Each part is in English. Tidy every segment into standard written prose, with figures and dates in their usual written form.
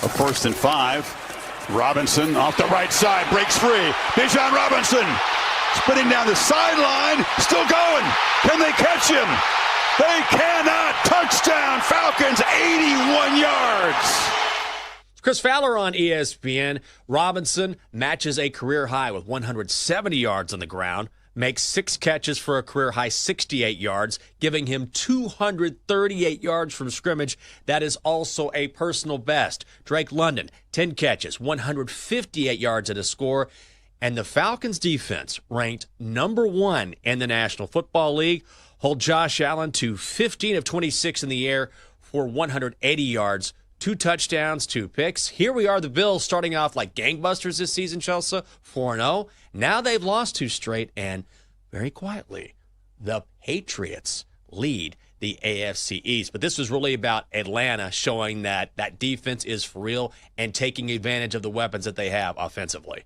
A 1st and 5. Robinson off the right side, breaks free. Bijan Robinson spinning down the sideline, still going. Can they catch him? They cannot. Touchdown, Falcons, 81 yards. Chris Fowler on ESPN. Robinson matches a career high with 170 yards on the ground, makes 6 catches for a career high 68 yards, giving him 238 yards from scrimmage. That is also a personal best. Drake London, 10 catches, 158 yards at a score. And the Falcons defense, ranked number 1 in the National Football League, hold Josh Allen to 15 of 26 in the air for 180 yards. 2 touchdowns, 2 picks. Here we are, the Bills, starting off like gangbusters this season, Chelsea, 4-0. Now they've lost 2 straight, and very quietly, the Patriots lead the AFC East. But this was really about Atlanta showing that that defense is for real and taking advantage of the weapons that they have offensively.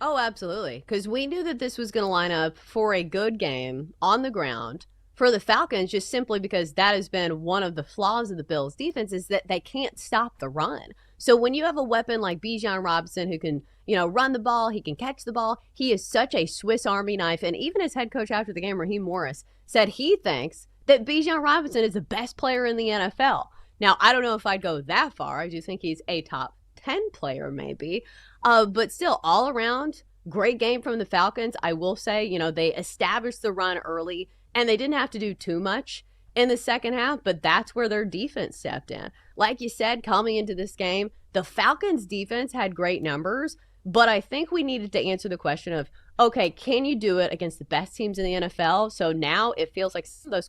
Oh, absolutely, because we knew that this was going to line up for a good game on the ground for the Falcons, just simply because that has been one of the flaws of the Bills' defense, is that they can't stop the run. So when you have a weapon like Bijan Robinson who can, run the ball, he can catch the ball, he is such a Swiss Army knife. And even his head coach after the game, Raheem Morris, said he thinks that Bijan Robinson is the best player in the NFL. Now, I don't know if I'd go that far. I do think he's a top 10 player maybe. But still, all around, great game from the Falcons. I will say, they established the run early, and they didn't have to do too much in the second half, but that's where their defense stepped in. Like you said, coming into this game, the Falcons' defense had great numbers, but I think we needed to answer the question of, okay, can you do it against the best teams in the NFL? So now it feels like some of those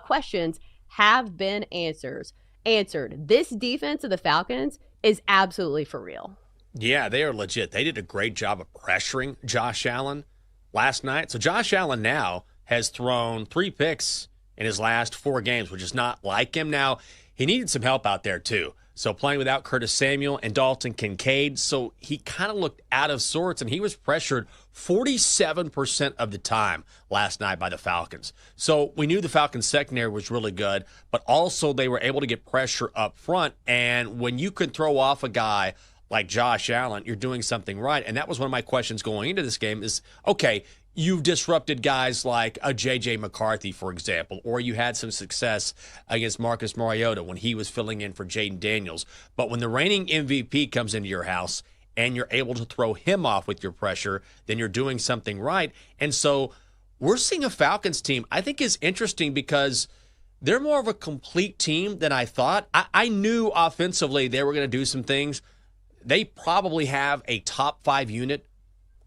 questions have been answered. This defense of the Falcons is absolutely for real. Yeah, they are legit. They did a great job of pressuring Josh Allen last night. So Josh Allen now has thrown 3 picks in his last 4 games, which is not like him. Now, he needed some help out there, too. So playing without Curtis Samuel and Dalton Kincaid, so he kind of looked out of sorts, and he was pressured 47% of the time last night by the Falcons. So we knew the Falcons secondary was really good, but also they were able to get pressure up front, and when you can throw off a guy like Josh Allen, you're doing something right. And that was one of my questions going into this game is, okay, you've disrupted guys like a J.J. McCarthy, for example, or you had some success against Marcus Mariota when he was filling in for Jaden Daniels. But when the reigning MVP comes into your house and you're able to throw him off with your pressure, then you're doing something right. And so we're seeing a Falcons team I think is interesting because they're more of a complete team than I thought. I knew offensively they were going to do some things. They probably have a top 5 unit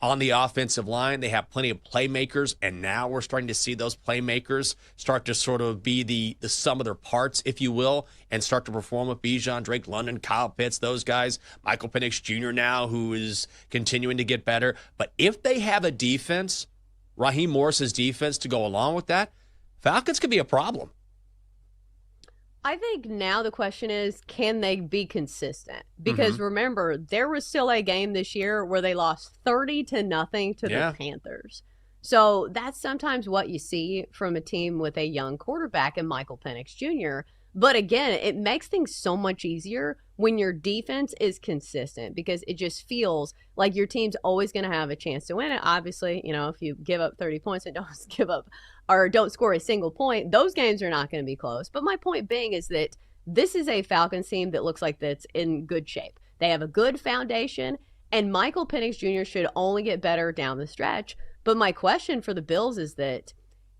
on the offensive line. They have plenty of playmakers, and now we're starting to see those playmakers start to sort of be the sum of their parts, if you will, and start to perform with Bijan, Drake London, Kyle Pitts, those guys, Michael Penix Jr. now, who is continuing to get better. But if they have a defense, Raheem Morris's defense, to go along with that, Falcons could be a problem. I think now the question is, can they be consistent? Because remember, there was still a game this year where they lost 30-0 to the Panthers. So that's sometimes what you see from a team with a young quarterback in Michael Penix Jr. But again, it makes things so much easier when your defense is consistent because it just feels like your team's always going to have a chance to win it. Obviously, if you give up 30 points and don't score a single point, those games are not going to be close. But my point being is that this is a Falcons team that looks like that's in good shape. They have a good foundation, and Michael Penix Jr. should only get better down the stretch. But my question for the Bills is that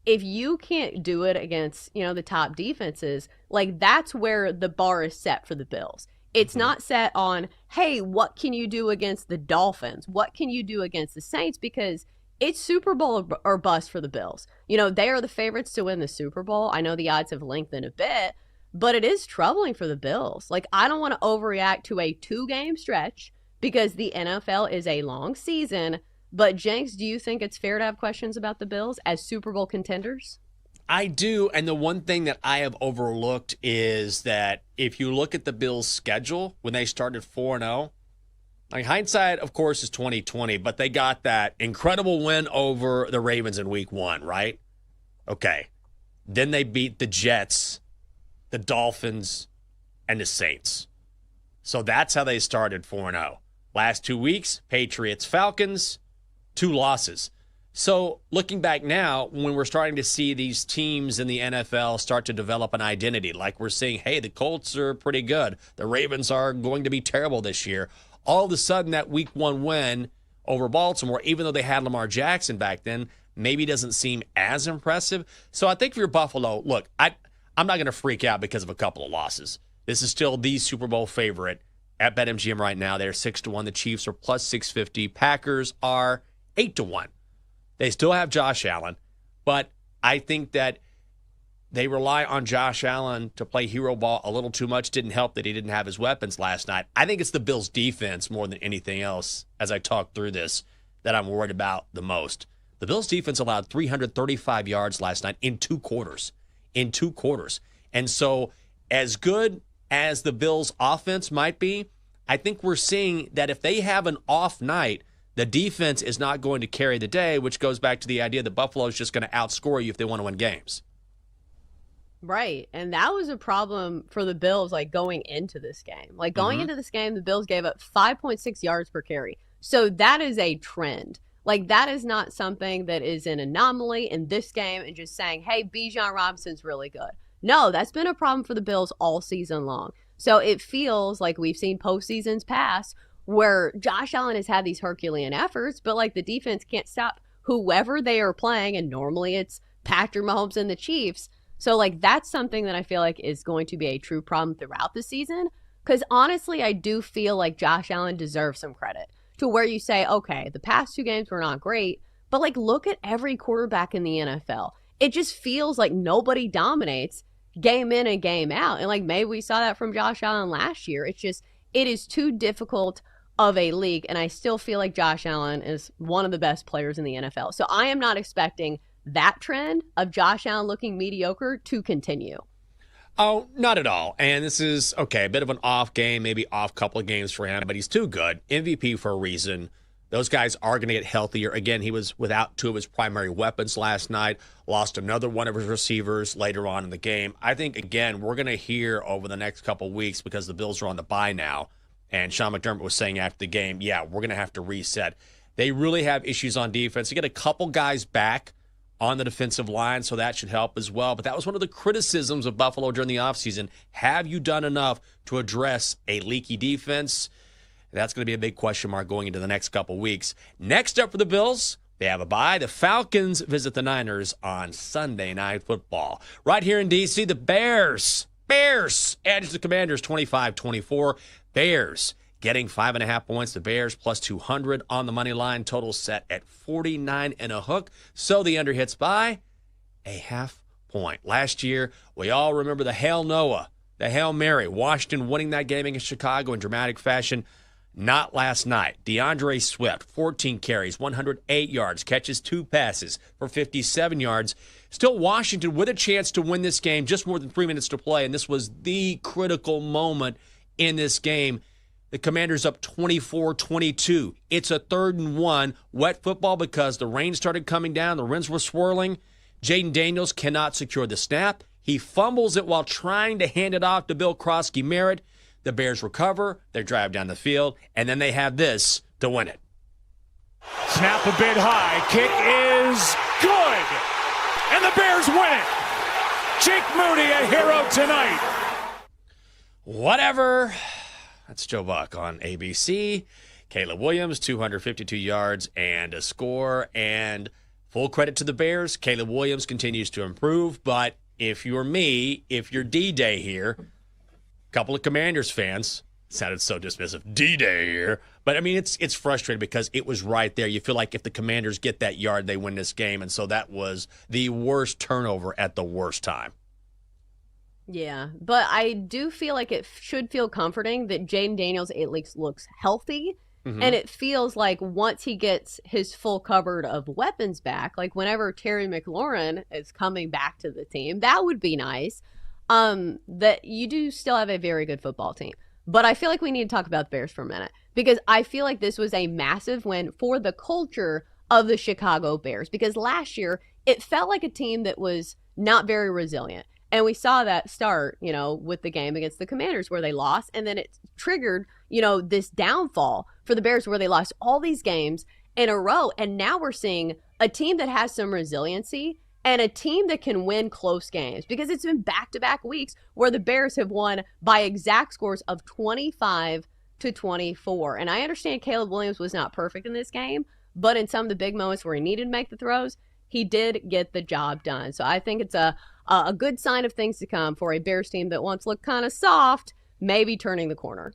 if you can't do it against, the top defenses, like that's where the bar is set for the Bills. It's not set on, hey, what can you do against the Dolphins? What can you do against the Saints? Because it's Super Bowl or bust for the Bills. They are the favorites to win the Super Bowl. I know the odds have lengthened a bit, but it is troubling for the Bills. Like, I don't want to overreact to a 2-game stretch because the NFL is a long season. But, Jenks, do you think it's fair to have questions about the Bills as Super Bowl contenders? I do, and the one thing that I have overlooked is that if you look at the Bills' schedule when they started 4-0, like hindsight, of course, is 2020, but they got that incredible win over the Ravens in Week 1, right? Okay. Then they beat the Jets, the Dolphins, and the Saints. So that's how they started 4-0. Last 2 weeks, Patriots, Falcons, 2 losses. So looking back now, when we're starting to see these teams in the NFL start to develop an identity, like we're seeing, hey, the Colts are pretty good. The Ravens are going to be terrible this year. All of a sudden, that week 1 win over Baltimore, even though they had Lamar Jackson back then, maybe doesn't seem as impressive. So I think for your Buffalo, look, I'm not going to freak out because of a couple of losses. This is still the Super Bowl favorite at BetMGM right now. They're 6-1. The Chiefs are plus 650. Packers are 8-1. They still have Josh Allen, but I think that they rely on Josh Allen to play hero ball a little too much. Didn't help that he didn't have his weapons last night. I think it's the Bills' defense more than anything else, as I talk through this, that I'm worried about the most. The Bills' defense allowed 335 yards last night in 2 quarters. And so as good as the Bills' offense might be, I think we're seeing that if they have an off night, the defense is not going to carry the day, which goes back to the idea that Buffalo is just going to outscore you if they want to win games. Right. And that was a problem for the Bills, like, going into this game. Like, going into this game, the Bills gave up 5.6 yards per carry. So that is a trend. Like, that is not something that is an anomaly in this game and just saying, hey, Bijan Robinson's really good. No, that's been a problem for the Bills all season long. So it feels like we've seen postseasons pass where Josh Allen has had these Herculean efforts, but, like, the defense can't stop whoever they are playing, and normally it's Patrick Mahomes and the Chiefs. So, like, that's something that I feel like is going to be a true problem throughout the season, because honestly, I do feel like Josh Allen deserves some credit to where you say, okay, the past 2 games were not great, but, like, look at every quarterback in the NFL. It just feels like nobody dominates game in and game out. And, like, maybe we saw that from Josh Allen last year. It's just, it is too difficult of a league, and I still feel like Josh Allen is one of the best players in the NFL. So I am not expecting that trend of Josh Allen looking mediocre to continue. Oh, not at all. And this is, okay, a bit of an off game, maybe off couple of games for him, but he's too good. MVP for a reason. Those guys are going to get healthier. Again, he was without 2 of his primary weapons last night, lost another one of his receivers later on in the game. I think, again, we're going to hear over the next couple of weeks, because the Bills are on the bye now, and Sean McDermott was saying after the game, yeah, we're going to have to reset. They really have issues on defense. You get a couple guys back on the defensive line, so that should help as well. But that was one of the criticisms of Buffalo during the offseason. Have you done enough to address a leaky defense? That's going to be a big question mark going into the next couple weeks. Next up for the Bills, they have a bye. The Falcons visit the Niners on Sunday Night Football. Right here in D.C., the Bears edge the Commanders 25-24. Bears getting 5.5 points. The Bears plus 200 on the money line. Total set at 49 and a hook. So the under hits by a half point. Last year, we all remember the Hail Noah, the Hail Mary. Washington winning that game against Chicago in dramatic fashion. Not last night. DeAndre Swift, 14 carries, 108 yards, catches 2 passes for 57 yards. Still Washington with a chance to win this game, just more than 3 minutes to play, and this was the critical moment in this game. The Commanders up 24-22. It's a 3rd and 1. Wet football because the rain started coming down. The winds were swirling. Jaden Daniels cannot secure the snap. He fumbles it while trying to hand it off to Bill Krosky-Merritt. The Bears recover. They drive down the field, and then they have this to win it. Snap a bit high. Kick is good. And the Bears win it. Jake Moody, a hero tonight. Whatever. That's Joe Buck on ABC. Caleb Williams, 252 yards and a score. And full credit to the Bears. Caleb Williams continues to improve. But if you're me, if you're D-Day here, a couple of Commanders fans, sounded so dismissive, D-Day here. But, I mean, it's frustrating because it was right there. You feel like if the Commanders get that yard, they win this game. And so that was the worst turnover at the worst time. Yeah, but I do feel like it should feel comforting that Jaden Daniels at least looks healthy. Mm-hmm. And it feels like once he gets his full cupboard of weapons back, like whenever Terry McLaurin is coming back to the team, that would be nice. That you do still have a very good football team. But I feel like we need to talk about the Bears for a minute, because I feel like this was a massive win for the culture of the Chicago Bears, because last year it felt like a team that was not very resilient. And we saw that start, with the game against the Commanders where they lost. And then it triggered, this downfall for the Bears where they lost all these games in a row. And now we're seeing a team that has some resiliency and a team that can win close games, because it's been back-to-back weeks where the Bears have won by exact scores of 25-24. And I understand Caleb Williams was not perfect in this game, but in some of the big moments where he needed to make the throws, he did get the job done. So I think it's a good sign of things to come for a Bears team that once looked kind of soft, maybe turning the corner.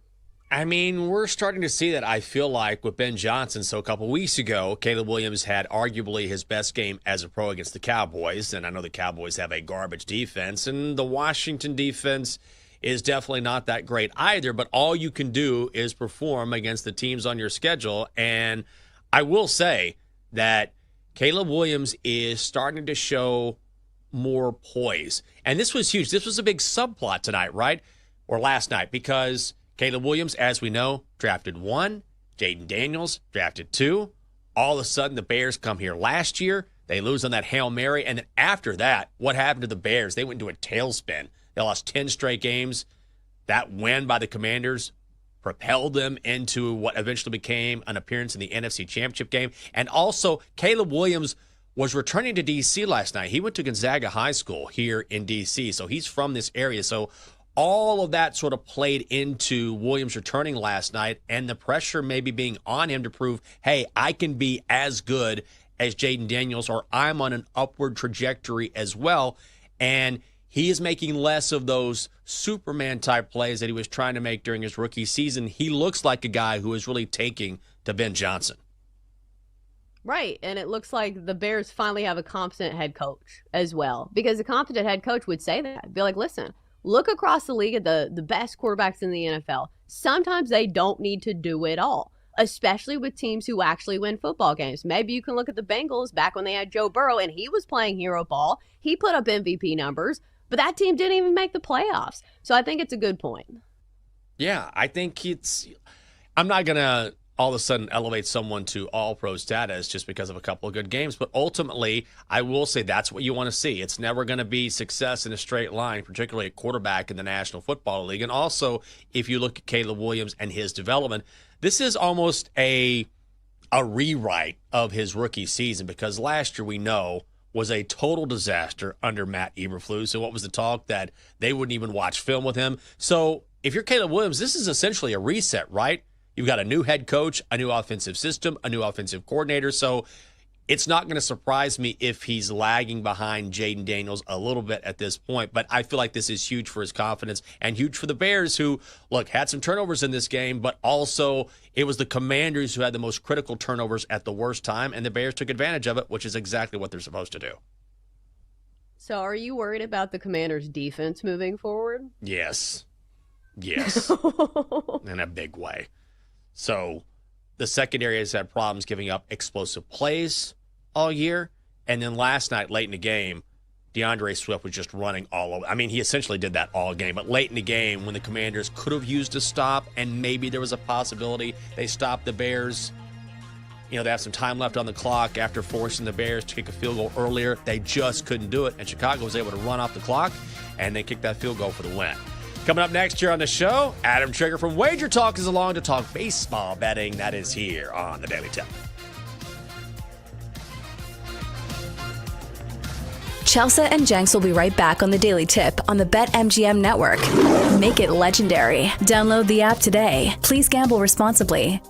I mean, we're starting to see that, I feel like, with Ben Johnson. So a couple weeks ago, Caleb Williams had arguably his best game as a pro against the Cowboys. And I know the Cowboys have a garbage defense, and the Washington defense is definitely not that great either. But all you can do is perform against the teams on your schedule. And I will say that Caleb Williams is starting to show more poise. And this was huge. This was a big subplot tonight, right? Or last night, because Caleb Williams, as we know, drafted 1. Jaden Daniels drafted 2. All of a sudden, the Bears come here last year. They lose on that Hail Mary. And then after that, what happened to the Bears? They went into a tailspin. They lost 10 straight games. That win by the Commanders propelled them into what eventually became an appearance in the NFC Championship game. And also, Caleb Williams was returning to D.C. last night. He went to Gonzaga High School here in D.C., so he's from this area. So all of that sort of played into Williams returning last night, and the pressure maybe being on him to prove, hey, I can be as good as Jaden Daniels, or I'm on an upward trajectory as well. And he is making less of those Superman-type plays that he was trying to make during his rookie season. He looks like a guy who is really taking to Ben Johnson. Right, and it looks like the Bears finally have a competent head coach as well, because a competent head coach would say that. Be like, listen, look across the league at the best quarterbacks in the NFL. Sometimes they don't need to do it all, especially with teams who actually win football games. Maybe you can look at the Bengals back when they had Joe Burrow and he was playing hero ball. He put up MVP numbers, but that team didn't even make the playoffs. So I think it's a good point. Yeah, I think I'm not going to all of a sudden elevate someone to all-pro status just because of a couple of good games. But ultimately, I will say that's what you want to see. It's never going to be success in a straight line, particularly at quarterback in the National Football League. And also, if you look at Caleb Williams and his development, this is almost a rewrite of his rookie season, because last year we know was a total disaster under Matt Eberflus. So what was the talk? That they wouldn't even watch film with him. So if you're Caleb Williams, this is essentially a reset, right? You've got a new head coach, a new offensive system, a new offensive coordinator. So it's not going to surprise me if he's lagging behind Jaden Daniels a little bit at this point. But I feel like this is huge for his confidence and huge for the Bears, who, look, had some turnovers in this game, but also it was the Commanders who had the most critical turnovers at the worst time, and the Bears took advantage of it, which is exactly what they're supposed to do. So are you worried about the Commanders' defense moving forward? Yes. Yes. In a big way. So the secondary has had problems giving up explosive plays all year. And then last night, late in the game, DeAndre Swift was just running all over. I mean, he essentially did that all game. But late in the game, when the Commanders could have used a stop, and maybe there was a possibility they stopped the Bears, they have some time left on the clock after forcing the Bears to kick a field goal earlier. They just couldn't do it. And Chicago was able to run off the clock, and they kicked that field goal for the win. Coming up next here on the show, Adam Trigger from Wager Talk is along to talk baseball betting. That is here on the Daily Tip. Chelsea and Jenks will be right back on the Daily Tip on the BetMGM network. Make it legendary. Download the app today. Please gamble responsibly.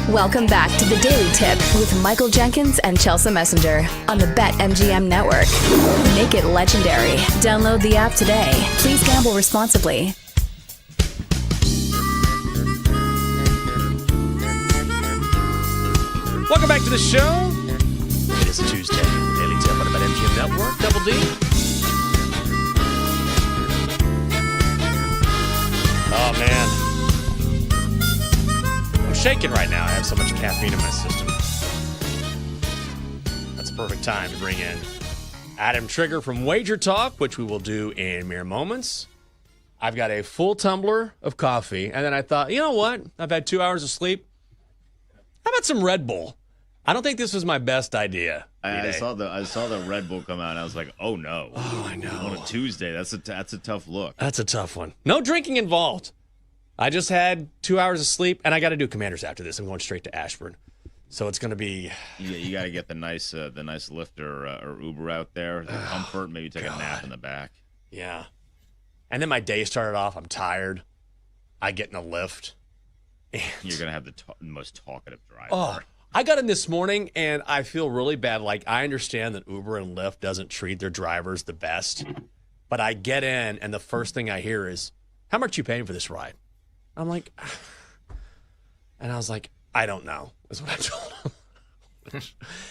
Welcome back to the Daily Tip with Michael Jenkins and Chelsea Messenger on the BetMGM Network. Make it legendary. Download the app today. Please gamble responsibly. Welcome back to the show. It is a Tuesday. Daily Tip on the BetMGM Network. Double D. Oh, man. I'm shaking right now. I have so much caffeine in my system. That's a perfect time to bring in Adam Trigger from Wager Talk, which we will do in mere moments. I've got a full tumbler of coffee, and then I thought, you know what? I've had 2 hours of sleep. How about some Red Bull? I don't think this was my best idea. I saw the Red Bull come out, and I was like, oh, no. Oh, I know. On a Tuesday, that's a tough look. That's a tough one. No drinking involved. I just had 2 hours of sleep, and I got to do Commanders after this. I'm going straight to Ashburn. So it's going to be... You got to get the nice Lyft or Uber out there, the comfort, maybe take a nap in the back. Yeah. And then my day started off. I'm tired. I get in a Lyft. And... You're going to have the most talkative driver. Oh, I got in this morning, and I feel really bad. Like, I understand that Uber and Lyft doesn't treat their drivers the best. But I get in, and the first thing I hear is, how much are you paying for this ride? I'm like, and I was like, I don't know, is what I told him.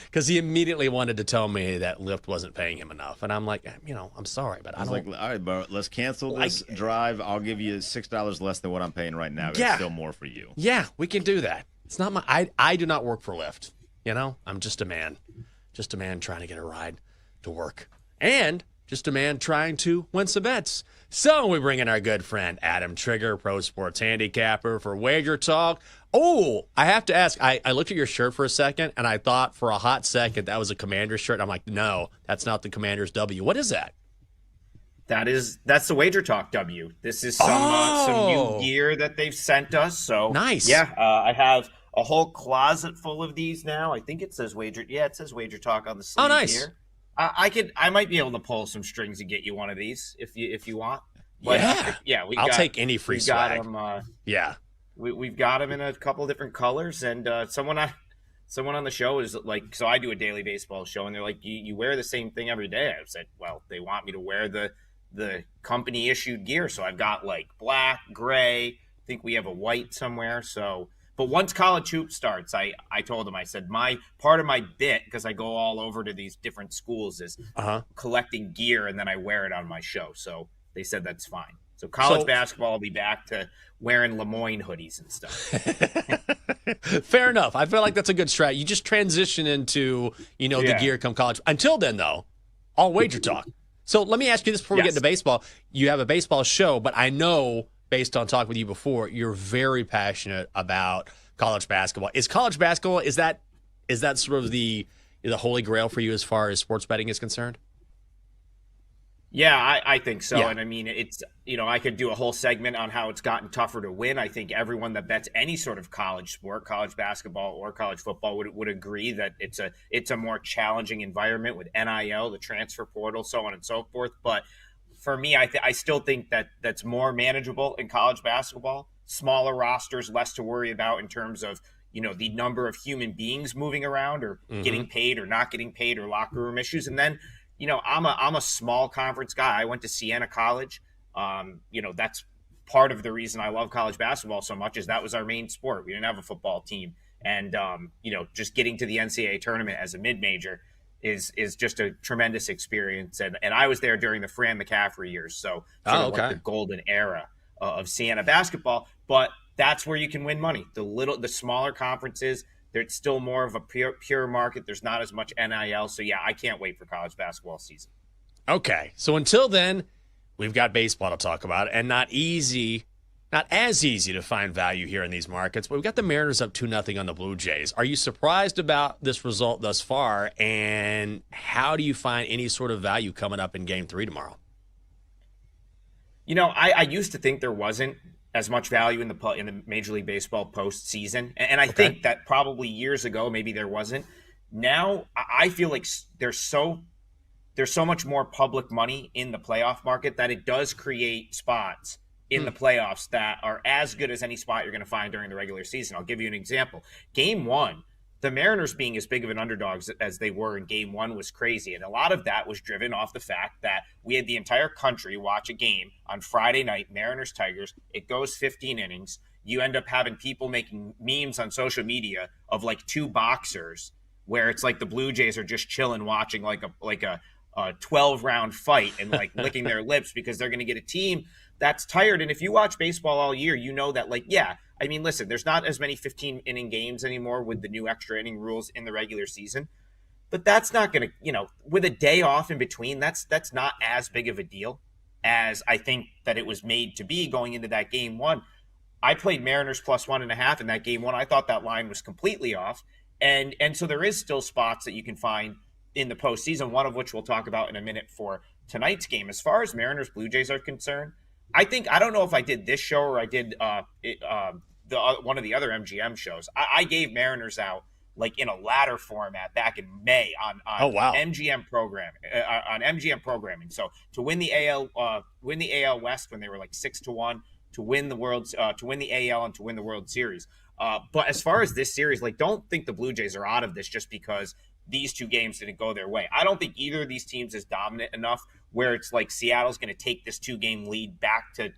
Because he immediately wanted to tell me that Lyft wasn't paying him enough. And I'm like, I'm sorry, but I was like, all right, bro, let's cancel this drive. I'll give you $6 less than what I'm paying right now. Yeah. It's still more for you. Yeah, we can do that. It's not I do not work for Lyft. I'm just a man trying to get a ride to work. And just a man trying to win some bets. So we bring in our good friend Adam Trigger, pro sports handicapper for Wager Talk. Oh, I have to ask, I looked at your shirt for a second, and I thought for a hot second that was a Commanders shirt. I'm like, no, that's not the Commanders W. What is that? That's the Wager Talk W. This is some new gear that they've sent us. So nice. Yeah, I have a whole closet full of these now. I think it says Wager. Yeah, it says Wager Talk on the sleeve. Oh, nice. Here. I might be able to pull some strings and get you one of these if you want. But, I'll take any free swag. We've got them in a couple of different colors, and someone on the show is like, so I do a daily baseball show, and they're like, you wear the same thing every day. I said, well, they want me to wear the company issued gear, so I've got like black, gray. I think we have a white somewhere. So. But once college hoops starts, I told him, I said, part of my bit, because I go all over to these different schools, is collecting gear, and then I wear it on my show. So they said that's fine. So college basketball will be back to wearing Lemoyne hoodies and stuff. Fair enough. I feel like that's a good strat. You just transition into, the gear come college. Until then, though, all Wager Talk. So let me ask you this before we get into baseball. You have a baseball show, but I know, based on talking with you before, you're very passionate about college basketball. Is college basketball, is that sort of the holy grail for you as far as sports betting is concerned? Yeah, I think so. Yeah. And I mean, it's, I could do a whole segment on how it's gotten tougher to win. I think everyone that bets any sort of college sport, college basketball or college football would agree that it's a more challenging environment with NIL, the transfer portal, so on and so forth. But for me, I still think that's more manageable in college basketball. Smaller rosters, less to worry about in terms of, the number of human beings moving around or getting paid or not getting paid or locker room issues. And then, I'm a small conference guy. I went to Siena College. That's part of the reason I love college basketball so much, is that was our main sport. We didn't have a football team. And, just getting to the NCAA tournament as a mid-major is just a tremendous experience. And I was there during the Fran McCaffrey years. So like the golden era of Siena basketball. But that's where you can win money. The smaller conferences, there's still more of a pure market. There's not as much NIL. So, yeah, I can't wait for college basketball season. Okay. So until then, we've got baseball to talk about, and not as easy to find value here in these markets. But we've got the Mariners up 2-0 on the Blue Jays. Are you surprised about this result thus far? And how do you find any sort of value coming up in Game 3 tomorrow? I used to think there wasn't as much value in the Major League Baseball postseason. And I think that probably years ago, maybe there wasn't. Now I feel like there's so much more public money in the playoff market that it does create spots in the playoffs that are as good as any spot you're going to find during the regular season. I'll give you an example. Game 1, the Mariners being as big of an underdog as they were in Game 1 was crazy. And a lot of that was driven off the fact that we had the entire country watch a game on Friday night, Mariners-Tigers. It goes 15 innings. You end up having people making memes on social media of like two boxers where it's like the Blue Jays are just chilling watching like a 12-round fight and like licking their lips because they're going to get a team that's tired. And if you watch baseball all year, you know that, like, yeah, I mean, listen, there's not as many 15-inning games anymore with the new extra inning rules in the regular season. But that's not going to, with a day off in between, that's not as big of a deal as I think that it was made to be going into that Game 1. I played Mariners plus 1.5 in that Game 1. I thought that line was completely off. And so there is still spots that you can find in the postseason, one of which we'll talk about in a minute for tonight's game. As far as Mariners Blue Jays are concerned, I don't know if I did this show or I did one of the other MGM shows. I gave Mariners out like in a ladder format back in May on MGM programming. So to win the AL West when they were like 6-1, to win the AL and to win the World Series. But as far as this series, like, don't think the Blue Jays are out of this just because these two games didn't go their way. I don't think either of these teams is dominant enough where it's like Seattle's going to take this 2-game lead back to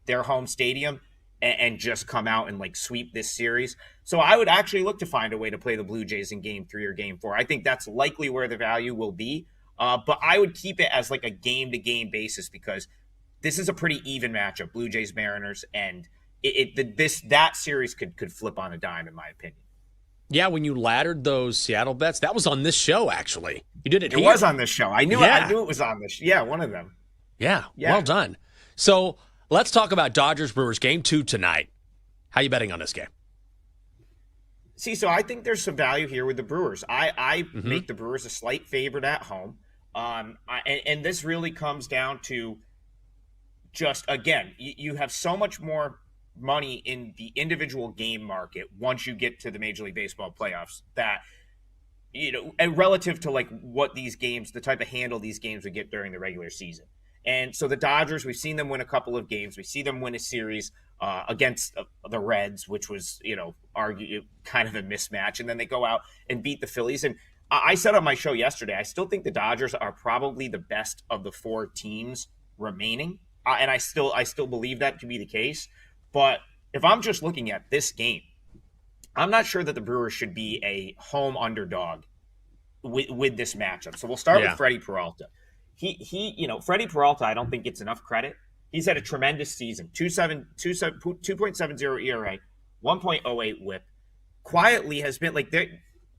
their home stadium and just come out and like sweep this series. So I would actually look to find a way to play the Blue Jays in Game 3 or Game 4. I think that's likely where the value will be. But I would keep it as like a game-to-game basis because this is a pretty even matchup, Blue Jays Mariners, and that series could flip on a dime in my opinion. Yeah, when you laddered those Seattle bets, that was on this show, actually. You did it here. It was on this show. I knew it was on this. Yeah, one of them. Yeah, well done. So let's talk about Dodgers-Brewers Game 2 tonight. How you betting on this game? See, so I think there's some value here with the Brewers. I make the Brewers a slight favorite at home. And this really comes down to just, again, you have so much more money in the individual game market once you get to the Major League Baseball playoffs that, and relative to like what these games, the type of handle these games would get during the regular season. And so the Dodgers, we've seen them win a couple of games. We see them win a series against the Reds, which was, argue kind of a mismatch. And then they go out and beat the Phillies. And I said on my show yesterday, I still think the Dodgers are probably the best of the four teams remaining. And I still believe that to be the case. But if I'm just looking at this game, I'm not sure that the Brewers should be a home underdog with this matchup. So we'll start with Freddie Peralta. Freddie Peralta, I don't think gets enough credit. He's had a tremendous season. 2.70 ERA, 1.08 WHIP. Quietly has been like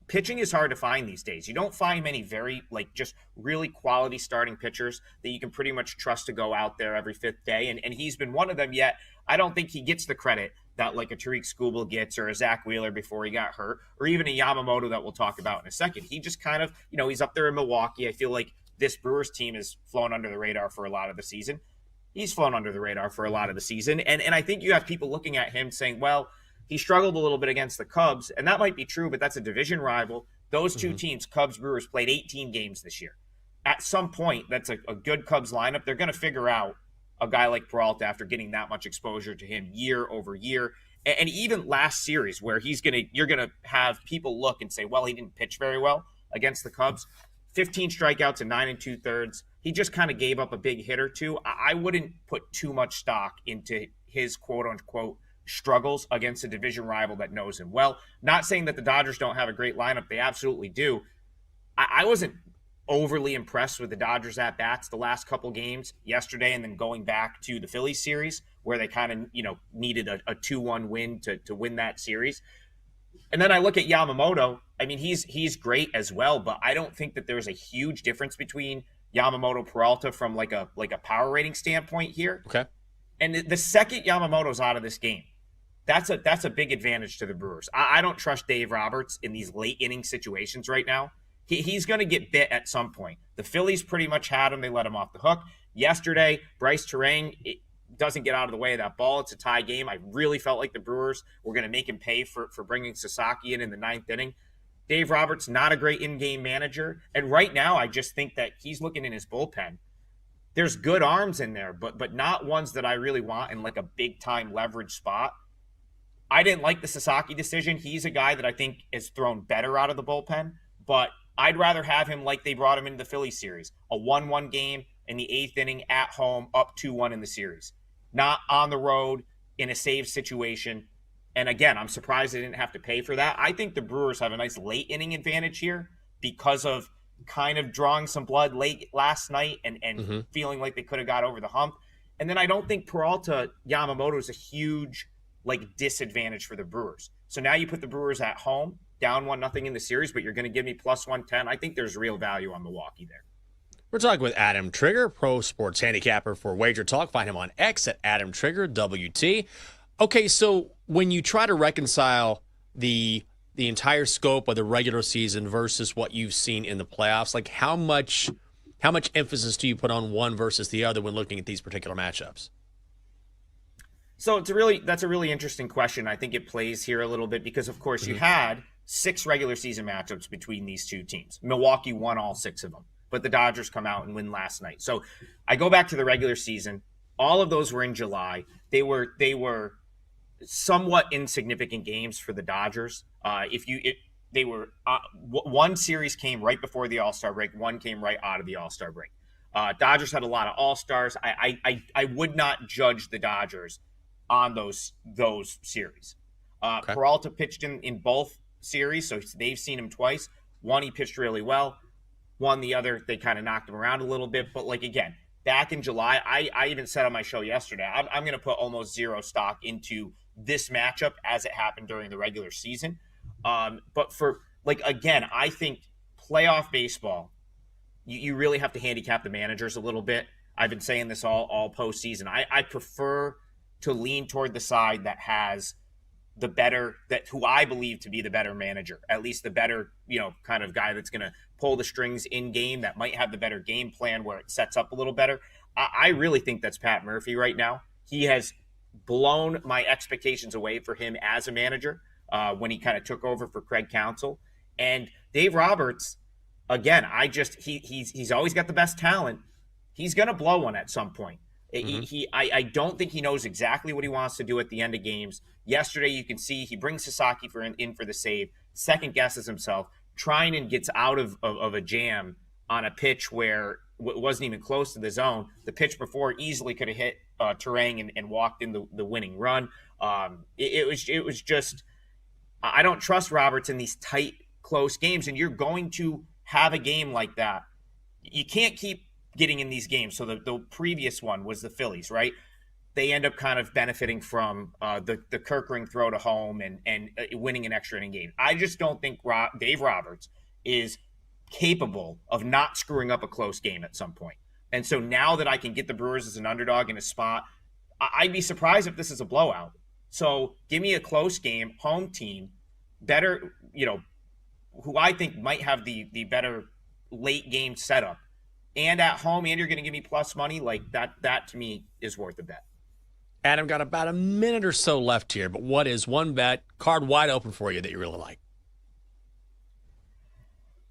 pitching is hard to find these days. You don't find many very just really quality starting pitchers that you can pretty much trust to go out there every fifth day. And he's been one of them, yet I don't think he gets the credit that like a Tariq Skubal gets or a Zach Wheeler before he got hurt or even a Yamamoto that we'll talk about in a second. He just kind of, he's up there in Milwaukee. I feel like this Brewers team has flown under the radar for a lot of the season. He's flown under the radar for a lot of the season. And I think you have people looking at him saying, well, he struggled a little bit against the Cubs, and that might be true, but that's a division rival. Those two teams, Cubs, Brewers, played 18 games this year. At some point, that's a good Cubs lineup. They're going to figure out a guy like Peralta after getting that much exposure to him year over year. And even last series where you're going to have people look and say, well, he didn't pitch very well against the Cubs. 15 strikeouts and 9 2/3. He just kind of gave up a big hit or two. I wouldn't put too much stock into his quote-unquote struggles against a division rival that knows him well. Not saying that the Dodgers don't have a great lineup. They absolutely do. I wasn't overly impressed with the Dodgers at-bats the last couple games yesterday and then going back to the Phillies series where they kind of, needed a 2-1 win to win that series. And then I look at Yamamoto. I mean, he's great as well, but I don't think that there's a huge difference between Yamamoto Peralta from like a power rating standpoint here. Okay. And the second Yamamoto's out of this game, that's a big advantage to the Brewers. I don't trust Dave Roberts in these late inning situations right now. He's going to get bit at some point. The Phillies pretty much had him. They let him off the hook. Yesterday, Bryce Terang doesn't get out of the way of that ball. It's a tie game. I really felt like the Brewers were going to make him pay for bringing Sasaki in the ninth inning. Dave Roberts, not a great in-game manager. And right now, I just think that he's looking in his bullpen. there's good arms in there, but not ones that I really want in like a big time leverage spot. I didn't like the Sasaki decision. He's a guy that I think is thrown better out of the bullpen, but I'd rather have him like they brought him into the Phillies series, a 1-1 game in the 8th inning at home, up 2-1 in the series, not on the road in a save situation. And again, I'm surprised they didn't have to pay for that. I think the Brewers have a nice late inning advantage here because of kind of drawing some blood late last night and feeling like they could have got over the hump. And then I don't think Peralta Yamamoto is a huge disadvantage for the Brewers. So now you put the Brewers at home, down 1-0 in the series, but you're going to give me plus 110. I think there's real value on Milwaukee there. We're talking with Adam Trigger, pro sports handicapper for Wager Talk. Find him on X at Adam Trigger, WT. Okay, so when you try to reconcile the entire scope of the regular season versus what you've seen in the playoffs, like how much emphasis do you put on one versus the other when looking at these particular matchups? So that's a really interesting question. I think it plays here a little bit because, of course, you had 6 regular season matchups between these two teams. Milwaukee won all 6 of them, but the Dodgers come out and win last night. So I go back to the regular season. All of those were in July. They were somewhat insignificant games for the Dodgers. One series came right before the All-Star break. One came right out of the All-Star break. Dodgers had a lot of All-Stars. I would not judge the Dodgers on those series. Okay. Peralta pitched in both series, so they've seen him twice. One, he pitched really well. One, the other, they kind of knocked him around a little bit. But again, back in July, I even said on my show yesterday, I'm going to put almost zero stock into this matchup as it happened during the regular season. But for again, I think playoff baseball, you really have to handicap the managers a little bit. I've been saying this all postseason. I prefer to lean toward the side that has the better, who I believe to be the better manager, at least the better, kind of guy that's going to pull the strings in game, that might have the better game plan where it sets up a little better. I really think that's Pat Murphy right now. He has blown my expectations away for him as a manager when he kind of took over for Craig Counsell. And Dave Roberts, again, he's always got the best talent. He's going to blow one at some point. I don't think he knows exactly what he wants to do at the end of games. Yesterday, you can see he brings Sasaki in for the save, second guesses himself, trying and gets out of a jam on a pitch where it wasn't even close to the zone. The pitch before easily could have hit Terang and walked in the winning run. It was just, I don't trust Roberts in these tight, close games, and you're going to have a game like that. You can't keep getting in these games. So the previous one was the Phillies, right? They end up kind of benefiting from the Kirkring throw to home and winning an extra inning game. I just don't think Dave Roberts is capable of not screwing up a close game at some point. And so now that I can get the Brewers as an underdog in a spot, I'd be surprised if this is a blowout. So give me a close game, home team, better, who I think might have the better late game setup, and at home, and you're going to give me plus money, that to me is worth a bet. Adam, got about a minute or so left here, but what is one bet, card wide open for you, that you really like?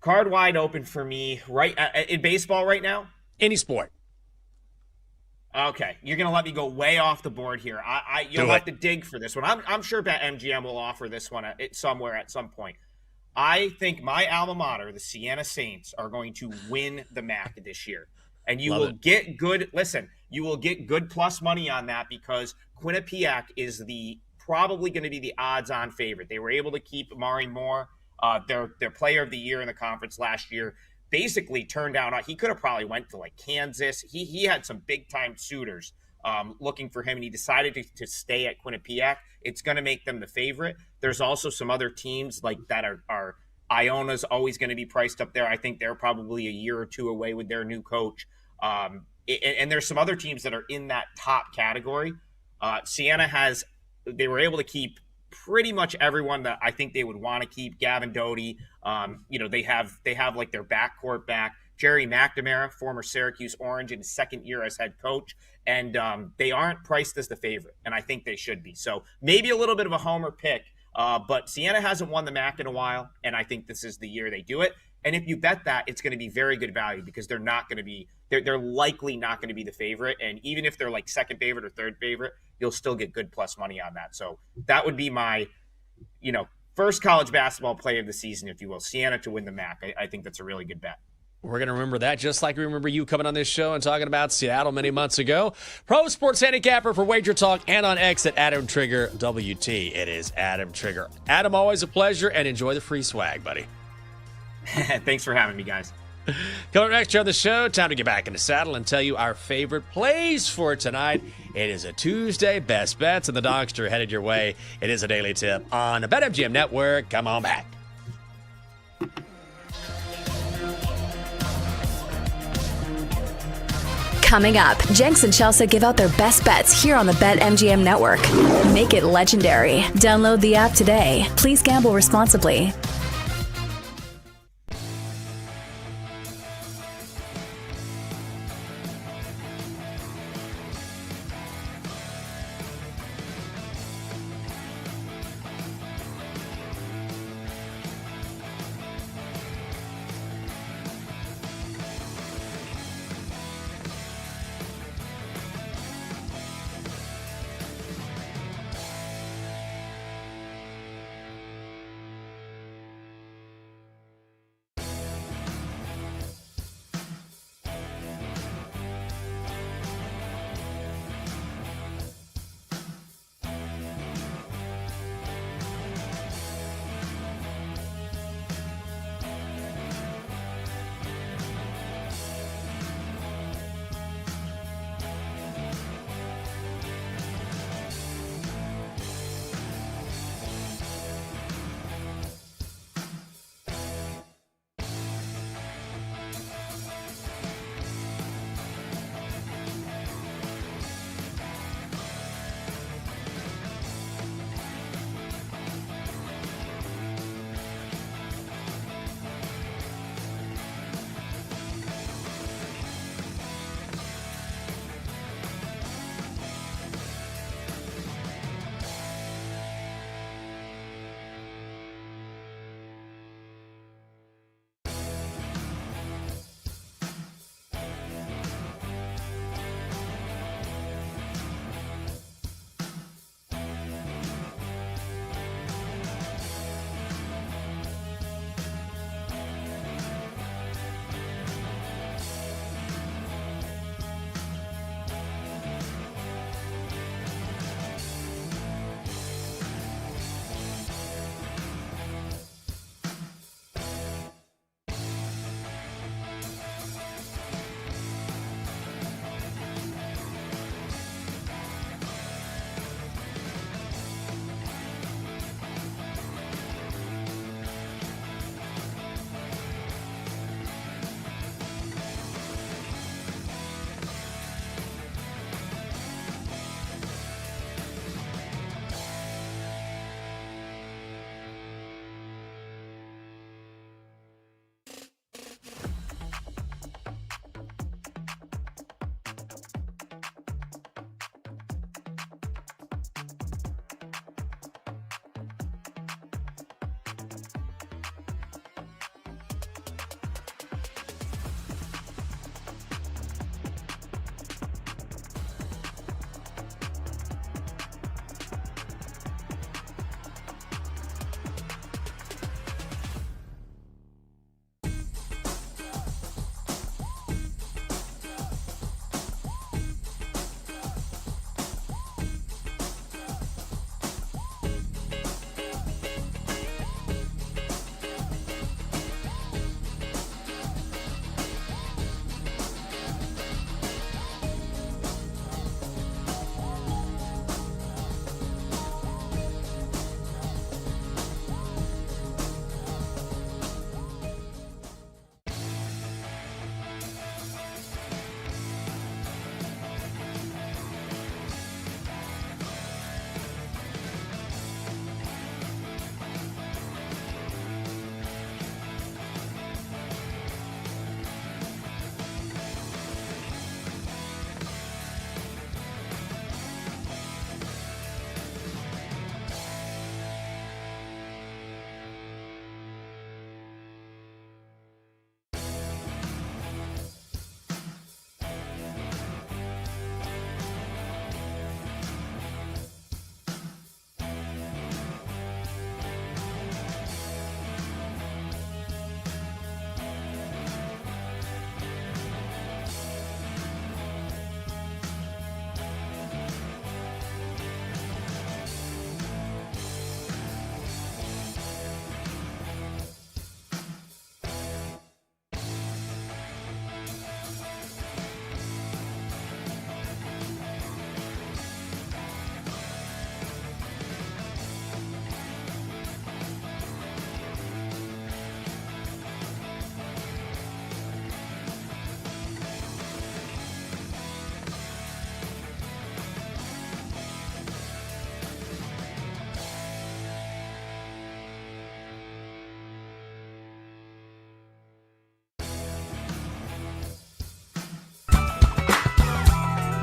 Card wide open for me right in baseball right now? Any sport. Okay, you're going to let me go way off the board here. You'll have to dig for this one. I'm sure BetMGM will offer this one somewhere at some point. I think my alma mater, the Siena Saints, are going to win the MAC this year. And you will get good plus money on that because Quinnipiac is probably going to be the odds-on favorite. They were able to keep Amari Moore, their player of the year in the conference last year, basically turned down. He could have probably went to Kansas. He had some big-time suitors looking for him, and he decided to stay at Quinnipiac. It's going to make them the favorite. There's also some other teams that are Iona's always going to be priced up there. I think they're probably a year or two away with their new coach. And there's some other teams that are in that top category. Siena they were able to keep pretty much everyone that I think they would want to keep. Gavin Doty, they have their backcourt back. Jerry McNamara, former Syracuse Orange, in his second year as head coach. And they aren't priced as the favorite, and I think they should be. So maybe a little bit of a homer pick, but Siena hasn't won the MAC in a while, and I think this is the year they do it. And if you bet that, it's going to be very good value because they're likely not going to be the favorite. And even if they're like second favorite or third favorite, you'll still get good plus money on that. So that would be my, first college basketball play of the season, if you will. Siena to win the MAC. I think that's a really good bet. We're going to remember that just like we remember you coming on this show and talking about Seattle many months ago. Pro Sports Handicapper for Wager Talk and on X at Adam Trigger WT. It is Adam Trigger. Adam, always a pleasure, and enjoy the free swag, buddy. Thanks for having me, guys. Coming next on the show, time to get back in the saddle and tell you our favorite plays for tonight. It is a Tuesday best bets, and the Dogster headed your way. It is a daily tip on the BetMGM Network. Come on back. Coming up, Jenks and Chelsea give out their best bets here on the BetMGM Network. Make it legendary. Download the app today. Please gamble responsibly.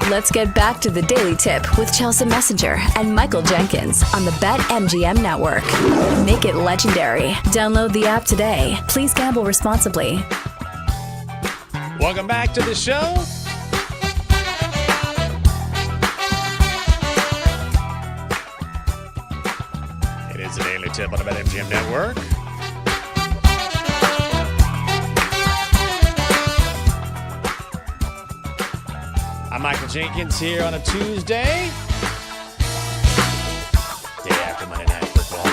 Let's get back to the Daily Tip with Chelsea Messenger and Michael Jenkins on the BetMGM Network. Make it legendary. Download the app today. Please gamble responsibly. Welcome back to the show. It is the Daily Tip on the BetMGM Network. I'm Michael Jenkins here on a Tuesday. Day after Monday Night Football.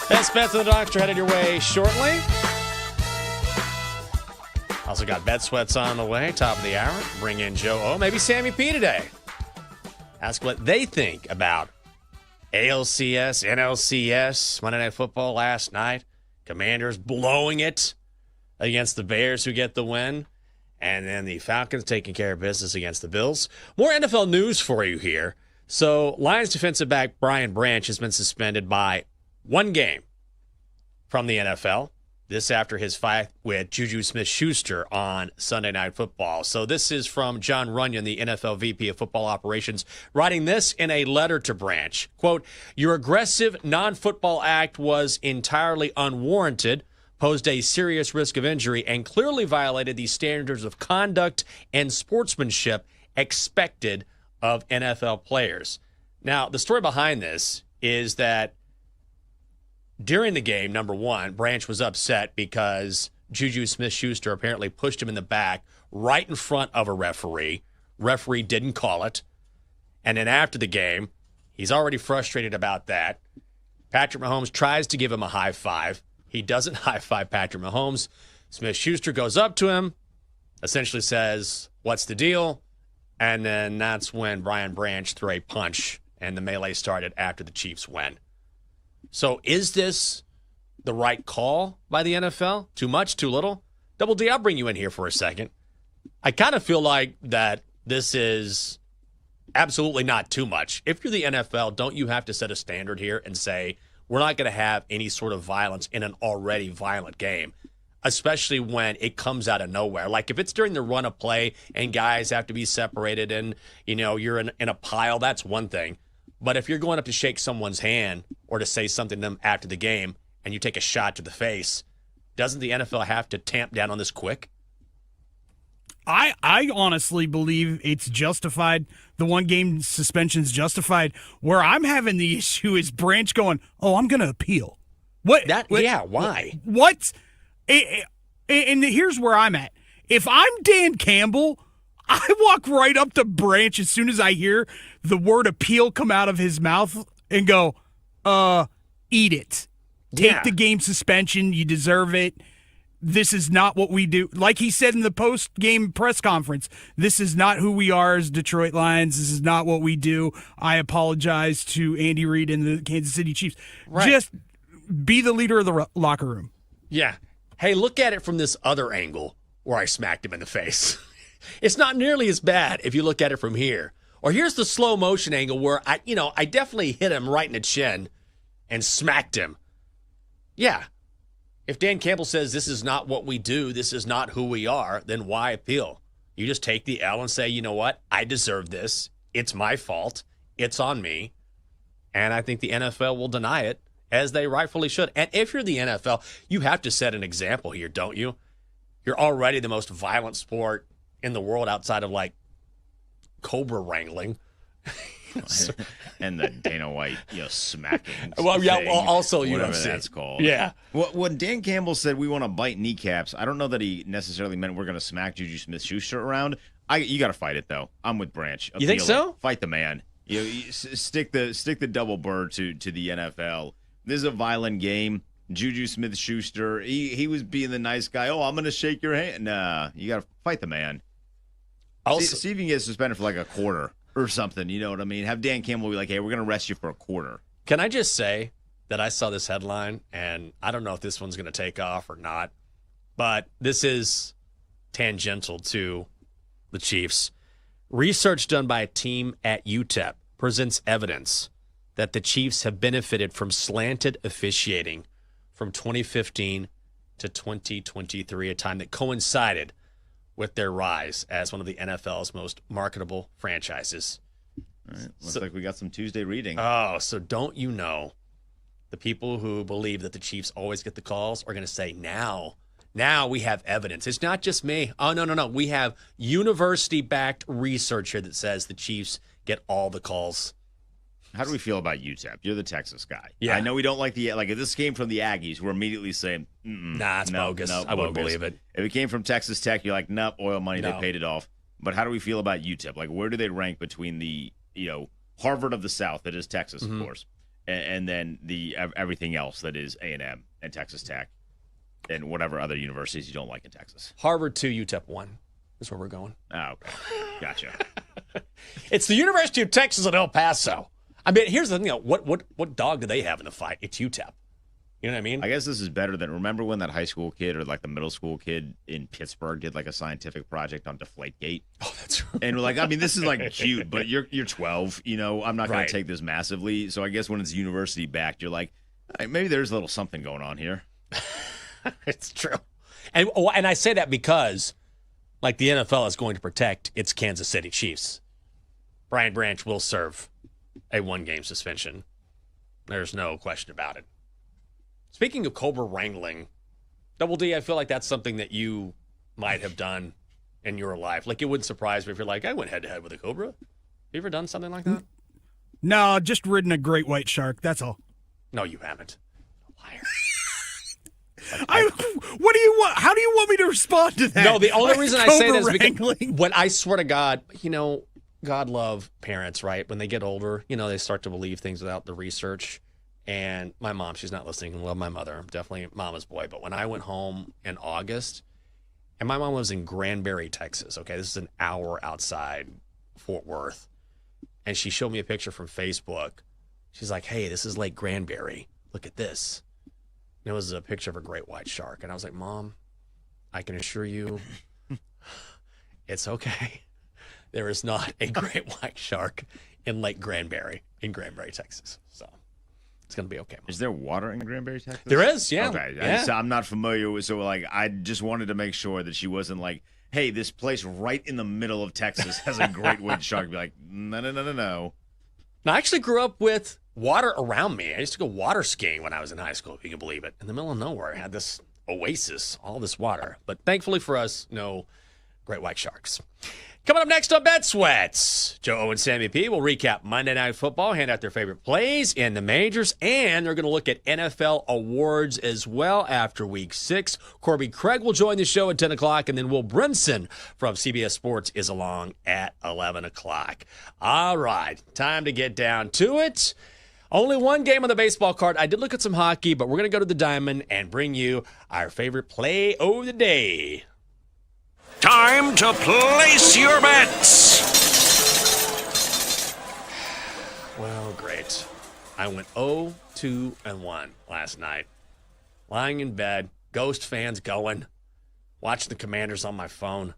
Best bets of the Doctor headed your way shortly. Also got Bet Sweats on the way, top of the hour. Bring in Joe O, maybe Sammy P today. Ask what they think about ALCS, NLCS, Monday Night Football last night. Commanders blowing it against the Bears who get the win. And then the Falcons taking care of business against the Bills. More NFL news for you here. So Lions defensive back Brian Branch has been suspended by 1 game from the NFL. This after his fight with Juju Smith-Schuster on Sunday Night Football. So this is from John Runyon, the NFL VP of Football Operations, writing this in a letter to Branch. Quote, "Your aggressive non-football act was entirely unwarranted, posed a serious risk of injury, and clearly violated the standards of conduct and sportsmanship expected of NFL players." Now, the story behind this is that during the game, number one, Branch was upset because Juju Smith-Schuster apparently pushed him in the back right in front of a referee. Referee didn't call it. And then after the game, he's already frustrated about that. Patrick Mahomes tries to give him a high five. He doesn't high five Patrick Mahomes. Smith-Schuster goes up to him, essentially says, "What's the deal?" And then that's when Brian Branch threw a punch, and the melee started after the Chiefs win. So is this the right call by the NFL? Too much, too little? Double D, I'll bring you in here for a second. I kind of feel like that this is absolutely not too much. If you're the NFL, don't you have to set a standard here and say, we're not going to have any sort of violence in an already violent game, especially when it comes out of nowhere. Like if it's during the run of play and guys have to be separated and, you're in a pile, that's one thing. But if you're going up to shake someone's hand or to say something to them after the game and you take a shot to the face, doesn't the NFL have to tamp down on this quick? I honestly believe it's justified. The 1-game suspension's justified. Where I'm having the issue is Branch going, "Oh, I'm going to appeal." What? Yeah, why? What? And here's where I'm at. If I'm Dan Campbell, I walk right up to Branch as soon as I hear the word appeal come out of his mouth and go, eat it. Take the game suspension. You deserve it. This is not what we do. Like he said in the post-game press conference, this is not who we are as Detroit Lions. This is not what we do. I apologize to Andy Reid and the Kansas City Chiefs. Right. Just be the leader of the locker room. Yeah. Hey, look at it from this other angle where I smacked him in the face. It's not nearly as bad if you look at it from here. Or here's the slow motion angle where I definitely hit him right in the chin and smacked him. Yeah. If Dan Campbell says this is not what we do, this is not who we are, then why appeal? You just take the L and say, you know what? I deserve this. It's my fault. It's on me. And I think the NFL will deny it, as they rightfully should. And if you're the NFL, you have to set an example here, don't you? You're already the most violent sport in the world outside of, like, cobra wrangling. And the Dana White, smacking. Well, yeah. Thing, also whatever UFC. That's called. Yeah. When Dan Campbell said we want to bite kneecaps, I don't know that he necessarily meant we're going to smack Juju Smith-Schuster around. You got to fight it though. I'm with Branch. You think so? Fight the man. You stick the double bird to the NFL. This is a violent game. Juju Smith-Schuster, he was being the nice guy. Oh, I'm going to shake your hand. Nah, you got to fight the man. Also, see if you can get suspended for like a quarter or something. You know what I mean? Have Dan Campbell be like, hey, we're going to arrest you for a quarter. Can I just say that I saw this headline, and I don't know if this one's going to take off or not, but this is tangential to the Chiefs. Research done by a team at UTEP presents evidence that the Chiefs have benefited from slanted officiating from 2015 to 2023, a time that coincided with their rise as one of the NFL's most marketable franchises. All right. Looks like we got some Tuesday reading. Oh, so don't you know, the people who believe that the Chiefs always get the calls are going to say, now we have evidence. It's not just me. Oh, no. We have university-backed research here that says the Chiefs get all the calls. How do we feel about UTEP? You're the Texas guy. Yeah. I know we don't like if this came from the Aggies, we're immediately saying, nah, it's bogus. I wouldn't believe it. If it came from Texas Tech, you're like, nope, oil money, they paid it off. But how do we feel about UTEP? Like, where do they rank between the, Harvard of the South, that is Texas, of course, and then the everything else that is A&M and Texas Tech and whatever other universities you don't like in Texas? Harvard 2, UTEP 1 is where we're going. Oh, okay. Gotcha. It's the University of Texas at El Paso. I mean, here's the thing. What dog do they have in the fight? It's UTEP. You know what I mean? I guess this is better than, remember when that high school kid or like the middle school kid in Pittsburgh did like a scientific project on Deflategate? Oh, that's right. And we're like, I mean, this is like cute, but you're 12, I'm not going to take this massively. So I guess when it's university backed, you're like, maybe there's a little something going on here. It's true. And I say that because, like, the NFL is going to protect its Kansas City Chiefs. Brian Branch will serve a 1-game suspension. There's no question about it. Speaking of Cobra wrangling, Double D, I feel like that's something that you might have done in your life. Like, it wouldn't surprise me if you're like, I went head-to-head with a Cobra. Have you ever done something like that? No, just ridden a great white shark. That's all. No, you haven't. Liar. What do you want? How do you want me to respond to that? No, the only reason I say that is because wrangling? when I swear to God, God love parents, right? When they get older, they start to believe things without the research. And my mom, she's not listening. I love my mother. I'm definitely mama's boy. But when I went home in August, and my mom lives in Granbury, Texas. Okay, this is an hour outside Fort Worth. And she showed me a picture from Facebook. She's like, hey, this is Lake Granbury. Look at this. And it was a picture of a great white shark. And I was like, Mom, I can assure you it's okay. There is not a great white shark in Lake Granbury, Texas. So it's going to be okay, Mom. Is there water in Granbury, Texas? There is, yeah. Okay. Yeah. I'm not familiar with, so like, I just wanted to make sure that she wasn't like, hey, this place right in the middle of Texas has a great white shark. Be like, no. Now, I actually grew up with water around me. I used to go water skiing when I was in high school, if you can believe it. In the middle of nowhere, I had this oasis, all this water. But thankfully for us, no great white sharks. Coming up next on Bet Sweats, Joe O and Sammy P will recap Monday Night Football, hand out their favorite plays in the majors, and they're going to look at NFL awards as well after Week 6. Corby Craig will join the show at 10 o'clock, and then Will Brinson from CBS Sports is along at 11 o'clock. All right, time to get down to it. Only one game on the baseball card. I did look at some hockey, but we're going to go to the Diamond and bring you our favorite play of the day. Time to place your bets. Well, great. I went 0-2-1 last night. Lying in bed, Ghost fans going, watching the Commanders on my phone.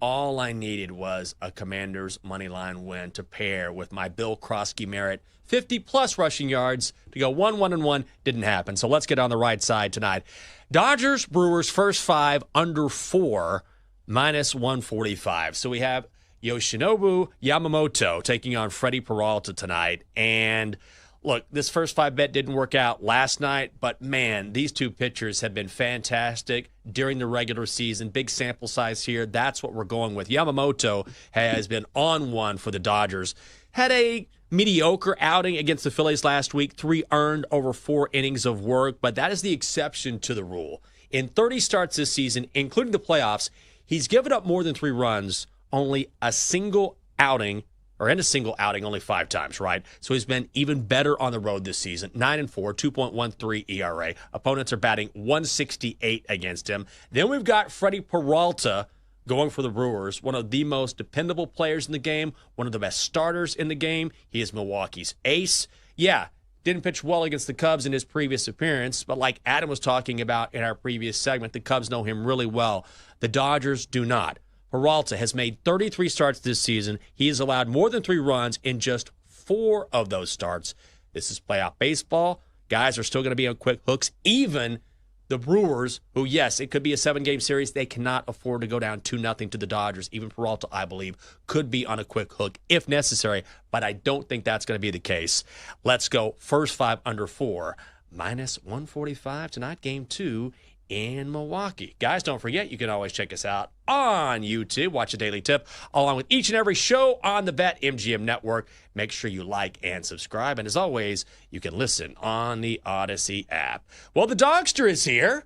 All I needed was a Commanders money line win to pair with my Bill Krosky merit 50-plus rushing yards to go 1-1-1. Didn't happen. So let's get on the right side tonight. Dodgers, Brewers, first 5 under 4. Minus 145. So we have Yoshinobu Yamamoto taking on Freddie Peralta tonight. And look, this first 5 bet didn't work out last night, but man, these two pitchers have been fantastic during the regular season. Big sample size here. That's what we're going with. Yamamoto has been on one for the Dodgers. Had a mediocre outing against the Phillies last week, 3 earned over 4 innings of work, but that is the exception to the rule. In 30 starts this season, including the playoffs, he's given up more than 3 runs, only a single outing, or in a single outing only 5 times, right? So he's been even better on the road this season. 9-4, 2.13 ERA. Opponents are batting 168 against him. Then we've got Freddie Peralta going for the Brewers, one of the most dependable players in the game, one of the best starters in the game. He is Milwaukee's ace. Yeah, didn't pitch well against the Cubs in his previous appearance, but like Adam was talking about in our previous segment, the Cubs know him really well. The Dodgers do not. Peralta has made 33 starts this season. He has allowed more than 3 runs in just 4 of those starts. This is playoff baseball. Guys are still going to be on quick hooks, even the Brewers, who, yes, it could be a 7-game series, they cannot afford to go down 2-0 to the Dodgers. Even Peralta, I believe, could be on a quick hook if necessary, but I don't think that's going to be the case. Let's go first 5 under 4, minus 145 tonight, game 2 in Milwaukee. Guys, don't forget, you can always check us out on YouTube. Watch the Daily Tip along with each and every show on the BetMGM network. Make sure you like and subscribe. And as always, you can listen on the Odyssey app. Well, the Dogster is here.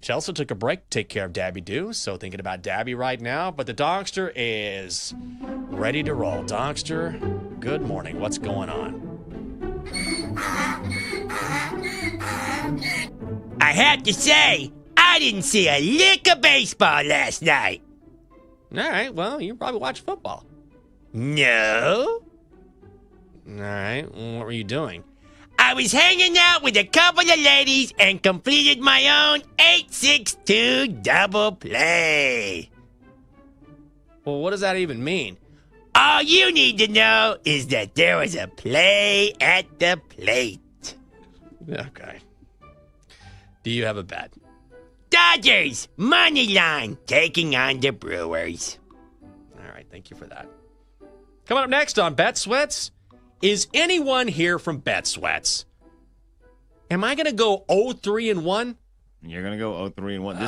Chelsea took a break to take care of Dabby Doo, so thinking about Dabby right now. But the Dogster is ready to roll. Dogster, good morning. What's going on? I have to say, I didn't see a lick of baseball last night. All right, well, you probably watch football. No. All right, what were you doing? I was hanging out with a couple of ladies and completed my own 862 double play. Well, what does that even mean? All you need to know is that there was a play at the plate. Okay. Do you have a bet? Dodgers, money line, taking on the Brewers. All right, thank you for that. Coming up next on Bet Sweats, is anyone here from Bet Sweats? Am I going to go 0-3-1? You're gonna go 0-3-1.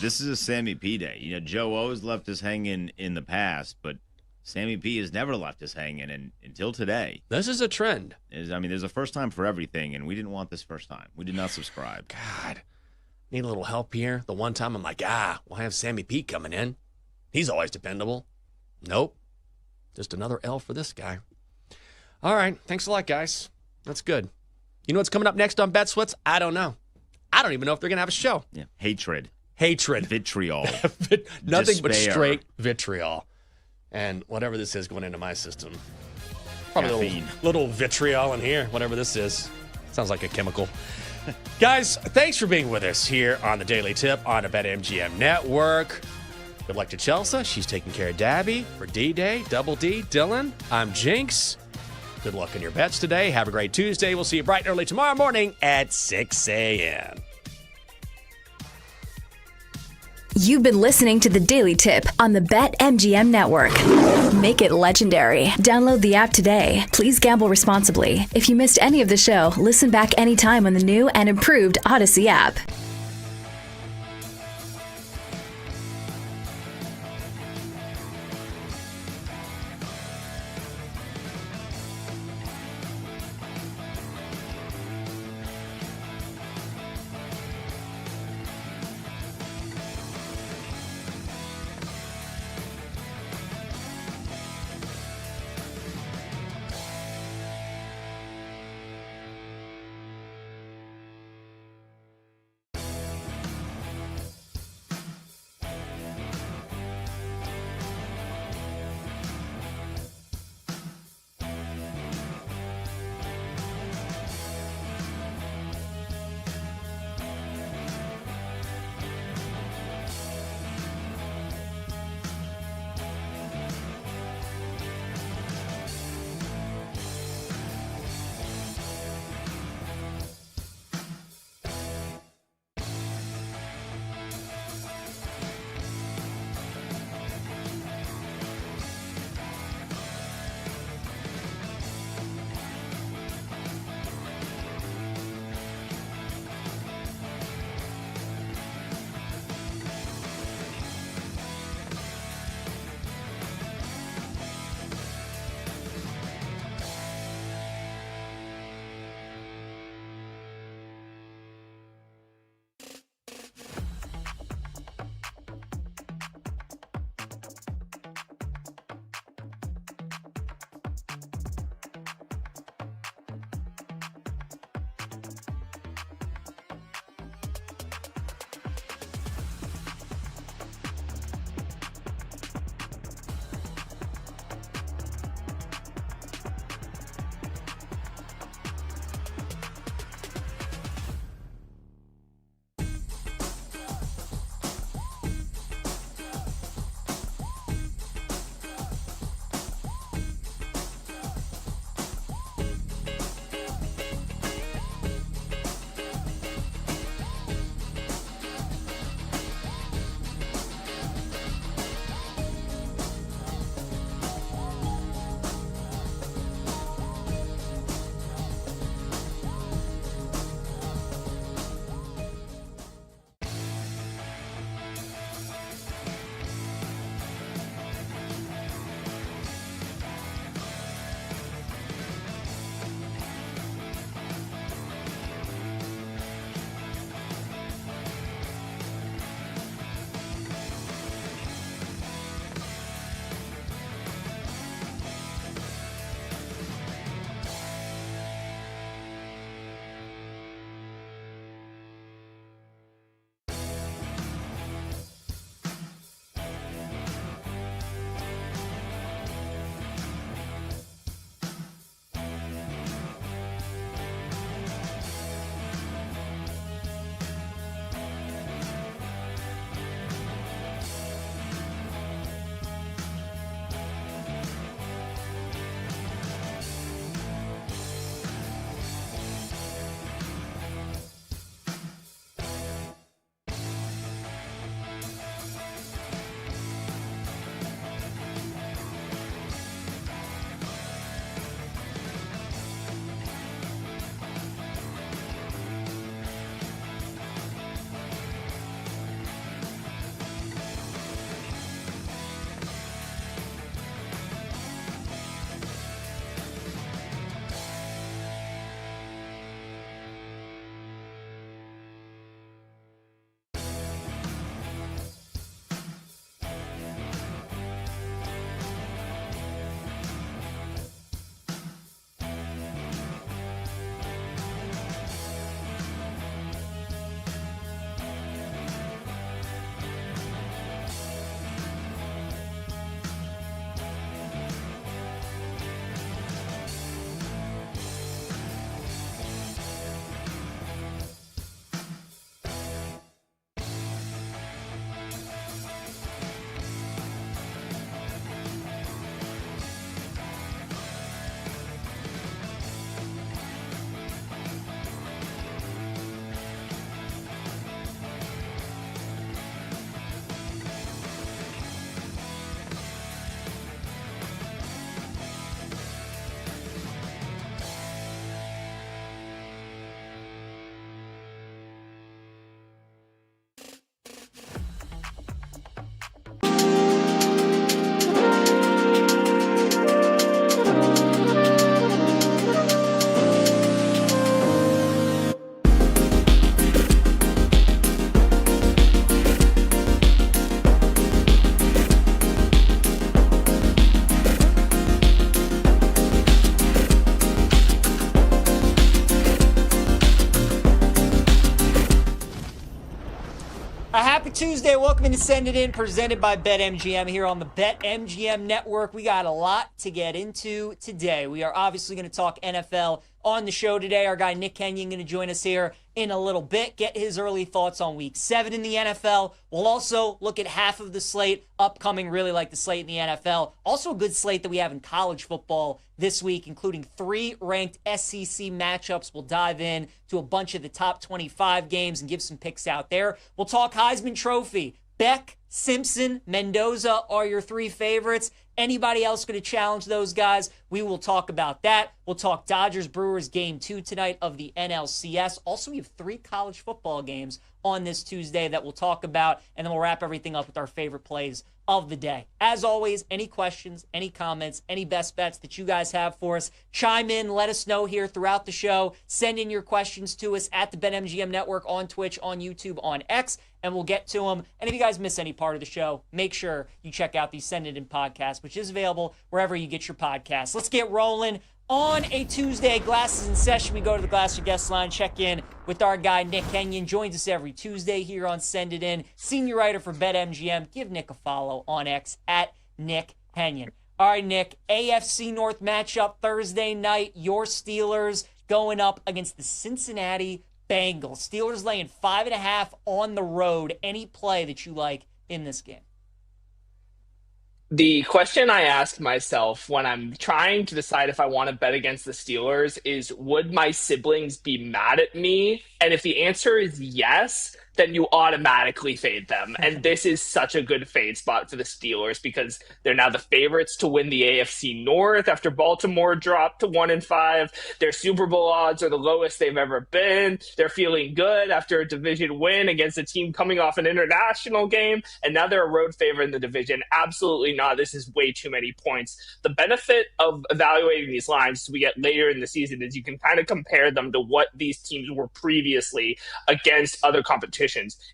This is a Sammy P day. You know, Joe O's left us hanging in the past, but Sammy P has never left us hanging until today. This is a trend. There's a first time for everything, and we didn't want this first time. We did not subscribe. God, need a little help here. The one time I'm like, we'll have Sammy P coming in. He's always dependable. Nope. Just another L for this guy. All right. Thanks a lot, guys. That's good. You know what's coming up next on Bet Sweats? I don't know. I don't even know if they're going to have a show. Yeah. Hatred. Nothing Vitriol. but Despair. straight vitriol. And whatever this is going into my system. Probably a Caffeine. little vitriol in here, whatever this is. Sounds like a chemical. Guys, thanks for being with us here on the Daily Tip on the BetMGM Network. Good luck to Chelsea. She's taking care of Dabby for D-Day. Double D. Dylan, I'm Jinx. Good luck in your bets today. Have a great Tuesday. We'll see you bright and early tomorrow morning at 6 a.m. You've been listening to the Daily Tip on the BetMGM Network. Make it legendary. Download the app today. Please gamble responsibly. If you missed any of the show, listen back anytime on the new and improved Odyssey app. Happy Tuesday. Welcome to Send It In, presented by BetMGM here on the BetMGM Network. We got a lot to get into today. We are obviously going to talk NFL on the show today. Our guy Nick Kenyon going to join us here in a little bit, get his early thoughts on Week 7 in the NFL. We'll also look at half of the slate upcoming, really like the slate in the NFL. Also a good slate that we have in college football this week, including 3 ranked SEC matchups. We'll dive in to a bunch of the top 25 games and give some picks out there. We'll talk Heisman Trophy. Beck, Simpson, Mendoza are your 3 favorites. Anybody else going to challenge those guys? We will talk about that. We'll talk Dodgers-Brewers Game 2 tonight of the NLCS. Also, we have 3 college football games on this Tuesday that we'll talk about, and then we'll wrap everything up with our favorite plays of the day. As always, any questions, any comments, any best bets that you guys have for us, chime in, let us know here throughout the show. Send in your questions to us at the BetMGM Network on Twitch, on YouTube, on X, and we'll get to them. And if you guys miss any part of the show, make sure you check out the Send It In podcast, which is available wherever you get your podcasts. Let's get rolling. On a Tuesday, Glasses in Session, we go to the Glasser guest line, check in with our guy Nick Kenyon. Joins us every Tuesday here on Send It In. Senior writer for BetMGM. Give Nick a follow on X at Nick Kenyon. All right, Nick, AFC North matchup Thursday night. Your Steelers going up against the Cincinnati Bengals. Steelers laying 5.5 on the road. Any play that you like in this game? The question I ask myself when I'm trying to decide if I want to bet against the Steelers is, would my siblings be mad at me? And if the answer is yes, then you automatically fade them. And this is such a good fade spot for the Steelers because they're now the favorites to win the AFC North after Baltimore dropped to 1-5. Their Super Bowl odds are the lowest they've ever been. They're feeling good after a division win against a team coming off an international game. And now they're a road favorite in the division. Absolutely not. This is way too many points. The benefit of evaluating these lines as we get later in the season is you can kind of compare them to what these teams were previously against other competitions.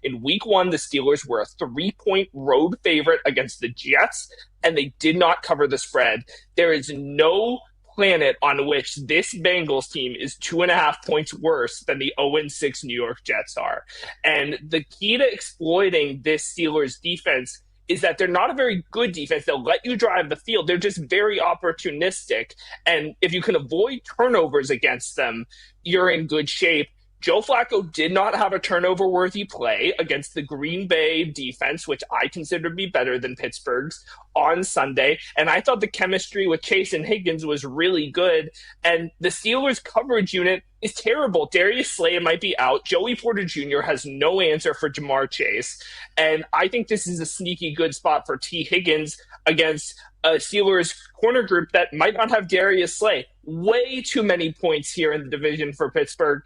In Week 1, the Steelers were a 3-point road favorite against the Jets, and they did not cover the spread. There is no planet on which this Bengals team is 2.5 points worse than the 0-6 New York Jets are. And the key to exploiting this Steelers defense is that they're not a very good defense. They'll let you drive the field. They're just very opportunistic. And if you can avoid turnovers against them, you're in good shape. Joe Flacco did not have a turnover-worthy play against the Green Bay defense, which I consider to be better than Pittsburgh's, on Sunday. And I thought the chemistry with Chase and Higgins was really good. And the Steelers' coverage unit is terrible. Darius Slay might be out. Joey Porter Jr. has no answer for Jamar Chase. And I think this is a sneaky good spot for T. Higgins against a Steelers corner group that might not have Darius Slay. Way too many points here in the division for Pittsburgh.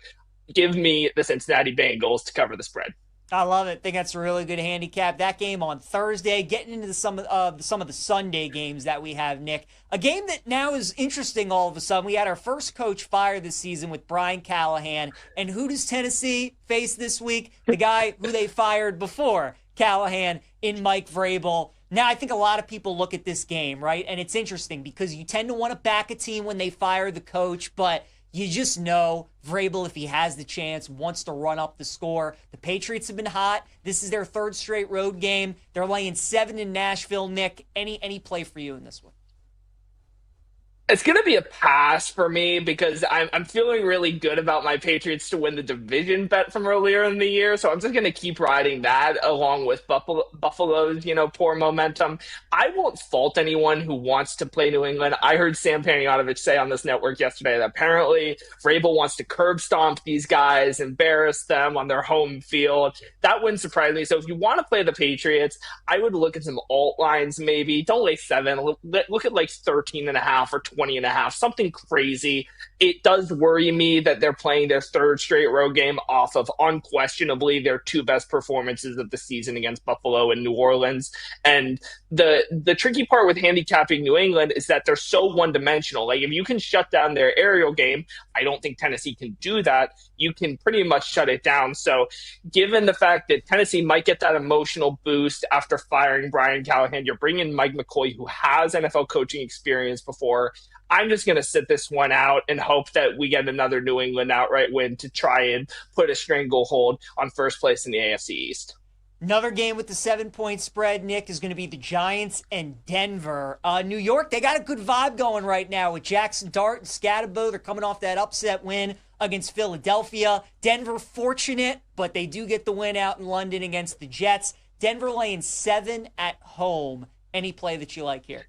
Give me the Cincinnati Bengals to cover the spread. I love it. I think that's a really good handicap. That game on Thursday, getting into some of the Sunday games that we have, Nick. A game that now is interesting all of a sudden. We had our first coach fired this season with Brian Callahan. And who does Tennessee face this week? The guy who they fired before Callahan in Mike Vrabel. Now, I think a lot of people look at this game, right? And it's interesting because you tend to want to back a team when they fire the coach, but you just know Vrabel, if he has the chance, wants to run up the score. The Patriots have been hot. This is their 3rd straight road game. They're laying 7 in Nashville. Nick, any play for you in this one? It's going to be a pass for me because I'm feeling really good about my Patriots to win the division bet from earlier in the year. So I'm just going to keep riding that along with Buffalo's, poor momentum. I won't fault anyone who wants to play New England. I heard Sam Panayotovich say on this network yesterday that apparently Vrabel wants to curb stomp these guys, embarrass them on their home field. That wouldn't surprise me. So if you want to play the Patriots, I would look at some alt lines maybe. Don't lay 7. Look at like 13.5 or 20.5, something crazy. It does worry me that they're playing their 3rd straight road game off of unquestionably their 2 best performances of the season against Buffalo and New Orleans. And the tricky part with handicapping New England is that they're so one-dimensional. Like, if you can shut down their aerial game, I don't think Tennessee can do that. You can pretty much shut it down. So given the fact that Tennessee might get that emotional boost after firing Brian Callahan, you're bringing Mike McCoy, who has NFL coaching experience before. I'm just going to sit this one out and hope that we get another New England outright win to try and put a stranglehold on first place in the AFC East. Another game with the 7-point spread, Nick, is going to be the Giants and Denver. New York, they got a good vibe going right now with Jackson Dart and Scatterbo. They're coming off that upset win against Philadelphia. Denver fortunate, but they do get the win out in London against the Jets. Denver laying 7 at home. Any play that you like here?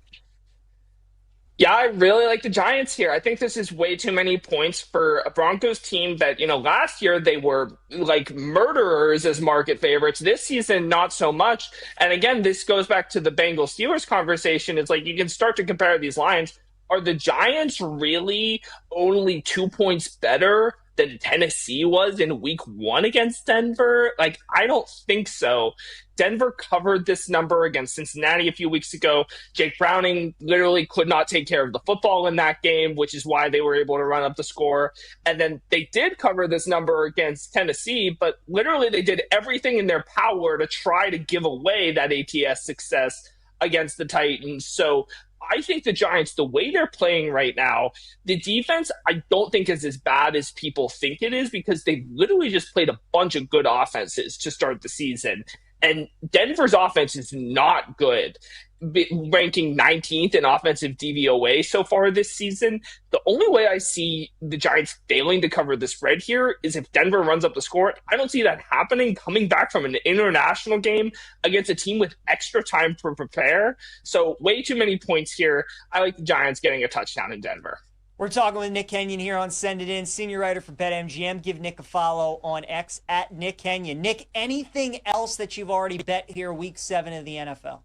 Yeah, I really like the Giants here. I think this is way too many points for a Broncos team that, last year they were like murderers as market favorites. This season, not so much. And again, this goes back to the Bengals Steelers conversation. It's like you can start to compare these lines. Are the Giants really only 2 points better than Tennessee was in week 1 against Denver? Like, I don't think so. Denver covered this number against Cincinnati a few weeks ago. Jake Browning literally could not take care of the football in that game, which is why they were able to run up the score. And then they did cover this number against Tennessee, but literally they did everything in their power to try to give away that ATS success against the Titans. So I think the Giants, the way they're playing right now, the defense, I don't think is as bad as people think it is because they literally just played a bunch of good offenses to start the season. And Denver's offense is not good, ranking 19th in offensive DVOA so far this season. The only way I see the Giants failing to cover the spread here is if Denver runs up the score. I don't see that happening coming back from an international game against a team with extra time to prepare. So way too many points here. I like the Giants getting a touchdown in Denver. We're talking with Nick Kenyon here on Send It In, senior writer for BetMGM. Give Nick a follow on X at Nick Kenyon. Nick, anything else that you've already bet here week 7 of the NFL?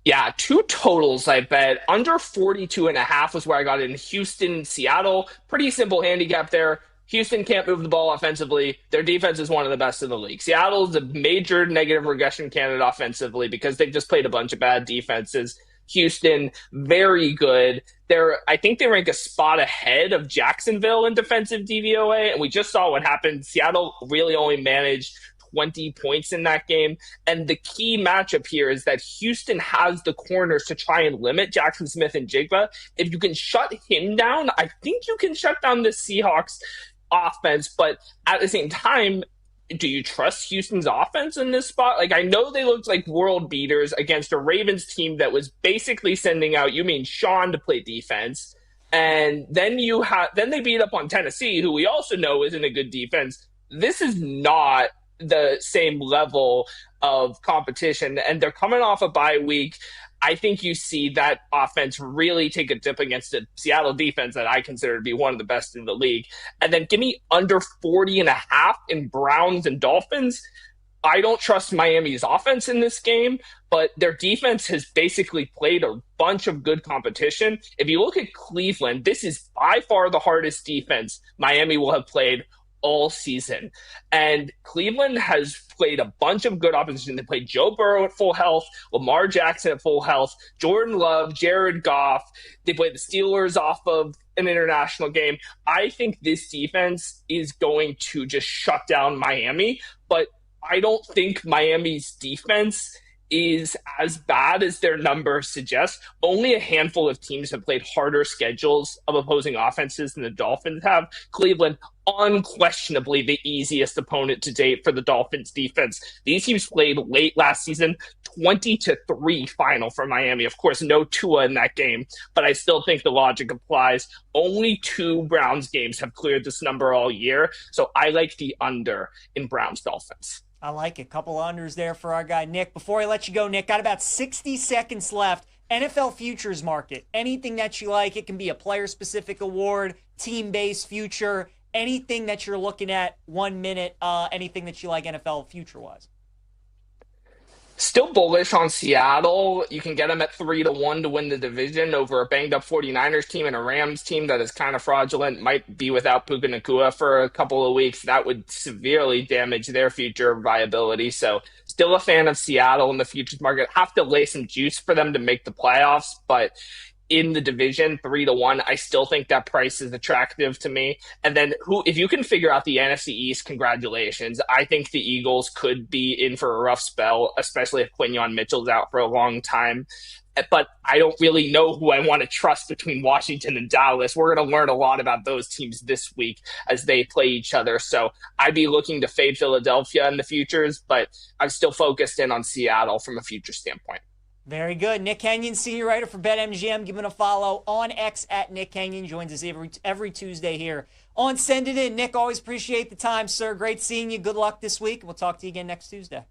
Yeah, 2 totals I bet. Under 42.5 was where I got in Houston, Seattle. Pretty simple handicap there. Houston can't move the ball offensively. Their defense is one of the best in the league. Seattle's a major negative regression candidate offensively because they've just played a bunch of bad defenses. Houston, very good. I think they rank a spot ahead of Jacksonville in defensive DVOA, and we just saw what happened. Seattle really only managed 20 points in that game. And the key matchup here is that Houston has the corners to try and limit Jackson Smith and Jigba. If you can shut him down, I think you can shut down the Seahawks offense. But at the same time, do you trust Houston's offense in this spot? Like, I know they looked like world beaters against a Ravens team that was basically sending out, Sean to play defense. And then they beat up on Tennessee, who we also know isn't a good defense. This is not the same level of competition, and they're coming off a bye week. I think you see that offense really take a dip against a Seattle defense that I consider to be one of the best in the league. And then give me under 40.5 in Browns and Dolphins. I don't trust Miami's offense in this game, but their defense has basically played a bunch of good competition. If you look at Cleveland, this is by far the hardest defense Miami will have played all season. And Cleveland has played a bunch of good opposition. They played Joe Burrow at full health, Lamar Jackson at full health, Jordan Love, Jared Goff. They played the Steelers off of an international game. I think this defense is going to just shut down Miami, but I don't think Miami's defense is as bad as their numbers suggest. Only a handful of teams have played harder schedules of opposing offenses than the Dolphins have. Cleveland, unquestionably the easiest opponent to date for the Dolphins defense. These teams played late last season, 20-3 final for Miami. Of course, no Tua in that game, but I still think the logic applies. Only 2 Browns games have cleared this number all year, so I like the under in Browns Dolphins. I like it. Couple unders there for our guy, Nick. Before I let you go, Nick, got about 60 seconds left. NFL futures market. Anything that you like. It can be a player-specific award, team-based future, anything that you're looking at 1 minute, anything that you like NFL future-wise. Still bullish on Seattle. You can get them at 3-1 to win the division over a banged-up 49ers team and a Rams team that is kind of fraudulent, might be without Puka Nacua for a couple of weeks. That would severely damage their future viability. So still a fan of Seattle in the futures market. Have to lay some juice for them to make the playoffs, but in the division, 3-1. I still think that price is attractive to me. And then if you can figure out the NFC East, congratulations. I think the Eagles could be in for a rough spell, especially if Quinyon Mitchell's out for a long time. But I don't really know who I want to trust between Washington and Dallas. We're going to learn a lot about those teams this week as they play each other. So I'd be looking to fade Philadelphia in the futures, but I'm still focused in on Seattle from a future standpoint. Very good. Nick Kenyon, senior writer for BetMGM. Give him a follow on X at Nick Kenyon. Joins us every Tuesday here on Send It In. Nick, always appreciate the time, sir. Great seeing you. Good luck this week. We'll talk to you again next Tuesday.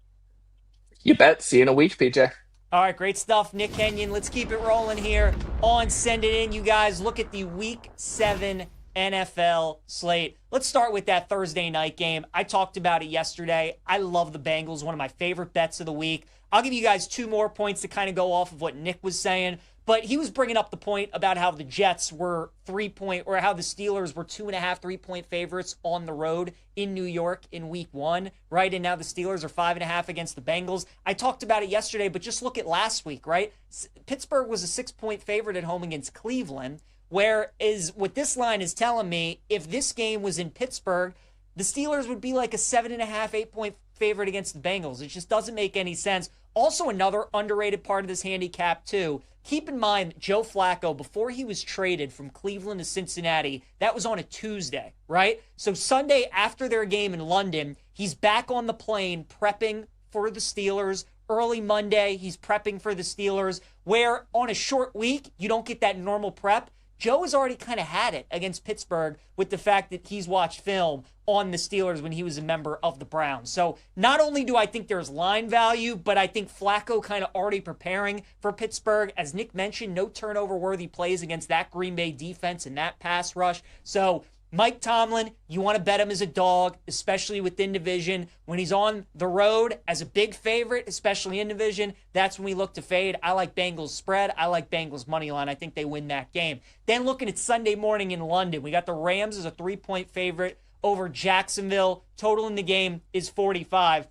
You bet. See you in a week, PJ. All right, great stuff, Nick Kenyon. Let's keep it rolling here on Send It In. You guys, look at the Week 7 NFL slate. Let's start with that Thursday night game. I talked about it yesterday. I love the Bengals, one of my favorite bets of the week. I'll give you guys 2 more points to kind of go off of what Nick was saying. But he was bringing up the point about how the Jets were how the Steelers were 2.5 3-point favorites on the road in New York in Week 1, right? And now the Steelers are 5.5 against the Bengals. I talked about it yesterday, but just look at last week, right? Pittsburgh was a 6-point favorite at home against Cleveland, whereas what this line is telling me, if this game was in Pittsburgh, the Steelers would be like a 7.5, 8-point favorite against the Bengals. It just doesn't make any sense. Also, another underrated part of this handicap, too. Keep in mind, Joe Flacco, before he was traded from Cleveland to Cincinnati, that was on a Tuesday, right? So Sunday after their game in London, he's back on the plane prepping for the Steelers. Early Monday, he's prepping for the Steelers, where on a short week, you don't get that normal prep. Joe has already kind of had it against Pittsburgh with the fact that he's watched film on the Steelers when he was a member of the Browns. So not only do I think there's line value, but I think Flacco kind of already preparing for Pittsburgh. As Nick mentioned, no turnover-worthy plays against that Green Bay defense and that pass rush. So Mike Tomlin, you want to bet him as a dog, especially within division. When he's on the road as a big favorite, especially in division, that's when we look to fade. I like Bengals spread. I like Bengals money line. I think they win that game. Then looking at Sunday morning in London, we got the Rams as a 3-point favorite over Jacksonville. Total in the game is 45.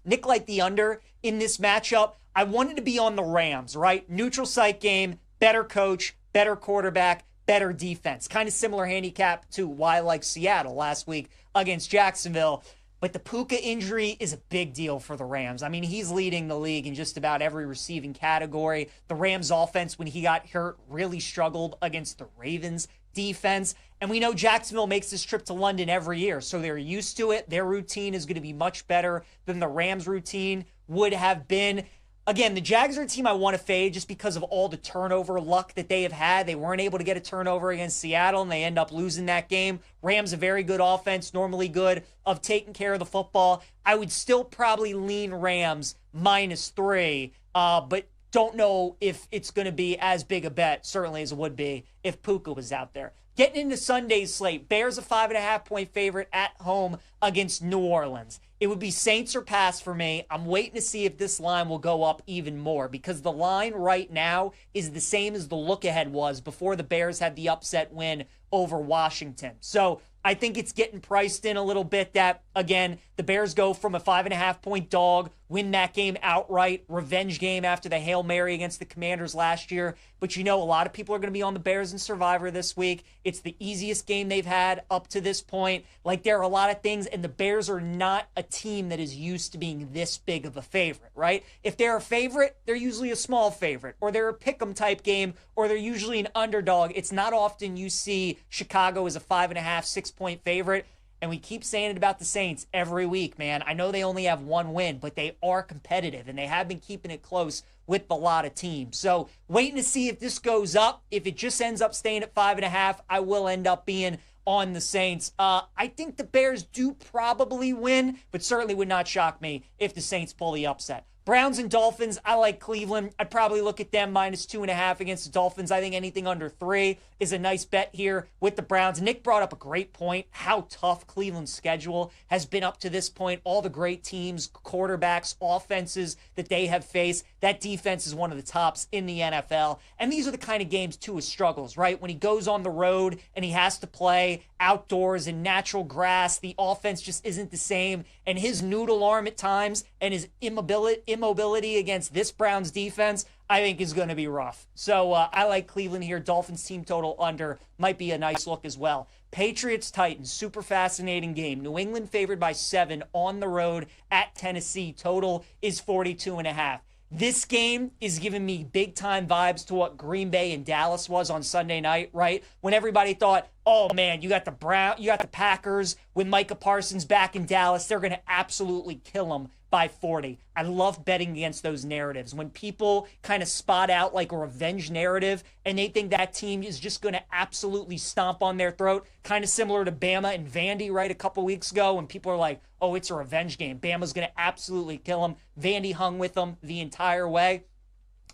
Nick liked the under in this matchup. I wanted to be on the Rams, right? Neutral site game, better coach, better quarterback, better defense. Kind of similar handicap to why I like Seattle last week against Jacksonville. But the Puka injury is a big deal for the Rams. I mean, he's leading the league in just about every receiving category. The Rams offense, when he got hurt, really struggled against the Ravens defense. And we know Jacksonville makes this trip to London every year, so they're used to it. Their routine is going to be much better than the Rams' routine would have been. Again, the Jags are a team I want to fade just because of all the turnover luck that they have had. They weren't able to get a turnover against Seattle, and they end up losing that game. Rams, a very good offense, normally good of taking care of the football. I would still probably lean Rams -3, but don't know if it's going to be as big a bet, certainly as it would be if Puka was out there. Getting into Sunday's slate, Bears a 5.5-point favorite at home against New Orleans. It would be Saints or pass for me. I'm waiting to see if this line will go up even more because the line right now is the same as the look-ahead was before the Bears had the upset win over Washington. So I think it's getting priced in a little bit that, again, the Bears go from a 5.5-point dog, win that game outright, revenge game after the Hail Mary against the Commanders last year. But you know, a lot of people are going to be on the Bears in Survivor this week. It's the easiest game they've had up to this point. Like, there are a lot of things, and the Bears are not a team that is used to being this big of a favorite, right? If they're a favorite, they're usually a small favorite, or they're a pick'em type game, or they're usually an underdog. It's not often you see Chicago as a 5.5, 6-point favorite. And we keep saying it about the Saints every week, man. I know they only have one win, but they are competitive, and they have been keeping it close with a lot of teams. So waiting to see if this goes up. If it just ends up staying at 5.5, I will end up being on the Saints. I think the Bears do probably win, but certainly would not shock me if the Saints pull the upset. Browns and Dolphins, I like Cleveland. I'd probably look at them -2.5 against the Dolphins. I think anything under 3 is a nice bet here with the Browns. Nick brought up a great point, how tough Cleveland's schedule has been up to this point. All the great teams, quarterbacks, offenses that they have faced. That defense is one of the tops in the NFL. And these are the kind of games, too, his struggles, right? When he goes on the road and he has to play outdoors in natural grass, the offense just isn't the same. And his noodle arm at times and his immobility against this Browns defense, I think is going to be rough. So I like Cleveland here. Dolphins team total under might be a nice look as well. Patriots-Titans, super fascinating game. New England favored by 7 on the road at Tennessee. Total is 42.5. This game is giving me big-time vibes to what Green Bay and Dallas was on Sunday night, right? When everybody thought, oh, man, you got the Packers with Micah Parsons back in Dallas. They're going to absolutely kill them by 40. I love betting against those narratives. When people kind of spot out like a revenge narrative and they think that team is just going to absolutely stomp on their throat, kind of similar to Bama and Vandy, right, a couple weeks ago when people are like, oh, it's a revenge game. Bama's going to absolutely kill them. Vandy hung with them the entire way.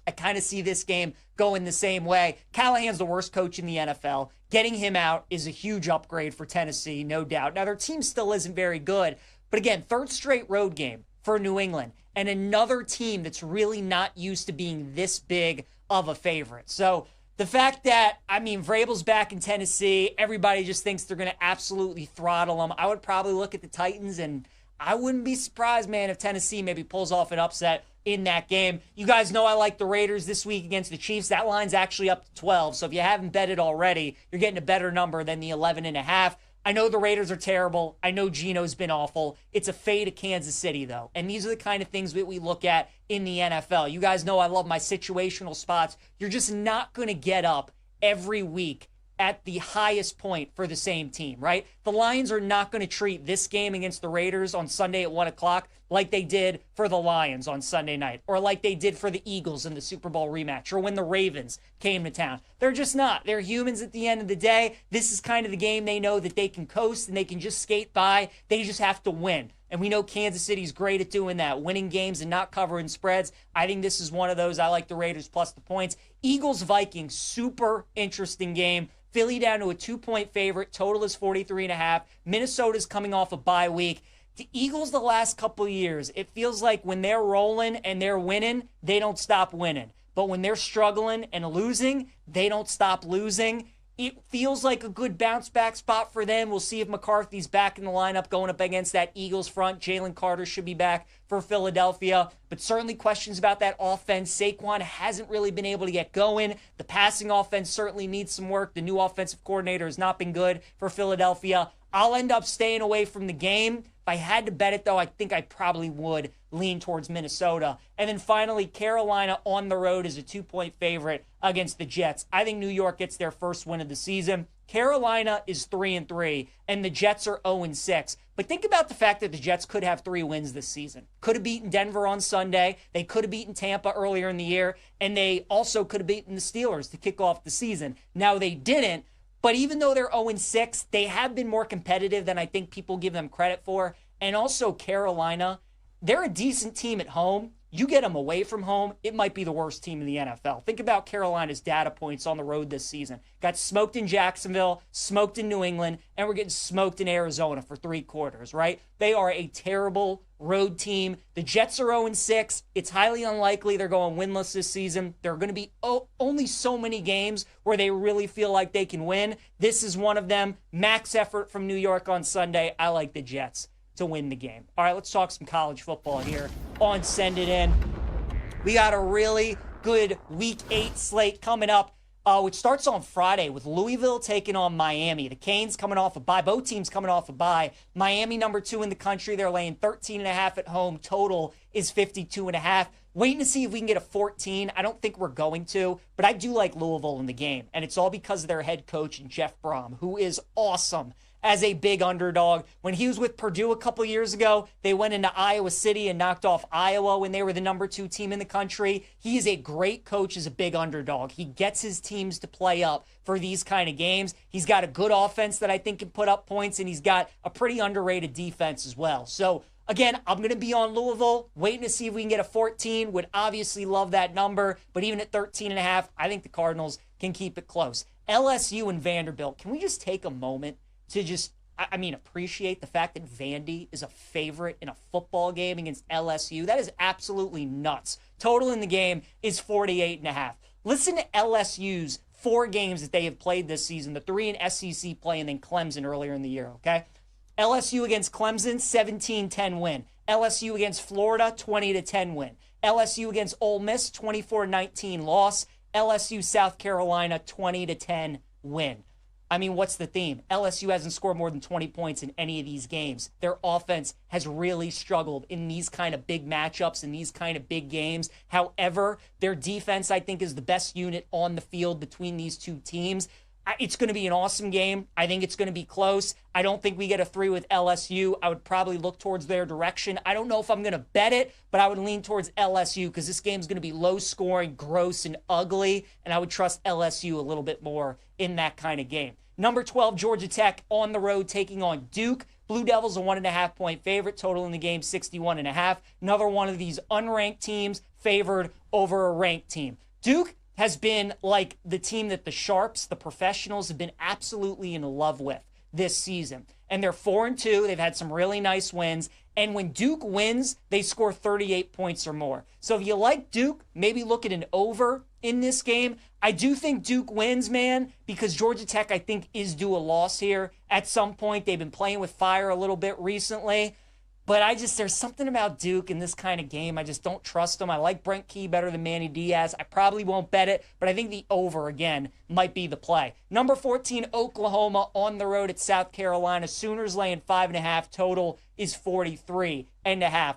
I kind of see this game going the same way. Callahan's the worst coach in the NFL. Getting him out is a huge upgrade for Tennessee, no doubt. Now, their team still isn't very good. But again, third straight road game for New England, and another team that's really not used to being this big of a favorite. So the fact that, Vrabel's back in Tennessee, everybody just thinks they're going to absolutely throttle them. I would probably look at the Titans, and I wouldn't be surprised, man, if Tennessee maybe pulls off an upset in that game. You guys know I like the Raiders this week against the Chiefs. That line's actually up to 12, so if you haven't betted already, you're getting a better number than the 11.5. I know the Raiders are terrible. I know Geno's been awful. It's a fade of Kansas City, though. And these are the kind of things that we look at in the NFL. You guys know I love my situational spots. You're just not going to get up every week at the highest point for the same team, right? The Lions are not going to treat this game against the Raiders on Sunday at 1 o'clock like they did for the Lions on Sunday night, or like they did for the Eagles in the Super Bowl rematch, or when the Ravens came to town. They're just not. They're humans at the end of the day. This is kind of the game they know that they can coast and they can just skate by. They just have to win. And we know Kansas City's great at doing that, winning games and not covering spreads. I think this is one of those. I like the Raiders plus the points. Eagles-Vikings, super interesting game. Philly down to a 2-point favorite. Total is 43.5. Minnesota's coming off a bye week. The Eagles the last couple of years, it feels like when they're rolling and they're winning, they don't stop winning. But when they're struggling and losing, they don't stop losing. It feels like a good bounce back spot for them. We'll see if McCarthy's back in the lineup going up against that Eagles front. Jalen Carter should be back for Philadelphia. But certainly questions about that offense. Saquon hasn't really been able to get going. The passing offense certainly needs some work. The new offensive coordinator has not been good for Philadelphia. I'll end up staying away from the game. If I had to bet it, though, I think I probably would lean towards Minnesota. And then finally, Carolina on the road is a 2-point favorite against the Jets. I think New York gets their first win of the season. Carolina is 3-3, and the Jets are 0-6. But think about the fact that the Jets could have 3 wins this season. Could have beaten Denver on Sunday. They could have beaten Tampa earlier in the year. And they also could have beaten the Steelers to kick off the season. Now, they didn't. But even though they're 0-6, they have been more competitive than I think people give them credit for. And also Carolina, they're a decent team at home. You get them away from home, it might be the worst team in the NFL. Think about Carolina's data points on the road this season. Got smoked in Jacksonville, smoked in New England, and we're getting smoked in Arizona for 3 quarters, right? They are a terrible road team. The Jets are 0-6. It's highly unlikely they're going winless this season. There are going to be only so many games where they really feel like they can win. This is one of them. Max effort from New York on Sunday. I like the Jets to win the game. All right, let's talk some college football here on Send It In. We got a really good Week 8 slate coming up, which starts on Friday with Louisville taking on Miami. The Canes coming off a bye. Both teams coming off a bye. Miami, number 2 in the country. They're laying 13.5 at home. Total is 52.5. Waiting to see if we can get a 14. I don't think we're going to, but I do like Louisville in the game, and it's all because of their head coach, Jeff Brom, who is awesome as a big underdog. When he was with Purdue a couple years ago, they went into Iowa City and knocked off Iowa when they were the number 2 team in the country. He is a great coach as a big underdog. He gets his teams to play up for these kind of games. He's got a good offense that I think can put up points, and he's got a pretty underrated defense as well. So again, I'm going to be on Louisville, waiting to see if we can get a 14. Would obviously love that number, but even at 13.5, I think the Cardinals can keep it close. LSU and Vanderbilt, can we just take a moment to just, appreciate the fact that Vandy is a favorite in a football game against LSU? That is absolutely nuts. Total in the game is 48.5. Listen to LSU's 4 games that they have played this season, the 3 in SEC play and then Clemson earlier in the year, okay? LSU against Clemson, 17-10 win. LSU against Florida, 20-10 win. LSU against Ole Miss, 24-19 loss. LSU South Carolina, 20-10 win. I mean, what's the theme? LSU hasn't scored more than 20 points in any of these games. Their offense has really struggled in these kind of big matchups, in these kind of big games. However, their defense, I think, is the best unit on the field between these two teams. It's going to be an awesome game. I think it's going to be close. I don't think we get a 3 with LSU. I would probably look towards their direction. I don't know if I'm going to bet it, but I would lean towards LSU because this game's going to be low scoring, gross, and ugly, and I would trust LSU a little bit more in that kind of game. Number 12, Georgia Tech on the road taking on Duke. Blue Devils a 1.5 point favorite. Total in the game 61.5. Another one of these unranked teams favored over a ranked team. Duke has been like the team that the Sharps, the professionals, have been absolutely in love with this season. And they're 4-2. They've had some really nice wins. And when Duke wins, they score 38 points or more. So if you like Duke, maybe look at an over in this game. I do think Duke wins, man, because Georgia Tech, I think, is due a loss here at some point. They've been playing with fire a little bit recently. But there's something about Duke in this kind of game. I just don't trust them. I like Brent Key better than Manny Diaz. I probably won't bet it, but I think the over, again, might be the play. Number 14, Oklahoma on the road at South Carolina. Sooners laying 5.5. Total is 43.5.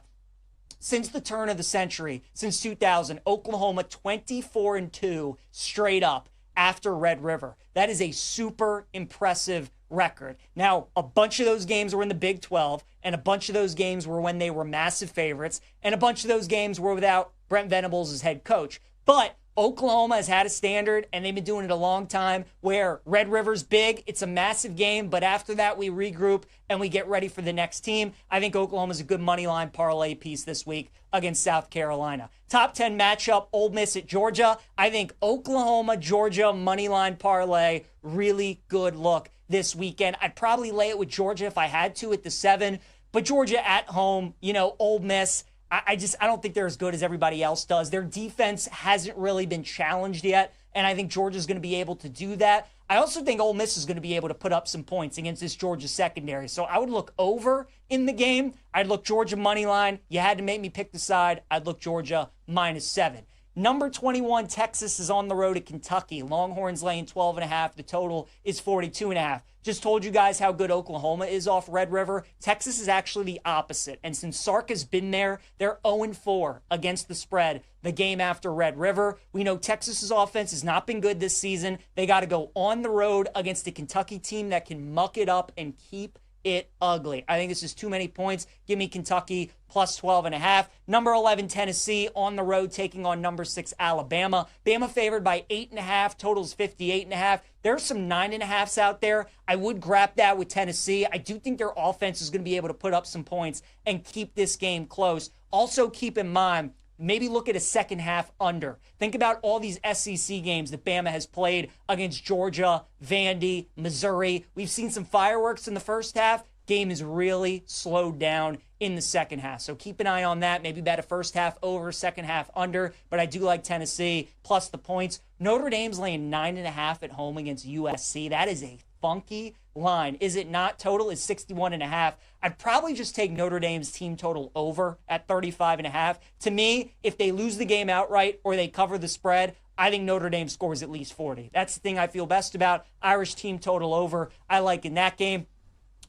Since the turn of the century, since 2000, Oklahoma 24-2 straight up after Red River. That is a super impressive record. Now, a bunch of those games were in the Big 12, and a bunch of those games were when they were massive favorites, and a bunch of those games were without Brent Venables as head coach. But Oklahoma has had a standard, and they've been doing it a long time, where Red River's big, it's a massive game, but after that we regroup and we get ready for the next team. I think Oklahoma's a good money line parlay piece this week against South Carolina. Top 10 matchup, Ole Miss at Georgia. I think Oklahoma, Georgia, money line parlay, really good look this weekend. I'd probably lay it with Georgia if I had to at the 7, but Georgia at home, Ole Miss, I don't think they're as good as everybody else does. Their defense hasn't really been challenged yet, and I think Georgia's going to be able to do that. I also think Ole Miss is going to be able to put up some points against this Georgia secondary. So I would look over in the game. I'd look Georgia money line. You had to make me pick the side. I'd look Georgia -7. Number 21, Texas is on the road at Kentucky. Longhorns laying 12.5. The total is 42.5. Just told you guys how good Oklahoma is off Red River. Texas is actually the opposite. And since Sark has been there, they're 0-4 against the spread the game after Red River. We know Texas's offense has not been good this season. They got to go on the road against a Kentucky team that can muck it up and keep it ugly. I think this is too many points. Give me Kentucky +12.5. Number 11, Tennessee on the road taking on number 6, Alabama. Bama favored by 8.5. Totals 58.5. There's some 9.5s out there. I would grab that with Tennessee. I do think their offense is going to be able to put up some points and keep this game close. Also keep in mind, maybe look at a second half under. Think about all these SEC games that Bama has played against Georgia, Vandy, Missouri. We've seen some fireworks in the first half. Game is really slowed down in the second half. So keep an eye on that. Maybe bet a first half over, second half under. But I do like Tennessee plus the points. Notre Dame's laying 9.5 at home against USC. That is a funky line. Is it not? Total is 61.5. I'd probably just take Notre Dame's team total over at 35.5. To me, if they lose the game outright or they cover the spread, I think Notre Dame scores at least 40. That's the thing I feel best about. Irish team total over. I like in that game.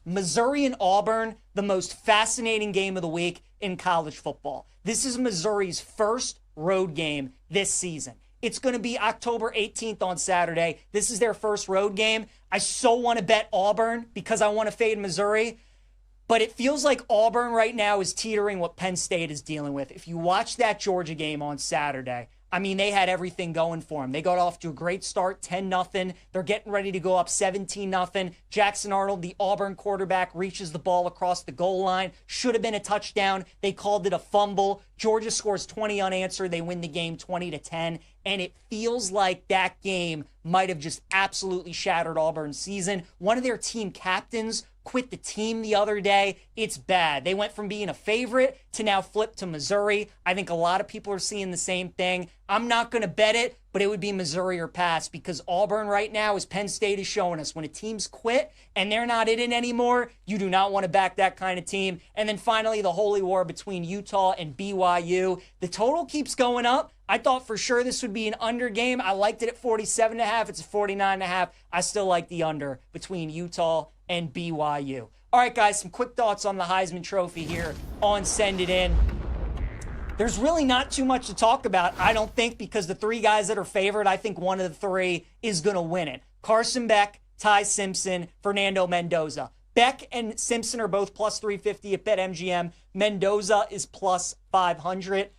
Missouri and Auburn, the most fascinating game of the week in college football. This is Missouri's first road game this season. It's going to be October 18th on Saturday. This is their first road game. I so want to bet Auburn because I want to fade Missouri. But it feels like Auburn right now is teetering what Penn State is dealing with. If you watch that Georgia game on Saturday, I mean, they had everything going for them. They got off to a great start, 10-0. They're getting ready to go up 17-0. Jackson Arnold, the Auburn quarterback, reaches the ball across the goal line. Should have been a touchdown. They called it a fumble. Georgia scores 20 unanswered. They win the game 20-10. And it feels like that game might have just absolutely shattered Auburn's season. One of their team captains quit the team the other day. It's bad. They went from being a favorite to now flip to Missouri. I think a lot of people are seeing the same thing. I'm not going to bet it, but it would be Missouri or pass, because Auburn right now, as Penn State is showing us, when a team's quit and they're not in it anymore, you do not want to back that kind of team. And then finally, the holy war between Utah and BYU. The total keeps going up. I thought for sure this would be an under game. I liked it at 47.5. It's a 49.5. I still like the under between Utah and BYU. All right, guys, some quick thoughts on the Heisman Trophy here on Send It In. There's really not too much to talk about, I don't think, because the three guys that are favored, I think one of the three is going to win it. Carson Beck, Ty Simpson, Fernando Mendoza. Beck and Simpson are both plus 350 at BetMGM. Mendoza is plus 500.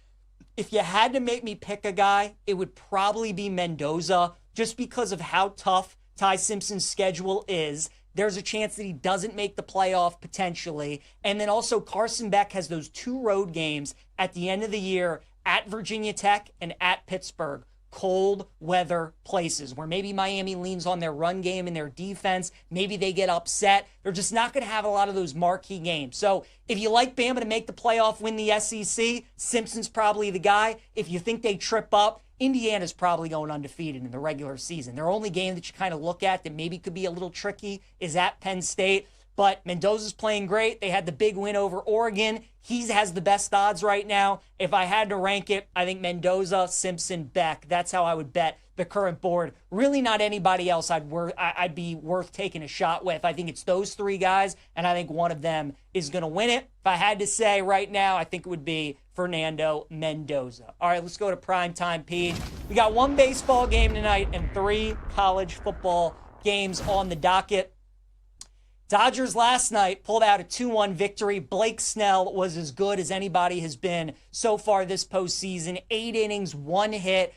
If you had to make me pick a guy, it would probably be Mendoza, just because of how tough Ty Simpson's schedule is. There's a chance that he doesn't make the playoff potentially. And then also Carson Beck has those 2 road games at the end of the year at Virginia Tech and at Pittsburgh. Cold weather places where maybe Miami leans on their run game and their defense. Maybe they get upset. They're just not going to have a lot of those marquee games. So if you like Bama to make the playoff, win the SEC, Simpson's probably the guy. If you think they trip up, Indiana's probably going undefeated in the regular season. Their only game that you kind of look at that maybe could be a little tricky is at Penn State. But Mendoza's playing great. They had the big win over Oregon. He has the best odds right now. If I had to rank it, I think Mendoza, Simpson, Beck. That's how I would bet the current board. Really not anybody else I'd be worth taking a shot with. I think it's those 3 guys, and I think one of them is going to win it. If I had to say right now, I think it would be Fernando Mendoza. All right, let's go to Primetime Pete. We got 1 baseball game tonight and 3 college football games on the docket. Dodgers last night pulled out a 2-1 victory. Blake Snell was as good as anybody has been so far this postseason. 8 innings, 1 hit.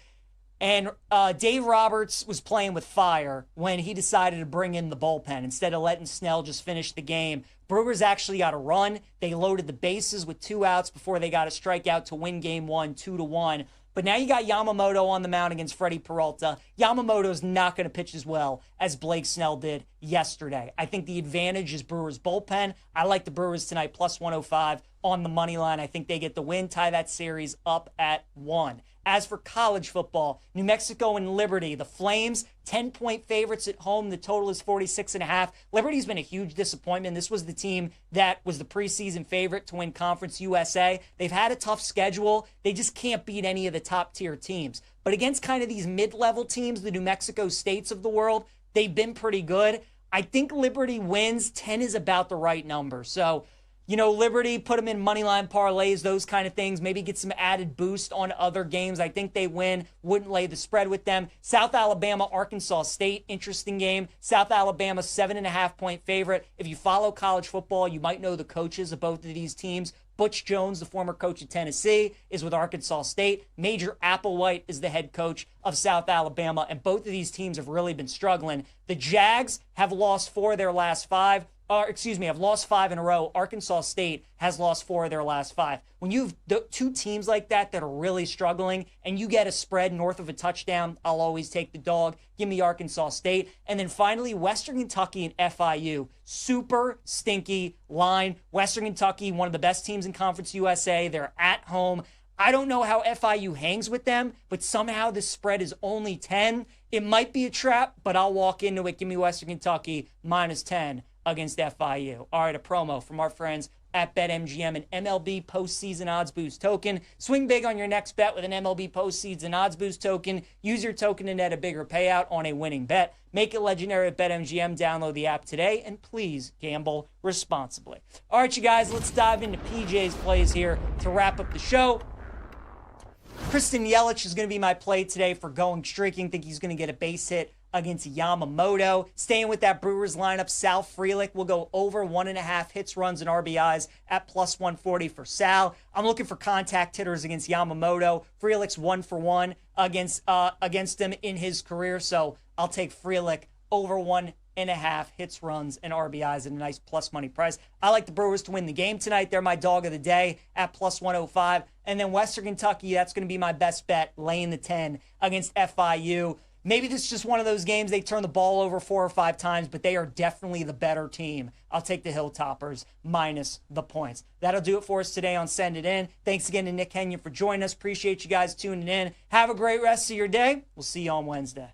And Dave Roberts was playing with fire when he decided to bring in the bullpen instead of letting Snell just finish the game. Brewers actually got a run. They loaded the bases with 2 outs before they got a strikeout to win game 1, 2-1. But now you got Yamamoto on the mound against Freddie Peralta. Yamamoto's not going to pitch as well as Blake Snell did yesterday. I think the advantage is Brewers' bullpen. I like the Brewers tonight, plus 105 on the money line. I think they get the win, tie that series up at 1. As for college football, New Mexico and Liberty, the Flames, 10-point favorites at home. The total is 46.5. Liberty's been a huge disappointment. This was the team that was the preseason favorite to win Conference USA. They've had a tough schedule. They just can't beat any of the top-tier teams. But against kind of these mid-level teams, the New Mexico States of the world, they've been pretty good. I think Liberty wins. 10 is about the right number. So, you know, Liberty, put them in moneyline parlays, those kind of things. Maybe get some added boost on other games. I think they win. Wouldn't lay the spread with them. South Alabama, Arkansas State, interesting game. South Alabama, 7.5-point favorite. If you follow college football, you might know the coaches of both of these teams. Butch Jones, the former coach of Tennessee, is with Arkansas State. Major Applewhite is the head coach of South Alabama, and both of these teams have really been struggling. The Jags have lost 4 of their last 5. Have lost 5 in a row. Arkansas State has lost 4 of their last 5. When you have 2 teams like that that are really struggling and you get a spread north of a touchdown, I'll always take the dog. Give me Arkansas State. And then finally, Western Kentucky and FIU. Super stinky line. Western Kentucky, one of the best teams in Conference USA. They're at home. I don't know how FIU hangs with them, but somehow this spread is only 10. It might be a trap, but I'll walk into it. Give me Western Kentucky minus 10 against FIU. All right, a promo from our friends at BetMGM, an MLB postseason odds boost token. Swing big on your next bet with an MLB postseason odds boost token. Use your token to net a bigger payout on a winning bet. Make it legendary at BetMGM. Download the app today, and please gamble responsibly. All right, you guys, let's dive into PJ's plays here to wrap up the show. Kristen Yelich is going to be my play today for going streaking. Think he's going to get a base hit against Yamamoto. Staying with that Brewers lineup, Sal Frelick will go over 1.5 hits, runs, and RBIs at plus 140 for Sal. I'm looking for contact hitters against Yamamoto. Frelick's 1-for-1 against him in his career, so I'll take Frelick over 1.5 hits, runs, and RBIs at a nice plus money price. I like the Brewers to win the game tonight. They're my dog of the day at plus 105. And then Western Kentucky, that's going to be my best bet, laying the 10 against FIU. maybe this is just one of those games they turn the ball over 4 or 5 times, but they are definitely the better team. I'll take the Hilltoppers minus the points. That'll do it for us today on Send It In. Thanks again to Nick Kenyon for joining us. Appreciate you guys tuning in. Have a great rest of your day. We'll see you on Wednesday.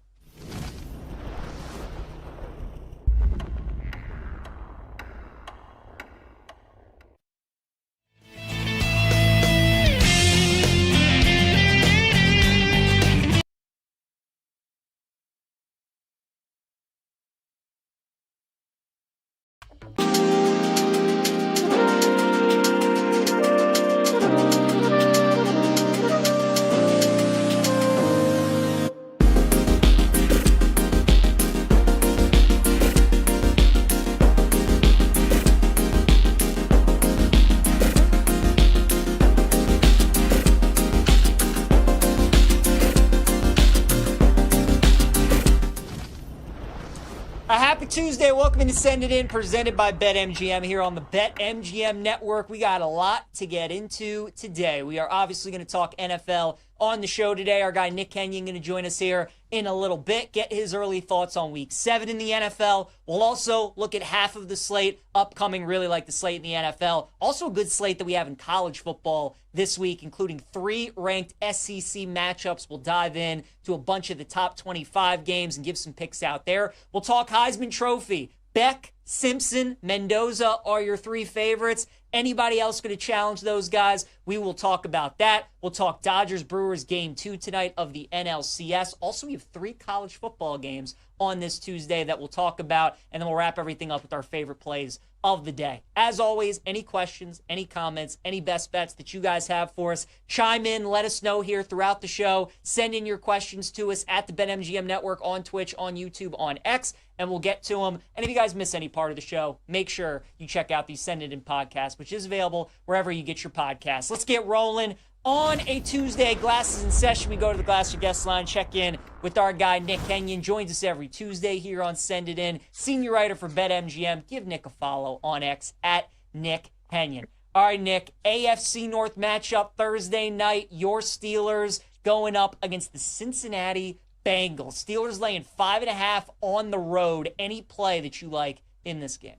Happy Tuesday. Welcome to Send It In, presented by BetMGM here on the BetMGM Network. We got a lot to get into today. We are obviously going to talk NFL on the show today. Our guy Nick Kenyon going to join us here in a little bit, get his early thoughts on Week 7 in the NFL. We'll also look at half of the slate upcoming, really like the slate in the NFL. Also a good slate that we have in college football this week, including 3 ranked SEC matchups. We'll dive in to a bunch of the top 25 games and give some picks out there. We'll talk Heisman Trophy. Beck, Simpson, Mendoza are your 3 favorites. Anybody else going to challenge those guys? We will talk about that. We'll talk Dodgers-Brewers Game 2 tonight of the NLCS. Also, we have 3 college football games on this Tuesday that we'll talk about, and then we'll wrap everything up with our favorite plays of the day. As always, any questions, any comments, any best bets that you guys have for us, chime in, let us know here throughout the show. Send in your questions to us at the BetMGM Network on Twitch, on YouTube, on X, and we'll get to them. And if you guys miss any part of the show, make sure you check out the Send It In podcast, which is available wherever you get your podcasts. Let's get rolling. On a Tuesday, Glasses in Session, we go to the Glasser guest line, check in with our guy Nick Kenyon. Joins us every Tuesday here on Send It In. Senior writer for BetMGM. Give Nick a follow on X at Nick Kenyon. All right, Nick, AFC North matchup Thursday night. Your Steelers going up against the Cincinnati Bengals. Steelers laying 5.5 on the road. Any play that you like in this game?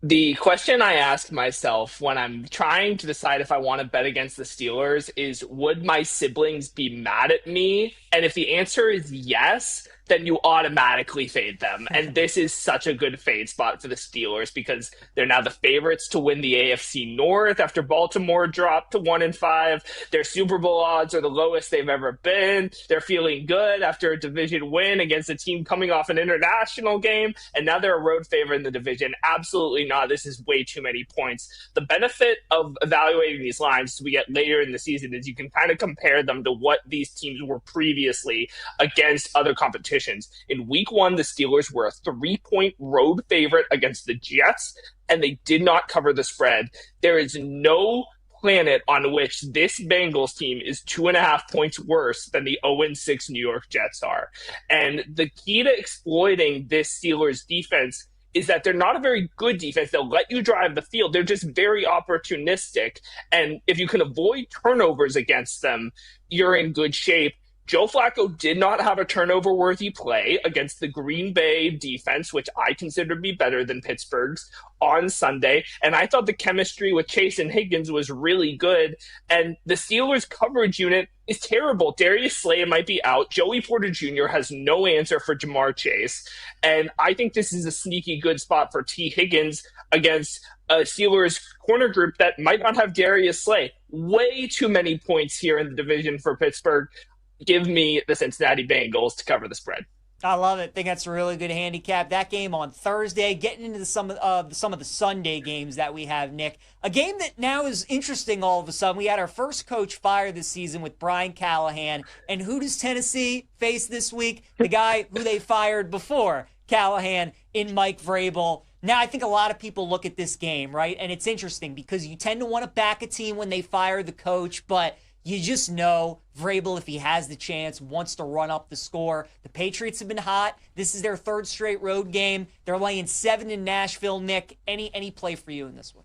The question I ask myself when I'm trying to decide if I want to bet against the Steelers is, would my siblings be mad at me? And if the answer is yes, then you automatically fade them. And this is such a good fade spot for the Steelers because they're now the favorites to win the AFC North after Baltimore dropped to 1-5. Their Super Bowl odds are the lowest they've ever been. They're feeling good after a division win against a team coming off an international game. And now they're a road favorite in the division. Absolutely not. This is way too many points. The benefit of evaluating these lines as we get later in the season is you can kind of compare them to what these teams were previously against other competitions. In Week 1, the Steelers were a 3-point road favorite against the Jets, and they did not cover the spread. There is no planet on which this Bengals team is 2.5 points worse than the 0-6 New York Jets are. And the key to exploiting this Steelers defense is that they're not a very good defense. They'll let you drive the field. They're just very opportunistic. And if you can avoid turnovers against them, you're in good shape. Joe Flacco did not have a turnover-worthy play against the Green Bay defense, which I consider to be better than Pittsburgh's, on Sunday. And I thought the chemistry with Chase and Higgins was really good. And the Steelers' coverage unit is terrible. Darius Slay might be out. Joey Porter Jr. has no answer for Jamar Chase. And I think this is a sneaky good spot for T. Higgins against a Steelers corner group that might not have Darius Slay. Way too many points here in the division for Pittsburgh. Give me the Cincinnati Bengals to cover the spread. I love it. I think that's a really good handicap. That game on Thursday, getting into some of the Sunday games that we have, Nick. A game that now is interesting all of a sudden. We had our first coach fired this season with Brian Callahan. And who does Tennessee face this week? The guy who they fired before Callahan in Mike Vrabel. Now, I think a lot of people look at this game, right? And it's interesting because you tend to want to back a team when they fire the coach, but you just know Vrabel, if he has the chance, wants to run up the score. The Patriots have been hot. This is their 3rd straight road game. They're laying 7 in Nashville. Nick, any play for you in this one?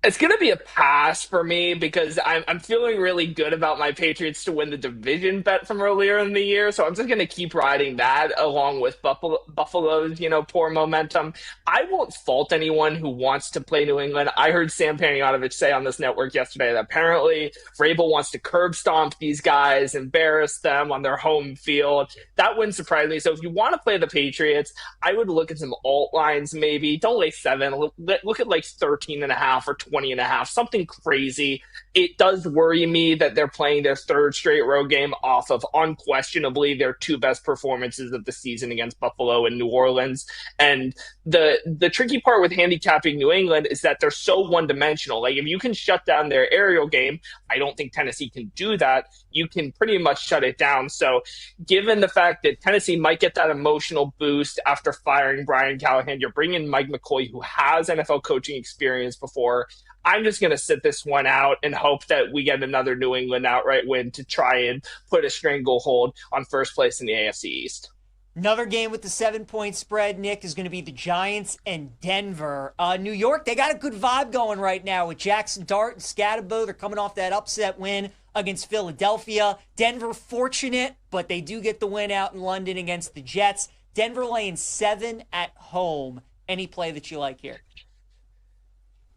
It's going to be a pass for me because I'm feeling really good about my Patriots to win the division bet from earlier in the year. So I'm just going to keep riding that along with Buffalo's, poor momentum. I won't fault anyone who wants to play New England. I heard Sam Panayotovich say on this network yesterday that apparently Vrabel wants to curb stomp these guys, embarrass them on their home field. That wouldn't surprise me. So if you want to play the Patriots, I would look at some alt lines maybe. Don't lay 7. Look at like 13.5 or 20.5, something crazy. It does worry me that they're playing their third straight road game off of unquestionably their 2 best performances of the season against Buffalo and New Orleans. And the tricky part with handicapping New England is that they're so one-dimensional. Like if you can shut down their aerial game, I don't think Tennessee can do that. You can pretty much shut it down. So given the fact that Tennessee might get that emotional boost after firing Brian Callahan, you're bringing Mike McCoy, who has NFL coaching experience before. I'm just going to sit this one out and hope that we get another New England outright win to try and put a stranglehold on first place in the AFC East. Another game with the 7-point spread, Nick, is going to be the Giants and Denver. New York, they got a good vibe going right now with Jackson Dart and Scatterbo. They're coming off that upset win against Philadelphia. Denver fortunate, but they do get the win out in London against the Jets. Denver laying 7 at home. Any play that you like here?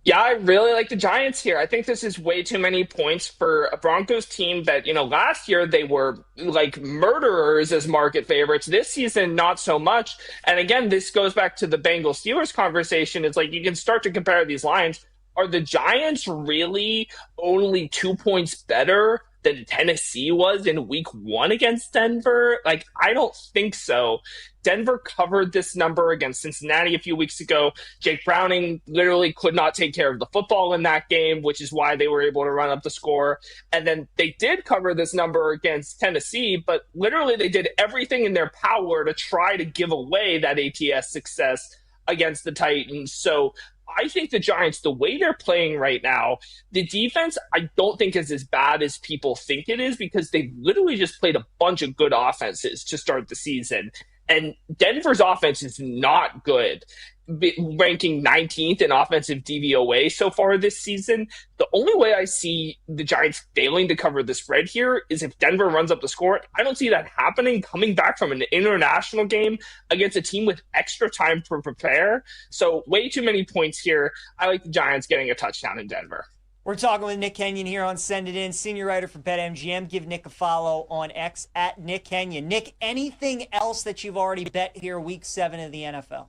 Yeah, I really like the Giants here. I think this is way too many points for a Broncos team that, last year they were like murderers as market favorites. This season, not so much. And again, this goes back to the Bengals-Steelers conversation. It's like you can start to compare these lines. Are the Giants really only 2 points better than Tennessee was in week 1 against Denver? Like, I don't think so. Denver covered this number against Cincinnati a few weeks ago. Jake Browning literally could not take care of the football in that game, which is why they were able to run up the score. And then they did cover this number against Tennessee, but literally they did everything in their power to try to give away that ATS success against the Titans. So I think the Giants, the way they're playing right now, the defense I don't think is as bad as people think it is because they literally just played a bunch of good offenses to start the season. And Denver's offense is not good, ranking 19th in offensive DVOA so far this season. The only way I see the Giants failing to cover the spread here is if Denver runs up the score. I don't see that happening coming back from an international game against a team with extra time to prepare. So way too many points here. I like the Giants getting a touchdown in Denver. We're talking with Nick Kenyon here on Send It In, senior writer for BetMGM. Give Nick a follow on X at Nick Kenyon. Nick, anything else that you've already bet here week 7 of the NFL?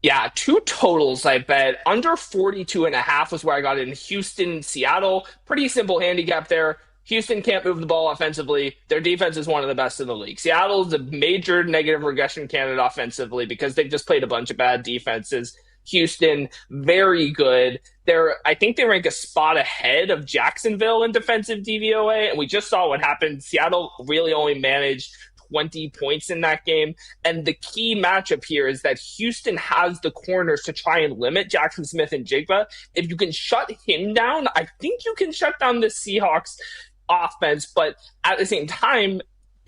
Yeah, 2 totals I bet. Under 42.5 was where I got in. Houston, Seattle. Pretty simple handicap there. Houston can't move the ball offensively. Their defense is one of the best in the league. Seattle's a major negative regression candidate offensively because they've just played a bunch of bad defenses. Houston, very good. I think they rank a spot ahead of Jacksonville in defensive DVOA, and we just saw what happened. Seattle really only managed 20 points in that game. And the key matchup here is that Houston has the corners to try and limit Jackson Smith and Jigba. If you can shut him down, I think you can shut down the Seahawks offense. But at the same time,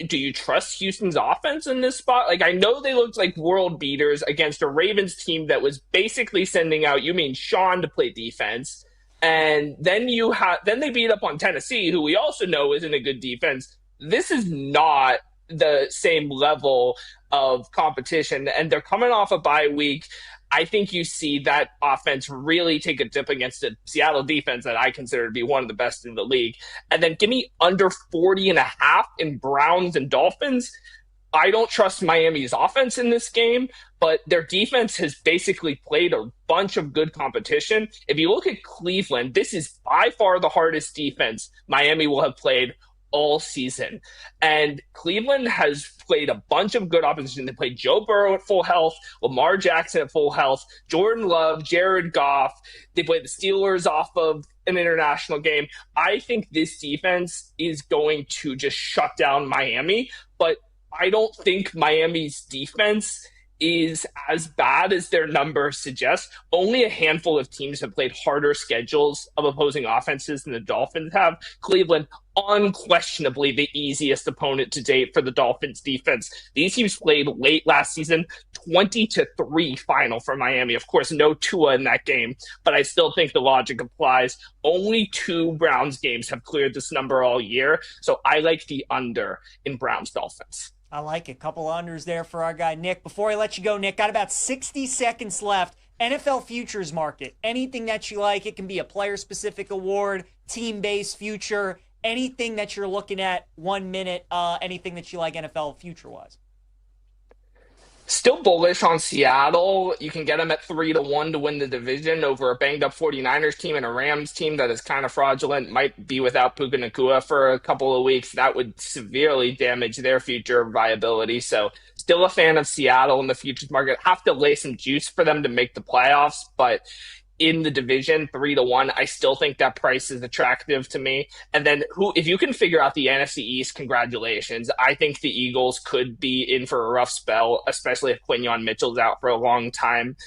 do you trust Houston's offense in this spot? Like, I know they looked like world beaters against a Ravens team that was basically sending out Sean to play defense. And then they beat up on Tennessee, who we also know isn't a good defense. This is not the same level of competition, and they're coming off a bye week. I think you see that offense really take a dip against a Seattle defense that I consider to be one of the best in the league. And then give me under 40.5 in Browns and Dolphins. I don't trust Miami's offense in this game, but their defense has basically played a bunch of good competition. If you look at Cleveland, this is by far the hardest defense Miami will have played all season. And Cleveland has played a bunch of good opposition. They played Joe Burrow at full health, Lamar Jackson at full health, Jordan Love, Jared Goff. They played the Steelers off of an international game. I think this defense is going to just shut down Miami, but I don't think Miami's defense is as bad as their numbers suggest. Only a handful of teams have played harder schedules of opposing offenses than the Dolphins have. Cleveland, unquestionably the easiest opponent to date for the Dolphins defense. These teams played late last season, 20-3 final for Miami. Of course, no Tua in that game, but I still think the logic applies. Only 2 Browns games have cleared this number all year, so I like the under in Browns Dolphins. I like it. Couple unders there for our guy Nick. Before I let you go, Nick, got about 60 seconds left. NFL futures market. Anything that you like. It can be a player-specific award, team-based future, anything that you're looking at 1 minute, anything that you like NFL future-wise. Still bullish on Seattle. You can get them at 3-1 to win the division over a banged-up 49ers team and a Rams team that is kind of fraudulent, might be without Puka Nacua for a couple of weeks. That would severely damage their future viability. So still a fan of Seattle in the futures market. Have to lay some juice for them to make the playoffs, but in the division, 3-1, I still think that price is attractive to me. And then if you can figure out the NFC East, congratulations. I think the Eagles could be in for a rough spell, especially if Quinyon Mitchell's out for a long time.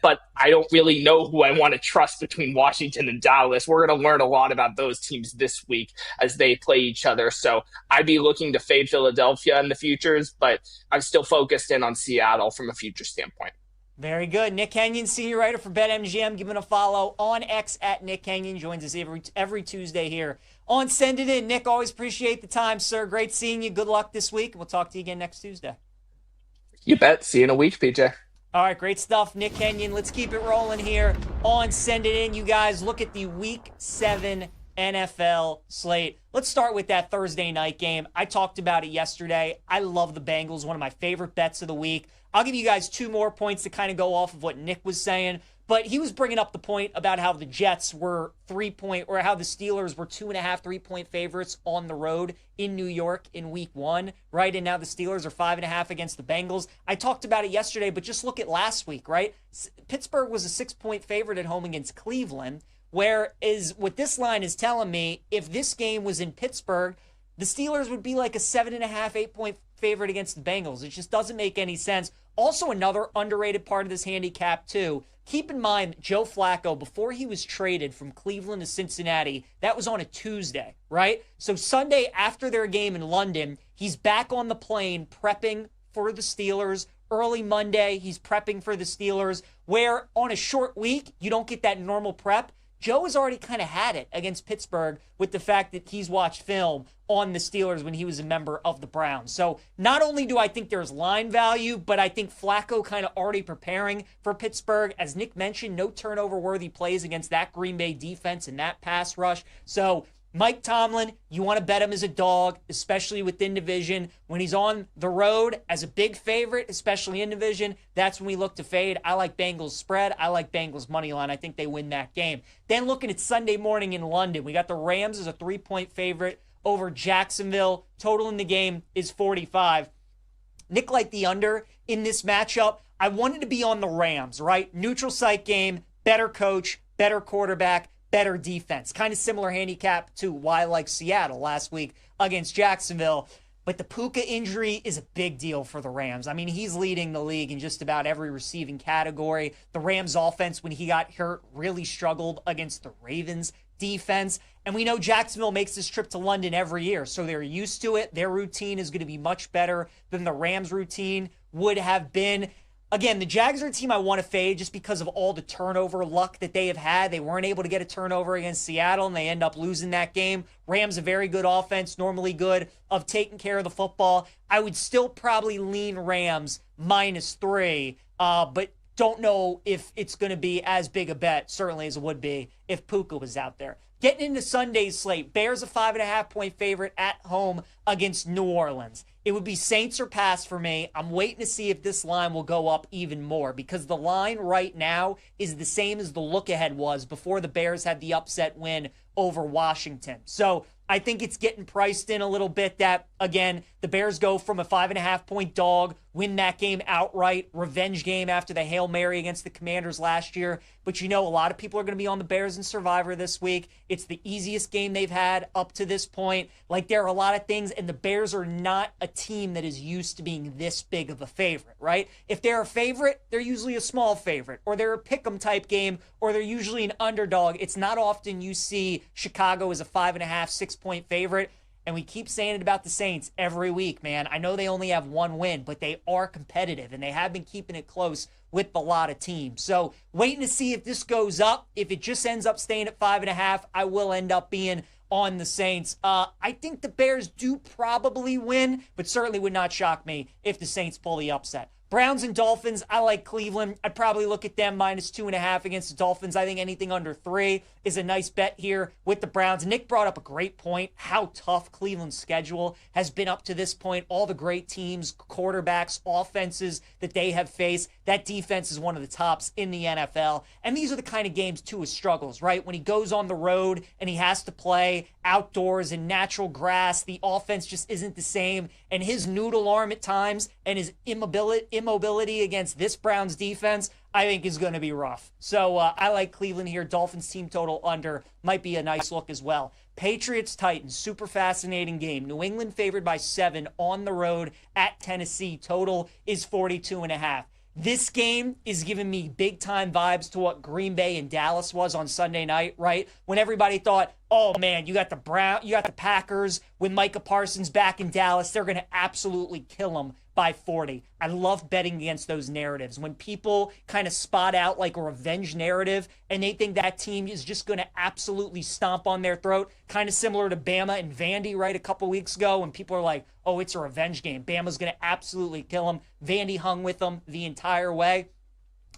But I don't really know who I want to trust between Washington and Dallas. We're going to learn a lot about those teams this week as they play each other. So I'd be looking to fade Philadelphia in the futures, but I'm still focused in on Seattle from a future standpoint. Very good. Nick Kenyon, senior writer for BetMGM. Give him a follow on X at Nick Kenyon. Joins us every Tuesday here on Send It In. Nick, always appreciate the time, sir. Great seeing you. Good luck this week. We'll talk to you again next Tuesday. You bet. See you in a week, PJ. All right, great stuff, Nick Kenyon. Let's keep it rolling here on Send It In. You guys, look at the Week 7 NFL slate. Let's start with that Thursday night game. I talked about it yesterday. I love the Bengals, one of my favorite bets of the week. I'll give you guys 2 more points to kind of go off of what Nick was saying, but he was bringing up the point about how the Jets were how the Steelers were 2.5 3-point favorites on the road in New York in Week 1, right? And now the Steelers are 5.5 against the Bengals. I talked about it yesterday, but just look at last week, right? Pittsburgh was a 6-point favorite at home against Cleveland. Whereas what this line is telling me, if this game was in Pittsburgh, the Steelers would be like a 7.5, 8-point favorite against the Bengals. It just doesn't make any sense. Also, another underrated part of this handicap, too. Keep in mind, Joe Flacco, before he was traded from Cleveland to Cincinnati, that was on a Tuesday, right? So Sunday after their game in London, he's back on the plane prepping for the Steelers. Early Monday, he's prepping for the Steelers, where on a short week, you don't get that normal prep. Joe has already kind of had it against Pittsburgh with the fact that he's watched film on the Steelers when he was a member of the Browns. So not only do I think there's line value, but I think Flacco kind of already preparing for Pittsburgh. As Nick mentioned, no turnover-worthy plays against that Green Bay defense and that pass rush. So Mike Tomlin, you want to bet him as a dog, especially within division. When he's on the road as a big favorite, especially in division, that's when we look to fade. I like Bengals spread. I like Bengals money line. I think they win that game. Then looking at Sunday morning in London, we got the Rams as a 3-point favorite over Jacksonville. Total in the game is 45. Nick liked the under in this matchup. I wanted to be on the Rams, right? Neutral site game, better coach, better quarterback, better defense. Kind of similar handicap to why I like Seattle last week against Jacksonville. But the Puka injury is a big deal for the Rams. I mean, he's leading the league in just about every receiving category. The Rams offense, when he got hurt, really struggled against the Ravens defense. And we know Jacksonville makes this trip to London every year, so they're used to it. Their routine is going to be much better than the Rams routine would have been. Again, the Jags are a team I want to fade just because of all the turnover luck that they have had. They weren't able to get a turnover against Seattle, and they end up losing that game. Rams, a very good offense, normally good of taking care of the football. I would still probably lean Rams -3, but don't know if it's going to be as big a bet, certainly as it would be if Puka was out there. Getting into Sunday's slate, Bears a 5.5-point favorite at home against New Orleans. It would be Saints or pass for me. I'm waiting to see if this line will go up even more because the line right now is the same as the look-ahead was before the Bears had the upset win over Washington. So I think it's getting priced in a little bit that, again, the Bears go from a 5.5-point dog, win that game outright, revenge game after the Hail Mary against the Commanders last year. But you know, a lot of people are going to be on the Bears in Survivor this week. It's the easiest game they've had up to this point. Like, there are a lot of things, and the Bears are not a team that is used to being this big of a favorite, right? If they're a favorite, they're usually a small favorite, or they're a pick'em type game, or they're usually an underdog. It's not often you see Chicago as a 5.5, 6-point favorite. And we keep saying it about the Saints every week, man. I know they only have one win, but they are competitive, and they have been keeping it close with a lot of teams. So waiting to see if this goes up. If it just ends up staying at 5.5, I will end up being on the Saints. I think the Bears do probably win, but certainly would not shock me if the Saints pull the upset. Browns and Dolphins, I like Cleveland. I'd probably look at them -2.5 against the Dolphins. I think anything under 3 is a nice bet here with the Browns. Nick brought up a great point, how tough Cleveland's schedule has been up to this point. All the great teams, quarterbacks, offenses that they have faced. That defense is one of the tops in the NFL. And these are the kind of games Tua struggles, right? When he goes on the road and he has to play outdoors in natural grass, the offense just isn't the same. And his noodle arm at times and his immobility against this Browns defense, I think is going to be rough. So I like Cleveland here. Dolphins team total under might be a nice look as well. Patriots-Titans, super fascinating game. New England favored by 7 on the road at Tennessee. Total is 42.5. This game is giving me big-time vibes to what Green Bay and Dallas was on Sunday night, right? When everybody thought, oh man, you got the Packers with Micah Parsons back in Dallas. They're going to absolutely kill them by 40. I love betting against those narratives. When people kind of spot out like a revenge narrative and they think that team is just going to absolutely stomp on their throat, kind of similar to Bama and Vandy, right, a couple weeks ago, when people are like, oh, it's a revenge game. Bama's going to absolutely kill them. Vandy hung with them the entire way.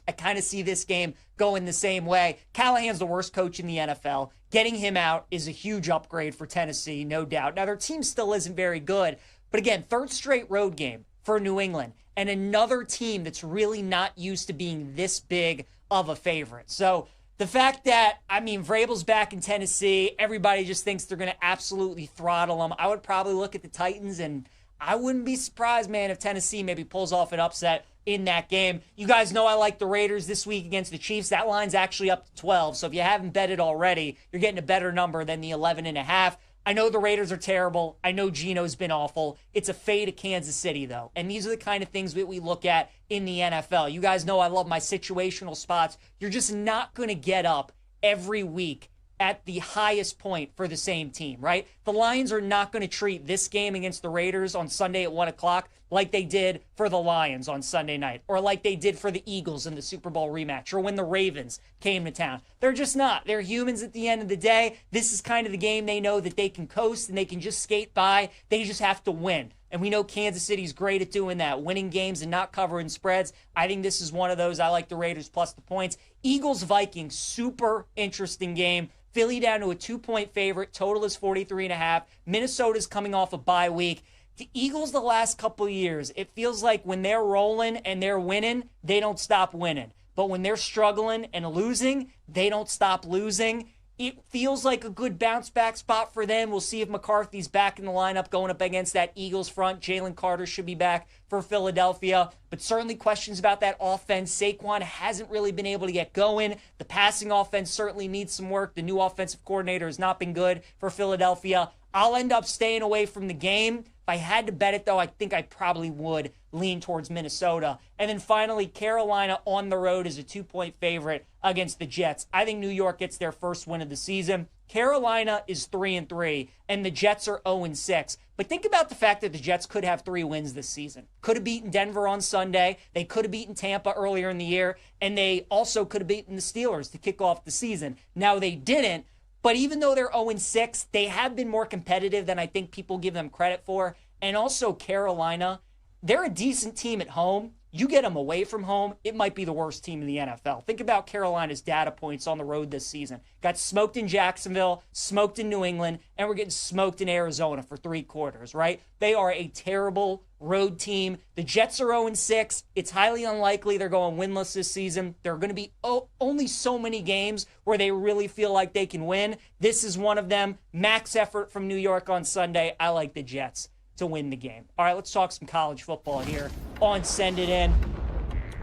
I kind of see this game going the same way. Callahan's the worst coach in the NFL. Getting him out is a huge upgrade for Tennessee, no doubt. Now, their team still isn't very good. But again, third straight road game for New England, and another team that's really not used to being this big of a favorite. So the fact that, Vrabel's back in Tennessee, everybody just thinks they're going to absolutely throttle them. I would probably look at the Titans, and I wouldn't be surprised, man, if Tennessee maybe pulls off an upset in that game. You guys know I like the Raiders this week against the Chiefs. That line's actually up to 12, so if you haven't betted already, you're getting a better number than the 11.5. I know the Raiders are terrible. I know Geno's been awful. It's a fade of Kansas City, though. And these are the kind of things that we look at in the NFL. You guys know I love my situational spots. You're just not going to get up every week at the highest point for the same team, right? The Lions are not going to treat this game against the Raiders on Sunday at 1 o'clock like they did for the Lions on Sunday night, or like they did for the Eagles in the Super Bowl rematch, or when the Ravens came to town. They're just not. They're humans at the end of the day. This is kind of the game they know that they can coast and they can just skate by. They just have to win. And we know Kansas City's great at doing that, winning games and not covering spreads. I think this is one of those. I like the Raiders plus the points. Eagles-Vikings, super interesting game. Philly down to a 2-point favorite. Total is 43.5. Minnesota's coming off a bye week. The Eagles the last couple of years, it feels like when they're rolling and they're winning, they don't stop winning. But when they're struggling and losing, they don't stop losing. It feels like a good bounce back spot for them. We'll see if McCarthy's back in the lineup going up against that Eagles front. Jalen Carter should be back for Philadelphia. But certainly questions about that offense. Saquon hasn't really been able to get going. The passing offense certainly needs some work. The new offensive coordinator has not been good for Philadelphia. I'll end up staying away from the game. If I had to bet it, though, I think I probably would lean towards Minnesota. And then finally, Carolina on the road is a 2-point favorite against the Jets. I think New York gets their first win of the season. Carolina is 3-3, and the Jets are 0-6. But think about the fact that the Jets could have 3 wins this season. Could have beaten Denver on Sunday. They could have beaten Tampa earlier in the year, and they also could have beaten the Steelers to kick off the season. Now, they didn't. But even though they're 0-6, they have been more competitive than I think people give them credit for. And also Carolina, they're a decent team at home. You get them away from home, it might be the worst team in the NFL. Think about Carolina's data points on the road this season. Got smoked in Jacksonville, smoked in New England, and we're getting smoked in Arizona for 3 quarters, right? They are a terrible road team. The Jets are 0-6. It's highly unlikely they're going winless this season. There are going to be only so many games where they really feel like they can win. This is one of them. Max effort from New York on Sunday. I like the Jets to win the game. All right, let's talk some college football here on Send It In.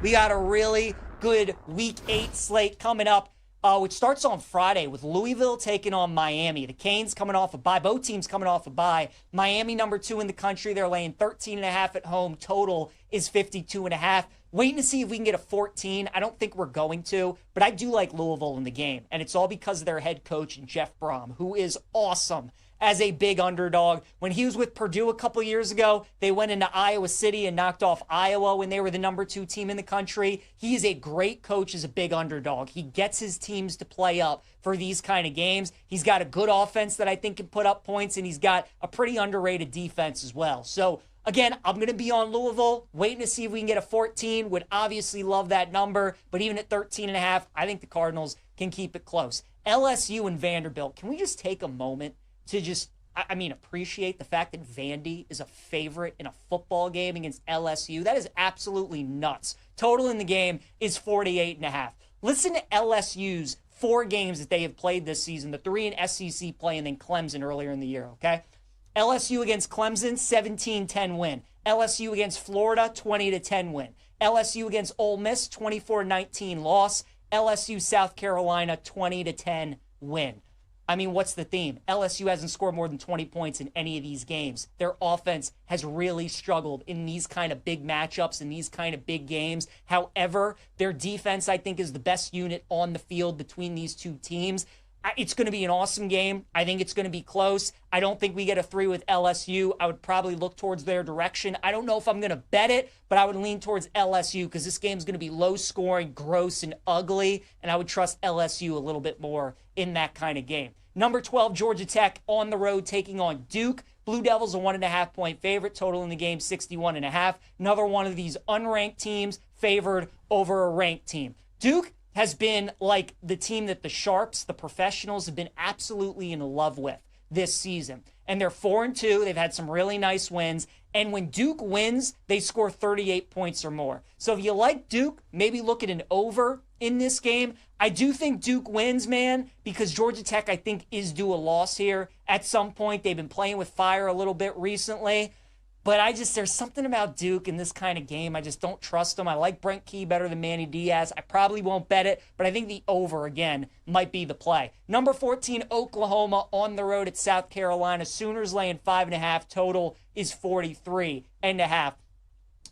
We got a really good Week 8 slate coming up, which starts on Friday with Louisville taking on Miami. The Canes coming off a bye. Both teams coming off a bye. Miami number 2 in the country. They're laying 13.5 at home. Total is 52.5. Waiting to see if we can get a 14. I don't think we're going to, but I do like Louisville in the game, and it's all because of their head coach, Jeff Brom, who is awesome as a big underdog. When he was with Purdue a couple years ago, they went into Iowa City and knocked off Iowa when they were the number 2 team in the country. He is a great coach as a big underdog. He gets his teams to play up for these kind of games. He's got a good offense that I think can put up points, and he's got a pretty underrated defense as well. So again, I'm going to be on Louisville, waiting to see if we can get a 14. Would obviously love that number, but even at 13.5, I think the Cardinals can keep it close. LSU and Vanderbilt, can we just take a moment to just, appreciate the fact that Vandy is a favorite in a football game against LSU? That is absolutely nuts. Total in the game is 48.5. Listen to LSU's 4 games that they have played this season, the 3 in SEC play and then Clemson earlier in the year, okay? LSU against Clemson, 17-10 win. LSU against Florida, 20-10 win. LSU against Ole Miss, 24-19 loss. LSU South Carolina, 20-10 win. I mean, what's the theme? LSU hasn't scored more than 20 points in any of these games. Their offense has really struggled in these kind of big matchups, in these kind of big games. However, their defense, I think, is the best unit on the field between these two teams. It's going to be an awesome game. I think it's going to be close. I don't think we get a 3 with LSU. I would probably look towards their direction. I don't know if I'm going to bet it, but I would lean towards LSU because this game's going to be low scoring, gross, and ugly, and I would trust LSU a little bit more in that kind of game. Number 12, Georgia Tech on the road taking on Duke. Blue Devils a 1.5 point favorite. Total in the game 61.5. Another one of these unranked teams favored over a ranked team. Duke has been like the team that the Sharps, the professionals, have been absolutely in love with this season. And they're 4-2. They've had some really nice wins. And when Duke wins, they score 38 points or more. So if you like Duke, maybe look at an over in this game. I do think Duke wins, man, because Georgia Tech, I think, is due a loss here at some point. They've been playing with fire a little bit recently. But there's something about Duke in this kind of game. I just don't trust them. I like Brent Key better than Manny Diaz. I probably won't bet it, but I think the over, again, might be the play. Number 14, Oklahoma on the road at South Carolina. Sooners laying 5.5. Total is 43.5.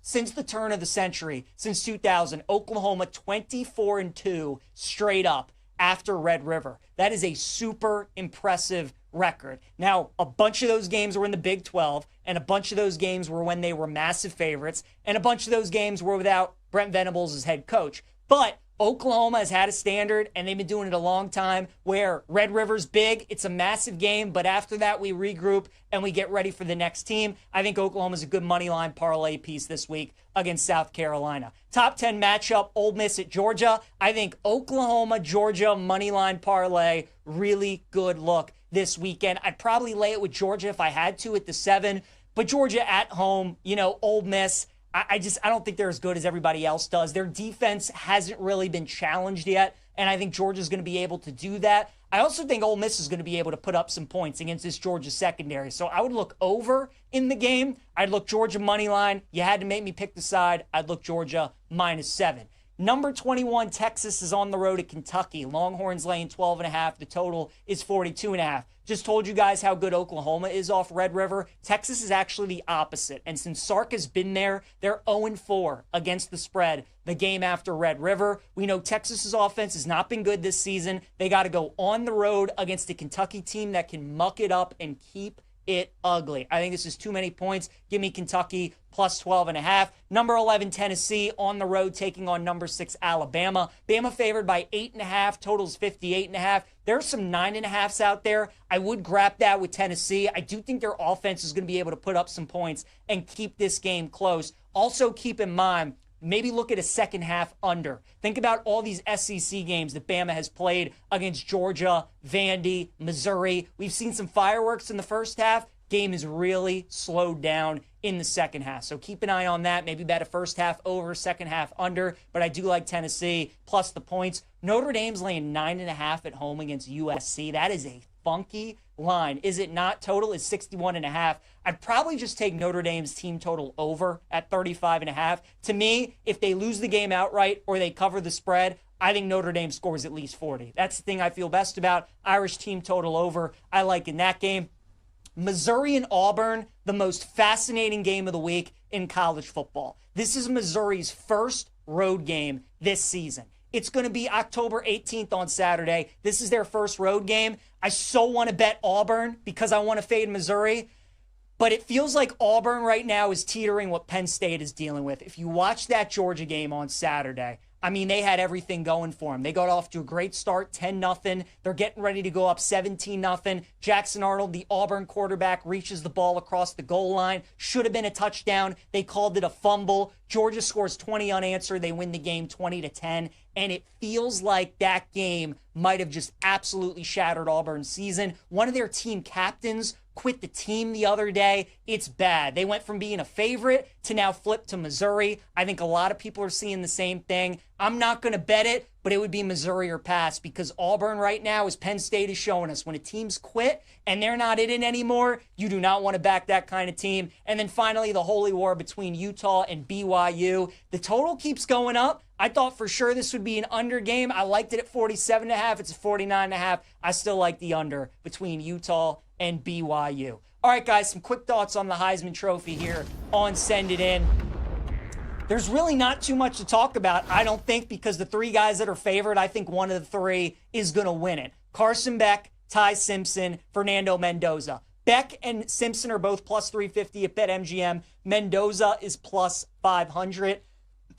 Since the turn of the century, since 2000, Oklahoma 24-2 straight up after Red River. That is a super impressive record. Now, a bunch of those games were in the Big 12, and a bunch of those games were when they were massive favorites, and a bunch of those games were without Brent Venables as head coach. But Oklahoma has had a standard, and they've been doing it a long time, where Red River's big, it's a massive game, but after that we regroup and we get ready for the next team. I think Oklahoma's a good money line parlay piece this week against South Carolina. Top 10 matchup, Ole Miss at Georgia. I think Oklahoma, Georgia, money line parlay, really good look this weekend. I'd probably lay it with Georgia if I had to at the 7, but Georgia at home, Ole Miss, I don't think they're as good as everybody else does. Their defense hasn't really been challenged yet, and I think Georgia's going to be able to do that. I also think Ole Miss is going to be able to put up some points against this Georgia secondary. So I would look over in the game. I'd look Georgia money line. You had to make me pick the side. I'd look Georgia -7. Number 21, Texas is on the road at Kentucky. Longhorns laying 12.5. The total is 42.5. Just told you guys how good Oklahoma is off Red River. Texas is actually the opposite. And since Sark has been there, they're 0-4 against the spread the game after Red River. We know Texas's offense has not been good this season. They got to go on the road against a Kentucky team that can muck it up and keep it ugly. I think this is too many points. Give me Kentucky +12.5. Number 11, Tennessee on the road taking on number 6, Alabama. Bama favored by 8.5. Totals 58.5. There's some 9.5s out there. I would grab that with Tennessee. I do think their offense is going to be able to put up some points and keep this game close. Also keep in mind, maybe look at a second half under. Think about all these SEC games that Bama has played against Georgia, Vandy, Missouri. We've seen some fireworks in the first half. Game is really slowed down in the second half. So keep an eye on that. Maybe bet a first half over, second half under. But I do like Tennessee plus the points. Notre Dame's laying 9.5 at home against USC. That is a funky line. Is it not? Total is 61.5. I'd probably just take Notre Dame's team total over at 35.5. To me, if they lose the game outright or they cover the spread, I think Notre Dame scores at least 40. That's the thing I feel best about. Irish team total over, I like in that game. Missouri and Auburn, the most fascinating game of the week in college football. This is Missouri's first road game this season. It's going to be October 18th on Saturday. This is their first road game. I so want to bet Auburn because I want to fade Missouri. But it feels like Auburn right now is teetering what Penn State is dealing with. If you watch that Georgia game on Saturday, I mean, they had everything going for them. They got off to a great start, 10-0. They're getting ready to go up 17-0. Jackson Arnold, the Auburn quarterback, reaches the ball across the goal line. Should have been a touchdown. They called it a fumble. Georgia scores 20 unanswered. They win the game 20-10. And it feels like that game might have just absolutely shattered Auburn's season. One of their team captains quit the team the other day. It's bad. They went from being a favorite to now flip to Missouri. I think a lot of people are seeing the same thing. I'm not going to bet it, but it would be Missouri or pass because Auburn right now, as Penn State is showing us, when a team's quit and they're not in it anymore, you do not want to back that kind of team. And then finally, the holy war between Utah and BYU. The total keeps going up. I thought for sure this would be an under game. I liked it at 47.5. It's a 49.5. I still like the under between Utah and BYU. All right, guys, some quick thoughts on the Heisman Trophy here on Send It In. There's really not too much to talk about, I don't think, because the three guys that are favored, I think one of the three is going to win it. Carson Beck, Ty Simpson, Fernando Mendoza. Beck and Simpson are both plus 350 at BetMGM. Mendoza is plus 500.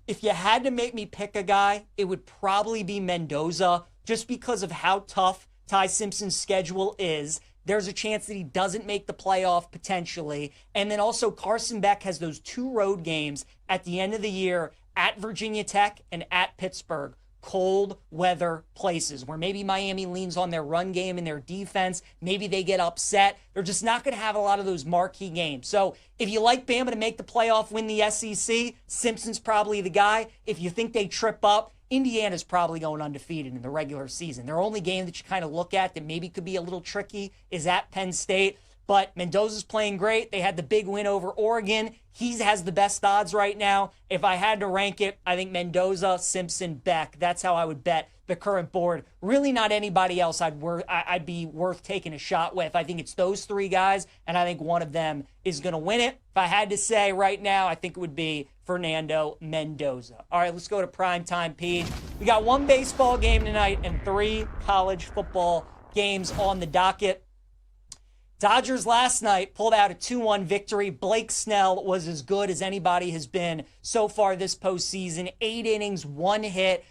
If you had to make me pick a guy, it would probably be Mendoza, just because of how tough Ty Simpson's schedule is. There's a chance that he doesn't make the playoff potentially. And then also Carson Beck has those two road games at the end of the year at Virginia Tech and at Pittsburgh. Cold weather places where maybe Miami leans on their run game and their defense. Maybe they get upset. They're just not going to have a lot of those marquee games. So if you like Bama to make the playoff, win the SEC, Simpson's probably the guy. If you think they trip up, Indiana's probably going undefeated in the regular season. Their only game that you kind of look at that maybe could be a little tricky is at Penn State. But Mendoza's playing great. They had the big win over Oregon. He has the best odds right now. If I had to rank it, I think Mendoza, Simpson, Beck. That's how I would bet the current board. Really not anybody else I'd be worth taking a shot with. I think it's those three guys, and I think one of them is going to win it. If I had to say right now, I think it would be Fernando Mendoza. All right, let's go to primetime P. We got one baseball game tonight and 3 college football games on the docket. Dodgers last night pulled out a 2-1 victory. Blake Snell was as good as anybody has been so far this postseason. 8 innings, 1 hit.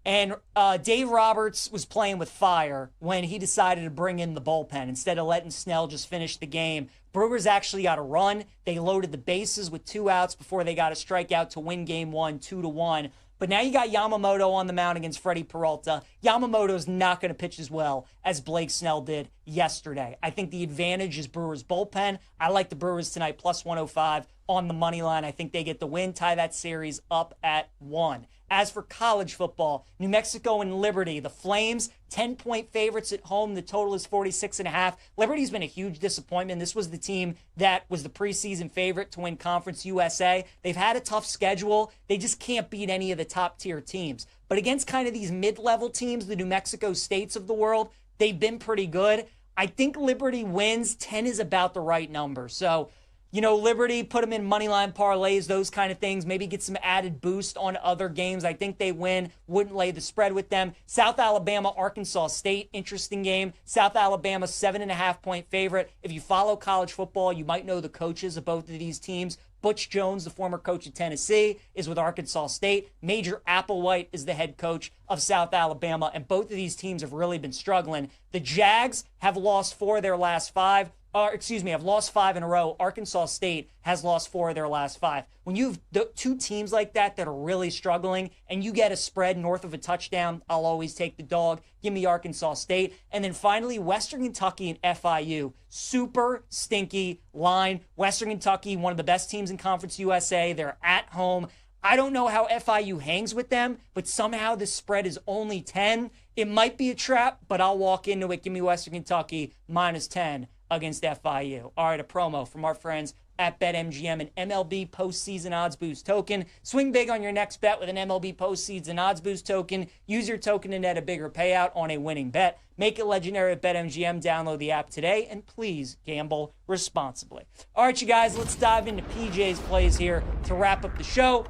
And Dave Roberts was playing with fire when he decided to bring in the bullpen instead of letting Snell just finish the game. Brewers actually got a run. They loaded the bases with 2 outs before they got a strikeout to win game 1, 2-1. But now you got Yamamoto on the mound against Freddie Peralta. Yamamoto's not going to pitch as well as Blake Snell did yesterday. I think the advantage is Brewers' bullpen. I like the Brewers tonight, plus 105 on the money line. I think they get the win, tie that series up at 1. As for college football, New Mexico and Liberty, the Flames, 10-point favorites at home. The total is 46.5. Liberty's been a huge disappointment. This was the team that was the preseason favorite to win Conference USA. They've had a tough schedule. They just can't beat any of the top-tier teams. But against kind of these mid-level teams, the New Mexico States of the world, they've been pretty good. I think Liberty wins. 10 is about the right number. So, you know, Liberty, put them in moneyline parlays, those kind of things. Maybe get some added boost on other games. I think they win. Wouldn't lay the spread with them. South Alabama, Arkansas State, interesting game. South Alabama, 7.5-point favorite. If you follow college football, you might know the coaches of both of these teams. Butch Jones, the former coach of Tennessee, is with Arkansas State. Major Applewhite is the head coach of South Alabama, and both of these teams have really been struggling. The Jags have lost 4 of their last 5. Have lost 5 in a row. Arkansas State has lost 4 of their last 5. When you have 2 teams like that are really struggling and you get a spread north of a touchdown, I'll always take the dog. Give me Arkansas State. And then finally, Western Kentucky and FIU. Super stinky line. Western Kentucky, one of the best teams in Conference USA. They're at home. I don't know how FIU hangs with them, but somehow this spread is only 10. It might be a trap, but I'll walk into it. Give me Western Kentucky minus 10 against FIU. All right, a promo from our friends at BetMGM, an MLB postseason odds boost token. Swing big on your next bet with an MLB postseason odds boost token. Use your token to net a bigger payout on a winning bet. Make it legendary at BetMGM. Download the app today, and please gamble responsibly. All right, you guys, let's dive into PJ's plays here to wrap up the show.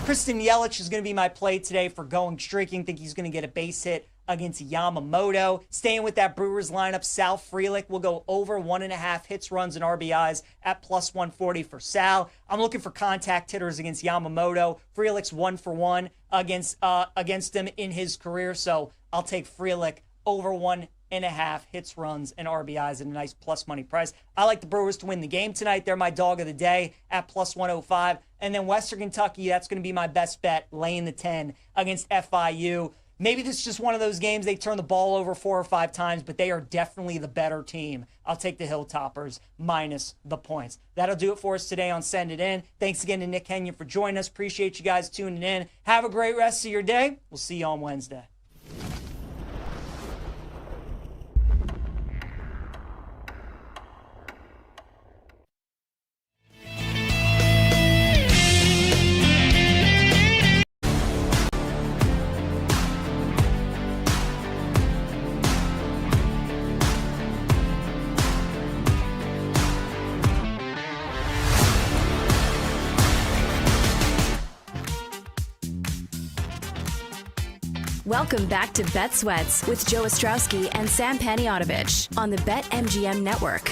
Kristen Yelich is going to be my play today for going streaking. Think he's going to get a base hit against Yamamoto. Staying with that Brewers lineup, Sal Frelick will go over 1.5 hits, runs, and RBIs at plus 140 for Sal. I'm looking for contact hitters against Yamamoto. Frelick's 1-for-1 against him in his career, so I'll take Frelick over 1.5 hits, runs, and RBIs at a nice plus money price. I like the Brewers to win the game tonight. They're my dog of the day at plus 105. And then Western Kentucky, that's going to be my best bet, laying the 10 against FIU. Maybe this is just one of those games they turn the ball over 4 or 5 times, but they are definitely the better team. I'll take the Hilltoppers minus the points. That'll do it for us today on Send It In. Thanks again to Nick Kenyon for joining us. Appreciate you guys tuning in. Have a great rest of your day. We'll see you on Wednesday. Welcome back to Bet Sweats with Joe Ostrowski and Sam Paniotovich on the BetMGM Network.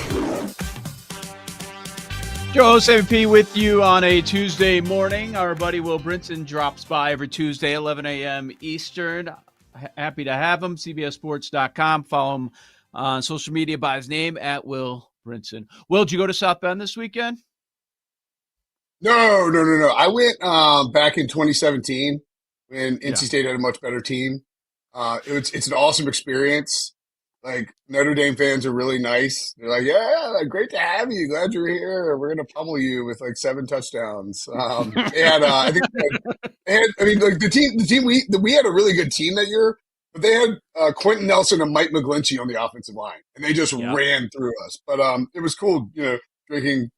Joe SMP with you on a Tuesday morning. Our buddy Will Brinson drops by every Tuesday, 11 a.m. Eastern. Happy to have him. CBSSports.com. Follow him on social media by his name at Will Brinson. Will, did you go to South Bend this weekend? No. I went back in 2017 when NC State had a much better team. It's an awesome experience. Like, Notre Dame fans are really nice. They're like, yeah, great to have you. Glad you're here. We're going to pummel you with like 7 touchdowns. They had, the team, we had a really good team that year, but they had Quentin Nelson and Mike McGlinchey on the offensive line, and they just ran through us. But it was cool, drinking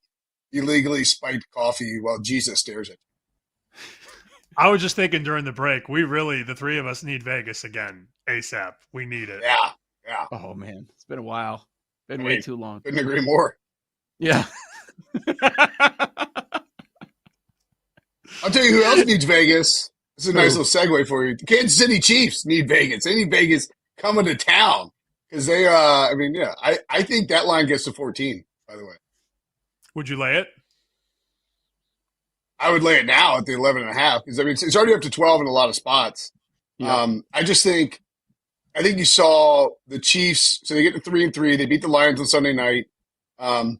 illegally spiked coffee while Jesus stares at you. I was just thinking during the break, the 3 of us need Vegas again, ASAP. We need it. Yeah. Oh, man. It's been a while. Been way too long. Couldn't agree more. Yeah. I'll tell you who else needs Vegas. This is a nice little segue for you. The Kansas City Chiefs need Vegas. They need Vegas coming to town because they, I think that line gets to 14, by the way. Would you lay it? I would lay it now at the 11.5 because it's already up to 12 in a lot of spots. Yeah. I think you saw the Chiefs. So they get to 3-3. They beat the Lions on Sunday night. I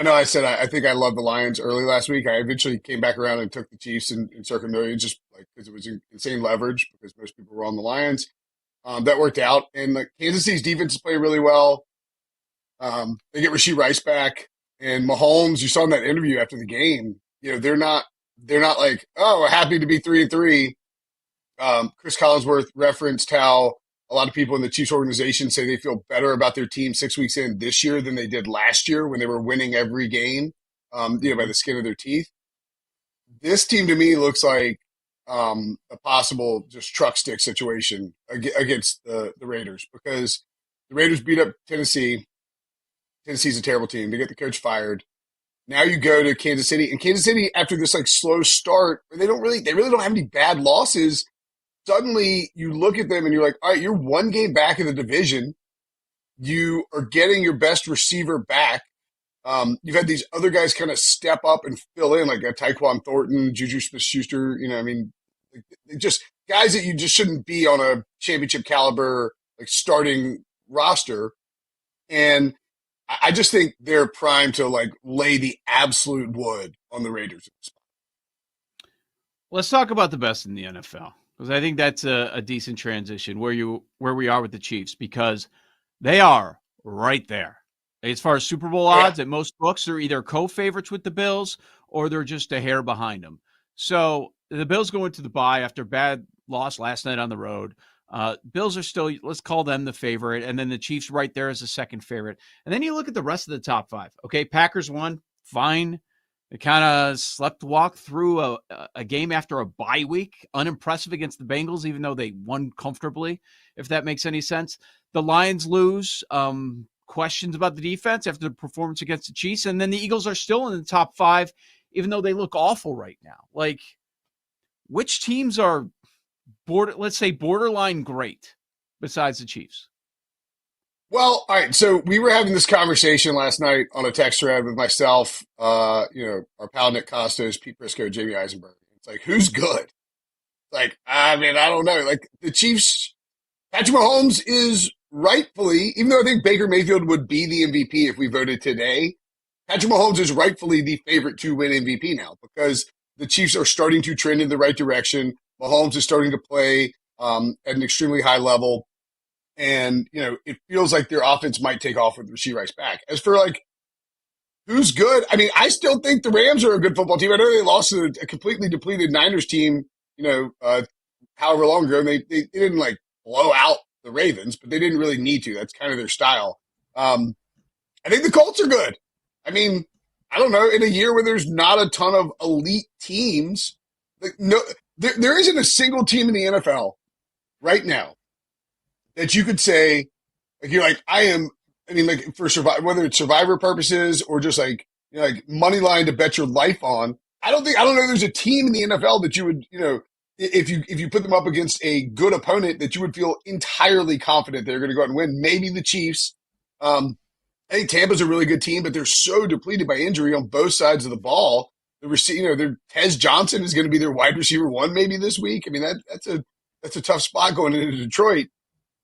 know I said I think I loved the Lions early last week. I eventually came back around and took the Chiefs in circa million just like because it was insane leverage because most people were on the Lions. That worked out, and Kansas City's defense is playing really well. They get Rashee Rice back, and Mahomes. You saw in that interview after the game. They're not like, oh, we're happy to be 3-3. Chris Collinsworth referenced how a lot of people in the Chiefs organization say they feel better about their team 6 weeks in this year than they did last year when they were winning every game, by the skin of their teeth. This team to me looks like a possible just truck stick situation against the Raiders because the Raiders beat up Tennessee. Tennessee's a terrible team. They get the coach fired. Now you go to Kansas City, and Kansas City, after this slow start, they really don't have any bad losses. Suddenly, you look at them and you're like, all right, you're 1 game back in the division. You are getting your best receiver back. You've had these other guys kind of step up and fill in, like a Tyquan Thornton, Juju Smith-Schuster. Just guys that you just shouldn't be on a championship caliber starting roster, and I just think they're primed to lay the absolute wood on the Raiders. Let's talk about the best in the NFL because I think that's a decent transition where we are with the Chiefs because they are right there. As far as Super Bowl odds, at most books, they're either co-favorites with the Bills or they're just a hair behind them. So the Bills go into the bye after a bad loss last night on the road. Bills are still, let's call them the favorite, and then the Chiefs right there as the second favorite. And then you look at the rest of the top 5. Okay, Packers won, fine. They kind of walk through a game after a bye week, unimpressive against the Bengals, even though they won comfortably, if that makes any sense. The Lions lose, questions about the defense after the performance against the Chiefs, and then the Eagles are still in the top 5, even though they look awful right now. which teams are let's say borderline great besides the Chiefs? Well, all right. So we were having this conversation last night on a text thread with myself, our pal Nick Costos, Pete Briscoe, Jamie Eisenberg. It's like, who's good? Like, I mean, I don't know. Like the Chiefs, Patrick Mahomes is rightfully, even though I think Baker Mayfield would be the MVP if we voted today, Patrick Mahomes is rightfully the favorite to win MVP now because the Chiefs are starting to trend in the right direction. Mahomes is starting to play at an extremely high level. And, it feels like their offense might take off with Rashee Rice back. As for, who's good? I mean, I still think the Rams are a good football team. I know they lost to a completely depleted Niners team, however long ago. And they didn't, blow out the Ravens, but they didn't really need to. That's kind of their style. I think the Colts are good. I mean, I don't know. In a year where there's not a ton of elite teams, there isn't a single team in the NFL right now that you could say, for whether it's survivor purposes or just money line to bet your life on. I don't know there's a team in the NFL that you would, if you put them up against a good opponent that you would feel entirely confident they're going to go out and win. Maybe the Chiefs. I think Tampa's a really good team, but they're so depleted by injury on both sides of the ball. Tez Johnson is going to be their wide receiver one maybe this week. I mean, that's a tough spot going into Detroit.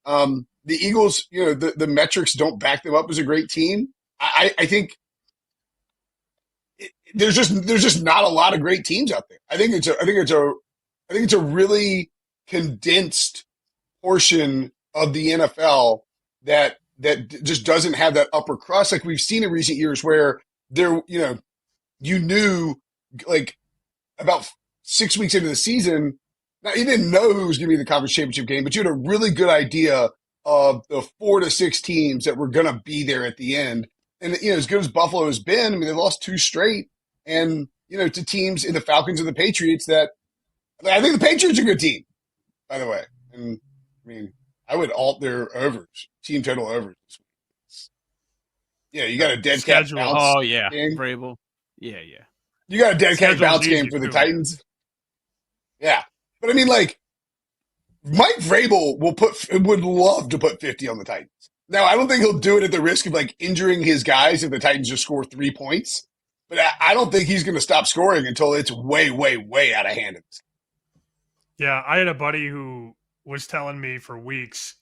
The Eagles, the metrics don't back them up as a great team. I think there's just not a lot of great teams out there. I think it's a really condensed portion of the NFL that just doesn't have that upper crust like we've seen in recent years where you knew about 6 weeks into the season. Now, you didn't know who was going to be in the conference championship game, but you had a really good idea of the 4 to 6 teams that were going to be there at the end. And, as good as Buffalo has been, I mean, they lost 2 straight. And, to teams in the Falcons and the Patriots that I think the Patriots are a good team, by the way. And, I mean, I would alt their overs, team total overs this week. You got a dead cat bounce. Oh, yeah. Game. Vrabel. Yeah. You got a dead cat bounce game for the Titans. Yeah. But I mean, Mike Vrabel would love to put 50 on the Titans. Now, I don't think he'll do it at the risk of injuring his guys if the Titans just score 3 points. But I don't think he's going to stop scoring until it's way, way, way out of hand. Yeah, I had a buddy who was telling me for weeks,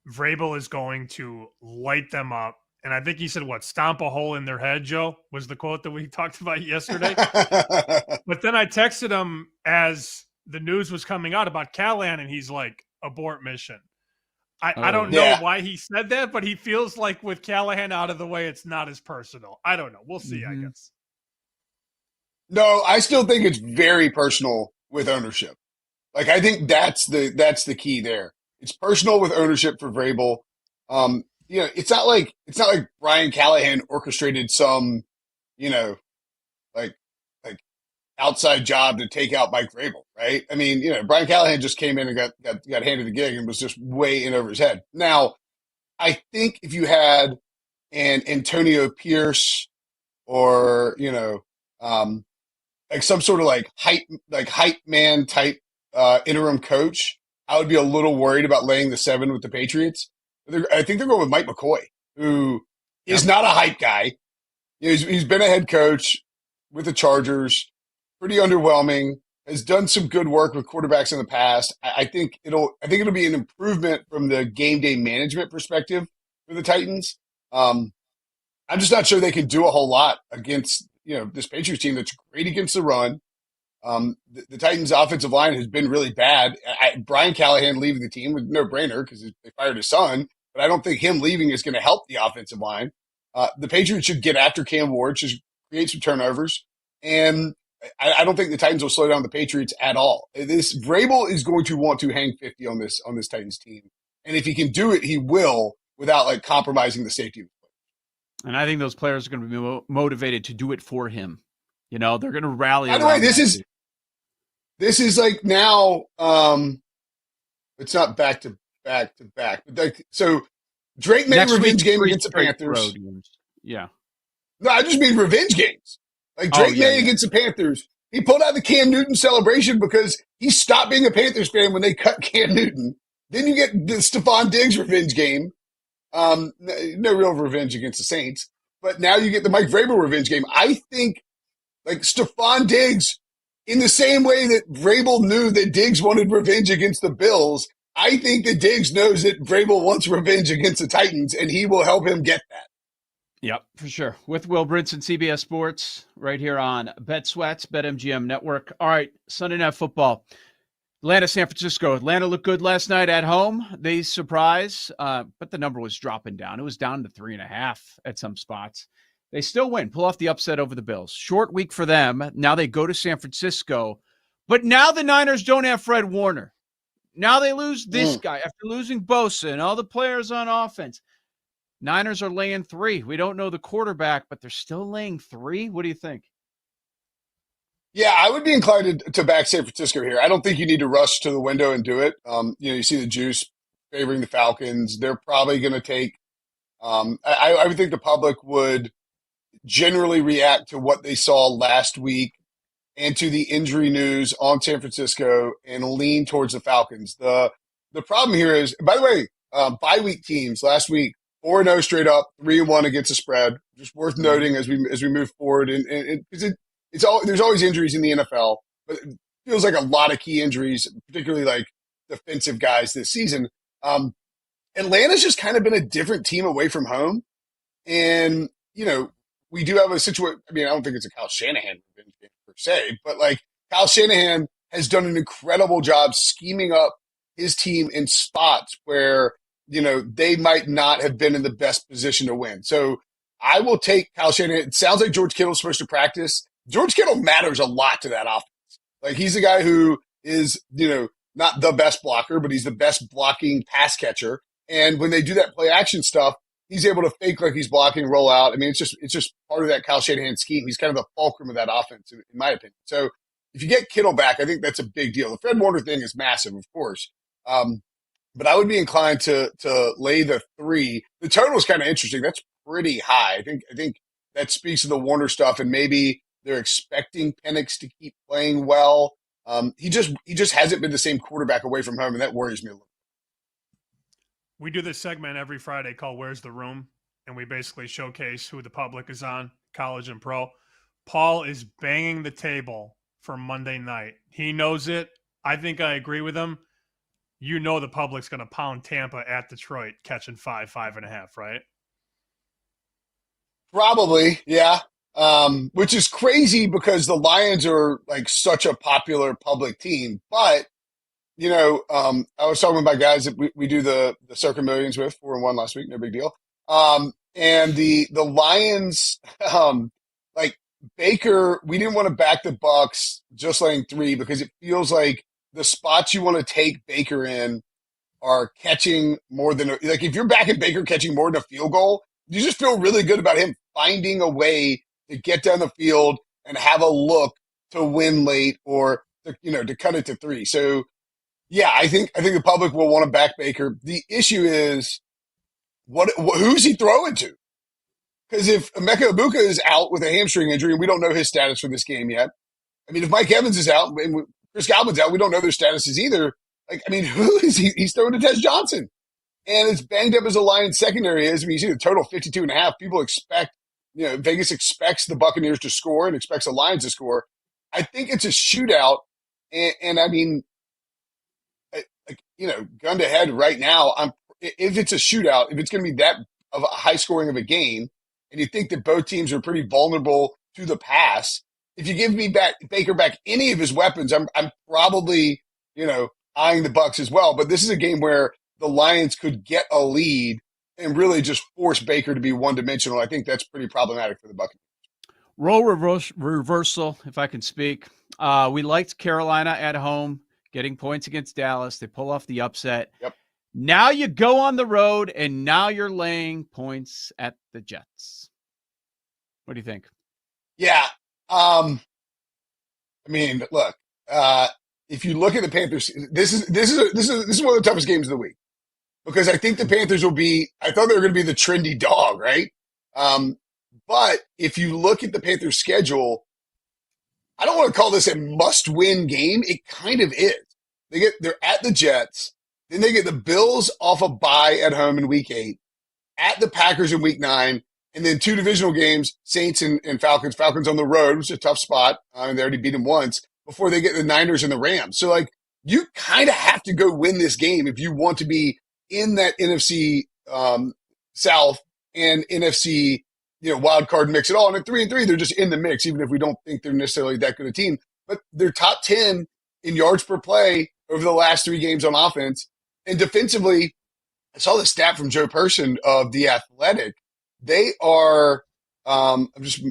Vrabel is going to light them up. And I think he said, stomp a hole in their head, Joe, was the quote that we talked about yesterday. But then I texted him as the news was coming out about Callahan, and he's like, abort mission. I don't know why he said that, but he feels like with Callahan out of the way, it's not as personal. I don't know. We'll see, I guess. No, I still think it's very personal with ownership. I think that's the key there. It's personal with ownership for Vrabel. It's not like Brian Callahan orchestrated some, outside job to take out Mike Vrabel, right? I mean, Brian Callahan just came in and got handed the gig and was just way in over his head. Now, I think if you had an Antonio Pierce or, some sort of hype man type interim coach, I would be a little worried about laying the 7 with the Patriots. I think they're going with Mike McCoy, who is not a hype guy. He's been a head coach with the Chargers. Pretty underwhelming, has done some good work with quarterbacks in the past. I think it'll be an improvement from the game day management perspective for the Titans. I'm just not sure they can do a whole lot against, this Patriots team that's great against the run. The Titans offensive line has been really bad. Brian Callahan leaving the team was no brainer because they fired his son, but I don't think him leaving is going to help the offensive line. The Patriots should get after Cam Ward, just create some turnovers. And I don't think the Titans will slow down the Patriots at all. Vrabel is going to want to hang 50 on this Titans team. And if he can do it, he will without compromising the safety of the players. And I think those players are going to be motivated to do it for him. They're going to rally. By the way, this is now, it's not back to back. But so Drake made a revenge game against the Panthers. Yeah. No, I just mean revenge games. Drake May against the Panthers. He pulled out the Cam Newton celebration because he stopped being a Panthers fan when they cut Cam Newton. Then you get the Stephon Diggs revenge game. No real revenge against the Saints, but now you get the Mike Vrabel revenge game. I think like Stephon Diggs, in the same way that Vrabel knew that Diggs wanted revenge against the Bills, I think that Diggs knows that Vrabel wants revenge against the Titans, and he will help him get that. Yep, for sure. With Will Brinson, CBS Sports, right here on Bet Sweats, BetMGM Network. All right, Sunday Night Football. Atlanta, San Francisco. Atlanta looked good last night at home. They surprise, but the number was dropping down. It was down to 3.5 at some spots. They still win, pull off the upset over the Bills. Short week for them. Now they go to San Francisco. But now the Niners don't have Fred Warner. Now they lose this guy after losing Bosa and all the players on offense. Niners are laying 3. We don't know the quarterback, but they're still laying 3. What do you think? Yeah, I would be inclined to back San Francisco here. I don't think you need to rush to the window and do it. You see the juice favoring the Falcons. They're probably going to take I would think the public would generally react to what they saw last week and to the injury news on San Francisco and lean towards the Falcons. The problem here is, by the way, bye week teams last week, 4-0 straight up, 3-1 against the spread. Just worth noting as we move forward. And there's always injuries in the NFL, but it feels like a lot of key injuries, particularly like defensive guys this season. Atlanta's just kind of been a different team away from home. And, we do have a situation. I mean, I don't think it's a Kyle Shanahan per se, but like Kyle Shanahan has done an incredible job scheming up his team in spots where, they might not have been in the best position to win. So I will take Kyle Shanahan. It sounds like George Kittle's supposed to practice. George Kittle matters a lot to that offense. Like he's a guy who is, not the best blocker, but he's the best blocking pass catcher. And when they do that play action stuff, he's able to fake like he's blocking, roll out. I mean, it's just part of that Kyle Shanahan scheme. He's kind of the fulcrum of that offense, in my opinion. So if you get Kittle back, I think that's a big deal. The Fred Warner thing is massive, of course. But I would be inclined to lay the 3. The total is kind of interesting. That's pretty high. I think that speaks to the Warner stuff, and maybe they're expecting Penix to keep playing well. He just hasn't been the same quarterback away from home, and that worries me a little. We do this segment every Friday called Where's the Room? And we basically showcase who the public is on, college and pro. Paul is banging the table for Monday night. He knows it. I think I agree with him. The public's going to pound Tampa at Detroit, catching 5.5, right? Probably, yeah. Which is crazy because the Lions are like such a popular public team. But I was talking with my guys that we do the Circa Millions with 4-1 last week. No big deal. And the Lions, like Baker, we didn't want to back the Bucs just laying 3 because it feels like the spots you want to take Baker in are catching more than like if you're backing Baker catching more than a field goal, you just feel really good about him finding a way to get down the field and have a look to win late or to cut it to 3. So. Yeah, I think the public will want to back Baker. The issue is who's he throwing to? Because if Emeka Ibuka is out with a hamstring injury, and we don't know his status for this game yet. I mean, if Mike Evans is out and Chris Godwin's out, we don't know their statuses either. Like, I mean, who is he? He's throwing to Tez Johnson. And as banged up as the Lions secondary is, I mean, you see the total 52.5. People expect, Vegas expects the Buccaneers to score and expects the Lions to score. I think it's a shootout. And I mean, gun to head right now, if it's a shootout, if it's going to be that of a high scoring of a game, and you think that both teams are pretty vulnerable to the pass, if you give me Baker back any of his weapons, I'm probably, eyeing the Bucs as well. But this is a game where the Lions could get a lead and really just force Baker to be one-dimensional. I think that's pretty problematic for the Buccaneers. Role reversal, if I can speak. We liked Carolina at home, getting points against Dallas. They pull off the upset. Yep. Now you go on the road, and now you're laying points at the Jets. What do you think? Yeah. I mean, look, if you look at the Panthers, this is one of the toughest games of the week because I think the Panthers I thought they were going to be the trendy dog, right? But if you look at the Panthers schedule, I don't want to call this a must-win game. It kind of is. They're at the Jets. Then they get the Bills off a bye at home in week 8, at the Packers in week 9, and then 2 divisional games, Saints and Falcons. Falcons on the road, which is a tough spot, and they already beat them once, before they get the Niners and the Rams. So, like, you kind of have to go win this game if you want to be in that NFC South and NFC, wild card mix at all. And at 3-3, they're just in the mix, even if we don't think they're necessarily that good a team. But they're top 10 in yards per play over the last 3 games on offense. And defensively, I saw the stat from Joe Person of The Athletic. They are, I'm just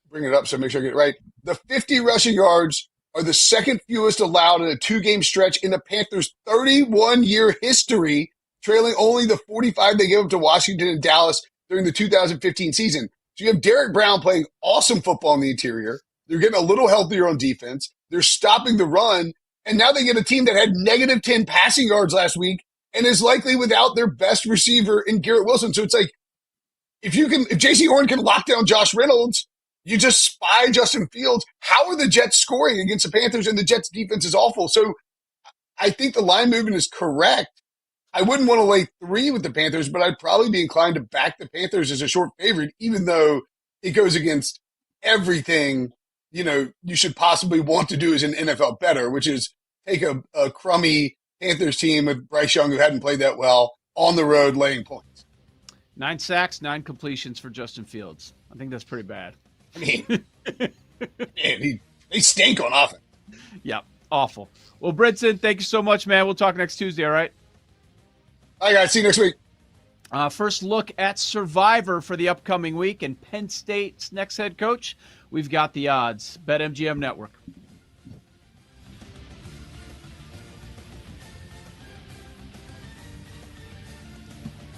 bringing it up so I make sure I get it right. The 50 rushing yards are the second fewest allowed in a 2-game stretch in the Panthers' 31-year history, trailing only the 45 they gave up to Washington and Dallas during the 2015 season. So you have Derek Brown playing awesome football in the interior. They're getting a little healthier on defense. They're stopping the run. And now they get a team that had negative 10 passing yards last week and is likely without their best receiver in Garrett Wilson. So it's like, if J.C. Horn can lock down Josh Reynolds, you just spy Justin Fields. How are the Jets scoring against the Panthers? And the Jets defense is awful. So I think the line movement is correct. I wouldn't want to lay 3 with the Panthers, but I'd probably be inclined to back the Panthers as a short favorite, even though it goes against everything, you should possibly want to do as an NFL bettor, which is take a crummy Panthers team with Bryce Young, who hadn't played that well, on the road laying points. 9 sacks, 9 completions for Justin Fields. I think that's pretty bad. I mean, man, they stink on offense. Yeah, awful. Well, Brinson, thank you so much, man. We'll talk next Tuesday, all right? All right, guys. See you next week. First look at Survivor for the upcoming week and Penn State's next head coach. We've got the odds. BetMGM Network.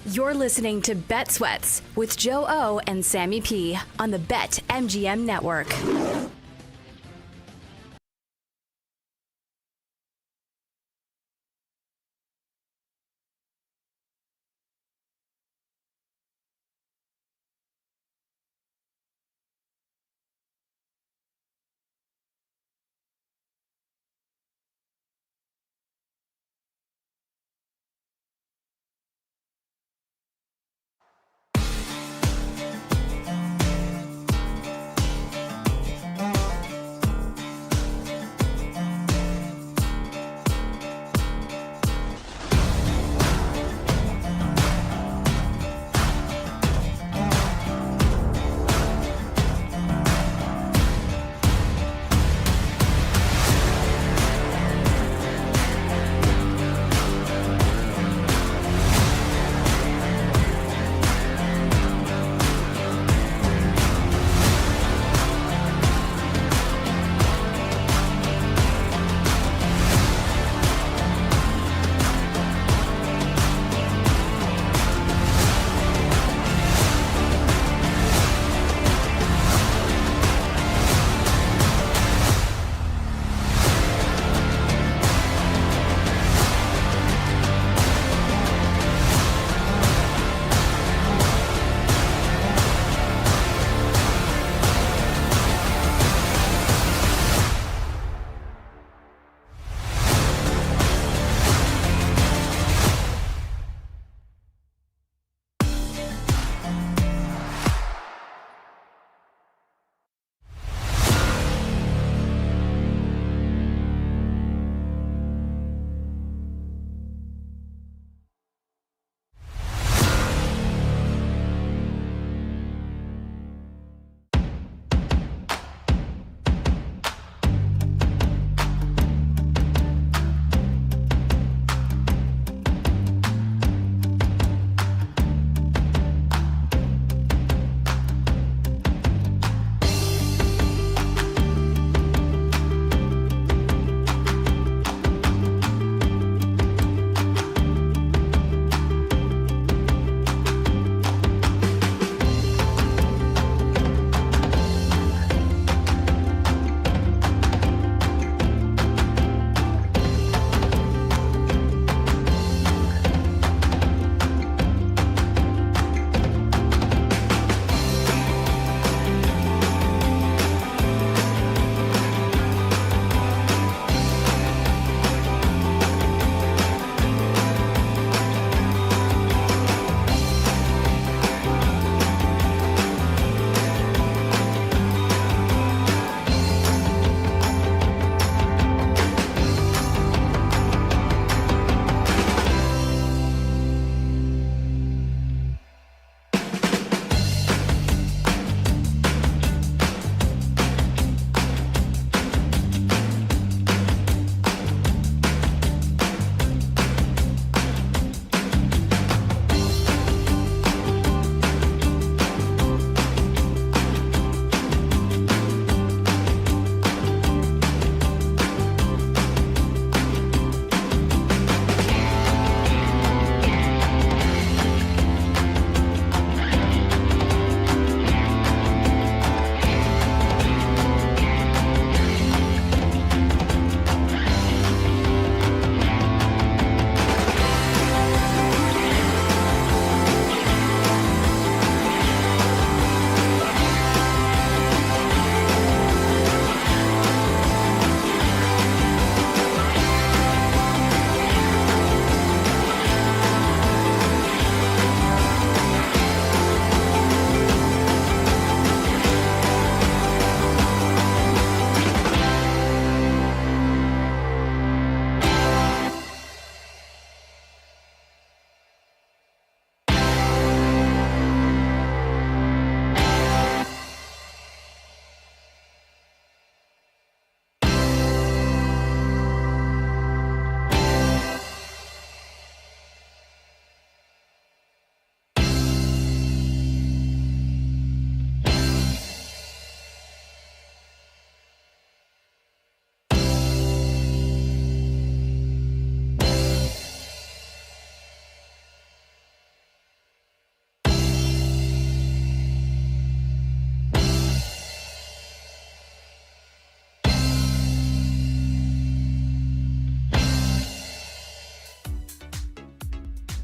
You're listening to Bet Sweats with Joe O and Sammy P on the BetMGM Network.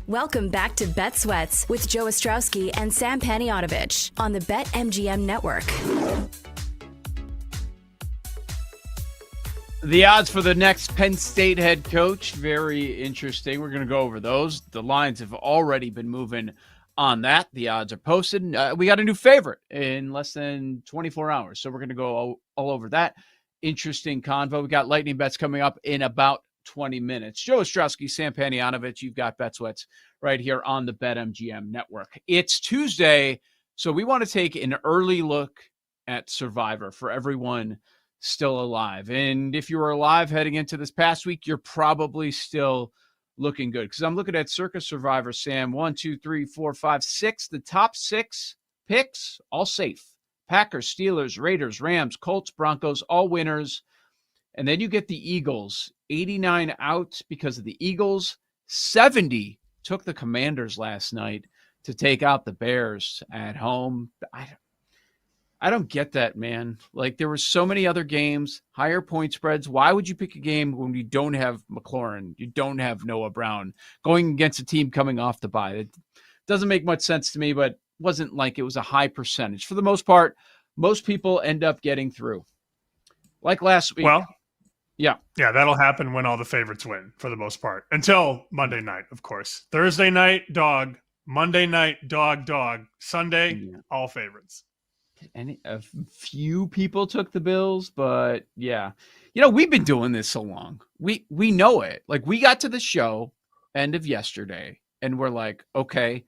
Welcome back to Bet Sweats with Joe Ostrowski and Sam Paniotovich on the BetMGM Network. The odds for the next Penn State head coach, very interesting. We're going to go over those. The lines have already been moving on that. The odds are posted. We got a new favorite in less than 24 hours, so we're going to go all over that. Interesting convo. We got lightning bets coming up in about 20 minutes. Joe Ostrowski, Sam Paniotovich, you've got Bet Sweats right here on the BetMGM Network. It's Tuesday, so we want to take an early look at Survivor for everyone still alive. And if you were alive heading into this past week, you're probably still looking good. Because I'm looking at Circa Survivor, Sam. 1, 2, 3, 4, 5, 6. The top 6 picks, all safe. Packers, Steelers, Raiders, Rams, Colts, Broncos, all winners. And then you get the Eagles. 89 out because of the Eagles. 70 took the Commanders last night to take out the Bears at home. I don't get that, man. Like, there were so many other games, higher point spreads. Why would you pick a game when you don't have McLaurin, you don't have Noah Brown, going against a team coming off the bye? It doesn't make much sense to me, but wasn't like it was a high percentage. For the most part, most people end up getting through. Like last week. Well, yeah, that'll happen when all the favorites win, for the most part. Until Monday night, of course. Thursday night, dog. Monday night, dog. Sunday, all favorites. And a few people took the Bills, but yeah. You know, we've been doing this so long. We know it. Like, we got to the show end of yesterday, and we're like, okay,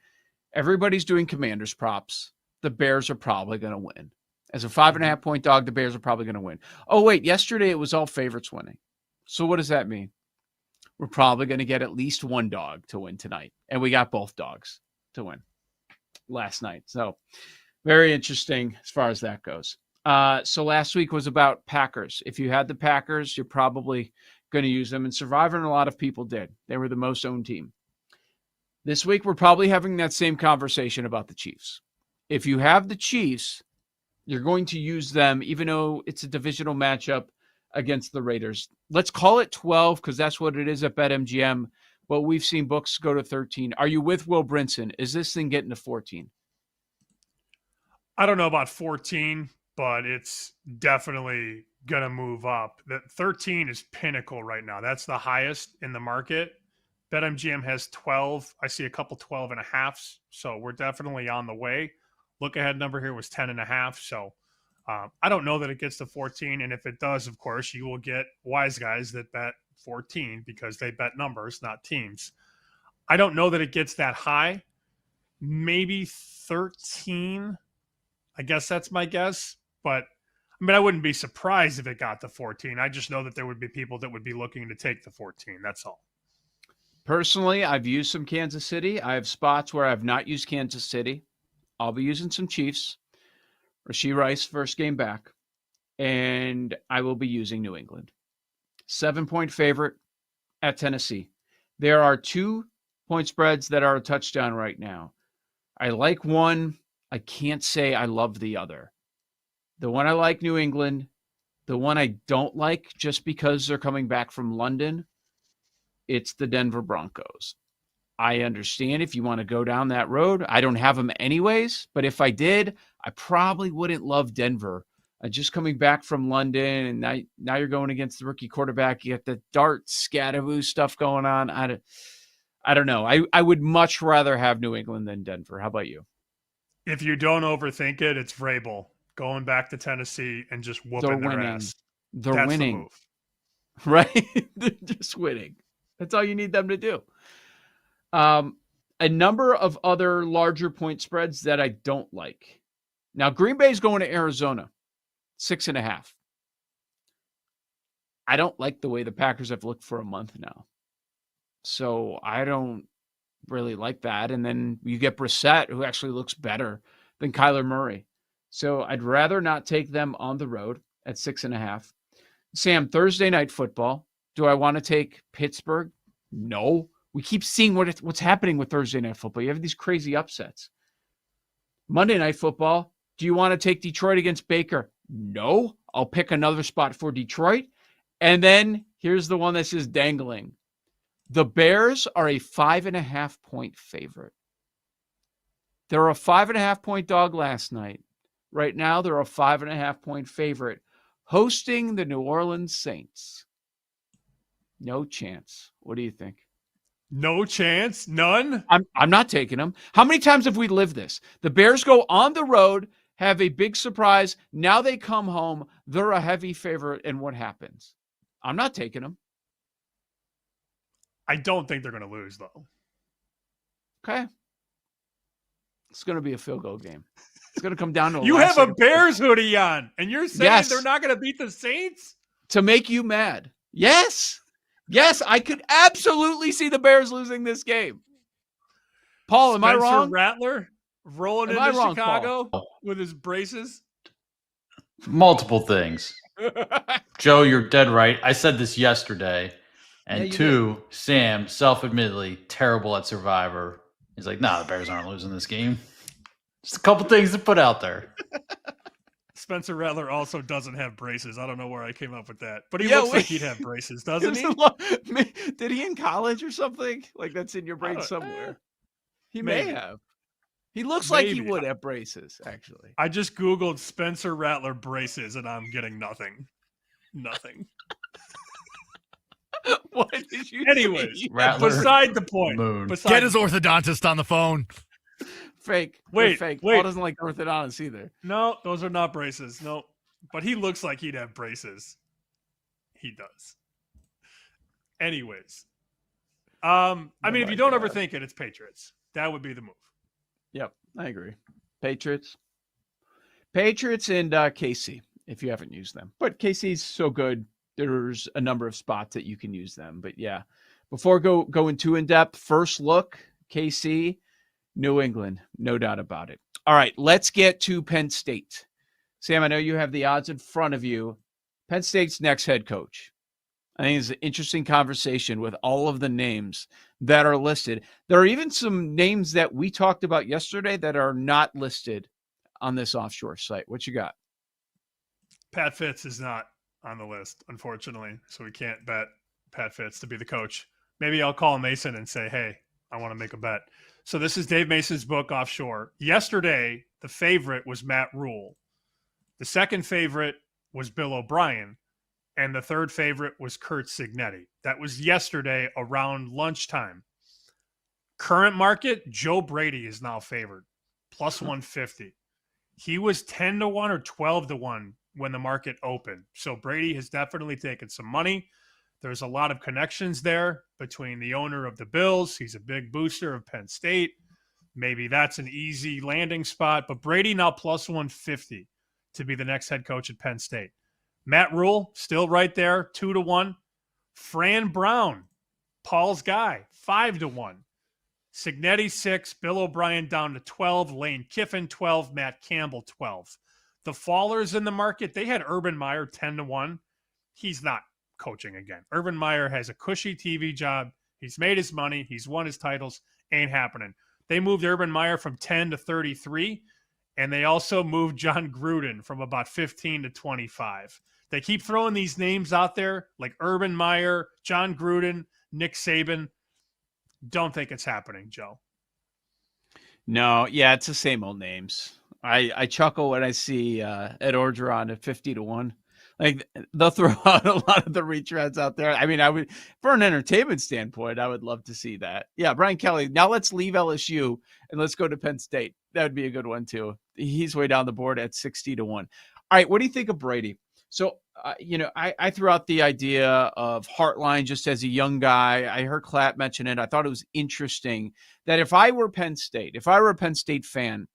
everybody's doing Commanders props. The Bears are probably going to win. As a 5.5 point dog, the Bears are probably going to win. Oh, wait, yesterday it was all favorites winning. So what does that mean? We're probably going to get at least one dog to win tonight. And we got both dogs to win last night. So very interesting as far as that goes. So last week was about Packers. If you had the Packers, you're probably going to use them in Survivor, and a lot of people did. They were the most owned team. This week, we're probably having that same conversation about the Chiefs. If you have the Chiefs, you're going to use them, even though it's a divisional matchup against the Raiders. Let's call it 12 because that's what it is at BetMGM, but we've seen books go to 13. Are you with Will Brinson? Is this thing getting to 14? I don't know about 14, but it's definitely going to move up. That 13 is pinnacle right now. That's the highest in the market. BetMGM has 12. I see a couple 12 and a halves. So we're definitely on the way. Look ahead number here was 10 and a half. So I don't know that it gets to 14. And if it does, of course, you will get wise guys that bet 14 because they bet numbers, not teams. I don't know that it gets that high. Maybe 13. I guess that's my guess. But I mean, I wouldn't be surprised if it got to 14. I just know that there would be people that would be looking to take the 14. That's all. Personally, I've used some Kansas City. I have spots where I've not used Kansas City. I'll be using some Chiefs. Rashee Rice, first game back. And I will be using New England. 7-point favorite at Tennessee. There are 2 point spreads that are a touchdown right now. I like one. I can't say I love the other. The one I like, New England. The one I don't like, just because they're coming back from London, it's the Denver Broncos. I understand if you want to go down that road. I don't have them anyways, but if I did, I probably wouldn't love Denver. Just coming back from London, and now you're going against the rookie quarterback. You got the dart scatavoo stuff going on. I don't know. I would much rather have New England than Denver. How about you? If you don't overthink it, it's Vrabel going back to Tennessee and just whooping their ass. They're winning. The move. Right? They're just winning. That's all you need them to do. A number of other larger point spreads that I don't like. Now, Green Bay's going to Arizona, 6.5. I don't like the way the Packers have looked for a month now. So I don't really like that. And then you get Brissett, who actually looks better than Kyler Murray. So I'd rather not take them on the road at 6.5. Sam, Thursday night football. Do I want to take Pittsburgh? No. We keep seeing what's happening with Thursday night football. You have these crazy upsets. Monday night football. Do you want to take Detroit against Baker? No. I'll pick another spot for Detroit. And then here's the one that's just dangling. The Bears are a 5.5-point favorite. They're a 5.5-point dog last night. Right now, they're a 5.5-point favorite, hosting the New Orleans Saints. No chance. What do you think? No chance? None? I'm not taking them. How many times have we lived this? The Bears go on the road, have a big surprise. Now they come home. They're a heavy favorite, and what happens? I'm not taking them. I don't think they're going to lose, though. Okay. It's going to be a field goal game. It's going to come down to You have a Bears hoodie on, and you're saying they're not going to beat the Saints? To make you mad. Yes. Yes, I could absolutely see the Bears losing this game. Paul, am I wrong? Spencer Rattler rolling into Chicago with his braces? Multiple things. Joe, you're dead right. I said this yesterday. And two, Sam, self-admittedly terrible at Survivor. He's like, nah, the Bears aren't losing this game. Just a couple things to put out there. Spencer Rattler also doesn't have braces. I don't know where I came up with that. But he looks like he'd have braces, doesn't he? Did he in college or something? Like that's in your brain somewhere. He may have. He looks like he would have braces, actually. I just Googled Spencer Rattler braces and I'm getting nothing. Nothing. What did you Anyways, Rattler, beside the point. Get his orthodontist on the phone. Fake. Wait. Paul doesn't like orthodontists either. No, those are not braces. No. But he looks like he'd have braces. He does. Anyways. I mean, if you don't overthink it, it's Patriots. That would be the move. Yep, I agree. Patriots and KC, if you haven't used them. But KC's so good, there's a number of spots that you can use them. But yeah, before going too in-depth, first look, KC, New England, no doubt about it. All right, let's get to Penn State. Sam, I know you have the odds in front of you. Penn State's next head coach. I think it's an interesting conversation with all of the names that are listed. There are even some names that we talked about yesterday that are not listed on this offshore site. What you got? Pat Fitz is not on the list, unfortunately, so we can't bet Pat Fitz to be the coach. Maybe I'll call Mason and say, hey, I want to make a bet. So this is Dave Mason's book, Offshore. Yesterday, the favorite was Matt Rule. The second favorite was Bill O'Brien. And the third favorite was Kurt Signetti. That was yesterday around lunchtime. Current market, Joe Brady is now favored, plus 150. He was 10-1 or 12-1 when the market opened. So Brady has definitely taken some money. There's a lot of connections there between the owner of the Bills. He's a big booster of Penn State. Maybe that's an easy landing spot. But Brady now plus 150 to be the next head coach at Penn State. Matt Rule, still right there, 2-1. Fran Brown, Paul's guy, 5-1. Signetti, 6. Bill O'Brien down to 12. Lane Kiffin, 12. Matt Campbell, 12. The fallers in the market, they had Urban Meyer, 10-1. He's not coaching again. Urban Meyer has a cushy TV job. He's made his money. He's won his titles. Ain't happening. They moved Urban Meyer from 10 to 33. And they also moved John Gruden from about 15 to 25. They keep throwing these names out there like Urban Meyer, John Gruden, Nick Saban. Don't think it's happening, Joe. No, yeah, it's the same old names. I chuckle when I see Ed Orgeron at 50-1. Like they'll throw out a lot of the retreads out there. I mean, I would, for an entertainment standpoint, I would love to see that. Yeah, Brian Kelly. Now let's leave LSU and let's go to Penn State. That would be a good one too. He's way down the board at 60-1. All right, what do you think of Brady? So, I threw out the idea of Hartline just as a young guy. I heard Clapp mention it. I thought it was interesting that if I were Penn State, if I were a Penn State fan,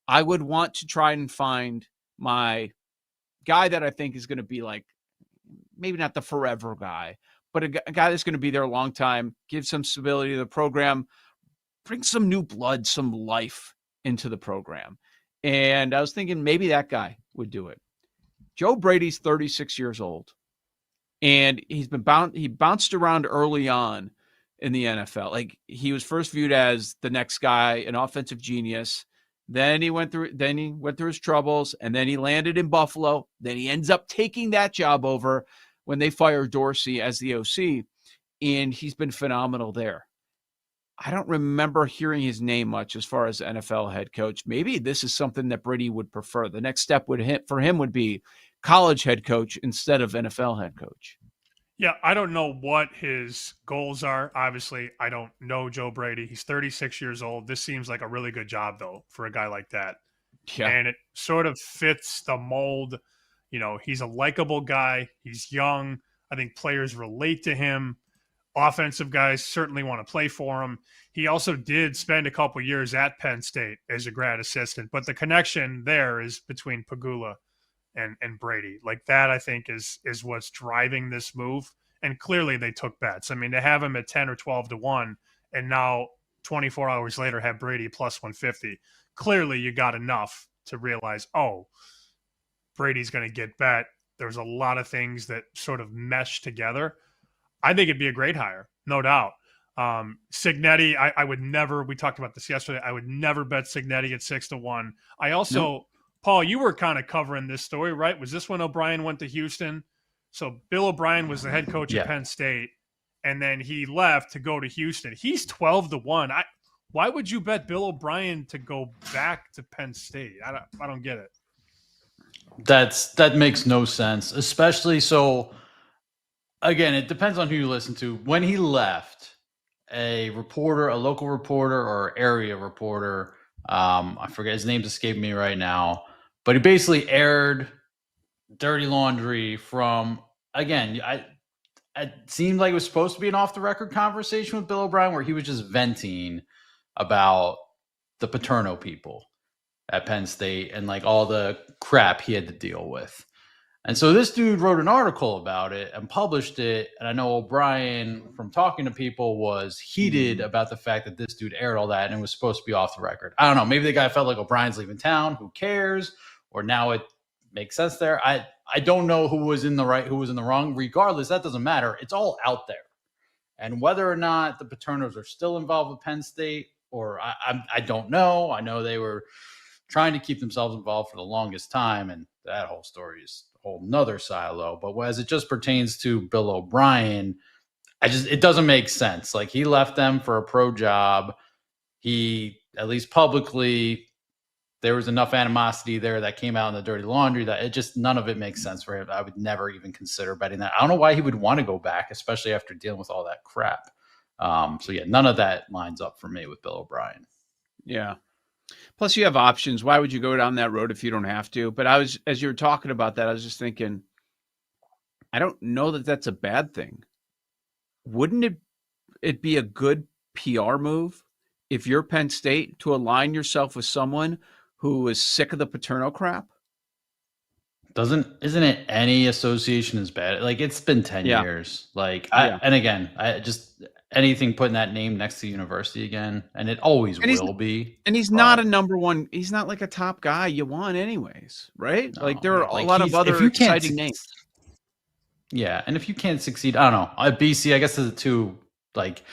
I would want to try and find my guy that I think is going to be like, maybe not the forever guy, but a guy that's going to be there a long time, give some stability to the program, bring some new blood, some life into the program. And I was thinking maybe that guy would do it. Joe Brady's 36 years old, and he bounced around early on in the NFL. Like he was first viewed as the next guy, an offensive genius. Then he went through his troubles, and then he landed in Buffalo. Then he ends up taking that job over when they fired Dorsey as the OC. and he's been phenomenal there. I don't remember hearing his name much as far as NFL head coach. Maybe this is something that Brady would prefer. The next step for him would be college head coach instead of NFL head coach. Yeah, I don't know what his goals are. Obviously, I don't know Joe Brady. He's 36 years old. This seems like a really good job, though, for a guy like that. Yeah. And it sort of fits the mold. He's a likable guy. He's young. I think players relate to him. Offensive guys certainly want to play for him. He also did spend a couple years at Penn State as a grad assistant, but the connection there is between Pagula and Brady. Like that, I think, is what's driving this move. And clearly they took bets. I mean, to have him at 10 or 12 to 1 and now 24 hours later have Brady plus 150. Clearly you got enough to realize, oh, Brady's going to get bet. There's a lot of things that sort of mesh together. I think it'd be a great hire, no doubt. Cignetti, I would never, we talked about this yesterday, I would never bet Cignetti at 6 to 1. I also, Nope. Paul, you were kind of covering this story, right? Was this when O'Brien went to Houston? So Bill O'Brien was the head coach at Penn State, and then he left to go to Houston. He's 12 to 1. Why would you bet Bill O'Brien to go back to Penn State? I don't get it. That makes no sense, especially so. Again, it depends on who you listen to. When he left, a local reporter or area reporter, I forget his name's escaping me right now, but he basically aired dirty laundry from, again, it seemed like it was supposed to be an off-the-record conversation with Bill O'Brien where he was just venting about the Paterno people at Penn State and like all the crap he had to deal with. And so this dude wrote an article about it and published it. And I know O'Brien, from talking to people, was heated about the fact that this dude aired all that and it was supposed to be off the record. I don't know. Maybe the guy felt like O'Brien's leaving town. Who cares? Or now it makes sense there. I don't know who was in the right, who was in the wrong. Regardless, that doesn't matter. It's all out there. And whether or not the Paternos are still involved with Penn State, or I don't know. I know they were trying to keep themselves involved for the longest time. And that whole story is whole nother silo. But as it just pertains to Bill O'Brien, it doesn't make sense. Like, he left them for a pro job. He, at least publicly, there was enough animosity there that came out in the dirty laundry that none of it makes sense for him. I would never even consider betting that. I don't know why he would want to go back, especially after dealing with all that crap. So yeah, none of that lines up for me with Bill O'Brien. Yeah. Plus, you have options. Why would you go down that road if you don't have to? But as you were talking about that, I was just thinking, I don't know that that's a bad thing. Wouldn't it be a good PR move if you're Penn State to align yourself with someone who is sick of the Paterno crap? Isn't it any association is bad? Like, it's been 10 years. Like, and again, anything putting that name next to the university again, and it always will be. And he's not a number one. He's not like a top guy you want anyways, right? No, like, there are a lot of other exciting names. Yeah, and if you can't succeed, I don't know. At BC, I guess there's two, like,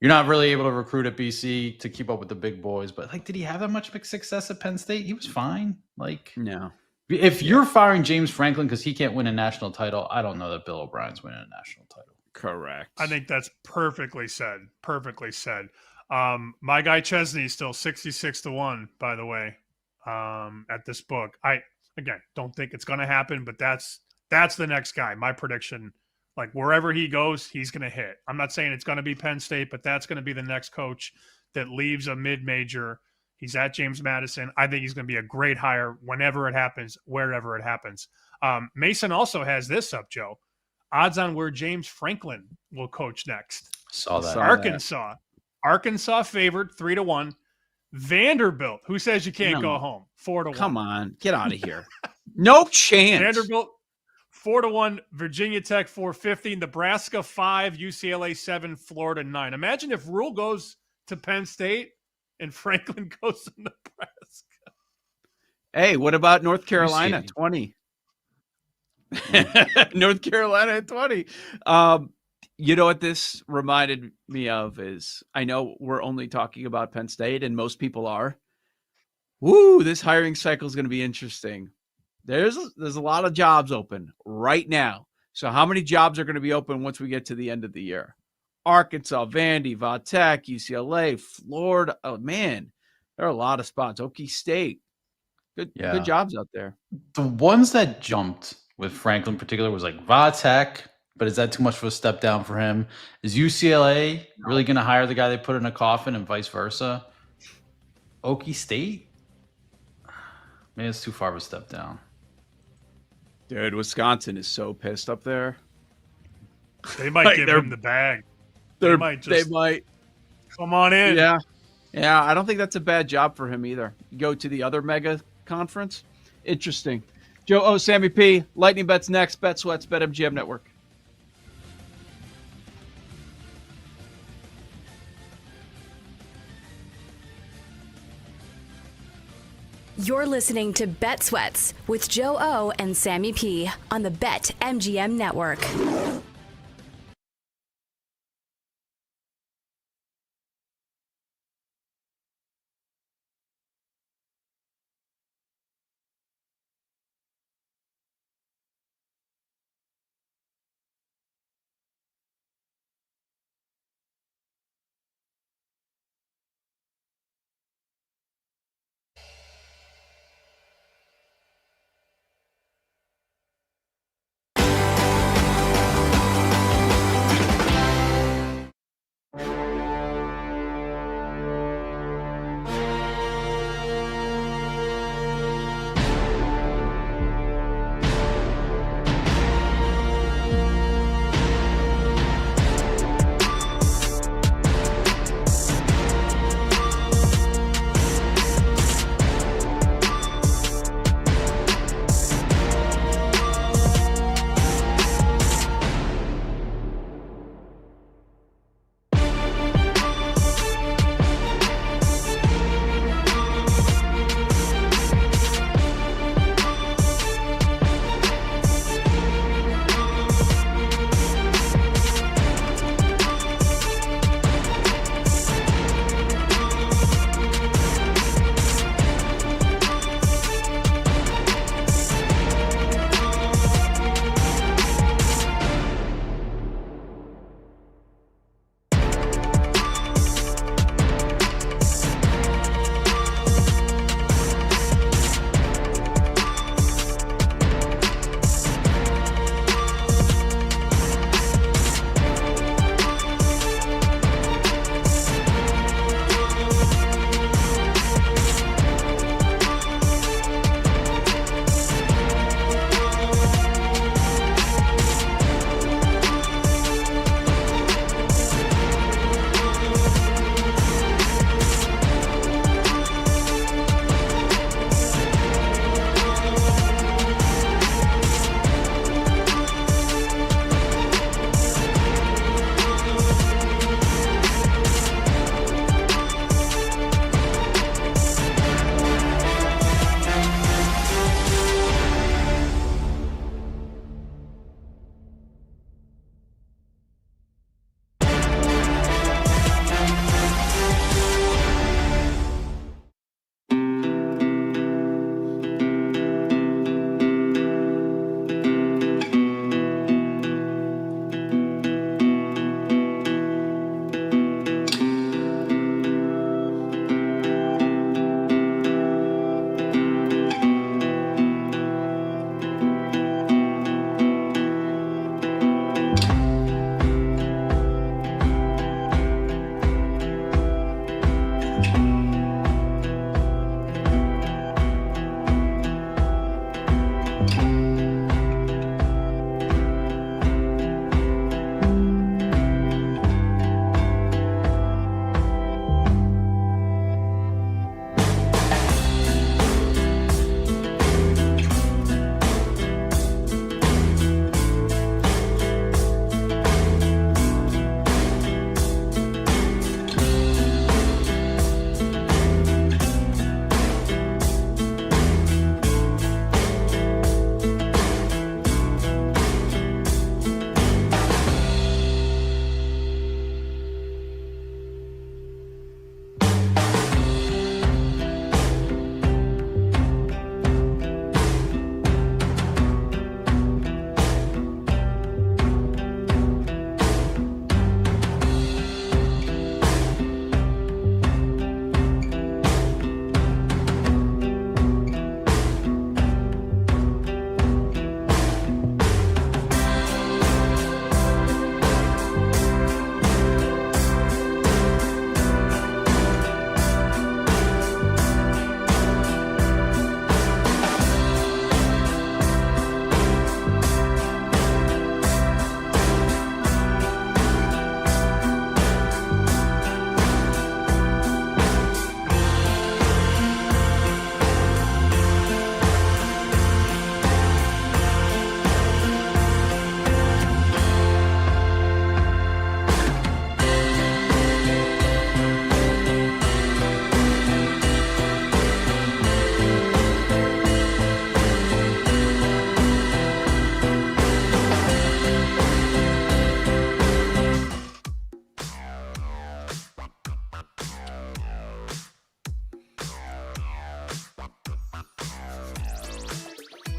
you're not really able to recruit at BC to keep up with the big boys. But, like, did he have that much success at Penn State? He was fine. Like, no. If you're firing James Franklin because he can't win a national title, I don't know that Bill O'Brien's winning a national title. Correct. I think that's perfectly said. Perfectly said. My guy Chesney is still 66 to 1, by the way, at this book. I, again, don't think it's going to happen, but that's the next guy. My prediction, like, wherever he goes, he's going to hit. I'm not saying it's going to be Penn State, but that's going to be the next coach that leaves a mid-major. He's at James Madison. I think he's going to be a great hire whenever it happens, wherever it happens. Mason also has this up, Joe. Odds on where James Franklin will coach next. Saw that. Arkansas favored 3 to 1. Vanderbilt, who says you can't go home? 4 to 1. Come on, get out of here. No chance. Vanderbilt 4 to 1. Virginia Tech 450. Nebraska 5. UCLA 7. Florida 9. Imagine if Rule goes to Penn State and Franklin goes to Nebraska. Hey, what about North Carolina 20? North Carolina at 20. You know what this reminded me of is, I know we're only talking about Penn State, and most people are. Woo, this hiring cycle is going to be interesting. There's a lot of jobs open right now. So how many jobs are going to be open once we get to the end of the year? Arkansas, Vandy, Va Tech, UCLA, Florida. Oh, man, there are a lot of spots. Okie State. Good jobs out there. The ones that jumped with Franklin in particular was like Va Tech, but is that too much of a step down for him? Is UCLA really going to hire the guy they put in a coffin and vice versa? Okie State? Maybe it's too far of a step down. Dude, Wisconsin is so pissed up there. They might give him the bag. They might come on in. Yeah. Yeah, I don't think that's a bad job for him either. Go to the other mega conference. Interesting. Joe Sammy P. Lightning Bets next. Bet Sweats, BetMGM Network. You're listening to Bet Sweats with Joe O and Sammy P on the BetMGM Network.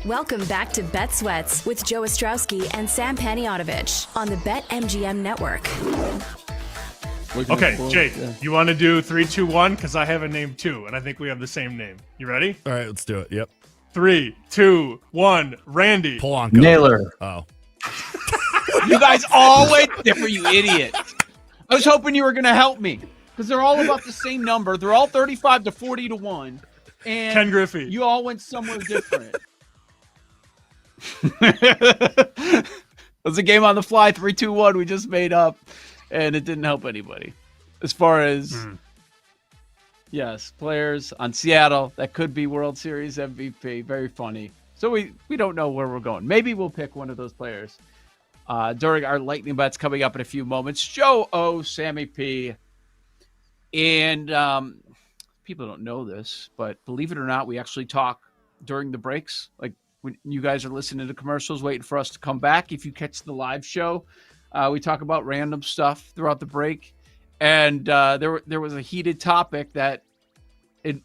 Welcome back to Bet Sweats with Joe Ostrowski and Sam Paniotovich on the BetMGM Network. Okay, Jake, you want to do 3, 2, 1? Because I have a name too, and I think we have the same name. You ready? All right, let's do it. Yep. 3, 2, 1. Randy. Polanco. Naylor. Oh. You guys all went different, you idiot. I was hoping you were going to help me because they're all about the same number. They're all 35 to 40 to 1. And Ken Griffey. You all went somewhere different. It was a game on the fly, 3, 2, 1 we just made up, and it didn't help anybody. As far as, yes, players on Seattle, that could be World Series MVP. Very funny. So we don't know where we're going. Maybe we'll pick one of those players during our lightning bets coming up in a few moments. Joe O, Sammy P. And people don't know this, but believe it or not, we actually talk during the breaks. Like when you guys are listening to commercials, waiting for us to come back. If you catch the live show, we talk about random stuff throughout the break. And there was a heated topic that it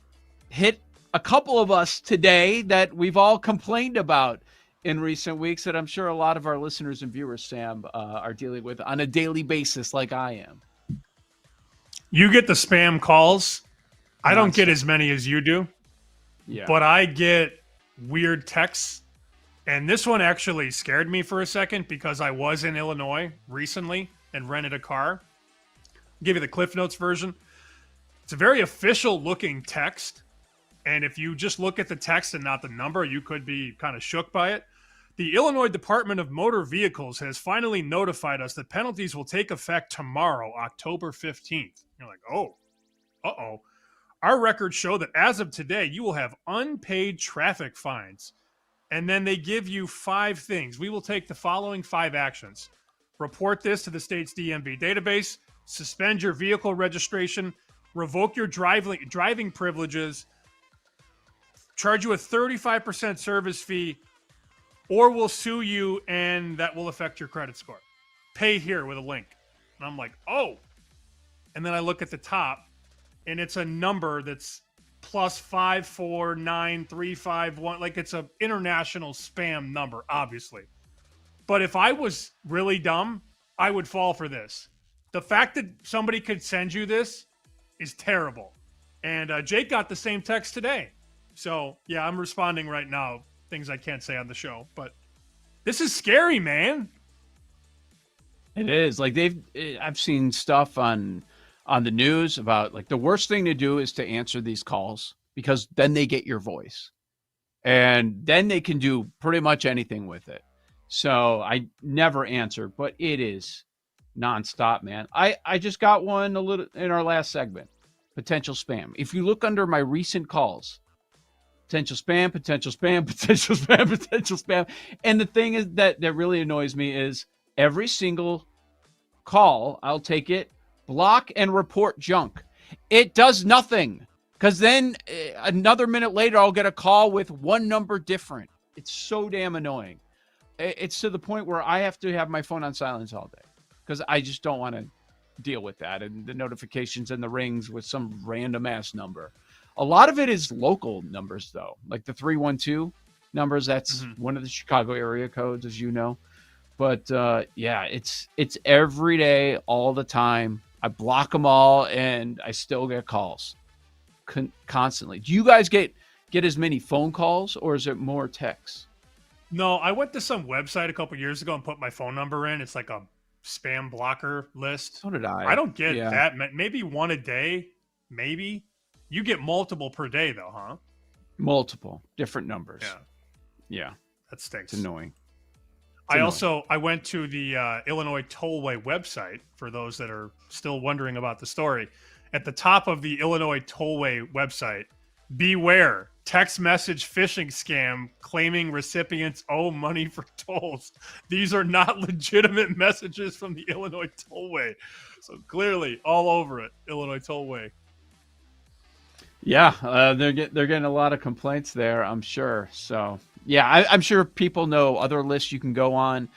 hit a couple of us today that we've all complained about in recent weeks that I'm sure a lot of our listeners and viewers, Sam, are dealing with on a daily basis like I am. You get the spam calls. I don't get as many as you do. Yeah. But I get weird texts. And this one actually scared me for a second because I was in Illinois recently and rented a car. I'll give you the Cliff Notes version. It's a very official looking text. And if you just look at the text and not the number, you could be kind of shook by it. The Illinois Department of Motor Vehicles has finally notified us that penalties will take effect tomorrow, October 15th. You're like, oh, uh-oh. Our records show that as of today, you will have unpaid traffic fines. And then they give you 5 things. We will take the following 5 actions. Report this to the state's DMV database, suspend your vehicle registration, revoke your driving privileges, charge you a 35% service fee, or we'll sue you and that will affect your credit score. Pay here with a link. And I'm like, oh. And then I look at the top and it's a number that's plus 5493551. Like it's an international spam number, obviously. But if I was really dumb, I would fall for this. The fact that somebody could send you this is terrible. And Jake got the same text today. So, yeah, I'm responding right now. Things I can't say on the show. But this is scary, man. It is. Like I've seen stuff on the news about like the worst thing to do is to answer these calls because then they get your voice. And then they can do pretty much anything with it. So I never answer, but it is nonstop, man. I just got one a little in our last segment. Potential spam. If you look under my recent calls, potential spam, potential spam, potential spam, potential spam. And the thing is that really annoys me is every single call, I'll take it, block and report junk. It does nothing because then another minute later, I'll get a call with one number different. It's so damn annoying. It's to the point where I have to have my phone on silence all day because I just don't want to deal with that and the notifications and the rings with some random ass number. A lot of it is local numbers, though, like the 312 numbers. That's one of the Chicago area codes, as you know. But yeah, it's every day, all the time. I block them all, and I still get calls constantly. Do you guys get as many phone calls, or is it more texts? No, I went to some website a couple years ago and put my phone number in. It's like a spam blocker list. So did I. I don't get that. Maybe one a day, maybe. You get multiple per day, though, huh? Multiple. Different numbers. Yeah. That stinks. It's annoying. I went to the Illinois Tollway website, for those that are still wondering about the story. At the top of the Illinois Tollway website, beware, text message phishing scam claiming recipients owe money for tolls. These are not legitimate messages from the Illinois Tollway. So clearly, all over it, Illinois Tollway. Yeah, they're getting a lot of complaints there, I'm sure. So, yeah, I'm sure people know other lists you can go on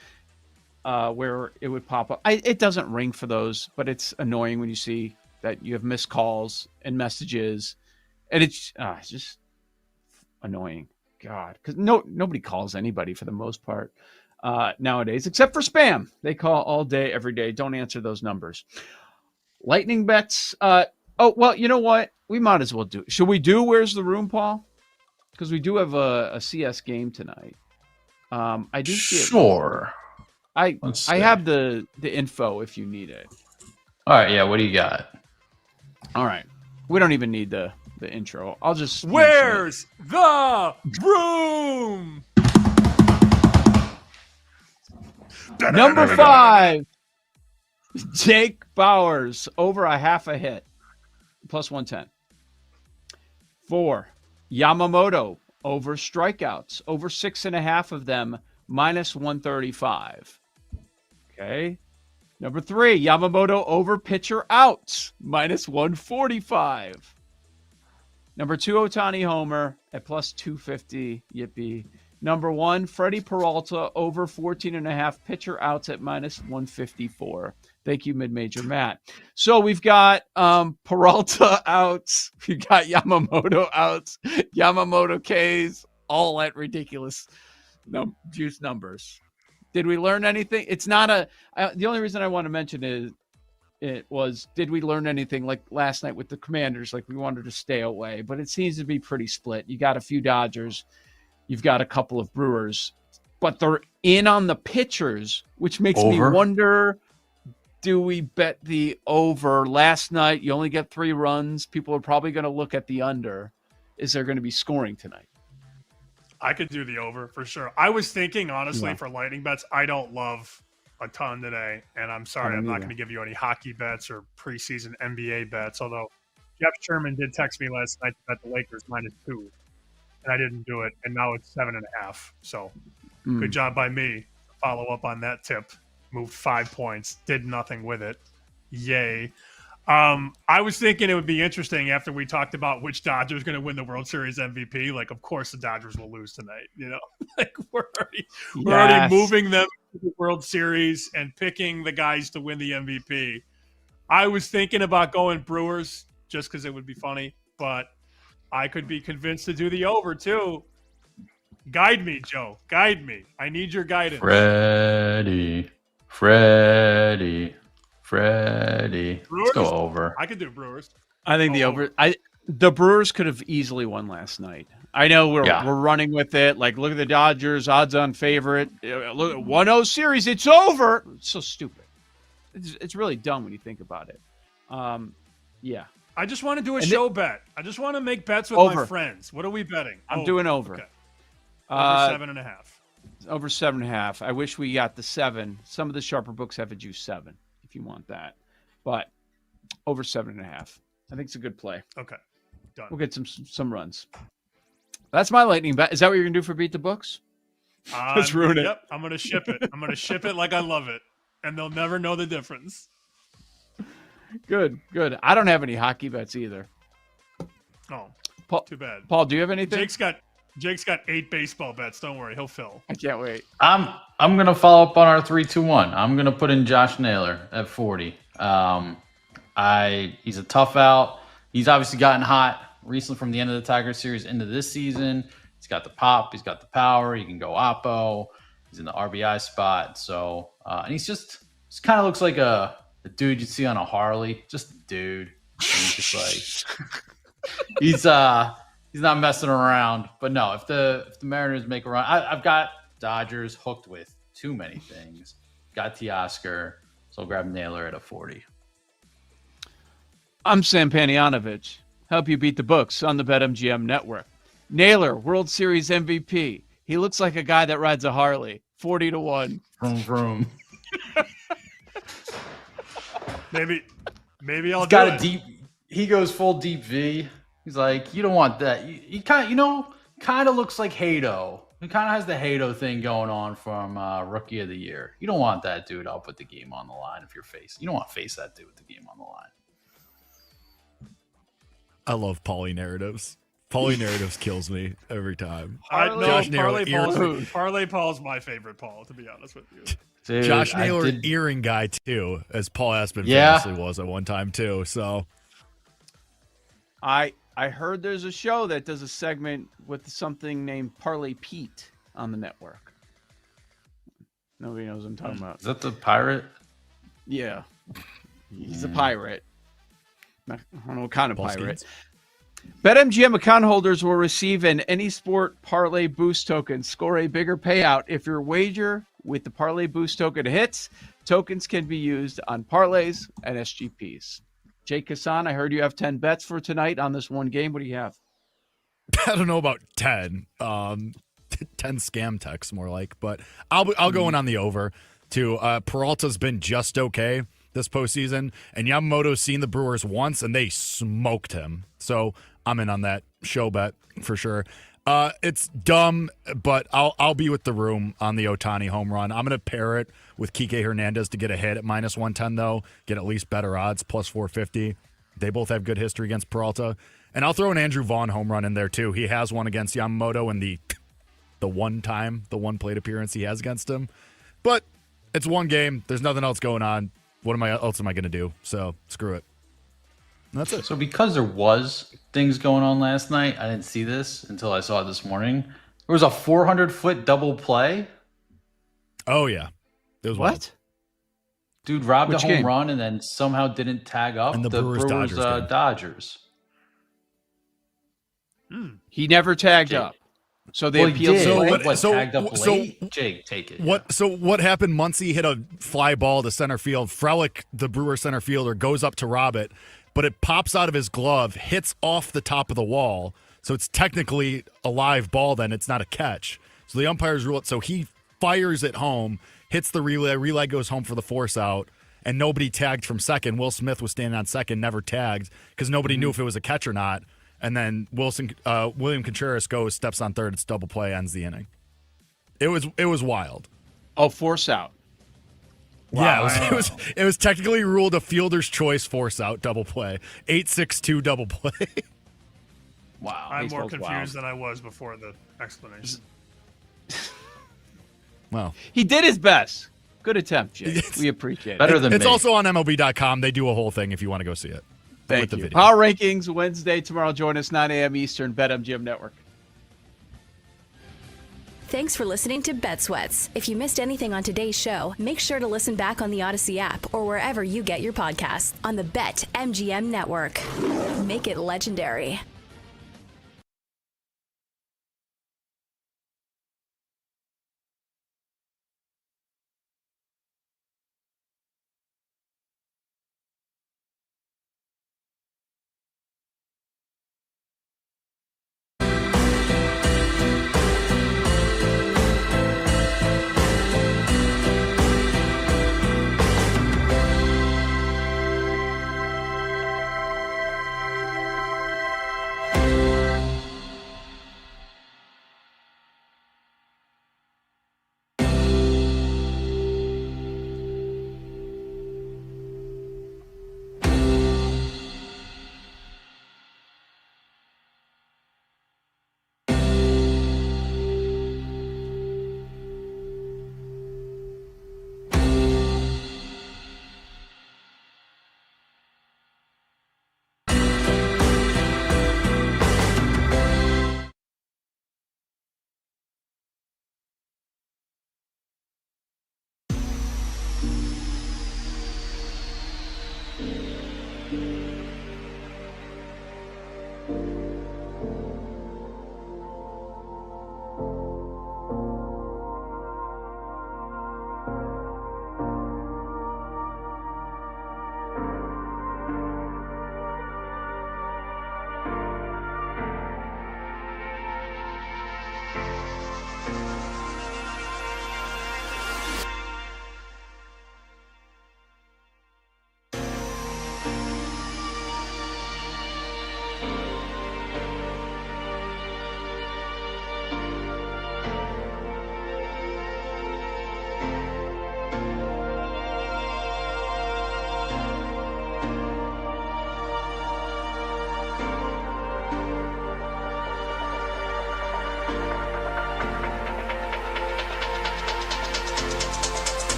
where it would pop up. It doesn't ring for those, but it's annoying when you see that you have missed calls and messages. And it's just annoying God, because nobody calls anybody for the most part nowadays, except for spam. They call all day, every day. Don't answer those numbers. Lightning bets. Oh, well, you know what? We might as well do. Should we do Where's the Room, Paul? Because we do have a CS game tonight. I do see it. Sure. I have the info if you need it. All right, yeah. What do you got? All right. We don't even need the intro. I'll just. Where's the room? Number 5, Jake Bowers over a half a hit, plus 110. 4, Yamamoto over strikeouts, over 6.5 of them, minus 135. Okay. Number 3, Yamamoto over pitcher outs, minus 145. Number 2, Ohtani homer at plus 250. Yippee. Number 1, Freddie Peralta over 14.5 pitcher outs at minus 154. Thank you, Mid-Major Matt. So we've got Peralta outs. We've got Yamamoto outs. Yamamoto Ks, all at ridiculous juice numbers. Did we learn anything? It's not the only reason I want to mention did we learn anything like last night with the Commanders? Like we wanted to stay away, but it seems to be pretty split. You got a few Dodgers. You've got a couple of Brewers, but they're in on the pitchers, which makes me wonder, do we bet the over? Last night, you only get 3 runs. People are probably going to look at the under. Is there going to be scoring tonight? I could do the over for sure. I was thinking, honestly, for lightning bets, I don't love a ton today, and I'm sorry, I'm not going to give you any hockey bets or preseason NBA bets, although Jeff Sherman did text me last night to bet the Lakers -2. And I didn't do it, and now it's 7.5. So good job by me. Follow up on that tip. Moved 5 points. Did nothing with it. Yay. I was thinking it would be interesting after we talked about which Dodger is going to win the World Series MVP. Like, of course, the Dodgers will lose tonight. You know, like we're already moving them to the World Series and picking the guys to win the MVP. I was thinking about going Brewers just because it would be funny, but I could be convinced to do the over, too. Guide me, Joe. Guide me. I need your guidance. Freddie. Brewers? Let's go over. I could do Brewers. I think the over. The Brewers could have easily won last night. I know we're running with it. Like, look at the Dodgers, odds-on favorite. Look at 1-0 series. It's over. It's so stupid. It's really dumb when you think about it. Yeah. I just want to do a show bet. I just want to make bets with my friends. What are we betting? I'm doing over. Okay. Over 7.5. Over 7.5. I wish we got the 7. Some of the sharper books have a juice 7 if you want that. But over 7.5. I think it's a good play. Okay. Done. We'll get some runs. That's my lightning bet. Is that what you're going to do for Beat the Books? Let's ruin it. Yep. I'm going to ship it. I'm going to ship it like I love it. And they'll never know the difference. Good. I don't have any hockey bets either. Oh, Paul, too bad. Paul, do you have anything? Jake's got 8 baseball bets. Don't worry, he'll fill. I can't wait. I'm gonna follow up on our 3-2-1. I'm gonna put in Josh Naylor at 40. He's a tough out. He's obviously gotten hot recently from the end of the Tigers series into this season. He's got the pop. He's got the power. He can go oppo. He's in the RBI spot. So and he's just kind of looks like a dude you'd see on a Harley. Just a dude. And he's just like he's not messing around. But no, if the Mariners make a run, I've got Dodgers hooked with too many things. Got Teoscar, so I'll grab Naylor at a 40. I'm Sam Panayonovich. Help you beat the books on the BetMGM network. Naylor, World Series MVP. He looks like a guy that rides a Harley. 40-1. Vroom, vroom. Maybe I'll He's do got it. a deep. He goes full deep V. He's like, you don't want that. He kind of looks like Hato. He kind of has the Hato thing going on from Rookie of the Year. You don't want that dude. I'll put the game on the line if you're facing. You don't want to face that dude with the game on the line. I love Paulie narratives. Paulie narratives kills me every time. Parlay Paul's my favorite Paul, to be honest with you. Dude, Josh Naylor, earring guy too, as Paul Aspen famously was at one time too. So, I heard there's a show that does a segment with something named Parlay Pete on the network. Nobody knows what I'm talking about. Is that the pirate? Yeah. He's a pirate. I don't know what kind of pirate. BetMGM account holders will receive an Any Sport Parlay Boost token. Score a bigger payout if your wager with the Parlay Boost token hits. Tokens can be used on parlays and SGPs. Jake Hassan, I heard you have 10 bets for tonight on this one game. What do you have? I don't know about 10. 10 scam texts more like, but I'll go in on the over too. Peralta's been just okay this postseason, and Yamamoto's seen the Brewers once and they smoked him. So I'm in on that show bet for sure. It's dumb, but I'll be with the room on the Ohtani home run. I'm going to pair it with Kike Hernandez to get a hit at minus 110, though. Get at least better odds, plus 450. They both have good history against Peralta. And I'll throw an Andrew Vaughn home run in there, too. He has one against Yamamoto in the one plate appearance he has against him. But it's one game. There's nothing else going on. What else am I going to do? So screw it. That's it. So because there was things going on last night, I didn't see this until I saw it this morning. There was a 400-foot double play. Oh, yeah. It was wild. Dude robbed Which a home game? run and then somehow didn't tag up And the Brewers Dodgers game. Dodgers. He never tagged up. So they appealed. Tagged up late? Jake, take it. So what happened? Muncy hit a fly ball to center field. Frelick, the Brewer center fielder, goes up to rob it, but it pops out of his glove, hits off the top of the wall. So it's technically a live ball then. It's not a catch. So the umpires rule it. So he fires it home, hits the relay. Relay goes home for the force out, and nobody tagged from second. Will Smith was standing on second, never tagged because nobody knew if it was a catch or not. And then William Contreras steps on third. It's double play, ends the inning. It was wild. Oh, force out. Wow. Yeah, it was technically ruled a fielder's choice force out double play. 8-6-2 double play. Wow. I'm more confused than I was before the explanation. Well, he did his best. Good attempt, Jake. We appreciate it. Better than It's me. also on MLB.com. They do a whole thing if you want to go see it. Thank the you. video. Power Rankings Wednesday. Tomorrow, join us 9 a.m. Eastern, BetMGM Network. Thanks for listening to Bet Sweats. If you missed anything on today's show, make sure to listen back on the Odyssey app or wherever you get your podcasts on the BetMGM Network. Make it legendary.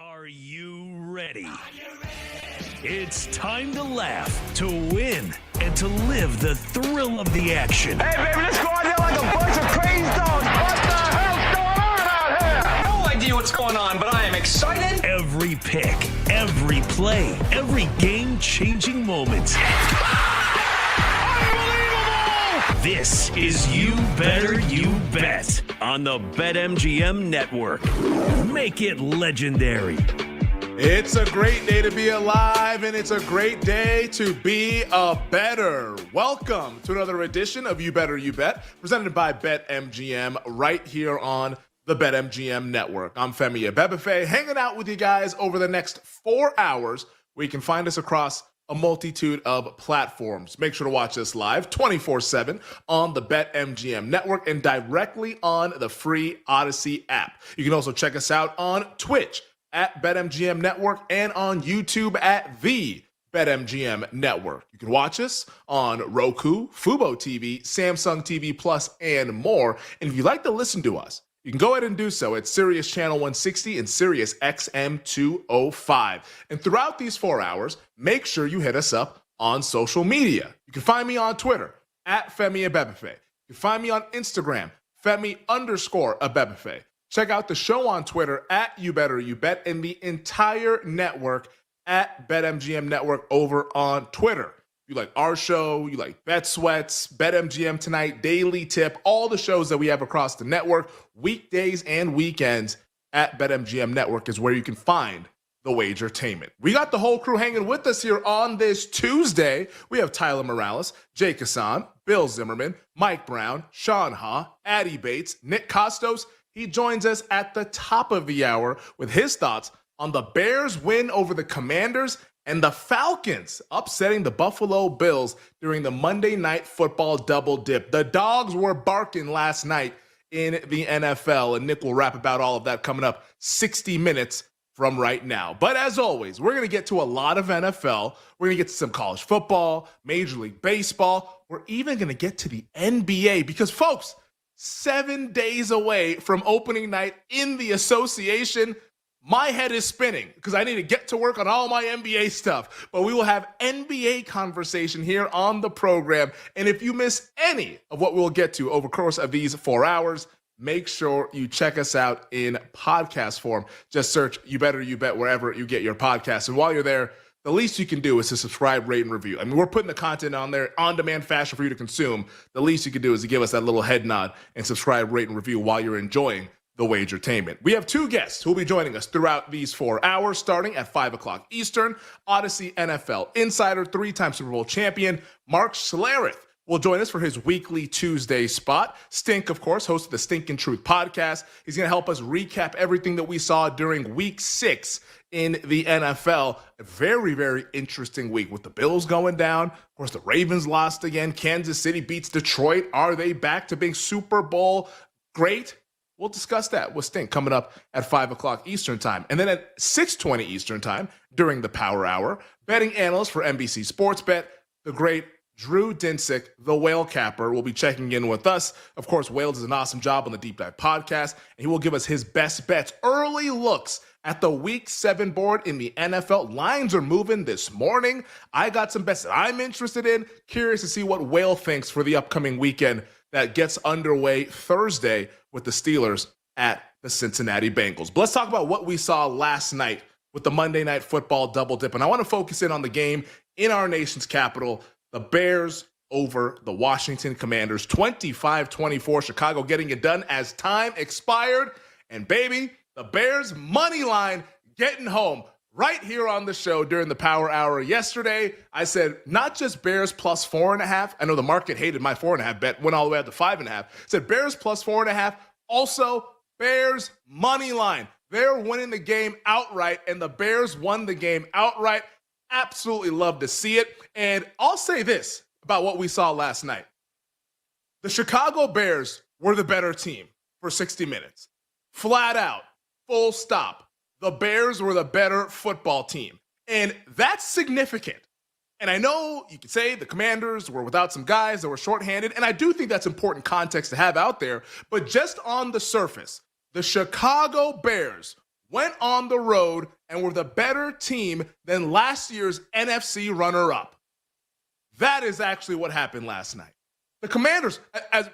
Are you ready? It's time to laugh, to win, and to live the thrill of the action. Hey, baby, let's go out there like a bunch of crazy dogs. What the hell's going on out here? No idea what's going on, but I am excited. Every pick, every play, every game-changing moment. Unbelievable! This is You Better You Bet on the BetMGM Network. Make it legendary. It's a great day to be alive, and it's a great day to be a better. Welcome to another edition of You Better You Bet, presented by BetMGM, right here on the BetMGM Network. I'm Femi Abebefe, hanging out with you guys over the next 4 hours, where you can find us across a multitude of platforms. Make sure to watch us live 24/7 on the BetMGM Network and directly on the free Odyssey app. You can also check us out on Twitch at BetMGM Network and on YouTube at the BetMGM Network. You can watch us on Roku, Fubo TV, Samsung TV Plus, and more. And if you'd like to listen to us, you can go ahead and do so at Sirius Channel 160 and Sirius XM 205. And throughout these 4 hours, make sure you hit us up on social media. You can find me on Twitter at Femi Abebefe. You can find me on Instagram, Femi_Abebefe. Check out the show on Twitter at You Better You Bet and the entire network at BetMGM Network over on Twitter. You like our show, you like Bet Sweats, BetMGM Tonight, Daily Tip, all the shows that we have across the network, weekdays and weekends at BetMGM Network is where you can find the Wagertainment. We got the whole crew hanging with us here on this Tuesday. We have Tyler Morales, Jake Hassan, Bill Zimmerman, Mike Brown, Sean Ha, Addie Bates, Nick Costos. He joins us at the top of the hour with his thoughts on the Bears' win over the Commanders and the Falcons upsetting the Buffalo Bills during the Monday Night Football double dip. The dogs were barking last night in the NFL, and Nick will rap about all of that coming up 60 minutes from right now. But as always, we're going to get to a lot of NFL. We're going to get to some college football, Major League Baseball. We're even going to get to the NBA because, folks, 7 days away from opening night in the association, my head is spinning because I need to get to work on all my NBA stuff. But we will have NBA conversation here on the program. And if you miss any of what we'll get to over the course of these 4 hours, make sure you check us out in podcast form. Just search You Better You Bet wherever you get your podcasts. And while you're there, the least you can do is to subscribe, rate, and review. I mean, we're putting the content on there on-demand fashion for you to consume. The least you can do is to give us that little head nod and subscribe, rate, and review while you're enjoying the Wagertainment. We have two guests who will be joining us throughout these 4 hours, starting at 5 o'clock Eastern. Odyssey NFL insider, three-time Super Bowl champion, Mark Schlereth will join us for his weekly Tuesday spot. Stink, of course, host of the Stink and Truth podcast. He's going to help us recap everything that we saw during Week 6 in the NFL. A very, very interesting week with the Bills going down. Of course, the Ravens lost again. Kansas City beats Detroit. Are they back to being Super Bowl great? We'll discuss that with Stink coming up at 5 o'clock Eastern time. And then at 6:20 Eastern time during the Power Hour, betting analyst for NBC Sports Bet, the great Drew Dinsick, the Whale Capper, will be checking in with us. Of course, Whale does an awesome job on the Deep Dive podcast, and he will give us his best bets, early looks at the Week 7 board in the NFL. Lines are moving this morning. I got some bets that I'm interested in. Curious to see what Whale thinks for the upcoming weekend that gets underway Thursday with the Steelers at the Cincinnati Bengals. But let's talk about what we saw last night with the Monday Night Football double dip. And I want to focus in on the game in our nation's capital, the Bears over the Washington Commanders, 25-24, Chicago getting it done as time expired. And baby, the Bears money line getting home right here on the show during the Power Hour yesterday. I said, not just Bears plus 4.5. I know the market hated my 4.5 bet, went all the way up to 5.5. Said Bears plus 4.5. Also, Bears money line. They're winning the game outright, and the Bears won the game outright. Absolutely love to see it. And I'll say this about what we saw last night. The Chicago Bears were the better team for 60 minutes. Flat out, full stop. The Bears were the better football team. And that's significant. And I know you could say the Commanders were without some guys that were shorthanded, and I do think that's important context to have out there. But just on the surface, the Chicago Bears went on the road and were the better team than last year's NFC runner-up. That is actually what happened last night. The Commanders,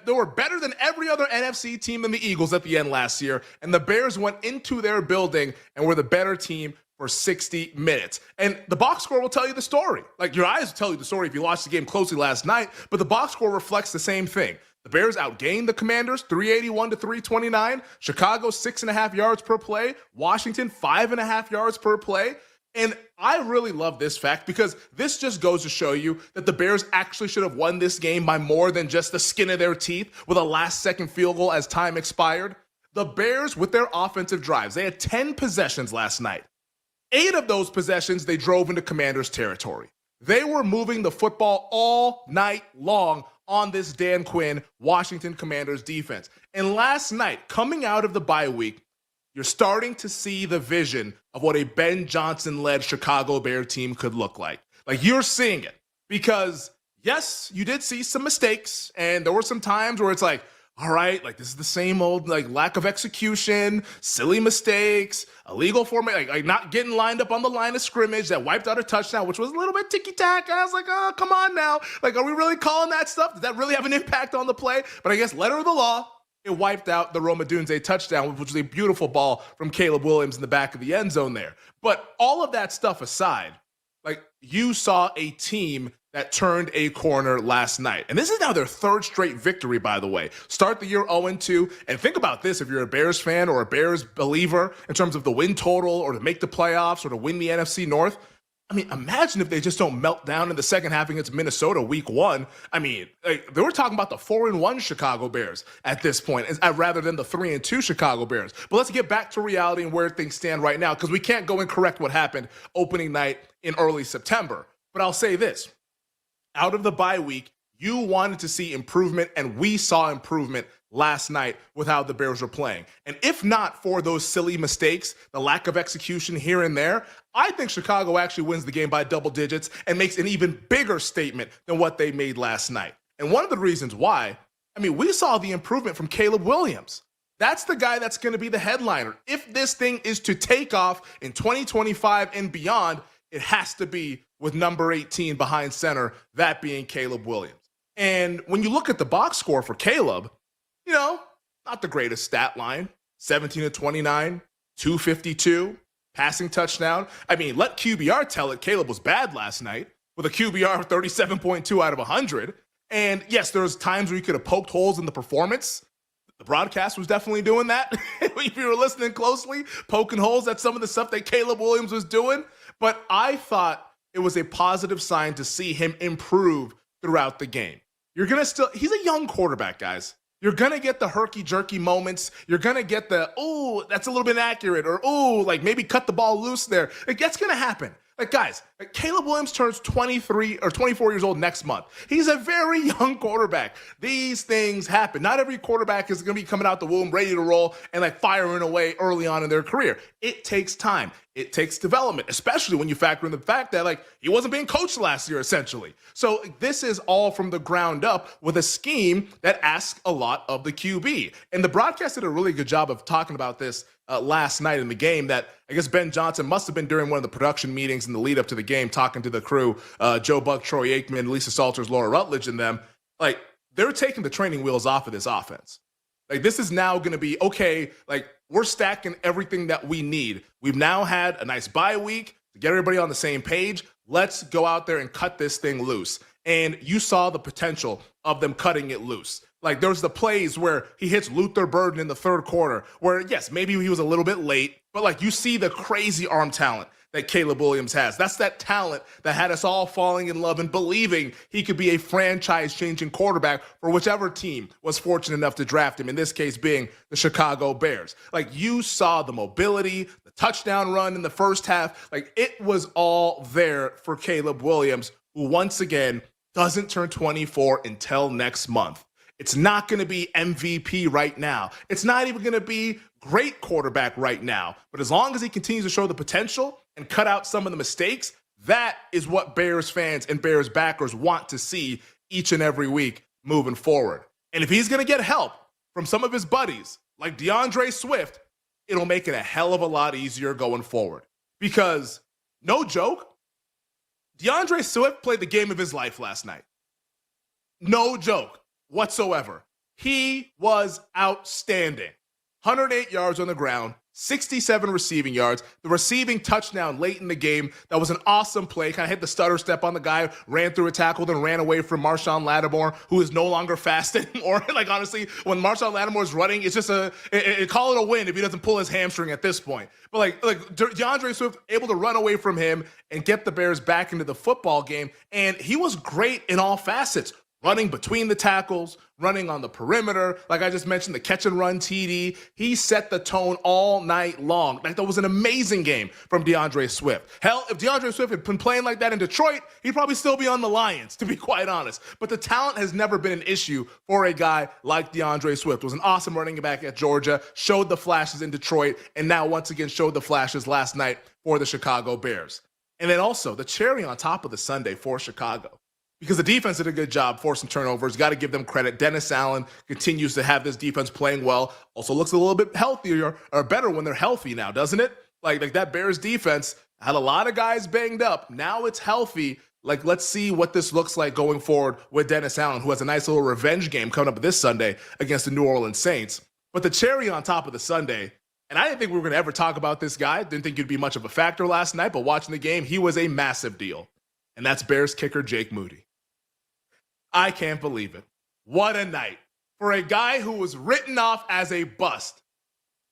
they were better than every other NFC team than the Eagles at the end last year, and the Bears went into their building and were the better team for 60 minutes. And the box score will tell you the story. Like, your eyes will tell you the story if you watched the game closely last night, but the box score reflects the same thing. The Bears outgained the Commanders 381 to 329. Chicago 6.5 yards per play. Washington 5.5 yards per play. And I really love this fact because this just goes to show you that the Bears actually should have won this game by more than just the skin of their teeth with a last-second field goal as time expired. The Bears, with their offensive drives, they had 10 possessions last night. 8 of those possessions, they drove into Commanders territory. They were moving the football all night long on this Dan Quinn Washington Commanders defense. And last night, coming out of the bye week, you're starting to see the vision of what a Ben Johnson-led Chicago Bear team could look like. Like, you're seeing it because, yes, you did see some mistakes, and there were some times where it's like, all right, like, this is the same old, like, lack of execution, silly mistakes, illegal formation, like not getting lined up on the line of scrimmage that wiped out a touchdown, which was a little bit ticky-tack. I was like, oh, come on now. Like, are we really calling that stuff? Does that really have an impact on the play? But I guess letter of the law, it wiped out the Roma Dunze touchdown, which was a beautiful ball from Caleb Williams in the back of the end zone there. But all of that stuff aside, like, you saw a team that turned a corner last night. And this is now their 3rd straight victory, by the way. Start the year 0-2. And think about this, if you're a Bears fan or a Bears believer in terms of the win total or to make the playoffs or to win the NFC North. I mean, imagine if they just don't melt down in the second half against Minnesota week 1. I mean, like, they were talking about the 4-1 Chicago Bears at this point, rather than the 3-2 Chicago Bears. But let's get back to reality and where things stand right now, because we can't go and correct what happened opening night in early September. But I'll say this. Out of the bye week, you wanted to see improvement, and we saw improvement last night with how the Bears were playing. And if not for those silly mistakes, the lack of execution here and there, I think Chicago actually wins the game by double digits and makes an even bigger statement than what they made last night. And one of the reasons why, I mean, we saw the improvement from Caleb Williams. That's the guy that's going to be the headliner. If this thing is to take off in 2025 and beyond, it has to be with number 18 behind center, that being Caleb Williams. And when you look at the box score for Caleb, you know, not the greatest stat line. 17 to 29, 252, passing touchdown. I mean, let QBR tell it, Caleb was bad last night with a QBR of 37.2 out of 100. And yes, there was times where you could have poked holes in the performance. The broadcast was definitely doing that. If you were listening closely, poking holes at some of the stuff that Caleb Williams was doing. But I thought it was a positive sign to see him improve throughout the game. He's a young quarterback, guys. You're going to get the herky-jerky moments. You're going to get the, oh, that's a little bit inaccurate, or, oh, like maybe cut the ball loose there. Like, that's going to happen. Like, guys, Caleb Williams turns 23 or 24 years old next month. He's a very young quarterback. These things happen. Not every quarterback is going to be coming out the womb ready to roll and like firing away early on in their career. It takes time. It takes development, especially when you factor in the fact that like he wasn't being coached last year, essentially. So this is all from the ground up with a scheme that asks a lot of the QB. And the broadcast did a really good job of talking about this last night in the game, that I guess Ben Johnson must have been during one of the production meetings in the lead up to the game, talking to the crew, Joe Buck, Troy Aikman, Lisa Salters, Laura Rutledge, and them. Like, they're taking the training wheels off of this offense. Like, this is now going to be, okay, like, we're stacking everything that we need. We've now had a nice bye week to get everybody on the same page. Let's go out there and cut this thing loose. And you saw the potential of them cutting it loose. Like, there's the plays where he hits Luther Burden in the third quarter, where, yes, maybe he was a little bit late, but, like, you see the crazy arm talent that Caleb Williams has. That's that talent that had us all falling in love and believing he could be a franchise-changing quarterback for whichever team was fortunate enough to draft him, in this case being the Chicago Bears. Like, you saw the mobility, the touchdown run in the first half. Like, it was all there for Caleb Williams, who, once again, doesn't turn 24 until next month. It's not going to be MVP right now. It's not even going to be great quarterback right now. But as long as he continues to show the potential and cut out some of the mistakes, that is what Bears fans and Bears backers want to see each and every week moving forward. And if he's going to get help from some of his buddies, like DeAndre Swift, it'll make it a hell of a lot easier going forward. Because, no joke, DeAndre Swift played the game of his life last night. No joke whatsoever. He was outstanding. 108 yards on the ground, 67 receiving yards, the receiving touchdown late in the game. That was an awesome play. Kind of hit the stutter step on the guy, ran through a tackle, then ran away from Marshawn Lattimore, who is no longer fast anymore. Like, honestly, when Marshawn Lattimore is running, it's just call it a win if he doesn't pull his hamstring at this point. But like DeAndre Swift able to run away from him and get the Bears back into the football game. And he was great in all facets. Running between the tackles, running on the perimeter. Like I just mentioned, the catch and run TD. He set the tone all night long. Like, that was an amazing game from DeAndre Swift. Hell, if DeAndre Swift had been playing like that in Detroit, he'd probably still be on the Lions, to be quite honest. But the talent has never been an issue for a guy like DeAndre Swift. Was an awesome running back at Georgia, showed the flashes in Detroit, and now once again showed the flashes last night for the Chicago Bears. And then also the cherry on top of the sundae for Chicago, because the defense did a good job forcing turnovers. Got to give them credit. Dennis Allen continues to have this defense playing well. Also looks a little bit healthier or better when they're healthy now, doesn't it? Like that Bears defense had a lot of guys banged up. Now it's healthy. Like, let's see what this looks like going forward with Dennis Allen, who has a nice little revenge game coming up this Sunday against the New Orleans Saints. But the cherry on top of the sundae, and I didn't think we were going to ever talk about this guy. Didn't think he'd be much of a factor last night, but watching the game, he was a massive deal. And that's Bears kicker Jake Moody. I can't believe it. What a night for a guy who was written off as a bust.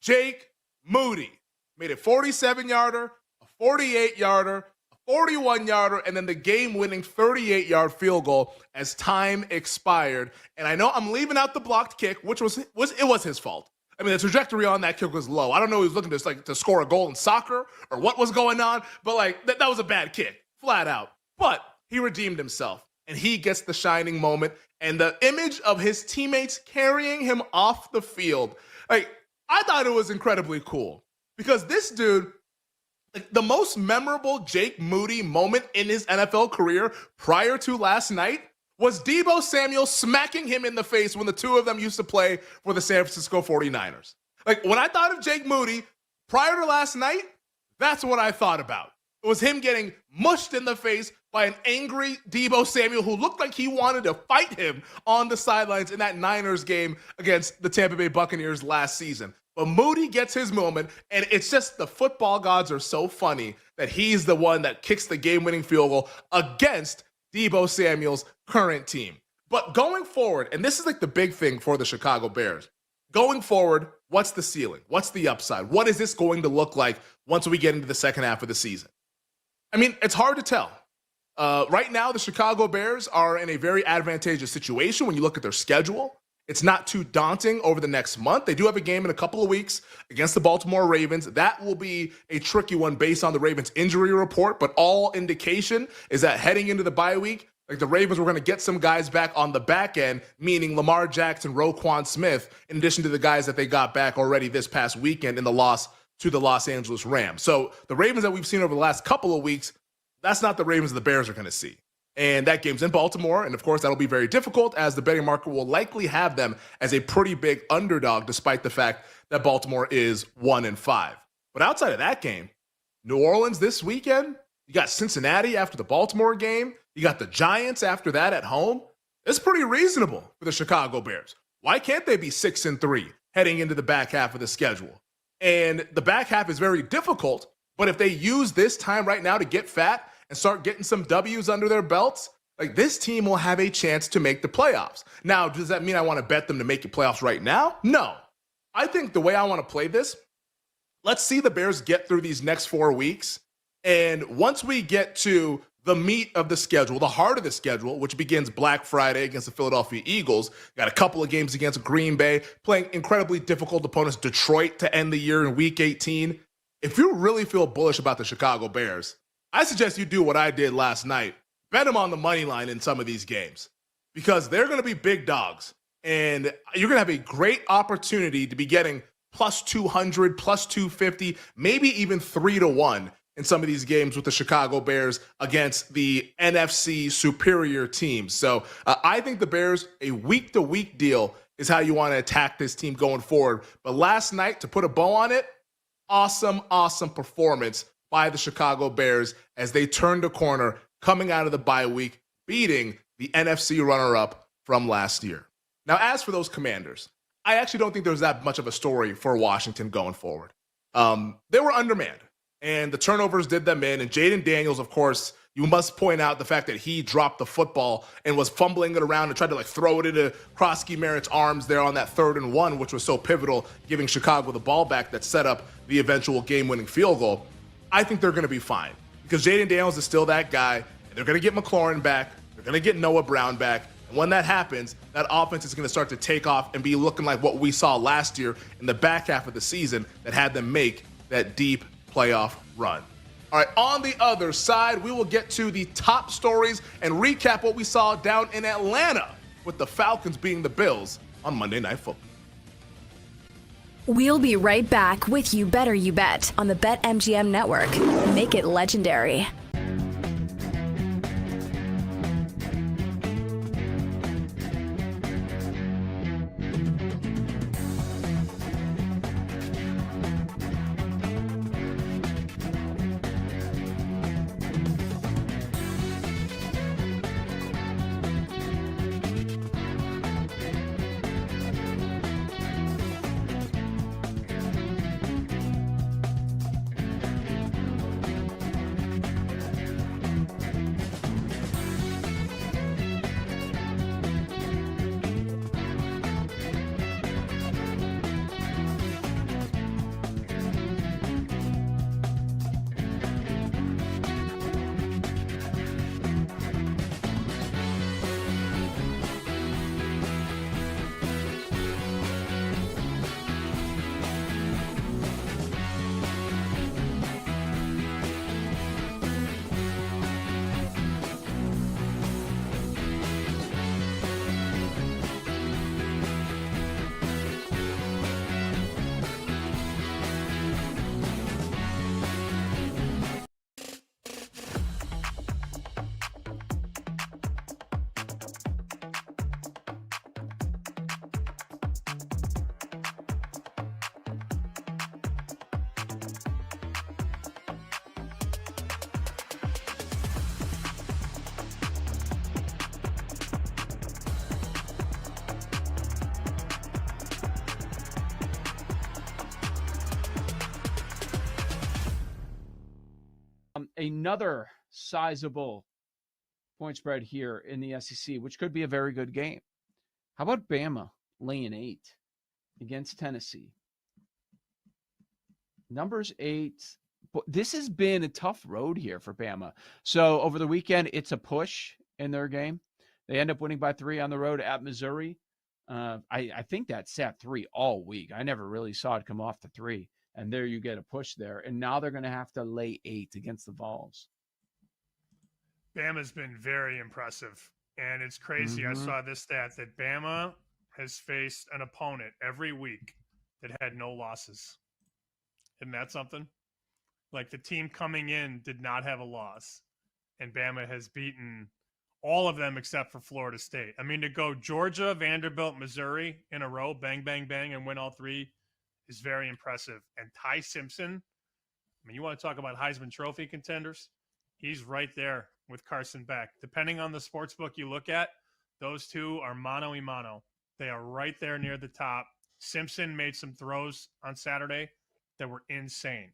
Jake Moody made a 47-yarder, a 48-yarder, a 41-yarder, and then the game-winning 38-yard field goal as time expired. And I know I'm leaving out the blocked kick, which was his fault. I mean, the trajectory on that kick was low. I don't know if he was looking to score a goal in soccer or what was going on, but that was a bad kick, flat out. But he redeemed himself. And he gets the shining moment, and the image of his teammates carrying him off the field. Like, I thought it was incredibly cool because this dude, like, the most memorable Jake Moody moment in his NFL career prior to last night was Deebo Samuel smacking him in the face when the two of them used to play for the San Francisco 49ers. Like, when I thought of Jake Moody prior to last night, that's what I thought about. It was him getting mushed in the face by an angry Deebo Samuel who looked like he wanted to fight him on the sidelines in that Niners game against the Tampa Bay Buccaneers last season. But Moody gets his moment, and it's just the football gods are so funny that he's the one that kicks the game-winning field goal against Deebo Samuel's current team. But going forward, and this is like the big thing for the Chicago Bears, going forward, what's the ceiling? What's the upside? What is this going to look like once we get into the second half of the season? I mean, it's hard to tell. Right now, the Chicago Bears are in a very advantageous situation when you look at their schedule. It's not too daunting over the next month. They do have a game in a couple of weeks against the Baltimore Ravens. That will be a tricky one based on the Ravens injury report, but all indication is that heading into the bye week, like, the Ravens were going to get some guys back on the back end, meaning Lamar Jackson, Roquan Smith, in addition to the guys that they got back already this past weekend in the loss to the Los Angeles Rams. So the Ravens that we've seen over the last couple of weeks, that's not the Ravens the Bears are going to see. And that game's in Baltimore, and of course that'll be very difficult as the betting market will likely have them as a pretty big underdog despite the fact that Baltimore is 1-5. But outside of that game, New Orleans this weekend, you got Cincinnati after the Baltimore game, you got the Giants after that at home. It's pretty reasonable for the Chicago Bears. Why can't they be 6-3 heading into the back half of the schedule? And the back half is very difficult, but if they use this time right now to get fat and start getting some W's under their belts, like, this team will have a chance to make the playoffs. Now, does that mean I want to bet them to make the playoffs right now? No. I think the way I want to play this, let's see the Bears get through these next 4 weeks. And once we get to the meat of the schedule, the heart of the schedule, which begins Black Friday against the Philadelphia Eagles, got a couple of games against Green Bay, playing incredibly difficult opponents, Detroit to end the year in Week 18. If you really feel bullish about the Chicago Bears, I suggest you do what I did last night. Bet them on the money line in some of these games because they're going to be big dogs. And you're going to have a great opportunity to be getting plus 200, plus 250, maybe even 3-1 in some of these games with the Chicago Bears against the NFC superior teams. So I think the Bears, a week-to-week deal is how you want to attack this team going forward. But last night, to put a bow on it, awesome performance by the Chicago Bears as they turned a corner coming out of the bye week, beating the NFC runner-up from last year. Now, as for those Commanders, I actually don't think there's that much of a story for Washington going forward. They were undermanned, and the turnovers did them in. And Jaden Daniels, of course, you must point out the fact that he dropped the football and was fumbling it around and tried to throw it into Krosky Merritt's arms there on that 3rd and 1, which was so pivotal, giving Chicago the ball back that set up the eventual game-winning field goal. I think they're going to be fine because Jaden Daniels is still that guy. And they're going to get McLaurin back. They're going to get Noah Brown back. And when that happens, that offense is going to start to take off and be looking like what we saw last year in the back half of the season that had them make that deep playoff run. All right, on the other side, we will get to the top stories and recap what we saw down in Atlanta with the Falcons beating the Bills on Monday Night Football. We'll be right back with You Better You Bet on the BetMGM Network. Make it legendary. Another sizable point spread here in the SEC, which could be a very good game. How about Bama laying 8 against Tennessee? Numbers 8. But this has been a tough road here for Bama. So over the weekend, it's a push in their game. They end up winning by 3 on the road at Missouri. I think that sat 3 all week. I never really saw it come off to 3. And there you get a push there. And now they're going to have to lay 8 against the Vols. Bama's been very impressive. And it's crazy. I saw this stat that Bama has faced an opponent every week that had no losses. Isn't that something? Like the team coming in did not have a loss. And Bama has beaten all of them except for Florida State. I mean, to go Georgia, Vanderbilt, Missouri in a row, bang, bang, bang, and win all 3 is very impressive. And Ty Simpson, I mean, you want to talk about Heisman Trophy contenders? He's right there with Carson Beck. Depending on the sports book you look at, those two are mano a mano. They are right there near the top. Simpson made some throws on Saturday that were insane.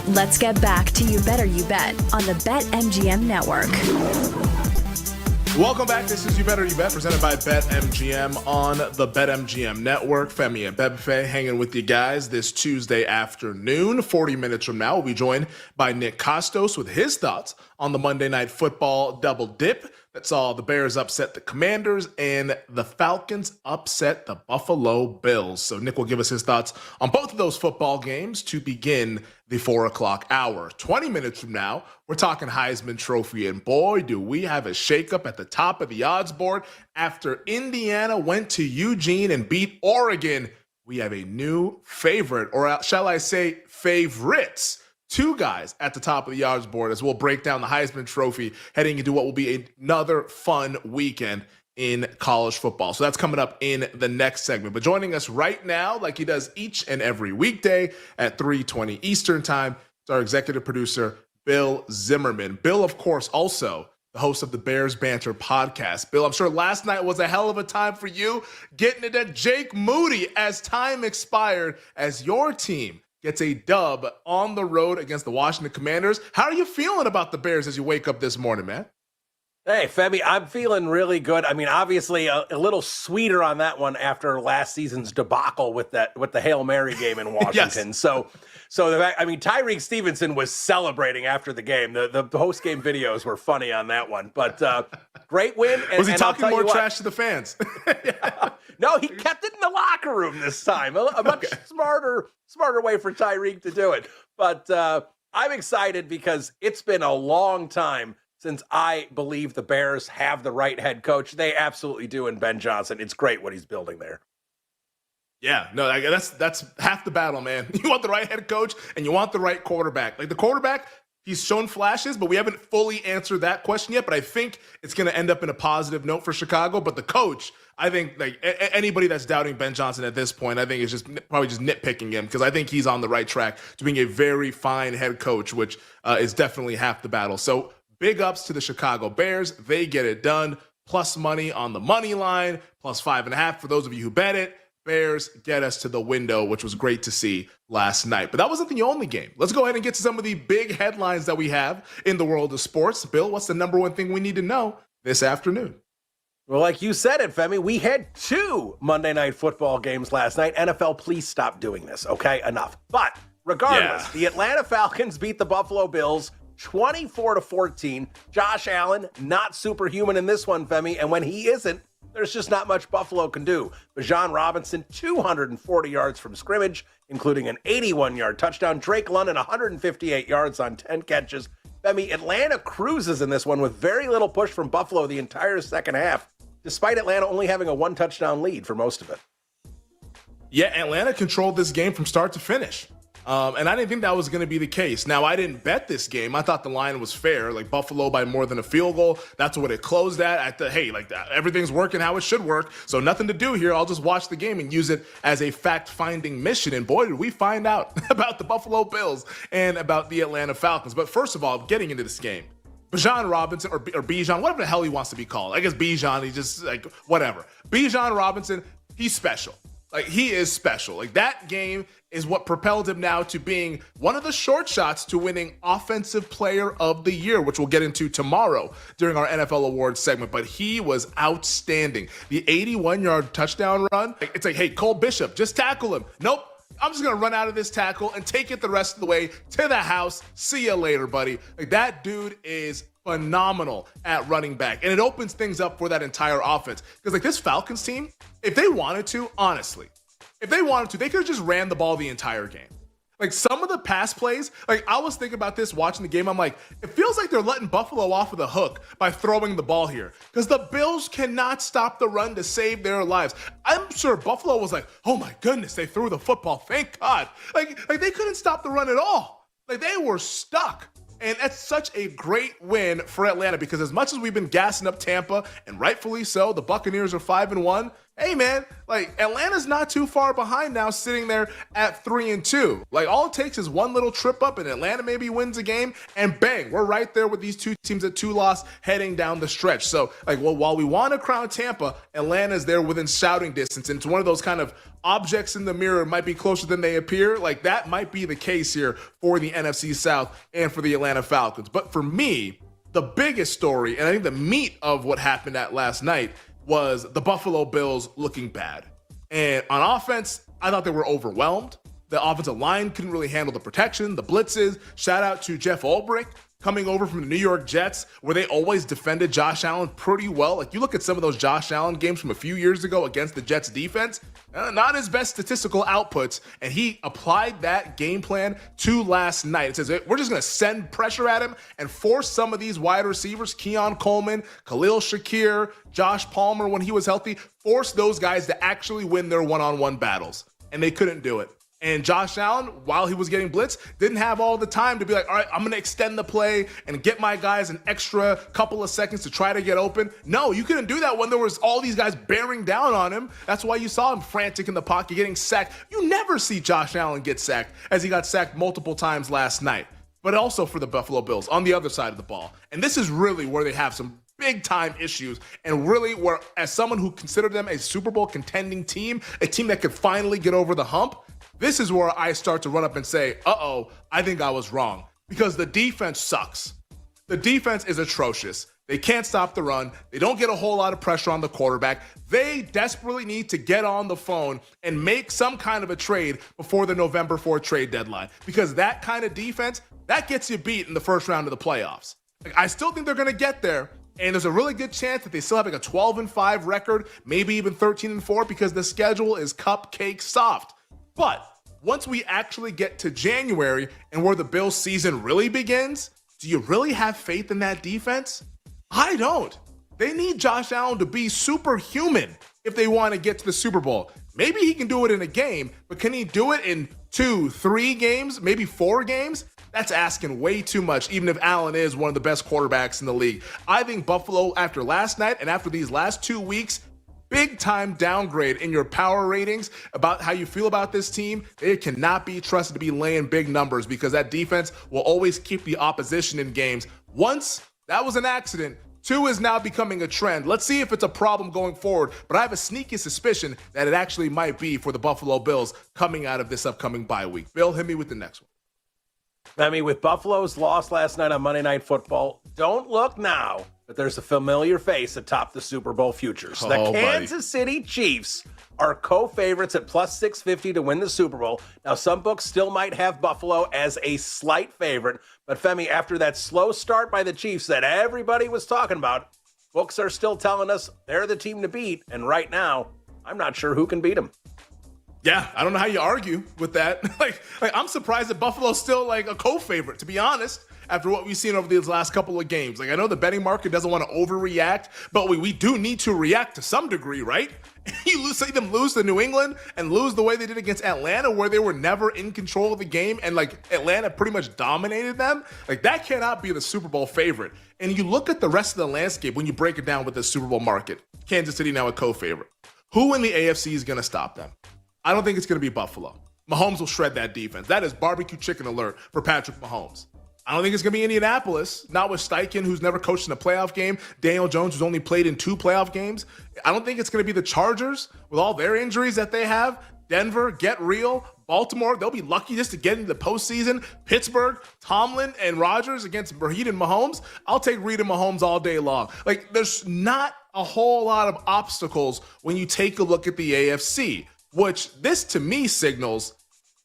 Let's get back to You Better You Bet on the BetMGM Network. Welcome back. This is You Better You Bet, presented by BetMGM on the BetMGM Network. Femi and Bebefe hanging with you guys this Tuesday afternoon. 40 minutes from now, we'll be joined by Nick Costos with his thoughts on the Monday Night Football double dip that saw the Bears upset the Commanders and the Falcons upset the Buffalo Bills. So Nick will give us his thoughts on both of those football games to begin the 4 o'clock hour. 20 minutes from now, we're talking Heisman Trophy, and boy, do we have a shakeup at the top of the odds board. After Indiana went to Eugene and beat Oregon, we have a new favorite, or shall I say favorites. Two guys at the top of the odds board as we'll break down the Heisman Trophy heading into what will be another fun weekend in college football. So that's coming up in the next segment. But joining us right now, like he does each and every weekday at 3:20 Eastern Time, is our executive producer, Bill Zimmerman. Bill, of course, also the host of the Bears Banter podcast. Bill, I'm sure last night was a hell of a time for you, getting it at Jake Moody as time expired as your team gets a dub on the road against the Washington Commanders. How are you feeling about the Bears as you wake up this morning, man? Hey, Femi, I'm feeling really good. I mean, obviously a little sweeter on that one after last season's debacle with the Hail Mary game in Washington. Yes. So the fact, I mean, Tyreek Stevenson was celebrating after the game. The post-game videos were funny on that one. But great win. Was he talking more trash to the fans? No, he kept it in the locker room this time. A much smarter way for Tyreek to do it. But I'm excited because it's been a long time since I believe the Bears have the right head coach. They absolutely do in Ben Johnson. It's great what he's building there. Yeah, no, that's half the battle, man. You want the right head coach and you want the right quarterback. Like the quarterback, he's shown flashes, but we haven't fully answered that question yet. But I think it's going to end up in a positive note for Chicago. But the coach, I think like anybody that's doubting Ben Johnson at this point, I think is probably just nitpicking him because I think he's on the right track to being a very fine head coach, which is definitely half the battle. So big ups to the Chicago Bears. They get it done. Plus money on the money line, plus 5.5 for those of you who bet it. Bears get us to the window, which was great to see last night. But that wasn't the only game. Let's go ahead and get to some of the big headlines that we have in the world of sports. Bill, what's the number one thing we need to know this afternoon? Well, like you said it, Femi, we had 2 Monday Night Football games last night. NFL, please stop doing this, okay? Enough. But regardless, the Atlanta Falcons beat the Buffalo Bills 24-14. Josh Allen, not superhuman in this one, Femi, and when he isn't, there's just not much Buffalo can do. Bijan Robinson, 240 yards from scrimmage, including an 81-yard touchdown. Drake London, 158 yards on 10 catches. Femi, Atlanta cruises in this one with very little push from Buffalo the entire second half, despite Atlanta only having a 1-touchdown lead for most of it. Yeah, Atlanta controlled this game from start to finish. And I didn't think that was going to be the case. Now, I didn't bet this game. I thought the line was fair, like Buffalo by more than a field goal. That's what it closed at. I thought, hey, like everything's working how it should work. So nothing to do here. I'll just watch the game and use it as a fact-finding mission. And boy, did we find out about the Buffalo Bills and about the Atlanta Falcons. But first of all, getting into this game, Bijan Robinson, or Bijan, whatever the hell he wants to be called. I guess Bijan, he just like, whatever. Bijan Robinson, he's special. Like, he is special. Like, that game is what propelled him now to being one of the short shots to winning Offensive Player of the Year, which we'll get into tomorrow during our NFL Awards segment. But he was outstanding. The 81-yard touchdown run, it's like, hey, Cole Bishop, just tackle him. Nope. I'm just going to run out of this tackle and take it the rest of the way to the house. See you later, buddy. Like, that dude is phenomenal at running back. And it opens things up for that entire offense. Because, like, this Falcons team, if they wanted to, honestly, if they wanted to, they could have just ran the ball the entire game. Like, some of the pass plays, like, I was thinking about this watching the game. I'm like, it feels like they're letting Buffalo off of the hook by throwing the ball here. Because the Bills cannot stop the run to save their lives. I'm sure Buffalo was like, oh my goodness, they threw the football. Thank God. Like they couldn't stop the run at all. Like, they were stuck. And that's such a great win for Atlanta because as much as we've been gassing up Tampa, and rightfully so, the Buccaneers are 5-1. hey man, like Atlanta's not too far behind now, sitting there at 3-2. Like all it takes is one little trip up and Atlanta maybe wins a game and bang, we're right there with these two teams at 2-loss heading down the stretch. So like, well, while we want to crown Tampa, Atlanta's there within shouting distance. And it's one of those kind of objects in the mirror might be closer than they appear. Like that might be the case here for the NFC South and for the Atlanta Falcons. But for me, the biggest story, and I think the meat of what happened at last night, was the Buffalo Bills looking bad. And on offense, I thought they were overwhelmed. The offensive line couldn't really handle the protection, the blitzes. Shout out to Jeff Ulbrich coming over from the New York Jets, where they always defended Josh Allen pretty well. Like you look at some of those Josh Allen games from a few years ago against the Jets defense, not his best statistical outputs, and he applied that game plan to last night. It says, we're just going to send pressure at him and force some of these wide receivers, Keon Coleman, Khalil Shakir, Josh Palmer when he was healthy, force those guys to actually win their one-on-one battles. And they couldn't do it. And Josh Allen, while he was getting blitzed, didn't have all the time to be like, all right, I'm going to extend the play and get my guys an extra couple of seconds to try to get open. No, you couldn't do that when there was all these guys bearing down on him. That's why you saw him frantic in the pocket, getting sacked. You never see Josh Allen get sacked, as he got sacked multiple times last night. But also for the Buffalo Bills on the other side of the ball. And this is really where they have some big time issues, and really where, as someone who considered them a Super Bowl contending team, a team that could finally get over the hump, this is where I start to run up and say, I think I was wrong, because the defense sucks. The defense is atrocious. They can't stop the run. They don't get a whole lot of pressure on the quarterback. They desperately need to get on the phone and make some kind of a trade before the November 4th trade deadline, because that kind of defense, that gets you beat in the first round of the playoffs. Like, I still think they're going to get there, and there's a really good chance that they still have like a 12-5 record, maybe even 13-4, because the schedule is cupcake soft. But once we actually get to January and where the Bills season really begins, do you really have faith in that defense? I don't. They need Josh Allen to be superhuman if they want to get to the Super Bowl. Maybe he can do it in a game, but can he do it in 2, 3 games, maybe 4 games? That's asking way too much, even if Allen is one of the best quarterbacks in the league. I think Buffalo, after last night and after these last 2 weeks, big time downgrade in your power ratings about how you feel about this team. They cannot be trusted to be laying big numbers, because that defense will always keep the opposition in games. Once, that was an accident. 2 is now becoming a trend. Let's see if it's a problem going forward, but I have a sneaky suspicion that it actually might be for the Buffalo Bills coming out of this upcoming bye week. Bill, hit me with the next one. With Buffalo's loss last night on Monday Night Football, don't look now, but there's a familiar face atop the Super Bowl futures. The Kansas City Chiefs are co-favorites at plus 650 to win the Super Bowl. Now, some books still might have Buffalo as a slight favorite, but Femi, after that slow start by the Chiefs that everybody was talking about, books are still telling us they're the team to beat, and right now, I'm not sure who can beat them. Yeah, I don't know how you argue with that. Like I'm surprised that Buffalo's still like a co-favorite, to be honest, after what we've seen over these last couple of games. Like, I know the betting market doesn't want to overreact, but we do need to react to some degree, right? You see them lose to New England and lose the way they did against Atlanta, where they were never in control of the game and like Atlanta pretty much dominated them. Like, that cannot be the Super Bowl favorite. And you look at the rest of the landscape when you break it down with the Super Bowl market. Kansas City now a co-favorite. Who in the AFC is going to stop them? I don't think it's going to be Buffalo. Mahomes will shred that defense. That is barbecue chicken alert for Patrick Mahomes. I don't think it's going to be Indianapolis, not with Steichen, who's never coached in a playoff game, Daniel Jones, who's only played in 2 playoff games. I don't think it's going to be the Chargers with all their injuries that they have. Denver, get real. Baltimore, they'll be lucky just to get into the postseason. Pittsburgh, Tomlin and Rodgers against Reed and Mahomes. I'll take Reed and Mahomes all day long. Like, there's not a whole lot of obstacles when you take a look at the AFC. Which this to me signals,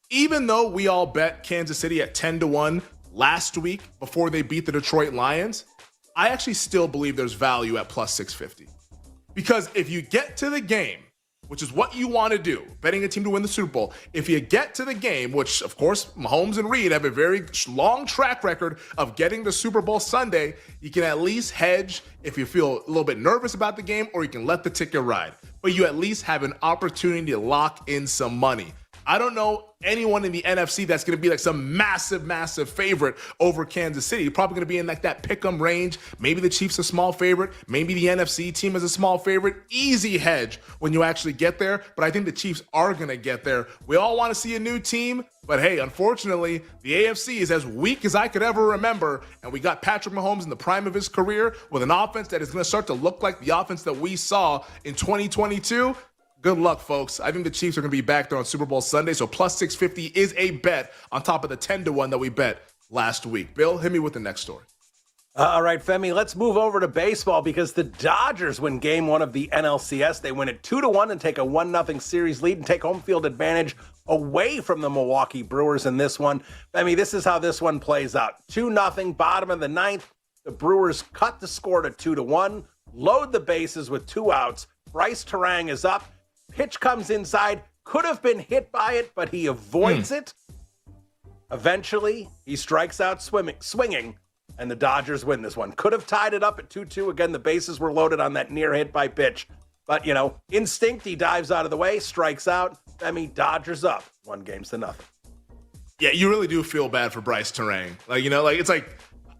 even though we all bet Kansas City at 10-1 last week before they beat the Detroit Lions, I actually still believe there's value at plus 650. Because if you get to the game, which is what you want to do, betting a team to win the Super Bowl, if you get to the game, which of course Mahomes and Reed have a very long track record of getting the Super Bowl Sunday, you can at least hedge if you feel a little bit nervous about the game, or you can let the ticket ride. But you at least have an opportunity to lock in some money. I don't know anyone in the NFC that's going to be like some massive favorite over Kansas City. You're probably going to be in like that pick'em range. Maybe the Chiefs a small favorite. Maybe the NFC team is a small favorite. Easy hedge when you actually get there. But I think the Chiefs are going to get there. We all want to see a new team. But hey, unfortunately, the AFC is as weak as I could ever remember. And we got Patrick Mahomes in the prime of his career with an offense that is going to start to look like the offense that we saw in 2022. Good luck, folks. I think the Chiefs are going to be back there on Super Bowl Sunday. So plus 650 is a bet on top of the 10-1 that we bet last week. Bill, hit me with the next story. All right, Femi, let's move over to baseball because the Dodgers win game 1 of the NLCS. They win it 2-1 and take a 1-0 series lead and take home field advantage away from the Milwaukee Brewers in this one. Femi, this is how this one plays out. 2-0, bottom of the 9th. The Brewers cut the score to 2-1, load the bases with 2 outs. Bryce Terang is up. Pitch comes inside. Could have been hit by it, but he avoids it. Eventually, he strikes out swinging. And the Dodgers win this one. Could have tied it up at 2-2. Again, the bases were loaded on that near hit by pitch. But, instinct, he dives out of the way, strikes out. Dodgers up 1-0. Yeah, you really do feel bad for Bryce Terang. It's like,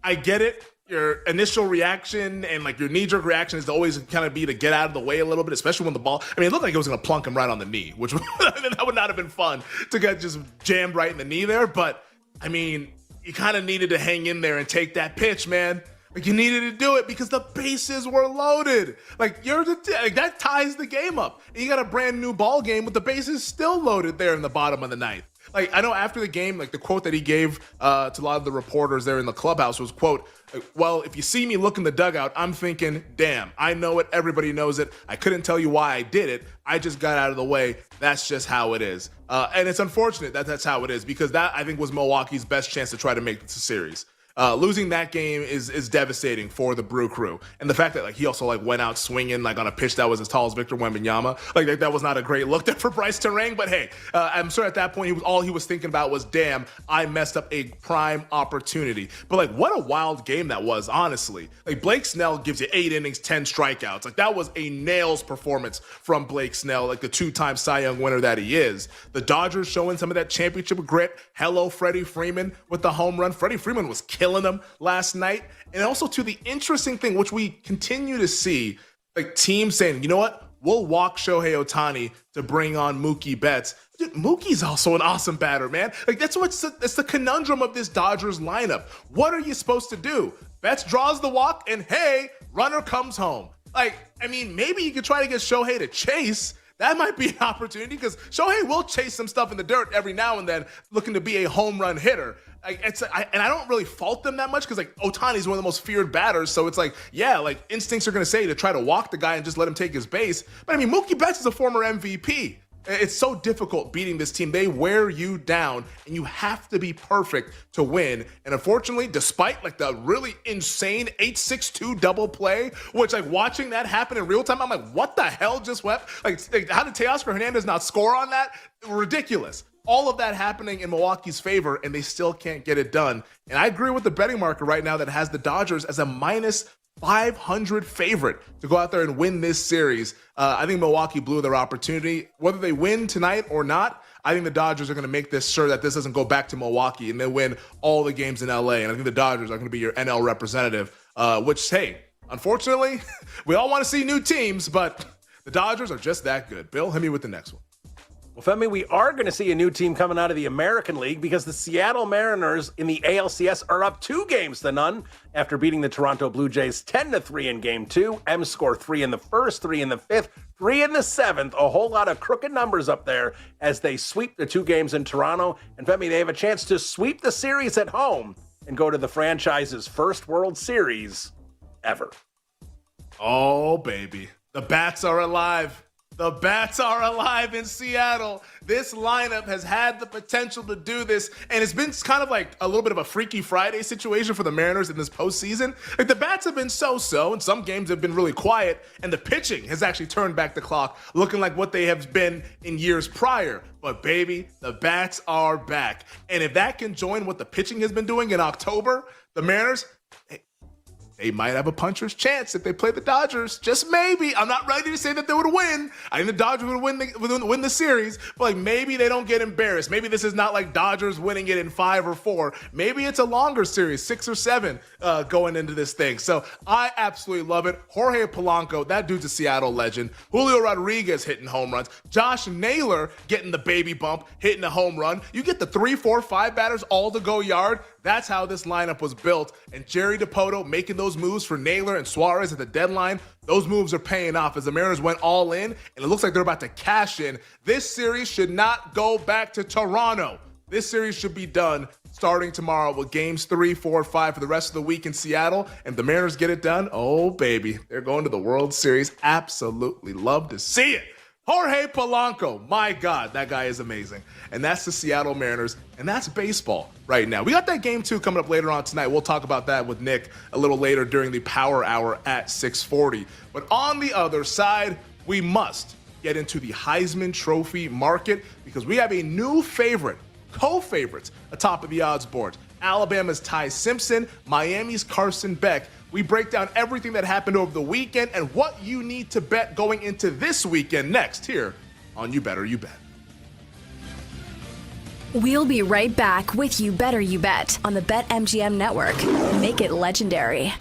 I get it. Your initial reaction and your knee-jerk reaction is to always kind of be to get out of the way a little bit, especially when the ball, it looked like it was going to plunk him right on the knee, which that would not have been fun to get just jammed right in the knee there. But, you kind of needed to hang in there and take that pitch, man. You needed to do it because the bases were loaded. That ties the game up. And you got a brand new ball game with the bases still loaded there in the bottom of the 9th. I know after the game, the quote that he gave to a lot of the reporters there in the clubhouse was, quote, well, if you see me look in the dugout, I'm thinking, damn, I know it. Everybody knows it. I couldn't tell you why I did it. I just got out of the way. That's just how it is. And it's unfortunate that that's how it is because that, I think, was Milwaukee's best chance to try to make this a series. Losing that game is devastating for the Brew Crew. And the fact that he also went out swinging on a pitch that was as tall as Victor Wembanyama, that was not a great look there for Bryce Terang. But hey, I'm sure at that point all he was thinking about was, damn, I messed up a prime opportunity. But what a wild game that was, honestly. Blake Snell gives you 8 innings, 10 strikeouts. That was a nails performance from Blake Snell, the 2-time Cy Young winner that he is. The Dodgers showing some of that championship grit. Hello, Freddie Freeman with the home run. Freddie Freeman was killing them last night. And also to the interesting thing, which we continue to see, teams saying, you know what, we'll walk Shohei Ohtani to bring on Mookie Betts. Dude, Mookie's also an awesome batter, man. That's the conundrum of this Dodgers lineup. What are you supposed to do? Betts draws the walk and hey, runner comes home. Maybe you could try to get Shohei to chase. That might be an opportunity because Shohei will chase some stuff in the dirt every now and then looking to be a home run hitter. And I don't really fault them that much because Ohtani's one of the most feared batters. So it's instincts are going to say to try to walk the guy and just let him take his base. But Mookie Betts is a former MVP. It's so difficult beating this team. They wear you down, and you have to be perfect to win. And unfortunately, despite the really insane 8-6-2 double play, which watching that happen in real time, I'm what the hell just went? How did Teoscar Hernandez not score on that? Ridiculous. All of that happening in Milwaukee's favor, and they still can't get it done. And I agree with the betting market right now that has the Dodgers as a minus 500 favorite to go out there and win this series. I think Milwaukee blew their opportunity. Whether they win tonight or not, I think the Dodgers are going to make this sure that this doesn't go back to Milwaukee and they win all the games in LA. And I think the Dodgers are going to be your NL representative, which, hey, unfortunately, we all want to see new teams, but the Dodgers are just that good. Bill, hit me with the next one. Well, Femi, we are going to see a new team coming out of the American League because the Seattle Mariners in the ALCS are up 2-0 after beating the Toronto Blue Jays 10-3 in Game 2. M's score 3 in the first, 3 in the fifth, 3 in the seventh. A whole lot of crooked numbers up there as they sweep the 2 games in Toronto. And Femi, they have a chance to sweep the series at home and go to the franchise's first World Series ever. Oh, baby. The bats are alive. The bats are alive in Seattle. This lineup has had the potential to do this, and it's been kind of a little bit of a Freaky Friday situation for the Mariners in this postseason. The bats have been so-so, and some games have been really quiet, and the pitching has actually turned back the clock, looking like what they have been in years prior. But baby, the bats are back. And if that can join what the pitching has been doing in October, the Mariners, they might have a puncher's chance if they play the Dodgers. Just maybe. I'm not ready to say that they would win. I think the Dodgers would win the series, but like maybe they don't get embarrassed. Maybe this is not like Dodgers winning it in 5 or 4. Maybe it's a longer series, 6 or 7 going into this thing. So I absolutely love it. Jorge Polanco, that dude's a Seattle legend. Julio Rodriguez hitting home runs. Josh Naylor getting the baby bump, hitting a home run. You get the 3, 4, 5 batters all to go yard. That's how this lineup was built. And Jerry DiPoto making those moves for Naylor and Suarez at the deadline, those moves are paying off as the Mariners went all in, and it looks like they're about to cash in. This series should not go back to Toronto. This series should be done starting tomorrow with games 3, 4, 5 for the rest of the week in Seattle. And if the Mariners get it done, oh, baby, they're going to the World Series. Absolutely love to see it. Jorge Polanco, my God, that guy is amazing. And that's the Seattle Mariners, and that's baseball right now. We got that game 2 coming up later on tonight. We'll talk about that with Nick a little later during the Power Hour at 6:40. But on the other side, we must get into the Heisman Trophy market because we have a new favorite, co-favorites atop of the odds board. Alabama's Ty Simpson, Miami's Carson Beck. We break down everything that happened over the weekend and what you need to bet going into this weekend next here on You Better You Bet. We'll be right back with You Better You Bet on the BetMGM Network. Make it legendary.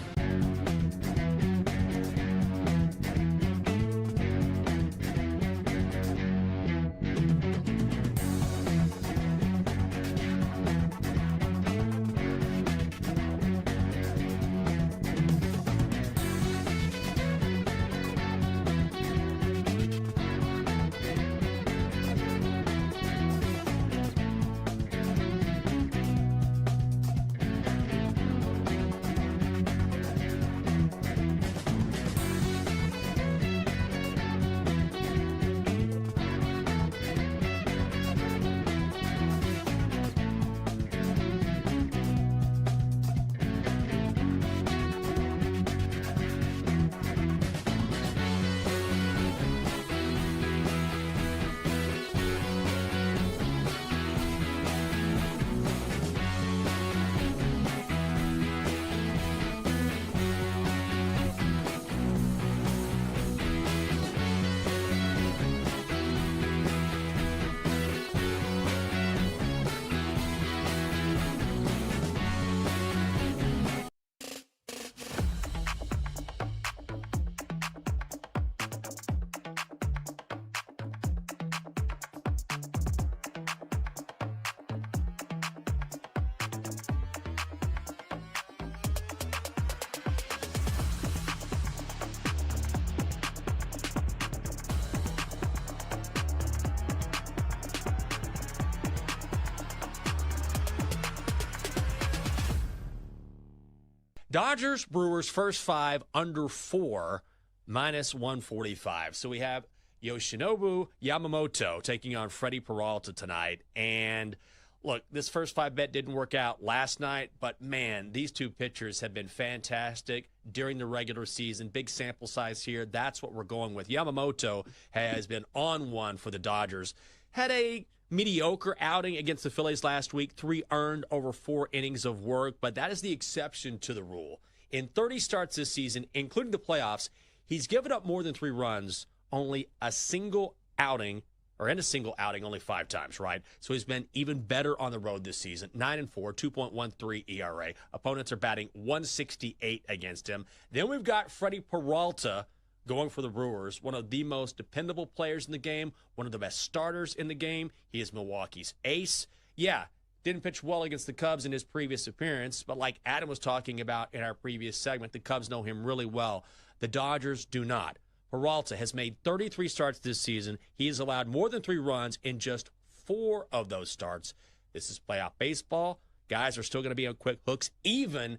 Dodgers, Brewers, first 5 under 4, minus 145. So we have Yoshinobu Yamamoto taking on Freddie Peralta tonight. And look, this first 5 bet didn't work out last night, but man, these two pitchers have been fantastic during the regular season. Big sample size here. That's what we're going with. Yamamoto has been on one for the Dodgers. Had a mediocre outing against the Phillies last week, 3 earned over 4 innings of work, but that is the exception to the rule. In 30 starts this season, including the playoffs, he's given up more than 3 runs only a single outing, or in a single outing only 5 times, right? So he's been even better on the road this season. 9-4, 2.13 ERA. Opponents are batting 168 against him. Then we've got Freddie Peralta going for the Brewers, one of the most dependable players in the game, one of the best starters in the game. He is Milwaukee's ace. Yeah, didn't pitch well against the Cubs in his previous appearance, but like Adam was talking about in our previous segment, the Cubs know him really well. The Dodgers do not. Peralta has made 33 starts this season. He has allowed more than 3 runs in just 4 of those starts. This is playoff baseball. Guys are still going to be on quick hooks, even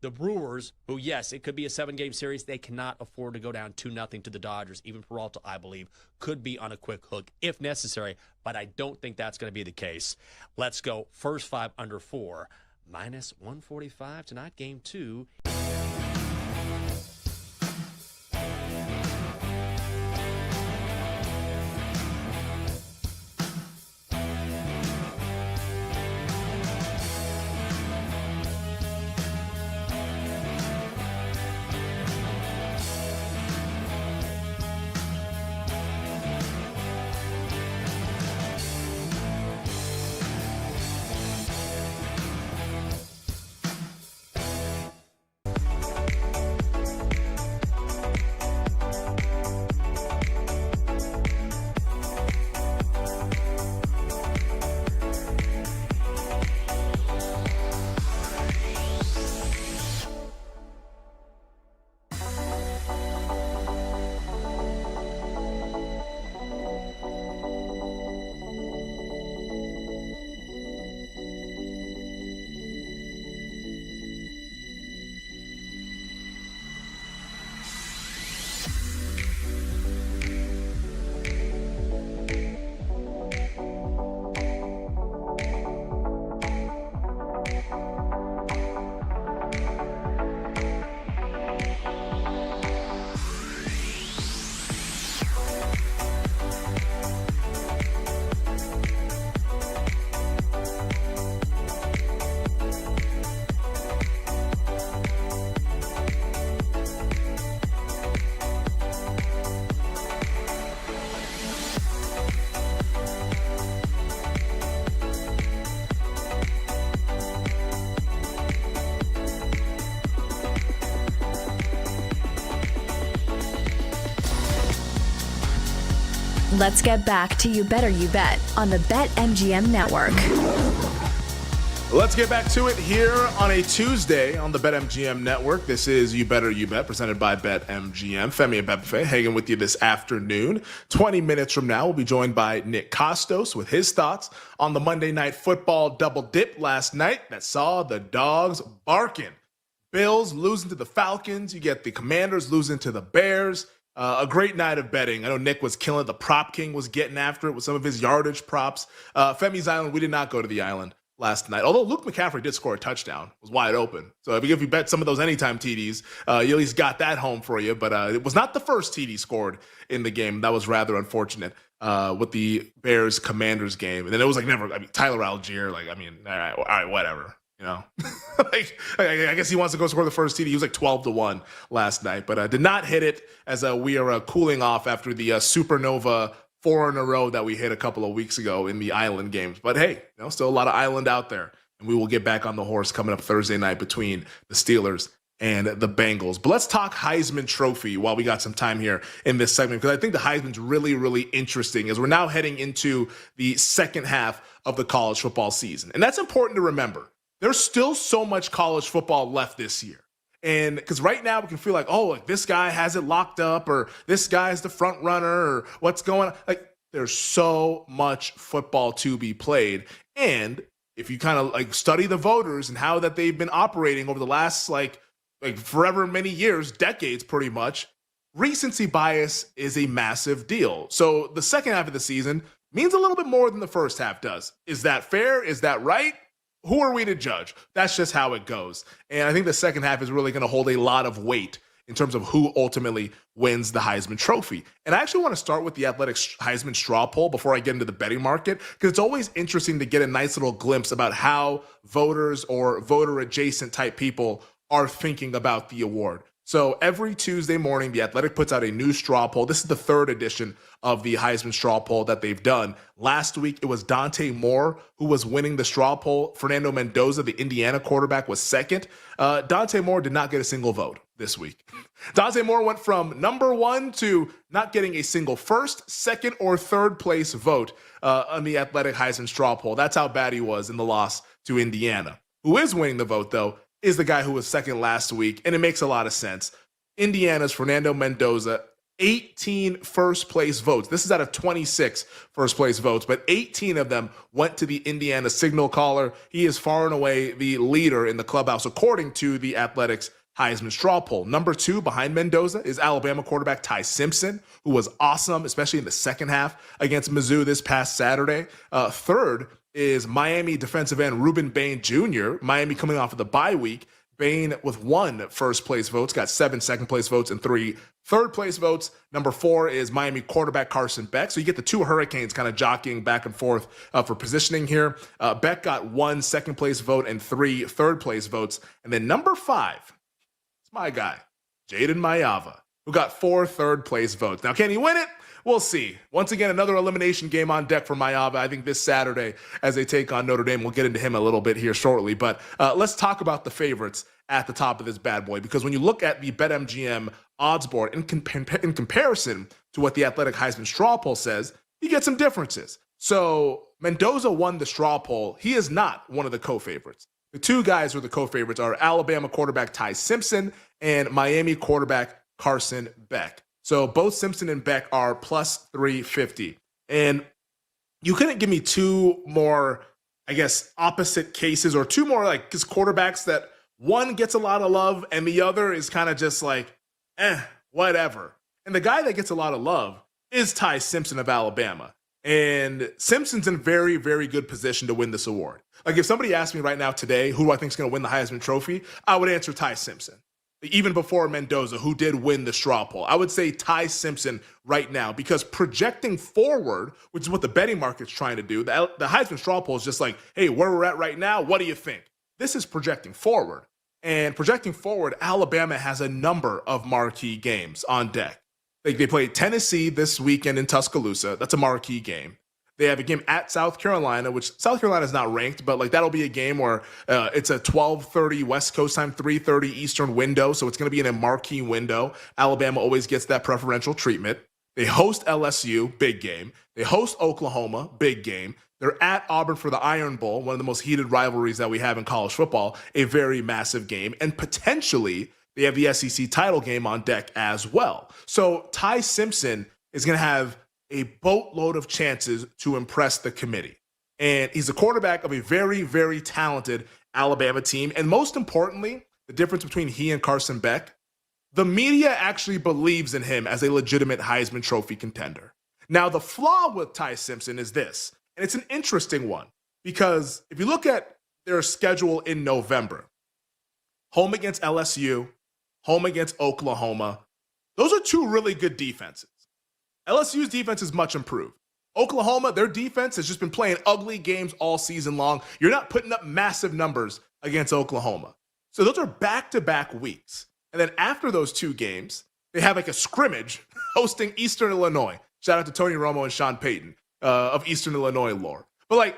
the Brewers, who, yes, it could be a 7-game series. They cannot afford to go down 2-0 to the Dodgers. Even Peralta, I believe, could be on a quick hook if necessary, but I don't think that's going to be the case. Let's go first 5 under 4, minus 145 tonight, game 2. Let's get back to You Better You Bet on the BetMGM Network. Let's get back to it here on a Tuesday on the BetMGM Network. This is You Better You Bet, presented by BetMGM. Femi and Bebefe hanging with you this afternoon. 20 minutes from now, we'll be joined by Nick Costos with his thoughts on the Monday Night Football double dip last night that saw the dogs barking. Bills losing to the Falcons. You get the Commanders losing to the Bears. A great night of betting. I know Nick was killing it. The Prop King was getting after it with some of his yardage props. Femi's Island, we did not go to the island last night. Although Luke McCaffrey did score a touchdown. It was wide open. So if you bet some of those anytime TDs, you at least got that home for you. But it was not the first TD scored in the game. That was rather unfortunate with the Bears-Commanders game. And then it was Tyler Algier. All right, whatever. You know, I guess he wants to go score the first TD. He was 12-1 last night, but did not hit it as we are cooling off after the supernova 4 in a row that we hit a couple of weeks ago in the Island games. But hey, still a lot of Island out there, and we will get back on the horse coming up Thursday night between the Steelers and the Bengals. But let's talk Heisman Trophy while we got some time here in this segment, because I think the Heisman's really, really interesting as we're now heading into the second half of the college football season. And that's important to remember. There's still so much college football left this year. And because right now we can feel like this guy has it locked up, or this guy's the front runner, or what's going on. There's so much football to be played. And if you kind of study the voters and how that they've been operating over the last forever many years, decades pretty much, recency bias is a massive deal. So the second half of the season means a little bit more than the first half does. Is that fair? Is that right? Who are we to judge? That's just how it goes. And I think the second half is really going to hold a lot of weight in terms of who ultimately wins the Heisman Trophy. And I actually want to start with the Athletics Heisman straw poll before I get into the betting market, because it's always interesting to get a nice little glimpse about how voters or voter-adjacent type people are thinking about the award. So every Tuesday morning, The Athletic puts out a new straw poll. This is the third edition of the Heisman straw poll that they've done. Last week, it was Dante Moore who was winning the straw poll. Fernando Mendoza, the Indiana quarterback, was second. Dante Moore did not get a single vote this week. Dante Moore went from number one to not getting a single first, second, or third place vote on the Athletic Heisman straw poll. That's how bad he was in the loss to Indiana. Who is winning the vote, though, is the guy who was second last week, and it makes a lot of sense. Indiana's Fernando Mendoza, 18 first-place votes. This is out of 26 first-place votes, but 18 of them went to the Indiana signal caller. He is far and away the leader in the clubhouse, according to the Athletics Heisman straw poll. Number 2 behind Mendoza is Alabama quarterback Ty Simpson, who was awesome, especially in the second half against Mizzou this past Saturday. Third is Miami defensive end Ruben Bain Jr., Miami coming off of the bye week. Bain with 1 first-place votes, got 7 second-place votes and 3 third-place votes. Number 4 is Miami quarterback Carson Beck. So you get the 2 Hurricanes kind of jockeying back and forth for positioning here. Beck got 1 second-place vote and 3 third-place votes. And then number 5, it's my guy, Jaden Mayava, who got 4 third-place votes. Now, can he win it? We'll see. Once again, another elimination game on deck for Mayava, I think this Saturday as they take on Notre Dame. We'll get into him a little bit here shortly. But let's talk about the favorites at the top of this bad boy, because when you look at the BetMGM odds board in comparison to what the Athletic Heisman straw poll says, you get some differences. So Mendoza won the straw poll. He is not one of the co-favorites. The 2 guys who are the co-favorites are Alabama quarterback Ty Simpson and Miami quarterback Carson Beck. So both Simpson and Beck are plus 350. And you couldn't give me 2 more, I guess, opposite cases, or 2 more just quarterbacks that one gets a lot of love and the other is kind of just whatever. And the guy that gets a lot of love is Ty Simpson of Alabama. And Simpson's in very, very good position to win this award. If somebody asked me right now today, who do I think is going to win the Heisman Trophy? I would answer Ty Simpson. Even before Mendoza, who did win the straw poll. I would say Ty Simpson right now, because projecting forward, which is what the betting market's trying to do, the Heisman straw poll is just hey, where we're at right now, what do you think? This is projecting forward. And projecting forward, Alabama has a number of marquee games on deck. They play Tennessee this weekend in Tuscaloosa. That's a marquee game. They have a game at South Carolina, which South Carolina is not ranked, but that'll be a game where it's a 12:30 West Coast time, 3:30 Eastern window. So it's going to be in a marquee window. Alabama always gets that preferential treatment. They host LSU, big game. They host Oklahoma, big game. They're at Auburn for the Iron Bowl, one of the most heated rivalries that we have in college football, a very massive game. And potentially, they have the SEC title game on deck as well. So Ty Simpson is going to have a boatload of chances to impress the committee. And he's a quarterback of a very, very talented Alabama team. And most importantly, the difference between he and Carson Beck, the media actually believes in him as a legitimate Heisman Trophy contender. Now, the flaw with Ty Simpson is this, and it's an interesting one, because if you look at their schedule in November, home against LSU, home against Oklahoma, those are two really good defenses. LSU's defense is much improved. Oklahoma, their defense has just been playing ugly games all season long. You're not putting up massive numbers against Oklahoma. So those are back-to-back weeks. And then after those two games, they have like a scrimmage hosting Eastern Illinois. Shout out to Tony Romo and Sean Payton of Eastern Illinois lore. But like,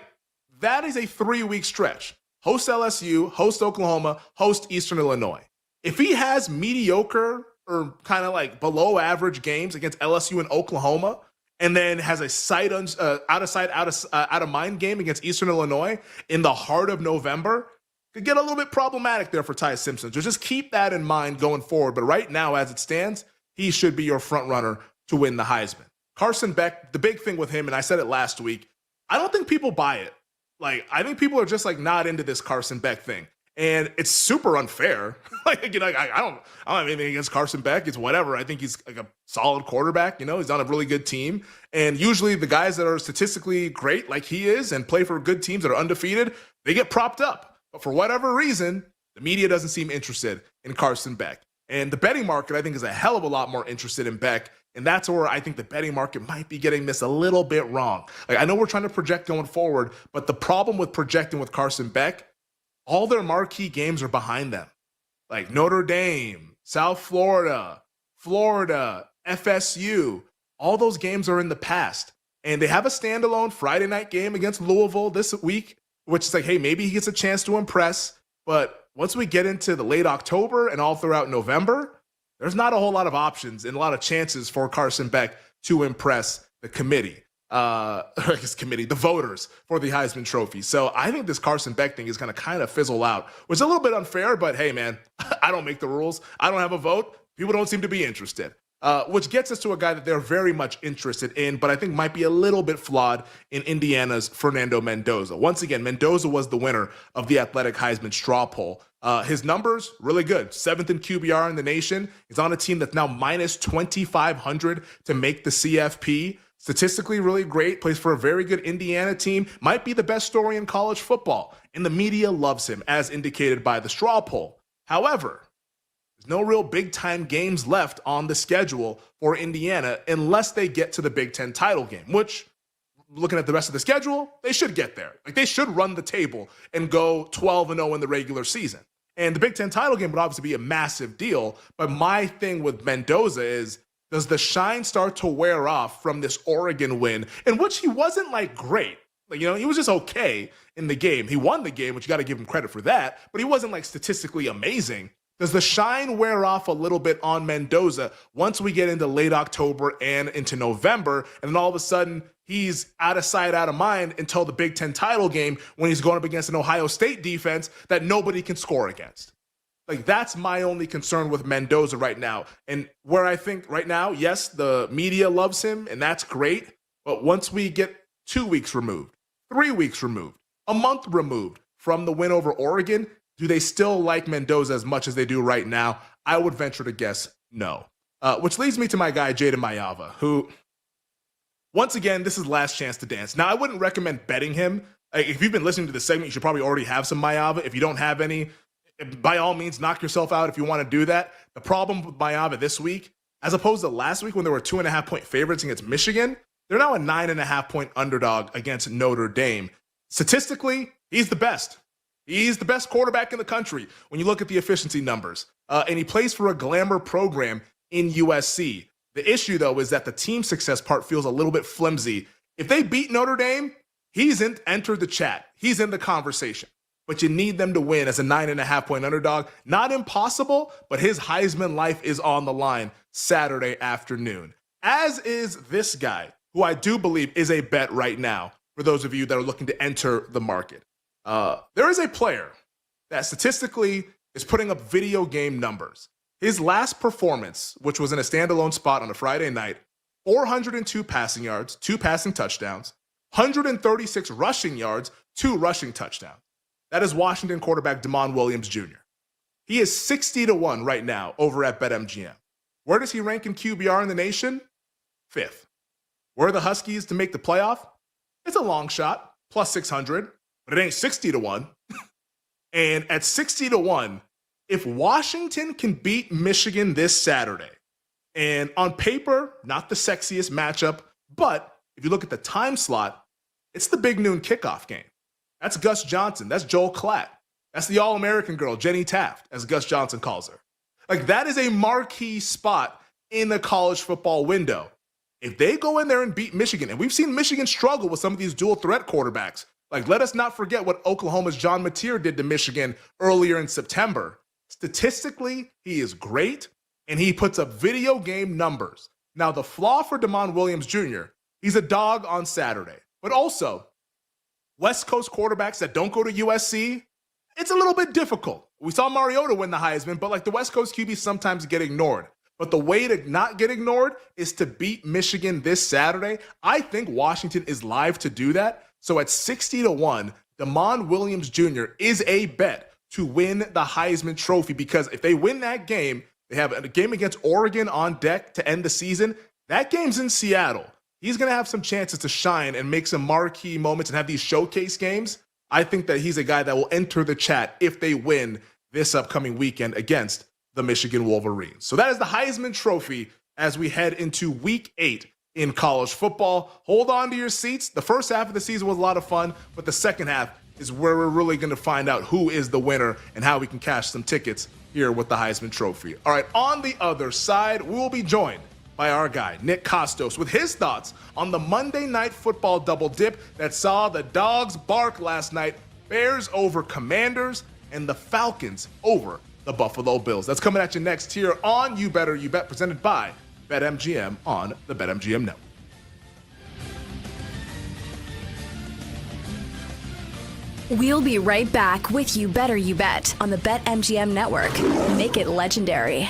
that is a 3-week stretch. Host LSU, host Oklahoma, host Eastern Illinois. If he has mediocre or kind of like below average games against LSU and Oklahoma, and then has a out of mind game against Eastern Illinois in the heart of November, could get a little bit problematic there for Ty Simpson. So just keep that in mind going forward. But right now, as it stands, he should be your front runner to win the Heisman. Carson Beck, the big thing with him, and I said it last week, I don't think people buy it. Like, I think people are just like not into this Carson Beck thing. And it's super unfair. Like, you know, I don't have anything against Carson Beck. It's whatever. I think he's like a solid quarterback. You know, he's on a really good team. And usually the guys that are statistically great like he is and play for good teams that are undefeated, they get propped up. But for whatever reason, the media doesn't seem interested in Carson Beck. And the betting market, I think, is a hell of a lot more interested in Beck. And that's where I think the betting market might be getting this a little bit wrong. Like, I know we're trying to project going forward, but the problem with projecting with Carson Beck, all their marquee games are behind them. Like Notre Dame, South Florida, FSU, all those games are in the past. And they have a standalone Friday night game against Louisville this week, which is like, hey, maybe he gets a chance to impress. But once we get into the late October and all throughout November, there's not a whole lot of options and a lot of chances for Carson Beck to impress the committee. The voters for the Heisman Trophy. So I think this Carson Beck thing is going to kind of fizzle out, which is a little bit unfair, but hey, man, I don't make the rules. I don't have a vote. People don't seem to be interested. Which gets us to a guy that they're very much interested in, but I think might be a little bit flawed in Indiana's Fernando Mendoza. Once again, Mendoza was the winner of the Athletic Heisman straw poll. His numbers, really good. 7th in QBR in the nation. He's on a team that's now minus 2,500 to make the CFP. Statistically really great, plays for a very good Indiana team, might be the best story in college football, and the media loves him, as indicated by the straw poll. However, there's no real big-time games left on the schedule for Indiana unless they get to the Big Ten title game, which, looking at the rest of the schedule, they should get there. Like, they should run the table and go 12-0 in the regular season. And the Big Ten title game would obviously be a massive deal, but my thing with Mendoza is, does the shine start to wear off from this Oregon win, in which he wasn't like great? Like, you know, he was just okay in the game. He won the game, which you got to give him credit for that, but he wasn't like statistically amazing. Does the shine wear off a little bit on Mendoza once we get into late October and into November, and then all of a sudden he's out of sight, out of mind until the Big Ten title game when he's going up against an Ohio State defense that nobody can score against? Like, that's my only concern with Mendoza right now. And where I think right now, yes, the media loves him, and that's great. But once we get 2 weeks removed, 3 weeks removed, a month removed from the win over Oregon, do they still like Mendoza as much as they do right now? I would venture to guess no. Which leads me to my guy, Jada Mayava, who, once again, this is last chance to dance. Now, I wouldn't recommend betting him. If you've been listening to this segment, you should probably already have some Mayava. If you don't have any, by all means, knock yourself out if you want to do that. The problem with Mayava this week, as opposed to last week when they were 2.5-point favorites against Michigan, they're now a 9.5-point underdog against Notre Dame. Statistically, he's the best. He's the best quarterback in the country when you look at the efficiency numbers. And he plays for a glamour program in USC. The issue, though, is that the team success part feels a little bit flimsy. If they beat Notre Dame, he's entered the chat. He's in the conversation. But you need them to win as a 9.5-point underdog. Not impossible, but his Heisman life is on the line Saturday afternoon. as is this guy, who I do believe is a bet right now for those of you that are looking to enter the market. There is a player that statistically is putting up video game numbers. His last performance, which was in a standalone spot on a Friday night, 402 passing yards, 2 passing touchdowns, 136 rushing yards, 2 rushing touchdowns. That is Washington quarterback Damon Williams Jr. He is 60-1 right now over at BetMGM. Where does he rank in QBR in the nation? 5th. Where are the Huskies to make the playoff? It's a long shot, plus 600, but it ain't 60-1. And at 60-1, if Washington can beat Michigan this Saturday, and on paper, not the sexiest matchup, but if you look at the time slot, it's the big noon kickoff game. That's Gus Johnson. That's Joel Klatt. That's the All-American girl, Jenny Taft, as Gus Johnson calls her. Like, that is a marquee spot in the college football window. If they go in there and beat Michigan, and we've seen Michigan struggle with some of these dual threat quarterbacks, like, let us not forget what Oklahoma's John Mateer did to Michigan earlier in September. Statistically, he is great, and he puts up video game numbers. Now, the flaw for Damon Williams Jr., he's a dog on Saturday. But also, West Coast quarterbacks that don't go to USC, it's a little bit difficult. We saw Mariota win the Heisman, but like the West Coast QBs sometimes get ignored. But the way to not get ignored is to beat Michigan this Saturday. I think Washington is live to do that. So at 60-1, Damon Williams Jr. is a bet to win the Heisman Trophy, because if they win that game, they have a game against Oregon on deck to end the season. That game's in Seattle. He's going to have some chances to shine and make some marquee moments and have these showcase games. I think that he's a guy that will enter the chat if they win this upcoming weekend against the Michigan Wolverines. So that is the Heisman Trophy as we head into week 8 in college football. Hold on to your seats. The first half of the season was a lot of fun, but the second half is where we're really going to find out who is the winner and how we can cash some tickets here with the Heisman Trophy. All right, on the other side, we will be joined by our guy, Nick Kostos, with his thoughts on the Monday Night Football double dip that saw the dogs bark last night, Bears over Commanders, and the Falcons over the Buffalo Bills. That's coming at you next here on You Better You Bet, presented by BetMGM on the BetMGM Network. We'll be right back with You Better You Bet on the BetMGM Network. Make it legendary.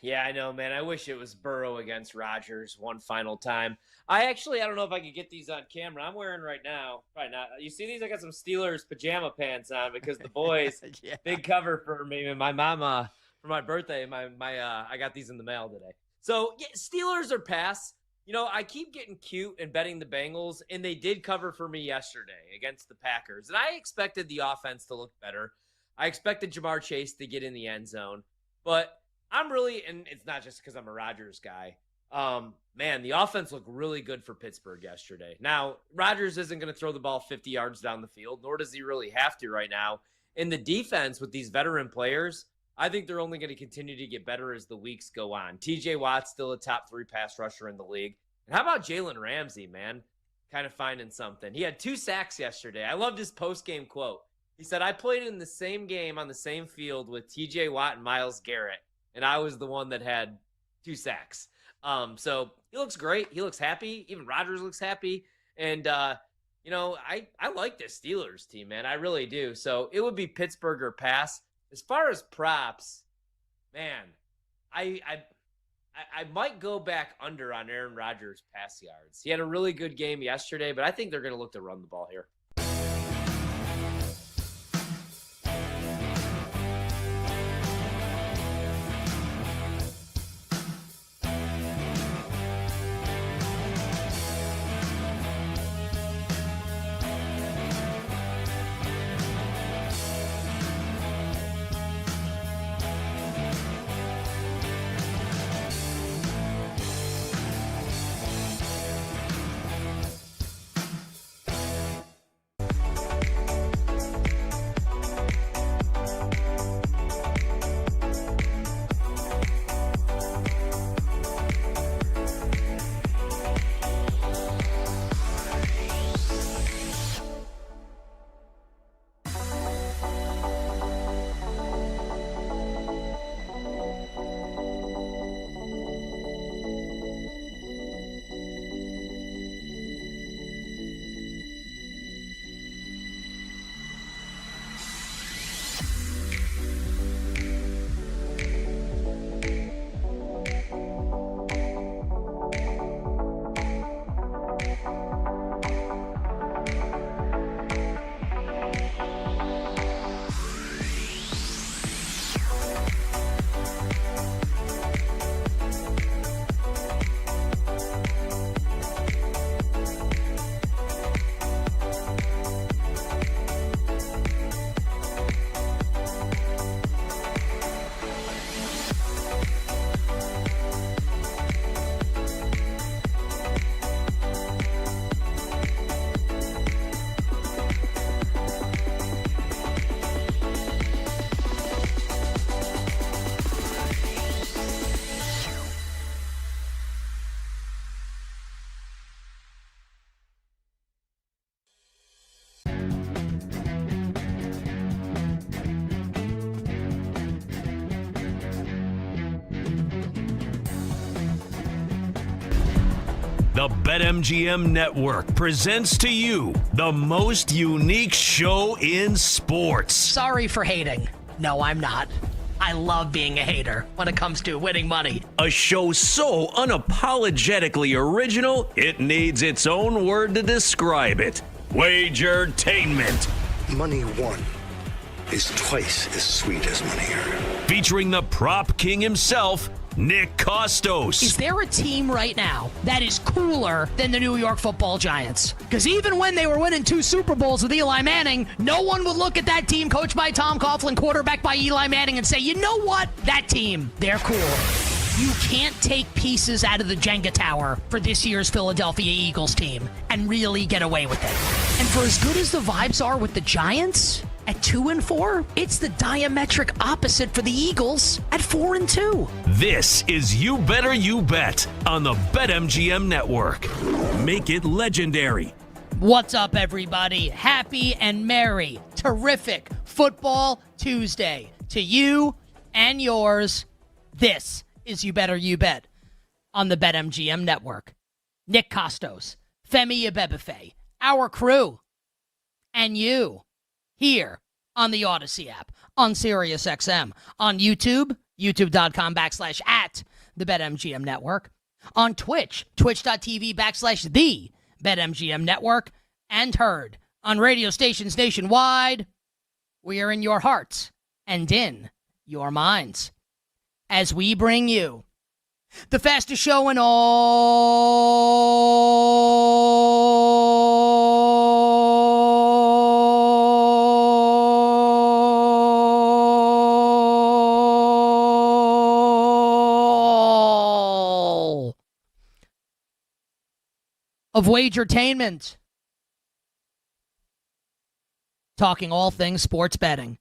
Yeah, I know, man. I wish it was Burrow against Rodgers one final time. I don't know if I could get these on camera. I'm wearing right now. Probably not. You see these? I got some Steelers pajama pants on because the boys, Yeah. big cover for me and my mama for my birthday. I got these in the mail today. So, yeah, Steelers are pass. You know, I keep getting cute and betting the Bengals, and they did cover for me yesterday against the Packers. And I expected the offense to look better. I expected Jamar Chase to get in the end zone. But I'm really, and it's not just because I'm a Rodgers guy, Man, the offense looked really good for Pittsburgh yesterday. Now, Rodgers isn't going to throw the ball 50 yards down the field, nor does he really have to right now. In the defense with these veteran players, I think they're only going to continue to get better as the weeks go on. TJ Watt's still a top 3 pass rusher in the league. And how about Jalen Ramsey, man? Kind of finding something. He had 2 sacks yesterday. I loved his post-game quote. He said, I played in the same game on the same field with TJ Watt and Myles Garrett, and I was the one that had 2 sacks. So he looks great. He looks happy. Even Rodgers looks happy. And, I like this Steelers team, man. I really do. So it would be Pittsburgh or pass. As far as props, man, I might go back under on Aaron Rodgers' pass yards. He had a really good game yesterday, but I think they're going to look to run the ball here. The BetMGM Network presents to you the most unique show in sports. Sorry for hating. No, I'm not. I love being a hater when it comes to winning money. A show so unapologetically original, it needs its own word to describe it. Wagertainment. Money won is twice as sweet as money earned. Featuring the prop king himself, Nick Costos. Is there a team right now that is cooler than the New York Football Giants? Because even when they were winning 2 Super Bowls with Eli Manning, no one would look at that team coached by Tom Coughlin, quarterbacked by Eli Manning, and say, you know what? That team, they're cool. You can't take pieces out of the Jenga tower for this year's Philadelphia Eagles team and really get away with it. And for as good as the vibes are with the Giants at 2-4, it's the diametric opposite for the Eagles at 4-2. This is You Better You Bet on the BetMGM Network. Make it legendary. What's up, everybody? Happy and merry, terrific Football Tuesday to you and yours. This is You Better You Bet on the BetMGM Network. Nick Costos, Femi Abebefe, our crew, and you here on the Odyssey app, on SiriusXM, on YouTube, youtube.com/at the BetMGM Network, on Twitch, twitch.tv/the BetMGM Network, and heard on radio stations nationwide. We are in your hearts and in your minds as we bring you the fastest show in all of Wagertainment. Talking all things sports betting.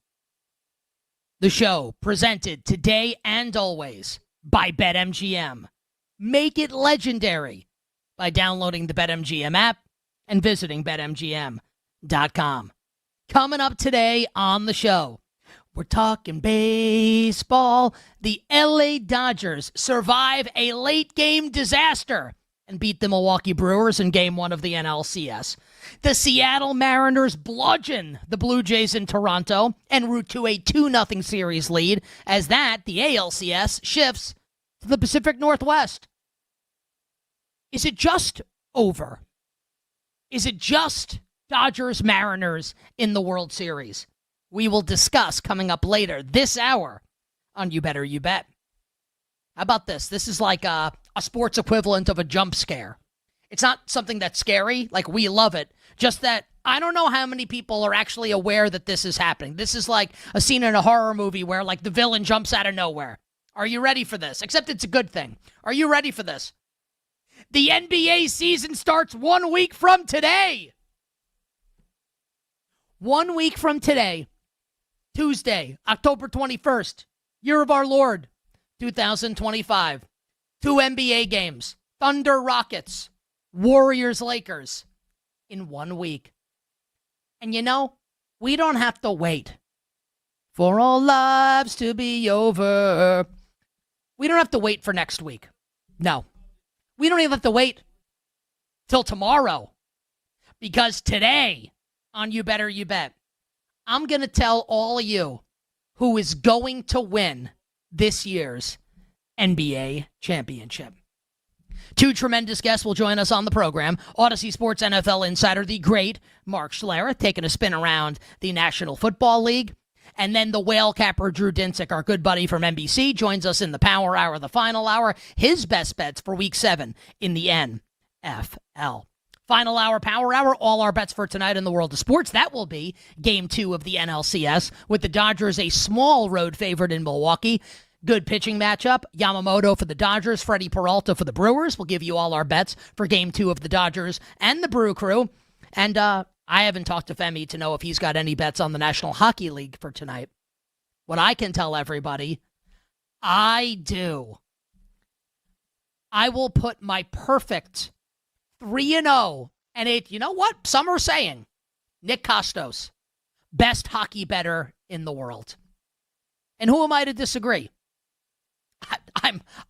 The show presented today and always by BetMGM. Make it legendary by downloading the BetMGM app and visiting BetMGM.com. Coming up today on the show, we're talking baseball. The LA Dodgers survive a late game disaster and beat the Milwaukee Brewers in Game 1 of the NLCS. The Seattle Mariners bludgeon the Blue Jays in Toronto en route to a 2-0 series lead as that, the ALCS, shifts to the Pacific Northwest. Is it just over? Is it just Dodgers Mariners in the World Series? We will discuss coming up later this hour on You Better You Bet. How about this? This is like a sports equivalent of a jump scare. It's not something that's scary, like we love it, just that I don't know how many people are actually aware that this is happening. This is like a scene in a horror movie where like the villain jumps out of nowhere. Are you ready for this? Except it's a good thing. Are you ready for this? The NBA season starts 1 week from today. 1 week from today, Tuesday, October 21st, year of our Lord, 2025. 2 NBA games, Thunder Rockets, Warriors Lakers, in 1 week. And you know, we don't have to wait for all lives to be over. We don't have to wait for next week. No. We don't even have to wait till tomorrow. Because today, on You Better You Bet, I'm going to tell all of you who is going to win this year's NBA championship. 2 tremendous guests will join us on the program. Odyssey Sports NFL insider, the great Mark Schlereth, taking a spin around the National Football League. And then the Whale Capper Drew Dinsick, our good buddy from NBC, joins us in the Power Hour, the final hour, his best bets for Week 7 in the NFL. Final hour, Power Hour, all our bets for tonight in the world of sports. That will be Game 2 of the NLCS, with the Dodgers a small road favorite in Milwaukee. Good pitching matchup. Yamamoto for the Dodgers, Freddie Peralta for the Brewers. We'll give you all our bets for Game 2 of the Dodgers and the Brew Crew. And I haven't talked to Femi to know if he's got any bets on the National Hockey League for tonight. What I can tell everybody, I do. I will put my perfect 3-0. And you know what? Some are saying Nick Kostos, best hockey bettor in the world. And who am I to disagree?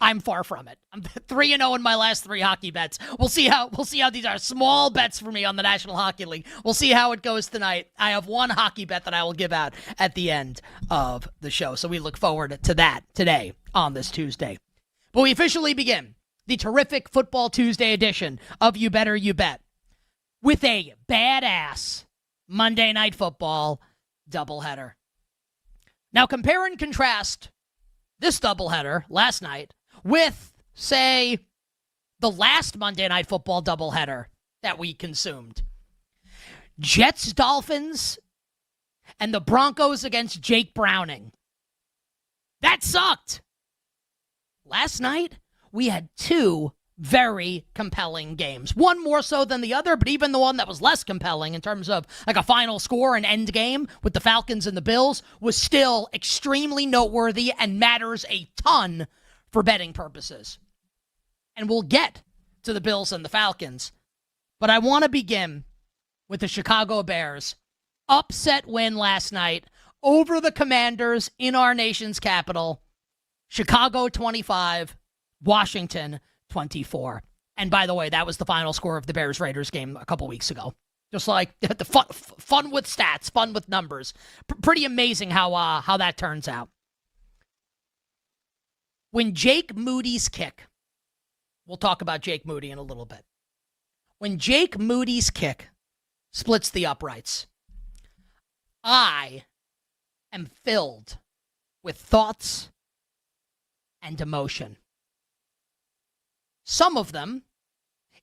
I'm far from it. I'm 3-0 in my last 3 hockey bets. We'll see how these are small bets for me on the National Hockey League. We'll see how it goes tonight. I have 1 hockey bet that I will give out at the end of the show. So we look forward to that today on this Tuesday. But we officially begin the terrific Football Tuesday edition of You Better You Bet with a badass Monday Night Football doubleheader. Now compare and contrast this doubleheader last night with, say, the last Monday Night Football doubleheader that we consumed. Jets, Dolphins, and the Broncos against Jake Browning. That sucked. Last night, we had 2 very compelling games. One more so than the other, but even the one that was less compelling in terms of like a final score and end game with the Falcons and the Bills was still extremely noteworthy and matters a ton for betting purposes. And we'll get to the Bills and the Falcons, but I want to begin with the Chicago Bears upset win last night over the Commanders in our nation's capital. Chicago 25, Washington 24. And by the way, that was the final score of the Bears-Raiders game a couple weeks ago. Just like the fun with stats, fun with numbers. Pretty amazing how that turns out. When Jake Moody's kick, we'll talk about Jake Moody in a little bit. When Jake Moody's kick splits the uprights, I am filled with thoughts and emotion. Some of them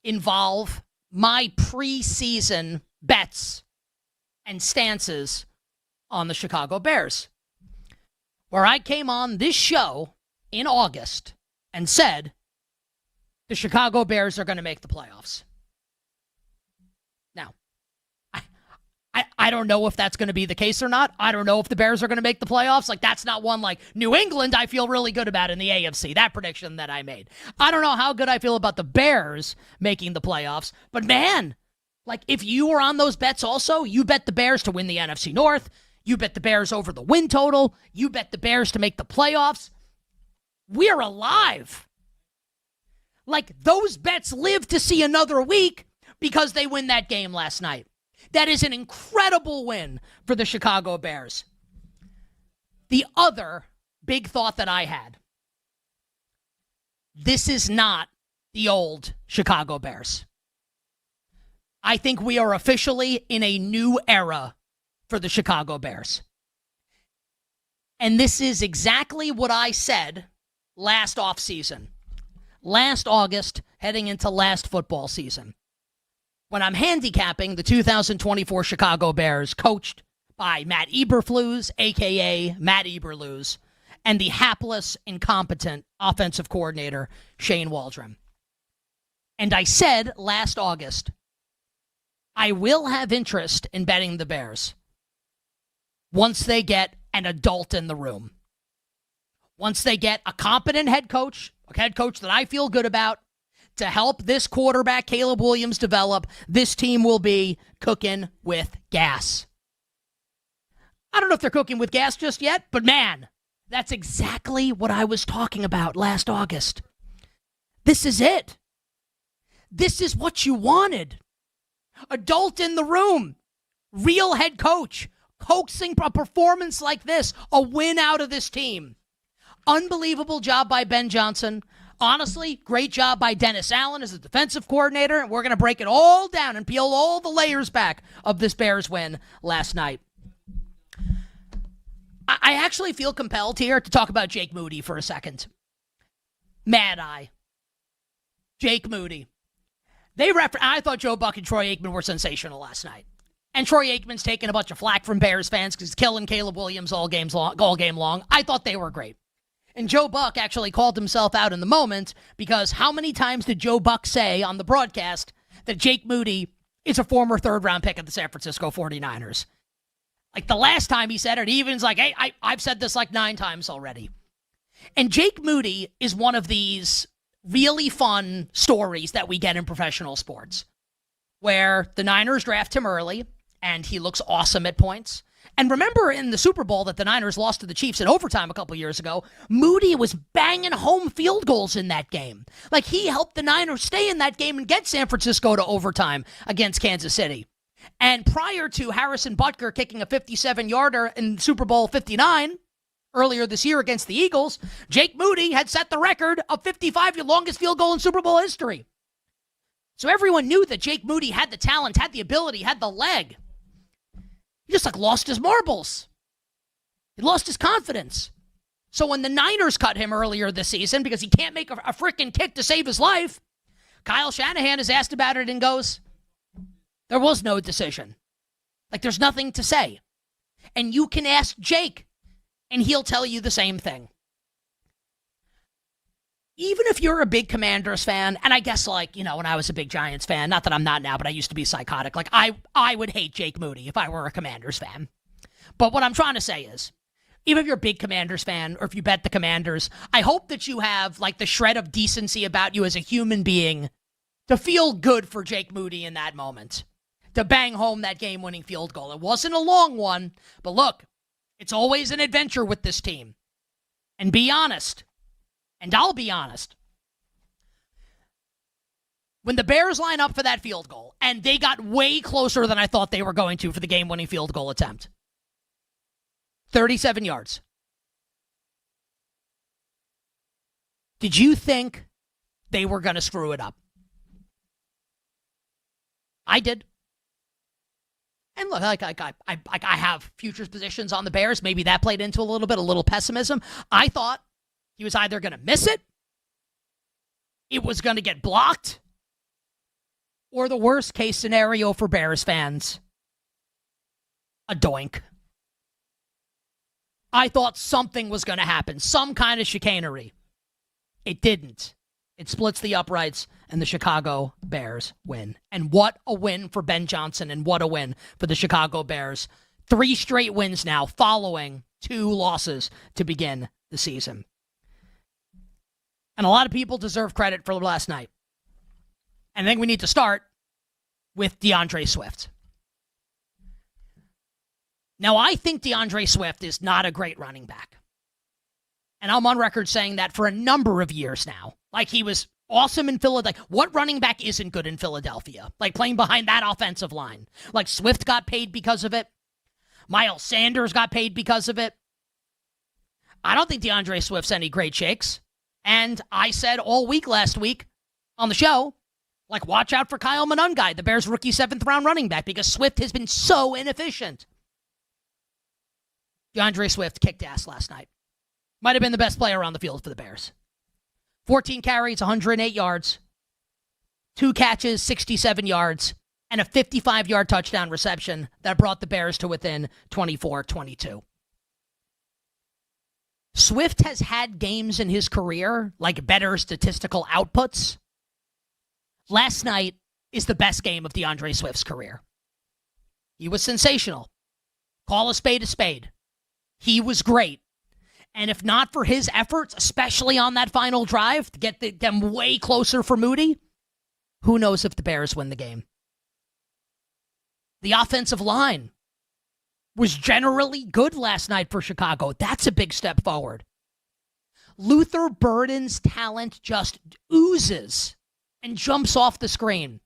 involve my preseason bets and stances on the Chicago Bears, where I came on this show in August and said the Chicago Bears are going to make the playoffs. I don't know if that's going to be the case or not. I don't know if the Bears are going to make the playoffs. Like, that's not one like New England I feel really good about in the AFC, that prediction that I made. I don't know how good I feel about the Bears making the playoffs, but man, like if you were on those bets also, you bet the Bears to win the NFC North, you bet the Bears over the win total, you bet the Bears to make the playoffs. We're alive. Like, those bets live to see another week because they win that game last night. That is an incredible win for the Chicago Bears. The other big thought that I had, this is not the old Chicago Bears. I think we are officially in a new era for the Chicago Bears. And this is exactly what I said last offseason, last August, heading into last football season, when I'm handicapping the 2024 Chicago Bears, coached by Matt Eberflus, a.k.a. Matt Eberflus, and the hapless, incompetent offensive coordinator, Shane Waldron. And I said last August, I will have interest in betting the Bears once they get an adult in the room. Once they get a competent head coach, a head coach that I feel good about, to help this quarterback, Caleb Williams, develop, this team will be cooking with gas. I don't know if they're cooking with gas just yet, but man, that's exactly what I was talking about last August. This is it. This is what you wanted. Adult in the room, real head coach, coaxing a performance like this, a win out of this team. Unbelievable job by Ben Johnson. Honestly, great job by Dennis Allen as the defensive coordinator. And we're going to break it all down and peel all the layers back of this Bears win last night. I actually feel compelled here to talk about Jake Moody for a second. Mad Eye. Jake Moody. I thought Joe Buck and Troy Aikman were sensational last night. And Troy Aikman's taking a bunch of flack from Bears fans because he's killing Caleb Williams all game long. I thought they were great. And Joe Buck actually called himself out in the moment because how many times did Joe Buck say on the broadcast that Jake Moody is a former third-round pick of the San Francisco 49ers? Like the last time he said it, he even's like, hey, I've said this like 9 times already. And Jake Moody is one of these really fun stories that we get in professional sports where the Niners draft him early and he looks awesome at points. And remember in the Super Bowl that the Niners lost to the Chiefs in overtime a couple years ago, Moody was banging home field goals in that game. Like he helped the Niners stay in that game and get San Francisco to overtime against Kansas City. And prior to Harrison Butker kicking a 57-yarder in Super Bowl 59 earlier this year against the Eagles, Jake Moody had set the record of 55, longest field goal in Super Bowl history. So everyone knew that Jake Moody had the talent, had the ability, had the leg. He just lost his marbles. He lost his confidence. So when the Niners cut him earlier this season because he can't make a freaking kick to save his life, Kyle Shanahan is asked about it and goes, there was no decision. Like there's nothing to say. And you can ask Jake and he'll tell you the same thing. Even if you're a big Commanders fan, and I guess when I was a big Giants fan, not that I'm not now, but I used to be psychotic. Like I would hate Jake Moody if I were a Commanders fan. But what I'm trying to say is, even if you're a big Commanders fan or if you bet the Commanders, I hope that you have the shred of decency about you as a human being to feel good for Jake Moody in that moment, to bang home that game-winning field goal. It wasn't a long one, but look, it's always an adventure with this team. And be honest. And I'll be honest. When the Bears line up for that field goal, and they got way closer than I thought they were going to for the game-winning field goal attempt. 37 yards. Did you think they were going to screw it up? I did. And look, I have futures positions on the Bears. Maybe that played into a little pessimism. I thought he was either going to miss it was going to get blocked, or the worst case scenario for Bears fans, a doink. I thought something was going to happen, some kind of chicanery. It didn't. It splits the uprights, and the Chicago Bears win. And what a win for Ben Johnson, and what a win for the Chicago Bears. 3 straight wins now, following 2 losses to begin the season. And a lot of people deserve credit for last night. And I think we need to start with DeAndre Swift. Now, I think DeAndre Swift is not a great running back. And I'm on record saying that for a number of years now. Like, he was awesome in Philadelphia. What running back isn't good in Philadelphia? Like, playing behind that offensive line. Like, Swift got paid because of it. Miles Sanders got paid because of it. I don't think DeAndre Swift's any great shakes. And I said all week last week on the show, like, watch out for Kyle Monangai, the Bears' rookie 7th-round running back, because Swift has been so inefficient. DeAndre Swift kicked ass last night. Might have been the best player on the field for the Bears. 14 carries, 108 yards, 2 catches, 67 yards, and a 55-yard touchdown reception that brought the Bears to within 24-22. Swift has had games in his career, like better statistical outputs. Last night is the best game of DeAndre Swift's career. He was sensational. Call a spade. He was great. And if not for his efforts, especially on that final drive, to get them way closer for Moody, who knows if the Bears win the game. The offensive line was generally good last night for Chicago. That's a big step forward. Luther Burden's talent just oozes and jumps off the screen.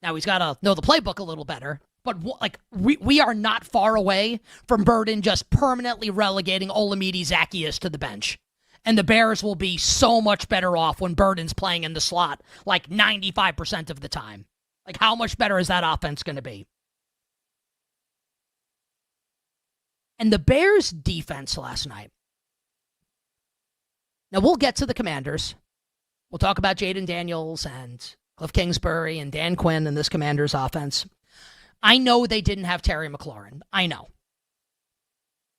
Now, he's got to know the playbook a little better. But we are not far away from Burden just permanently relegating Olamide Zaccheaus to the bench. And the Bears will be so much better off when Burden's playing in the slot like 95% of the time. Like, how much better is that offense going to be? And the Bears' defense last night. Now, we'll get to the Commanders. We'll talk about Jaden Daniels and Cliff Kingsbury and Dan Quinn and this Commanders' offense. I know they didn't have Terry McLaurin. I know.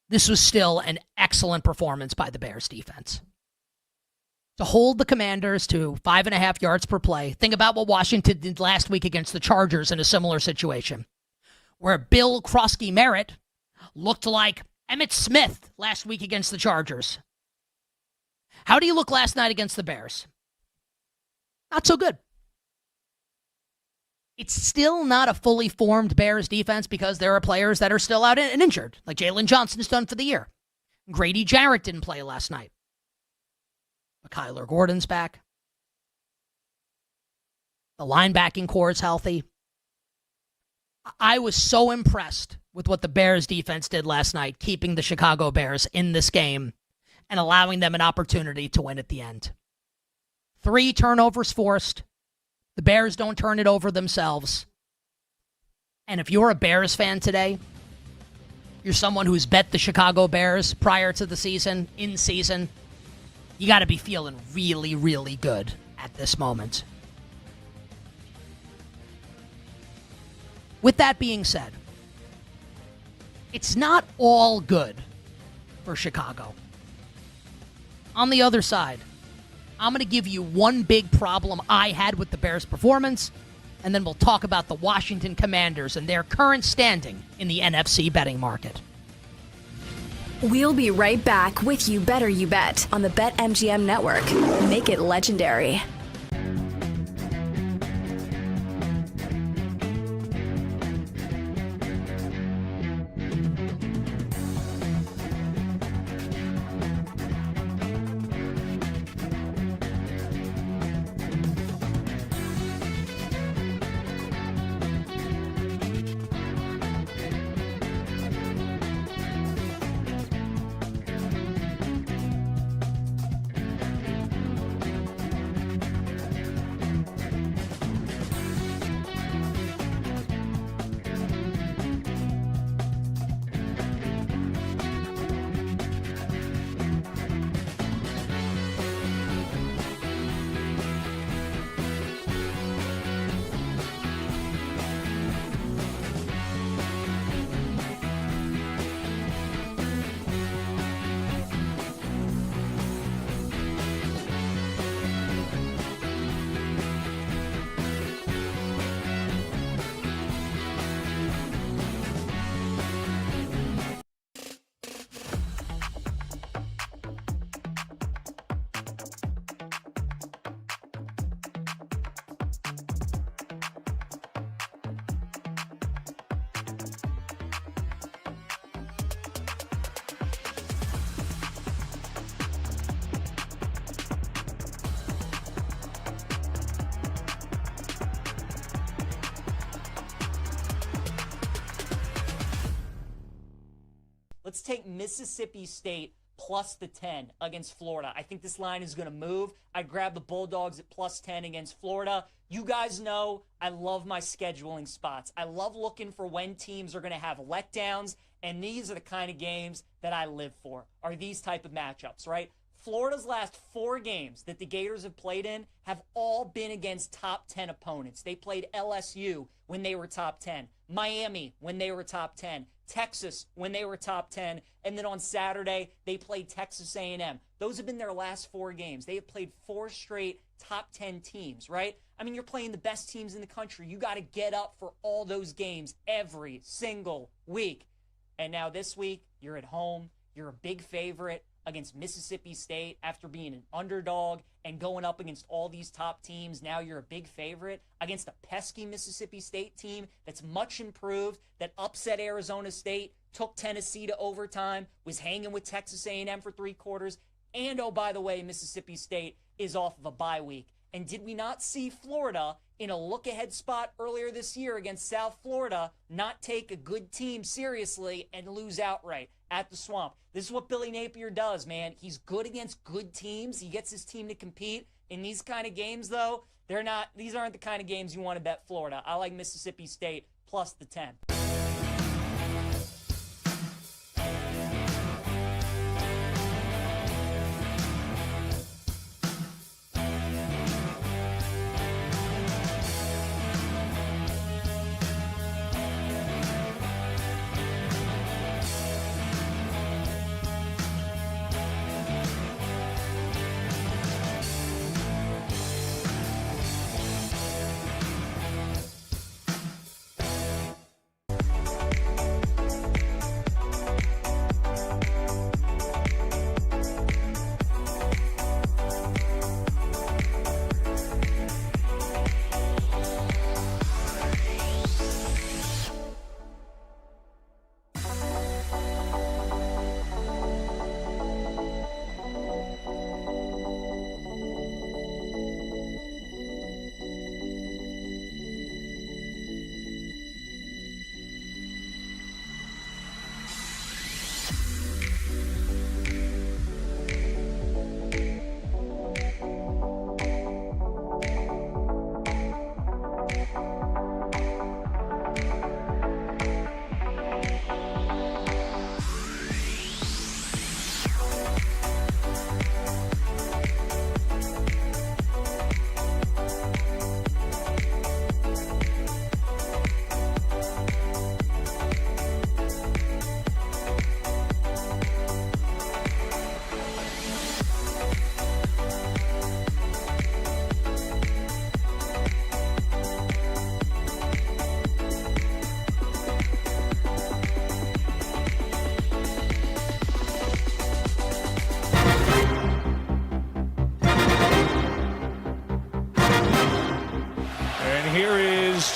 This was still an excellent performance by the Bears defense. To hold the Commanders to 5.5 yards per play. Think about what Washington did last week against the Chargers in a similar situation, where Bill Krosky-Merritt looked like Emmitt Smith last week against the Chargers. How do you look last night against the Bears? Not so good. It's still not a fully formed Bears defense because there are players that are still out and injured, like Jalen Johnson's done for the year. Grady Jarrett didn't play last night. But Kyler Gordon's back. The linebacking core is healthy. I was so impressed with what the Bears defense did last night, keeping the Chicago Bears in this game and allowing them an opportunity to win at the end. 3 turnovers forced. The Bears don't turn it over themselves. And if you're a Bears fan today, you're someone who's bet the Chicago Bears prior to the season, in season, you got to be feeling really, really good at this moment. With that being said, it's not all good for Chicago. On the other side, I'm going to give you one big problem I had with the Bears' performance, and then we'll talk about the Washington Commanders and their current standing in the NFC betting market. We'll be right back with You Better You Bet on the BetMGM Network. Make it legendary. Let's take Mississippi State plus the 10 against Florida. I think this line is going to move. I'd grab the Bulldogs at plus 10 against Florida. You guys know I love my scheduling spots. I love looking for when teams are going to have letdowns, and these are the kind of games that I live for, are these type of matchups, right? Florida's last 4 games that the Gators have played in have all been against top 10 opponents. They played LSU when they were top 10, Miami when they were top 10, Texas when they were top 10, and then on Saturday they played Texas A&M. Those have been their last 4 games. They have played 4 straight top 10 teams, right? I mean, you're playing the best teams in the country. You got to get up for all those games every single week. And now this week, you're at home. You're a big favorite against Mississippi State after being an underdog and going up against all these top teams. Now you're a big favorite against a pesky Mississippi State team that's much improved, that upset Arizona State, took Tennessee to overtime, was hanging with Texas A&M for 3 quarters. And, oh, by the way, Mississippi State is off of a bye week. And did we not see Florida in a look-ahead spot earlier this year against South Florida not take a good team seriously and lose outright at the Swamp? This is what Billy Napier does, man. He's good against good teams. He gets his team to compete. In these kind of games, though, these aren't the kind of games you want to bet Florida. I like Mississippi State plus the 10.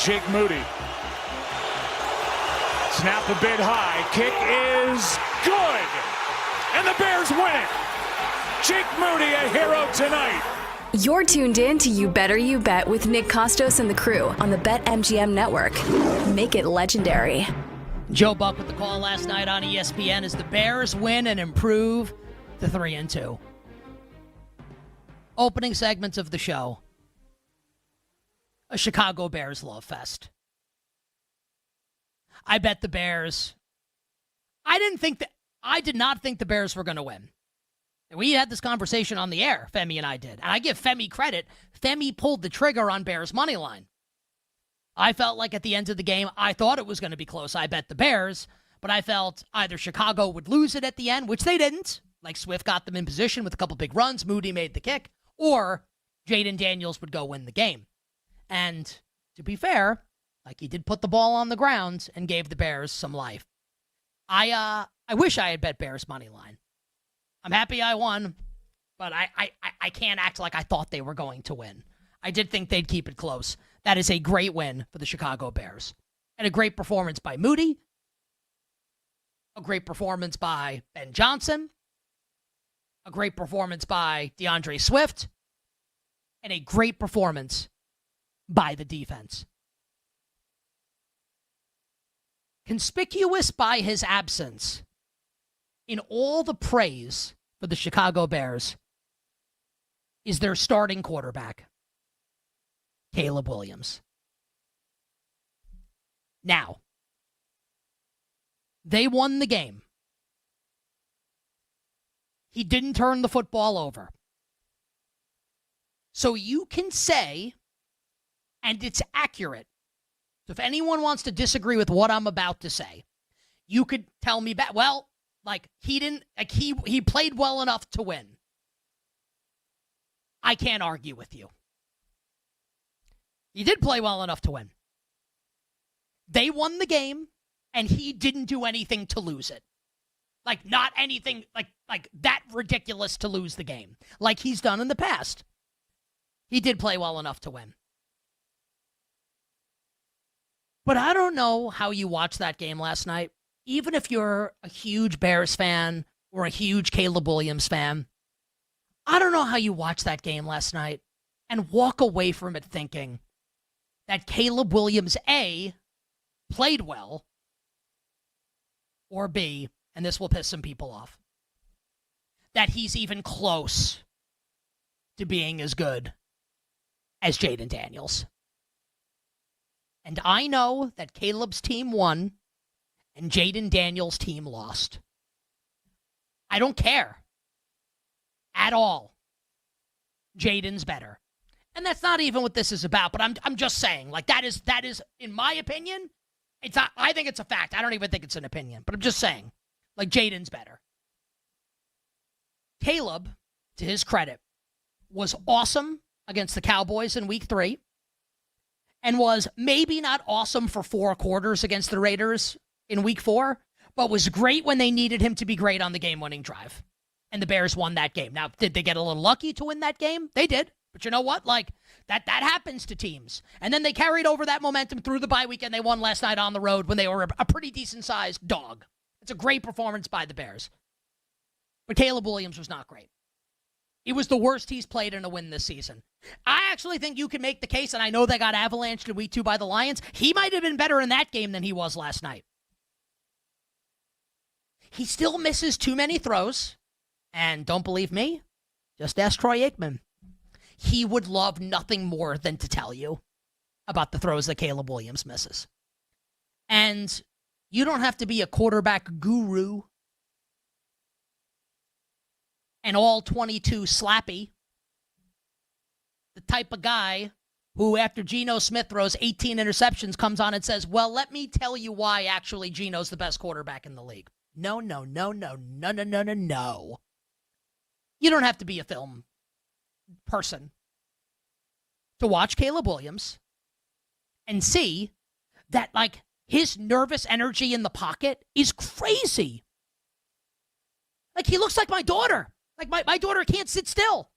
Jake Moody. Snap a bit high. Kick is good. And the Bears win it. Jake Moody, a hero tonight. You're tuned in to You Better You Bet with Nick Costos and the crew on the BetMGM network. Make it legendary. Joe Buck with the call last night on ESPN as the Bears win and improve to 3-2. Opening segments of the show. A Chicago Bears love fest. I bet the Bears. I did not think the Bears were going to win. We had this conversation on the air, Femi and I did. And I give Femi credit. Femi pulled the trigger on Bears money line. I felt like at the end of the game, I thought it was going to be close. I bet the Bears, but I felt either Chicago would lose it at the end, which they didn't. Like Swift got them in position with a couple big runs. Moody made the kick. Or Jaden Daniels would go win the game. And to be fair, like he did put the ball on the ground and gave the Bears some life. I wish I had bet Bears money line. I'm happy I won, but I can't act like I thought they were going to win. I did think they'd keep it close. That is a great win for the Chicago Bears. And a great performance by Moody. A great performance by Ben Johnson. A great performance by DeAndre Swift. And a great performance by the defense. Conspicuous by his absence in all the praise for the Chicago Bears is their starting quarterback, Caleb Williams. Now, they won the game. He didn't turn the football over. So you can say, and it's accurate, so if anyone wants to disagree with what I'm about to say, you could tell me back, well, like he played well enough to win. I can't argue with you. He did play well enough to win. They won the game, and he didn't do anything to lose it. Like, not anything like that ridiculous to lose the game, like he's done in the past. He did play well enough to win. But I don't know how you watched that game last night. Even if you're a huge Bears fan or a huge Caleb Williams fan, I don't know how you watched that game last night and walk away from it thinking that Caleb Williams, A, played well, or B, and this will piss some people off, that he's even close to being as good as Jaden Daniels. And I know that Caleb's team won and Jaden Daniels' team lost. I don't care at all. Jaden's better. And that's not even what this is about, but I'm just saying, like, that is in my opinion, it's not, I think it's a fact. I don't even think it's an opinion, but I'm just saying, like, Jaden's better. Caleb, to his credit, was awesome against the Cowboys in week 3 and was maybe not awesome for 4 quarters against the Raiders in week 4, but was great when they needed him to be great on the game-winning drive. And the Bears won that game. Now, did they get a little lucky to win that game? They did. But you know what? Like, that happens to teams. And then they carried over that momentum through the bye week, and they won last night on the road when they were a pretty decent-sized dog. It's a great performance by the Bears. But Caleb Williams was not great. It was the worst he's played in a win this season. I actually think you can make the case, and I know they got avalanched in week 2 by the Lions. He might have been better in that game than he was last night. He still misses too many throws. And don't believe me? Just ask Troy Aikman. He would love nothing more than to tell you about the throws that Caleb Williams misses. And you don't have to be a quarterback guru and all 22 slappy. The type of guy who, after Geno Smith throws 18 interceptions, comes on and says, well, let me tell you why actually Geno's the best quarterback in the league. No. You don't have to be a film person to watch Caleb Williams and see that, like, his nervous energy in the pocket is crazy. Like, he looks like my daughter. Like, my daughter can't sit still.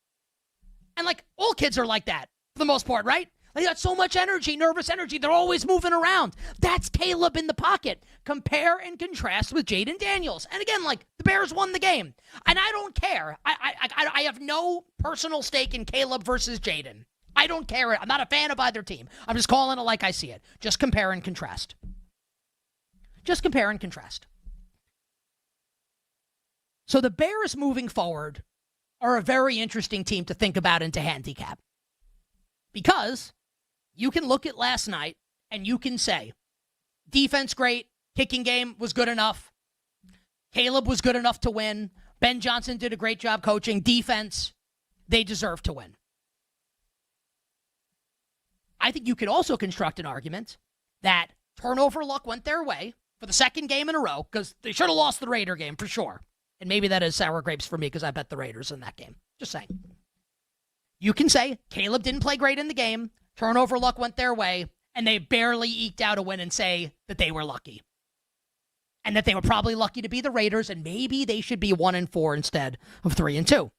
And, like, all kids are like that for the most part, right? They got so much energy, nervous energy. They're always moving around. That's Caleb in the pocket. Compare and contrast with Jaden Daniels. And again, like, the Bears won the game. And I don't care. I have no personal stake in Caleb versus Jaden. I don't care. I'm not a fan of either team. I'm just calling it like I see it. Just compare and contrast. Just compare and contrast. So the Bears moving forward are a very interesting team to think about and to handicap. Because you can look at last night and you can say, defense great, kicking game was good enough, Caleb was good enough to win, Ben Johnson did a great job coaching, defense, they deserve to win. I think you could also construct an argument that turnover luck went their way for the second game in a row, because they should have lost the Raider game for sure. And maybe that is sour grapes for me because I bet the Raiders in that game. Just saying. You can say Caleb didn't play great in the game, turnover luck went their way, and they barely eked out a win, and say that they were lucky. And that they were probably lucky to be the Raiders, and maybe they should be 1-4 instead of 3-2.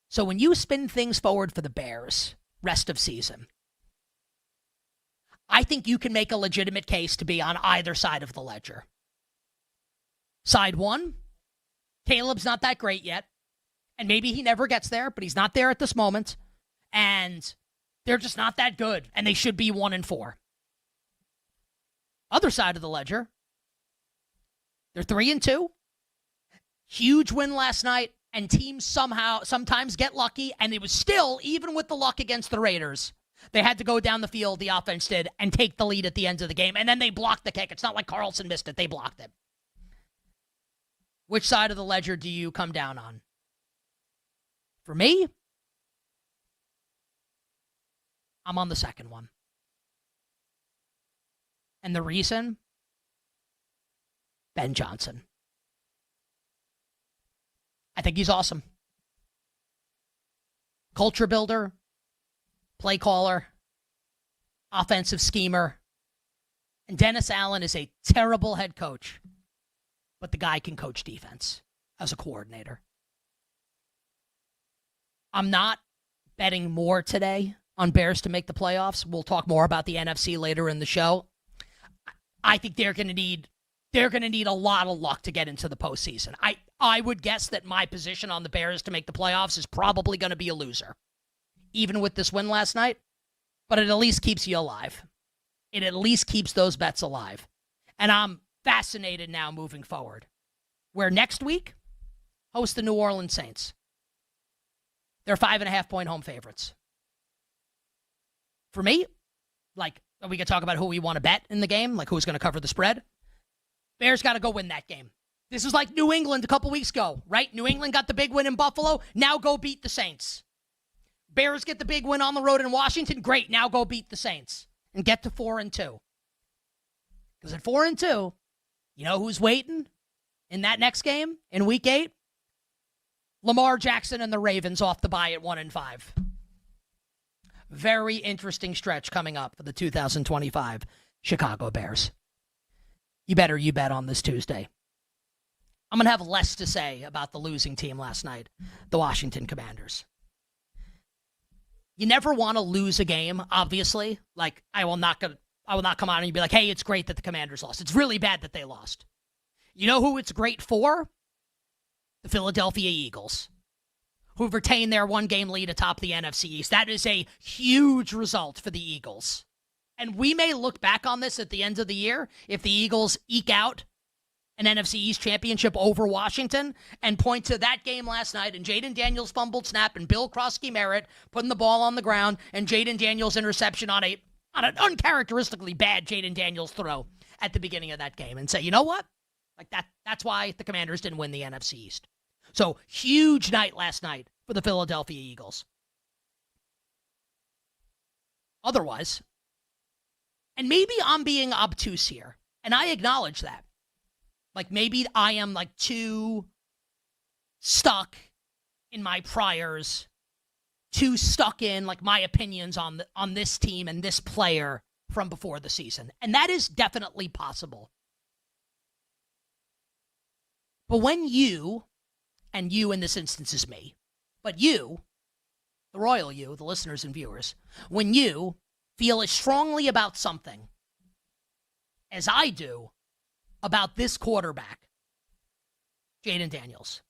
So when you spin things forward for the Bears, rest of season, I think you can make a legitimate case to be on either side of the ledger. Side one, Caleb's not that great yet. And maybe he never gets there, but he's not there at this moment. And they're just not that good. And they should be 1-4. Other side of the ledger, They're 3-2. Huge win last night, and teams sometimes get lucky, and it was still, even with the luck against the Raiders, they had to go down the field, the offense did, and take the lead at the end of the game, and then they blocked the kick. It's not like Carlson missed it. They blocked it. Which side of the ledger do you come down on? For me, I'm on the second one. And the reason? Ben Johnson. I think he's awesome. Culture builder, play caller, offensive schemer. And Dennis Allen is a terrible head coach, but the guy can coach defense as a coordinator. I'm not betting more today on Bears to make the playoffs. We'll talk more about the NFC later in the show. I think they're going to need a lot of luck to get into the postseason. I would guess that my position on the Bears to make the playoffs is probably going to be a loser, even with this win last night. But it at least keeps you alive. It at least keeps those bets alive. And I'm fascinated now moving forward, where next week, host the New Orleans Saints. They're 5.5-point home favorites. For me, like, we could talk about who we want to bet in the game, like who's going to cover the spread. Bears got to go win that game. This is like New England a couple weeks ago, right? New England got the big win in Buffalo. Now go beat the Saints. Bears get the big win on the road in Washington. Great. Now go beat the Saints and get to 4-2. Because at 4-2, you know who's waiting in that next game in Week 8? Lamar Jackson and the Ravens off the bye at 1-5. Very interesting stretch coming up for the 2025 Chicago Bears. You bet on this Tuesday. I'm going to have less to say about the losing team last night, the Washington Commanders. You never want to lose a game, obviously. Like, I will not come on and be like, hey, it's great that the Commanders lost. It's really bad that they lost. You know who it's great for? The Philadelphia Eagles, who've retained their one-game lead atop the NFC East. That is a huge result for the Eagles. And we may look back on this at the end of the year if the Eagles eke out an NFC East championship over Washington and point to that game last night and Jaden Daniels' fumbled snap and Bill Krosky-Merritt putting the ball on the ground and Jaden Daniels' interception on an uncharacteristically bad Jaden Daniels throw at the beginning of that game and say, you know what? Like that's why the Commanders didn't win the NFC East. So, huge night last night for the Philadelphia Eagles. Otherwise, and maybe I'm being obtuse here, and I acknowledge that. Like, maybe I am, like, too stuck in my priors, too stuck in, like, my opinions on this team and this player from before the season. And that is definitely possible. But when you, and you in this instance is me, but you, the royal you, the listeners and viewers, when you feel as strongly about something as I do about this quarterback, Jaden Daniels,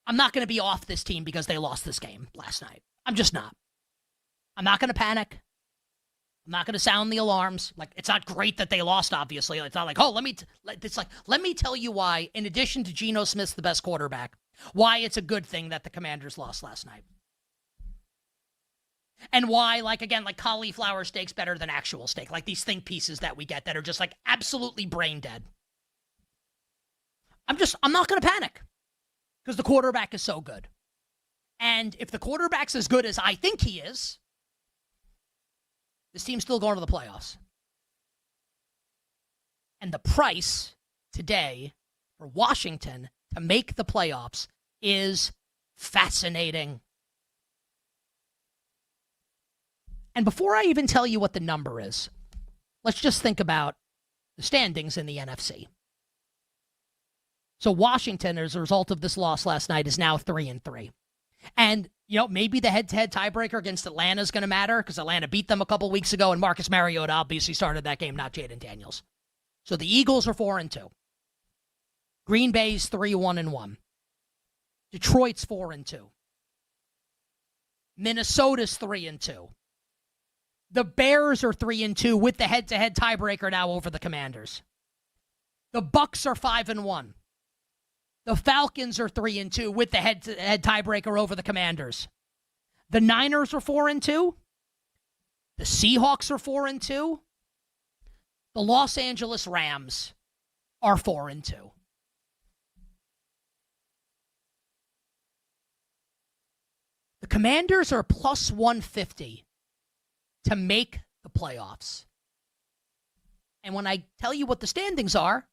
I'm not going to be off this team because they lost this game last night. I'm just not. I'm not going to panic. I'm not going to sound the alarms. Like, it's not great that they lost, obviously. It's not like, oh, let me tell you why, in addition to Geno Smith's the best quarterback, why it's a good thing that the Commanders lost last night. And why, like, again, like cauliflower steak's better than actual steak. Like these think pieces that we get that are just like absolutely brain dead. I'm not going to panic because the quarterback is so good. And if the quarterback's as good as I think he is, this team's still going to the playoffs. And the price today for Washington to make the playoffs is fascinating. And before I even tell you what the number is, let's just think about the standings in the NFC. So Washington, as a result of this loss last night, is now 3-3. And, you know, maybe the head-to-head tiebreaker against Atlanta is going to matter because Atlanta beat them a couple weeks ago, and Marcus Mariota obviously started that game, not Jaden Daniels. So the Eagles are 4-2. Green Bay's 3-1-1. Detroit's 4-2. Minnesota's 3-2. The Bears are 3-2 with the head-to-head tiebreaker now over the Commanders. The Bucks are 5-1. The Falcons are 3-2 with the head-to-head tiebreaker over the Commanders. The Niners are 4-2. The Seahawks are 4-2. The Los Angeles Rams are 4-2. The Commanders are plus 150 to make the playoffs. And when I tell you what the standings are,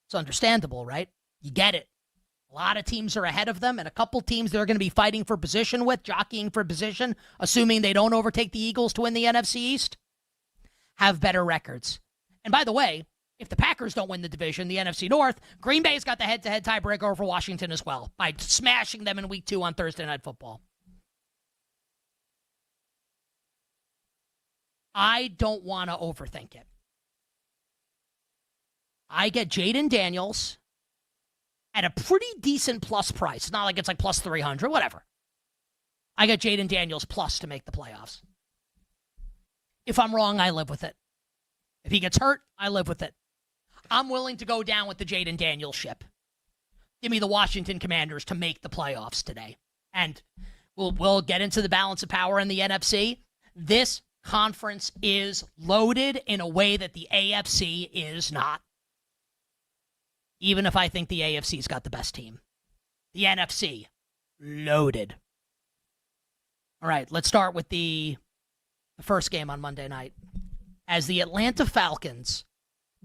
it's understandable, right? You get it. A lot of teams are ahead of them, and a couple teams they're going to be fighting for position with, jockeying for position, assuming they don't overtake the Eagles to win the NFC East, have better records. And by the way, if the Packers don't win the division, the NFC North, Green Bay's got the head-to-head tiebreaker over Washington as well by smashing them in Week 2 on Thursday Night Football. I don't want to overthink it. I get Jaden Daniels at a pretty decent plus price. It's not like it's like plus 300, whatever. I got Jaden Daniels plus to make the playoffs. If I'm wrong, I live with it. If he gets hurt, I live with it. I'm willing to go down with the Jaden Daniels ship. Give me the Washington Commanders to make the playoffs today. And we'll get into the balance of power in the NFC. This conference is loaded in a way that the AFC is not. Even if I think the AFC's got the best team. The NFC, loaded. All right, let's start with the first game on Monday night. As the Atlanta Falcons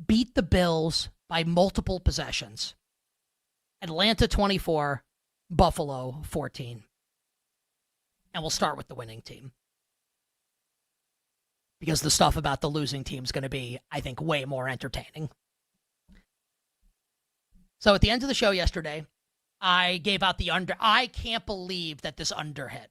beat the Bills by multiple possessions. Atlanta 24, Buffalo 14. And we'll start with the winning team. Because the stuff about the losing team is going to be, I think, way more entertaining. So at the end of the show yesterday, I gave out the under. I can't believe that this under hit.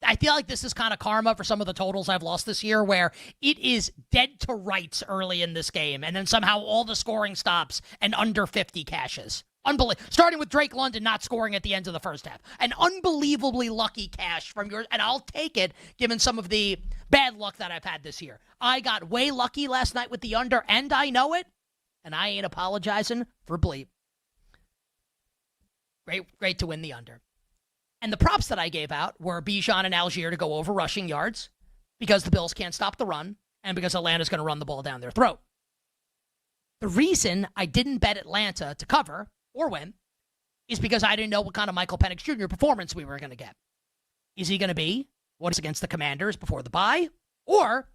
I feel like this is kind of karma for some of the totals I've lost this year, where it is dead to rights early in this game, and then somehow all the scoring stops and under 50 cashes. Unbelievable. Starting with Drake London not scoring at the end of the first half. An unbelievably lucky cash from yours, and I'll take it given some of the bad luck that I've had this year. I got way lucky last night with the under, and I know it, and I ain't apologizing for bleep. Great to win the under. And the props that I gave out were Bijan and Algier to go over rushing yards because the Bills can't stop the run and because Atlanta's going to run the ball down their throat. The reason I didn't bet Atlanta to cover or win is because I didn't know what kind of Michael Penix Jr. performance we were going to get. Is he going to be what is against the Commanders before the bye? Or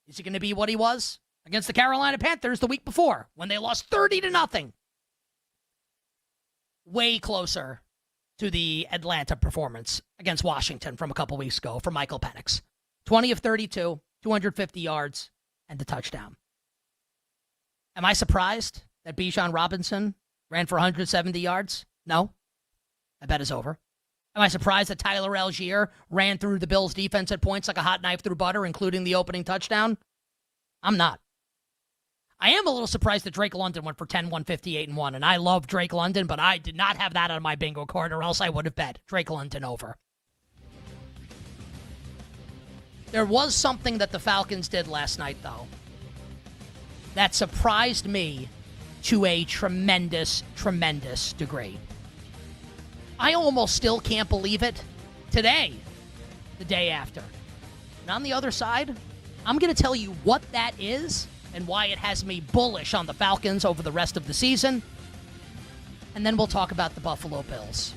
is he going to be what he was against the Carolina Panthers the week before when they lost 30-0? Way closer to the Atlanta performance against Washington from a couple weeks ago for Michael Penix. 20 of 32, 250 yards, and the touchdown. Am I surprised that Bijan Robinson ran for 170 yards? No. I bet is over. Am I surprised that Tyler Algier ran through the Bills' defense at points like a hot knife through butter, including the opening touchdown? I'm not. I am a little surprised that Drake London went for 10, 158, and 1. And I love Drake London, but I did not have that on my bingo card, or else I would have bet Drake London over. There was something that the Falcons did last night, though, that surprised me to a tremendous, tremendous degree. I almost still can't believe it today, the day after. And on the other side, I'm going to tell you what that is and why it has me bullish on the Falcons over the rest of the season. And then we'll talk about the Buffalo Bills,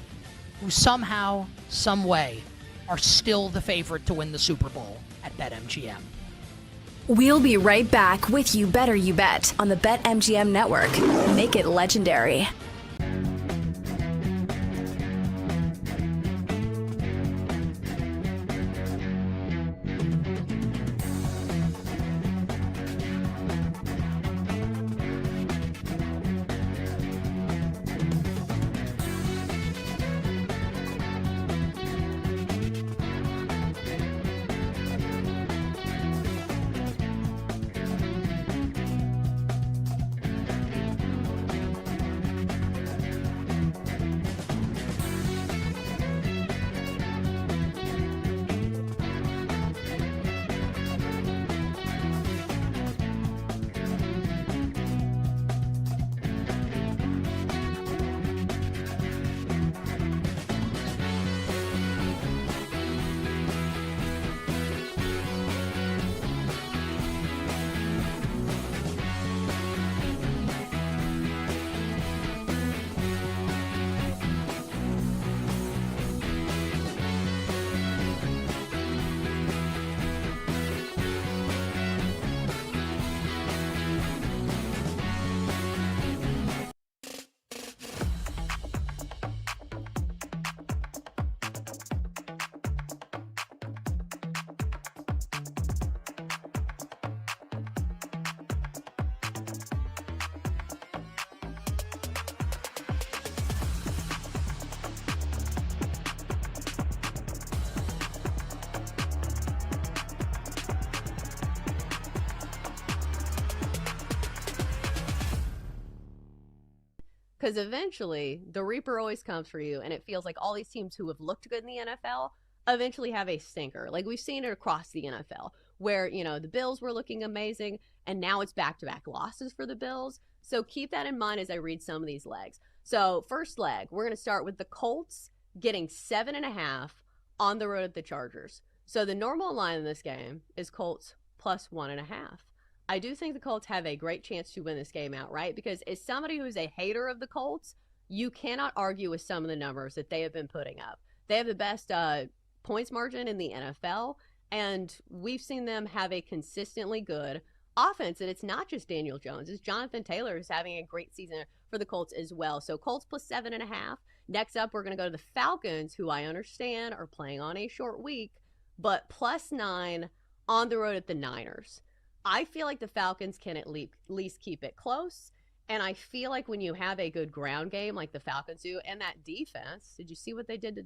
who somehow, some way, are still the favorite to win the Super Bowl at BetMGM. We'll be right back with You Better You Bet on the BetMGM Network. Make it legendary. because eventually the Reaper always comes for you, and it feels like all these teams who have looked good in the NFL eventually have a stinker. Like we've seen it across the NFL where, the Bills were looking amazing, and now it's back-to-back losses for the Bills. So keep that in mind as I read some of these legs. So first leg, we're going to start with the Colts getting 7.5 on the road at the Chargers. So the normal line in this game is Colts plus 1.5. I do think the Colts have a great chance to win this game outright because as somebody who's a hater of the Colts, you cannot argue with some of the numbers that they have been putting up. They have the best points margin in the NFL, and we've seen them have a consistently good offense. And it's not just Daniel Jones. It's Jonathan Taylor who's having a great season for the Colts as well. So Colts plus 7.5. Next up, we're going to go to the Falcons, who I understand are playing on a short week, but plus 9 on the road at the Niners. I feel like the Falcons can at least keep it close. And I feel like when you have a good ground game like the Falcons do, and that defense, did you see what they did to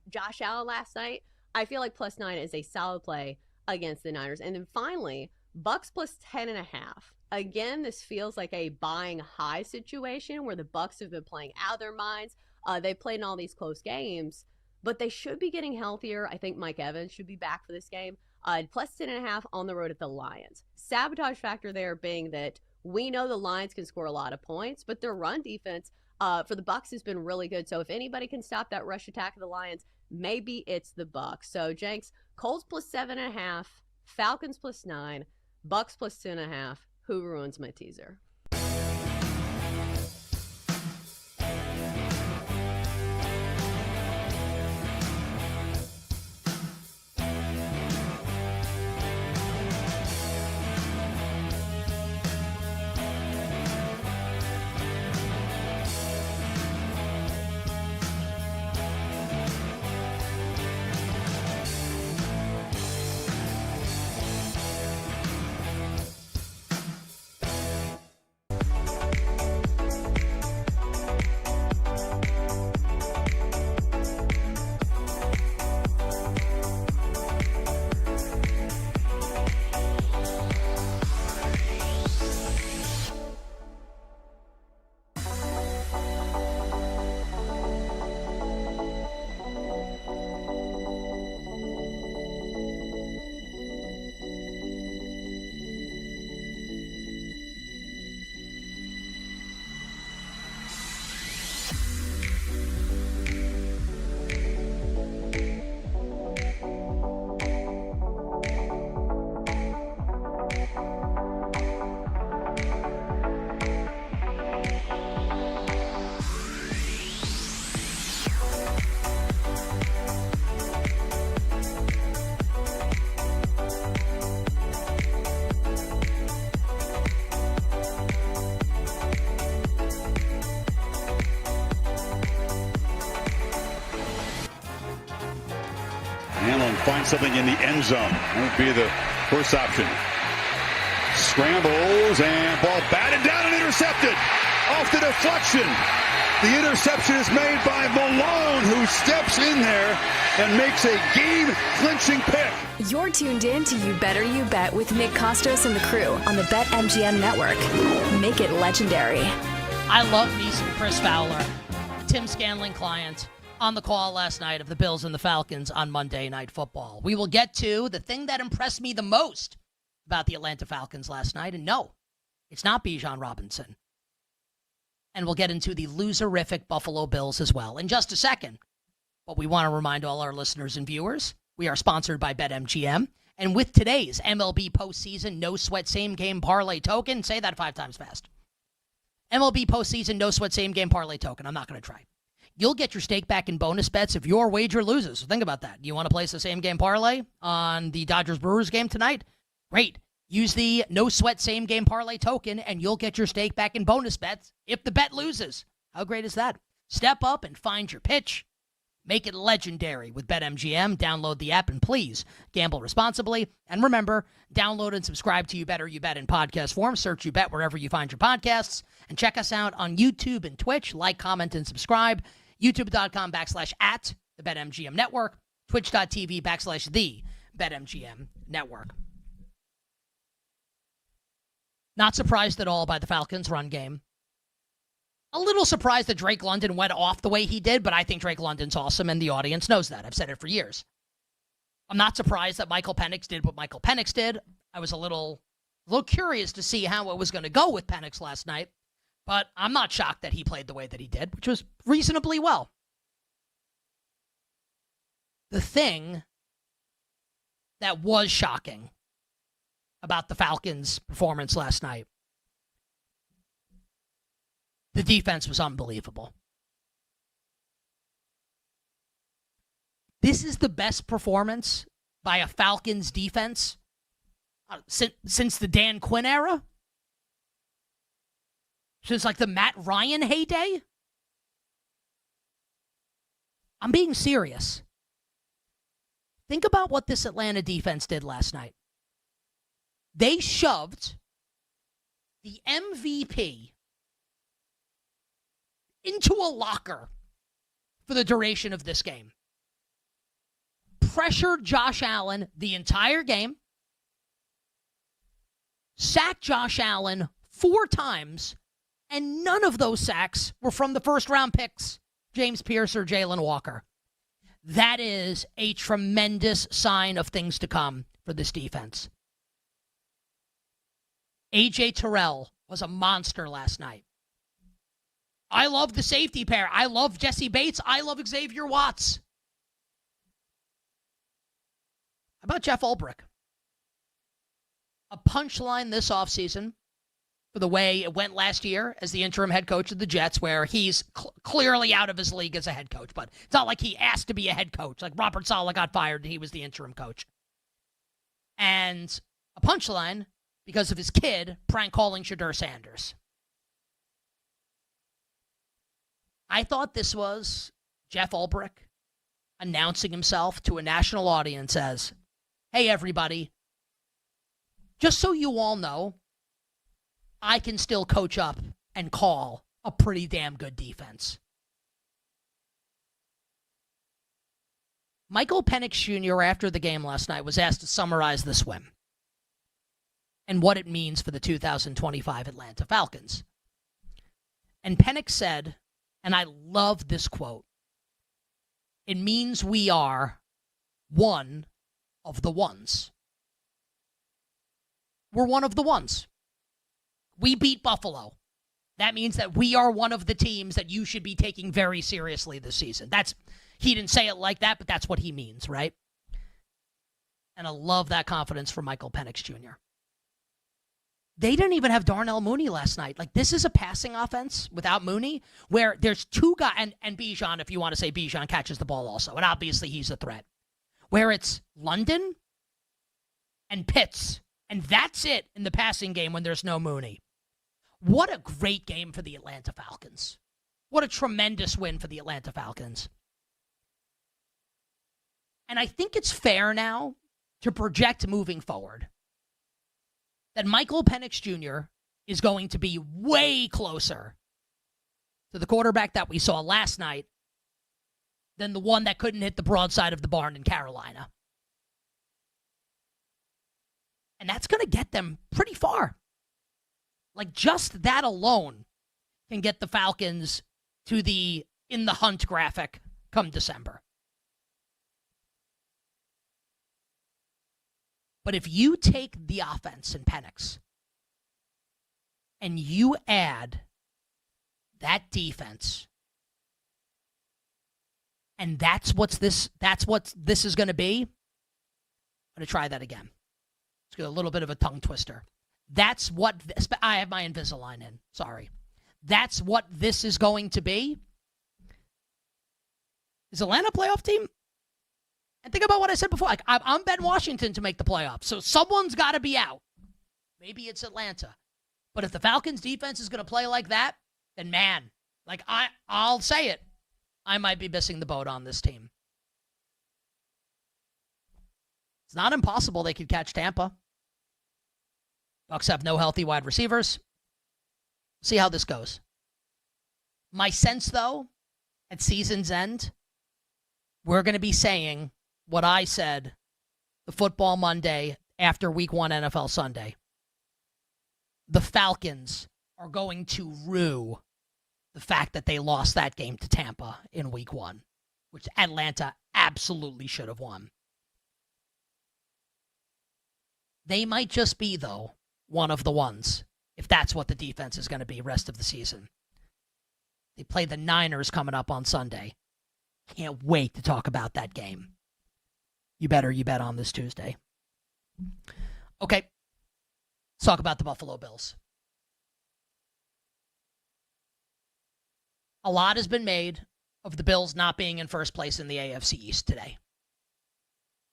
Josh Allen last night? I feel like plus 9 is a solid play against the Niners. And then finally, Bucks plus 10.5. Again, this feels like a buying high situation where the Bucks have been playing out of their minds. They played in all these close games, but they should be getting healthier. I think Mike Evans should be back for this game. Plus 10.5 on the road at the Lions. Sabotage factor there being that we know the Lions can score a lot of points, but their run defense for the Bucks has been really good. So if anybody can stop that rush attack of the Lions, maybe it's the Bucks. So Jenks, Colts plus 7.5, Falcons plus 9, Bucks plus 2.5. Who ruins my teaser? Find something in the end zone. That would be the first option. Scrambles and ball batted down and intercepted. Off the deflection. The interception is made by Malone, who steps in there and makes a game-clinching pick. You're tuned in to You Better You Bet with Nick Costos and the crew on the BetMGM network. Make it legendary. I love me some Chris Fowler, Tim Scanlon client, on the call last night of the Bills and the Falcons on Monday Night Football. We will get to the thing that impressed me the most about the Atlanta Falcons last night, and no, it's not Bijan Robinson. And we'll get into the loserific Buffalo Bills as well in just a second. But we want to remind all our listeners and viewers, we are sponsored by BetMGM. And with today's MLB postseason no sweat same game parlay token, say that 5 times fast. MLB postseason no sweat same game parlay token. I'm not going to try. You'll get your stake back in bonus bets if your wager loses. So think about that. You want to place a same game parlay on the Dodgers-Brewers game tonight? Great. Use the no sweat same game parlay token and you'll get your stake back in bonus bets if the bet loses. How great is that? Step up and find your pitch. Make it legendary with BetMGM. Download the app and please gamble responsibly. And remember, download and subscribe to You Better You Bet in podcast form. Search You Bet wherever you find your podcasts. And check us out on YouTube and Twitch. Like, comment, and subscribe. YouTube.com/@ the BetMGM Network. Twitch.tv/ the BetMGM Network. Not surprised at all by the Falcons' run game. A little surprised that Drake London went off the way he did, but I think Drake London's awesome, and the audience knows that. I've said it for years. I'm not surprised that Michael Penix did what Michael Penix did. I was a little curious to see how it was going to go with Penix last night, but I'm not shocked that he played the way that he did, which was reasonably well. The thing that was shocking about the Falcons' performance last night, the defense was unbelievable. This is the best performance by a Falcons defense since the Dan Quinn era? Since like the Matt Ryan heyday? I'm being serious. Think about what this Atlanta defense did last night. They shoved the MVP into a locker for the duration of this game. Pressured Josh Allen the entire game. Sacked Josh Allen 4 times, and none of those sacks were from the first-round picks, James Pierce or Jalen Walker. That is a tremendous sign of things to come for this defense. A.J. Terrell was a monster last night. I love the safety pair. I love Jesse Bates. I love Xavier Watts. How about Jeff Ulbrich? A punchline this offseason for the way it went last year as the interim head coach of the Jets, where he's clearly out of his league as a head coach. But it's not like he asked to be a head coach. Like Robert Saleh got fired and he was the interim coach. And a punchline because of his kid prank calling Shadur Sanders. I thought this was Jeff Ulbrich announcing himself to a national audience as, hey, everybody, just so you all know, I can still coach up and call a pretty damn good defense. Michael Penix Jr., after the game last night, was asked to summarize this win and what it means for the 2025 Atlanta Falcons. And Penix said, and I love this quote, it means we are one of the ones. We're one of the ones. We beat Buffalo. That means that we are one of the teams that you should be taking very seriously this season. He didn't say it like that, but that's what he means, right? And I love that confidence from Michael Penix Jr. They didn't even have Darnell Mooney last night. Like, this is a passing offense without Mooney where there's 2 guys, and Bijan, if you want to say Bijan, catches the ball also. And obviously he's a threat. Where it's London and Pitts. And that's it in the passing game when there's no Mooney. What a great game for the Atlanta Falcons. What a tremendous win for the Atlanta Falcons. And I think it's fair now to project moving forward that Michael Penix Jr. is going to be way closer to the quarterback that we saw last night than the one that couldn't hit the broadside of the barn in Carolina. And that's going to get them pretty far. Like, just that alone can get the Falcons to the in the hunt graphic come December. But if you take the offense in Penix and you add that defense, and that's what this is going to be, I'm going to try that again. It's got a little bit of a tongue twister. That's what I have my Invisalign in. Sorry. That's what this is going to be. Is Atlanta a playoff team? And think about what I said before. Like, I'm betting Washington to make the playoffs, so someone's got to be out. Maybe it's Atlanta. But if the Falcons' defense is going to play like that, then man, like I'll say it, I might be missing the boat on this team. It's not impossible they could catch Tampa. Bucs have no healthy wide receivers. See how this goes. My sense, though, at season's end, we're going to be saying what I said the football Monday after Week 1 NFL Sunday. The Falcons are going to rue the fact that they lost that game to Tampa in week 1, which Atlanta absolutely should have won. They might just be, though, one of the ones, if that's what the defense is going to be rest of the season. They play the Niners coming up on Sunday. Can't wait to talk about that game. You bet on this Tuesday. Okay, let's talk about the Buffalo Bills. A lot has been made of the Bills not being in first place in the AFC East today.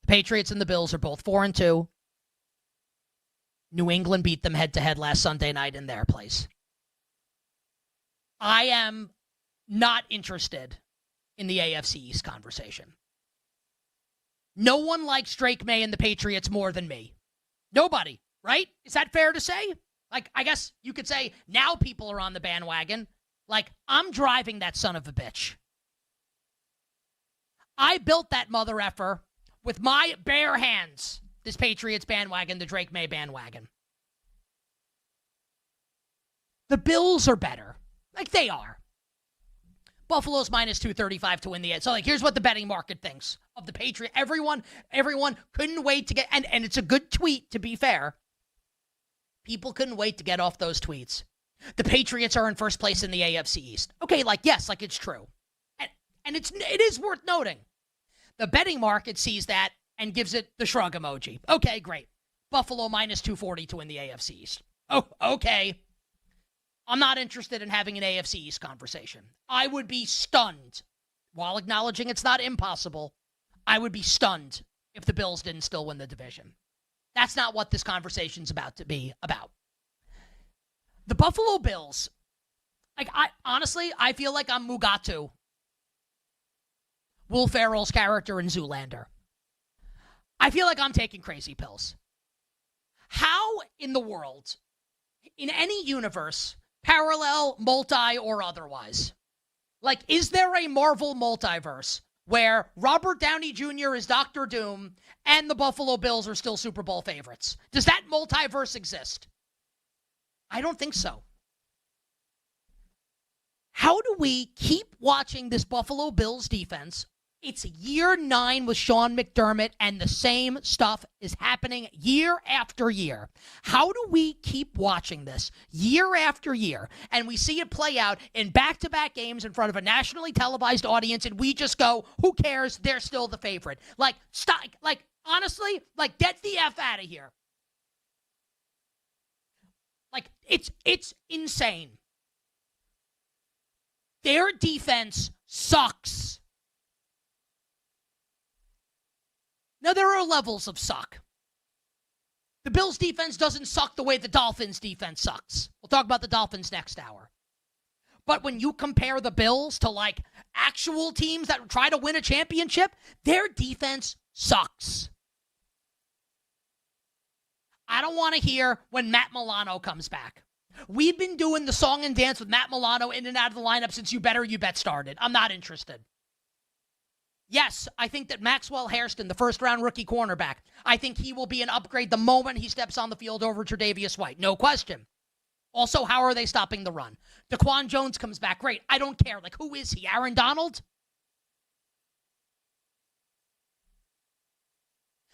The Patriots and the Bills are both 4-2. New England beat them head-to-head last Sunday night in their place. I am not interested in the AFC East conversation. No one likes Drake May and the Patriots more than me. Nobody, right? Is that fair to say? Like, I guess you could say now people are on the bandwagon. Like, I'm driving that son of a bitch. I built that mother effer with my bare hands, this Patriots bandwagon, the Drake May bandwagon. The Bills are better. Like, they are. Buffalo's minus 235 to win the edge. So, like, here's what the betting market thinks of the Patriots. Everyone couldn't wait to get, and it's a good tweet, to be fair. People couldn't wait to get off those tweets. The Patriots are in first place in the AFC East. Okay, like, yes, like, it's true. And it is worth noting. The betting market sees that and gives it the shrug emoji. Okay, great. Buffalo minus 240 to win the AFC East. Oh, okay. I'm not interested in having an AFC East conversation. I would be stunned, while acknowledging it's not impossible, I would be stunned if the Bills didn't still win the division. That's not what this conversation's about to be about. The Buffalo Bills, like, I feel like I'm Mugatu, Will Ferrell's character in Zoolander. I feel like I'm taking crazy pills. How in the world, in any universe, parallel, multi, or otherwise, like, is there a Marvel multiverse where Robert Downey Jr. is Doctor Doom and the Buffalo Bills are still Super Bowl favorites? Does that multiverse exist? I don't think so. How do we keep watching this Buffalo Bills defense? It's year 9 with Sean McDermott, and the same stuff is happening year after year. How do we keep watching this year after year, and we see it play out in back-to-back games in front of a nationally televised audience, and we just go, who cares? They're still the favorite. Like, stop. Like, honestly, like, get the F out of here. Like, it's insane. Their defense sucks. Now, there are levels of suck. The Bills' defense doesn't suck the way the Dolphins' defense sucks. We'll talk about the Dolphins next hour. But when you compare the Bills to, like, actual teams that try to win a championship, their defense sucks. I don't want to hear when Matt Milano comes back. We've been doing the song and dance with Matt Milano in and out of the lineup since You Bet started. I'm not interested. Yes, I think that Maxwell Hairston, the first-round rookie cornerback, I think he will be an upgrade the moment he steps on the field over Tre'Davious White. No question. Also, how are they stopping the run? Daquan Jones comes back. Great. I don't care. Like, who is he? Aaron Donald?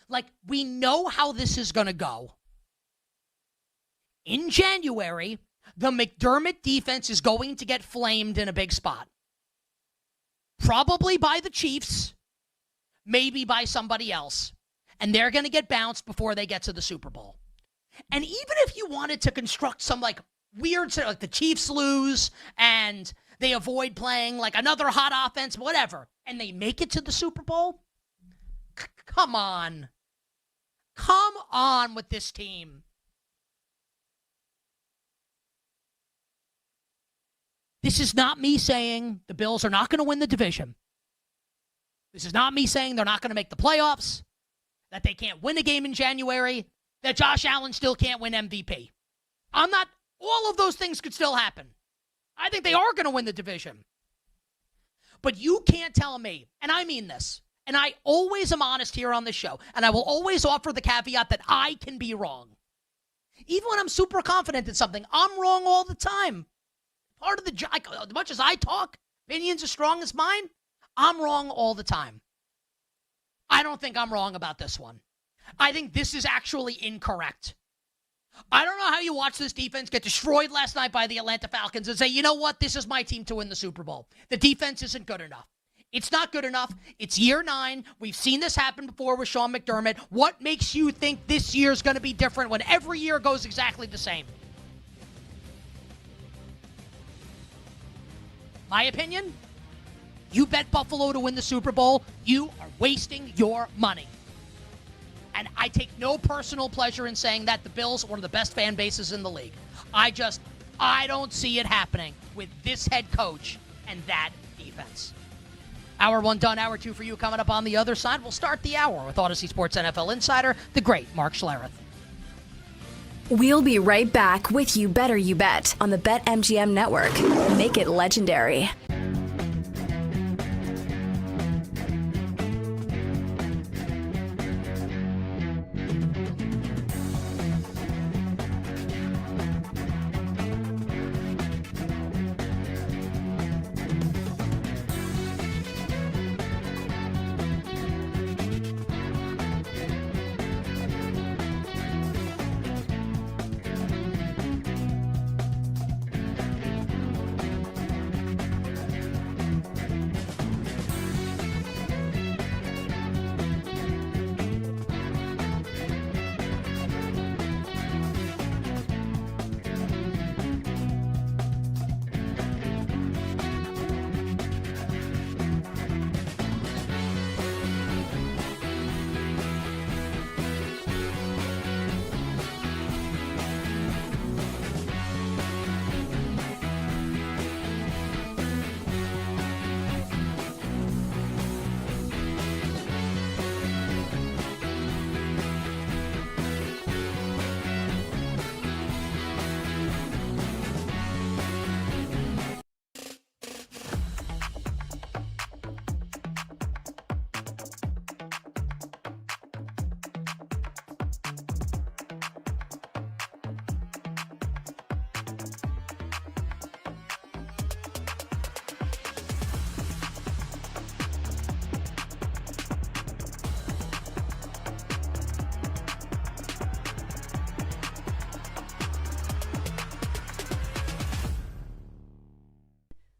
Like, we know how this is going to go. In January, the McDermott defense is going to get flamed in a big spot. Probably by the Chiefs, maybe by somebody else. And they're going to get bounced before they get to the Super Bowl. And even if you wanted to construct some, like, weird, like, the Chiefs lose and they avoid playing, like, another hot offense, whatever, and they make it to the Super Bowl, come on. Come on with this team. This is not me saying the Bills are not going to win the division. This is not me saying they're not going to make the playoffs, that they can't win a game in January, that Josh Allen still can't win MVP. All of those things could still happen. I think they are going to win the division. But you can't tell me, and I mean this, and I always am honest here on the show, and I will always offer the caveat that I can be wrong. Even when I'm super confident in something, I'm wrong all the time. part of the job. As much as I talk, opinions as strong as mine, I'm wrong all the time. I don't think I'm wrong about this one. I think this is actually incorrect. I don't know how you watch this defense get destroyed last night by the Atlanta Falcons and say, you know what, this is my team to win the Super Bowl. The defense isn't good enough. It's not good enough. It's year 9. We've seen this happen before with Sean McDermott. What makes you think this year is going to be different when every year goes exactly the same? My opinion? You bet Buffalo to win the Super Bowl, you are wasting your money. And I take no personal pleasure in saying that the Bills are one of the best fan bases in the league. I don't see it happening with this head coach and that defense. Hour 1 done, hour 2 for you coming up on the other side. We'll start the hour with Odyssey Sports NFL insider, the great Mark Schlereth. We'll be right back with You Better You Bet on the BetMGM Network. Make it legendary.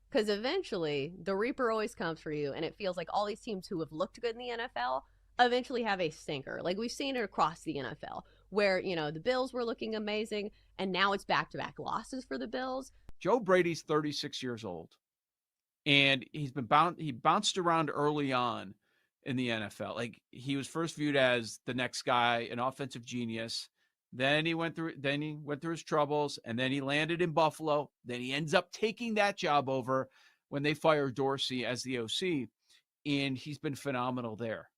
Because eventually, the Reaper always comes for you, and it feels like all these teams who have looked good in the NFL eventually have a stinker. Like we've seen it across the NFL, where, you know, the Bills were looking amazing, and now it's back-to-back losses for the Bills. Joe Brady's 36 years old, and he bounced around early on in the NFL. Like he was first viewed as the next guy, an offensive genius. Then he went through his troubles, and then he landed in Buffalo. Then he ends up taking that job over when they fired Dorsey as the OC, and he's been phenomenal there.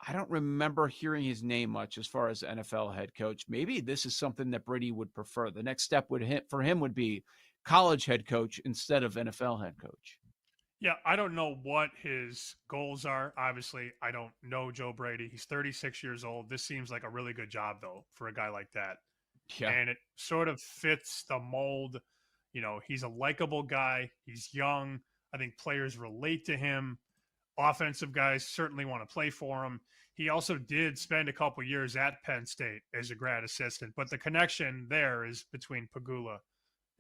I don't remember hearing his name much as far as NFL head coach. Maybe this is something that Brady would prefer. The next step for him would be college head coach instead of NFL head coach. Yeah, I don't know what his goals are. Obviously, I don't know Joe Brady. He's 36 years old. This seems like a really good job, though, for a guy like that. Yeah. And it sort of fits the mold. You know, he's a likable guy. He's young. I think players relate to him. Offensive guys certainly want to play for him. He also did spend a couple years at Penn State as a grad assistant, but the connection there is between Pagula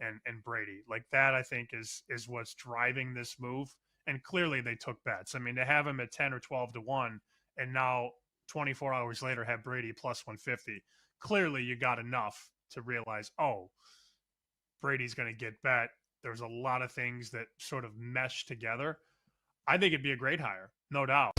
and Brady. Like that, I think, is what's driving this move. And clearly they took bets. I mean, to have him at 10 or 12 to 1 and now 24 hours later have Brady plus 150. Clearly you got enough to realize, oh, Brady's going to get bet. There's a lot of things that sort of mesh together. I think it'd be a great hire, no doubt.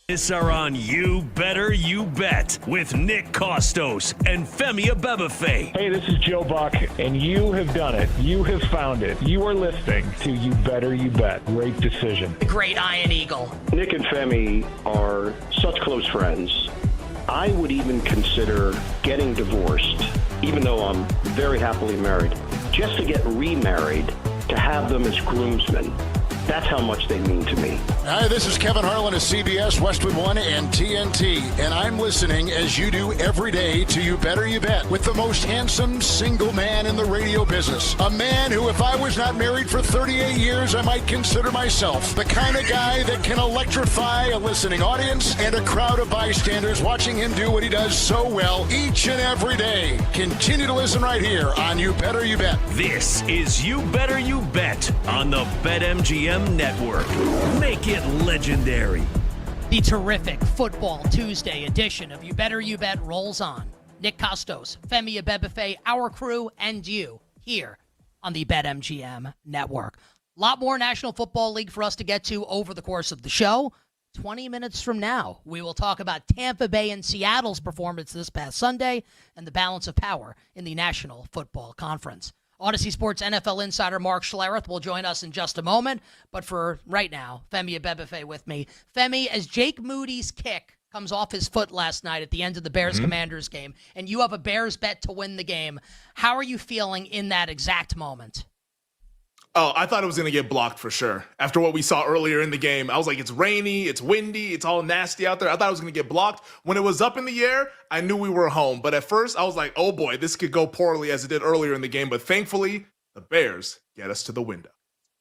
This are on You Better You Bet with Nick Costos and Femi Abebefe. Hey, this is Joe Buck, and you have done it. You have found it. You are listening to You Better You Bet. Great decision. The great Iron Eagle. Nick and Femi are such close friends. I would even consider getting divorced, even though I'm very happily married, just to get remarried, to have them as groomsmen. That's how much they mean to me. Hi, this is Kevin Harlan of CBS, Westwood One, and TNT, and I'm listening as you do every day to You Better You Bet with the most handsome single man in the radio business. A man who, if I was not married for 38 years, I might consider myself the kind of guy that can electrify a listening audience and a crowd of bystanders watching him do what he does so well each and every day. Continue to listen right here on You Better You Bet. This is You Better You Bet on the BetMGM Network. Make it legendary. The terrific Football Tuesday edition of You Better You Bet rolls on. Nick Costos, Femi Abebefe, our crew, and you here on the BetMGM Network. A lot more National Football League for us to get to over the course of the show. 20 minutes from now, we will talk about Tampa Bay and Seattle's performance this past Sunday and the balance of power in the National Football Conference. Odyssey Sports NFL insider Mark Schlereth will join us in just a moment. But for right now, Femi Abebefe with me. Femi, as Jake Moody's kick comes off his foot last night at the end of the Bears-Commanders game, and you have a Bears bet to win the game, how are you feeling in that exact moment? Oh, I thought it was going to get blocked for sure. After what we saw earlier in the game, I was like, it's rainy, it's windy, it's all nasty out there. I thought it was going to get blocked. When it was up in the air, I knew we were home. But at first, I was like, oh boy, this could go poorly as it did earlier in the game. But thankfully, the Bears get us to the window.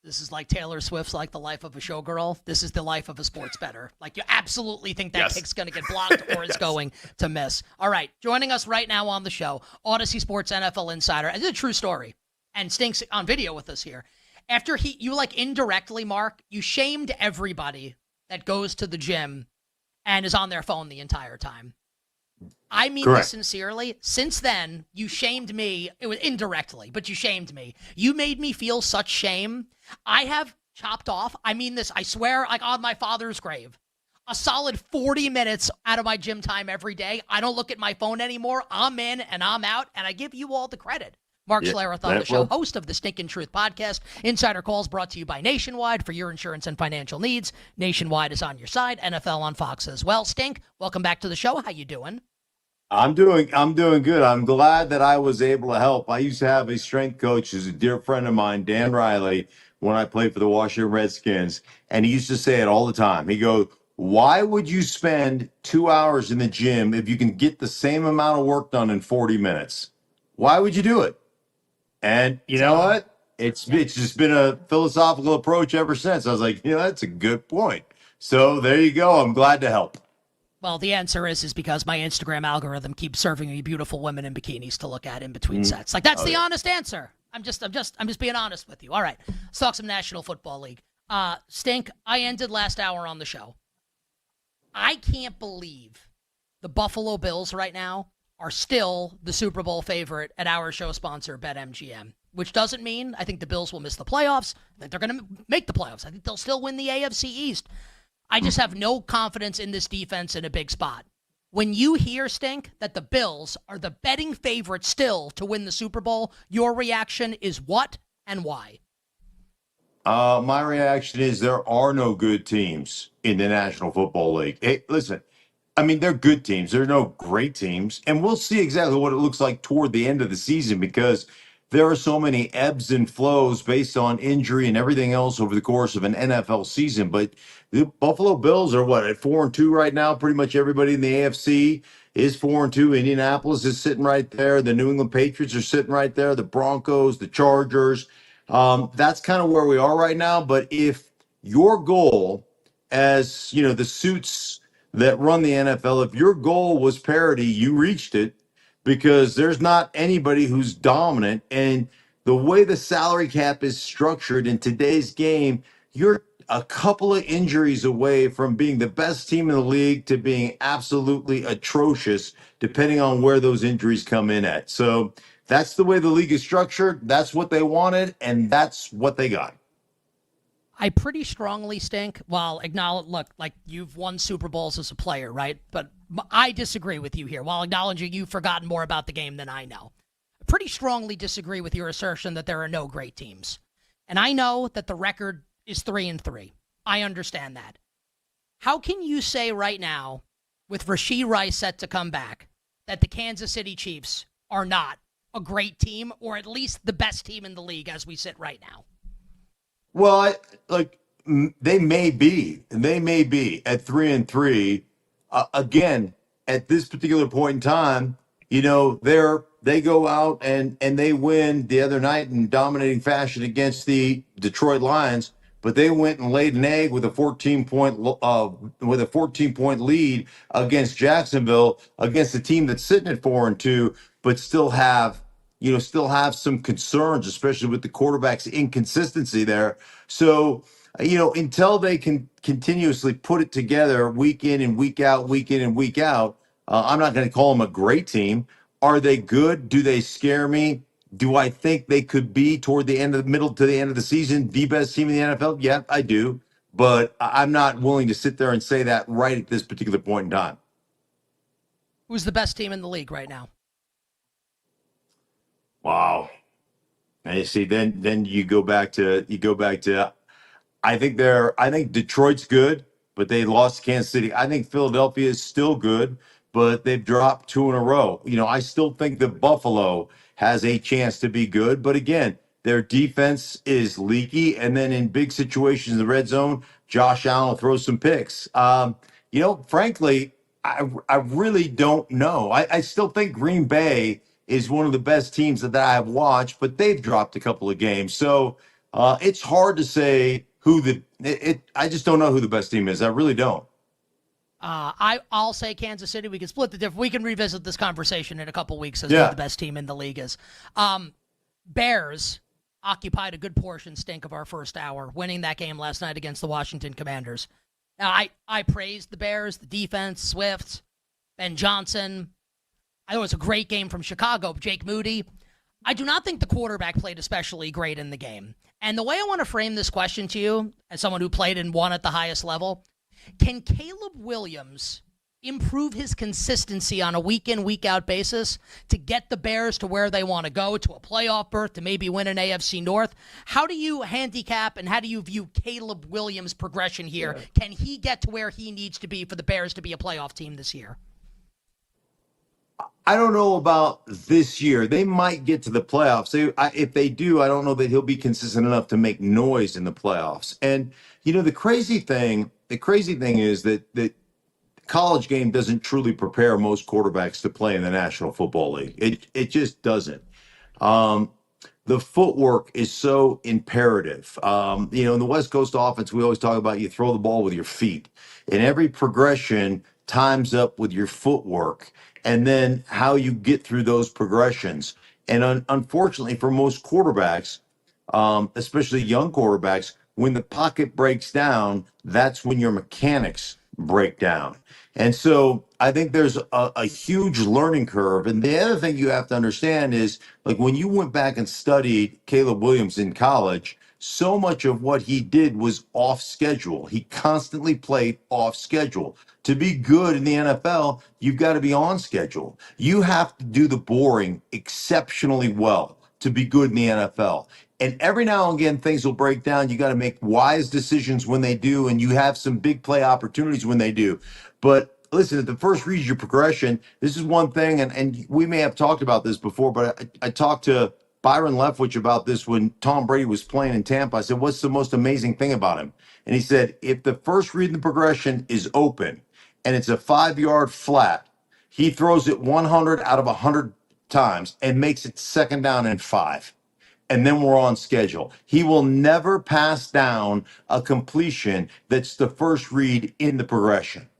This is like Taylor Swift's like the life of a showgirl. This is the life of a sports bettor. Like you absolutely think that kick's going to get blocked or is going to miss. All right, joining us right now on the show, Odyssey Sports NFL insider. It's a true story. And Stink's on video with us here. After you like indirectly, Mark, you shamed everybody that goes to the gym and is on their phone the entire time. I mean this sincerely. Since then, you shamed me. It was indirectly, but you shamed me. You made me feel such shame. I have chopped off, I mean this, I swear, like on my father's grave, a solid 40 minutes out of my gym time every day. I don't look at my phone anymore. I'm in and I'm out, and I give you all the credit. Mark Schlereth on the show, host of the Stinkin' Truth podcast. Insider Calls brought to you by Nationwide for your insurance and financial needs. Nationwide is on your side. NFL on Fox as well. Stink, welcome back to the show. How you doing? I'm doing good. I'm glad that I was able to help. I used to have a strength coach who's a dear friend of mine, Dan Riley, when I played for the Washington Redskins, and he used to say it all the time. He goes, why would you spend 2 hours in the gym if you can get the same amount of work done in 40 minutes? Why would you do it? And you know what? It's just been a philosophical approach ever since. I was like, that's a good point. So there you go. I'm glad to help. Well, the answer is because my Instagram algorithm keeps serving me beautiful women in bikinis to look at in between sets. Like that's the honest answer. I'm just being honest with you. All right. Let's talk some National Football League. Stink, I ended last hour on the show. I can't believe the Buffalo Bills right now are still the Super Bowl favorite at our show sponsor, BetMGM, which doesn't mean I think the Bills will miss the playoffs. I think they're going to make the playoffs. I think they'll still win the AFC East. I just have no confidence in this defense in a big spot. When you hear, Stink, that the Bills are the betting favorite still to win the Super Bowl, your reaction is what and why? My reaction is there are no good teams in the National Football League. Hey, listen. I mean, they're good teams. There are no great teams. And we'll see exactly what it looks like toward the end of the season because there are so many ebbs and flows based on injury and everything else over the course of an NFL season. But the Buffalo Bills are at 4-2 right now? Pretty much everybody in the AFC is 4-2. Indianapolis is sitting right there. The New England Patriots are sitting right there. The Broncos, the Chargers. That's kind of where we are right now. But if your goal as, the suits that run the NFL, if your goal was parity, you reached it because there's not anybody who's dominant. And the way the salary cap is structured in today's game, you're a couple of injuries away from being the best team in the league to being absolutely atrocious, depending on where those injuries come in at. So that's the way the league is structured. That's what they wanted, and that's what they got. I pretty strongly stink. Well, acknowledge, look, like you've won Super Bowls as a player, right? But I disagree with you here. While acknowledging you've forgotten more about the game than I know, I pretty strongly disagree with your assertion that there are no great teams. And I know that the record is 3-3. I understand that. How can you say right now, with Rashee Rice set to come back, that the Kansas City Chiefs are not a great team, or at least the best team in the league as we sit right now? Well, they may be at 3-3. Again, at this particular point in time, they go out and they win the other night in dominating fashion against the Detroit Lions. But they went and laid an egg with a 14-point lead against Jacksonville, against a team that's sitting at 4-2, but still have some concerns, especially with the quarterback's inconsistency there. So, until they can continuously put it together week in and week out, I'm not going to call them a great team. Are they good? Do they scare me? Do I think they could be toward the middle to the end of the season, the best team in the NFL? Yeah, I do. But I'm not willing to sit there and say that right at this particular point in time. Who's the best team in the league right now? Wow. And you see, then you go back to I think Detroit's good, but they lost to Kansas City. I think Philadelphia is still good, but they've dropped 2 in a row. I still think that Buffalo has a chance to be good, but again, their defense is leaky, and then in big situations in the red zone, Josh Allen will throw some picks. Frankly, I really don't know. I still think Green Bay is one of the best teams that I have watched, but they've dropped a couple of games. So it's hard to say I just don't know who the best team is. I really don't. I'll say Kansas City. We can split the difference. We can revisit this conversation in a couple weeks as who the best team in the league is. Bears occupied a good portion, stink, of our first hour, winning that game last night against the Washington Commanders. Now, I praised the Bears, the defense, Swift, Ben Johnson. I thought it was a great game from Chicago, Jake Moody. I do not think the quarterback played especially great in the game. And the way I want to frame this question to you, as someone who played and won at the highest level, can Caleb Williams improve his consistency on a week-in, week-out basis to get the Bears to where they want to go, to a playoff berth, to maybe win an AFC North? How do you handicap and how do you view Caleb Williams' progression here? Yeah. Can he get to where he needs to be for the Bears to be a playoff team this year? I don't know about this year. They might get to the playoffs. If they do, I don't know that he'll be consistent enough to make noise in the playoffs. And, the crazy thing is that the college game doesn't truly prepare most quarterbacks to play in the National Football League. It just doesn't. The footwork is so imperative. In the West Coast offense, we always talk about you throw the ball with your feet. And every progression times up with your footwork and then how you get through those progressions. And unfortunately for most quarterbacks, especially young quarterbacks, when the pocket breaks down, that's when your mechanics break down. And so I think there's a huge learning curve. And the other thing you have to understand is, like, when you went back and studied Caleb Williams in college, so much of what he did was off schedule. He constantly played off schedule. To be good in the NFL, you've got to be on schedule. You have to do the boring exceptionally well to be good in the NFL. And every now and again, things will break down. You got to make wise decisions when they do, and you have some big play opportunities when they do. But listen, at the first read your progression, this is one thing, and we may have talked about this before, but I talked to Byron Leftwich about this when Tom Brady was playing in Tampa. I said, what's the most amazing thing about him? And he said, if the first read in the progression is open and it's a 5-yard flat, he throws it 100 out of 100 times and makes it second down and 5. And then we're on schedule. He will never pass down a completion that's the first read in the progression.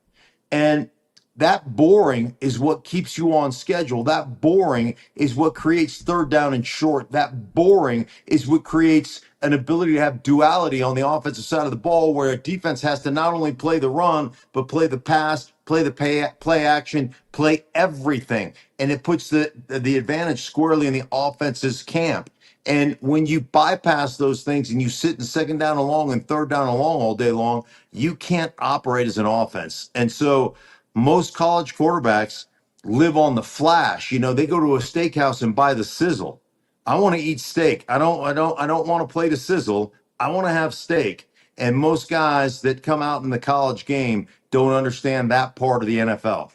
And that boring is what keeps you on schedule. That boring is what creates third down and short. That boring is what creates an ability to have duality on the offensive side of the ball, where a defense has to not only play the run, but play the pass, play the play action, play everything. And it puts the advantage squarely in the offense's camp. And when you bypass those things and you sit in second down and long and third down and long all day long, you can't operate as an offense. And so most college quarterbacks live on the flash. You know, they go to a steakhouse and buy the sizzle. I want to eat steak. I don't want to play the sizzle. I want to have steak. And most guys that come out in the college game don't understand that part of the NFL.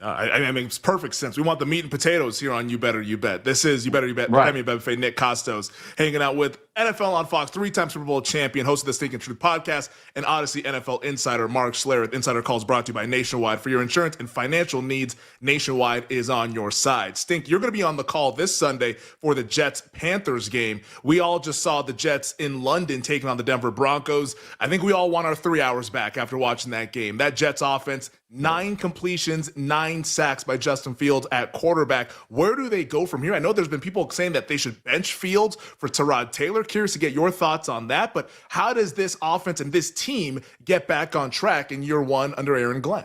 I mean, it makes perfect sense. We want the meat and potatoes here on You Better You Bet. This is You Better You Bet. Right. Femi Bebefe, Nick Costos, hanging out with NFL on Fox, 3-time Super Bowl champion, host of the Stink and Truth podcast, and Odyssey NFL insider Mark Schlereth. Insider Calls brought to you by Nationwide. For your insurance and financial needs, Nationwide is on your side. Stink, you're going to be on the call this Sunday for the Jets-Panthers game. We all just saw the Jets in London taking on the Denver Broncos. I think we all want our 3 hours back after watching that game. That Jets offense, 9 completions, 9 sacks by Justin Fields at quarterback. Where do they go from here? I know there's been people saying that they should bench Fields for Tyrod Taylor. Curious to get your thoughts on that. But how does this offense and this team get back on track in year one under Aaron Glenn?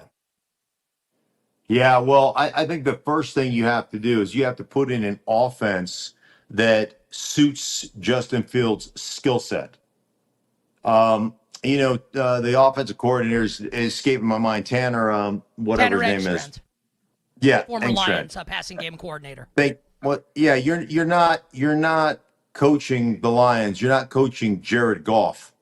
Yeah, well, I think the first thing you have to do is you have to put in an offense that suits Justin Fields' skill set. The offensive coordinator is escaping my mind. Tanner, whatever his name is. Yeah, Former Engstrand. Lions passing game coordinator. You're not coaching the Lions. You're not coaching Jared Goff.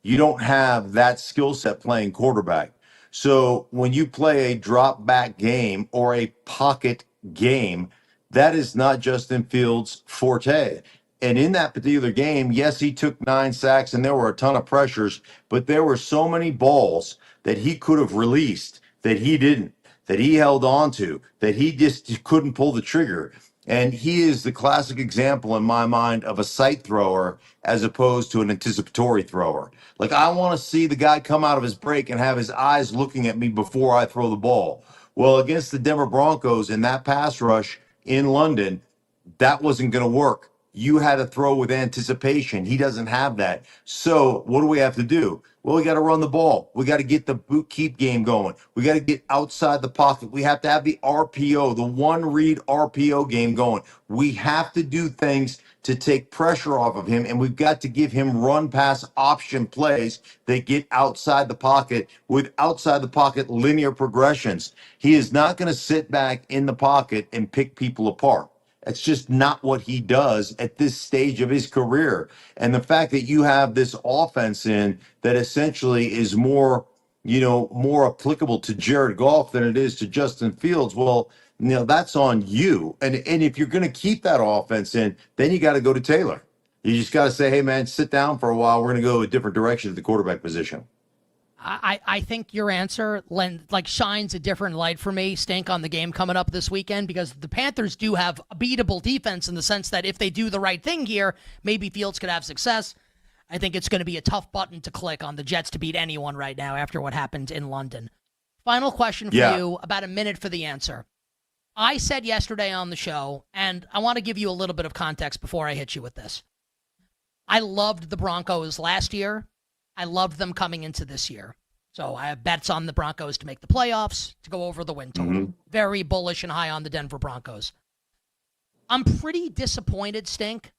You don't have that skill set playing quarterback. So when you play a drop back game or a pocket game, that is not Justin Fields' forte. And in that particular game, yes, he took 9 sacks and there were a ton of pressures, but there were so many balls that he could have released that he didn't, that he held on to, that he just couldn't pull the trigger. And he is the classic example in my mind of a sight thrower as opposed to an anticipatory thrower. Like, I want to see the guy come out of his break and have his eyes looking at me before I throw the ball. Well, against the Denver Broncos in that pass rush in London, that wasn't going to work. You had to throw with anticipation. He doesn't have that. So what do we have to do? Well, we got to run the ball. We got to get the boot keep game going. We got to get outside the pocket. We have to have the RPO, the one read RPO game going. We have to do things to take pressure off of him, and we've got to give him run pass option plays that get outside the pocket with outside the pocket linear progressions. He is not going to sit back in the pocket and pick people apart. That's just not what he does at this stage of his career. And the fact that you have this offense in that essentially is more applicable to Jared Goff than it is to Justin Fields, well, that's on you. And if you're going to keep that offense in, then you got to go to Taylor. You just got to say, hey, man, sit down for a while. We're going to go a different direction at the quarterback position. I think your answer shines a different light for me, Stink, on the game coming up this weekend, because the Panthers do have a beatable defense in the sense that if they do the right thing here, maybe Fields could have success. I think it's going to be a tough button to click on the Jets to beat anyone right now after what happened in London. Final question for you, about a minute for the answer. I said yesterday on the show, and I want to give you a little bit of context before I hit you with this. I loved the Broncos last year. I loved them coming into this year. So I have bets on the Broncos to make the playoffs, to go over the win total. Mm-hmm. Very bullish and high on the Denver Broncos. I'm pretty disappointed, Stink,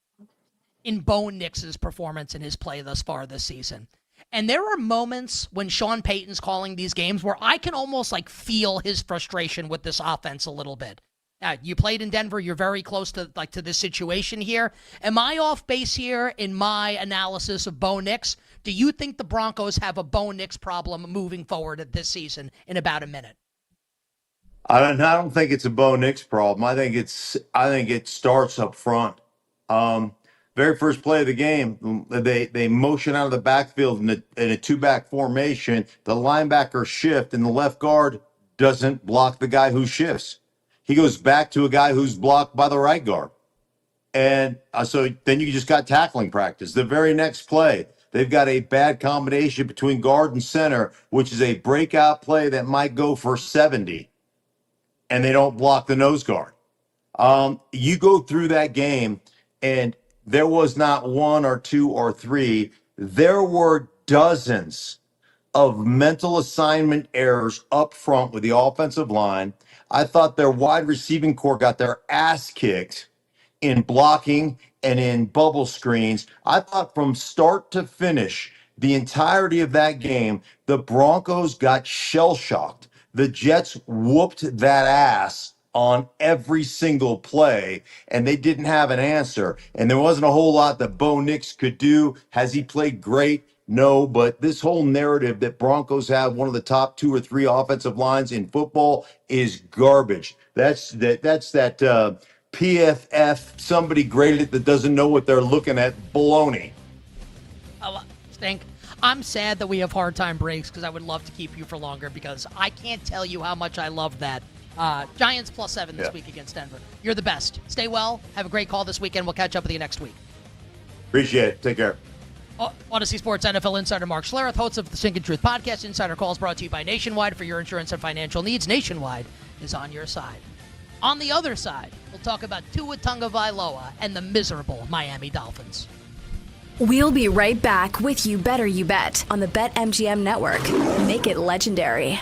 in Bo Nix's performance in his play thus far this season. And there are moments when Sean Payton's calling these games where I can almost feel his frustration with this offense a little bit. Now, you played in Denver. You're very close to this situation here. Am I off base here in my analysis of Bo Nix? Do you think the Broncos have a Bo Nix problem moving forward this season in about a minute? I don't think it's a Bo Nix problem. I think it starts up front. Very first play of the game, they motion out of the backfield in a 2-back formation. The linebacker shift, and the left guard doesn't block the guy who shifts. He goes back to a guy who's blocked by the right guard. And so then you just got tackling practice. The very next play, they've got a bad combination between guard and center, which is a breakout play that might go for 70, and they don't block the nose guard. You go through that game, and there was not 1 or 2 or 3. There were dozens of mental assignment errors up front with the offensive line. I thought their wide receiving core got their ass kicked in blocking and in bubble screens. I thought from start to finish, the entirety of that game, the Broncos got shell shocked. The Jets whooped that ass on every single play, and they didn't have an answer. And there wasn't a whole lot that Bo Nix could do. Has he played great? No, but this whole narrative that Broncos have one of the top 2 or 3 offensive lines in football is garbage. That's PFF, somebody graded it that doesn't know what they're looking at, baloney. Stink. I'm sad that we have hard time breaks because I would love to keep you for longer because I can't tell you how much I love that. Giants +7 this week against Denver. You're the best. Stay well. Have a great call this weekend. We'll catch up with you next week. Appreciate it. Take care. Odyssey Sports NFL insider Mark Schlereth, host of the Sink and Truth podcast. Insider calls brought to you by Nationwide. For your insurance and financial needs, Nationwide is on your side. On the other side, we'll talk about Tua Tagovailoa and the miserable Miami Dolphins. We'll be right back with You Better You Bet on the BetMGM network. Make it legendary.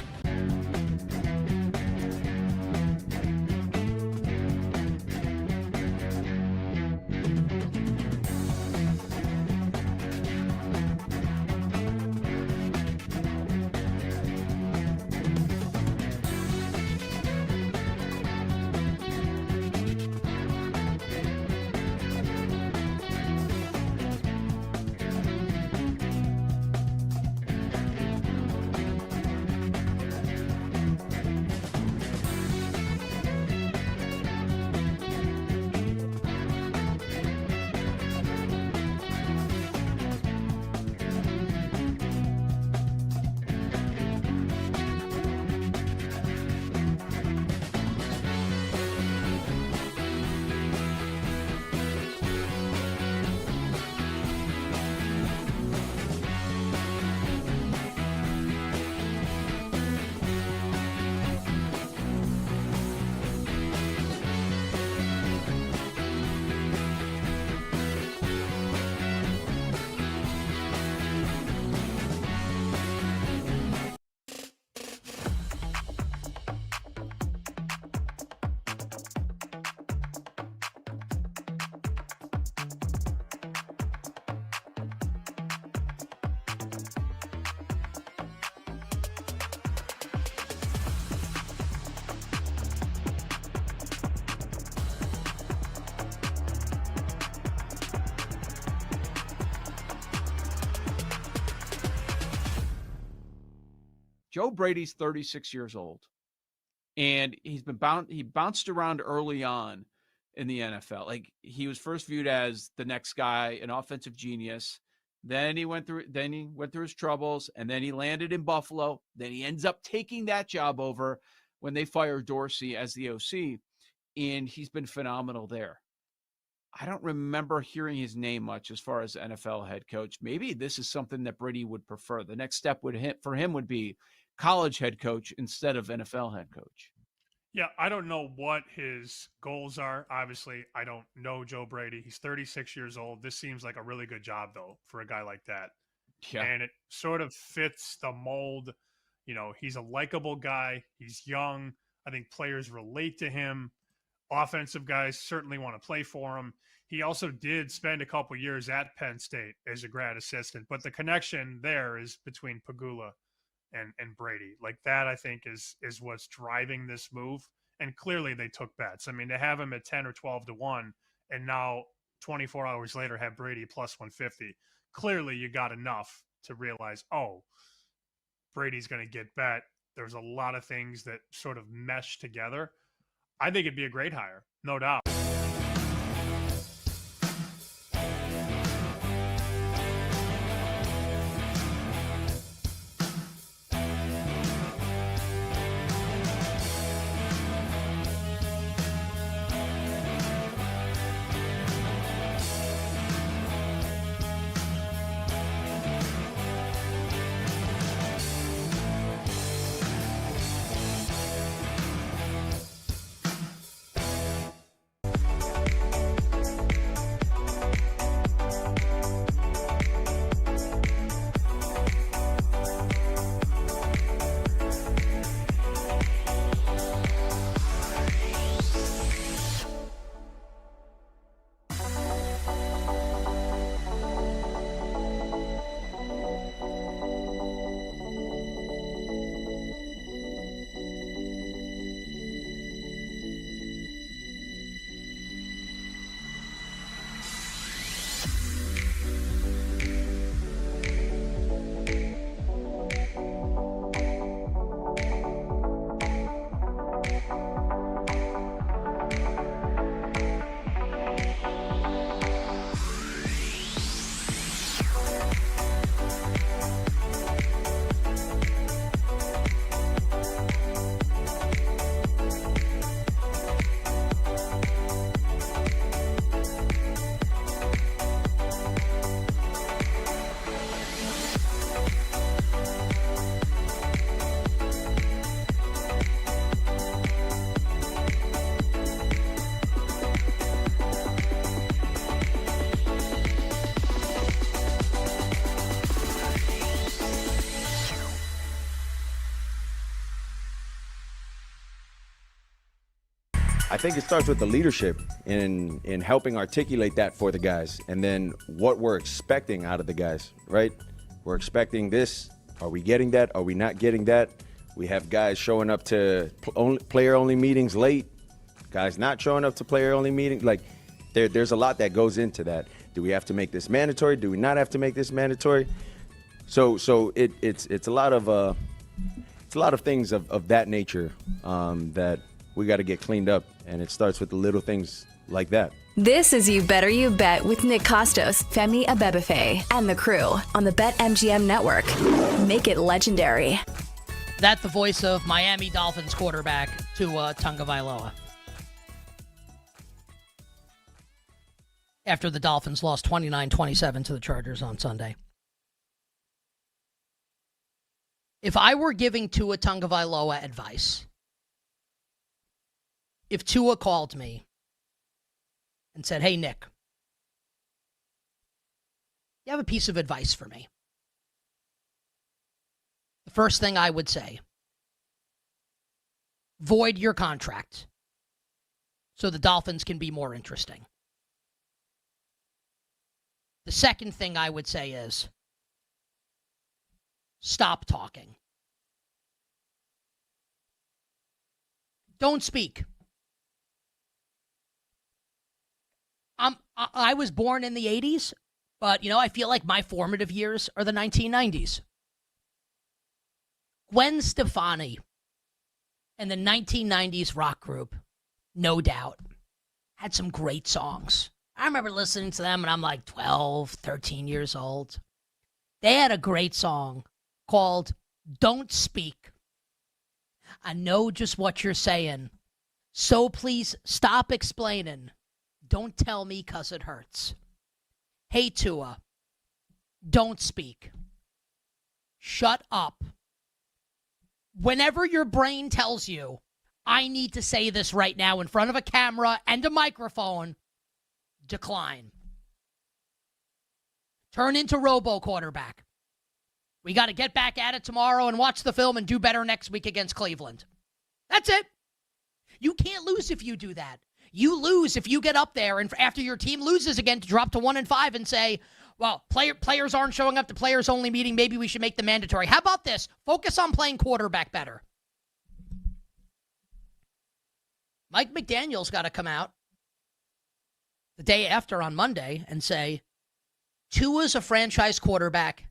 Joe Brady's 36 years old, and he bounced around early on in the NFL. Like, he was first viewed as the next guy, an offensive genius. Then he went through his troubles, and then he landed in Buffalo. Then he ends up taking that job over when they fired Dorsey as the OC, and he's been phenomenal there. I don't remember hearing his name much as far as NFL head coach. Maybe this is something that Brady would prefer. The next step for him would be college head coach instead of NFL head coach. Yeah, I don't know what his goals are. Obviously, I don't know Joe Brady. He's 36 years old. This seems like a really good job, though, for a guy like that. Yeah. And it sort of fits the mold. You know, he's a likable guy. He's young. I think players relate to him. Offensive guys certainly want to play for him. He also did spend a couple years at Penn State as a grad assistant, but the connection there is between Pagula and Brady. Like, that, I think, is what's driving this move. And clearly they took bets. I mean, to have him at 10 or 12 to 1 and now 24 hours later have Brady plus 150. Clearly you got enough to realize, oh, Brady's going to get bet. There's a lot of things that sort of mesh together. I think it'd be a great hire, no doubt. I think it starts with the leadership in helping articulate that for the guys, and then what we're expecting out of the guys, right? We're expecting this. Are we getting that? Are we not getting that? We have guys showing up to player-only meetings late, guys not showing up to player-only meetings. Like, there's a lot that goes into that. Do we have to make this mandatory? Do we not have to make this mandatory? So it's a lot of things of that nature that we got to get cleaned up, and it starts with the little things like that. This is You Better You Bet with Nick Costos, Femi Abebefe, and the crew on the BetMGM Network. Make it legendary. That's the voice of Miami Dolphins quarterback Tua Tagovailoa. After the Dolphins lost 29-27 to the Chargers on Sunday. If I were giving Tua Tagovailoa advice, if Tua called me and said, "Hey, Nick, you have a piece of advice for me," the first thing I would say, void your contract so the Dolphins can be more interesting. The second thing I would say is, stop talking. Don't speak. I was born in the 80s, but, I feel like my formative years are the 1990s. Gwen Stefani and the 1990s rock group, No Doubt, had some great songs. I remember listening to them when I'm like 12, 13 years old. They had a great song called Don't Speak. I know just what you're saying, so please stop explaining. Don't tell me 'cause it hurts. Hey, Tua, don't speak. Shut up. Whenever your brain tells you, I need to say this right now in front of a camera and a microphone, decline. Turn into Robo quarterback. We got to get back at it tomorrow and watch the film and do better next week against Cleveland. That's it. You can't lose if you do that. You lose if you get up there and after your team loses again to drop to 1-5 and say, well, players aren't showing up to players only meeting. Maybe we should make them mandatory. How about this? Focus on playing quarterback better. Mike McDaniel's got to come out the day after on Monday and say, Tua's a franchise quarterback.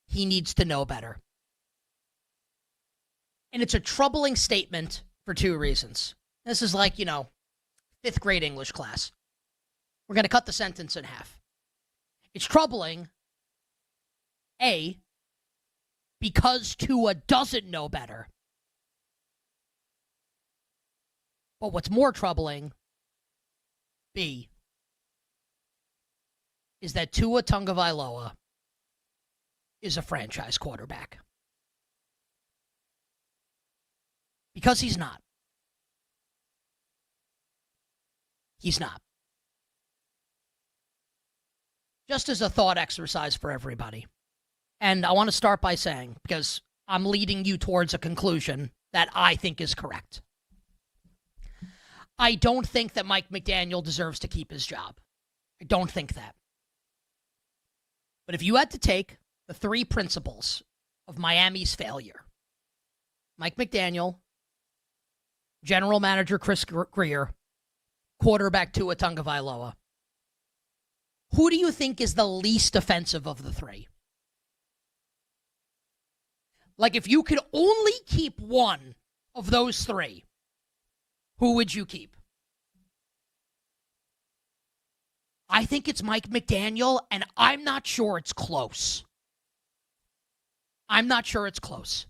He needs to know better. And it's a troubling statement for two reasons. This is like, 5th grade English class. We're going to cut the sentence in half. It's troubling, A, because Tua doesn't know better. But what's more troubling, B, is that Tua Tagovailoa is a franchise quarterback. Because he's not. He's not. Just as a thought exercise for everybody. And I want to start by saying, because I'm leading you towards a conclusion that I think is correct. I don't think that Mike McDaniel deserves to keep his job. I don't think that. But if you had to take the 3 principles of Miami's failure, Mike McDaniel, general manager Chris Grier, quarterback Tua Tagovailoa, who do you think is the least offensive of the 3? Like, if you could only keep one of those 3, who would you keep? I think it's Mike McDaniel, and I'm not sure it's close. I'm not sure it's close.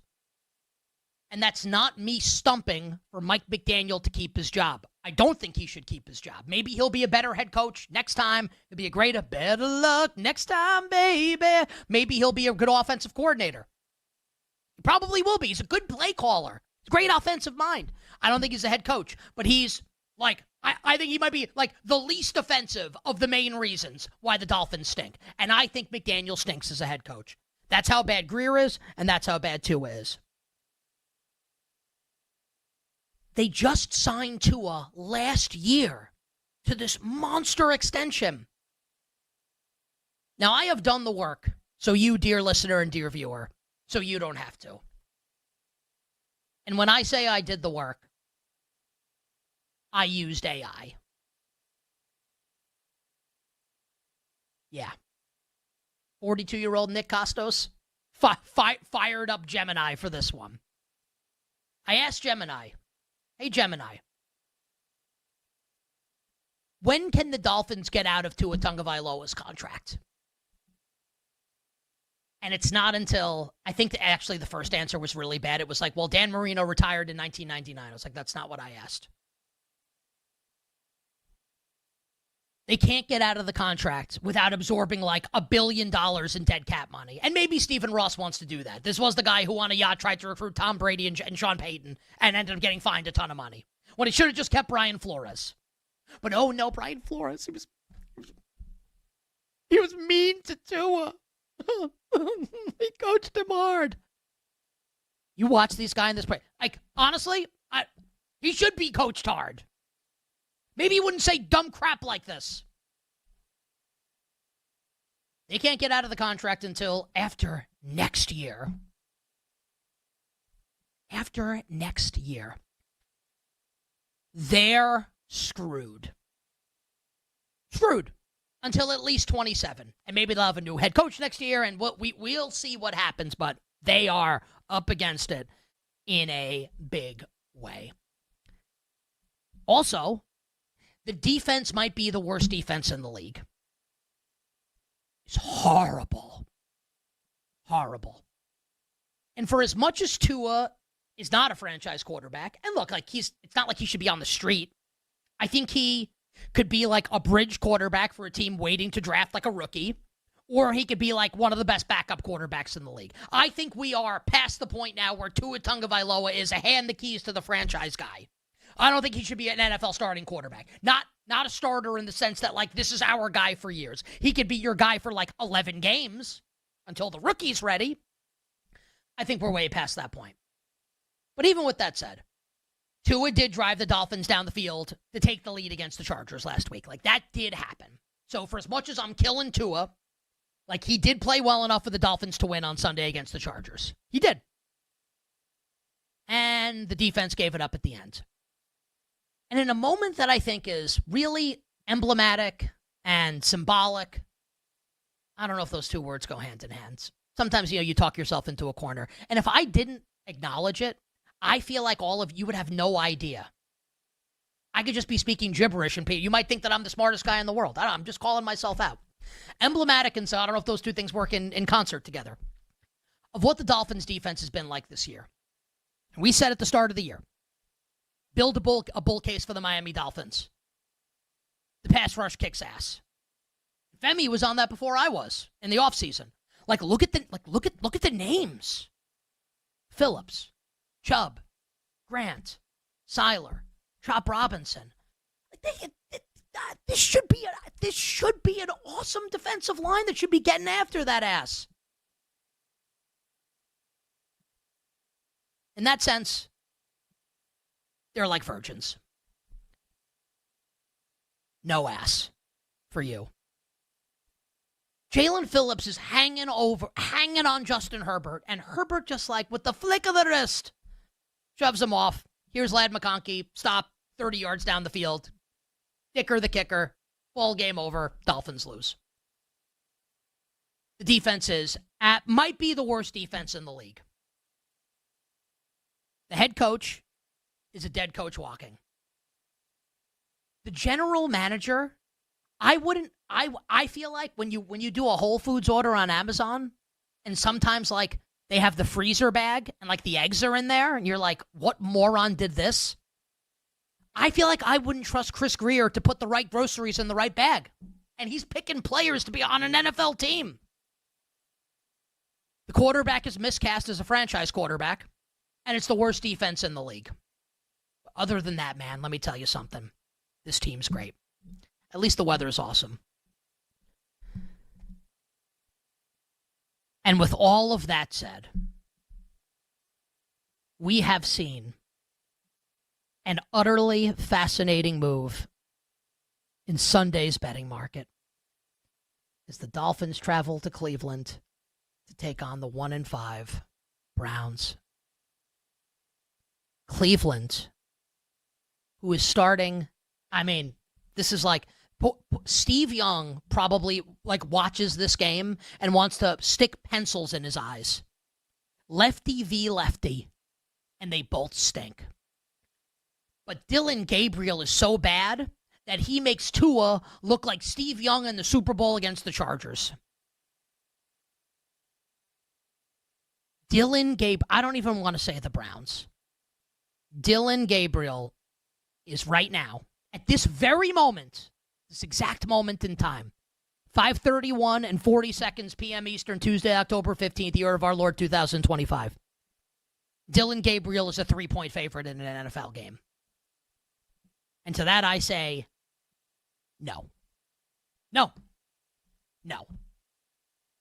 And that's not me stumping for Mike McDaniel to keep his job. I don't think he should keep his job. Maybe he'll be a better head coach next time. He'll be better luck next time, baby. Maybe he'll be a good offensive coordinator. He probably will be. He's a good play caller. He's a great offensive mind. I don't think he's a head coach, but he's I think he might be the least offensive of the main reasons why the Dolphins stink. And I think McDaniel stinks as a head coach. That's how bad Grier is, and that's how bad Tua is. they just signed Tua last year to this monster extension. Now, I have done the work, so you, dear listener and dear viewer, so you don't have to. And when I say I did the work, I used AI. Yeah. 42-year-old Nick Costos fired up Gemini for this one. I asked Gemini, hey, Gemini, when can the Dolphins get out of Tua Tagovailoa's contract? And it's not until, I think actually the first answer was really bad. It was like, well, Dan Marino retired in 1999. I was like, that's not what I asked. They can't get out of the contract without absorbing like $1 billion in dead cap money. And maybe Stephen Ross wants to do that. This was the guy who on a yacht tried to recruit Tom Brady and Sean Payton and ended up getting fined a ton of money. When he should have just kept Brian Flores. But oh no, Brian Flores, he was mean to Tua. He coached him hard. You watch this guy in this play. Like, honestly, he should be coached hard. Maybe he wouldn't say dumb crap like this. They can't get out of the contract until after next year. After next year. They're screwed. Screwed. Until at least 27. And maybe they'll have a new head coach next year, and we'll see what happens, but they are up against it in a big way. Also, the defense might be the worst defense in the league. It's horrible. Horrible. And for as much as Tua is not a franchise quarterback, and look, like it's not like he should be on the street. I think he could be like a bridge quarterback for a team waiting to draft like a rookie, or he could be like one of the best backup quarterbacks in the league. I think we are past the point now where Tua Tagovailoa is a hand the keys to the franchise guy. I don't think he should be an NFL starting quarterback. Not a starter in the sense that, like, this is our guy for years. He could be your guy for, like, 11 games until the rookie's ready. I think we're way past that point. But even with that said, Tua did drive the Dolphins down the field to take the lead against the Chargers last week. Like, that did happen. So for as much as I'm killing Tua, like, he did play well enough for the Dolphins to win on Sunday against the Chargers. He did. And the defense gave it up at the end. And in a moment that I think is really emblematic and symbolic, I don't know if those two words go hand in hand. Sometimes, you talk yourself into a corner. And if I didn't acknowledge it, I feel like all of you would have no idea. I could just be speaking gibberish, and you might think that I'm the smartest guy in the world. I'm just calling myself out. Emblematic, and so I don't know if those two things work in concert together, of what the Dolphins' defense has been like this year. We said at the start of the year, build a bull case for the Miami Dolphins. The pass rush kicks ass. Femi was on that before I was in the offseason. Like, look at the names. Phillips, Chubb, Grant, Seiler, Chop Robinson. This should be an awesome defensive line that should be getting after that ass. In that sense, they're like virgins. No ass for you. Jalen Phillips is hanging on Justin Herbert, and Herbert just like with the flick of the wrist shoves him off. Here's Ladd McConkey. Stop 30 yards down the field. Dicker the kicker. Ball game over. Dolphins lose. The defense might be the worst defense in the league. The head coach is a dead coach walking. The general manager, I feel like when you do a Whole Foods order on Amazon, and sometimes like they have the freezer bag and like the eggs are in there, and you're like, what moron did this? I feel like I wouldn't trust Chris Greer to put the right groceries in the right bag. And he's picking players to be on an NFL team. The quarterback is miscast as a franchise quarterback, and it's the worst defense in the league. Other than that, man, let me tell you something. This team's great. At least the weather is awesome. And with all of that said, we have seen an utterly fascinating move in Sunday's betting market as the Dolphins travel to Cleveland to take on the 1-5 Browns. Cleveland, who is starting, this is like Steve Young probably watches this game and wants to stick pencils in his eyes. Lefty v. lefty, and they both stink. But Dylan Gabriel is so bad that he makes Tua look like Steve Young in the Super Bowl against the Chargers. I don't even want to say the Browns. Dylan Gabriel is right now, at this very moment, this exact moment in time, 5:31 and 40 seconds p.m. Eastern, Tuesday, October 15th, year of our Lord 2025. Dylan Gabriel is a 3-point favorite in an NFL game. And to that I say, no. No. No.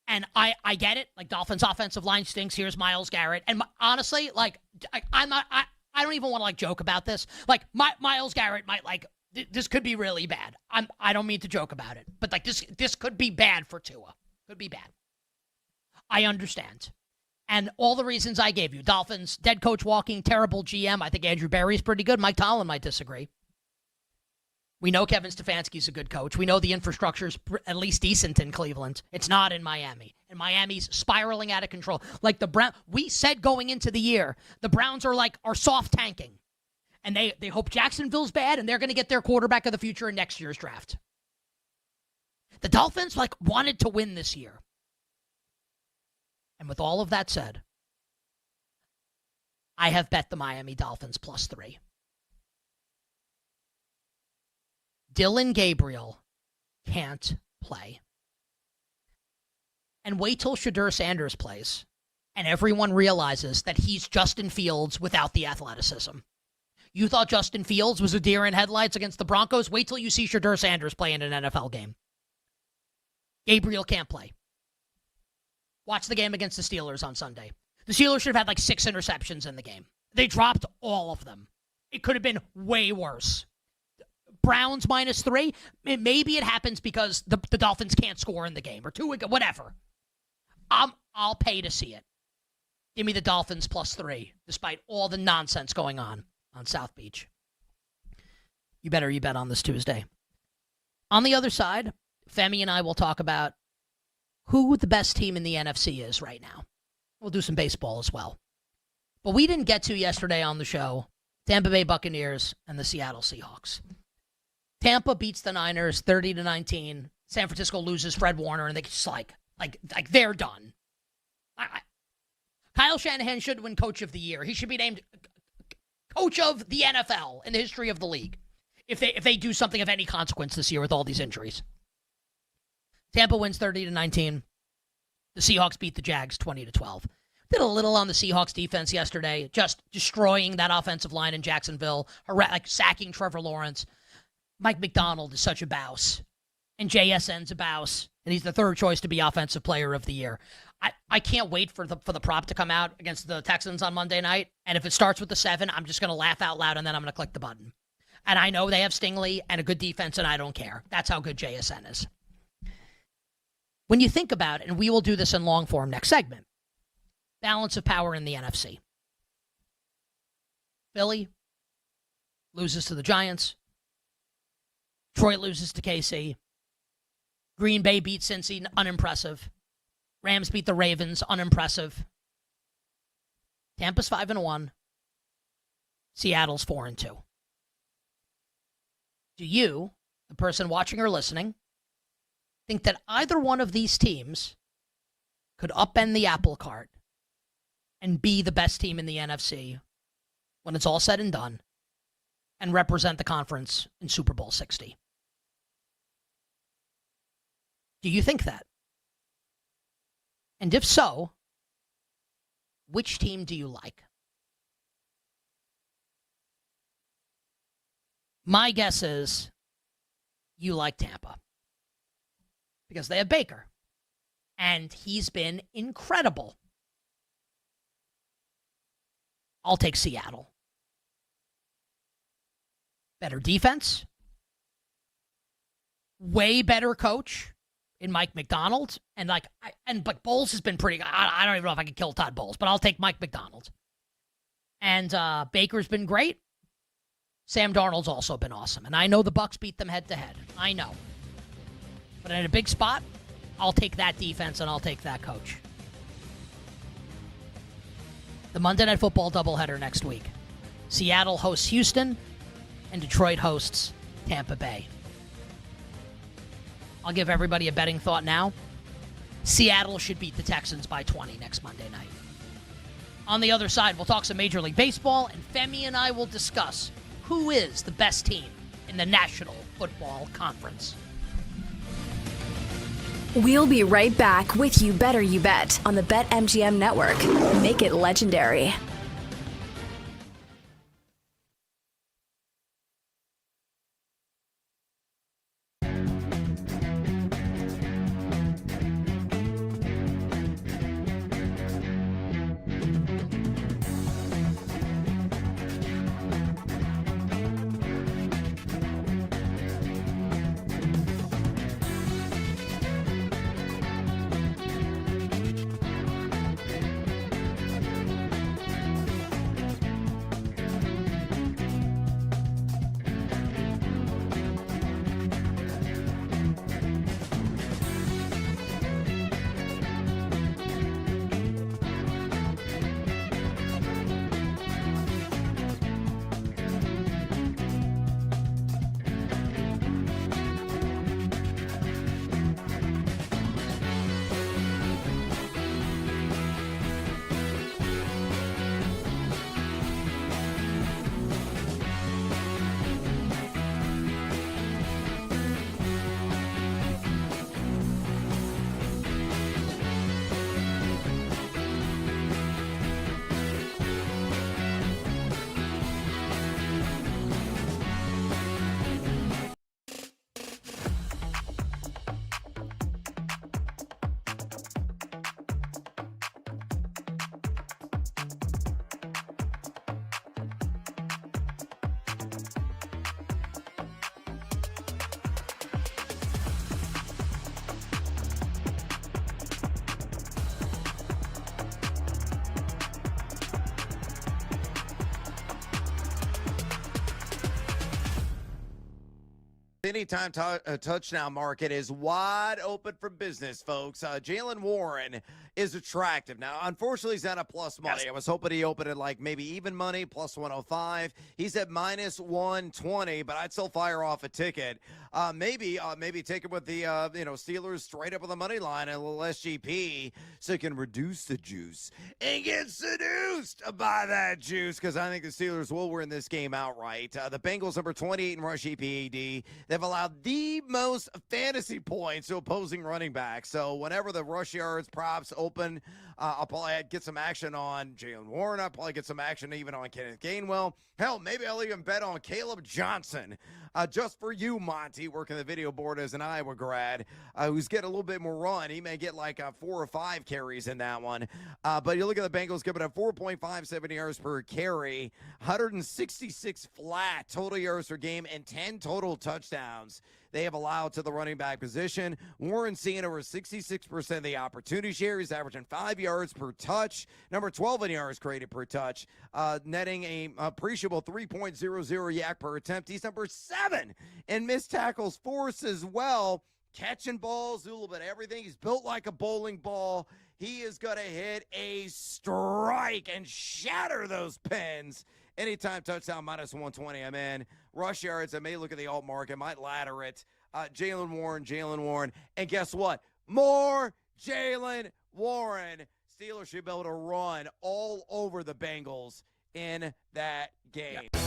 And I get it. Dolphins' offensive line stinks. Here's Myles Garrett. And honestly, I don't even want to joke about this. Myles Garrett might this could be really bad. I don't mean to joke about it, but this could be bad for Tua. Could be bad. I understand. And all the reasons I gave you. Dolphins, dead coach walking, terrible GM. I think Andrew Berry's pretty good. Mike Tomlin might disagree. We know Kevin Stefanski's a good coach. We know the infrastructure's at least decent in Cleveland. It's not in Miami. And Miami's spiraling out of control. We said going into the year, the Browns are soft tanking. And they hope Jacksonville's bad, and they're going to get their quarterback of the future in next year's draft. The Dolphins wanted to win this year. And with all of that said, I have bet the Miami Dolphins +3. Dylan Gabriel can't play. And wait till Shedeur Sanders plays, and everyone realizes that he's Justin Fields without the athleticism. You thought Justin Fields was a deer in headlights against the Broncos? Wait till you see Shedeur Sanders play in an NFL game. Gabriel can't play. Watch the game against the Steelers on Sunday. The Steelers should have had 6 interceptions in the game. They dropped all of them. It could have been way worse. Browns -3. Maybe it happens because the Dolphins can't score in the game or 2, whatever. I'll pay to see it. Give me the Dolphins +3, despite all the nonsense going on South Beach. You bet on this Tuesday. On the other side, Femi and I will talk about who the best team in the NFC is right now. We'll do some baseball as well. But we didn't get to yesterday on the show Tampa Bay Buccaneers and the Seattle Seahawks. Tampa beats the Niners 30-19. San Francisco loses Fred Warner, and they just they're done. Kyle Shanahan should win Coach of the Year. He should be named Coach of the NFL in the history of the league if they do something of any consequence this year with all these injuries. Tampa wins 30-19. The Seahawks beat the Jags 20-12. Did a little on the Seahawks defense yesterday, just destroying that offensive line in Jacksonville, sacking Trevor Lawrence. Mike McDonald is such a bouse, and JSN's a bouse, and he's the third choice to be Offensive Player of the Year. I can't wait for the prop to come out against the Texans on Monday night, and if it starts with the 7, I'm just going to laugh out loud, and then I'm going to click the button. And I know they have Stingley and a good defense, and I don't care. That's how good JSN is. When you think about it, and we will do this in long form next segment, balance of power in the NFC. Philly loses to the Giants. Detroit loses to KC. Green Bay beats Cincy, unimpressive. Rams beat the Ravens, unimpressive. Tampa's 5-1. Seattle's 4-2. Do you, the person watching or listening, think that either one of these teams could upend the apple cart and be the best team in the NFC when it's all said and done and represent the conference in Super Bowl 60? Do you think that? And if so, which team do you like? My guess is you like Tampa because they have Baker, and he's been incredible. I'll take Seattle. better defense, way better coach in Mike McDonald, and but Bowles has been pretty. I don't even know if I can kill Todd Bowles, but I'll take Mike McDonald. And Baker's been great. Sam Darnold's also been awesome, and I know the Bucs beat them head to head. I know, but in a big spot, I'll take that defense and I'll take that coach. The Monday Night Football doubleheader next week. Seattle hosts Houston, and Detroit hosts Tampa Bay. I'll give everybody a betting thought now. Seattle should beat the Texans by 20 next Monday night. On the other side, we'll talk some Major League Baseball, and Femi and I will discuss who is the best team in the National Football Conference. We'll be right back with You Better You Bet on the BetMGM Network. Make it legendary. Anytime touchdown market is wide open for business, folks. Jalen Warren is attractive. Now, unfortunately, he's not a plus money. I was hoping he opened at like maybe even money, plus 105. He's at minus 120, but I'd still fire off a ticket. Maybe take it with the Steelers straight up with the money line and a little SGP so you can reduce the juice and get seduced by that juice, because I think the Steelers will win this game outright. The Bengals number 28 in rush EPAD. They've allowed the most fantasy points to opposing running backs. So whenever the rush yards props open, I'll probably get some action on Jalen Warren. I'll probably get some action even on Kenneth Gainwell. Hell, maybe I'll even bet on Caleb Johnson. Just for you, Monty, working the video board as an Iowa grad, who's getting a little bit more run. He may get like 4 or 5 carries in that one. But you look at the Bengals giving up 4.57 yards per carry, 166 flat total yards per game, and 10 total touchdowns they have allowed to the running back position. Warren seeing over 66% of the opportunity share. He's averaging 5 yards per touch, number 12 in yards created per touch, netting a appreciable 3.00 yak per attempt. He's number 7 in missed tackles force as well. Catching balls, do a little bit of everything. He's built like a bowling ball. He is going to hit a strike and shatter those pins. Anytime touchdown, minus 120, I'm in. Rush yards, I may look at the alt market, might ladder it. Jalen Warren. And guess what? More Jalen Warren. Steelers should be able to run all over the Bengals in that game. Yeah.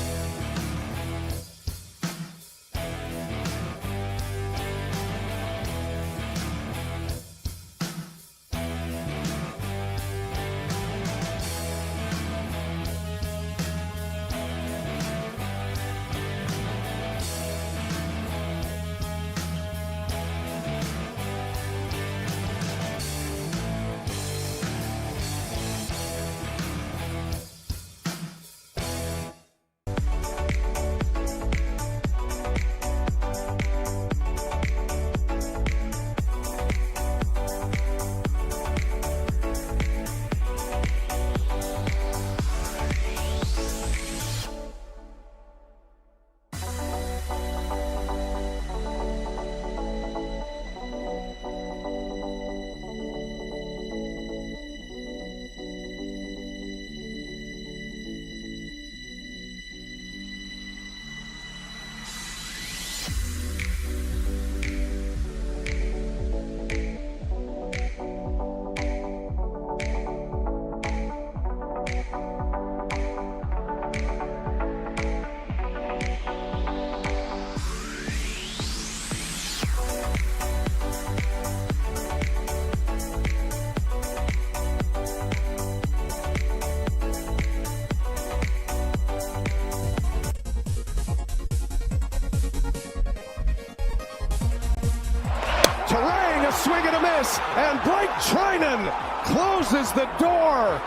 Yes, and Blake Trinan closes the door.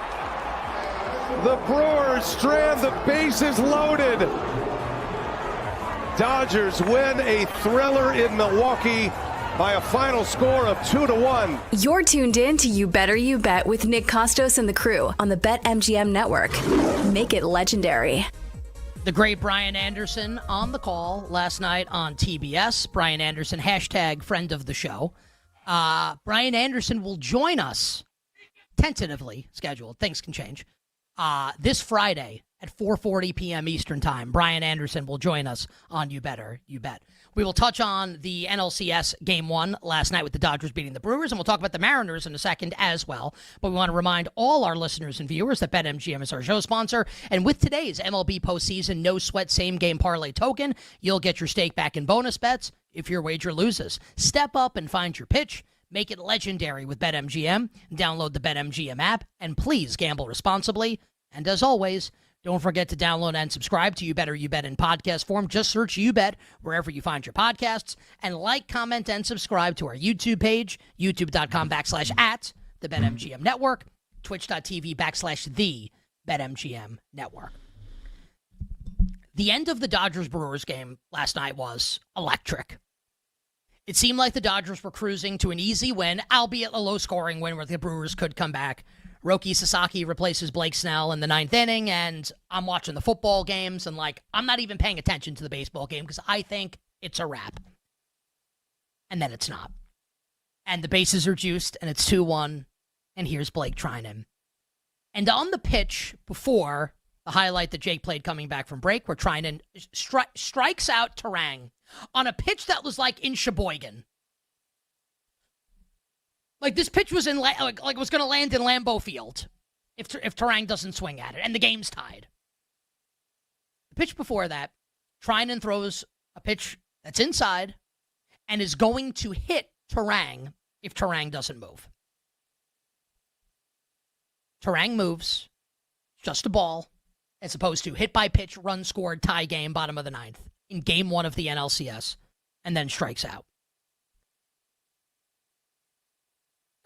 The Brewers strand the bases loaded. Dodgers win a thriller in Milwaukee by a final score of 2-1. You're tuned in to You Better You Bet with Nick Costos and the crew on the BetMGM network. Make it legendary. The great Brian Anderson on the call last night on TBS. Brian Anderson, hashtag friend of the show. Brian Anderson will join us, tentatively scheduled, things can change, this Friday at 4:40 p.m. Eastern Time. Brian Anderson will join us on You Better You Bet. We will touch on the NLCS Game 1 last night with the Dodgers beating the Brewers, and we'll talk about the Mariners in a second as well. But we want to remind all our listeners and viewers that BetMGM is our show sponsor. And with today's MLB postseason No Sweat Same Game Parlay token, you'll get your stake back in bonus bets if your wager loses. Step up and find your pitch. Make it legendary with BetMGM. Download the BetMGM app, and please gamble responsibly. And as always, don't forget to download and subscribe to You Better You Bet in podcast form. Just search You Bet wherever you find your podcasts. And like, comment, and subscribe to our YouTube page, youtube.com/@ the BetMGM Network, twitch.tv/the BetMGM Network. The end of the Dodgers-Brewers game last night was electric. It seemed like the Dodgers were cruising to an easy win, albeit a low-scoring win where the Brewers could come back. Roki Sasaki replaces Blake Snell in the 9th inning, and I'm watching the football games, and, I'm not even paying attention to the baseball game because I think it's a wrap. And then it's not. And the bases are juiced, and it's 2-1, and here's Blake Trinan. And on the pitch before the highlight that Jake played coming back from break, where Trinan strikes out Terang on a pitch that was in Sheboygan. This pitch was in was going to land in Lambeau Field if Terang doesn't swing at it, and the game's tied. The pitch before that, Trinan throws a pitch that's inside and is going to hit Terang if Terang doesn't move. Terang moves, just a ball, as opposed to hit by pitch, run scored, tie game, bottom of the 9th in Game 1 of the NLCS, and then strikes out.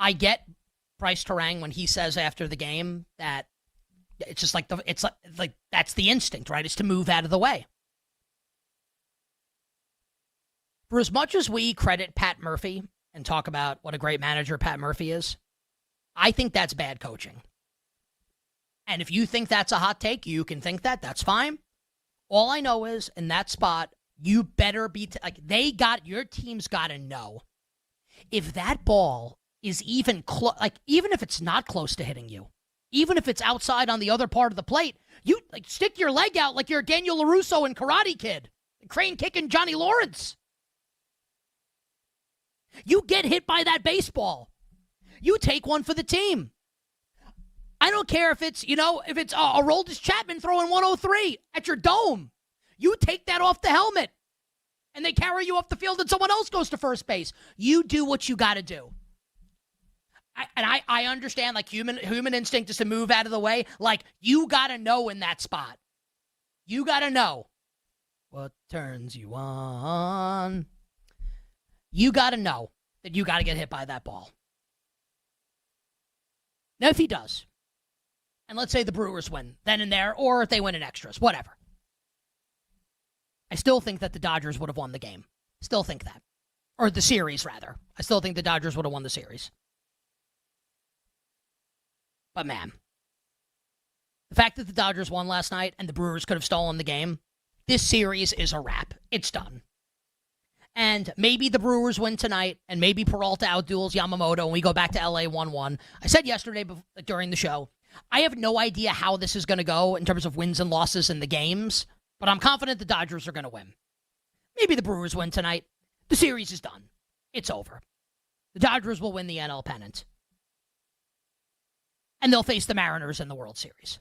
I get Bryce Terang when he says after the game that it's just it's like that's the instinct, right? It's to move out of the way. For as much as we credit Pat Murphy and talk about what a great manager Pat Murphy is, I think that's bad coaching. And if you think that's a hot take, you can think that. That's fine. All I know is in that spot, you better be your team's got to know if that ball is even close, even if it's not close to hitting you, even if it's outside on the other part of the plate, you stick your leg out like you're Daniel LaRusso in Karate Kid, crane kicking Johnny Lawrence. You get hit by that baseball. You take one for the team. I don't care if it's, if it's Aroldis Chapman throwing 103 at your dome. You take that off the helmet, and they carry you off the field, and someone else goes to first base. You do what you got to do. I understand, human instinct is to move out of the way. You got to know in that spot. You got to know what turns you on. You got to know that you got to get hit by that ball. Now, if he does, and let's say the Brewers win then and there, or if they win in extras, whatever, I still think that the Dodgers would have won the game. Still think that. Or the series, rather. I still think the Dodgers would have won the series. But man, the fact that the Dodgers won last night and the Brewers could have stolen the game, this series is a wrap. It's done. And maybe the Brewers win tonight, and maybe Peralta outduels Yamamoto, and we go back to LA 1-1. I said yesterday during the show, I have no idea how this is going to go in terms of wins and losses in the games, but I'm confident the Dodgers are going to win. Maybe the Brewers win tonight. The series is done. It's over. The Dodgers will win the NL pennant. And they'll face the Mariners in the World Series.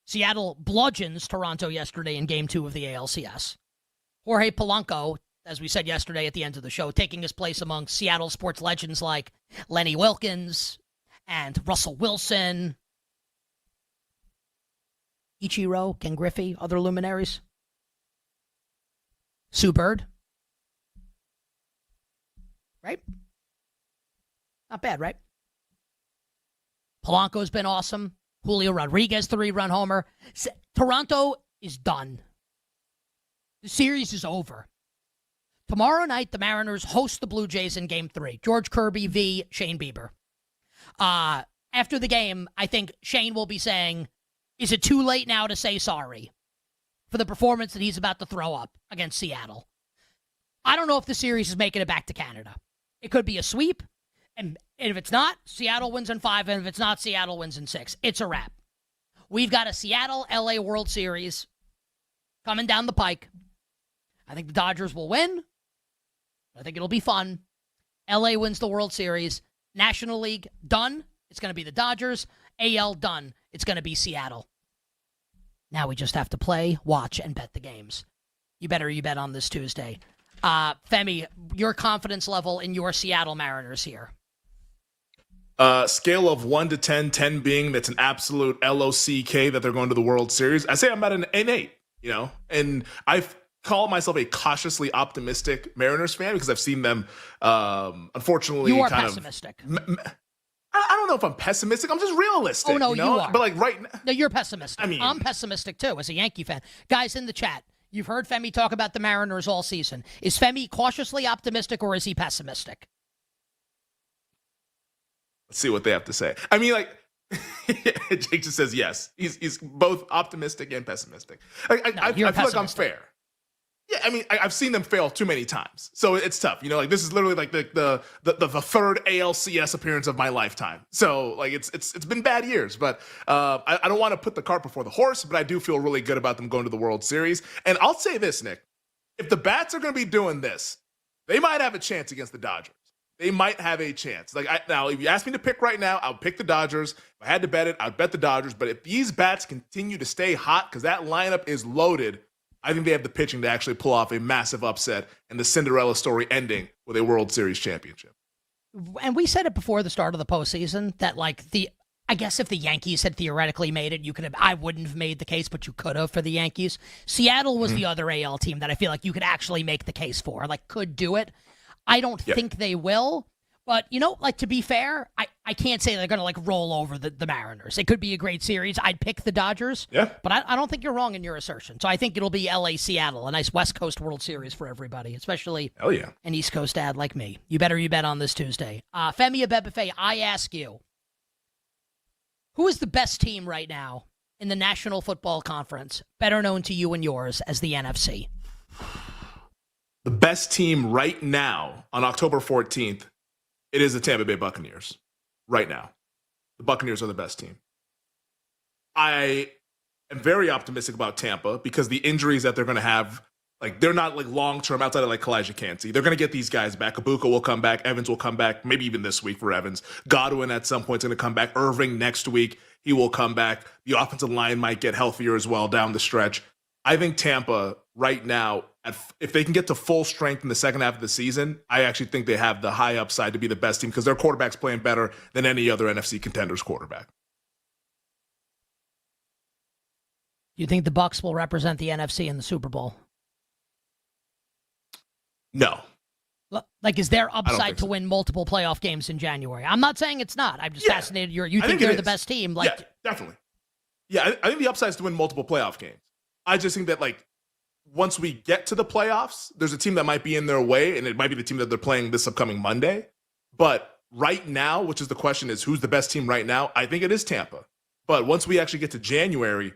Seattle bludgeons Toronto yesterday in Game 2 of the ALCS. Jorge Polanco, as we said yesterday at the end of the show, taking his place among Seattle sports legends like Lenny Wilkens and Russell Wilson, Ichiro, Ken Griffey, other luminaries. Sue Bird. Right? Not bad, right? Polanco's been awesome. Julio Rodriguez, 3-run homer. Toronto is done. The series is over. Tomorrow night, the Mariners host the Blue Jays in Game 3. George Kirby v. Shane Bieber. After the game, I think Shane will be saying, is it too late now to say sorry for the performance that he's about to throw up against Seattle? I don't know if the series is making it back to Canada. It could be a sweep, and if it's not, Seattle wins in 5, and if it's not, Seattle wins in 6. It's a wrap. We've got a Seattle-LA World Series coming down the pike. I think the Dodgers will win. I think it'll be fun. LA wins the World Series. National League, done. It's going to be the Dodgers. AL, done. It's going to be Seattle. Now we just have to play, watch, and bet the games. You bet on this Tuesday. Femi, your confidence level in your Seattle Mariners here. Scale of 1 to 10, 10 being that's an absolute LOCK that they're going to the World Series. I say I'm at an 8, and I've call myself a cautiously optimistic Mariners fan because I've seen them, unfortunately, you are kind pessimistic. I don't know if I'm pessimistic. I'm just realistic. Oh, no, you are. But right now. No, you're pessimistic. I'm pessimistic, too, as a Yankee fan. Guys in the chat, you've heard Femi talk about the Mariners all season. Is Femi cautiously optimistic or is he pessimistic? Let's see what they have to say. I mean, Jake just says yes. He's both optimistic and pessimistic. I feel like I'm fair. Yeah, I mean, I've seen them fail too many times, so it's tough. This is literally like the third ALCS appearance of my lifetime. So it's been bad years, but I don't want to put the cart before the horse. But I do feel really good about them going to the World Series. And I'll say this, Nick, if the Bats are going to be doing this, they might have a chance against the Dodgers. They might have a chance. Now, if you ask me to pick right now, I would pick the Dodgers. If I had to bet it, I would bet the Dodgers. But if these Bats continue to stay hot, because that lineup is loaded, I think they have the pitching to actually pull off a massive upset and the Cinderella story ending with a World Series championship. And we said it before the start of the postseason that I guess if the Yankees had theoretically made it, I wouldn't have made the case, but you could have for the Yankees. Seattle was the other AL team that I feel like you could actually make the case for, could do it. I don't think they will. But, to be fair, I can't say they're going to, roll over the Mariners. It could be a great series. I'd pick the Dodgers. Yeah. But I don't think you're wrong in your assertion. So I think it'll be LA-Seattle, a nice West Coast World Series for everybody, especially an East Coast dad like me. You bet on this Tuesday. Femi Abebefe, I ask you, who is the best team right now in the National Football Conference, better known to you and yours as the NFC? The best team right now on October 14th, it is the Tampa Bay Buccaneers right now. The Buccaneers are the best team. I am very optimistic about Tampa because the injuries that they're going to have, they're not long-term outside of Kalijah Kancey. They're going to get these guys back. Ibuka will come back. Evans will come back, maybe even this week for Evans. Godwin at some point is going to come back. Irving next week, he will come back. The offensive line might get healthier as well down the stretch. I think Tampa right now, if they can get to full strength in the second half of the season, I actually think they have the high upside to be the best team because their quarterback's playing better than any other NFC contenders quarterback. You think the Bucs will represent the NFC in the Super Bowl? No. Is there upside to win multiple playoff games in January? I'm not saying it's not. I'm just fascinated. You think they're the best team? Yeah, definitely. Yeah, I think the upside is to win multiple playoff games. I just think that once we get to the playoffs, there's a team that might be in their way, and it might be the team that they're playing this upcoming Monday. But right now, which is the question is who's the best team right now, I think it is Tampa. But once we actually get to January,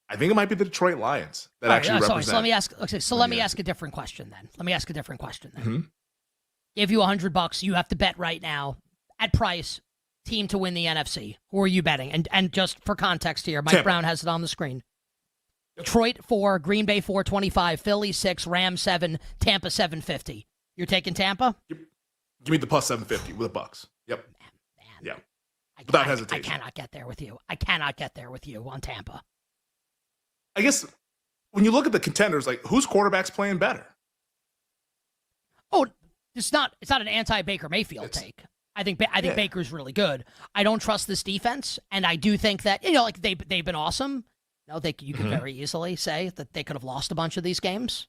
I think it might be the Detroit Lions that represent. So let me ask. Okay, so let me ask a different question then. Give you $100, you have to bet right now at price team to win the NFC. Who are you betting? And just for context here, Mike Brown has it on the screen. Detroit 4, Green Bay 425, Philly 6, Rams 7, Tampa 750. You're taking Tampa? Give me the plus 750 with the Bucks. Yep. Man. Yeah. Without hesitation. I cannot get there with you on Tampa. I guess when you look at the contenders, whose quarterback's playing better? Oh, it's not an anti-Baker Mayfield take. I think Baker's really good. I don't trust this defense, and I do think that they've been awesome. You could very easily say that they could have lost a bunch of these games.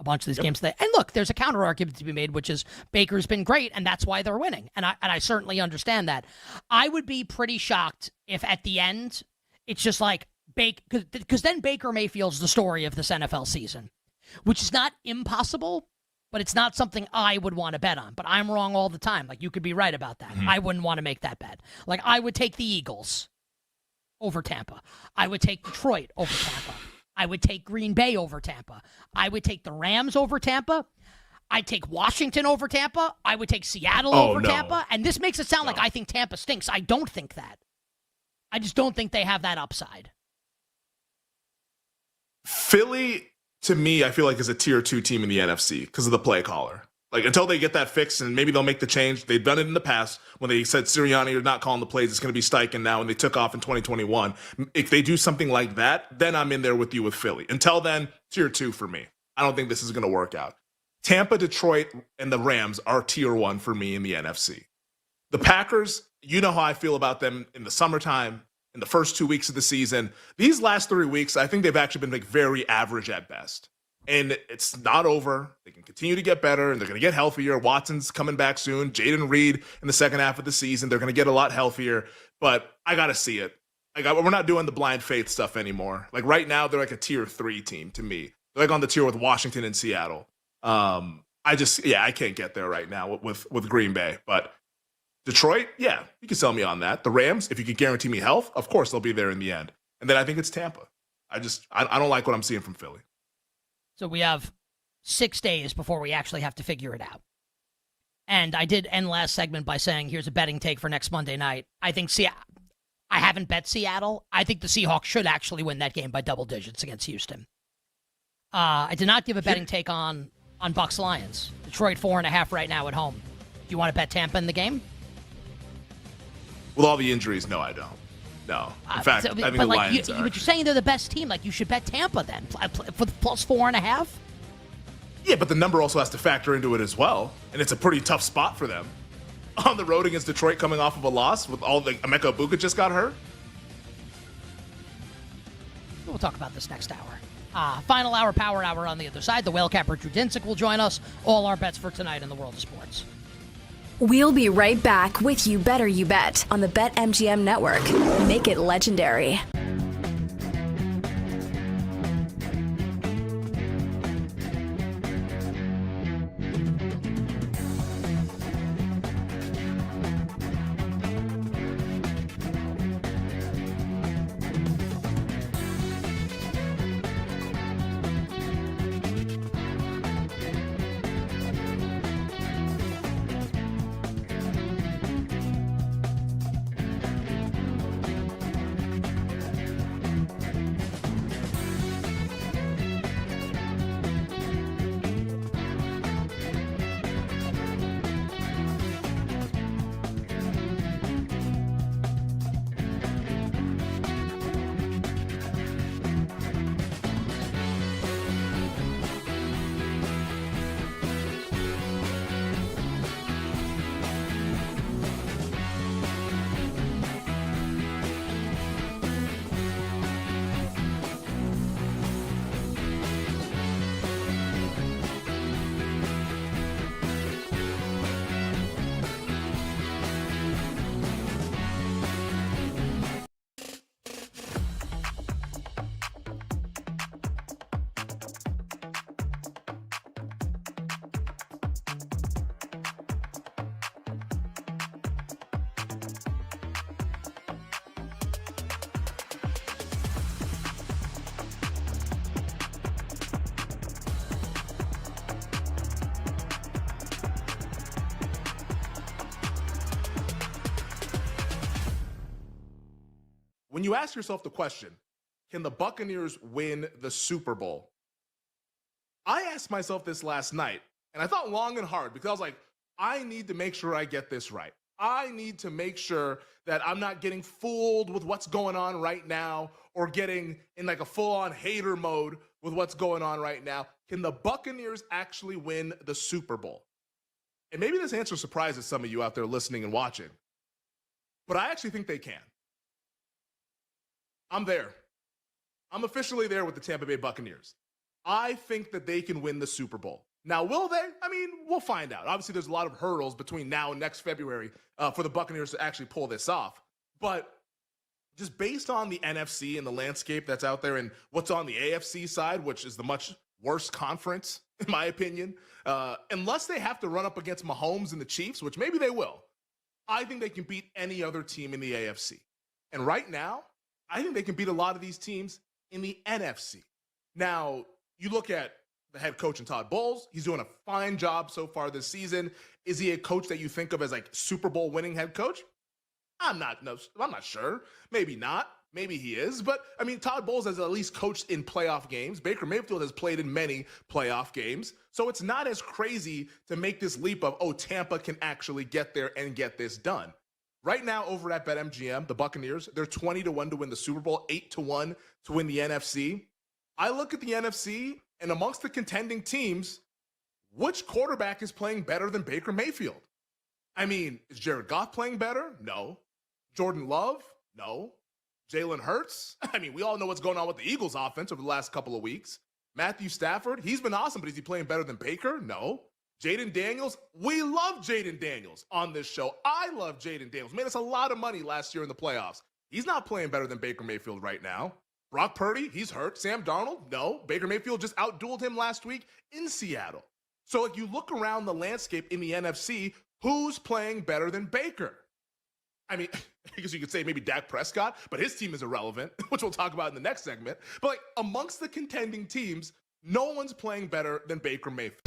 a bunch of these games. And look, there's a counter argument to be made, which is Baker's been great, and that's why they're winning. And I certainly understand that. I would be pretty shocked if at the end it's just like because then Baker Mayfield's the story of this NFL season, which is not impossible, but it's not something I would want to bet on. But I'm wrong all the time. Like, you could be right about that. I wouldn't want to make that bet. Like, I would take the Eagles over Tampa. I would take Detroit over Tampa. I would take Green Bay over Tampa. I would take the Rams over Tampa. I'd take Washington over Tampa. I would take Seattle over Tampa. And this makes it sound like I think Tampa stinks. I don't think that. I just don't think they have that upside. Philly, to me, I feel like is a tier 2 team in the NFC because of the play caller. Like, until they get that fixed and maybe they'll make the change. They've done it in the past when they said Sirianni are not calling the plays. It's going to be Steichen now, and they took off in 2021. If they do something like that, then I'm in there with you with Philly. Until then, tier 2 for me. I don't think this is going to work out. Tampa, Detroit, and the Rams are tier 1 for me in the NFC. The Packers, you know how I feel about them in the summertime, in the first 2 weeks of the season. These last 3 weeks, I think they've actually been like very average at best. And it's not over. They can continue to get better, and they're going to get healthier. Watson's coming back soon. Jaden Reed in the second half of the season. They're going to get a lot healthier. But I got to see it. We're not doing the blind faith stuff anymore. Like, right now, they're like a tier 3 team to me. They're like on the tier with Washington and Seattle. I can't get there right now with Green Bay. But Detroit, yeah, you can sell me on that. The Rams, if you could guarantee me health, of course they'll be there in the end. And then I think it's Tampa. I don't like what I'm seeing from Philly. So we have 6 days before we actually have to figure it out. And I did end last segment by saying, here's a betting take for next Monday night. I think I haven't bet Seattle. I think the Seahawks should actually win that game by double digits against Houston. I did not give a betting take on Bucs Lions. Detroit 4.5 right now at home. Do you want to bet Tampa in the game? With all the injuries, no, I don't. No. In fact, I think the Lions are. But you're saying they're the best team. Like, you should bet Tampa then for the plus 4.5? Yeah, but the number also has to factor into it as well. And it's a pretty tough spot for them. On the road against Detroit coming off of a loss with all the Emeka Ibuka just got hurt. We'll talk about this next hour. Final hour, power hour on the other side. The Whale Capper Drew Dinsick will join us. All our bets for tonight in the world of sports. We'll be right back with You Better You Bet on the BetMGM Network. Make it legendary. When you ask yourself the question, can the Buccaneers win the Super Bowl? I asked myself this last night, and I thought long and hard because I was like, I need to make sure I get this right. I need to make sure that I'm not getting fooled with what's going on right now or getting in like a full-on hater mode with what's going on right now. Can the Buccaneers actually win the Super Bowl? And maybe this answer surprises some of you out there listening and watching, but I actually think they can. I'm there. I'm officially there with the Tampa Bay Buccaneers. I think that they can win the Super Bowl. Now, will they? I mean, we'll find out. Obviously, there's a lot of hurdles between now and next February for the Buccaneers to actually pull this off. But just based on the NFC and the landscape that's out there and what's on the AFC side, which is the much worse conference, in my opinion, unless they have to run up against Mahomes and the Chiefs, which maybe they will, I think they can beat any other team in the AFC. And right now, I think they can beat a lot of these teams in the NFC. Now, you look at the head coach in Todd Bowles. He's doing a fine job so far this season. Is he a coach that you think of as like Super Bowl winning head coach? I'm not sure. Maybe not. Maybe he is. But, I mean, Todd Bowles has at least coached in playoff games. Baker Mayfield has played in many playoff games. So it's not as crazy to make this leap of, oh, Tampa can actually get there and get this done. Right now, over at BetMGM, the Buccaneers, they're 20-1 to win the Super Bowl, 8-1 to win the NFC. I look at the NFC, and amongst the contending teams, which quarterback is playing better than Baker Mayfield? I mean, is Jared Goff playing better? No. Jordan Love? No. Jalen Hurts? I mean, we all know what's going on with the Eagles offense over the last couple of weeks. Matthew Stafford? He's been awesome, but is he playing better than Baker? No. Jaden Daniels? We love Jaden Daniels on this show. I love Jaden Daniels. Made us a lot of money last year in the playoffs. He's not playing better than Baker Mayfield right now. Brock Purdy? He's hurt. Sam Darnold? No. Baker Mayfield just outdueled him last week in Seattle. So if you look around the landscape in the NFC, who's playing better than Baker? I mean, I guess you could say maybe Dak Prescott, but his team is irrelevant, which we'll talk about in the next segment. But like amongst the contending teams, no one's playing better than Baker Mayfield.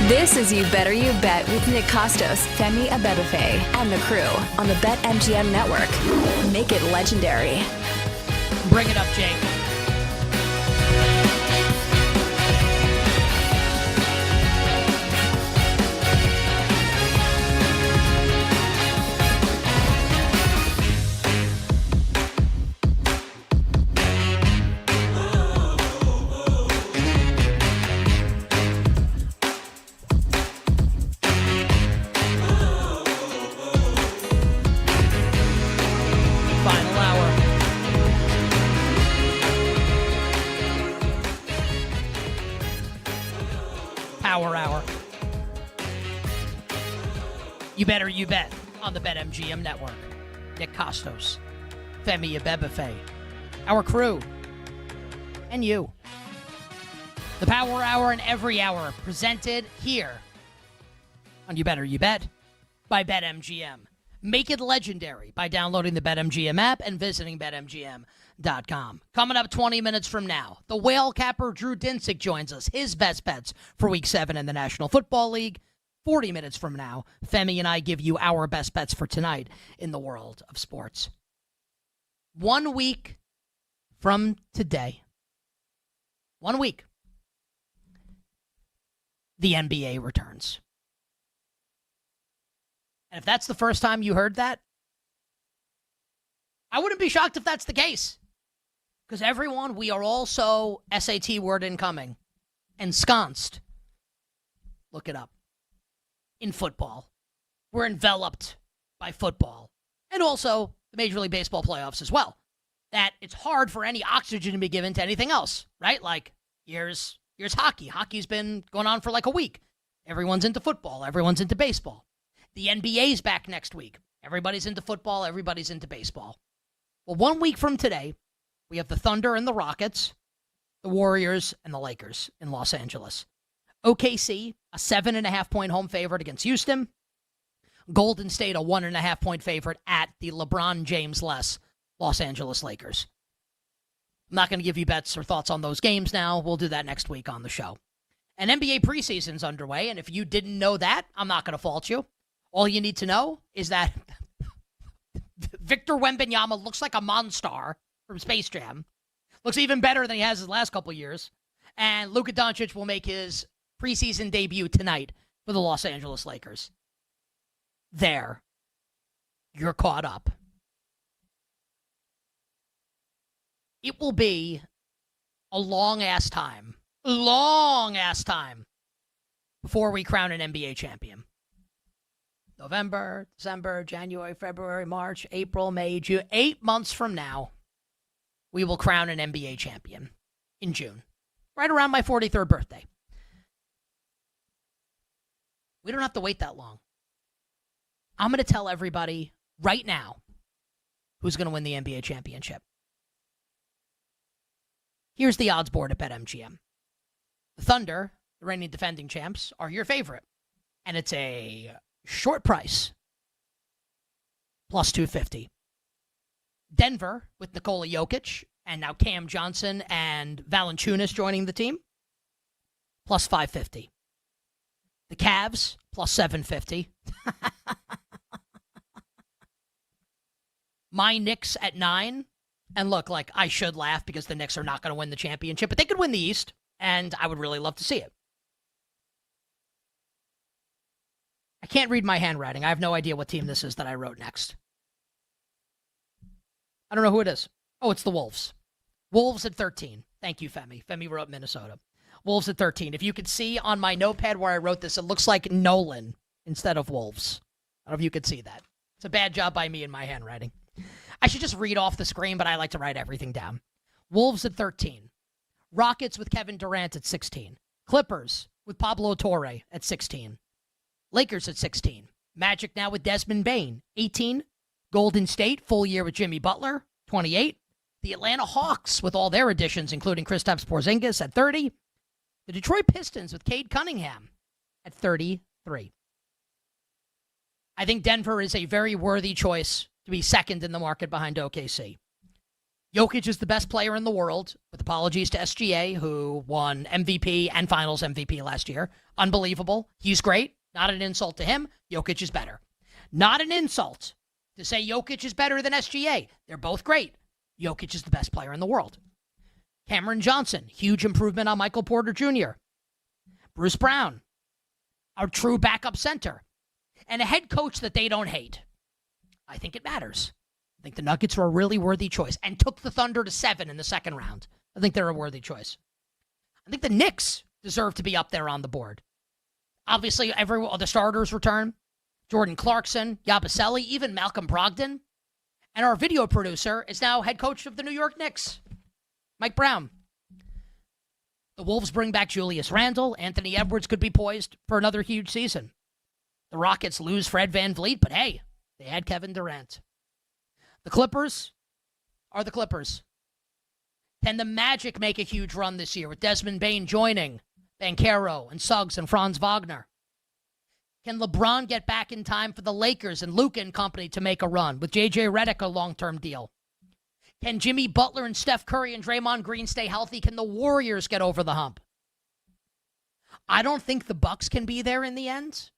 This is You Better You Bet with Nick Costos, Femi Abebefe, and the crew on the BetMGM Network. Make it legendary. Bring it up, Jake. You Better You Bet on the BetMGM Network. Nick Costos, Femi Abebefe, our crew, and you. The Power Hour and every hour presented here on You Better You Bet by BetMGM. Make it legendary by downloading the BetMGM app and visiting BetMGM.com. Coming up 20 minutes from now, the Whale Capper Drew Dinsick joins us. His best bets for Week 7 in the National Football League. 40 minutes from now, Femi and I give you our best bets for tonight in the world of sports. 1 week from today, 1 week, the NBA returns. And if that's the first time you heard that, I wouldn't be shocked if that's the case. Because everyone, we are all so SAT word incoming, ensconced. Look it up. In football. We're enveloped by football. And also the Major League Baseball playoffs as well. that it's hard for any oxygen to be given to anything else, right? Like, here's hockey. Hockey's been going on for like a week. Everyone's into football. Everyone's into baseball. The NBA's back next week. Everybody's into football. Everybody's into baseball. Well, 1 week from today, we have the Thunder and the Rockets, the Warriors and the Lakers in Los Angeles. OKC, a 7.5-point home favorite against Houston. Golden State, a 1.5-point favorite at the LeBron James-less Los Angeles Lakers. I'm not going to give you bets or thoughts on those games now. We'll do that next week on the show. And NBA preseason's underway, and if you didn't know that, I'm not going to fault you. All you need to know is that Victor Wembanyama looks like a Monstar from Space Jam. Looks even better than he has his last couple of years. And Luka Doncic will make his preseason debut tonight for the Los Angeles Lakers. There. You're caught up. It will be a long-ass time before we crown an NBA champion. November, December, January, February, March, April, May, June. 8 months from now, we will crown an NBA champion in June, right around my 43rd birthday. We don't have to wait that long. I'm going to tell everybody right now who's going to win the NBA championship. Here's the odds board at BetMGM. The Thunder, the reigning defending champs, are your favorite. And it's a short price, plus 250. Denver, with Nikola Jokic, and now Cam Johnson and Valanciunas joining the team, plus 550. The Cavs, plus 750. My Knicks at 9. And look, like, I should laugh because the Knicks are not going to win the championship, but they could win the East, and I would really love to see it. I can't read my handwriting. I have no idea what team this is that I wrote next. I don't know who it is. Oh, it's the Wolves. Wolves at 13. Thank you, Femi. Femi wrote Minnesota. Wolves at 13. If you could see on my notepad where I wrote this, it looks like Nolan instead of Wolves. I don't know if you could see that. It's a bad job by me in my handwriting. I should just read off the screen, but I like to write everything down. Wolves at 13. Rockets with Kevin Durant at 16. Clippers with Pablo Torre at 16. Lakers at 16. Magic now with Desmond Bane, 18. Golden State, full year with Jimmy Butler, 28. The Atlanta Hawks with all their additions, including Kristaps Porzingis at 30. The Detroit Pistons with Cade Cunningham at 33. I think Denver is a very worthy choice to be second in the market behind OKC. Jokic is the best player in the world, with apologies to SGA, who won MVP and Finals MVP last year. Unbelievable. He's great. Not an insult to him. Jokic is better. Not an insult to say Jokic is better than SGA. They're both great. Jokic is the best player in the world. Cameron Johnson, huge improvement on Michael Porter Jr. Bruce Brown, our true backup center. And a head coach that they don't hate. I think it matters. I think the Nuggets are a really worthy choice and took the Thunder to 7 in the second round. I think they're a worthy choice. I think the Knicks deserve to be up there on the board. Obviously, the starters return. Jordan Clarkson, Yabusele, even Malcolm Brogdon. And our video producer is now head coach of the New York Knicks, Mike Brown. The Wolves bring back Julius Randle. Anthony Edwards could be poised for another huge season. The Rockets lose Fred VanVleet, but hey, they had Kevin Durant. The Clippers are the Clippers. Can the Magic make a huge run this year with Desmond Bane joining Banchero and Suggs and Franz Wagner? Can LeBron get back in time for the Lakers and Luka and company to make a run with J.J. Redick a long-term deal? Can Jimmy Butler and Steph Curry and Draymond Green stay healthy? Can the Warriors get over the hump? I don't think the Bucks can be there in the end.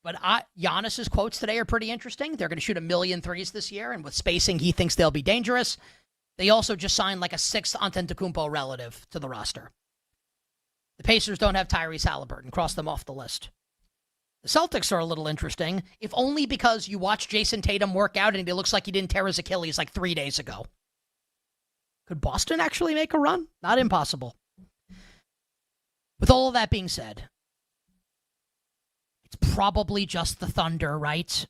But Giannis's quotes today are pretty interesting. They're going to shoot 1 million threes this year, and with spacing, he thinks they'll be dangerous. They also just signed like a 6th Antetokounmpo relative to the roster. The Pacers don't have Tyrese Halliburton. Cross them off the list. The Celtics are a little interesting, if only because you watch Jason Tatum work out and it looks like he didn't tear his Achilles like 3 days ago. Could Boston actually make a run? Not impossible. With all of that being said, it's probably just the Thunder, right?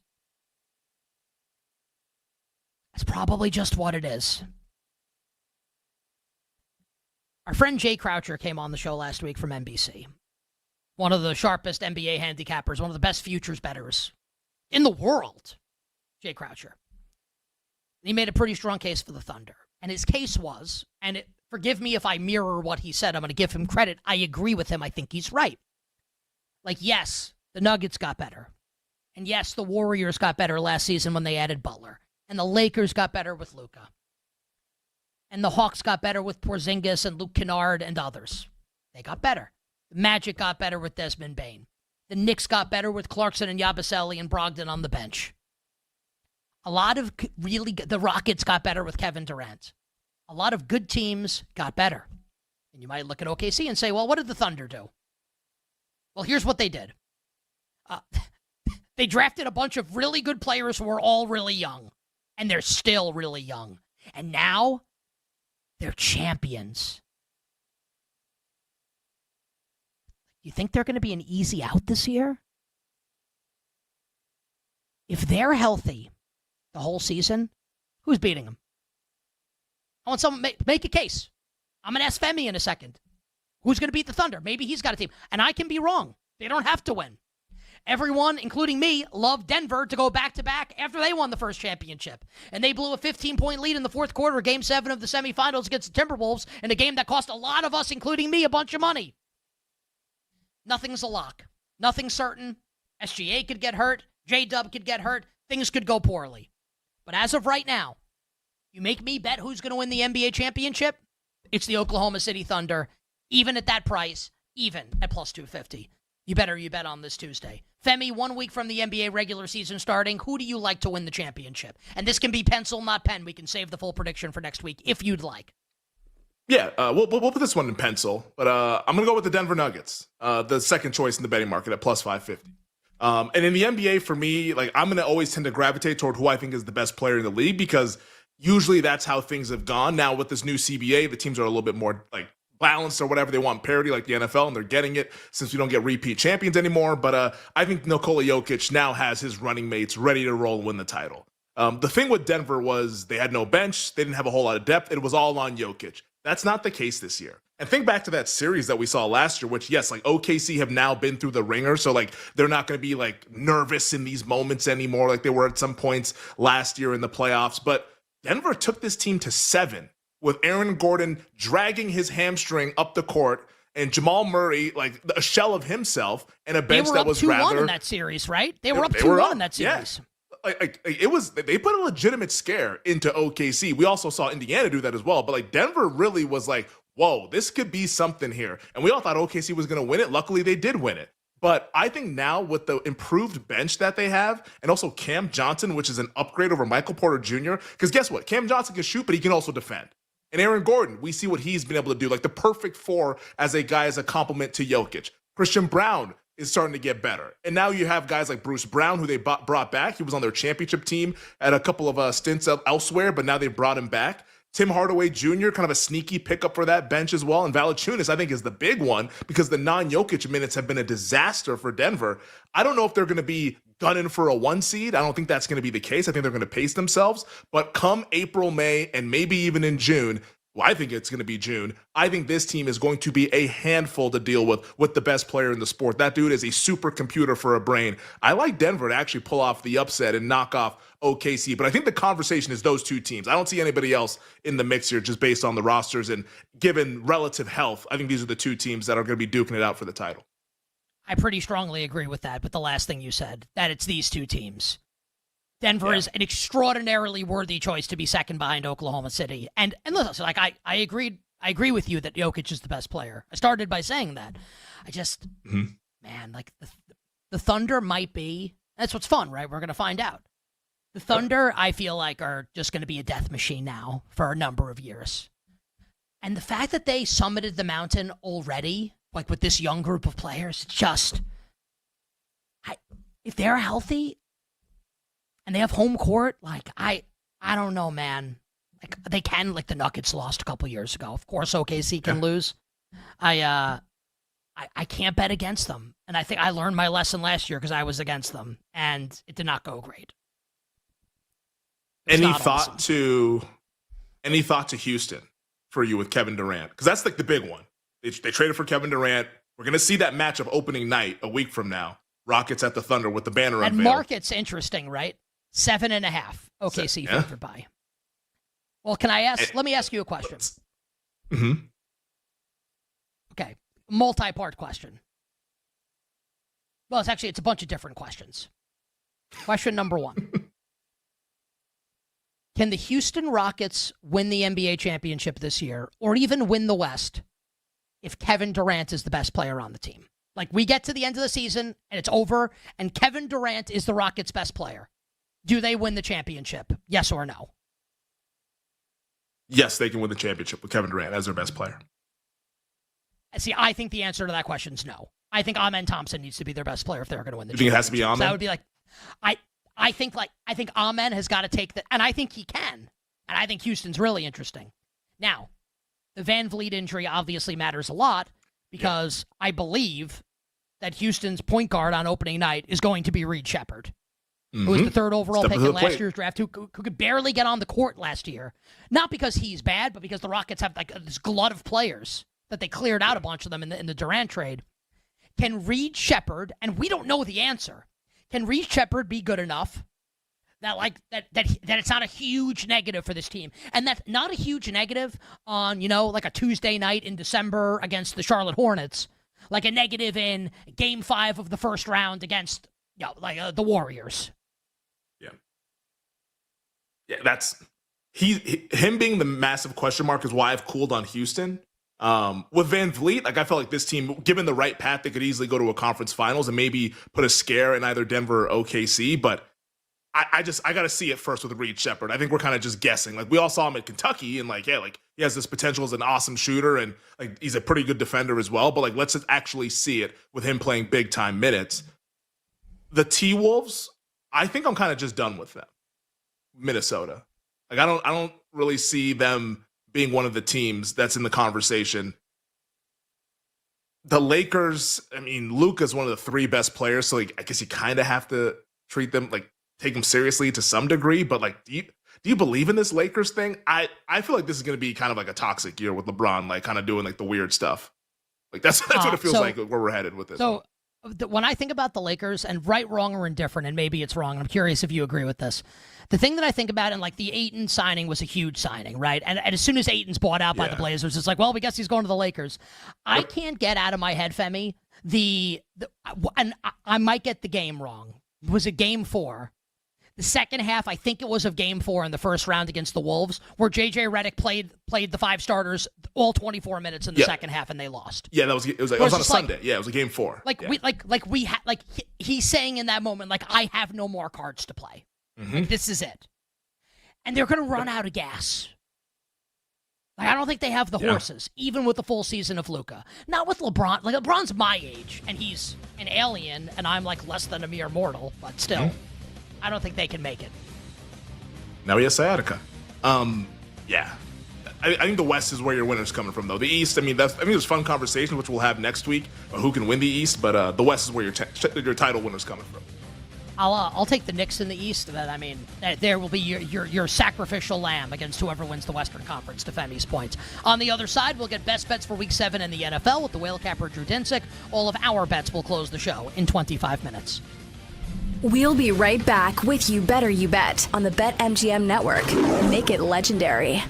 That's probably just what it is. Our friend Jay Croucher came on the show last week from NBC. One of the sharpest NBA handicappers, one of the best futures bettors in the world, Jay Croucher. He made a pretty strong case for the Thunder. And his case was, and forgive me if I mirror what he said, I'm going to give him credit. I agree with him. I think he's right. Like, yes, the Nuggets got better. And yes, the Warriors got better last season when they added Butler. And the Lakers got better with Luka. And the Hawks got better with Porzingis and Luke Kennard and others. They got better. The Magic got better with Desmond Bane. The Knicks got better with Clarkson and Yabusele and Brogdon on the bench. A lot of the Rockets got better with Kevin Durant. A lot of good teams got better. And you might look at OKC and say, well, what did the Thunder do? Well, here's what they did. They drafted a bunch of really good players who were all really young. And they're still really young. And now they're champions. You think they're going to be an easy out this year? If they're healthy the whole season, who's beating them? I want someone make a case. I'm going to ask Femi in a second. Who's going to beat the Thunder? Maybe he's got a team. And I can be wrong. They don't have to win. Everyone, including me, loved Denver to go back-to-back after they won the first championship. And they blew a 15-point lead in the fourth quarter, Game 7 of the semifinals against the Timberwolves, in a game that cost a lot of us, including me, a bunch of money. Nothing's a lock. Nothing's certain. SGA could get hurt. J-Dub could get hurt. Things could go poorly. But as of right now, you make me bet who's going to win the NBA championship? It's the Oklahoma City Thunder, even at that price, even at plus 250. You bet on this Tuesday. Femi, 1 week from the NBA regular season starting, who do you like to win the championship? And this can be pencil, not pen. We can save the full prediction for next week if you'd like. Yeah, we'll put this one in pencil, but I'm going to go with the Denver Nuggets, the second choice in the betting market at plus 550. And in the NBA, for me, like I'm going to always tend to gravitate toward who I think is the best player in the league because usually that's how things have gone. Now with this new CBA, the teams are a little bit more like balanced or whatever. They want parity like the NFL, and they're getting it since we don't get repeat champions anymore. But I think Nikola Jokic now has his running mates ready to roll and win the title. The thing with Denver was they had no bench. They didn't have a whole lot of depth. It was all on Jokic. That's not the case this year. And think back to that series that we saw last year, which, yes, like OKC have now been through the ringer. So, like, they're not going to be, like, nervous in these moments anymore like they were at some points last year in the playoffs. But Denver took this team to 7 with Aaron Gordon dragging his hamstring up the court and Jamal Murray, like, a shell of himself and a bench that was rather... They were up 2-1 in that series, right? They were up 2-1 in that series. Yeah. It was, they put a legitimate scare into OKC. We also saw Indiana do that as well. But like Denver really was like, whoa, this could be something here. And we all thought OKC was going to win it. Luckily, they did win it. But I think now with the improved bench that they have, and also Cam Johnson, which is an upgrade over Michael Porter Jr., because guess what? Cam Johnson can shoot, but he can also defend. And Aaron Gordon, we see what he's been able to do, like the perfect 4 as a guy as a complement to Jokic. Christian Brown is starting to get better. And now you have guys like Bruce Brown, who they brought back. He was on their championship team at a couple of stints elsewhere, but now they brought him back. Tim Hardaway Jr., kind of a sneaky pickup for that bench as well. And Valanciunas, I think, is the big one because the non-Jokic minutes have been a disaster for Denver. I don't know if they're going to be gunning for a 1 seed. I don't think that's going to be the case. I think they're going to pace themselves. But come April, May, and maybe even in June, well, I think it's going to be June. I think this team is going to be a handful to deal with the best player in the sport. That dude is a supercomputer for a brain. I like Denver to actually pull off the upset and knock off OKC, but I think the conversation is those two teams. I don't see anybody else in the mix here just based on the rosters and given relative health. I think these are the two teams that are going to be duking it out for the title. I pretty strongly agree with that, but the last thing you said, that it's these two teams. Denver is an extraordinarily worthy choice to be second behind Oklahoma City. And listen, like I agree with you that Jokic is the best player. I started by saying that. I just, man, like the Thunder might be, that's what's fun, right? We're going to find out. The Thunder, I feel like, are just going to be a death machine now for a number of years. And the fact that they summited the mountain already, like with this young group of players, just, if they're healthy, and they have home court, like, I don't know, man. Like, they can, like the Nuggets lost a couple years ago. Of course, OKC can lose. I can't bet against them. And I think I learned my lesson last year because I was against them, and it did not go great. Any thought to Houston for you with Kevin Durant? Because that's like the big one. They traded for Kevin Durant. We're going to see that matchup opening night a week from now. Rockets at the Thunder with the banner And unveiled. market's interesting, right? 7.5. OKC Yeah. favored by. Well, let me ask you a question. Mm-hmm. Okay. Multi-part question. Well, it's a bunch of different questions. Question number 1. Can the Houston Rockets win the NBA championship this year, or even win the West, if Kevin Durant is the best player on the team? Like, we get to the end of the season, and it's over, and Kevin Durant is the Rockets' best player. Do they win the championship? Yes or no? Yes, they can win the championship with Kevin Durant as their best player. See, I think the answer to that question is no. I think Amen Thompson needs to be their best player if they're going to win the championship. You think it has to be Amen? So that would be like, I think Amen has got to take that, and I think he can. And I think Houston's really interesting. Now, the Van Vliet injury obviously matters a lot because I believe that Houston's point guard on opening night is going to be Reed Shepherd, who was the 3rd overall pick in last year's draft, who could barely get on the court last year. Not because he's bad, but because the Rockets have like this glut of players that they cleared out a bunch of them in the Durant trade. Can Reed Shepherd, and we don't know the answer, can Reed Shepherd be good enough that it's not a huge negative for this team? And that's not a huge negative on, like a Tuesday night in December against the Charlotte Hornets, like a negative in Game 5 of the first round against the Warriors. Yeah, that's him being the massive question mark is why I've cooled on Houston. With Van Vliet, I felt like this team, given the right path, they could easily go to a conference finals and maybe put a scare in either Denver or OKC. But I got to see it first with Reed Shepherd. I think we're kind of just guessing. Like, we all saw him at Kentucky, and he has this potential as an awesome shooter, and he's a pretty good defender as well. But let's just actually see it with him playing big time minutes. The T-Wolves, I think I'm kind of just done with them. Minnesota, I don't really see them being one of the teams that's in the conversation. The Lakers, Luka's one of the 3 best players, so I guess you kind of have to treat them, take them seriously to some degree. But do you believe in this Lakers thing? I feel like this is going to be kind of like a toxic year with LeBron, kind of doing the weird stuff. That's what it feels like where we're headed with this. So when I think about the Lakers, and right, wrong, or indifferent, and maybe it's wrong, and I'm curious if you agree with this. The thing that I think about, and the Ayton signing was a huge signing, right? And as soon as Ayton's bought out by the Blazers, it's like, well, we guess he's going to the Lakers. I can't get out of my head, Femi, and I might get the game wrong. Was it Game 4? The second half, I think it was of Game 4 in the first round against the Wolves, where J.J. Redick played the 5 starters all 24 minutes in the second half, and they lost. Yeah, it was on a Sunday. It was a Game 4. He's saying in that moment, I have no more cards to play. Mm-hmm. This is it, and they're going to run out of gas. I don't think they have the horses, even with the full season of Luka. Not with LeBron. LeBron's my age, and he's an alien, and I'm less than a mere mortal, but still. Mm-hmm. I don't think they can make it. Now he has sciatica. Yeah. I think the West is where your winner's coming from, though. The East, there's fun conversations, which we'll have next week, about who can win the East, but the West is where your title winner's coming from. I'll take the Knicks in the East. There will be your sacrificial lamb against whoever wins the Western Conference, to Femi's points. On the other side, we'll get best bets for Week 7 in the NFL with the Whale Capper Drew Dinsick. All of our bets will close the show in 25 minutes. We'll be right back with You Better You Bet on the BetMGM Network. Make it legendary.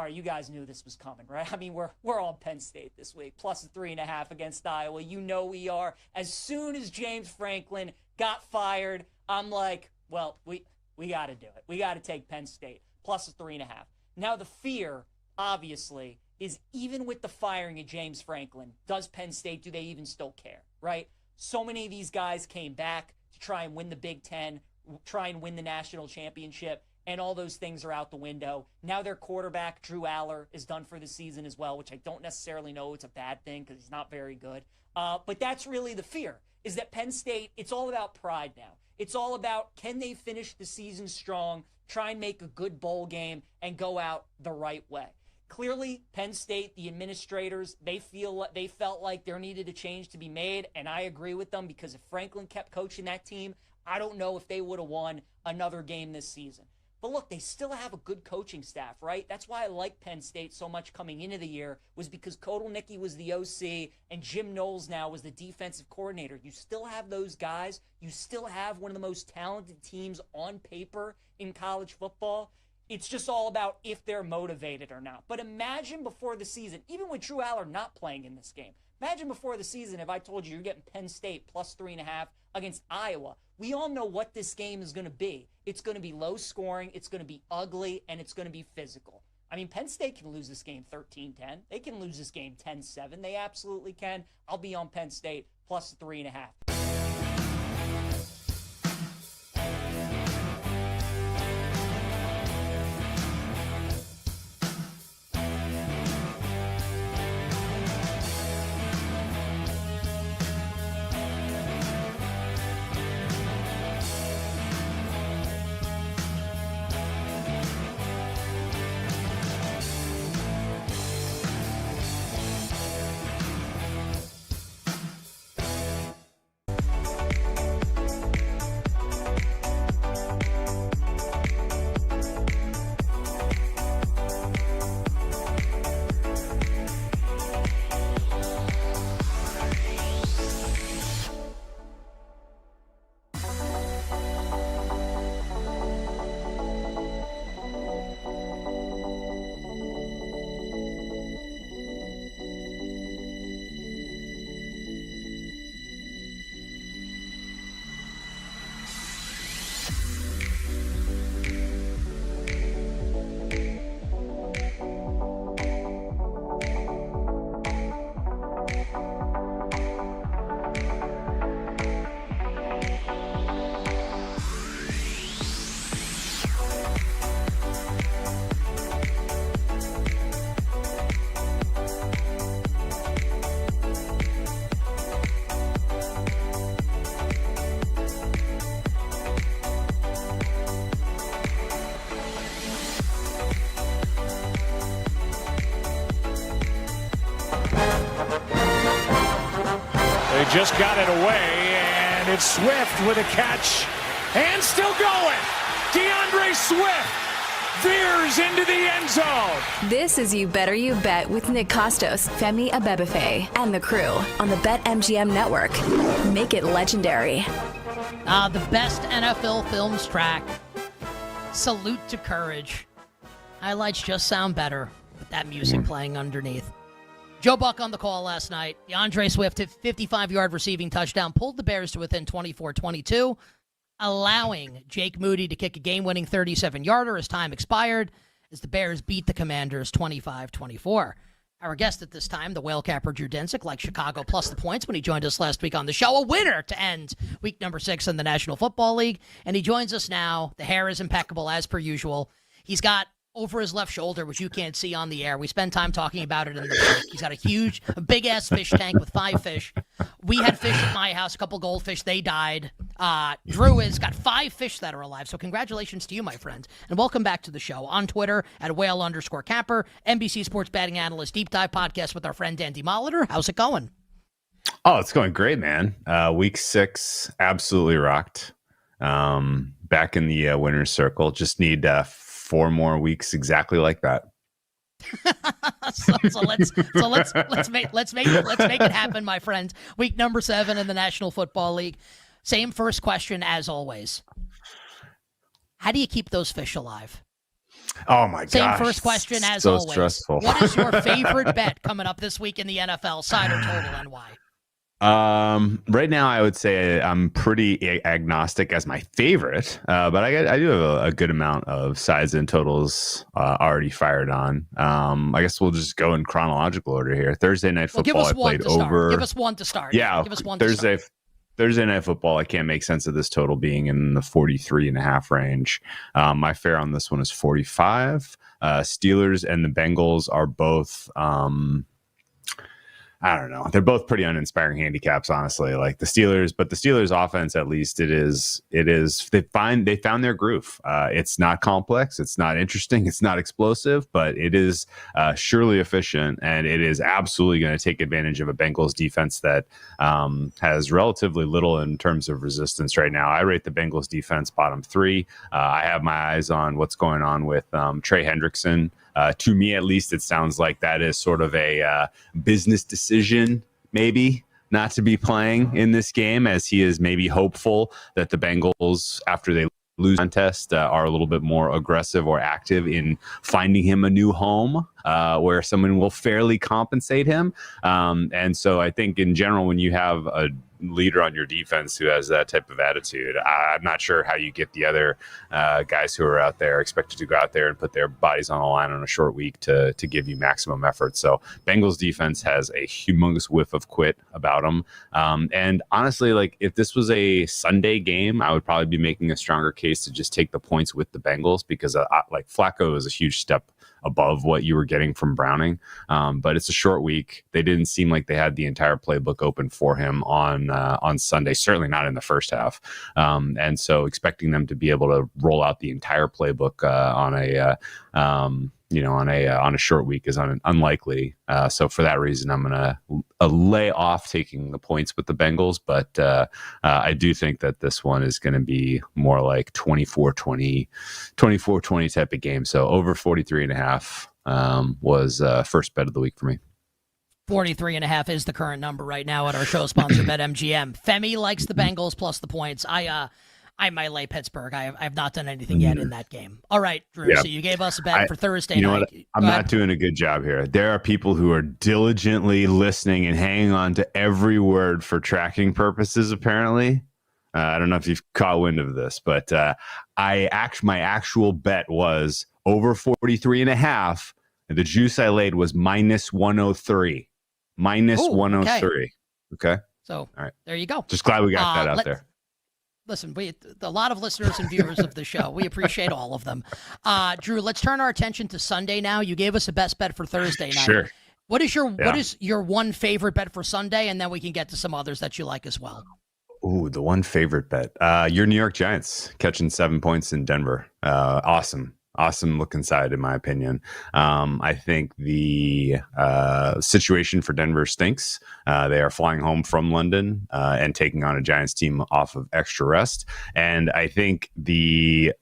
sorry, you guys knew this was coming, right? I mean, we're all Penn State this week, plus a 3.5 against Iowa. You know we are. As soon as James Franklin got fired, I'm like, well, we got to do it. We got to take Penn State, plus a 3.5. Now the fear, obviously, is even with the firing of James Franklin, does Penn State, do they even still care, right? So many of these guys came back to try and win the Big Ten, try and win the national championship, and all those things are out the window. Now their quarterback, Drew Aller, is done for the season as well, which I don't necessarily know it's a bad thing because he's not very good. But that's really the fear, is that Penn State, it's all about pride now. It's all about, can they finish the season strong, try and make a good bowl game, and go out the right way. Clearly, Penn State, the administrators, they felt like there needed a change to be made, and I agree with them, because if Franklin kept coaching that team, I don't know if they would have won another game this season. But look, they still have a good coaching staff, right? That's why I like Penn State so much coming into the year, was because Kotelnicki was the OC and Jim Knowles now was the defensive coordinator. You still have those guys. You still have one of the most talented teams on paper in college football. It's just all about if they're motivated or not. But imagine before the season, even with Drew Aller not playing in this game, imagine before the season if I told you you're getting Penn State plus 3.5 against Iowa. We all know what this game is going to be. It's going to be low scoring, it's going to be ugly, and it's going to be physical. I mean, Penn State can lose this game 13-10. They can lose this game 10-7. They absolutely can. I'll be on Penn State plus 3.5. They just got it away, and it's Swift with a catch, and still going. DeAndre Swift veers into the end zone. This is You Better You Bet with Nick Costos, Femi Abebefe, and the crew on the BetMGM Network. Make it legendary. The best NFL films track. Salute to Courage. Highlights just sound better with that music playing underneath. Joe Buck on the call last night. DeAndre Swift hit 55-yard receiving touchdown, pulled the Bears to within 24-22, allowing Jake Moody to kick a game-winning 37-yarder as time expired, as the Bears beat the Commanders 25-24. Our guest at this time, the Whale Capper Drew Dinsick, like Chicago plus the points when he joined us last week on the show. A winner to end week number 6 in the National Football League. And he joins us now. The hair is impeccable as per usual. He's got over his left shoulder, which you can't see on the air. We spend time talking about it in the break. He's got a big-ass fish tank with 5 fish. We had fish at my house, a couple goldfish. They died. Drew has got 5 fish that are alive, so congratulations to you, my friend. And welcome back to the show. On Twitter, at Whale_Capper, NBC Sports Betting Analyst Deep Dive Podcast with our friend Andy Molitor. How's it going? Oh, it's going great, man. Week 6, absolutely rocked. Back in the winner's circle. Just need 4 more weeks exactly like that. so let's make it happen, my friend. Week number 7 in the National Football League. Same first question as always. How do you keep those fish alive? Oh my Same gosh. first question as so always. Stressful. What is your favorite bet coming up this week in the NFL? Side or total, and why? Right now, I would say I'm pretty agnostic as my favorite, but I do have a good amount of sides and totals already fired on. I guess we'll just go in chronological order here. Thursday night football, give us I one played to start. over. Give us one to start. Yeah, give us one to start. Thursday night football, I can't make sense of this total being in the 43.5 range. My fare on this one is 45. Steelers and the Bengals are both. I don't know. They're both pretty uninspiring handicaps, honestly. Like the Steelers, but the Steelers offense, at least it is. They found their groove. It's not complex. It's not interesting. It's not explosive, but it is surely efficient, and it is absolutely going to take advantage of a Bengals defense that has relatively little in terms of resistance right now. I rate the Bengals defense bottom 3. I have my eyes on what's going on with Trey Hendrickson. To me, at least, it sounds like that is sort of a business decision, maybe, not to be playing in this game, as he is maybe hopeful that the Bengals, after they lose contest, are a little bit more aggressive or active in finding him a new home where someone will fairly compensate him. And so I think in general, when you have a leader on your defense who has that type of attitude, I'm not sure how you get the other guys who are out there expected to go out there and put their bodies on the line on a short week to give you maximum effort. So Bengals defense has a humongous whiff of quit about them. And honestly, like if this was a Sunday game, I would probably be making a stronger case to just take the points with the Bengals, because like Flacco is a huge step above what you were getting from Browning. But it's a short week. They didn't seem like they had the entire playbook open for him on Sunday, certainly not in the first half. And so expecting them to be able to roll out the entire playbook on a short week is unlikely. So for that reason, I'm going to lay off taking the points with the Bengals. But I do think that this one is going to be more like 24-20 type of game. So over 43.5 was first bet of the week for me. 43.5 is the current number right now at our show sponsor, BetMGM. Femi likes the Bengals plus the points. I might lay Pittsburgh. I have not done anything yet in that game. All right, Drew. Yeah. So you gave us a bet for Thursday night. You know what? I'm not doing a good job here. There are people who are diligently listening and hanging on to every word for tracking purposes, apparently. I don't know if you've caught wind of this, but my actual bet was over 43.5. And the juice I laid was minus 103. Minus 103. Okay. So all right. There you go. Just glad we got that out there. Listen, a lot of listeners and viewers of the show. We appreciate all of them. Drew, let's turn our attention to Sunday now. You gave us a best bet for Thursday night. Sure. What is your one favorite bet for Sunday? And then we can get to some others that you like as well. Ooh, the one favorite bet. Your New York Giants catching 7 points in Denver. Awesome looking side, in my opinion. I think the situation for Denver stinks. They are flying home from London and taking on a Giants team off of extra rest. And I think the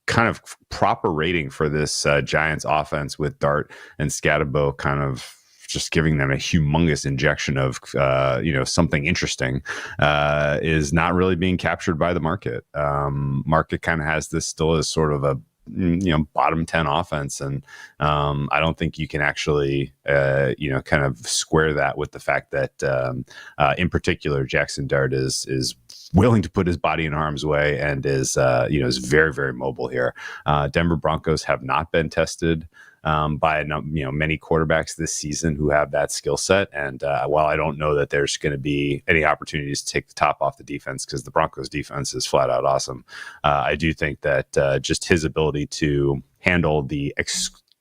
kind of proper rating for this Giants offense with Dart and Scatterbo kind of just giving them a humongous injection of, something interesting is not really being captured by the market. Market kind of has this still as sort of a bottom 10 offense. And I don't think you can actually, kind of square that with the fact that in particular, Jackson Dart is willing to put his body in harm's way and is very, very mobile here. Denver Broncos have not been tested by many quarterbacks this season who have that skill set. And while I don't know that there's going to be any opportunities to take the top off the defense, because the Broncos defense is flat out awesome, I do think that just his ability to handle the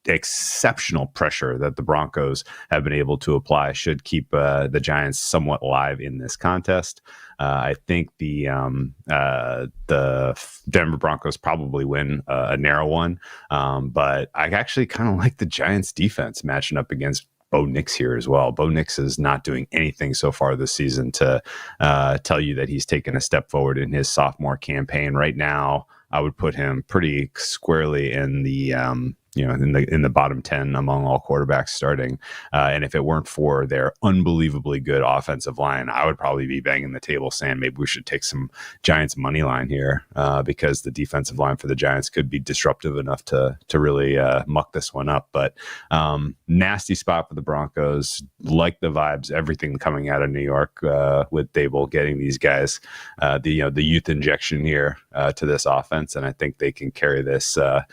exceptional pressure that the Broncos have been able to apply should keep the Giants somewhat alive in this contest. I think the Denver Broncos probably win a narrow one, but I actually kind of like the Giants defense matching up against Bo Nix here as well. Bo Nix is not doing anything so far this season to tell you that he's taken a step forward in his sophomore campaign. Right now, I would put him pretty squarely in the in the bottom 10 among all quarterbacks starting. And if it weren't for their unbelievably good offensive line, I would probably be banging the table saying maybe we should take some Giants money line here because the defensive line for the Giants could be disruptive enough to really muck this one up. But nasty spot for the Broncos. Like the vibes, everything coming out of New York with Dable getting these guys, the youth injection here to this offense, and I think they can carry this. The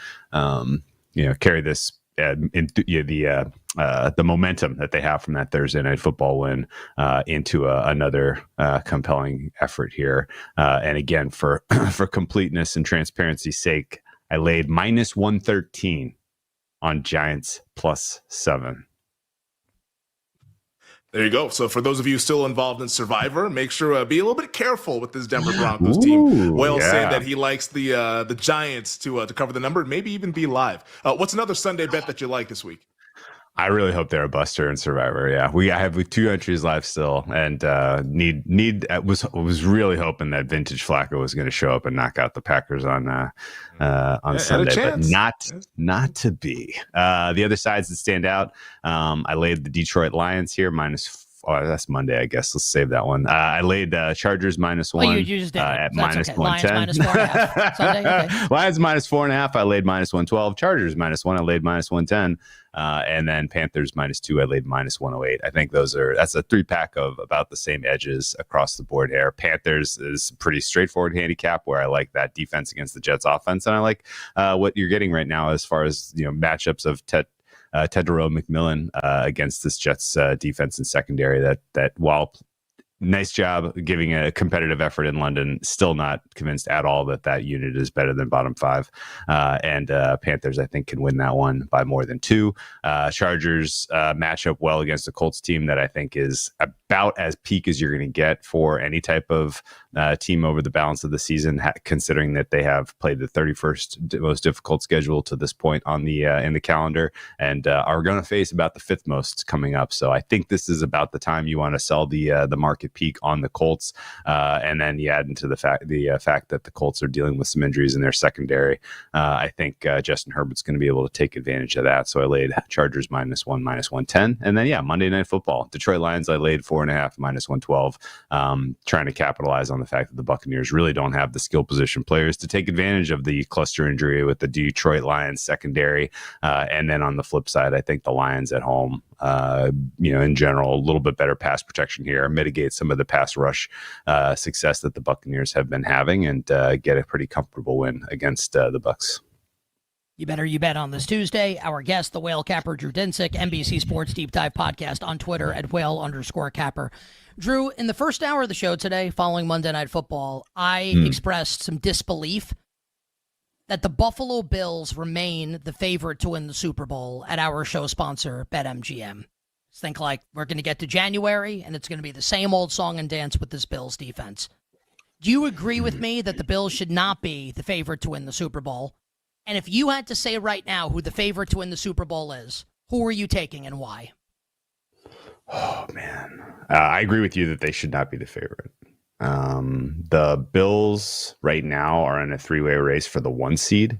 momentum that they have from that Thursday night football win into another compelling effort here. And again, for completeness and transparency's sake, I laid -113 on Giants +7. There you go. So for those of you still involved in Survivor, make sure be a little bit careful with this Denver Broncos team. Whale saying that he likes the Giants to cover the number and maybe even be live. What's another Sunday bet that you like this week? I really hope they're a buster in Survivor. Yeah, I have 2 entries live still, and was really hoping that Vintage Flacco was going to show up and knock out the Packers on Sunday, but not to be. The other sides that stand out, I laid the Detroit Lions here that's Monday, I guess. Let's save that one. I laid Chargers -1. Oh, you just did at That's okay. -110. Lions -4.5. Sunday. Okay. Lions -4.5. I laid -112. Chargers -1. I laid -110. And then Panthers -2. I laid -108. I think that's a 3-pack of about the same edges across the board here. Panthers is a pretty straightforward handicap where I like that defense against the Jets offense, and I like what you're getting right now as far as matchups of Tedero McMillan against this Jets defense and secondary that while nice job giving a competitive effort in London, still not convinced at all that unit is better than bottom 5. And Panthers, I think, can win that one by more than 2. Chargers match up well against a Colts team that I think is about as peak as you're going to get for any type of team over the balance of the season, considering that they have played the 31st most difficult schedule to this point on the in the calendar, and are going to face about the 5th most coming up. So I think this is about the time you want to sell the market peak on the Colts, and then you add into the fact that the Colts are dealing with some injuries in their secondary. I think Justin Herbert's going to be able to take advantage of that. So I laid Chargers -1, -110, and then Monday Night Football, Detroit Lions. I laid 4.5, -112, trying to capitalize on the fact that the Buccaneers really don't have the skill position players to take advantage of the cluster injury with the Detroit Lions secondary. And then on the flip side, I think the Lions at home, in general, a little bit better pass protection here, mitigate some of the pass rush success that the Buccaneers have been having, and get a pretty comfortable win against the Bucs. You bet on this Tuesday. Our guest, the Whale Capper Drew Dinsick, NBC Sports Deep Dive Podcast on Twitter at @Whale_Capper. Drew, in the first hour of the show today, following Monday Night Football, I expressed some disbelief that the Buffalo Bills remain the favorite to win the Super Bowl at our show sponsor, BetMGM. Just think like we're going to get to January, and it's going to be the same old song and dance with this Bills defense. Do you agree with me that the Bills should not be the favorite to win the Super Bowl? And if you had to say right now who the favorite to win the Super Bowl is, who are you taking and why? Oh, man. I agree with you that they should not be the favorite. The Bills right now are in a 3-way race for the 1 seed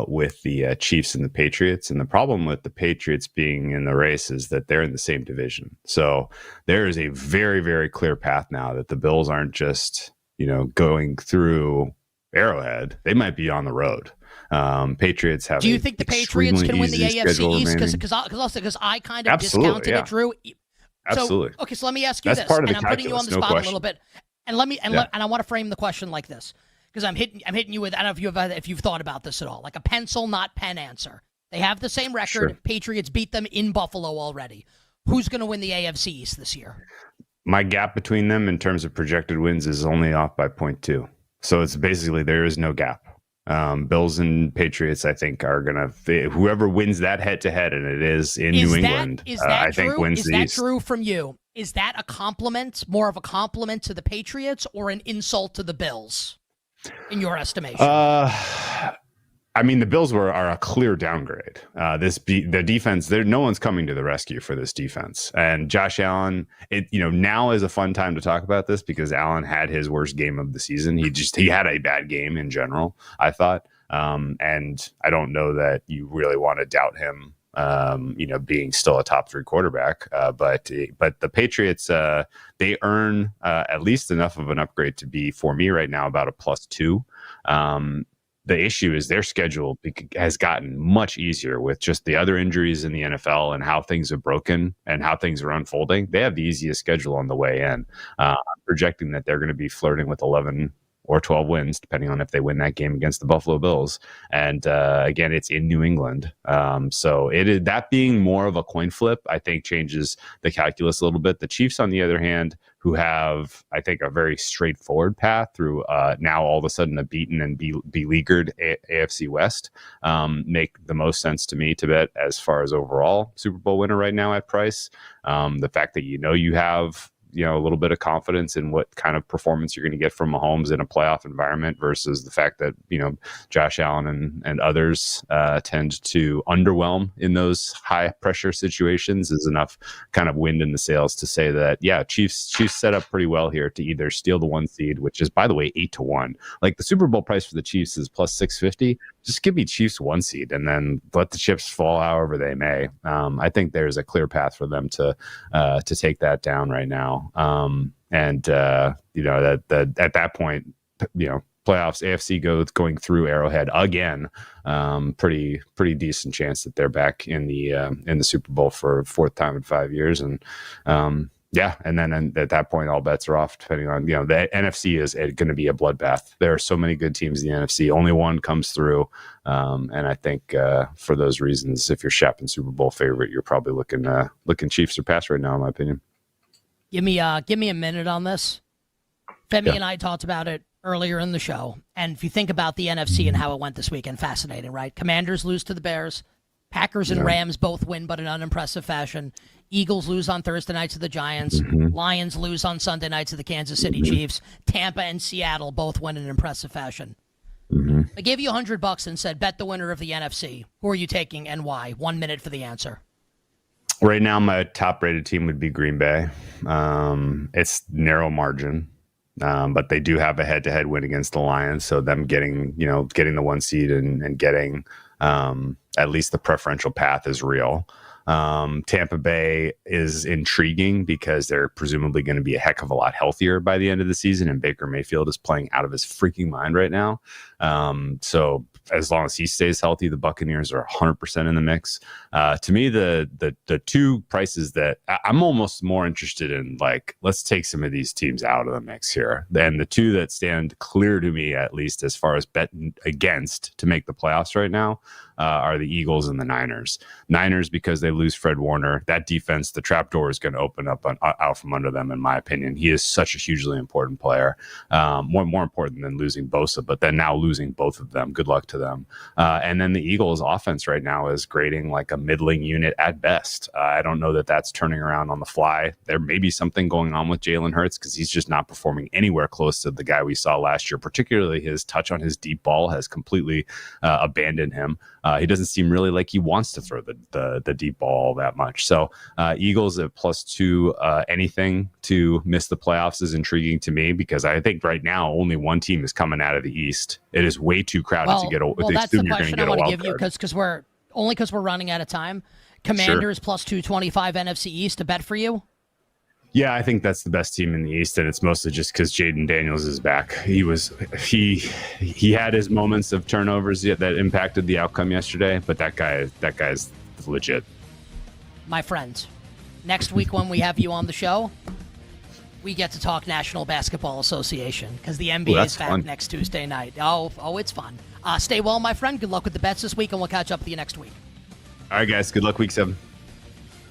with the Chiefs and the Patriots. And the problem with the Patriots being in the race is that they're in the same division. So there is a very, very clear path now that the Bills aren't just, going through Arrowhead. They might be on the road. Patriots have. Do you think the Patriots can win the AFC East? Because I kind of discounted it, Drew. Absolutely. So let me ask you That's this, part of the and I'm putting you on the calculus, spot no a little bit, and I want to frame the question like this, because I'm hitting you with, I don't know if you've thought about this at all, like a pencil not pen answer. They have the same record. Sure. Patriots beat them in Buffalo already. Who's going to win the AFC East this year? My gap between them in terms of projected wins is only off by 0.2. So it's basically there is no gap. Bills and Patriots, I think, are going to whoever wins that head-to-head, and it is in New England, I think wins the East. Is that true from you? Is that a compliment, more of a compliment to the Patriots, or an insult to the Bills, in your estimation? I mean, the Bills are a clear downgrade. The defense, no one's coming to the rescue for this defense. And Josh Allen, now is a fun time to talk about this because Allen had his worst game of the season. He had a bad game in general, I thought. And I don't know that you really want to doubt him, being still a top 3 quarterback. But the Patriots, they earn at least enough of an upgrade to be, for me right now, about a +2. The issue is their schedule has gotten much easier with just the other injuries in the NFL and how things have broken and how things are unfolding. They have the easiest schedule on the way in. I'm projecting that they're going to be flirting with 11 or 12 wins, depending on if they win that game against the Buffalo Bills. And again, it's in New England. So it is, that being more of a coin flip, I think changes the calculus a little bit. The Chiefs, on the other hand, who have, I think, a very straightforward path through now all of a sudden a beaten and beleaguered AFC West, make the most sense to me to bet as far as overall Super Bowl winner right now at price. The fact that you have a little bit of confidence in what kind of performance you're going to get from Mahomes in a playoff environment versus the fact that, Josh Allen and others tend to underwhelm in those high pressure situations is enough kind of wind in the sails to say that, yeah, Chiefs set up pretty well here to either steal the 1 seed, which is, by the way, 8-1. Like the Super Bowl price for the Chiefs is +650. Just give me Chiefs 1 seed and then let the chips fall however they may. I think there's a clear path for them to take that down right now. That at that point, playoffs, AFC going through Arrowhead again, pretty decent chance that they're back in the Super Bowl for 4th time in 5 years. And and then at that point, all bets are off, depending on, the NFC is going to be a bloodbath. There are so many good teams in the NFC. Only one comes through. And I think for those reasons, if you're shopping Super Bowl favorite, you're probably looking Chiefs or pass right now, in my opinion. Give me a minute on this. Femi and I talked about it earlier in the show. And if you think about the NFC and how it went this weekend, fascinating, right? Commanders lose to the Bears. Packers and Rams both win, but in unimpressive fashion. Eagles lose on Thursday night to the Giants. Lions lose on Sunday night to the Kansas City Chiefs. Tampa and Seattle both win in impressive fashion. I gave you $100 and said, bet the winner of the NFC. Who are you taking and why? 1 minute for the answer. Right now, my top-rated team would be Green Bay. It's narrow margin, but they do have a head-to-head win against the Lions. So them getting the 1 seed and getting at least the preferential path is real. Tampa Bay is intriguing because they're presumably going to be a heck of a lot healthier by the end of the season, and Baker Mayfield is playing out of his freaking mind right now. So as long as he stays healthy, the Buccaneers are 100% in the mix. To me, the two prices that I'm almost more interested in, like, let's take some of these teams out of the mix here. And the two that stand clear to me, at least as far as betting against to make the playoffs right now, are the Eagles and the Niners. Niners, because they lose Fred Warner, that defense, the trapdoor is going to open up out from under them, in my opinion. He is such a hugely important player, more important than losing Bosa, but then now losing both of them. Good luck to them. And then the Eagles offense right now is grading like a middling unit at best. I don't know that that's turning around on the fly. There may be something going on with Jalen Hurts because he's just not performing anywhere close to the guy we saw last year. Particularly his touch on his deep ball has completely abandoned him. He doesn't seem really like he wants to throw the deep ball that much. So Eagles at +2, anything to miss the playoffs is intriguing to me because I think right now only one team is coming out of the East. It is way too crowded to get a. Well, that's the question I want to give you because we're running out of time. Commanders +225 NFC East to bet for you. Yeah, I think that's the best team in the East, and it's mostly just because Jaden Daniels is back. He had his moments of turnovers that impacted the outcome yesterday, but that guy's legit. My friend, next week when we have you on the show, we get to talk National Basketball Association because the NBA is back next Tuesday night. Oh, it's fun. Stay well, my friend. Good luck with the bets this week, and we'll catch up with you next week. All right, guys. Good luck week 7.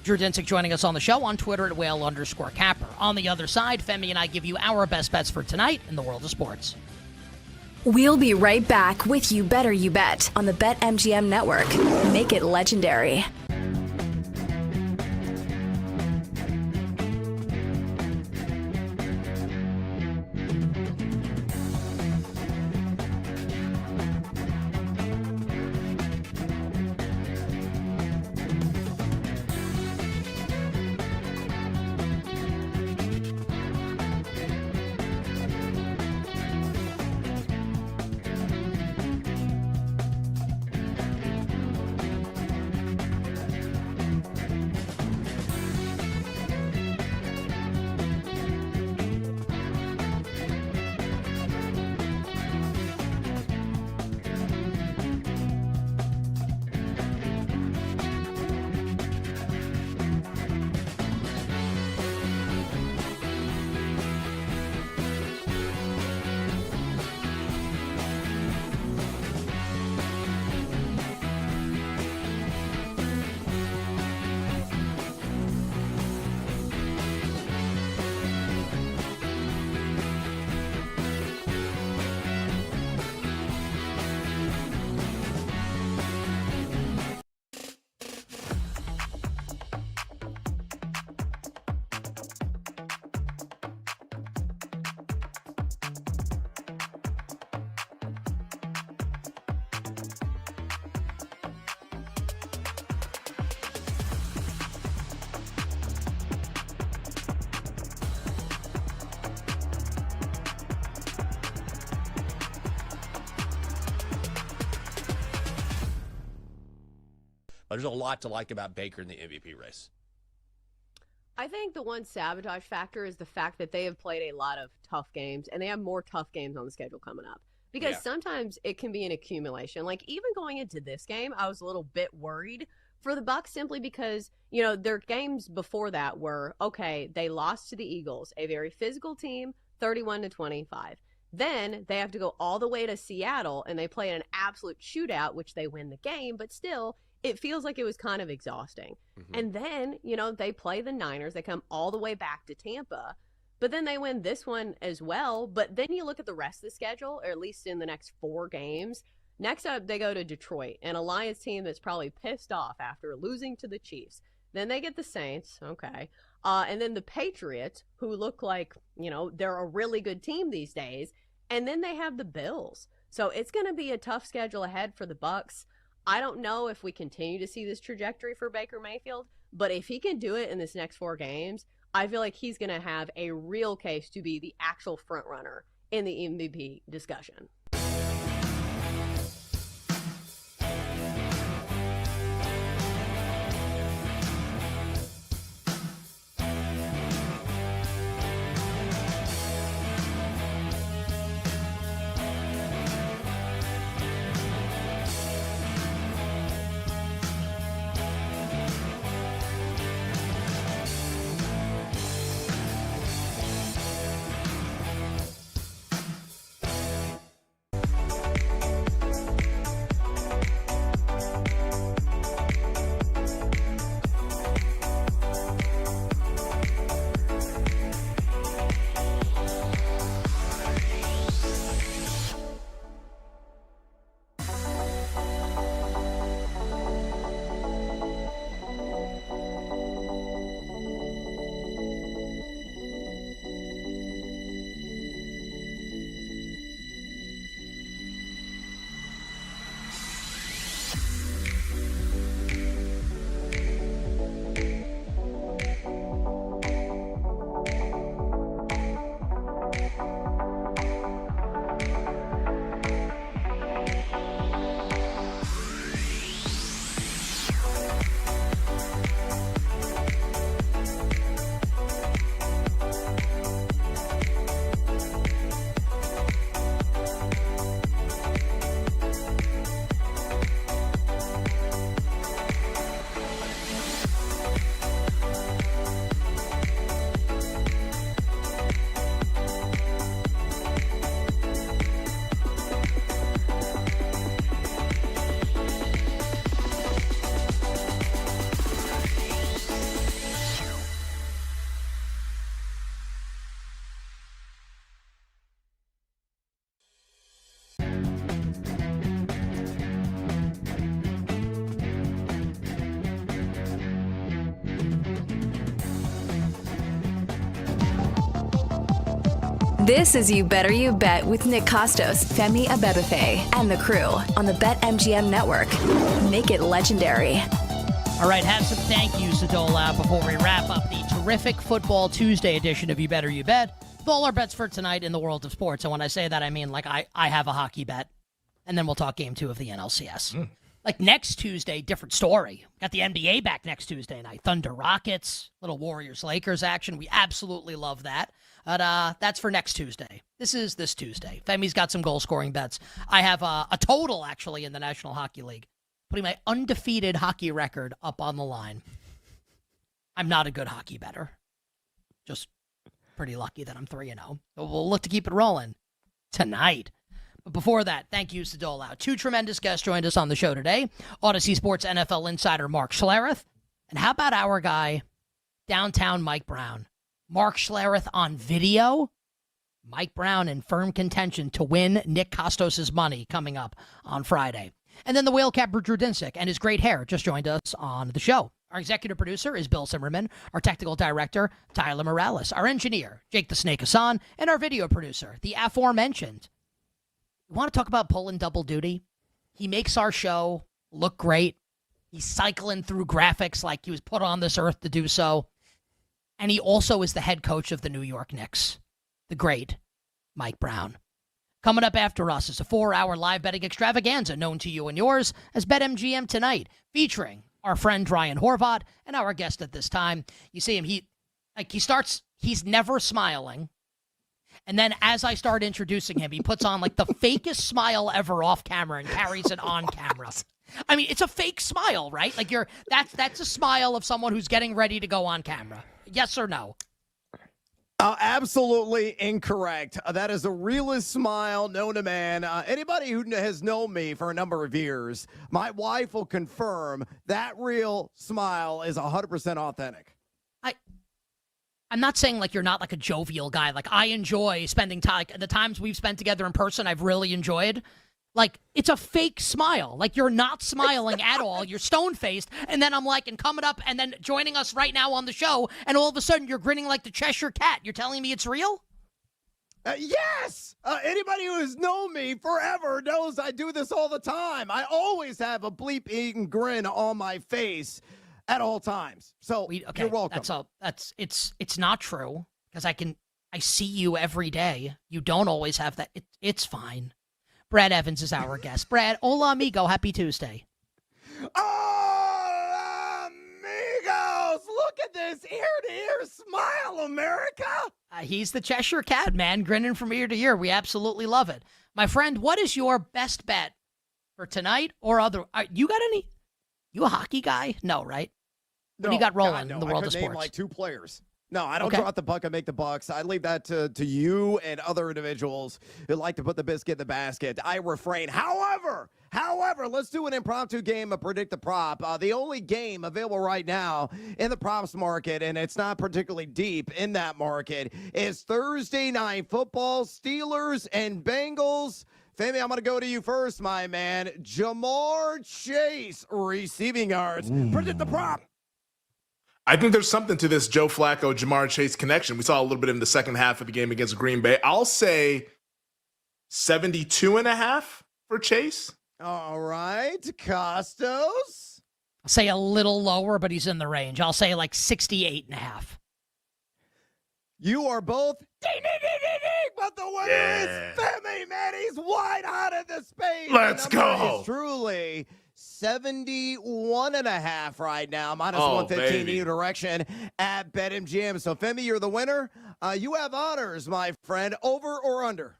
Drew Dinsick joining us on the show on Twitter at Whale_Capper. On the other side, Femi and I give you our best bets for tonight in the world of sports. We'll be right back with You Better You Bet on the BetMGM Network. Make it legendary. There's a lot to like about Baker in the MVP race. I think the one sabotage factor is the fact that they have played a lot of tough games, and they have more tough games on the schedule coming up. Because sometimes it can be an accumulation. Like, even going into this game, I was a little bit worried for the Bucs simply because, you know, their games before that were, okay, they lost to the Eagles, a very physical team, 31-25. Then they have to go all the way to Seattle, and they play an absolute shootout, which they win the game, but still, it feels like it was kind of exhausting. And then, you know, they play the Niners. They come all the way back to Tampa, but then they win this one as well. But then you look at the rest of the schedule, or at least in the next 4 games. Next up, they go to Detroit, an Lions team that's probably pissed off after losing to the Chiefs. Then they get the Saints, okay. And then the Patriots, who look like, you know, they're a really good team these days. And then they have the Bills. So it's going to be a tough schedule ahead for the Bucs. I don't know if we continue to see this trajectory for Baker Mayfield, but if he can do it in this next 4 games, I feel like he's going to have a real case to be the actual front runner in the MVP discussion. This is You Better You Bet with Nick Costos, Femi Abebefe, and the crew on the BetMGM Network. Make it legendary. All right, have some thank yous to dole out before we wrap up the terrific Football Tuesday edition of You Better You Bet with all our bets for tonight in the world of sports. And when I say that, I mean like I have a hockey bet, and then we'll talk Game 2 of the NLCS. Like next Tuesday, different story. Got the NBA back next Tuesday night. Thunder Rockets, little Warriors-Lakers action. We absolutely love that. But that's for next Tuesday. This is this Tuesday. Femi's got some goal-scoring bets. I have a total, actually, in the National Hockey League. Putting my undefeated hockey record up on the line. I'm not a good hockey bettor. Just pretty lucky that I'm 3-0. But we'll look to keep it rolling tonight. But before that, thank yous to dole out. 2 tremendous guests joined us on the show today. Odyssey Sports NFL insider Mark Schlereth. And how about our guy, downtown Mike Brown? Mark Schlereth on video. Mike Brown in firm contention to win Nick Costos' money coming up on Friday. And then the Whale Capper Drew Dinsick and his great hair just joined us on the show. Our executive producer is Bill Zimmerman. Our technical director, Tyler Morales. Our engineer, Jake the Snake Hassan. And our video producer, the aforementioned. You want to talk about pulling double duty? He makes our show look great. He's cycling through graphics like he was put on this earth to do so. And he also is the head coach of the New York Knicks, the great Mike Brown. Coming up after us is a 4-hour live betting extravaganza known to you and yours as BetMGM Tonight, featuring our friend Ryan Horvat, and our guest at this time. You see him, he's never smiling. And then as I start introducing him, he puts on like the fakest smile ever off camera and carries it on camera. I mean, it's a fake smile, right? Like that's a smile of someone who's getting ready to go on camera. Yes or no? Absolutely incorrect. That is the realest smile known to man. Anybody who has known me for a number of years, my wife will confirm that real smile is 100% authentic. I'm not saying like you're not like a jovial guy. Like I enjoy spending time. Like, the times we've spent together in person, I've really enjoyed. Like it's a fake smile. Like you're not smiling at all. You're stone-faced. And then I'm like, and coming up and then joining us right now on the show. And all of a sudden you're grinning like the Cheshire Cat. You're telling me it's real? Yes! Anybody who has known me forever knows I do this all the time. I always have a bleep-eating grin on my face at all times. So you're welcome. It's not true because I see you every day. You don't always have that. It's fine. Brad Evans is our guest. Brad, hola amigo, happy Tuesday. Oh, amigos, look at this ear-to-ear smile, America. He's the Cheshire Cat, man, grinning from ear to ear. We absolutely love it. My friend, what is your best bet for tonight or other? You got any? You a hockey guy? No, right? What do you got rolling in the world of sports? Name like 2 players. No, I don't drop the puck and make the bucks. I leave that to you and other individuals who like to put the biscuit in the basket. I refrain. However, let's do an impromptu game of Predict the Prop. The only game available right now in the props market, and it's not particularly deep in that market, is Thursday Night Football, Steelers and Bengals. Femi, I'm going to go to you first, my man. Jamar Chase, receiving yards. Predict the Prop. I think there's something to this Joe Flacco, Jamar Chase connection. We saw a little bit in the second half of the game against Green Bay. I'll say 72.5 for Chase. All right. Costos. I'll say a little lower, but he's in the range. I'll say like 68.5. You are both ding, but the winner is Femi, man. He's wide out of the space. Let's go. It's truly 71.5 right now, minus 115 in your direction at BetMGM. So, Femi, you're the winner. You have honors, my friend. Over or under?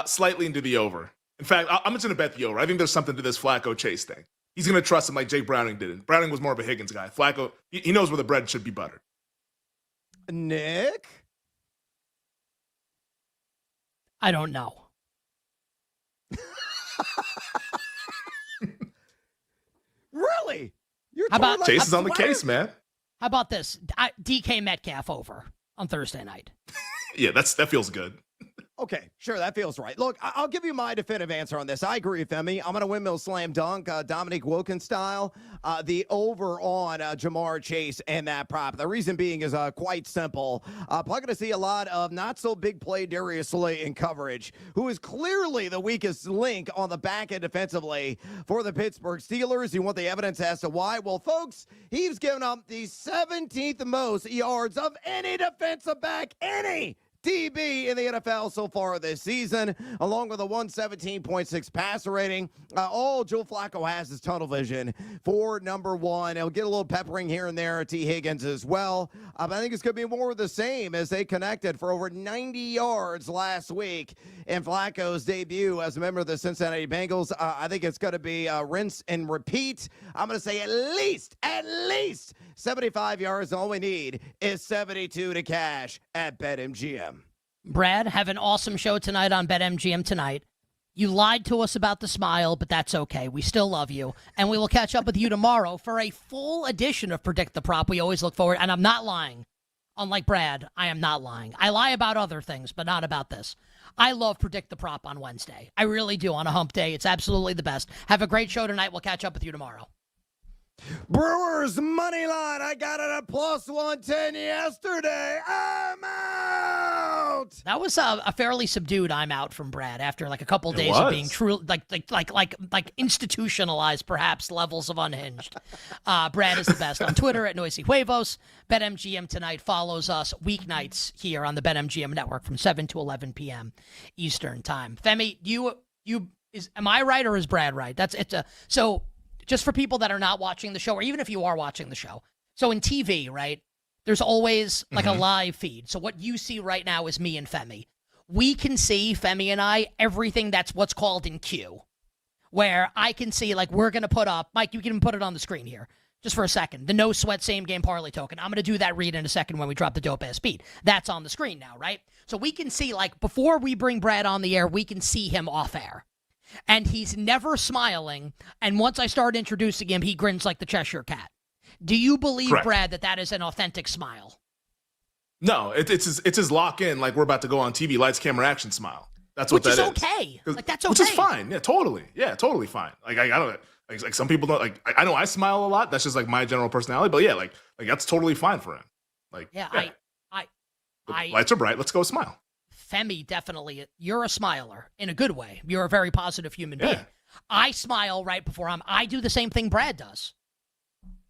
Slightly into the over. In fact, I'm just going to bet the over. I think there's something to this Flacco Chase thing. He's going to trust him like Jake Browning didn't. Browning was more of a Higgins guy. Flacco, he knows where the bread should be buttered. Nick? I don't know. Really? Chase is on the case, man. How about this? DK Metcalf over on Thursday night. Yeah, that feels good. Okay, sure, that feels right. Look, I'll give you my definitive answer on this. I agree with Femi. I'm going to windmill slam dunk, Dominique Wilkins style, the over on Jamar Chase and that prop. The reason being is quite simple. Probably going to see a lot of not-so-big play Darius Slay in coverage, who is clearly the weakest link on the back end defensively for the Pittsburgh Steelers. You want the evidence as to why? Well, folks, he's given up the 17th most yards of any defensive back, any DB in the NFL so far this season, along with a 117.6 passer rating. All Joe Flacco has is tunnel vision for number one. He'll get a little peppering here and there at T. Higgins as well. But I think it's going to be more of the same as they connected for over 90 yards last week in Flacco's debut as a member of the Cincinnati Bengals. I think it's going to be rinse and repeat. I'm going to say at least 75 yards. All we need is 72 to cash at BetMGM. Brad, have an awesome show tonight on BetMGM tonight. You lied to us about the smile, but that's okay. We still love you. And we will catch up with you tomorrow for a full edition of Predict the Prop. We always look forward, and I'm not lying. Unlike Brad, I am not lying. I lie about other things, but not about this. I love Predict the Prop on Wednesday. I really do on a hump day. It's absolutely the best. Have a great show tonight. We'll catch up with you tomorrow. Brewers money line. I got it at plus 110 yesterday. I'm out. That was a fairly subdued I'm out from Brad after like a couple days of being true, like institutionalized, perhaps levels of unhinged. Brad is the best on Twitter at Noisy Huevos. BetMGM tonight follows us weeknights here on the BetMGM network from 7 to 11 p.m. Eastern time. Femi, am I right or is Brad right? So just for people that are not watching the show, or even if you are watching the show. So in TV, right, there's always like a live feed. So what you see right now is me and Femi. We can see, Femi and I, everything that's what's called in queue, where I can see, like, we're going to put up, Mike, you can put it on the screen here, just for a second, the no sweat same game parlay token. I'm going to do that read in a second when we drop the dope ass beat. That's on the screen now, right? So we can see, like, before we bring Brad on the air, we can see him off air. And he's never smiling, and once I start introducing him, he grins like the Cheshire Cat. Do you believe, Correct. Brad, that is an authentic smile? No, it's his lock in, like we're about to go on TV, lights, camera, action smile. That's what Which that is okay. Like, that's okay. Which is fine. Yeah, totally. Yeah, totally fine. Like I don't like some people don't like. I know I smile a lot. That's just like my general personality. But yeah, like that's totally fine for him. Like I lights are bright. Let's go smile. Femi, definitely. You're a smiler in a good way. You're a very positive human being. I smile right before I do the same thing Brad does.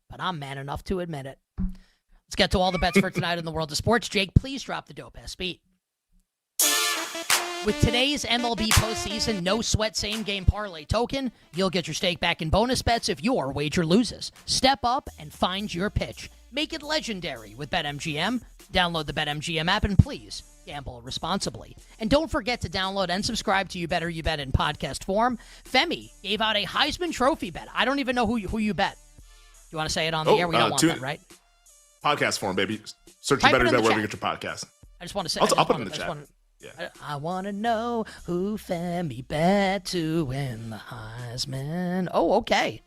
But I'm man enough to admit it. Let's get to all the bets for tonight in the world of sports. Jake, please drop the dope ass beat. With today's MLB postseason no sweat same game parlay token, you'll get your stake back in bonus bets if your wager loses. Step up and find your pitch. Make it legendary with BetMGM. Download the BetMGM app and please gamble responsibly. And don't forget to download and subscribe to You Better You Bet in podcast form. Femi gave out a Heisman Trophy bet. I don't even know who you bet. You want to say it on the air? We don't want that, right? Podcast form, baby. Search You Better You Bet wherever you get your podcast. I just want to say. I'll put it in the chat. I want to know who Femi bet to win the Heisman. Oh, okay.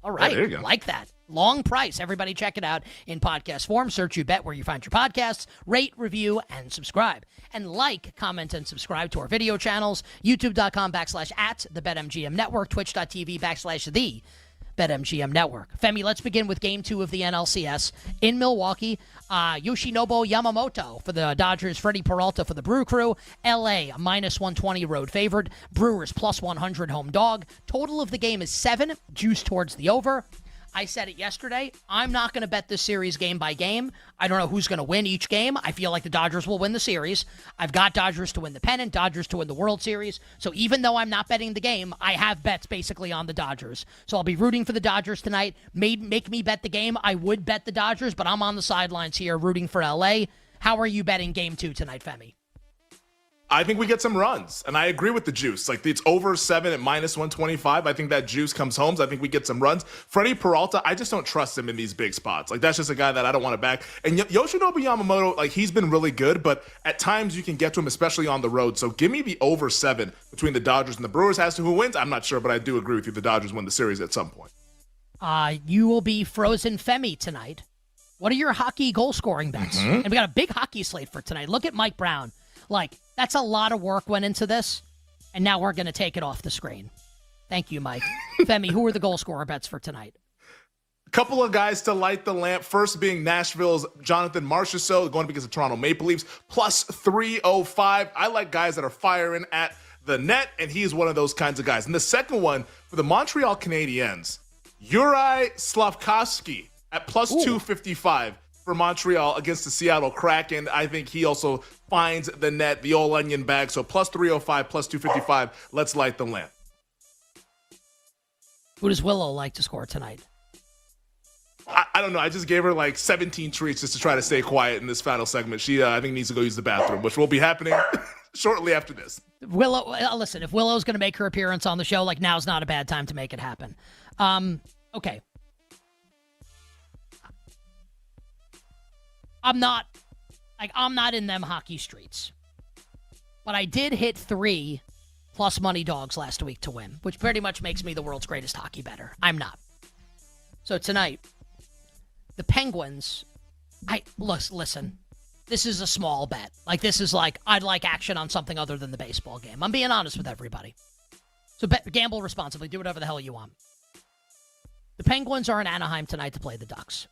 All right. there you go. Like that. Long price. Everybody check it out in podcast form. Search You Bet where you find your podcasts. Rate, review, and subscribe. And like, comment, and subscribe to our video channels. YouTube.com/@the BetMGM Network. Twitch.tv/the BetMGM Network. Femi, let's begin with Game 2 of the NLCS. In Milwaukee, Yoshinobu Yamamoto for the Dodgers, Freddie Peralta for the Brew Crew. LA, a -120 road favored. Brewers, +100 home dog. Total of the game is 7, juice towards the over. I said it yesterday. I'm not going to bet this series game by game. I don't know who's going to win each game. I feel like the Dodgers will win the series. I've got Dodgers to win the pennant, Dodgers to win the World Series. So even though I'm not betting the game, I have bets basically on the Dodgers. So I'll be rooting for the Dodgers tonight. Make me bet the game. I would bet the Dodgers, but I'm on the sidelines here rooting for LA. How are you betting Game 2 tonight, Femi? I think we get some runs, and I agree with the juice. Like, it's over 7 at -125. I think that juice comes home, so I think we get some runs. Freddie Peralta, I just don't trust him in these big spots. Like, that's just a guy that I don't want to back. And Yoshinobu Yamamoto, like, he's been really good, but at times you can get to him, especially on the road. So give me the over 7 between the Dodgers and the Brewers. As to who wins, I'm not sure, but I do agree with you. The Dodgers win the series at some point. You will be frozen Femi tonight. What are your hockey goal-scoring bets? And we got a big hockey slate for tonight. Look at Mike Brown. Like, that's a lot of work went into this, and now we're going to take it off the screen. Thank you, Mike. Femi, who are the goal scorer bets for tonight? A couple of guys to light the lamp. First being Nashville's Jonathan Marchessault, going up against the Toronto Maple Leafs, +305. I like guys that are firing at the net, and he's one of those kinds of guys. And the second one, for the Montreal Canadiens, Juraj Slavkovsky at +255. For Montreal against the Seattle Kraken. I think he also finds the net, the old onion bag. So +305, +255. Let's light the lamp. Who does Willow like to score tonight? I don't know. I just gave her like 17 treats just to try to stay quiet in this final segment. She, I think, needs to go use the bathroom, which will be happening shortly after this. Willow, listen, if Willow's going to make her appearance on the show, like, now's not a bad time to make it happen. Okay. I'm not in them hockey streets. But I did hit 3 plus money dogs last week to win, which pretty much makes me the world's greatest hockey bettor. I'm not. So tonight, the Penguins, listen, this is a small bet. Like, this is like, I'd like action on something other than the baseball game. I'm being honest with everybody. So gamble responsibly. Do whatever the hell you want. The Penguins are in Anaheim tonight to play the Ducks.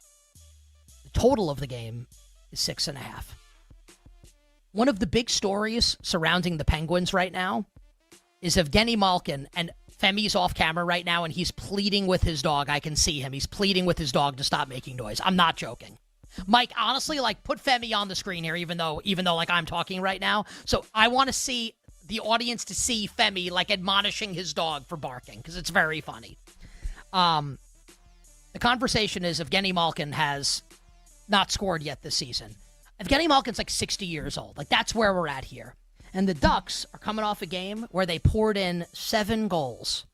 The total of the game is 6.5. One of the big stories surrounding the Penguins right now is Evgeny Malkin, and Femi's off camera right now, and he's pleading with his dog. I can see him. He's pleading with his dog to stop making noise. I'm not joking. Mike, honestly, like, put Femi on the screen here, even though like I'm talking right now. So I want to see the audience to see Femi like admonishing his dog for barking, because it's very funny. The conversation is Evgeny Malkin has not scored yet this season. Evgeny Malkin's like 60 years old. Like, that's where we're at here. And the Ducks are coming off a game where they poured in 7 goals.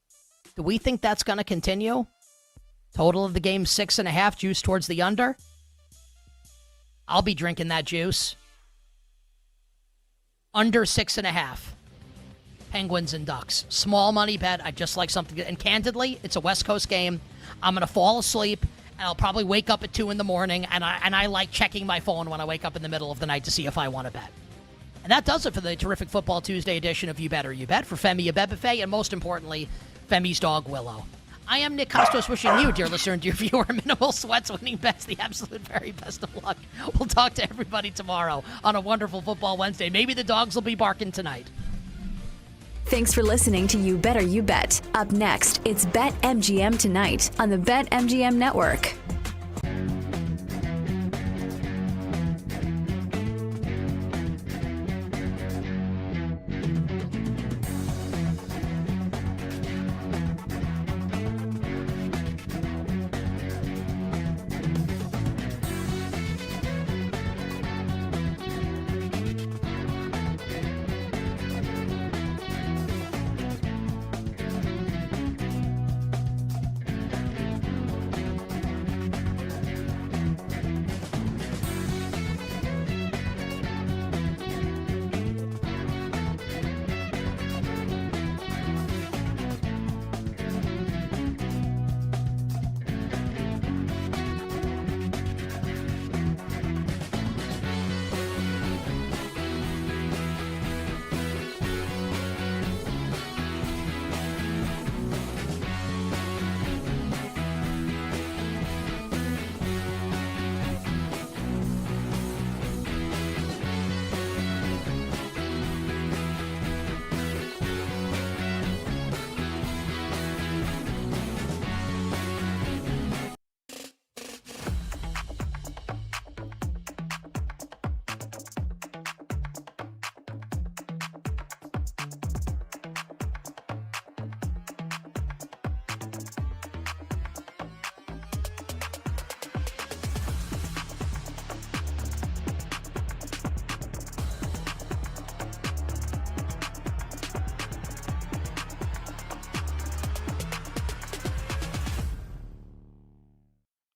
Do we think that's going to continue? Total of the game, 6.5, juice towards the under. I'll be drinking that juice. Under 6.5. Penguins and Ducks. Small money bet. I just like something. And candidly, it's a West Coast game. I'm going to fall asleep, and I'll probably wake up at 2 in the morning, and I like checking my phone when I wake up in the middle of the night to see if I want to bet. And that does it for the terrific Football Tuesday edition of You Better You Bet for Femi Abebefe, and most importantly, Femi's dog, Willow. I am Nick Costos, wishing you, dear listener and dear viewer, minimal sweats, winning bets, the absolute very best of luck. We'll talk to everybody tomorrow on a wonderful Football Wednesday. Maybe the dogs will be barking tonight. Thanks for listening to You Better You Bet. Up next, it's BetMGM tonight on the BetMGM Network.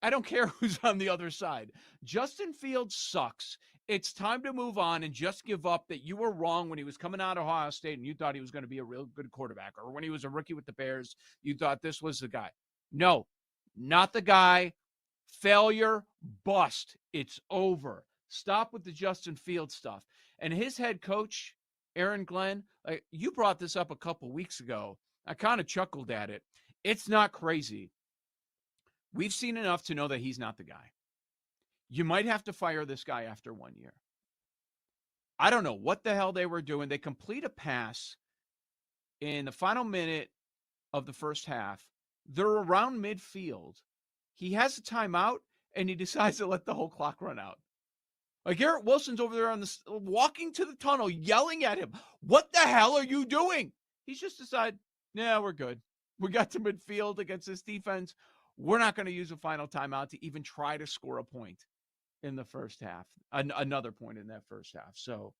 I don't care who's on the other side. Justin Fields sucks. It's time to move on and just give up that you were wrong when he was coming out of Ohio State and you thought he was going to be a real good quarterback, or when he was a rookie with the Bears, you thought this was the guy. No, not the guy. Failure, bust. It's over. Stop with the Justin Fields stuff. And his head coach, Aaron Glenn, you brought this up a couple weeks ago. I kind of chuckled at it. It's not crazy. We've seen enough to know that he's not the guy. You might have to fire this guy after 1 year. I don't know what the hell they were doing. They complete a pass in the final minute of the first half. They're around midfield. He has a timeout, and he decides to let the whole clock run out. Like, Garrett Wilson's over there walking to the tunnel, yelling at him. What the hell are you doing? He's just decided, yeah, we're good. We got to midfield against this defense. We're not going to use a final timeout to even try to score a point in the first half, another point in that first half. So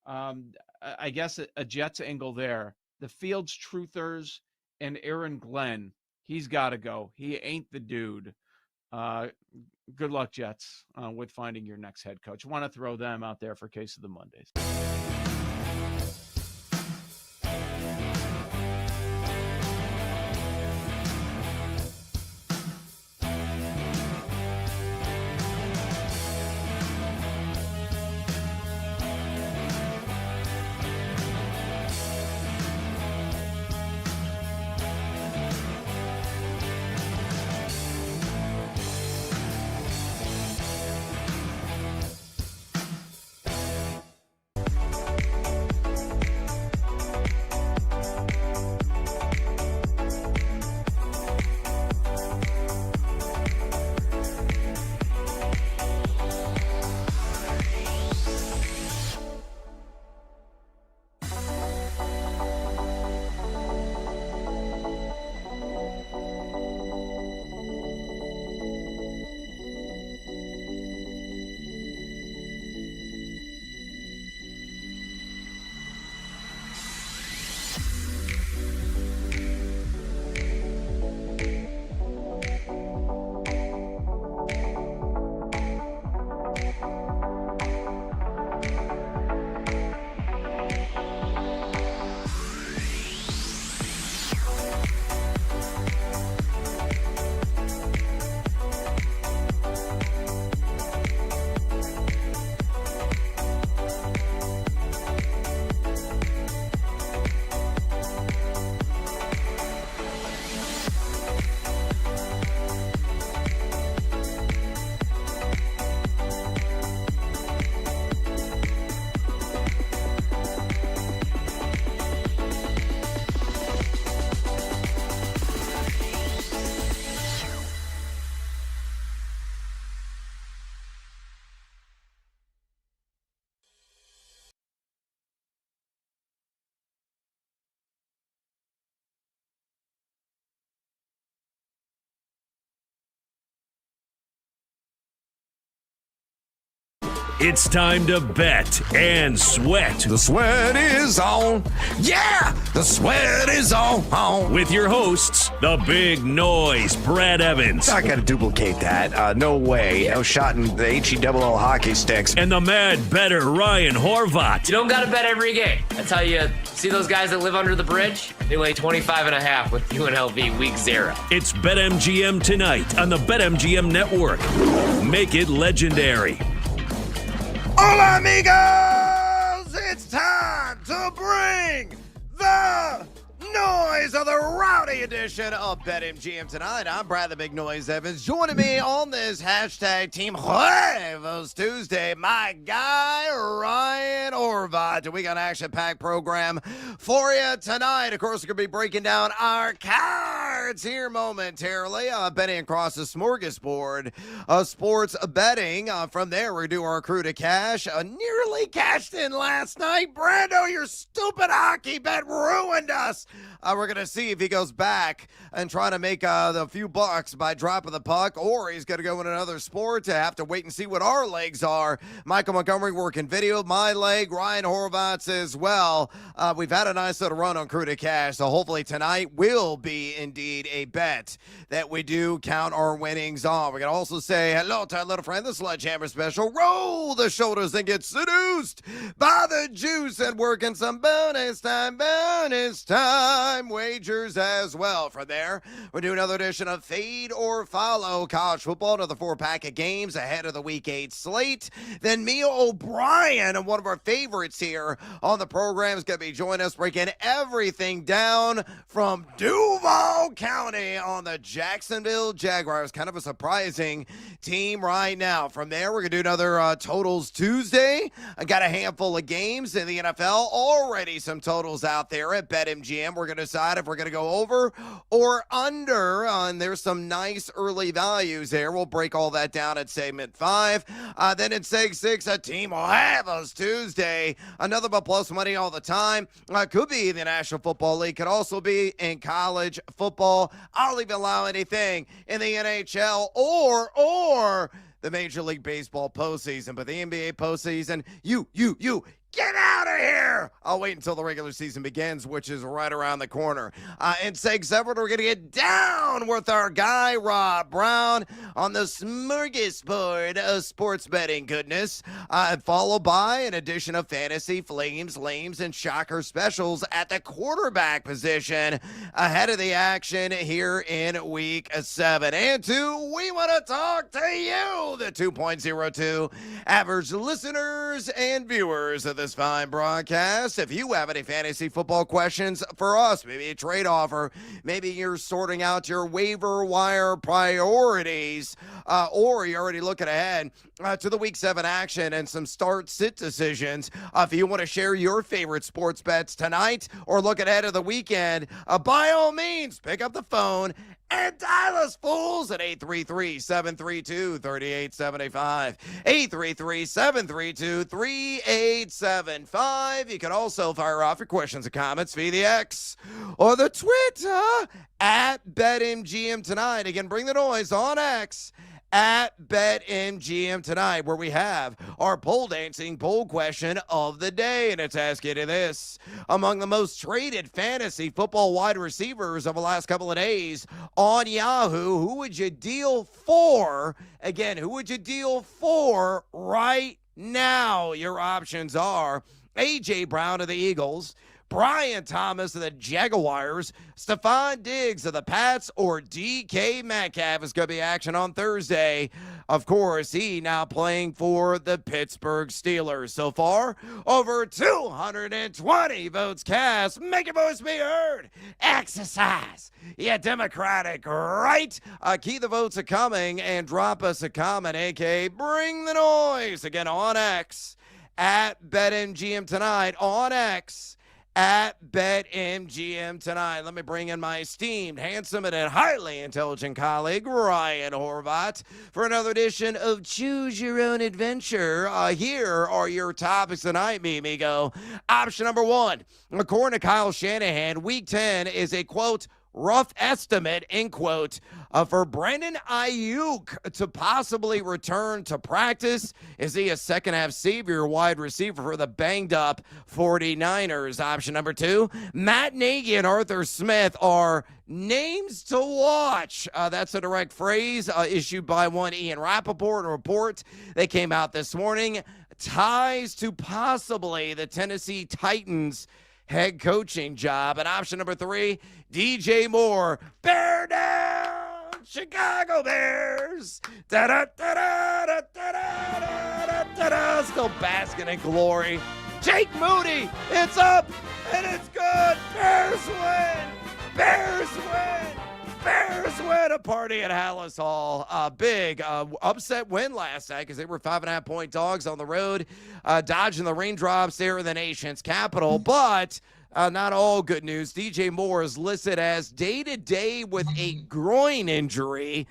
I guess a Jets angle there. The Fields truthers and Aaron Glenn, he's got to go. He ain't the dude. Good luck, Jets, with finding your next head coach. Want to throw them out there for Case of the Mondays. It's time to bet and sweat. The sweat is on. Yeah, the sweat is on. With your hosts, the big noise, Brad Evans. I gotta duplicate that. No way. No shot in the HE-double-L hockey sticks. And the mad better, Ryan Horvat. You don't got to bet every game. That's how you see those guys that live under the bridge. They lay 25.5 with UNLV week 0. It's BetMGM tonight on the BetMGM Network. Make it legendary. Hola, amigos! It's time to bring the noise of the rowdy edition of BetMGM tonight. I'm Brad the Big Noise Evans. Joining me on this hashtag Team Huevos Tuesday, my guy Ryan Horvat. We got an action-packed program for you tonight. Of course, we're going to be breaking down our cards here momentarily. Betting across the smorgasbord of sports betting. From there, we're going to do our crew to cash. Nearly cashed in last night. Brando, your stupid hockey bet ruined us. We're going to see if he goes back and try to make the few bucks by dropping the puck, or he's going to go in another sport to have to wait and see what our legs are. Michael Montgomery working video, my leg, Ryan Horvat's as well. We've had a nice little run on Crew to Cash, so hopefully tonight will be indeed a bet that we do count our winnings on. We're going to also say hello to our little friend, the Sledgehammer Special. Roll the shoulders and get seduced by the juice and working some bonus time wagers as well. From there, we'll do another edition of Fade or Follow College Football, another 4-pack of games ahead of the Week 8 slate. Then Mia O'Brien, one of our favorites here on the program, is going to be joining us, breaking everything down from Duval County on the Jacksonville Jaguars. Kind of a surprising team right now. From there, we're going to do another Totals Tuesday. I got a handful of games in the NFL, already some totals out there at BetMGM. We're going to decide if we're going to go over or under, and there's some nice early values there. We'll break all that down at segment 5. Then in segment 6, a Team Huevos Tuesday. Another but plus money all the time. Could be the National Football League. Could also be in college football. I'll even allow anything in the NHL or the Major League Baseball postseason. But the NBA postseason, you, get out of here! I'll wait until the regular season begins, which is right around the corner. In segment 7, we're going to get down with our guy, Rob Brown, on the smorgasbord of sports betting goodness, followed by an edition of Fantasy Flames, Lames, and Shocker specials at the quarterback position ahead of the action here in Week 7. And 2, we want to talk to you, the 2.02 average listeners and viewers of this fine broadcast. If you have any fantasy football questions for us, maybe a trade offer, maybe you're sorting out your waiver wire priorities, or you're already looking ahead to the Week 7 action and some start-sit decisions. If you want to share your favorite sports bets tonight or look ahead of the weekend, by all means, pick up the phone and dial us, fools, at 833-732-3875. 833-732-3875. You can also fire off your questions and comments via the X or the Twitter at BetMGM tonight. Again, bring the noise on X at BetMGM tonight, where we have our pole dancing poll question of the day. And it's asking you this: among the most traded fantasy football wide receivers of the last couple of days on Yahoo, who would you deal for? Again, who would you deal for right now? Your options are A.J. Brown of the Eagles, Brian Thomas of the Jaguars, Stephon Diggs of the Pats, or DK Metcalf is going to be action on Thursday. Of course, he now playing for the Pittsburgh Steelers. So far, over 220 votes cast. Make your voice be heard. Exercise your democratic right. Keep the votes coming and drop us a comment, a.k.a. bring the noise. Again, on X, at BetMGM tonight, on X, at BetMGM tonight. Let me bring in my esteemed, handsome, and highly intelligent colleague, Ryan Horvat, for another edition of Choose Your Own Adventure. Here are your topics tonight, mi amigo. Option number 1, according to Kyle Shanahan, Week 10 is a, quote, rough estimate, end quote, for Brandon Ayuk to possibly return to practice. Is he a second-half savior wide receiver for the banged-up 49ers? Option number 2, Matt Nagy and Arthur Smith are names to watch. That's a direct phrase issued by one Ian Rappaport. A report that came out this morning ties to possibly the Tennessee Titans head coaching job. And option number 3, DJ Moore, bear down, Chicago Bears. Da-da-da-da-da-da-da-da-da. Still basking in glory. Jake Moody, it's up and it's good. Bears win. Bears win. Bears win. A party at Hallis Hall. A big upset win last night because they were 5.5-point dogs on the road, dodging the raindrops there in the nation's capital. But not all good news. DJ Moore is listed as day-to-day with a groin injury,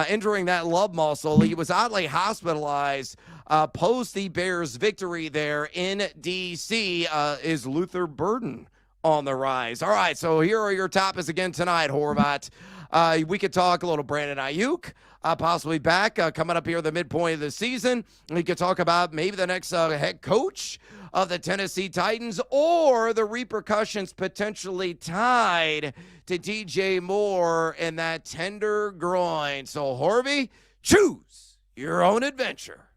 injuring that love muscle. He was oddly hospitalized post the Bears' victory there in D.C. Is Luther Burden on the rise? All right, so here are your topics again tonight, Horvat. We could talk a little Brandon Ayuk, possibly back coming up here at the midpoint of the season. We could talk about maybe the next head coach of the Tennessee Titans, or the repercussions potentially tied to DJ Moore and that tender groin. So, Harvey, choose your own adventure.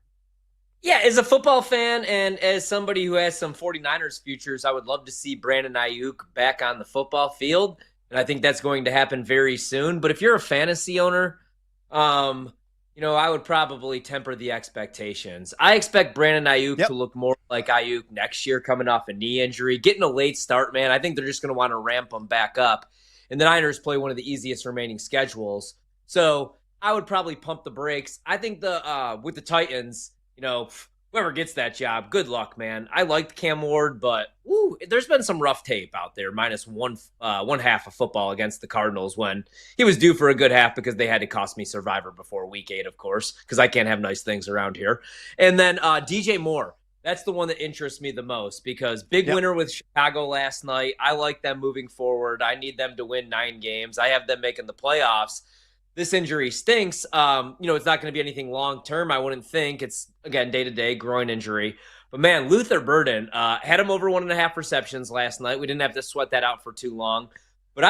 Yeah, as a football fan and as somebody who has some 49ers futures, I would love to see Brandon Ayuk back on the football field. And I think that's going to happen very soon. But if you're a fantasy owner, I would probably temper the expectations. I expect Brandon Ayuk to look more like Ayuk next year, coming off a knee injury, getting a late start, man. I think they're just going to want to ramp him back up. And the Niners play one of the easiest remaining schedules. So I would probably pump the brakes. I think with the Titans, whoever gets that job, good luck, man. I liked Cam Ward, but there's been some rough tape out there, minus one half of football against the Cardinals when he was due for a good half because they had to cost me Survivor before week 8, of course, because I can't have nice things around here. And then DJ Moore, that's the one that interests me the most because big winner with Chicago last night. I like them moving forward. I need them to win 9 games. I have them making the playoffs. This injury stinks. It's not going to be anything long-term, I wouldn't think. It's, again, day-to-day groin injury. But, man, Luther Burden had him over 1.5 receptions last night. We didn't have to sweat that out for too long. But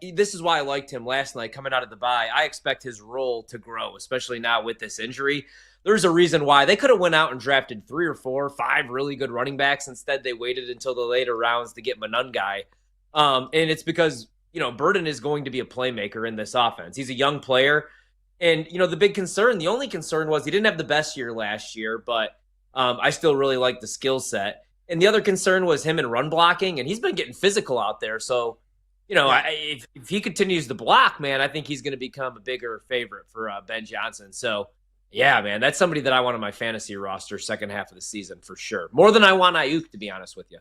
this is why I liked him last night coming out of the bye. I expect his role to grow, especially now with this injury. There's a reason why. They could have went out and drafted 3 or 4 or 5 really good running backs. Instead, they waited until the later rounds to get Manungai. And it's because Burden is going to be a playmaker in this offense. He's a young player. And, the only concern was he didn't have the best year last year, but I still really like the skill set. And the other concern was him in run blocking, and he's been getting physical out there. So, if he continues to block, man, I think he's going to become a bigger favorite for Ben Johnson. So, yeah, man, that's somebody that I want on my fantasy roster second half of the season for sure. More than I want Ayuk, to be honest with you.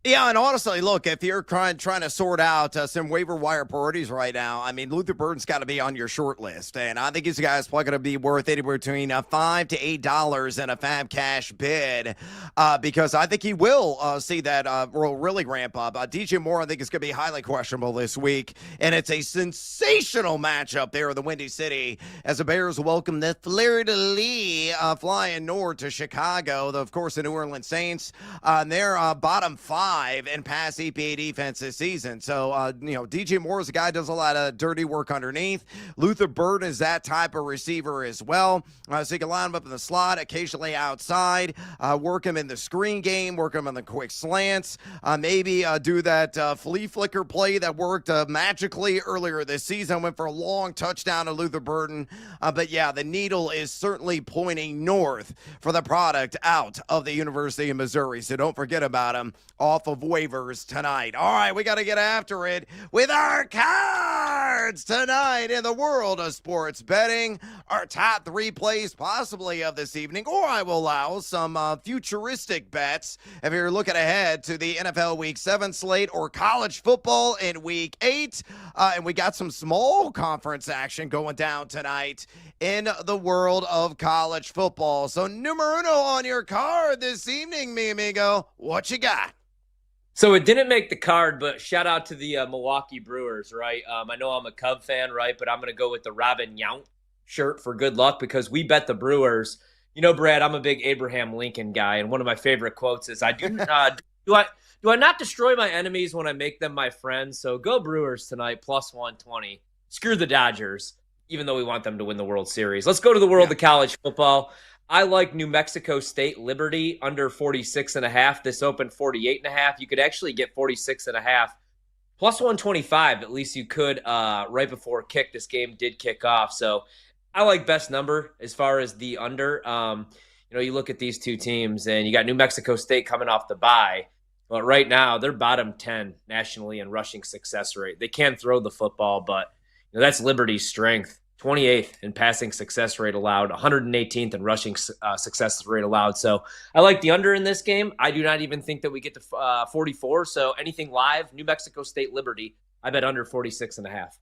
Yeah, and honestly, look, if you're trying to sort out some waiver wire priorities right now, I mean, Luther Burden's got to be on your short list, and I think he's a guy that's probably going to be worth anywhere between $5 to $8 in a Fab Cash bid, because I think he will see that will really ramp up. DJ Moore, I think, is going to be highly questionable this week, and it's a sensational matchup there in the Windy City as the Bears welcome the Fleur-de-Lis flying north to Chicago. Of course, the New Orleans Saints, they're bottom 5 in pass EPA defense this season. So, DJ Moore is a guy who does a lot of dirty work underneath. Luther Burden is that type of receiver as well. So you can line him up in the slot, occasionally outside, work him in the screen game, work him on the quick slants, maybe do that flea flicker play that worked magically earlier this season, went for a long touchdown to Luther Burden. But yeah, the needle is certainly pointing north for the product out of the University of Missouri. So don't forget about him off of waivers tonight. All right, we got to get after it with our cards tonight in the world of sports betting. Our top 3 plays possibly of this evening, or I will allow some futuristic bets if you're looking ahead to the NFL Week 7 slate or college football in Week 8. And we got some small conference action going down tonight in the world of college football. So numero uno on your card this evening, mi amigo. What you got? So it didn't make the card, but shout out to the Milwaukee Brewers, right? I know I'm a Cub fan, right? But I'm going to go with the Robin Yount shirt for good luck because we bet the Brewers. You know, Brad, I'm a big Abraham Lincoln guy, and one of my favorite quotes is, "I do do I not destroy my enemies when I make them my friends?" So go Brewers tonight, plus 120. Screw the Dodgers, even though we want them to win the World Series. Let's go to the world of college football. I like New Mexico State Liberty under 46.5. This opened 48.5. You could actually get 46.5. Plus 125, at least you could right before kick. This game did kick off. So I like best number as far as the under. You look at these two teams, and you got New Mexico State coming off the bye. But right now, they're bottom 10 nationally in rushing success rate. They can throw the football, but that's Liberty's strength. 28th in passing success rate allowed, 118th in rushing success rate allowed. So I like the under in this game. I do not even think that we get to 44. So anything live, New Mexico State Liberty, I bet under 46.5.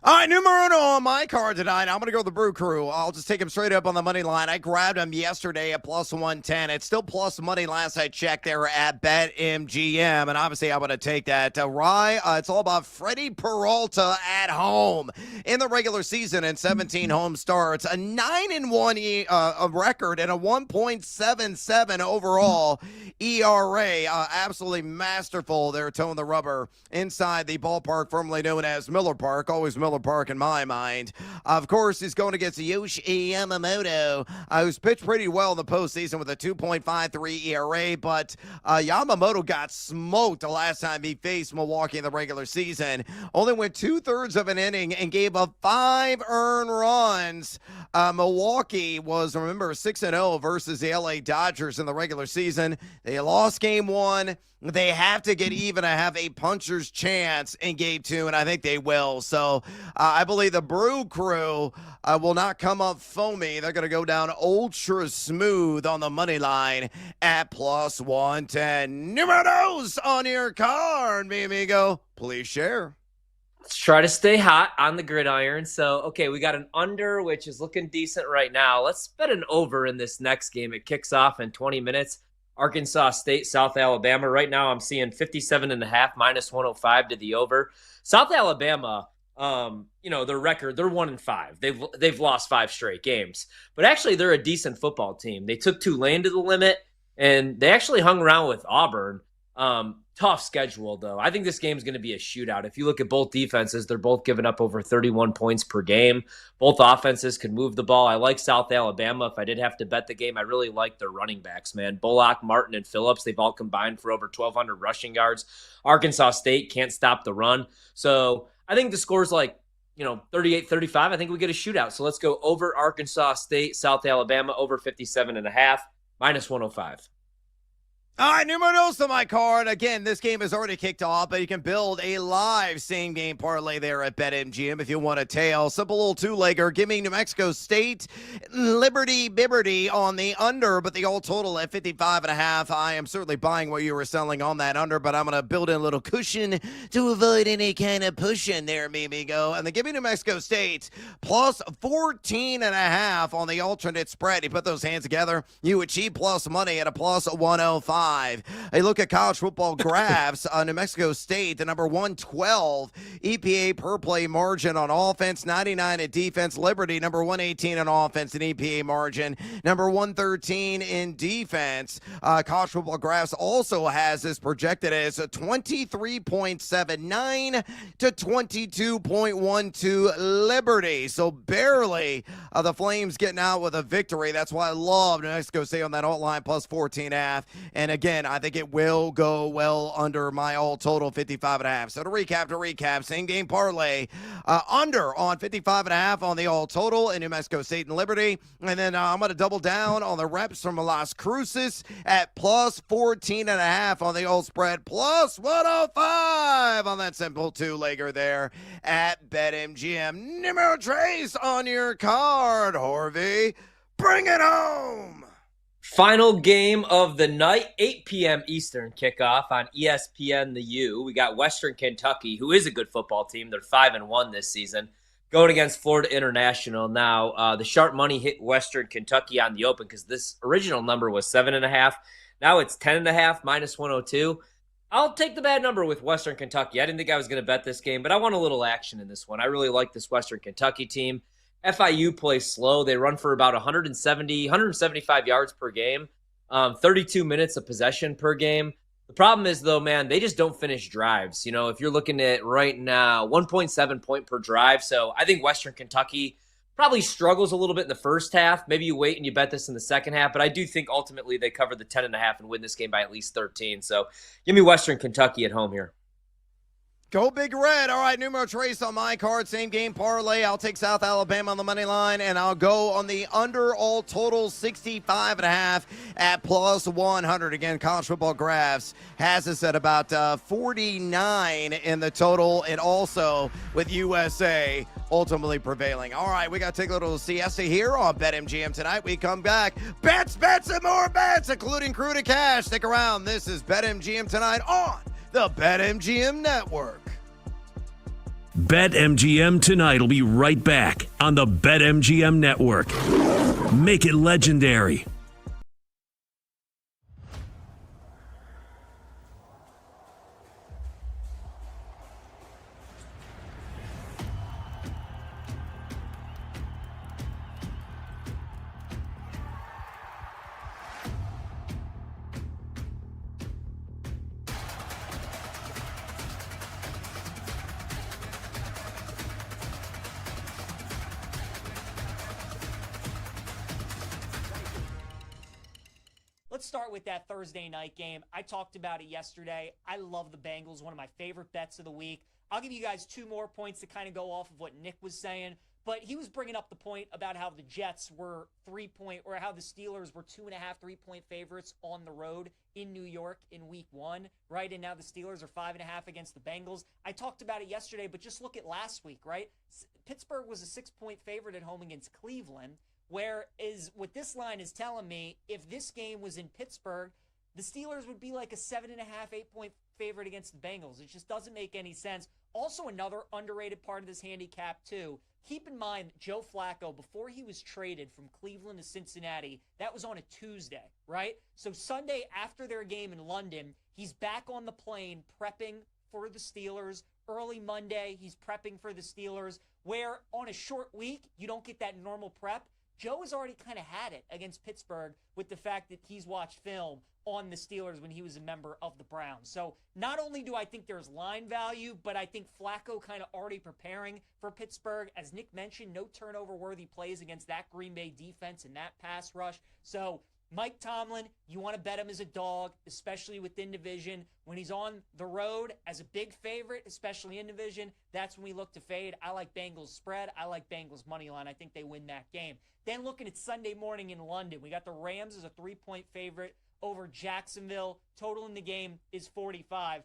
All right, numero uno on my card tonight. I'm going to go with the Brew Crew. I'll just take him straight up on the money line. I grabbed him yesterday at plus 110. It's still plus money last I checked there at BetMGM, and obviously I'm going to take that. Rye, it's all about Freddie Peralta at home in the regular season and 17 home starts, a 9-1 record and a 1.77 overall ERA. Absolutely masterful. They're towing the rubber inside the ballpark formerly known as Miller Park. Always Miller Park in my mind. Of course, he's going against Yoshi Yamamoto, who's pitched pretty well in the postseason with a 2.53 ERA, but Yamamoto got smoked the last time he faced Milwaukee in the regular season. Only went 2/3 of an inning and gave up 5 earned runs. Milwaukee was, remember, 6-0 versus the LA Dodgers in the regular season. They lost game 1. They have to get even to have a puncher's chance in game 2, and I think they will. So I believe the Brew Crew will not come up foamy. They're going to go down ultra smooth on the money line at plus 110. Numeros on your card, mi amigo. Please share. Let's try to stay hot on the gridiron. So, okay, we got an under, which is looking decent right now. Let's bet an over in this next game. It kicks off in 20 minutes. Arkansas State, South Alabama. Right now I'm seeing 57.5 minus 105 to the over. South Alabama, their record, they're 1-5. They've lost 5 straight games. But actually they're a decent football team. They took Tulane to the limit, and they actually hung around with Auburn. Tough schedule, though. I think this game is going to be a shootout. If you look at both defenses, they're both giving up over 31 points per game. Both offenses can move the ball. I like South Alabama. If I did have to bet the game, I really like their running backs, man. Bullock, Martin, and Phillips, they've all combined for over 1,200 rushing yards. Arkansas State can't stop the run. So I think the score's 38-35. I think we get a shootout. So let's go over Arkansas State, South Alabama, over 57.5, minus 105. All right, numeros to my card. Again, this game has already kicked off, but you can build a live same-game parlay there at BetMGM if you want a tail. Simple little two-legger. Give me New Mexico State, Liberty on the under, but the all total at 55.5. I am certainly buying what you were selling on that under, but I'm going to build in a little cushion to avoid any kind of pushing there, mi amigo. And then give me New Mexico State plus 14.5 on the alternate spread. You put those hands together, you achieve plus money at a plus 105. A look at college football graphs. New Mexico State, the number 112 EPA per play margin on offense, 99 at defense. Liberty, number 118 on offense and EPA margin, number 113 in defense. College football graphs also has this projected as a 23.79 to 22.12 Liberty. So barely the Flames getting out with a victory. That's why I love New Mexico State on that alt line plus 14.5. And again, I think it will go well under my all total 55.5. So to recap, same game parlay under on 55.5 on the all total in New Mexico State and Liberty. And then I'm going to double down on the reps from Las Cruces at plus 14.5 on the all spread, plus 105 on that simple two-legger there at BetMGM. Numero tres on your card, Harvey. Bring it home. Final game of the night, 8 p.m. Eastern kickoff on ESPN The U. We got Western Kentucky, who is a good football team. They're 5-1 this season, going against Florida International. Now, the sharp money hit Western Kentucky on the open because this original number was 7.5. Now it's 10.5, minus 102. I'll take the bad number with Western Kentucky. I didn't think I was going to bet this game, but I want a little action in this one. I really like this Western Kentucky team. FIU plays slow. They run for about 175 yards per game, 32 minutes of possession per game. The problem is, though, man, they just don't finish drives. If you're looking at right now, 1.7 point per drive. So I think Western Kentucky probably struggles a little bit in the first half. Maybe you wait and you bet this in the second half, but I do think ultimately they cover the 10.5 and win this game by at least 13. So give me Western Kentucky at home here. Go Big Red. All right, numero trace on my card. Same game parlay. I'll take South Alabama on the money line, and I'll go on the under all total 65.5 at plus 100. Again, college football graphs has us at about 49 in the total, and also with USA ultimately prevailing. All right, we got to take a little siesta here on BetMGM tonight. We come back. Bets, and more bets, including Crew to Cash. Stick around. This is BetMGM tonight on the BetMGM Network. BetMGM tonight will be right back on the BetMGM Network. Make it legendary. Let's start with that Thursday night game. I talked about it yesterday. I love the Bengals, one of my favorite bets of the week. I'll give you guys 2 more points to kind of go off of what Nick was saying, but he was bringing up the point about how the Jets were how the Steelers were 2.5, 3-point favorites on the road in New York in week 1, right? And now the Steelers are 5.5 against the Bengals. I talked about it yesterday, but just look at last week, right? Pittsburgh was a 6-point favorite at home against Cleveland. Whereas what this line is telling me, if this game was in Pittsburgh, the Steelers would be like a 7.5, 8-point favorite against the Bengals. It just doesn't make any sense. Also, another underrated part of this handicap, too. Keep in mind, Joe Flacco, before he was traded from Cleveland to Cincinnati, that was on a Tuesday, right? So Sunday after their game in London, he's back on the plane prepping for the Steelers. Early Monday, he's prepping for the Steelers, where on a short week, you don't get that normal prep. Joe has already kind of had it against Pittsburgh with the fact that he's watched film on the Steelers when he was a member of the Browns. So not only do I think there's line value, but I think Flacco kind of already preparing for Pittsburgh. As Nick mentioned, no turnover-worthy plays against that Green Bay defense and that pass rush. So Mike Tomlin, you want to bet him as a dog, especially within division. When he's on the road as a big favorite, especially in division, that's when we look to fade. I like Bengals spread. I like Bengals money line. I think they win that game. Then looking at Sunday morning in London, we got the Rams as a 3-point favorite over Jacksonville. Total in the game is 45.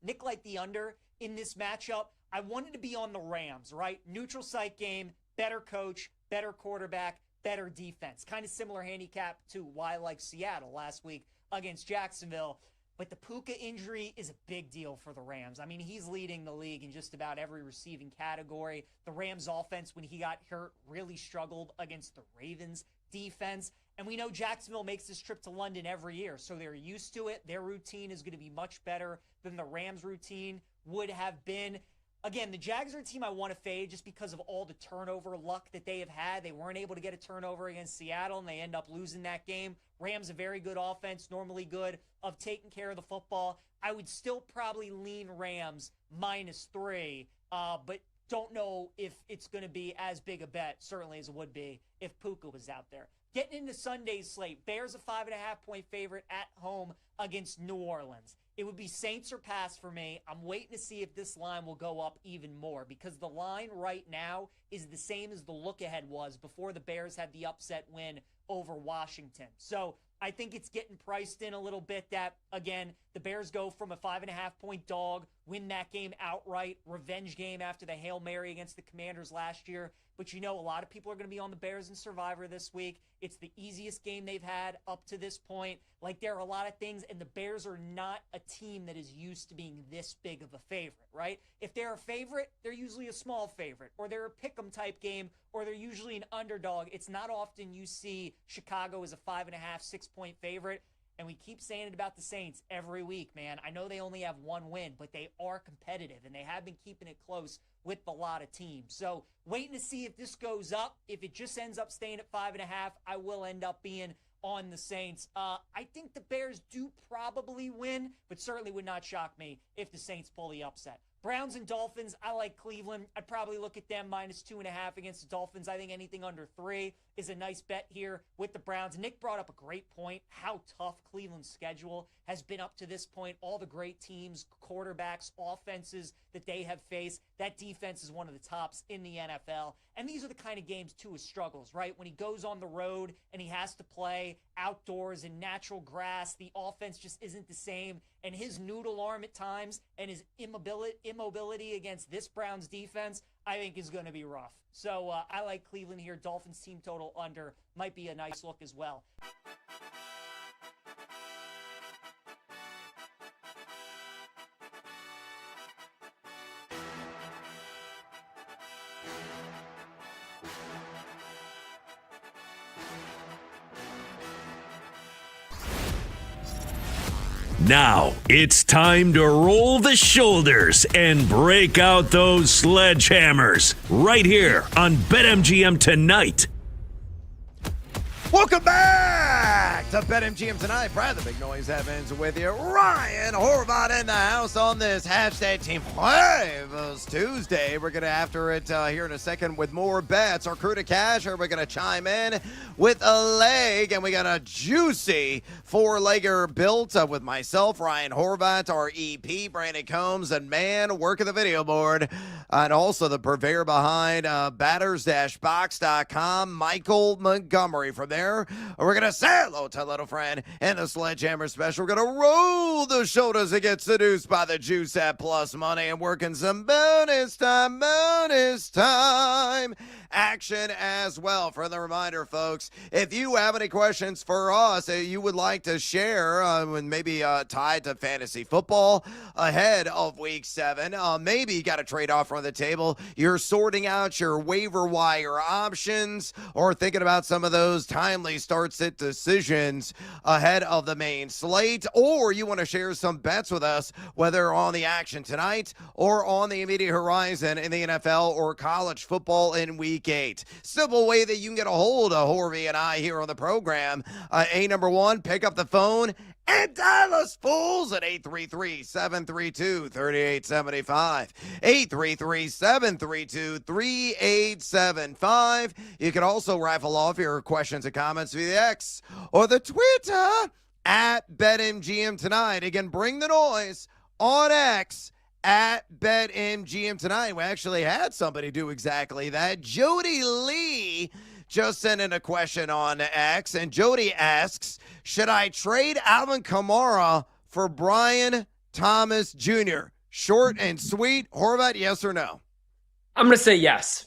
Nick liked the under in this matchup. I wanted to be on the Rams, right? Neutral site game, better coach, better quarterback, better defense. Kind of similar handicap to why I like Seattle last week against Jacksonville. But the Puka injury is a big deal for the Rams. I mean, he's leading the league in just about every receiving category. The Rams offense, when he got hurt, really struggled against the Ravens defense. And we know Jacksonville makes this trip to London every year, so they're used to it. Their routine is going to be much better than the Rams' routine would have been. Again, the Jags are a team I want to fade just because of all the turnover luck that they have had. They weren't able to get a turnover against Seattle, and they end up losing that game. Rams, a very good offense, normally good of taking care of the football. I would still probably lean Rams -3, but don't know if it's going to be as big a bet, certainly as it would be if Puka was out there. Getting into Sunday's slate, Bears a 5.5-point favorite at home against New Orleans. It would be Saints or pass for me. I'm waiting to see if this line will go up even more because the line right now is the same as the look ahead was before the Bears had the upset win over Washington. So I think it's getting priced in a little bit that, again, the Bears go from a 5.5-point dog, win that game outright, revenge game after the Hail Mary against the Commanders last year. But you know, a lot of people are going to be on the Bears in Survivor this week. It's the easiest game they've had up to this point. Like, there are a lot of things, and the Bears are not a team that is used to being this big of a favorite, right? If they're a favorite, they're usually a small favorite, or they're a pick'em type game, or they're usually an underdog. It's not often you see Chicago as a 5.5, 6-point favorite. And we keep saying it about the Saints every week, man. I know they only have one win, but they are competitive, and they have been keeping it close with a lot of teams. So waiting to see if this goes up. If it just ends up staying at 5.5, I will end up being on the Saints. I think the Bears do probably win, but certainly would not shock me if the Saints pull the upset. Browns and Dolphins, I like Cleveland. I'd probably look at them -2.5 against the Dolphins. I think anything under 3 is a nice bet here with the Browns. Nick brought up a great point, how tough Cleveland's schedule has been up to this point. All the great teams, quarterbacks, offenses that they have faced. That defense is one of the tops in the NFL. And these are the kind of games, too, his struggles, right? When he goes on the road and he has to play outdoors in natural grass, the offense just isn't the same. And his noodle arm at times and his immobility against this Browns defense, I think is going to be rough. So I like Cleveland here. Dolphins team total under might be a nice look as well. Now it's time to roll the shoulders and break out those sledgehammers right here on BetMGM Tonight. Welcome back to BetMGM Tonight. Brad, the Big Noise Evans with you. Ryan Horvat in the house on this hashtag Team Huevos Tuesday. We're going to after it here in a second with more bets. Our crew to cash, we're going to chime in with a leg, and we got a juicy four-legger built with myself, Ryan Horvat, our EP, Brandon Combs, and man, working the video board, and also the purveyor behind batters-box.com, Michael Montgomery. From there, we're going to say hello to a little friend in the Sledgehammer Special. We're going to roll the shoulders and get seduced by the juice at plus money and working some bonus time action as well. For the reminder, folks, if you have any questions for us you would like to share maybe tied to fantasy football ahead of week 7, maybe you got a trade offer on the table, you're sorting out your waiver wire options or thinking about some of those timely start-sit decisions ahead of the main slate, or you want to share some bets with us, whether on the action tonight or on the immediate horizon in the NFL or college football in week 8. Simple way that you can get a hold of Horvey and I here on the program. Number 1, pick up the phone and dial us fools at 833-732-3875. 833-732-3875. You can also rifle off your questions and comments via the X or the Twitter at BetMGM Tonight. Again, bring the noise on X at BetMGM Tonight. We actually had somebody do exactly that. Jody Lee just sent in a question on X, and Jody asks, should I trade Alvin Kamara for Brian Thomas Jr.? Short and sweet. Horvat, yes or no? I'm going to say yes.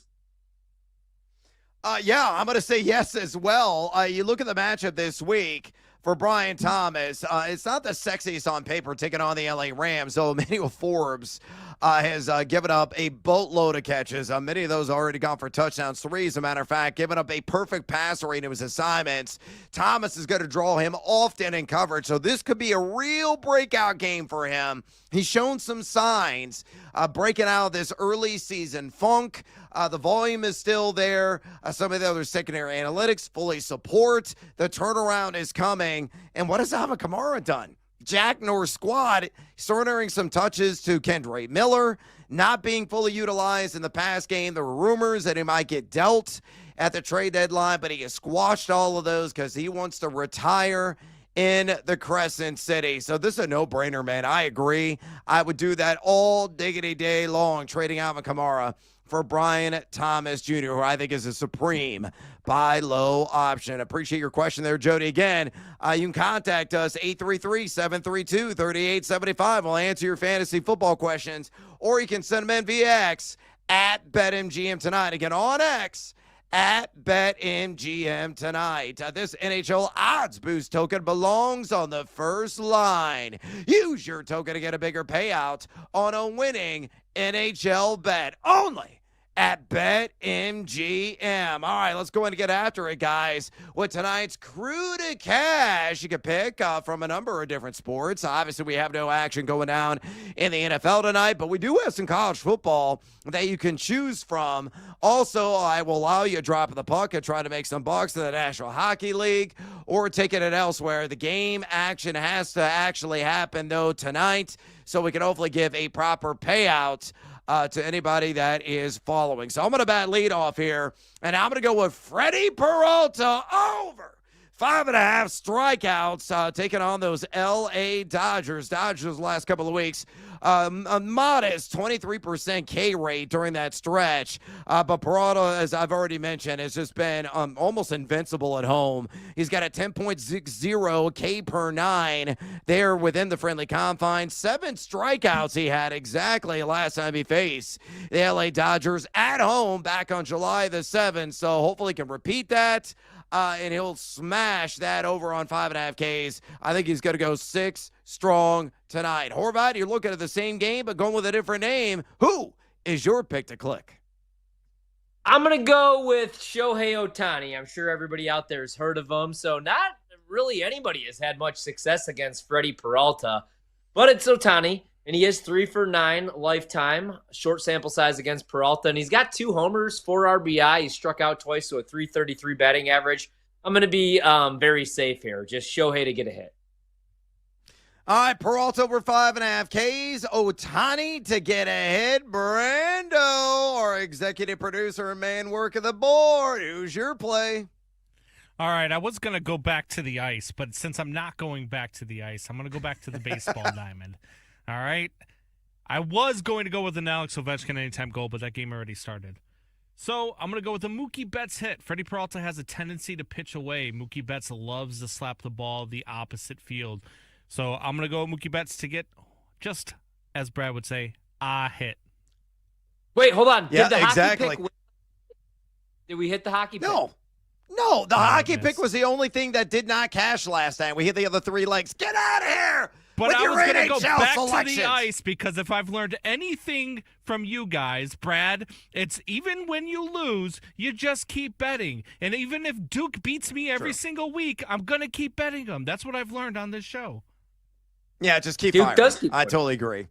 Yeah, I'm going to say yes as well. You look at the matchup this week for Brian Thomas. It's not the sexiest on paper taking on the LA Rams, though Emmanuel Forbes has given up a boatload of catches. Many of those already gone for touchdowns. 3, as a matter of fact, giving up a perfect passer rate in his assignments. Thomas is going to draw him often in coverage, so this could be a real breakout game for him. He's shown some signs breaking out of this early season funk. The volume is still there. Some of the other secondary analytics fully support. The turnaround is coming. And what has Alvin Kamara done? Jack Norris squad surrendering some touches to Kendra Miller, not being fully utilized in the pass game. There were rumors that he might get dealt at the trade deadline, but he has squashed all of those because he wants to retire in the Crescent City. So this is a no-brainer, man. I agree. I would do that all diggity day long, trading Alvin Kamara for Brian Thomas Jr., who I think is a supreme buy low option. Appreciate your question there, Jody. Again, you can contact us, 833-732-3875. We'll answer your fantasy football questions, or you can send them in via X at BetMGM Tonight. Again, on X at BetMGM Tonight. This NHL odds boost token belongs on the first line. Use your token to get a bigger payout on a winning NHL bet only at BetMGM. All right, let's go ahead and get after it, guys. With tonight's Crew to Cash, you can pick from a number of different sports. Obviously, we have no action going down in the NFL tonight, but we do have some college football that you can choose from. Also, I will allow you to drop the puck and try to make some bucks in the National Hockey League or taking it elsewhere. The game action has to actually happen, though, tonight, so we can hopefully give a proper payout to anybody that is following. So I'm going to bat lead off here, and I'm going to go with Freddie Peralta over 5.5 strikeouts, taking on those L.A. Dodgers. Dodgers last couple of weeks, a modest 23% K rate during that stretch. But Peralta, as I've already mentioned, has just been almost invincible at home. He's got a 10.60 K per 9 there within the friendly confines. 7 strikeouts he had exactly last time he faced the L.A. Dodgers at home back on July the 7th. So hopefully he can repeat that. And he'll smash that over on 5.5 Ks. I think he's going to go 6 strong tonight. Horvat, you're looking at the same game, but going with a different name. Who is your pick to click? I'm going to go with Shohei Ohtani. I'm sure everybody out there has heard of him. So not really anybody has had much success against Freddie Peralta. But it's Ohtani, and he is 3 for 9 lifetime. Short sample size against Peralta, and he's got 2 homers, 4 RBI. He struck out twice, so a 333 batting average. I'm going to be very safe here. Just Shohei to get a hit. All right, Peralta over 5.5 Ks. Ohtani to get ahead. Brando, our executive producer and man work of the board. Who's your play? All right, I was going to go back to the ice, but since I'm not going back to the ice, I'm going to go back to the baseball diamond. All right? I was going to go with an Alex Ovechkin anytime goal, but that game already started. So I'm going to go with a Mookie Betts hit. Freddie Peralta has a tendency to pitch away. Mookie Betts loves to slap the ball the opposite field. So I'm going to go with Mookie Betts to get, just as Brad would say, a hit. Wait, hold on. Yeah, Did the exactly. hockey pick, did we hit the hockey pick? No, the hockey pick was the only thing that did not cash last time. We hit the other 3 legs. Get out of here! But with I your was going to go NHL back selections. to the ice because if I've learned anything from you guys, Brad, it's even when you lose, you just keep betting. And even if Duke beats me every single week, I'm going to keep betting him. That's what I've learned on this show. Yeah, just keep Duke firing. does keep I totally agree.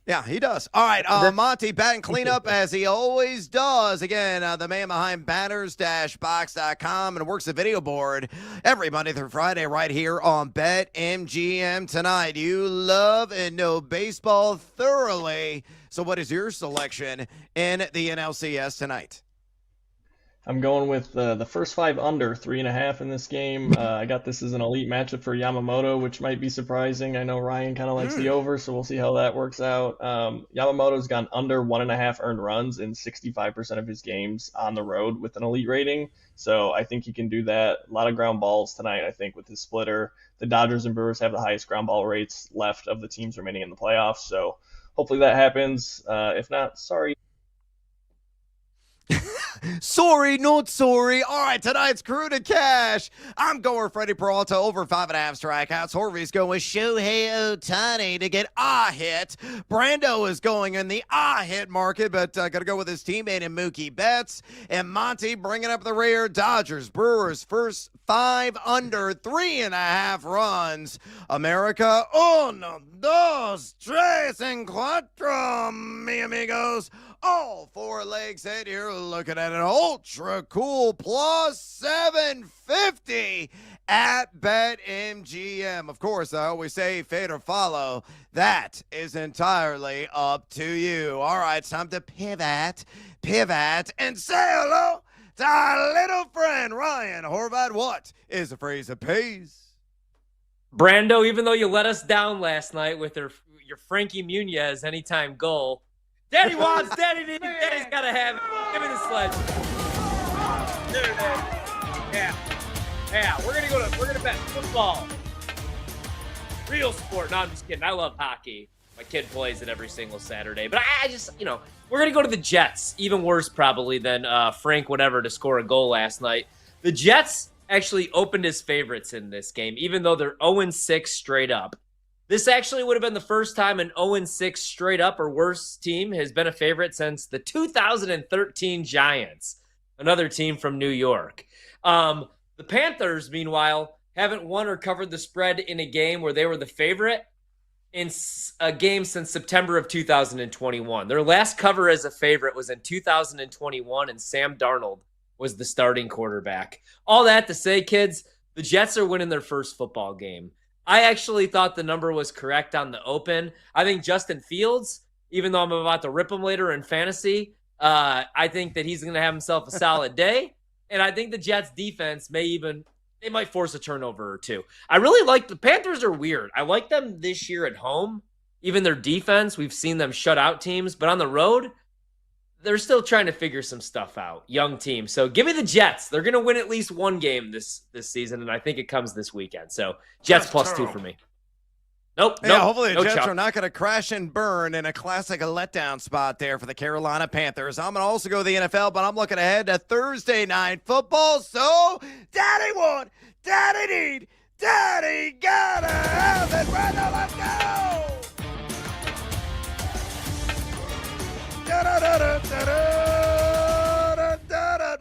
Yeah, he does. All right, Monty, batting cleanup as he always does. Again, the man behind banners-box.com and works the video board every Monday through Friday right here on BetMGM tonight. You love and know baseball thoroughly. So what is your selection in the NLCS tonight? I'm going with the first 5 under 3.5 in this game. I got this as an elite matchup for Yamamoto, which might be surprising. I know Ryan kind of likes the over, so we'll see how that works out. Yamamoto's gone under 1.5 earned runs in 65% of his games on the road with an elite rating. So I think he can do that. A lot of ground balls tonight, I think, with his splitter. The Dodgers and Brewers have the highest ground ball rates left of the teams remaining in the playoffs. So hopefully that happens. If not, sorry. Sorry, not sorry. All right, tonight's Crew to Cash. I'm going Freddie Peralta over 5.5 strikeouts. Horvy's going with Shohei Ohtani to get a hit. Brando is going in the hit market, but going to go with his teammate in Mookie Betts. And Monty bringing up the rear. Dodgers, Brewers, first 5 under 3.5 runs. America, 1, 2, 3, and 4, mi amigos. All 4 legs head here, looking at an ultra cool plus 750 at BetMGM. Of course, I always say fade or follow. That is entirely up to you. All right, it's time to pivot, and say hello to our little friend Ryan Horvat. What is the phrase that pays? Brando, even though you let us down last night with your Frankie Muniz anytime goal, Daddy's got to have it. Give me the sledge. Yeah. We're gonna bet football. Real sport. No, I'm just kidding. I love hockey. My kid plays it every single Saturday. But I just, we're gonna go to the Jets. Even worse probably than Frank whatever to score a goal last night. The Jets actually opened as favorites in this game, even though they're 0-6 straight up. This actually would have been the first time an 0-6 straight up or worse team has been a favorite since the 2013 Giants, another team from New York. The Panthers, meanwhile, haven't won or covered the spread in a game where they were the favorite in a game since September of 2021. Their last cover as a favorite was in 2021, and Sam Darnold was the starting quarterback. All that to say, kids, the Jets are winning their first football game. I actually thought the number was correct on the open. I think Justin Fields, even though I'm about to rip him later in fantasy, I think that he's going to have himself a solid day. And I think the Jets defense they might force a turnover or two. I really like the Panthers are weird. I like them this year at home. Even their defense, we've seen them shut out teams, but on the road, they're still trying to figure some stuff out. Young team. So give me the Jets. They're going to win at least one game this season, and I think it comes this weekend. So Jets +2 for me. Nope. Yeah, hopefully the no Jets chop. are not going to crash and burn in a classic letdown spot there for the Carolina Panthers. I'm going to also go to the NFL, but I'm looking ahead to Thursday night football. So, Daddy want, Daddy need, Daddy gotta have it right now. Let's go!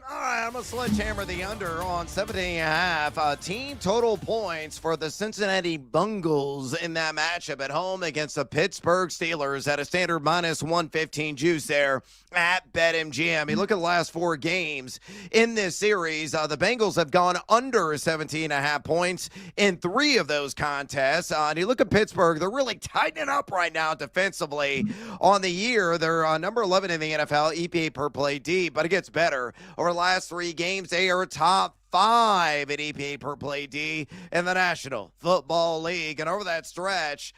All right, I'm going to sledgehammer the under on 17.5. Team total points for the Cincinnati Bengals in that matchup at home against the Pittsburgh Steelers at a standard -115 juice there at BetMGM. You look at the last 4 games in this series, the Bengals have gone under 17.5 points in 3 of those contests. And you look at Pittsburgh, they're really tightening up right now defensively on the year. They're number 11 in the NFL, EPA per play D, but it gets better. Over the last 3 games, they are top 5 in EPA per play D in the National Football League. And over that stretch,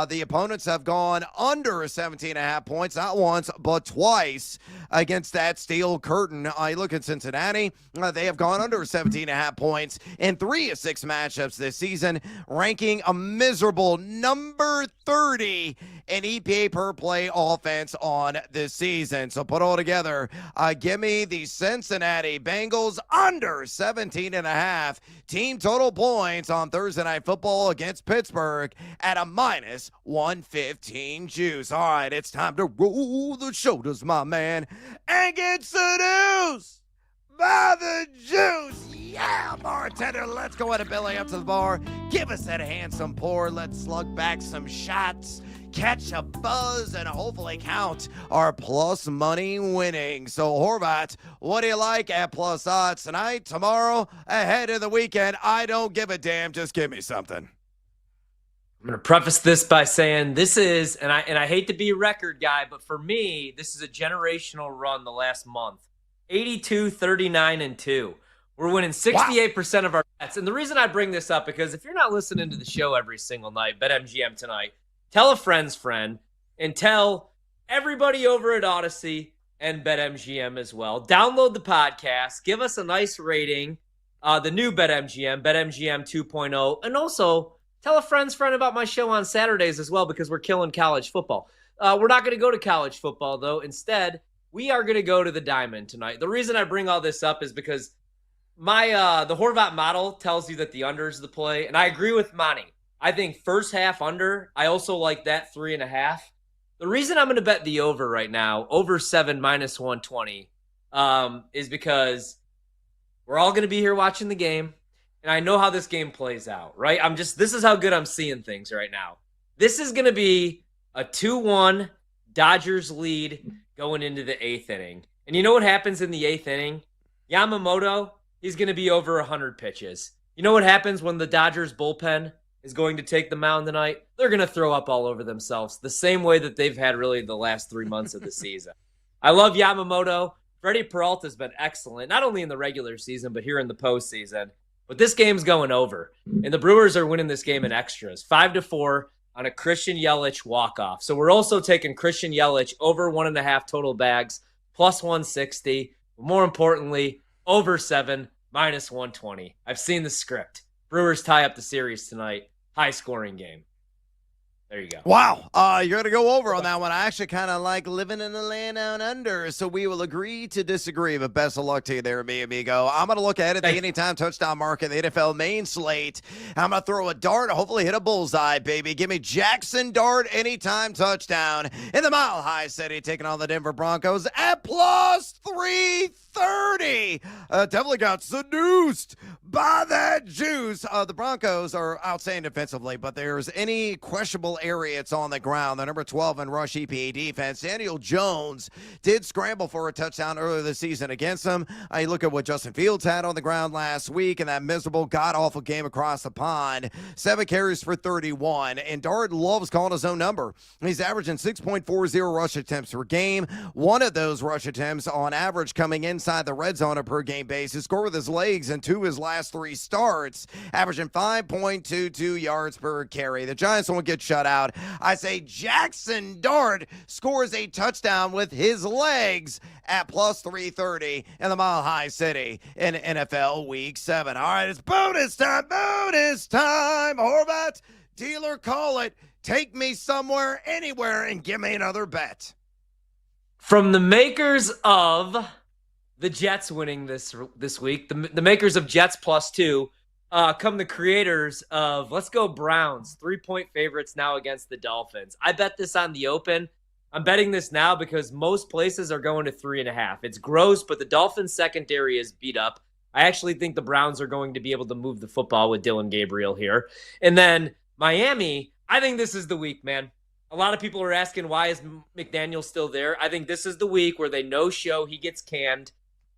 the opponents have gone under 17.5 points, not once, but twice against that steel curtain. You look at Cincinnati, they have gone under 17.5 points in 3 of 6 matchups this season, ranking a miserable number 30 in EPA per play offense on this season. So put all together, give me the Cincinnati Bengals under 17.5 team total points on Thursday Night Football against Pittsburgh at a -115 juice. All right, it's time to roll the shoulders, my man, and get seduced by the juice. Yeah, bartender, let's go ahead and belly up to the bar. Give us that handsome pour. Let's slug back some shots, catch a buzz, and hopefully count our plus money winnings. So, Horvat, what do you like at plus odds tonight, tomorrow, ahead of the weekend? I don't give a damn. Just give me something. I'm going to preface this by saying this is, and I hate to be a record guy, but for me, this is a generational run the last month. 82, 39, and 2. We're winning 68% of our bets. And the reason I bring this up, because if you're not listening to the show every single night, BetMGM tonight, tell a friend's friend, and tell everybody over at Odyssey and BetMGM as well. Download the podcast. Give us a nice rating. The new BetMGM, BetMGM 2.0. And also, tell a friend's friend about my show on Saturdays as well, because we're killing college football. We're not going to go to college football, though. Instead, we are going to go to the Diamond tonight. The reason I bring all this up is because the Horvat model tells you that the under is the play, and I agree with Monty. I think first half under. I also like that 3.5. The reason I'm going to bet the over right now, over 7 -120, is because we're all going to be here watching the game, and I know how this game plays out, right? This is how good I'm seeing things right now. This is going to be a 2-1 Dodgers lead going into the 8th inning. And you know what happens in the 8th inning? Yamamoto, he's going to be over 100 pitches. You know what happens when the Dodgers bullpen is going to take the mound tonight? They're going to throw up all over themselves the same way that they've had really the last 3 months of the season. I love Yamamoto. Freddie Peralta has been excellent, not only in the regular season, but here in the postseason. But this game's going over, and the Brewers are winning this game in extras, 5-4 on a Christian Yelich walk-off. So we're also taking Christian Yelich over 1.5 total bags, plus 160. But more importantly, over 7, -120. I've seen the script. Brewers tie up the series tonight. High-scoring game. There you go. Wow. You're going to go over on that one. I actually kind of like living in the land down under, so we will agree to disagree, but best of luck to you there, mi amigo. I'm going to look ahead at the anytime touchdown market, the NFL main slate. I'm going to throw a dart, hopefully hit a bullseye, baby. Give me Jackson Dart anytime touchdown in the Mile High City, taking on the Denver Broncos at plus 330. Definitely got seduced by that juice. The Broncos are outstanding defensively, but there's any questionable area, it's on the ground. The number 12 in rush EPA defense. Daniel Jones did scramble for a touchdown earlier this season against them. You look at what Justin Fields had on the ground last week in that miserable, god-awful game across the pond. 7 carries for 31, and Dart loves calling his own number. He's averaging 6.40 rush attempts per game. One of those rush attempts on average coming inside the red zone on a per-game basis. Scored with his legs in 2 of his last 3 starts, averaging 5.22 yards per carry. The Giants won't get shut out. I say Jackson Dart scores a touchdown with his legs at plus 330 in the Mile High City in NFL Week 7. All right, it's bonus time. Bonus time. Horvat, dealer, call it. Take me somewhere, anywhere, and give me another bet. From the makers of the Jets winning this week, the makers of Jets +2, come the creators of Let's Go Browns, 3-point favorites now against the Dolphins. I bet this on the open. I'm betting this now because most places are going to 3.5. It's gross, but the Dolphins secondary is beat up. I actually think the Browns are going to be able to move the football with Dylan Gabriel here. And then Miami, I think this is the week, man. A lot of people are asking, why is McDaniel still there? I think this is the week where they no-show, he gets canned.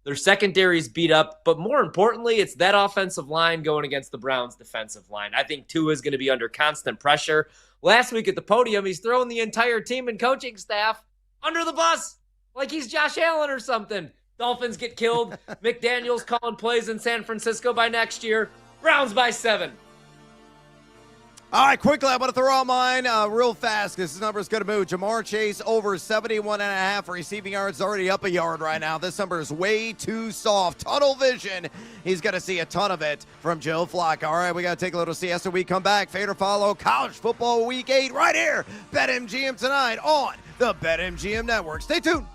Their secondary's beat up, but more importantly, it's that offensive line going against the Browns' defensive line. I think Tua is going to be under constant pressure. Last week at the podium, he's throwing the entire team and coaching staff under the bus like he's Josh Allen or something. Dolphins get killed. McDaniel's calling plays in San Francisco by next year. Browns by 7. All right, quickly, I'm going to throw out mine real fast because this number is going to move. Jamar Chase over 71.5 receiving yards, already up a yard right now. This number is way too soft. Tunnel vision. He's going to see a ton of it from Joe Flacco. All right, we got to take a little siesta. We come back. Fade or follow college football week 8 right here. BetMGM tonight on the BetMGM Network. Stay tuned.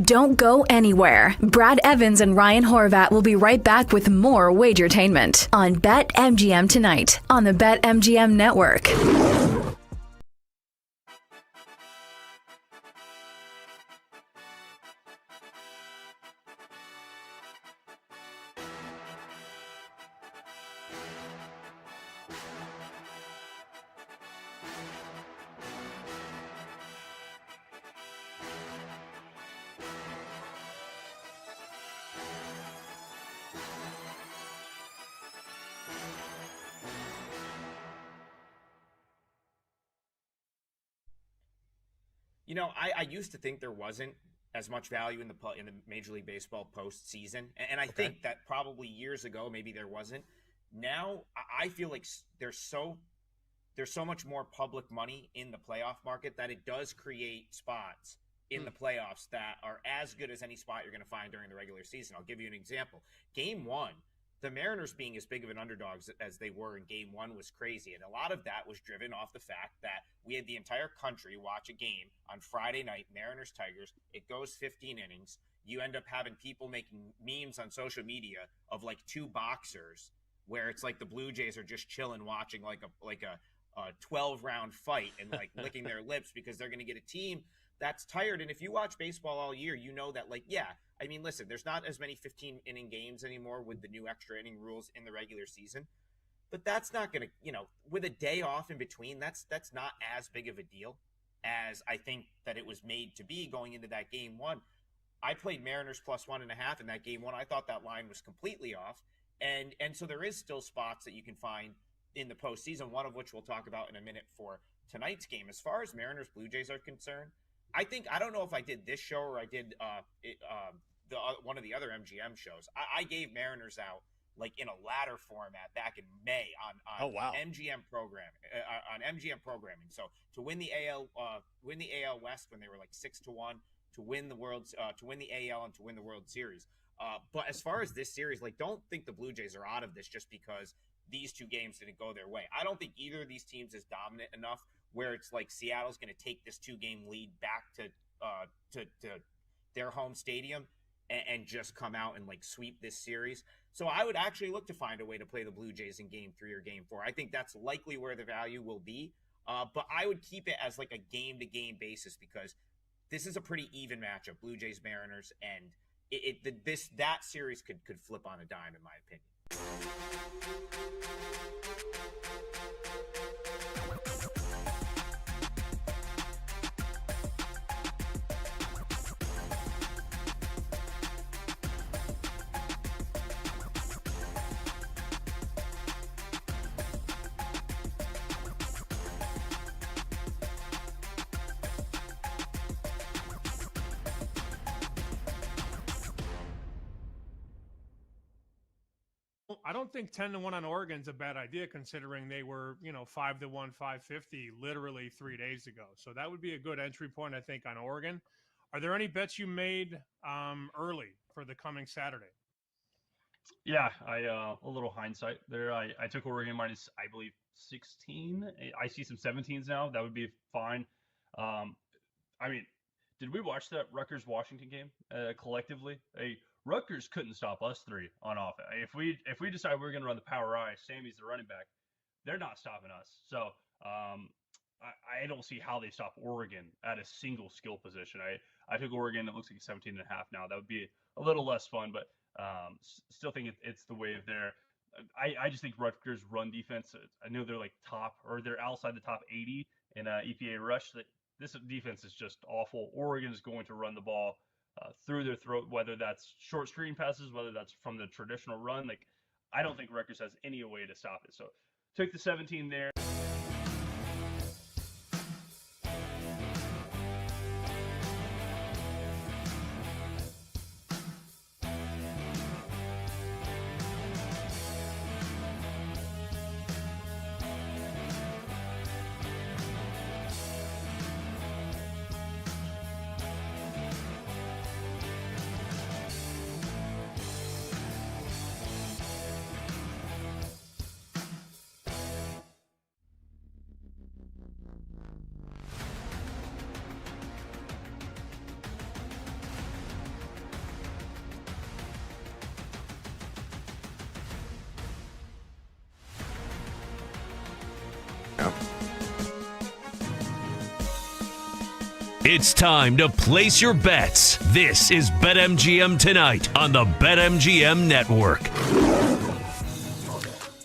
Don't go anywhere. Brad Evans and Ryan Horvat will be right back with more Wagertainment on BetMGM tonight on the BetMGM Network. You know, I used to think there wasn't as much value in the Major League Baseball postseason, and I think that probably years ago maybe there wasn't. Now I feel like there's so much more public money in the playoff market that it does create spots in the playoffs that are as good as any spot you're going to find during the regular season. I'll give you an example. Game 1. The Mariners being as big of an underdog as they were in Game 1 was crazy, and a lot of that was driven off the fact that we had the entire country watch a game on Friday night, Mariners-Tigers. It goes 15 innings. You end up having people making memes on social media of like 2 boxers, where it's like the Blue Jays are just chilling watching like a 12-round fight and like licking their lips because they're going to get a team that's tired. And if you watch baseball all year, you know that, like, yeah, I mean, listen, there's not as many 15-inning games anymore with the new extra inning rules in the regular season, but that's not going to, you know, with a day off in between, that's not as big of a deal as I think that it was made to be going into that Game 1. I played Mariners +1.5 in that Game 1. I thought that line was completely off. And so there is still spots that you can find in the postseason, one of which we'll talk about in a minute for tonight's game. As far as Mariners Blue Jays are concerned, I don't know if I did this show or I did one of the other MGM shows. I gave Mariners out like in a ladder format back in May on MGM programming. So to win the AL West when they were like 6-1, to win the AL and to win the World Series, But as far as this series, like, don't think the Blue Jays are out of this just because these two games didn't go their way. I don't think either of these teams is dominant enough where it's like Seattle's going to take this 2-game lead back to their home stadium and just come out and like sweep this series. So I would actually look to find a way to play the Blue Jays in Game 3 or Game 4. I think that's likely where the value will be. But I would keep it as like a game-to-game basis because this is a pretty even matchup, Blue Jays Mariners, and that series could flip on a dime in my opinion. I don't think 10-1 on Oregon's a bad idea considering they were, 5-1, 550 literally 3 days ago. So that would be a good entry point, I think, on Oregon. Are there any bets you made early for the coming Saturday? Yeah, a little hindsight there. I took Oregon minus, I believe, 16. I see some 17s now. That would be fine. Did we watch that Rutgers-Washington game collectively? Rutgers couldn't stop us three on offense. If we decide we're going to run the power I, Sammy's the running back, they're not stopping us. So I don't see how they stop Oregon at a single skill position. I took Oregon. It looks like 17.5 now. That would be a little less fun, but still think it's the wave there. I just think Rutgers' run defense, I know they're like they're outside the top 80 in EPA rush. This defense is just awful. Oregon's going to run the ball through their throat, whether that's short screen passes, whether that's from the traditional run. Like, I don't think Rutgers has any way to stop it. So took the 17 there. It's time to place your bets. This is BetMGM Tonight on the BetMGM Network.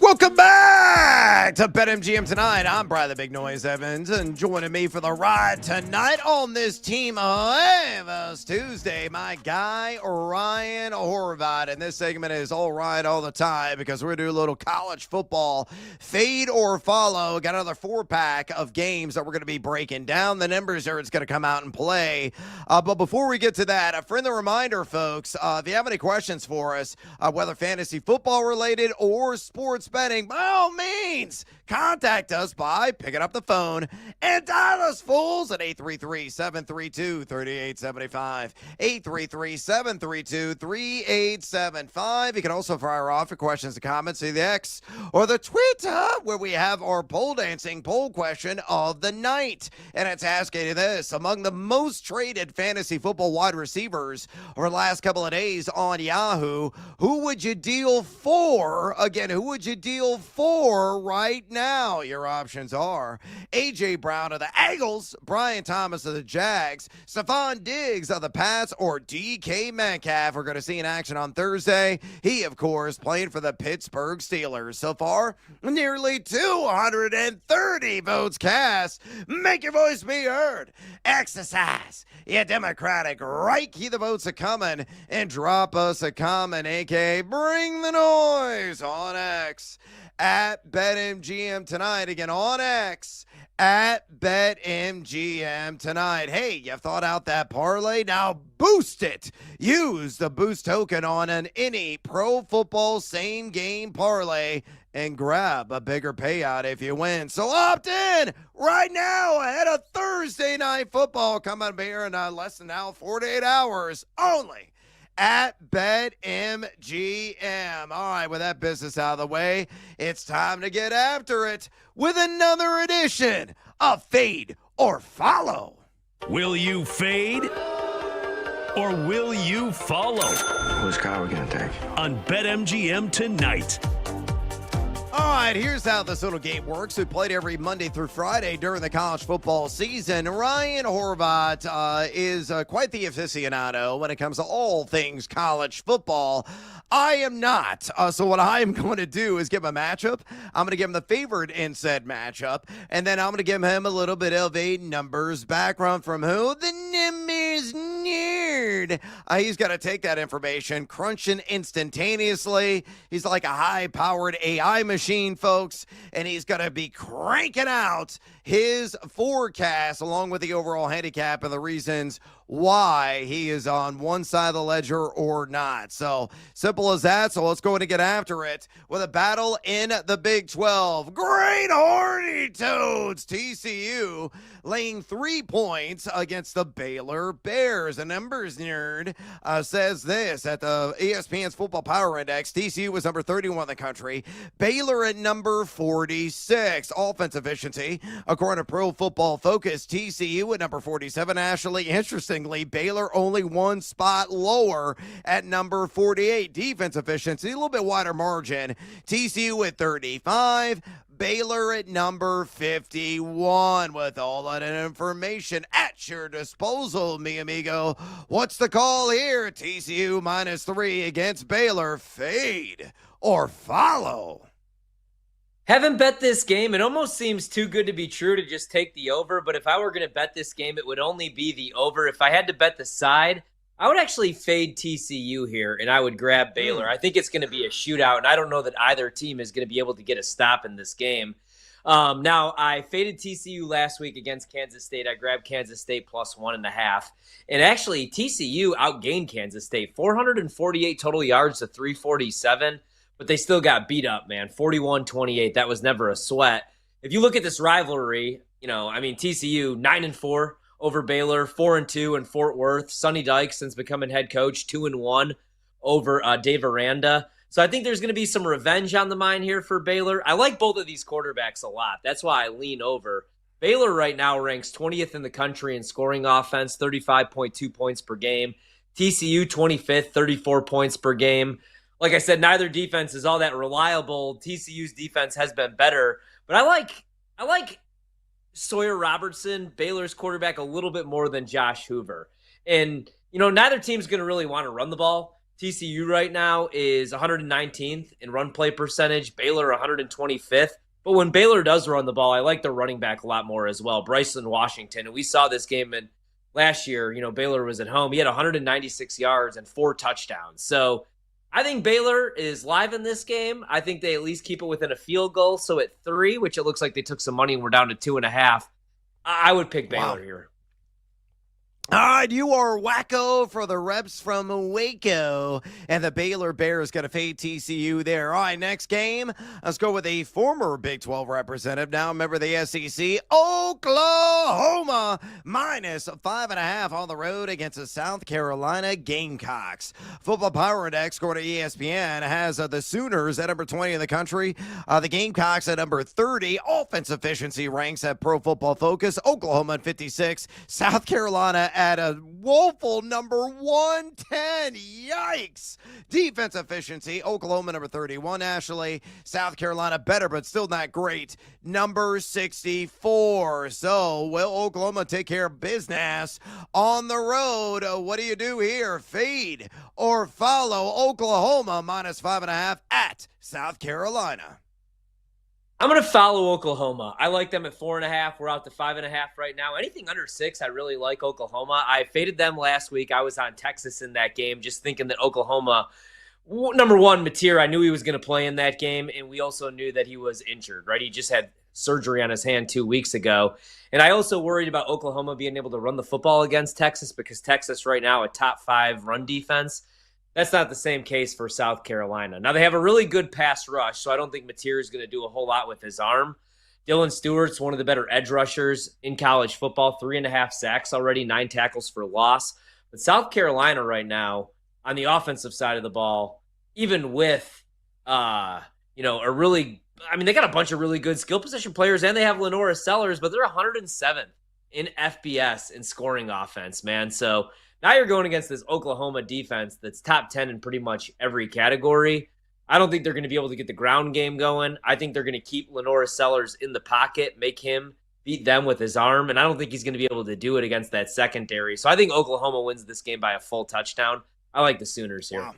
Welcome back to BetMGM Tonight. I'm Brian the Big Noise Evans, and joining me for the ride tonight on this Team Us Tuesday, my guy Ryan Horvath. And this segment is all right all the time because we're going to do a little college football fade or follow. Got another 4-pack of games that we're going to be breaking down. The numbers are it's going to come out and play. But before we get to that, a friendly reminder, folks, if you have any questions for us, whether fantasy football related or sports betting, by all means, contact us by picking up the phone and dial us fools at 833-732-3875. 833-732-3875. You can also fire off your questions and comments to the X or the Twitter, where we have our pole dancing poll question of the night. And it's asking you this: among the most traded fantasy football wide receivers over the last couple of days on Yahoo, who would you deal for? Again, who would you deal for right now? Your options are A.J. Brown of the Eagles, Brian Thomas of the Jags, Stephon Diggs of the Pats, or DK Metcalf. We're going to see in action on Thursday. He, of course, playing for the Pittsburgh Steelers. So far, nearly 230 votes cast. Make your voice be heard. Exercise your democratic right. Keep the votes a coming and drop us a comment, aka bring the noise on X at BetMGM Tonight. Again, on X at BetMGM Tonight. Hey, you've thought out that parlay? Now boost it. Use the boost token on any pro football same game parlay and grab a bigger payout if you win. So opt in right now ahead of Thursday Night Football coming up here in less than 48 hours only at BetMGM. All right, with that business out of the way, it's time to get after it with another edition of Fade or Follow. Will you fade or will you follow? Which car are we going to take? On BetMGM tonight. All right, here's how this little game works. We played every Monday through Friday during the college football season. Ryan Horvat is quite the aficionado when it comes to all things college football. I am not. So what I am going to do is give him a matchup. I'm going to give him the favorite in said matchup. And then I'm going to give him a little bit of a numbers background from who? The numbers nerd. He's got to take that information, crunch it instantaneously. He's like a high-powered AI machine, folks. And he's going to be cranking out his forecast along with the overall handicap and the reasons why he is on one side of the ledger or not. So simple as that. So let's go ahead and get after it with a battle in the Big 12. Great horny toads. TCU laying 3 points against the Baylor Bears. A numbers nerd says this at the ESPN's Football Power Index. TCU was number 31 in the country. Baylor at number 46. Offense efficiency, according to Pro Football Focus, TCU at number 47. Actually, interestingly, Baylor only one spot lower at number 48. Defense efficiency, a little bit wider margin. TCU at 35. Baylor at number 51. With all that information at your disposal, mi amigo, what's the call here? TCU -3 against Baylor. Fade or follow? Haven't bet this game. It almost seems too good to be true to just take the over, but if I were going to bet this game, it would only be the over. If I had to bet the side, I would actually fade TCU here, and I would grab Baylor. I think it's going to be a shootout, and I don't know that either team is going to be able to get a stop in this game. Now, I faded TCU last week against Kansas State. I grabbed Kansas State +1.5. And actually, TCU outgained Kansas State, 448 total yards to 347. But they still got beat up, man. 41-28. That was never a sweat. If you look at this rivalry, TCU 9-4 over Baylor, 4-2 in Fort Worth. Sonny Dykes, since becoming head coach, 2-1 over Dave Aranda. So I think there's going to be some revenge on the mind here for Baylor. I like both of these quarterbacks a lot. That's why I lean over. Baylor right now ranks 20th in the country in scoring offense, 35.2 points per game. TCU 25th, 34 points per game. Like I said, neither defense is all that reliable. TCU's defense has been better, but I like Sawyer Robertson, Baylor's quarterback, a little bit more than Josh Hoover. And, neither team's going to really want to run the ball. TCU right now is 119th in run play percentage, Baylor 125th. But when Baylor does run the ball, I like their running back a lot more as well, Bryson Washington. And we saw this game last year. Baylor was at home. He had 196 yards and 4 touchdowns. So I think Baylor is live in this game. I think they at least keep it within a field goal. So at 3, which it looks like they took some money and we're down to 2.5, I would pick Baylor here. All right, you are wacko for the reps from Waco, and the Baylor Bears going to fade TCU there. All right, next game, let's go with a former Big 12 representative, now a member of the SEC, Oklahoma, -5.5 on the road against the South Carolina Gamecocks. Football Power Index, according to ESPN, has the Sooners at number 20 in the country, the Gamecocks at number 30. Offense efficiency ranks at Pro Football Focus, Oklahoma at 56, South Carolina at a woeful number 110. Yikes. Defense efficiency, Oklahoma number 31 nationally. South Carolina better, but still not great. Number 64. So will Oklahoma take care of business on the road? What do you do here? Fade or follow Oklahoma -5.5 at South Carolina? I'm going to follow Oklahoma. I like them at 4.5. We're out to 5.5 right now. Anything under 6, I really like Oklahoma. I faded them last week. I was on Texas in that game, just thinking that Oklahoma, number one, Mateer, I knew he was going to play in that game, and we also knew that he was injured, right? He just had surgery on his hand 2 weeks ago. And I also worried about Oklahoma being able to run the football against Texas because Texas right now a top 5 run defense. That's not the same case for South Carolina. Now, they have a really good pass rush, so I don't think Mateer is going to do a whole lot with his arm. Dylan Stewart's one of the better edge rushers in college football, 3.5 sacks already, 9 tackles for loss. But South Carolina right now, on the offensive side of the ball, even with, they got a bunch of really good skill position players, and they have Lenora Sellers, but they're 107th in FBS in scoring offense, man. So now you're going against this Oklahoma defense that's top 10 in pretty much every category. I don't think they're going to be able to get the ground game going. I think they're going to keep Lenora Sellers in the pocket, make him beat them with his arm, and I don't think he's going to be able to do it against that secondary. So I think Oklahoma wins this game by a full touchdown. I like the Sooners here. Wow.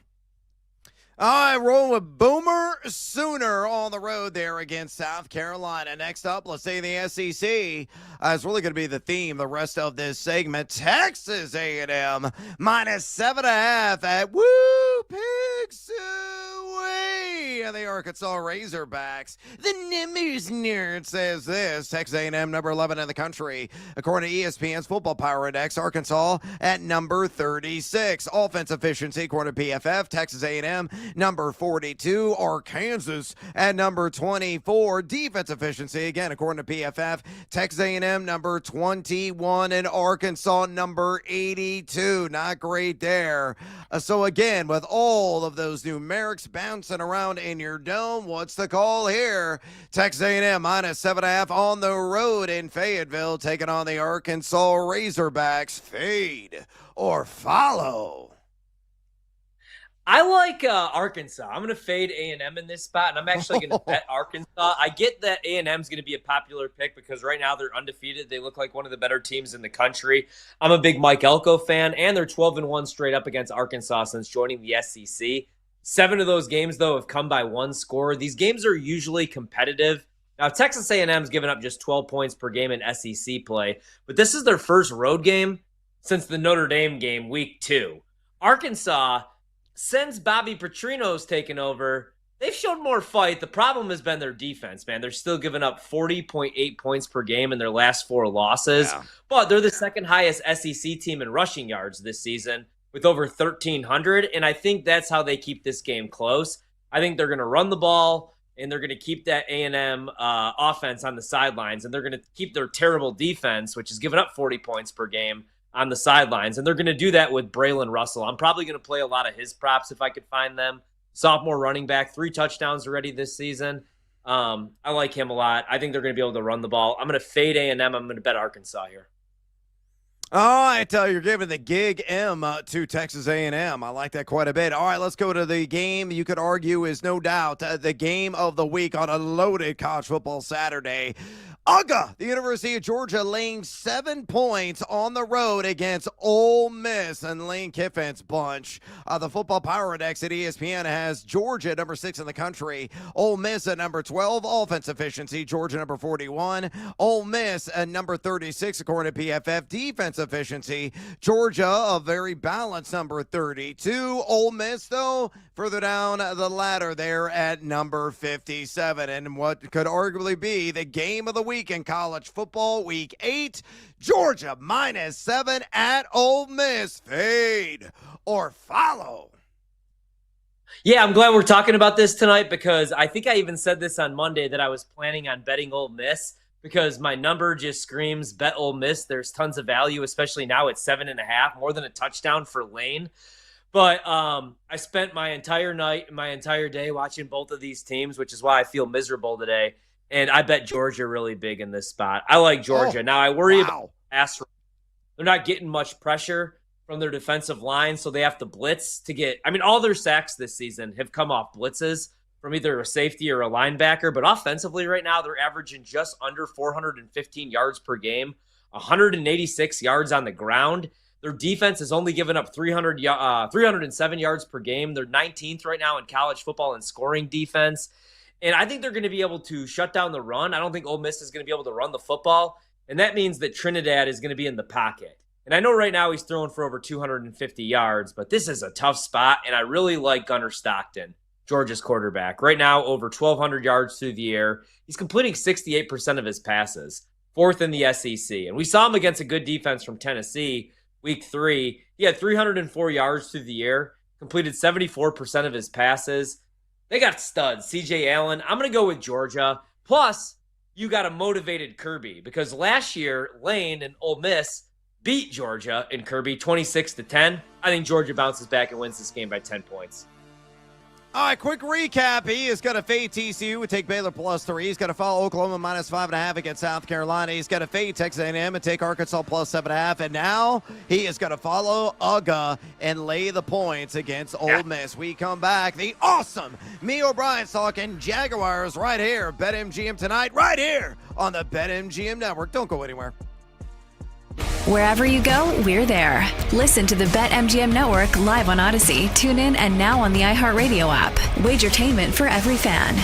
All right, rolling with Boomer Sooner on the road there against South Carolina. Next up, let's say the SEC. It's really going to be the theme the rest of this segment. Texas A&M -7.5 at Pig Suey and the Arkansas Razorbacks. The Nimbus Nerd says this. Texas A&M number 11 in the country. According to ESPN's Football Power Index, Arkansas at number 36. Offense efficiency, according to PFF, Texas A&M number 42, Arkansas at number 24. Defense efficiency, again, according to PFF, Texas A&M number 21 and Arkansas number 82. Not great there. So again, with all of those numerics bouncing around in your dome, what's the call here? Texas A&M -7.5 on the road in Fayetteville, taking on the Arkansas Razorbacks. Fade or follow? I like Arkansas. I'm going to fade A&M in this spot, and I'm actually going to bet Arkansas. I get that A&M's going to be a popular pick because right now they're undefeated. They look like one of the better teams in the country. I'm a big Mike Elko fan, and they're 12-1 straight up against Arkansas since joining the SEC. 7 of those games, though, have come by 1 score. These games are usually competitive. Now, Texas A&M's given up just 12 points per game in SEC play, but this is their first road game since the Notre Dame game, week 2. Arkansas, since Bobby Petrino's taken over, they've shown more fight. The problem has been their defense, man. They're still giving up 40.8 points per game in their last 4 losses. Yeah. But they're the second highest SEC team in rushing yards this season with over 1,300, and I think that's how they keep this game close. I think they're going to run the ball, and they're going to keep that A&M offense on the sidelines, and they're going to keep their terrible defense, which is giving up 40 points per game, on the sidelines, and they're going to do that with Braylon Russell. I'm probably going to play a lot of his props if I could find them. Sophomore running back, 3 touchdowns already this season. I like him a lot. I think they're going to be able to run the ball. I'm going to fade A&M. I'm going to bet Arkansas here. All right, you're giving the gig M to Texas A&M. I like that quite a bit. All right, let's go to the game you could argue is no doubt the game of the week on a loaded college football Saturday. UGA, the University of Georgia, laying 7 points on the road against Ole Miss and Lane Kiffin's bunch. The Football Power Index at ESPN has Georgia at number 6 in the country, Ole Miss at number 12, offense efficiency, Georgia number 41, Ole Miss at number 36 according to PFF, defense efficiency, Georgia a very balanced number 32, Ole Miss though further down the ladder there at number 57, and what could arguably be the game of the week in college football, week 8, Georgia -7 at Ole Miss. Fade or follow? Yeah, I'm glad we're talking about this tonight because I think I even said this on Monday that I was planning on betting Ole Miss because my number just screams bet Ole Miss. There's tons of value, especially now at 7.5, more than a touchdown for Lane. But I spent my entire night and my entire day watching both of these teams, which is why I feel miserable today. And I bet Georgia really big in this spot. I like Georgia. Now, I worry about pass. They're not getting much pressure from their defensive line, so they have to blitz to get – I mean, all their sacks this season have come off blitzes from either a safety or a linebacker. But offensively right now, they're averaging just under 415 yards per game, 186 yards on the ground. Their defense has only given up 307 yards per game. They're 19th right now in college football in scoring defense. And I think they're going to be able to shut down the run. I don't think Ole Miss is going to be able to run the football. And that means that Trinidad is going to be in the pocket. And I know right now he's throwing for over 250 yards, but this is a tough spot. And I really like Gunnar Stockton, Georgia's quarterback. Right now, over 1,200 yards through the air. He's completing 68% of his passes, 4th in the SEC. And we saw him against a good defense from Tennessee, week 3. He had 304 yards through the air, completed 74% of his passes. They got studs. C.J. Allen. I'm going to go with Georgia. Plus, you got a motivated Kirby because last year, Lane and Ole Miss beat Georgia in Kirby 26-10. I think Georgia bounces back and wins this game by 10 points. All right, quick recap. He is going to fade TCU and take Baylor +3. He's going to follow Oklahoma -5.5 against South Carolina. He's going to fade Texas A&M and take Arkansas +7.5. And now he is going to follow UGA and lay the points against Ole Miss. We come back. The awesome Me O'Brien's talking Jaguars right here. BetMGM tonight, right here on the BetMGM Network. Don't go anywhere. Wherever you go, we're there. Listen to the BetMGM Network live on Odyssey, TuneIn, and now on the iHeartRadio app. Wagertainment for every fan.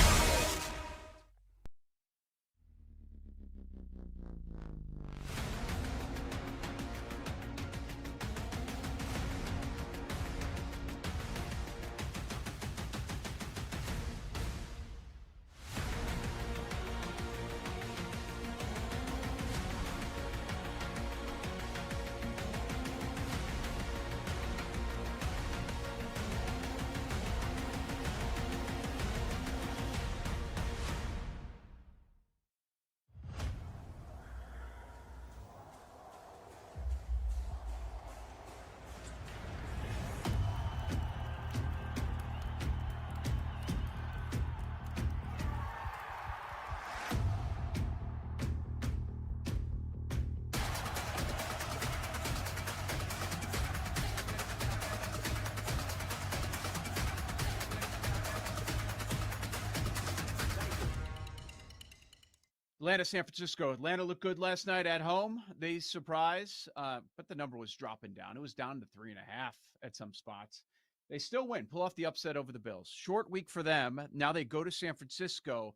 Atlanta, San Francisco. Atlanta looked good last night at home. They surprise, but the number was dropping down. It was down to 3.5 at some spots. They still win, pull off the upset over the Bills. Short week for them. Now they go to San Francisco,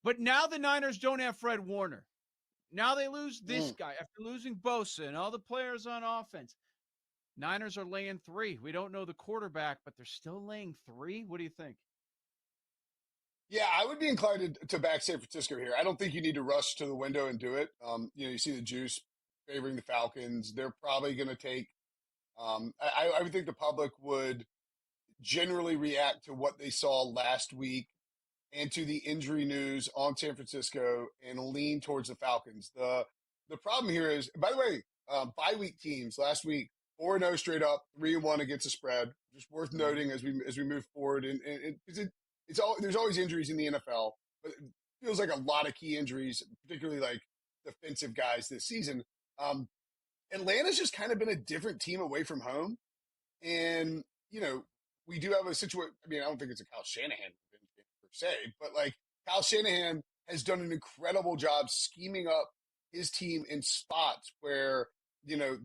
but now the Niners don't have Fred Warner. Now they lose this guy after losing Bosa and all the players on offense. Niners are laying 3. We don't know the quarterback, but they're still laying 3. What do you think? Yeah, I would be inclined to back San Francisco here. I don't think you need to rush to the window and do it. You see the juice favoring the Falcons. They're probably going to take. I would think the public would generally react to what they saw last week and to the injury news on San Francisco and lean towards the Falcons. The problem here is, by the way, bye week teams last week 4-0 straight up, 3-1 against the spread. Just worth noting as we move forward, and there's always injuries in the NFL, but it feels like a lot of key injuries, particularly like defensive guys this season. Atlanta's just kind of been a different team away from home. And, we do have a situation. I mean, I don't think it's a Kyle Shanahan per se, but like Kyle Shanahan has done an incredible job scheming up his team in spots where,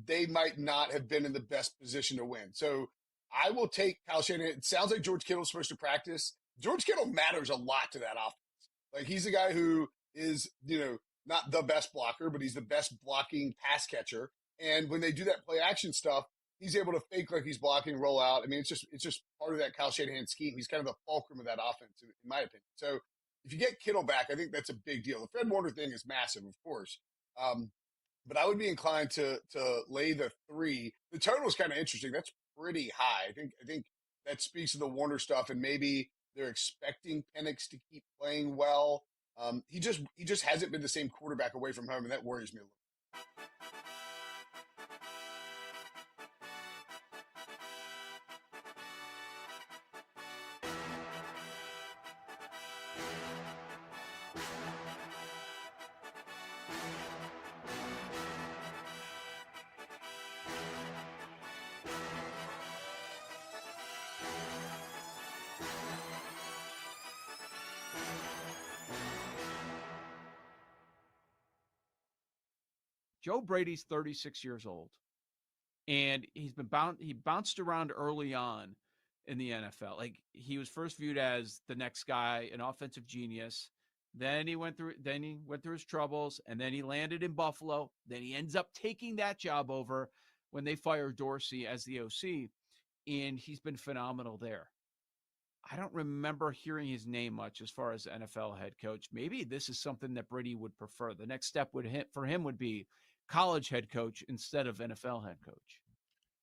they might not have been in the best position to win. So I will take Kyle Shanahan. It sounds like George Kittle's supposed to practice. George Kittle matters a lot to that offense. Like he's the guy who is, not the best blocker, but he's the best blocking pass catcher. And when they do that play action stuff, he's able to fake like he's blocking, roll out. I mean, it's just part of that Kyle Shanahan scheme. He's kind of the fulcrum of that offense, in my opinion. So if you get Kittle back, I think that's a big deal. The Fred Warner thing is massive, of course. But I would be inclined to lay the 3. The total is kind of interesting. That's pretty high. I think that speaks to the Warner stuff, and maybe they're expecting Penix to keep playing well. He just hasn't been the same quarterback away from home, and that worries me a little. Joe Brady's 36 years old, and he bounced around early on in the NFL. Like he was first viewed as the next guy, an offensive genius. Then he went through his troubles, and then he landed in Buffalo. Then he ends up taking that job over when they fired Dorsey as the OC, and he's been phenomenal there. I don't remember hearing his name much as far as NFL head coach. Maybe this is something that Brady would prefer. The next step for him would be college head coach instead of NFL head coach.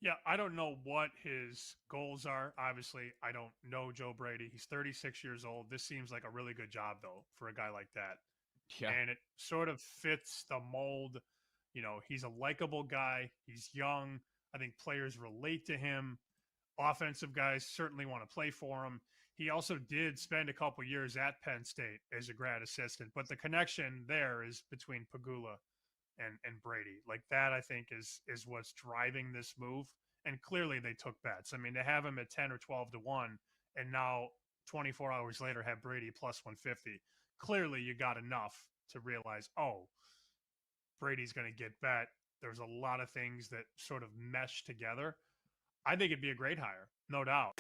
Yeah, I don't know what his goals are. Obviously, I don't know Joe Brady. He's 36 years old. This seems like a really good job, though, for a guy like that. Yeah. And it sort of fits the mold He's a likable guy. He's young. I think players relate to him. Offensive guys certainly want to play for him. He also did spend a couple years at Penn State as a grad assistant, but the connection there is between Pagula and Brady. Like that, I think is what's driving this move. And clearly they took bets. I mean, to have him at 10 or 12 to 1 and now 24 hours later have Brady plus 150. Clearly you got enough to realize, oh, Brady's going to get bet. There's a lot of things that sort of mesh together. I think it'd be a great hire, no doubt.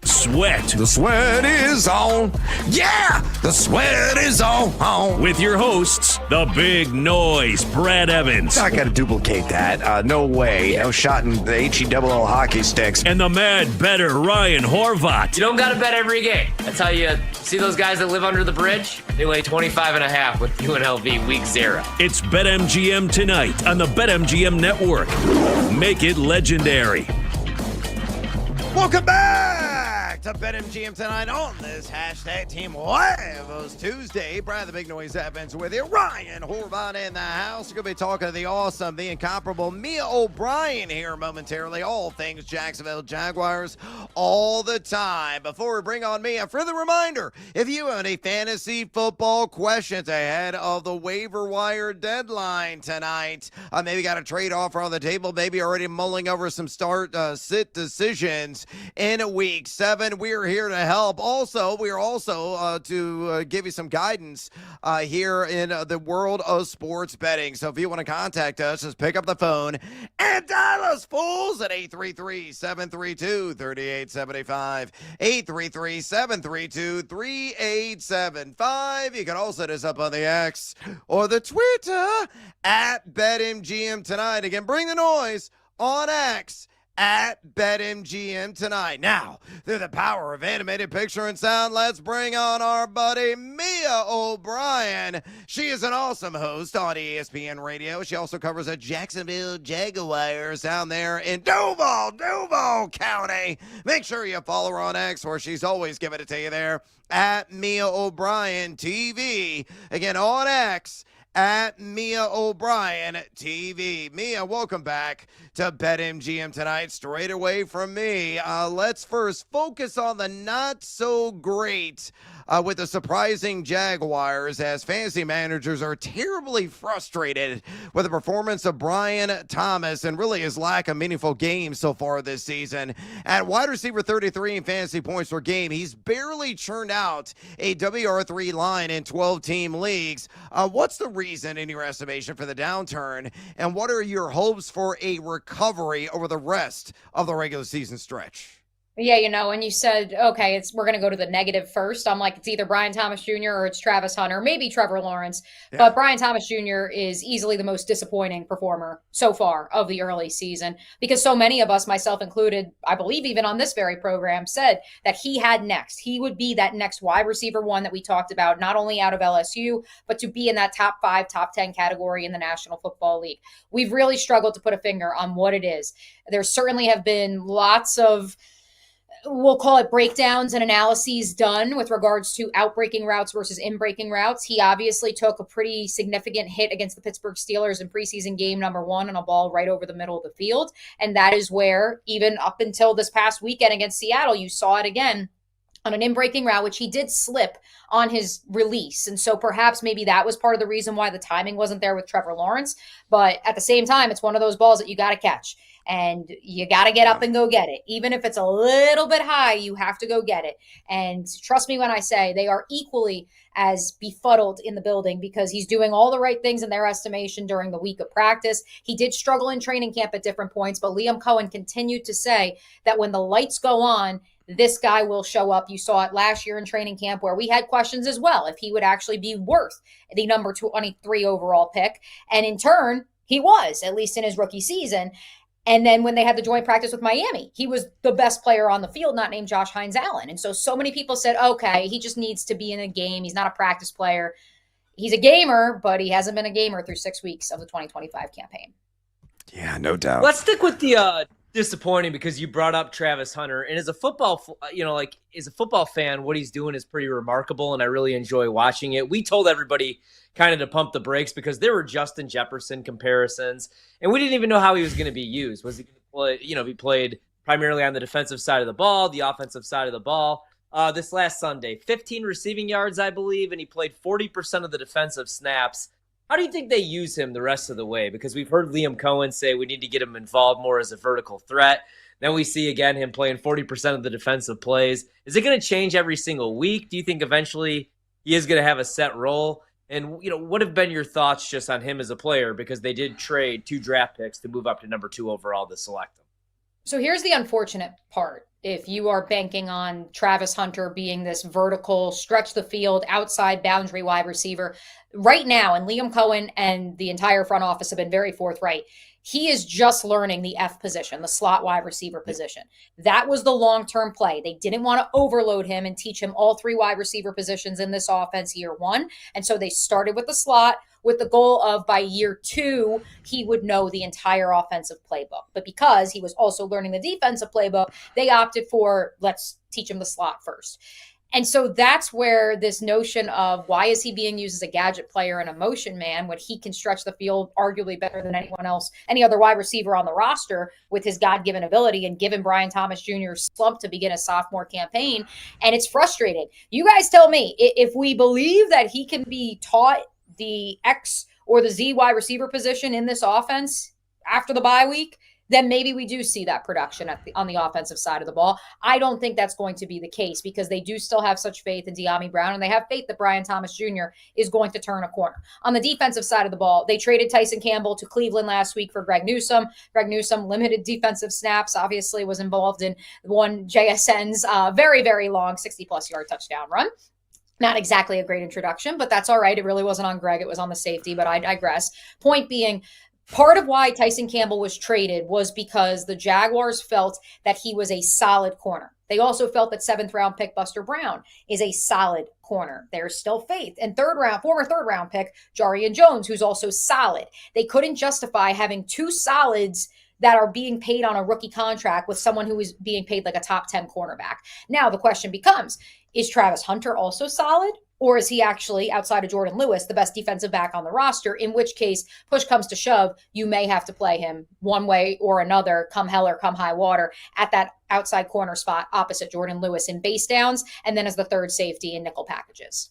Sweat. The sweat is on. Yeah, the sweat is on. With your hosts, the big noise, Brad Evans. I got to duplicate that. No way. No shot in the HE-double-L hockey sticks. And the mad better Ryan Horvat. You don't got to bet every game. That's how you see those guys that live under the bridge? They lay 25.5 with UNLV week 0. It's BetMGM tonight on the BetMGM network. Make it legendary. Welcome back to BetMGM tonight on this hashtag Team Huevos Tuesday. Brad the Big Noise Evans with you. Ryan Horvat in the house. We're going to be talking to the awesome, the incomparable Mia O'Brien here momentarily. All things Jacksonville Jaguars all the time. Before we bring on Mia, further reminder, if you have any fantasy football questions ahead of the waiver wire deadline tonight, maybe got a trade offer on the table, maybe already mulling over some sit decisions in week 7. We're here to help. We are also to give you some guidance here in the world of sports betting. So if you want to contact us, just pick up the phone and dial us fools at 833-732-3875. 833-732-3875. You can also hit us up on the X or the Twitter at BetMGM tonight. Again, bring the noise on X at BetMGM tonight. Now, through the power of animated picture and sound, let's bring on our buddy Mia O'Brien. She is an awesome host on ESPN Radio. She also covers the Jacksonville Jaguars down there in Duval County. Make sure you follow her on X, where she's always giving it to you there at Mia O'Brien TV. Again, on X at Mia O'Brien TV. Mia, welcome back to BetMGM tonight. Straight away from me, let's first focus on the not so great with the surprising Jaguars, as fantasy managers are terribly frustrated with the performance of Brian Thomas and really his lack of meaningful games so far this season. At wide receiver 33 in fantasy points per game, he's barely churned out a WR3 line in 12-team leagues. What's the reason, in your estimation, for the downturn, and what are your hopes for a recovery over the rest of the regular season stretch? Yeah, when you said, okay, we're going to go to the negative first, I'm like, it's either Brian Thomas Jr. or it's Travis Hunter, maybe Trevor Lawrence. Yeah. But Brian Thomas Jr. is easily the most disappointing performer so far of the early season, because so many of us, myself included, I believe even on this very program, said that he had next. He would be that next wide receiver one that we talked about, not only out of LSU, but to be in that top 5, top 10 category in the National Football League. We've really struggled to put a finger on what it is. There certainly have been lots of, we'll call it, breakdowns and analyses done with regards to outbreaking routes versus in-breaking routes. He obviously took a pretty significant hit against the Pittsburgh Steelers in preseason game number 1 on a ball right over the middle of the field. And that is where, even up until this past weekend against Seattle, you saw it again on an in-breaking route, which he did slip on his release. And so perhaps maybe that was part of the reason why the timing wasn't there with Trevor Lawrence. But at the same time, it's one of those balls that you got to catch. And you got to get up and go get it. Even if it's a little bit high, you have to go get it. And trust me when I say they are equally as befuddled in the building, because he's doing all the right things in their estimation during the week of practice. He did struggle in training camp at different points, but Liam Cohen continued to say that when the lights go on, this guy will show up. You saw it last year in training camp, where we had questions as well if he would actually be worth the number 23 overall pick. And in turn, he was, at least in his rookie season. And then when they had the joint practice with Miami, he was the best player on the field, not named Josh Hines Allen. And so many people said, okay, he just needs to be in a game. He's not a practice player. He's a gamer, but he hasn't been a gamer through 6 weeks of the 2025 campaign. Yeah, no doubt. Let's stick with the disappointing, because you brought up Travis Hunter, and as a football, as a football fan, what he's doing is pretty remarkable, and I really enjoy watching it. We told everybody kind of to pump the brakes because there were Justin Jefferson comparisons, and we didn't even know how he was going to be used. Was he going to play? Be played primarily on the defensive side of the ball, the offensive side of the ball. This last Sunday, 15 receiving yards, I believe, and he played 40% of the defensive snaps. How do you think they use him the rest of the way? Because we've heard Liam Cohen say we need to get him involved more as a vertical threat. Then we see, again, him playing 40% of the defensive plays. Is it going to change every single week? Do you think eventually he is going to have a set role? And, what have been your thoughts just on him as a player? Because they did trade 2 draft picks to move up to number 2 overall to select him. So here's the unfortunate part. If you are banking on Travis Hunter being this vertical, stretch the field, outside boundary wide receiver, right now, and Liam Cohen and the entire front office have been very forthright, he is just learning the F position, the slot wide receiver position. That was the long-term play. They didn't want to overload him and teach him all 3 wide receiver positions in this offense year 1. And so they started with the slot with the goal of by year 2, he would know the entire offensive playbook. But because he was also learning the defensive playbook, they opted for, let's teach him the slot first. And so that's where this notion of why is he being used as a gadget player and a motion man when he can stretch the field arguably better than anyone else, any other wide receiver on the roster with his God-given ability, and given Brian Thomas Jr. slump to begin a sophomore campaign. And it's frustrating. You guys tell me, if we believe that he can be taught the X or the Z wide receiver position in this offense after the bye week, then maybe we do see that production on the offensive side of the ball. I don't think that's going to be the case because they do still have such faith in De'Ami Brown, and they have faith that Brian Thomas Jr. is going to turn a corner. On the defensive side of the ball, they traded Tyson Campbell to Cleveland last week for Greg Newsome. Greg Newsome, limited defensive snaps, obviously was involved in one JSN's very, very long 60-plus yard touchdown run. Not exactly a great introduction, but that's all right. It really wasn't on Greg. It was on the safety, but I digress. Point being, part of why Tyson Campbell was traded was because the Jaguars felt that he was a solid corner. They also felt that 7th-round pick Buster Brown is a solid corner. There's still faith. And former third-round pick Jarian Jones, who's also solid. They couldn't justify having 2 solids that are being paid on a rookie contract with someone who is being paid like a top 10 cornerback. Now the question becomes, is Travis Hunter also solid? Or is he actually, outside of Jordan Lewis, the best defensive back on the roster? In which case, push comes to shove, you may have to play him one way or another, come hell or come high water, at that outside corner spot opposite Jordan Lewis in base downs, and then as the third safety in nickel packages.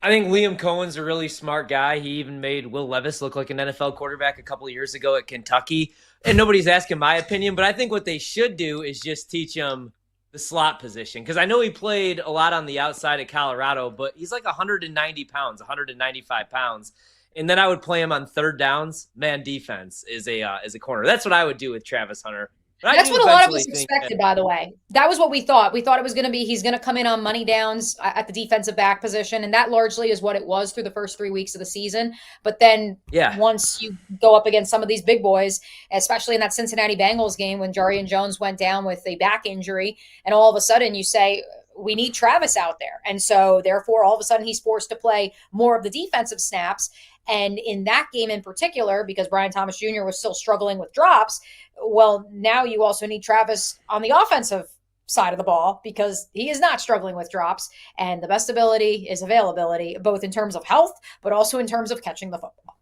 I think Liam Cohen's a really smart guy. He even made Will Levis look like an NFL quarterback a couple of years ago at Kentucky. And nobody's asking my opinion, but I think what they should do is just teach him the slot position. Because I know he played a lot on the outside at Colorado, but he's like 190 pounds, 195 pounds. And then I would play him on third downs. Man defense is a corner. That's what I would do with Travis Hunter. That's what a lot of us expected, by the way. That was what we thought. We thought it was going to be he's going to come in on money downs at the defensive back position, and that largely is what it was through the first 3 weeks of the season. But then once you go up against some of these big boys, especially in that Cincinnati Bengals game when Jarian Jones went down with a back injury, and all of a sudden you say, we need Travis out there. And so therefore, all of a sudden he's forced to play more of the defensive snaps. And in that game in particular, because Brian Thomas Jr. was still struggling with drops, well, now you also need Travis on the offensive side of the ball because he is not struggling with drops. And the best ability is availability, both in terms of health, but also in terms of catching the football.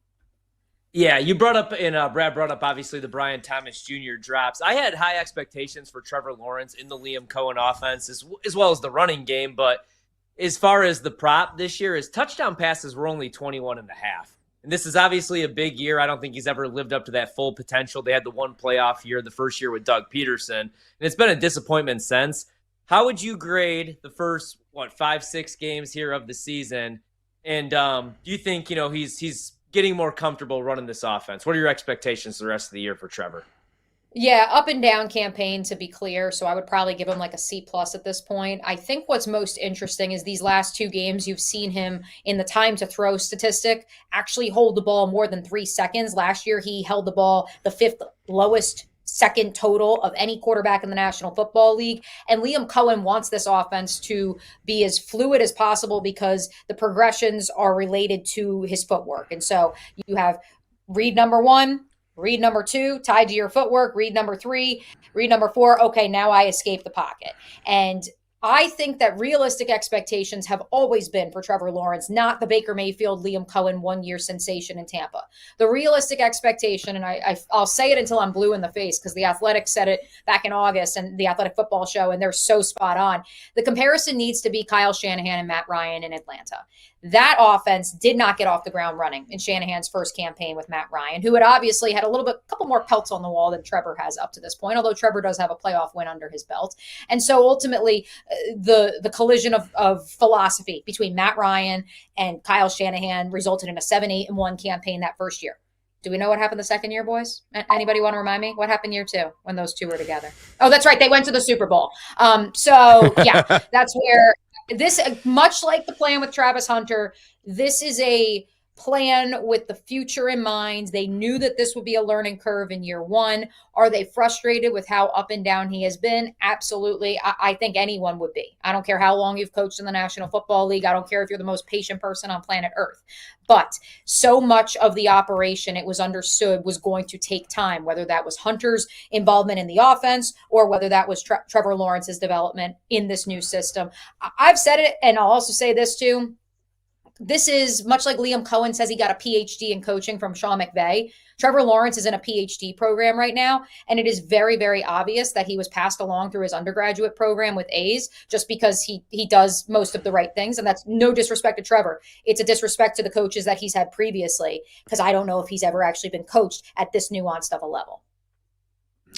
Yeah, you brought up, and Brad brought up, obviously, the Brian Thomas Jr. drops. I had high expectations for Trevor Lawrence in the Liam Cohen offense as well as the running game, but as far as the prop this year, his touchdown passes were only 21.5. And this is obviously a big year. I don't think he's ever lived up to that full potential. They had the one playoff year, the first year with Doug Peterson, and it's been a disappointment since. How would you grade the first, 5-6 games here of the season? And do you think, he's getting more comfortable running this offense? What are your expectations for the rest of the year for Trevor? Yeah, up and down campaign to be clear. So I would probably give him like a C plus at this point. I think what's most interesting is these last 2 games, you've seen him in the time to throw statistic actually hold the ball more than 3 seconds. Last year, he held the ball the 5th lowest second total of any quarterback in the National Football League. And Liam Cohen wants this offense to be as fluid as possible because the progressions are related to his footwork. And so you have read number 1, read number 2, tied to your footwork. Read number 3, read number 4. Okay, now I escape the pocket. And I think that realistic expectations have always been for Trevor Lawrence, not the Baker Mayfield, Liam Cohen 1-year sensation in Tampa. The realistic expectation, and I'll say it until I'm blue in the face because the Athletic said it back in August and the Athletic Football Show, and they're so spot on. The comparison needs to be Kyle Shanahan and Matt Ryan in Atlanta. That offense did not get off the ground running in Shanahan's first campaign with Matt Ryan, who had obviously had a couple more pelts on the wall than Trevor has up to this point, although Trevor does have a playoff win under his belt. And so ultimately, the collision of philosophy between Matt Ryan and Kyle Shanahan resulted in a 7-8-1 campaign that first year. Do we know what happened the second year, boys? Anybody want to remind me? What happened year 2 when those two were together? Oh, that's right. They went to the Super Bowl. So, yeah, that's where this, much like the plan with Travis Hunter, this is a plan with the future in mind. They knew that this would be a learning curve in year 1. Are they frustrated with how up and down he has been? Absolutely. I think anyone would be. I don't care how long you've coached in the National Football League. I don't care if you're the most patient person on planet Earth. But so much of the operation, it was understood, was going to take time, whether that was Hunter's involvement in the offense or whether that was Trevor Lawrence's development in this new system. I've said it, and I'll also say this too. This is much like Liam Cohen says he got a PhD in coaching from Sean McVay. Trevor Lawrence is in a PhD program right now, and it is very, very obvious that he was passed along through his undergraduate program with A's just because he does most of the right things, and that's no disrespect to Trevor. It's a disrespect to the coaches that he's had previously because I don't know if he's ever actually been coached at this nuanced of a level.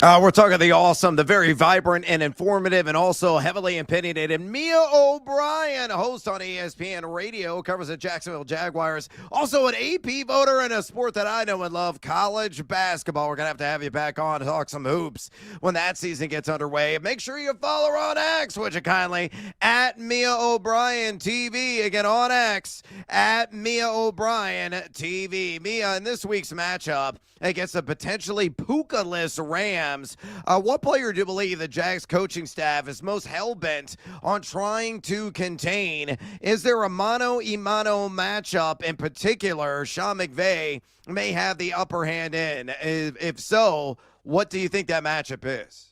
We're talking the awesome, the very vibrant and informative and also heavily opinionated Mia O'Brien, host on ESPN Radio, covers the Jacksonville Jaguars, also an AP voter in a sport that I know and love, college basketball. We're going to have you back on to talk some hoops when that season gets underway. Make sure you follow her on X, would you kindly, at Mia O'Brien TV. Again, on X, at Mia O'Brien TV. Mia, in this week's matchup against the potentially Puka-less Rams, what player do you believe the Jags coaching staff is most hell-bent on trying to contain? Is there a mano-a-mano matchup in particular Sean McVay may have the upper hand in? If so, what do you think that matchup is?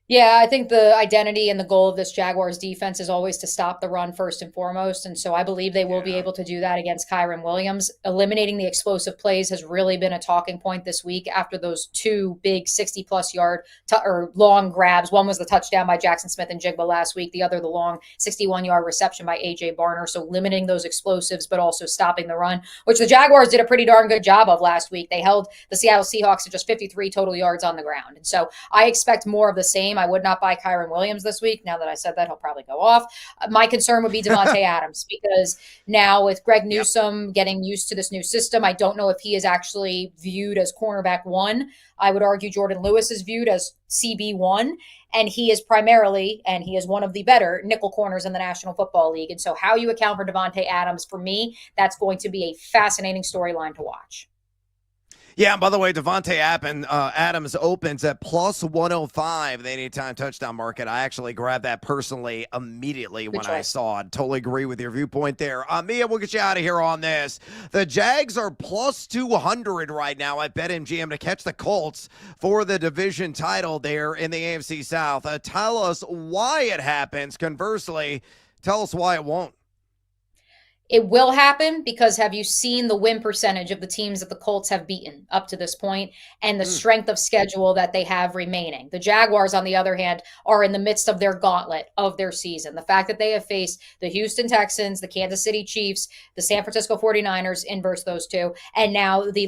Yeah, I think the identity and the goal of this Jaguars defense is always to stop the run first and foremost. And so I believe they will be able to do that against Kyren Williams. Eliminating the explosive plays has really been a talking point this week after those 2 big 60-plus yard or long grabs. One was the touchdown by Jackson Smith and Jigba last week. The other, the long 61-yard reception by A.J. Barner. So limiting those explosives, but also stopping the run, which the Jaguars did a pretty darn good job of last week. They held the Seattle Seahawks to just 53 total yards on the ground. And so I expect more of the same. I would not buy Kyren Williams this week. Now that I said that, he'll probably go off. My concern would be Davante Adams because now with Greg Newsome getting used to this new system, I don't know if he is actually viewed as cornerback 1. I would argue Jordan Lewis is viewed as CB1, and he is primarily, and he is one of the better nickel corners in the National Football League. And so how you account for Davante Adams, for me, that's going to be a fascinating storyline to watch. Yeah, and by the way, Davante Adams opens at plus 105, the anytime touchdown market. I actually grabbed that personally immediately when I saw it. Totally agree with your viewpoint there. Mia, we'll get you out of here on this. The Jags are plus 200 right now at BetMGM to catch the Colts for the division title there in the AFC South. Tell us why it happens. Conversely, tell us why it won't. It will happen because have you seen the win percentage of the teams that the Colts have beaten up to this point and the strength of schedule that they have remaining? The Jaguars, on the other hand, are in the midst of their gauntlet of their season. The fact that they have faced the Houston Texans, the Kansas City Chiefs, the San Francisco 49ers, inverse those two, and now the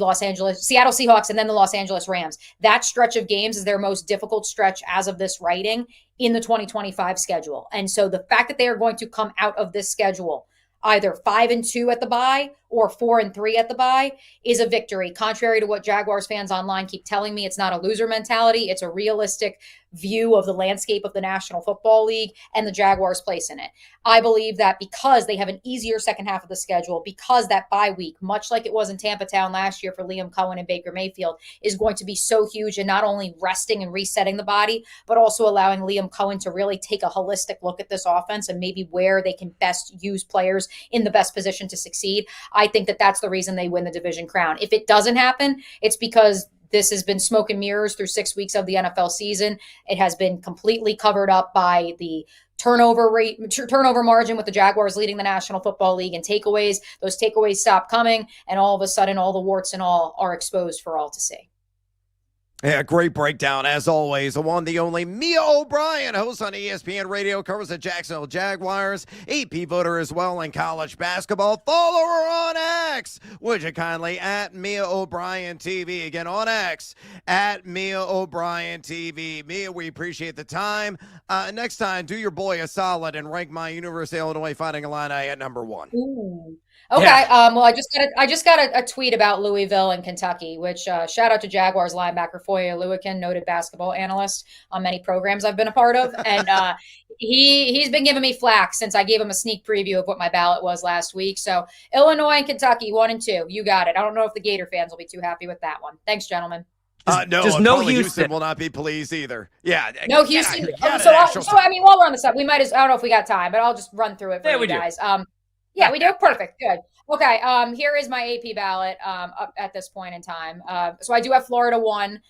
Seattle Seahawks, and then the Los Angeles Rams. That stretch of games is their most difficult stretch as of this writing in the 2025 schedule. And so the fact that they are going to come out of this schedule either 5-2 at the bye or 4-3 at the bye is a victory. Contrary to what Jaguars fans online keep telling me, it's not a loser mentality. It's a realistic view of the landscape of the National Football League and the Jaguars' place in it. I believe that because they have an easier second half of the schedule, because that bye week, much like it was in Tampa Town last year for Liam Cohen and Baker Mayfield, is going to be so huge in not only resting and resetting the body, but also allowing Liam Cohen to really take a holistic look at this offense and maybe where they can best use players in the best position to succeed. I think that that's the reason they win the division crown. If it doesn't happen, it's because this has been smoke and mirrors through 6 weeks of the NFL season. It has been completely covered up by the turnover margin with the Jaguars leading the National Football League and takeaways. Those takeaways stop coming, and all of a sudden, all the warts and all are exposed for all to see. Yeah, great breakdown as always. The one, the only Mia O'Brien, host on ESPN Radio, covers the Jacksonville Jaguars, AP voter as well in college basketball. Follow her on X, would you kindly, at Mia O'Brien TV. Again, on X, at Mia O'Brien TV. Mia, we appreciate the time. Next time, do your boy a solid and rank my University of Illinois Fighting Illini at number 1. Ooh. Okay. Yeah. Well, I just got a tweet about Louisville and Kentucky, which shout out to Jaguars linebacker Foye Oluokun, noted basketball analyst on many programs I've been a part of, and he's been giving me flack since I gave him a sneak preview of what my ballot was last week. So Illinois and Kentucky 1 and 2, you got it. I don't know if the Gator fans will be too happy with that one. Thanks, gentlemen. No Houston will not be pleased either. Yeah, no Houston. So I mean, while we're on the subject, we might as I don't know if we got time, but I'll just run through it for you guys. Yeah, we do. Perfect. Good. Okay. Here is my AP ballot up at this point in time. So I do have Florida 1.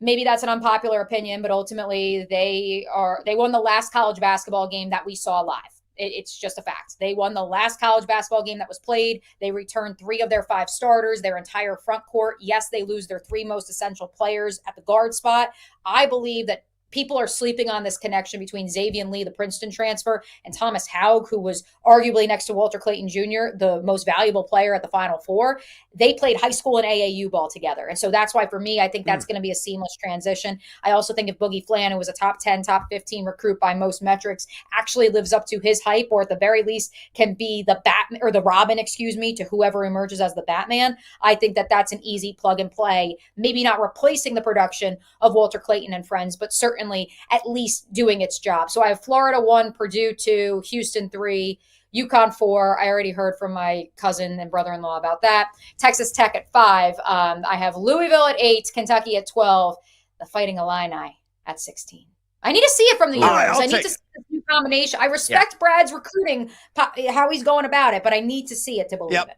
Maybe that's an unpopular opinion, but ultimately they won the last college basketball game that we saw live. It's just a fact. They won the last college basketball game that was played. They returned 3 of their 5 starters, their entire front court. Yes, they lose their 3 most essential players at the guard spot. I believe that people are sleeping on this connection between Xavier Lee, the Princeton transfer, and Thomas Haug, who was arguably next to Walter Clayton Jr., the most valuable player at the Final Four. They played high school and AAU ball together. And so that's why, for me, I think that's going to be a seamless transition. I also think if Boogie Flan, who was a top 10, top 15 recruit by most metrics, actually lives up to his hype, or at the very least can be the Batman or the Robin, to whoever emerges as the Batman, I think that that's an easy plug and play. Maybe not replacing the production of Walter Clayton and friends, but certainly at least doing its job. So I have Florida 1, Purdue 2, Houston 3, UConn 4. I already heard from my cousin and brother-in-law about that. Texas Tech at 5. I have Louisville at 8, Kentucky at 12, the Fighting Illini at 16. I need to see it from the owners. I need to see this new combination. I respect Brad's recruiting, how he's going about it, but I need to see it to believe it.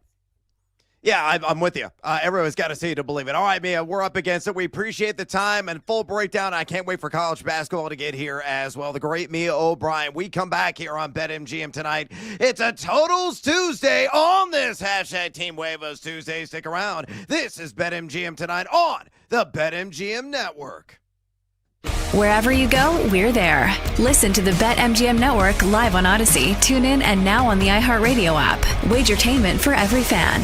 Yeah, I'm with you. Everyone's got to see it to believe it. All right, Mia, we're up against it. We appreciate the time and full breakdown. I can't wait for college basketball to get here as well. The great Mia O'Brien. We come back here on BetMGM tonight. It's a Totals Tuesday on this hashtag Team Huevos Tuesday. Stick around. This is BetMGM tonight on the BetMGM Network. Wherever you go, we're there. Listen to the BetMGM Network live on Odyssey. Tune in and now on the iHeartRadio app. Wagertainment for every fan.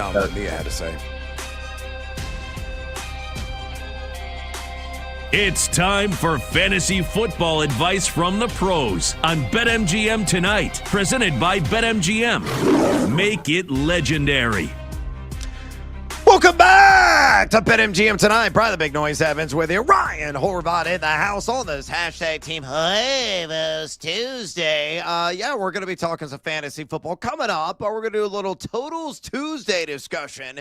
down what Mia had to say. It's time for fantasy football advice from the pros on BetMGM tonight. Presented by BetMGM. Make it legendary. Welcome back to BetMGM tonight. Brian the Big Noise Evans with you. Ryan Horvath in the house on this hashtag Team Huevos Tuesday. We're going to be talking some fantasy football coming up. We're going to do a little Totals Tuesday discussion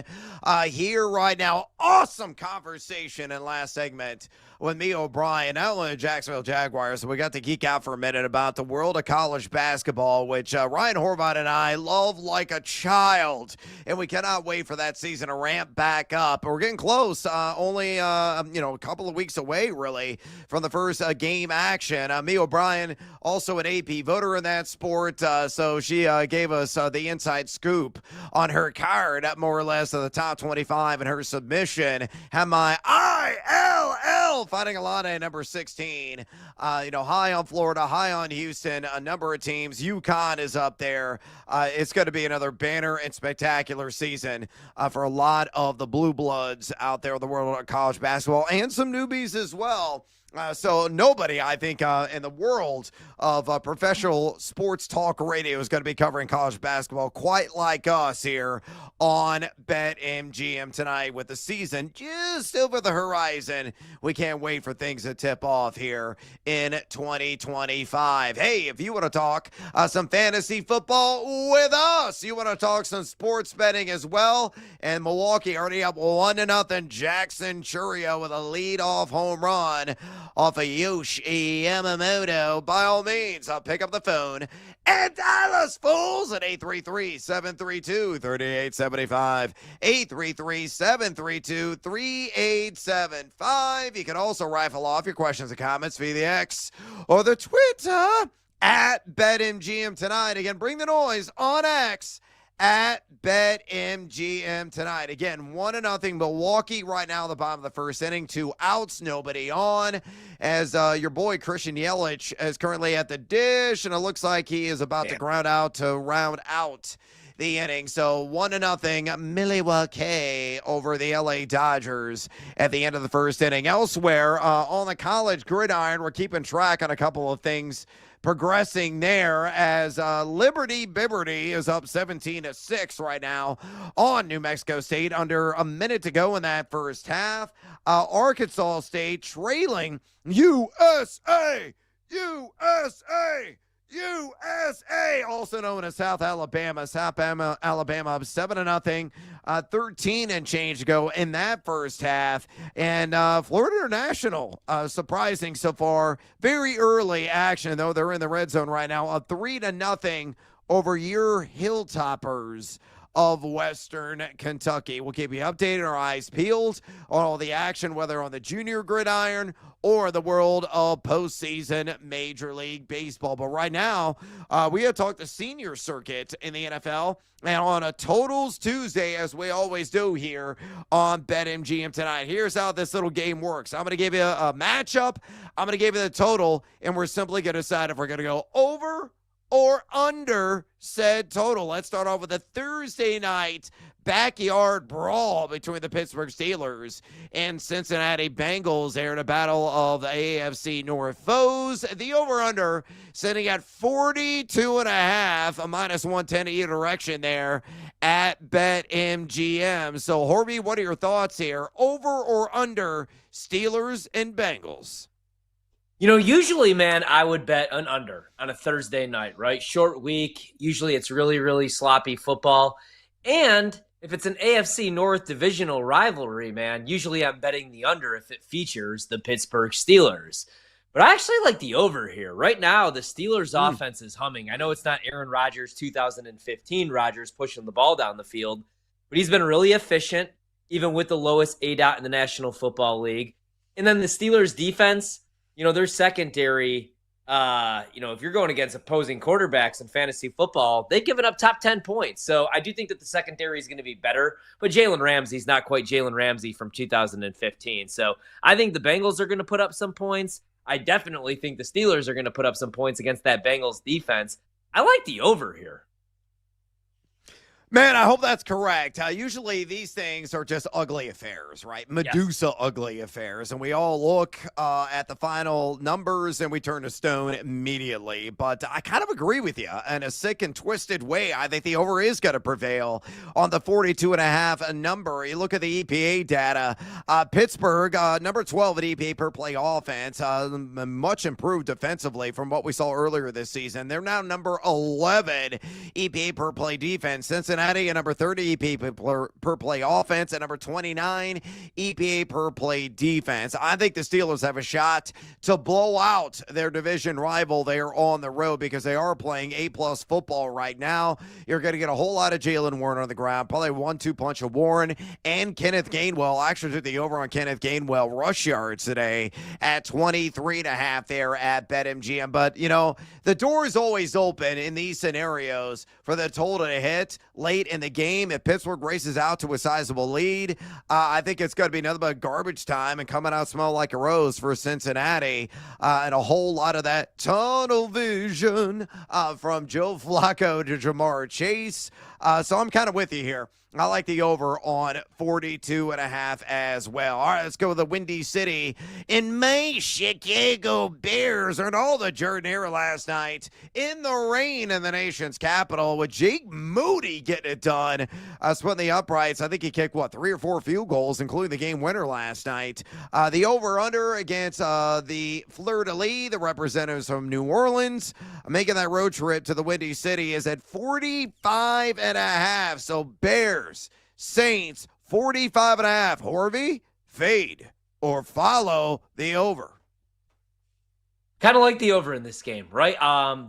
here right now. Awesome conversation in last segment with me, O'Brien, not only the Jacksonville Jaguars, so we got to geek out for a minute about the world of college basketball, which Ryan Horvath and I love like a child, and we cannot wait for that season to ramp back up. We're getting close, only a couple of weeks away, really, from the first game action. Me, O'Brien, also an AP voter in that sport, so she gave us the inside scoop on her card, more or less, of the top 25 in her submission. Had my ILL fighting a lot at number 16. High on Florida, high on Houston, a number of teams. UConn is up there. It's going to be another banner and spectacular season for a lot of the blue bloods out there in the world of college basketball, and some newbies as well. So nobody, I think, in the world of professional sports talk radio is going to be covering college basketball quite like us here on BetMGM tonight with the season just over the horizon. We can't wait for things to tip off here in 2025. Hey, if you want to talk some fantasy football with us, you want to talk some sports betting as well, and Milwaukee already up 1-0. Jackson Churio with a lead-off home run off of Yoshi Yamamoto. By all means, I'll pick up the phone and dial us, fools, at 833-732-3875. 833-732-3875. You can also rifle off your questions and comments via the X or the Twitter at BetMGM tonight. Again, bring the noise on X at BetMGM tonight. Again, 1-0 Milwaukee right now at the bottom of the first inning. 2 outs, nobody on, as your boy Christian Yelich is currently at the dish, and it looks like he is about to ground out to round out the inning. So 1-0 Milwaukee over the LA Dodgers at the end of the first inning. Elsewhere, on the college gridiron, we're keeping track on a couple of things progressing there, as Liberty is up 17-6 right now on New Mexico State, under a minute to go in that first half. Arkansas State trailing USA, also known as South Alabama. Alabama up 7-0, 13 and change to go in that first half. And Florida International, surprising so far, very early action, though they're in the red zone right now, up 3-0 over your Hilltoppers of Western Kentucky. We'll keep you updated, our eyes peeled on all the action, whether on the junior gridiron or the world of postseason Major League Baseball. But right now, we have talked the senior circuit in the NFL, and on a Totals Tuesday, as we always do here on BetMGM tonight. Here's how this little game works. I'm going to give you a matchup. I'm going to give you the total, and we're simply going to decide if we're going to go over or under said total. Let's start off with a Thursday night backyard brawl between the Pittsburgh Steelers and Cincinnati Bengals there in a battle of the AFC North foes. The over-under sitting at 42.5, a -110 either direction there at BetMGM. So, Horby, what are your thoughts here? Over or under Steelers and Bengals? Usually, man, I would bet an under on a Thursday night, right? Short week. Usually it's really, really sloppy football. And if it's an AFC North divisional rivalry, man, usually I'm betting the under if it features the Pittsburgh Steelers. But I actually like the over here. Right now, the Steelers' offense is humming. I know it's not Aaron Rodgers, 2015 Rodgers pushing the ball down the field, but he's been really efficient, even with the lowest ADOT in the National Football League. And then the Steelers' defense, their secondary, if you're going against opposing quarterbacks in fantasy football, they've given up top 10 points. So I do think that the secondary is going to be better, but Jalen Ramsey's not quite Jalen Ramsey from 2015. So I think the Bengals are going to put up some points. I definitely think the Steelers are going to put up some points against that Bengals defense. I like the over here. Man, I hope that's correct. Usually these things are just ugly affairs, right? Medusa ugly affairs. And we all look at the final numbers and we turn to stone immediately. But I kind of agree with you. In a sick and twisted way, I think the over is going to prevail on the 42.5 number. You look at the EPA data. Pittsburgh, number 12 at EPA per play offense, much improved defensively from what we saw earlier this season. They're now number 11 EPA per play defense. Cincinnati at number 30 EPA per play offense, at number 29 EPA per play defense. I think the Steelers have a shot to blow out their division rival there on the road because they are playing A-plus football right now. You're going to get a whole lot of Jalen Warren on the ground, probably 1-2 punch of Warren and Kenneth Gainwell. I actually took the over on Kenneth Gainwell rush yards today at 23.5 there at BetMGM. But, you know, the door is always open in these scenarios for the total to hit late in the game. If Pittsburgh races out to a sizable lead, I think it's going to be nothing but garbage time and coming out smell like a rose for Cincinnati, and a whole lot of that tunnel vision from Joe Flacco to Jamar Chase. So I'm kind of with you here. I like the over on 42.5 as well. All right, let's go with the Windy City. In May, Chicago Bears earned all the Jordan era last night in the rain in the nation's capital with Jake Moody getting it done. Splitting the uprights. I think he kicked, 3 or 4 field goals, including the game winner last night. The over-under against the Fleur-de-Lis, the representatives from New Orleans, making that road trip to the Windy City, is at 45.5. So Bears, Saints, 45.5. Horvey, fade or follow the over. Kind of like the over in this game, right?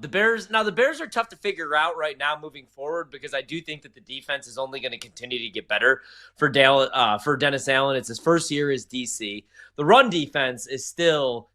The Bears are tough to figure out right now moving forward because I do think that the defense is only going to continue to get better for Dennis Allen. It's his first year as DC. The run defense is still,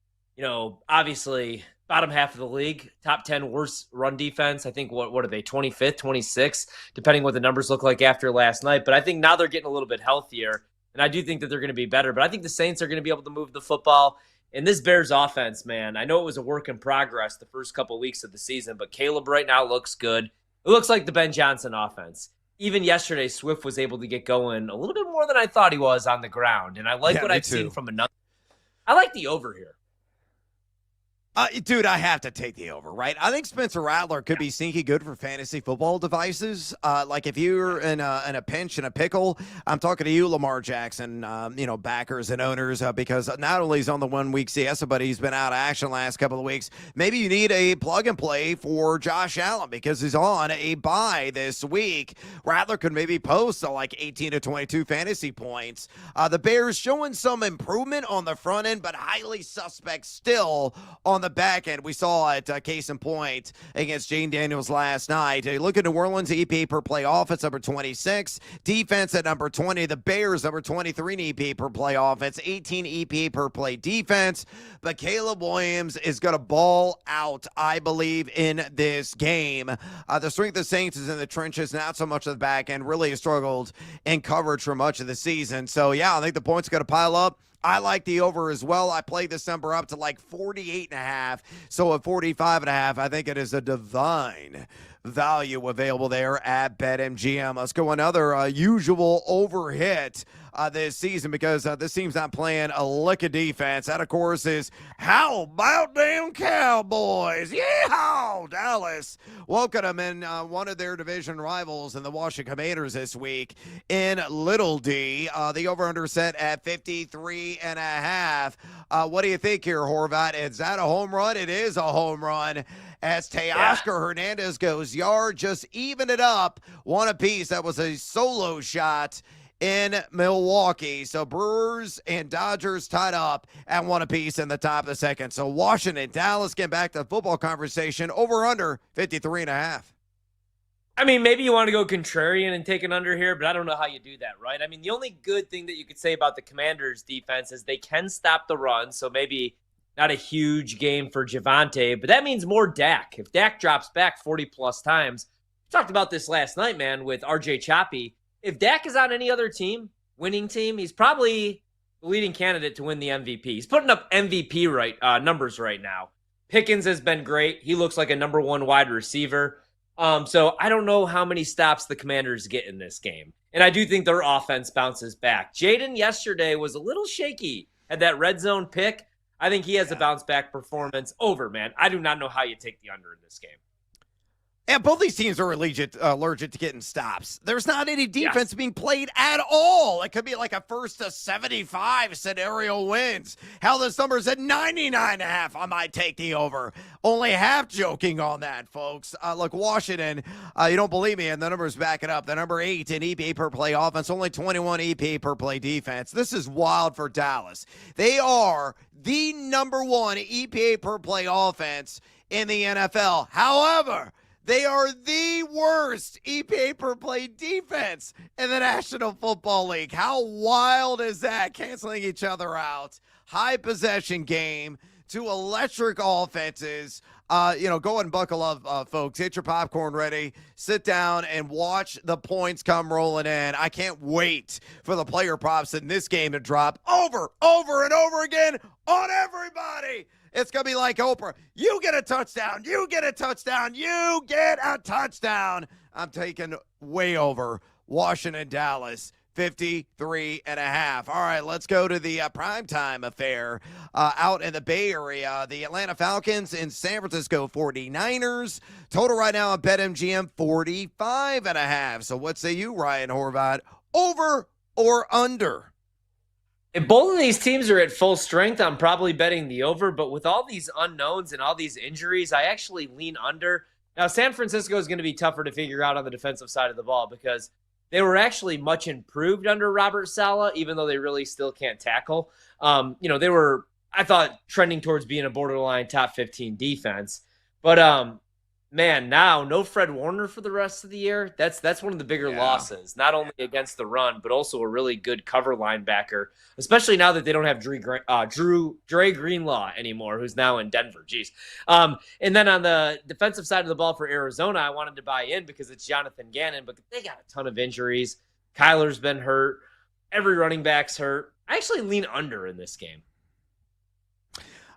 obviously bottom half of the league, top 10 worst run defense. I think, what are they, 25th, 26th, depending what the numbers look like after last night. But I think now they're getting a little bit healthier, and I do think that they're going to be better. But I think the Saints are going to be able to move the football. And this Bears offense, man, I know it was a work in progress the first couple of weeks of the season, but Caleb right now looks good. It looks like the Ben Johnson offense. Even yesterday, Swift was able to get going a little bit more than I thought he was on the ground. And I like what I've seen from another. I like the over here. Dude, I have to take the over, right? I think Spencer Rattler could be sneaky good for fantasy football devices. Like if you're in a pinch, in a pickle, I'm talking to you, Lamar Jackson, backers and owners, because not only is on the 1 week siesta, but he's been out of action last couple of weeks. Maybe you need a plug and play for Josh Allen because he's on a bye this week. Rattler could maybe post like 18 to 22 fantasy points. The Bears showing some improvement on the front end, but highly suspect still on the back end. We saw it, case in point, against Jane Daniels last night. Look at New Orleans, EPA per play offense, number 26. Defense at number 20. The Bears, number 23 in EPA per play offense, 18 EPA per play defense. But Caleb Williams is going to ball out, I believe, in this game. The strength of the Saints is in the trenches, not so much of the back end. Really has struggled in coverage for much of the season. So, yeah, I think the points are going to pile up. I like the over as well. I played this number up to like 48.5. So at 45.5, I think it is a divine value available there at BetMGM. Let's go another usual over hit this season because this team's not playing a lick of defense. That, of course, is how about them Cowboys? Yeah, Dallas welcomed them in one of their division rivals in the Washington Commanders this week in Little D. The over-under set at 53.5. What do you think here, Horvat? Is that a home run? It is a home run. As Teoscar Hernandez goes yard, just even it up, one apiece. That was a solo shot in Milwaukee. So Brewers and Dodgers tied up at one apiece in the top of the second. So Washington, Dallas, getting back to the football conversation. Over under 53.5. I mean, maybe you want to go contrarian and take an under here, but I don't know how you do that, right? I mean, the only good thing that you could say about the Commanders' defense is they can stop the run, so maybe not a huge game for Javonte, but that means more Dak. If Dak drops back 40-plus times, we talked about this last night, man, with RJ Choppy. If Dak is on any other team, winning team, he's probably the leading candidate to win the MVP. He's putting up MVP numbers right now. Pickens has been great. He looks like a number 1 wide receiver. So I don't know how many stops the Commanders get in this game. And I do think their offense bounces back. Jaden yesterday was a little shaky at that red zone pick. I think he has a bounce back performance. Over, man. I do not know how you take the under in this game. And both these teams are allergic to getting stops. There's not any defense being played at all. It could be like a 1st to 75 scenario wins. Hell, this number's at 99.5. I might take the over. Only half joking on that, folks. Look, Washington, you don't believe me, and the numbers back it up. The number 8 in EPA per play offense, only 21 EPA per play defense. This is wild for Dallas. They are the number 1 EPA per play offense in the NFL. However, they are the worst EPA per play defense in the National Football League. How wild is that? Canceling each other out. High possession game, 2 electric offenses. Go ahead and buckle up, folks. Get your popcorn ready. Sit down and watch the points come rolling in. I can't wait for the player props in this game to drop over and over again on everybody. It's going to be like Oprah. You get a touchdown. You get a touchdown. You get a touchdown. I'm taking way over Washington, Dallas, 53.5. All right, let's go to the primetime affair out in the Bay Area. The Atlanta Falcons and San Francisco 49ers. Total right now on BetMGM, 45.5. So what say you, Ryan Horvath? Over or under? If both of these teams are at full strength, I'm probably betting the over. But with all these unknowns and all these injuries, I actually lean under. Now, San Francisco is going to be tougher to figure out on the defensive side of the ball because they were actually much improved under Robert Saleh, even though they really still can't tackle. They were, I thought, trending towards being a borderline top 15 defense. But man, now no Fred Warner for the rest of the year. That's one of the bigger losses, not only against the run, but also a really good cover linebacker, especially now that they don't have Dre Greenlaw anymore, who's now in Denver. Jeez. And then on the defensive side of the ball for Arizona, I wanted to buy in because it's Jonathan Gannon, but they got a ton of injuries. Kyler's been hurt. Every running back's hurt. I actually lean under in this game.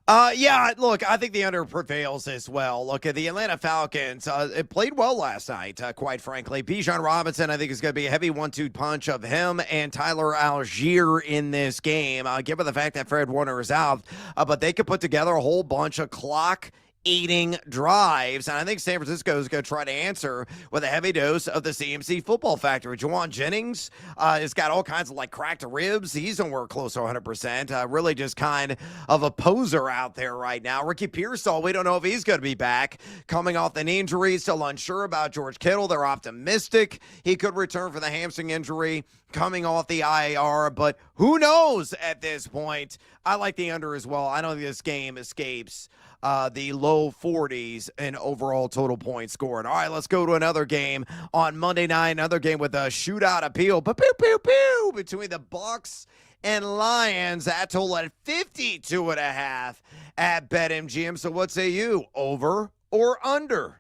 Look, I think the under prevails as well. Look at the Atlanta Falcons. It played well last night, quite frankly. Bijan Robinson, I think, is going to be a heavy 1-2 punch of him and Tyler Algier in this game, given the fact that Fred Warner is out. But they could put together a whole bunch of clock-eating drives, and I think San Francisco is going to try to answer with a heavy dose of the CMC football factory. Juwan Jennings has got all kinds of cracked ribs. He's nowhere close to 100%. Really just kind of a poser out there right now. Ricky Pearsall, we don't know if he's going to be back. Coming off an injury, still unsure about George Kittle. They're optimistic he could return for the hamstring injury coming off the IR, but who knows at this point. I like the under as well. I don't think this game escapes the low 40s in overall total points scored. All right, let's go to another game on Monday night. Another game with a shootout appeal. Pew, between the Bucks and Lions. That total at 52.5 at BetMGM. So what say you, over or under?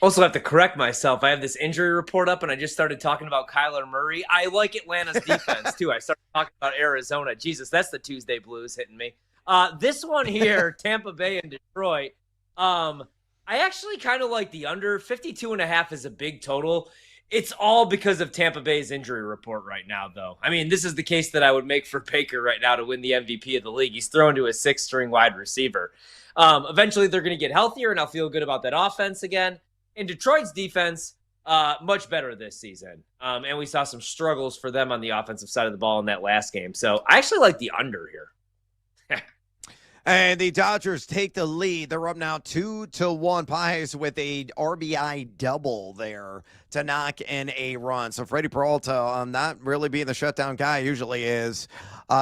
Also have to correct myself. I have this injury report up, and I just started talking about Kyler Murray. I like Atlanta's defense, too. I started talking about Arizona. Jesus, that's the Tuesday blues hitting me. This one here, Tampa Bay and Detroit, I actually kind of like the under. 52.5 is a big total. It's all because of Tampa Bay's injury report right now, though. I mean, this is the case that I would make for Baker right now to win the MVP of the league. He's thrown to a 6th-string wide receiver. Eventually, they're going to get healthier, and I'll feel good about that offense again. And Detroit's defense, much better this season. And we saw some struggles for them on the offensive side of the ball in that last game. So I actually like the under here. And the Dodgers take the lead. They're up now 2-1. Pies with a RBI double there to knock in a run. So Freddie Peralta, not really being the shutdown guy, usually is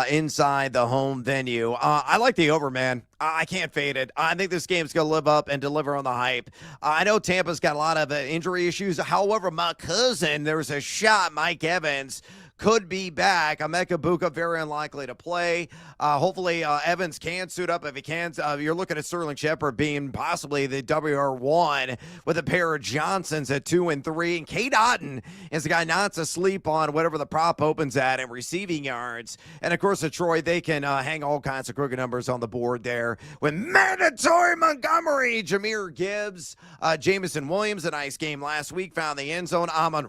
inside the home venue. I like the over, man. I can't fade it. I think this game's going to live up and deliver on the hype. I know Tampa's got a lot of injury issues. However, my cousin, there's a shot, Mike Evans, could be back. Emeka Buka very unlikely to play. Hopefully Evans can suit up if he can. You're looking at Sterling Shepard being possibly the WR1 with a pair of Johnsons at 2 and 3. And Kate Otten is the guy not to sleep on whatever the prop opens at in receiving yards. And of course, Detroit, they can hang all kinds of crooked numbers on the board there with mandatory Montgomery, Jahmyr Gibbs, Jamison Williams, a nice game last week, found the end zone. Amon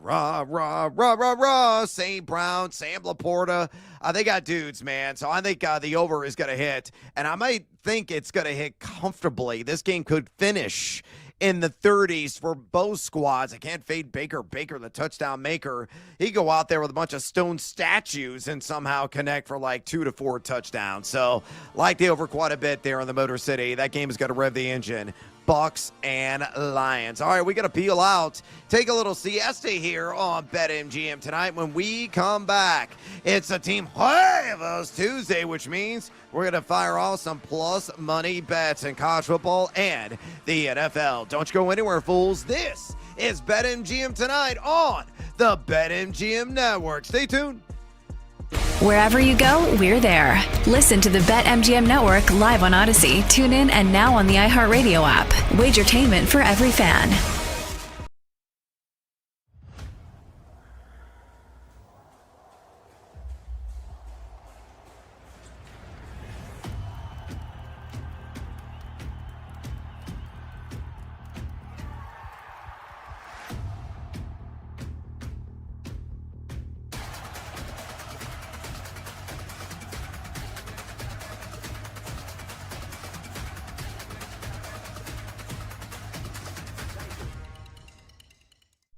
St. Brown, Sam Laporta. They got dudes, man. So I think the over is going to hit, and I might think it's going to hit comfortably. This game could finish in the 30s for both squads. I can't fade Baker. Baker, the touchdown maker. He go out there with a bunch of stone statues and somehow connect for like 2 to 4 touchdowns. So like the over quite a bit there in the Motor City. That game is going to rev the engine. Bucks and Lions. All right, we got to peel out. Take a little siesta here on BetMGM tonight. When we come back, it's a Team Huevos Tuesday, which means we're going to fire off some plus money bets in college football and the NFL. Don't you go anywhere, fools. This is BetMGM tonight on the BetMGM Network. Stay tuned. Wherever you go, we're there. Listen to the BetMGM Network live on Odyssey, TuneIn, and now on the iHeartRadio app. Wagertainment for every fan.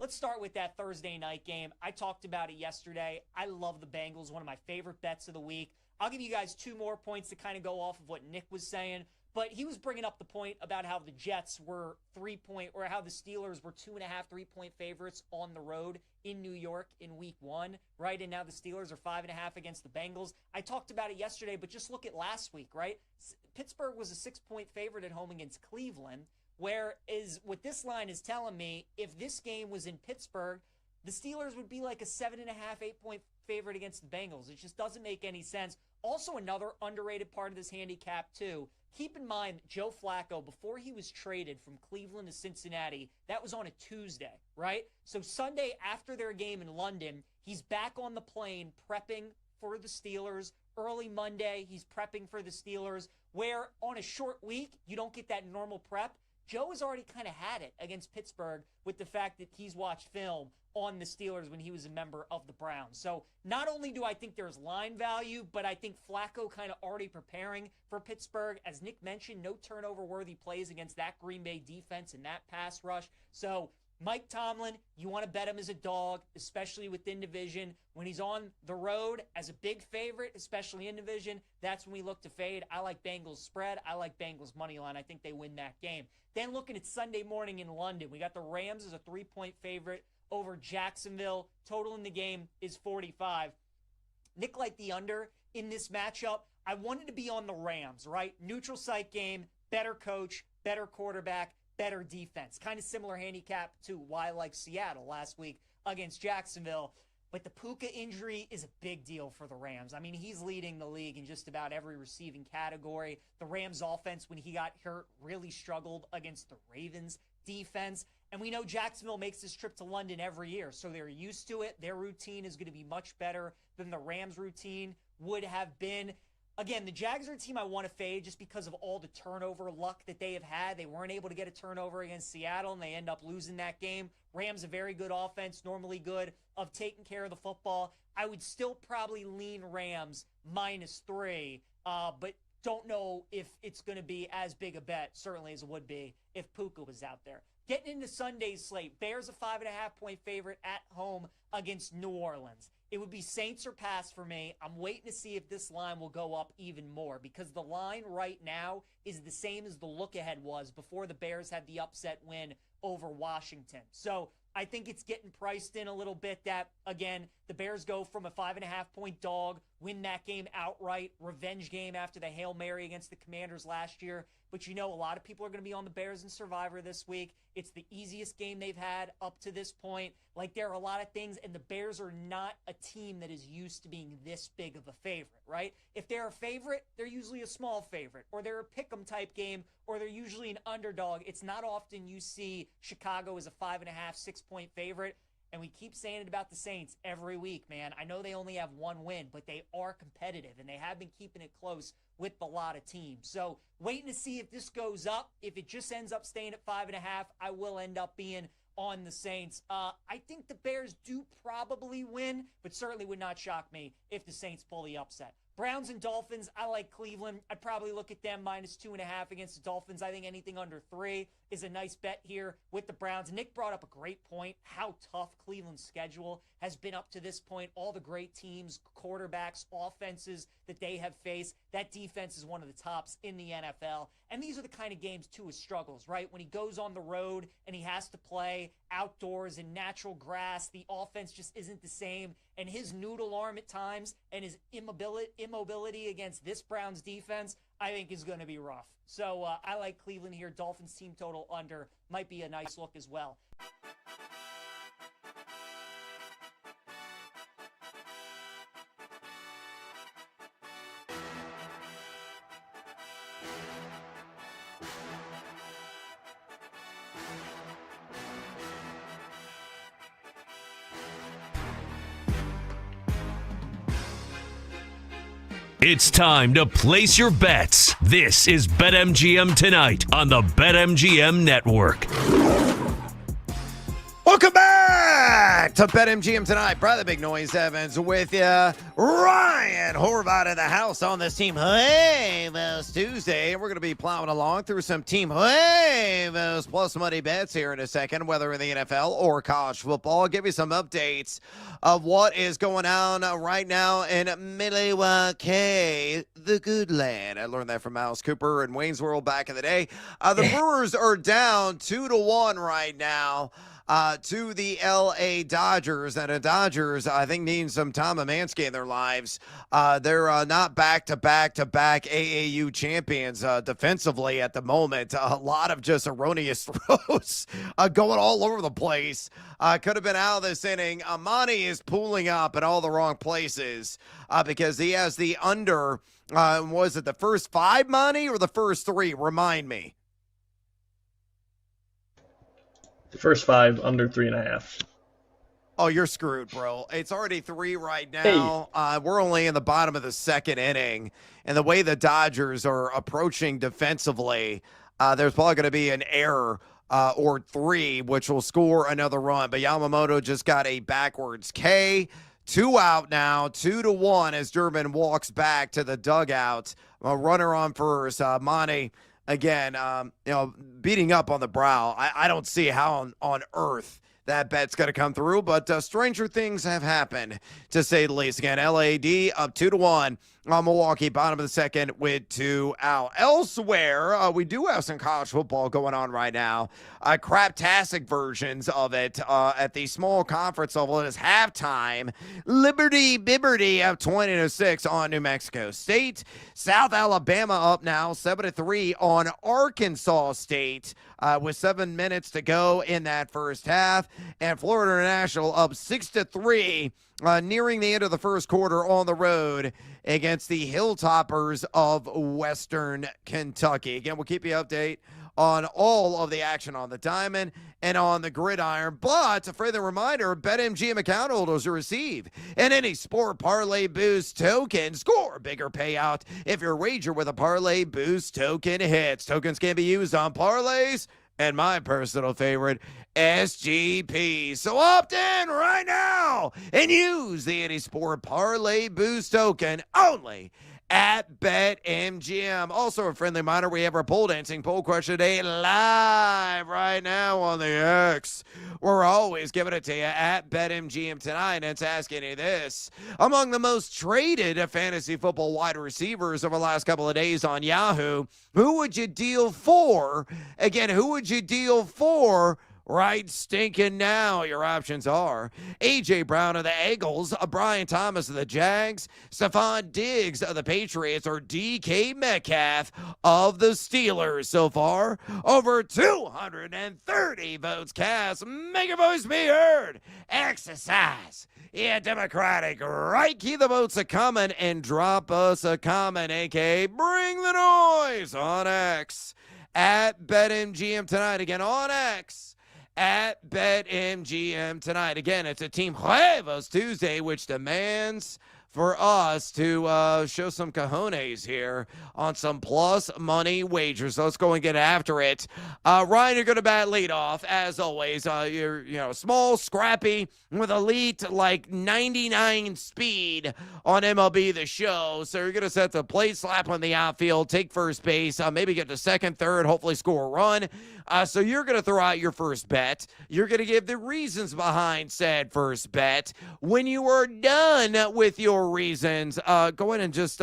Let's start with that Thursday night game. I talked about it yesterday. I love the Bengals, one of my favorite bets of the week. I'll give you guys 2 more points to kind of go off of what Nick was saying, but he was bringing up the point about how the Jets were how the Steelers were 2.5, 3-point favorites on the road in New York in week 1, right? And now the Steelers are 5.5 against the Bengals. I talked about it yesterday, but just look at last week, right? Pittsburgh was a 6-point favorite at home against Cleveland. Whereas what this line is telling me, if this game was in Pittsburgh, the Steelers would be like a 7.5, 8-point favorite against the Bengals. It just doesn't make any sense. Also, another underrated part of this handicap, too. Keep in mind, Joe Flacco, before he was traded from Cleveland to Cincinnati, that was on a Tuesday, right? So Sunday after their game in London, he's back on the plane prepping for the Steelers. Early Monday, he's prepping for the Steelers, where on a short week, you don't get that normal prep. Joe has already kind of had it against Pittsburgh with the fact that he's watched film on the Steelers when he was a member of the Browns. So not only do I think there's line value, but I think Flacco kind of already preparing for Pittsburgh. As Nick mentioned, no turnover-worthy plays against that Green Bay defense and that pass rush. So Mike Tomlin, you want to bet him as a dog, especially within division. When he's on the road as a big favorite, especially in division, that's when we look to fade. I like Bengals spread. I like Bengals money line. I think they win that game. Then looking at Sunday morning in London, we got the Rams as a 3-point favorite over Jacksonville. Total in the game is 45. Nick liked the under in this matchup. I wanted to be on the Rams, right? Neutral site game, better coach, better quarterback, better defense. Kind of similar handicap to why I like Seattle last week against Jacksonville. But the Puka injury is a big deal for the Rams. I mean, he's leading the league in just about every receiving category. The Rams offense, when he got hurt, really struggled against the Ravens defense. And we know Jacksonville makes this trip to London every year, so they're used to it. Their routine is going to be much better than the Rams' routine would have been. Again, the Jags are a team I want to fade just because of all the turnover luck that they have had. They weren't able to get a turnover against Seattle, and they end up losing that game. Rams, a very good offense, normally good of taking care of the football. I would still probably lean Rams -3, but don't know if it's going to be as big a bet, certainly as it would be if Puka was out there. Getting into Sunday's slate, Bears a 5.5-point favorite at home against New Orleans. It would be Saints or pass for me. I'm waiting to see if this line will go up even more because the line right now is the same as the look-ahead was before the Bears had the upset win over Washington. So I think it's getting priced in a little bit that, again, the Bears go from a 5.5-point dog win that game outright. Revenge game after the Hail Mary against the Commanders last year. But a lot of people are going to be on the Bears and Survivor this week. It's the easiest game they've had up to this point. Like, there are a lot of things, and the Bears are not a team that is used to being this big of a favorite, right? If they're a favorite, they're usually a small favorite, or they're a pick'em type game, or they're usually an underdog. It's not often you see Chicago as a 5.5, 6-point favorite. And we keep saying it about the Saints every week, man. I know they only have one win, but they are competitive, and they have been keeping it close with a lot of teams. So waiting to see if this goes up. If it just ends up staying at 5.5, I will end up being on the Saints. I think the Bears do probably win, but certainly would not shock me if the Saints pull the upset. Browns and Dolphins, I like Cleveland. I'd probably look at them -2.5 against the Dolphins. I think anything under 3 is a nice bet here with the Browns. Nick brought up a great point, how tough Cleveland's schedule has been up to this point. All the great teams, quarterbacks, offenses that they have faced. That defense is one of the tops in the NFL. And these are the kind of games, too, his struggles, right? When he goes on the road and he has to play outdoors in natural grass, the offense just isn't the same. And his noodle arm at times and his immobility against this Browns defense, I think is going to be rough. So I like Cleveland here. Dolphins team total under might be a nice look as well. It's time to place your bets. This is BetMGM Tonight on the BetMGM Network. Welcome back to BetMGM Tonight. Brother Big Noise Evans with you. Ryan Horvath in the house on this Team Huevos Tuesday. And we're going to be plowing along through some Team Huevos plus money bets here in a second, whether in the NFL or college football. I'll give you some updates of what is going on right now in Milwaukee, the good land. I learned that from Alice Cooper and Wayne's World back in the day. The Brewers are down 2-1 right now. To the L.A. Dodgers. And the Dodgers, I think, need some Tom Amansky in their lives. They're not back-to-back AAU champions defensively at the moment. A lot of just erroneous throws going all over the place. Could have been out of this inning. Amani is pulling up in all the wrong places because he has the under. Was it the first 5, Monty, or the first 3? Remind me. The first 5 under 3.5. Oh, you're screwed, bro. It's already 3 right now. Hey. We're only in the bottom of the second inning. And the way the Dodgers are approaching defensively, there's probably going to be an error or 3, which will score another run. But Yamamoto just got a backwards K. 2 out now, 2-1 as Durbin walks back to the dugout. A runner on first. Monty. Again, beating up on the brow. I don't see how on earth that bet's going to come through, but stranger things have happened, to say the least. Again, LAD up 2-1 on Milwaukee, bottom of the second with 2 out. Elsewhere, we do have some college football going on right now. Craptastic versions of it at the small conference level. It is halftime. Liberty Bibberty up 20-6 on New Mexico State. South Alabama up now 7-3 on Arkansas State with 7 minutes to go in that first half. And Florida International up 6-3 nearing the end of the first quarter on the road against the Hilltoppers of Western Kentucky. Again, we'll keep you update on all of the action on the diamond and on the gridiron. But a friendly reminder, BetMGM account holders will receive in any Sport Parlay Boost token. Score a bigger payout if your wager with a Parlay Boost token hits. Tokens can be used on parlays and my personal favorite, SGP. So opt in right now and use the Any Sport Parlay Boost token only at BetMGM. Also a friendly reminder, we have our pole dancing poll question today live right now on the X. We're always giving it to you at BetMGM tonight, and it's asking you this. Among the most traded fantasy football wide receivers over the last couple of days on Yahoo, who would you deal for? Again, who would you deal for right stinking now. Your options are A.J. Brown of the Eagles, Brian Thomas of the Jags, Stephon Diggs of the Patriots, or DK Metcalf of the Steelers. So far, over 230 votes cast. Make your voice be heard. Exercise. Yeah, Democratic right. Keep the votes a-coming and drop us a comment, a.k.a. bring the noise on X at BetMGM tonight. Again, on X at BetMGM tonight. Again, it's a Team Huevos Tuesday, which demands for us to show some cojones here on some plus money wagers. So let's go and get after it. Ryan, you're going to bat lead off, as always. You're small, scrappy, with elite, like 99 speed on MLB The Show. So you're going to set the plate slap on the outfield, take first base, maybe get to second, third, hopefully score a run. So you're going to throw out your first bet. You're going to give the reasons behind said first bet. When you are done with your reasons, go in and just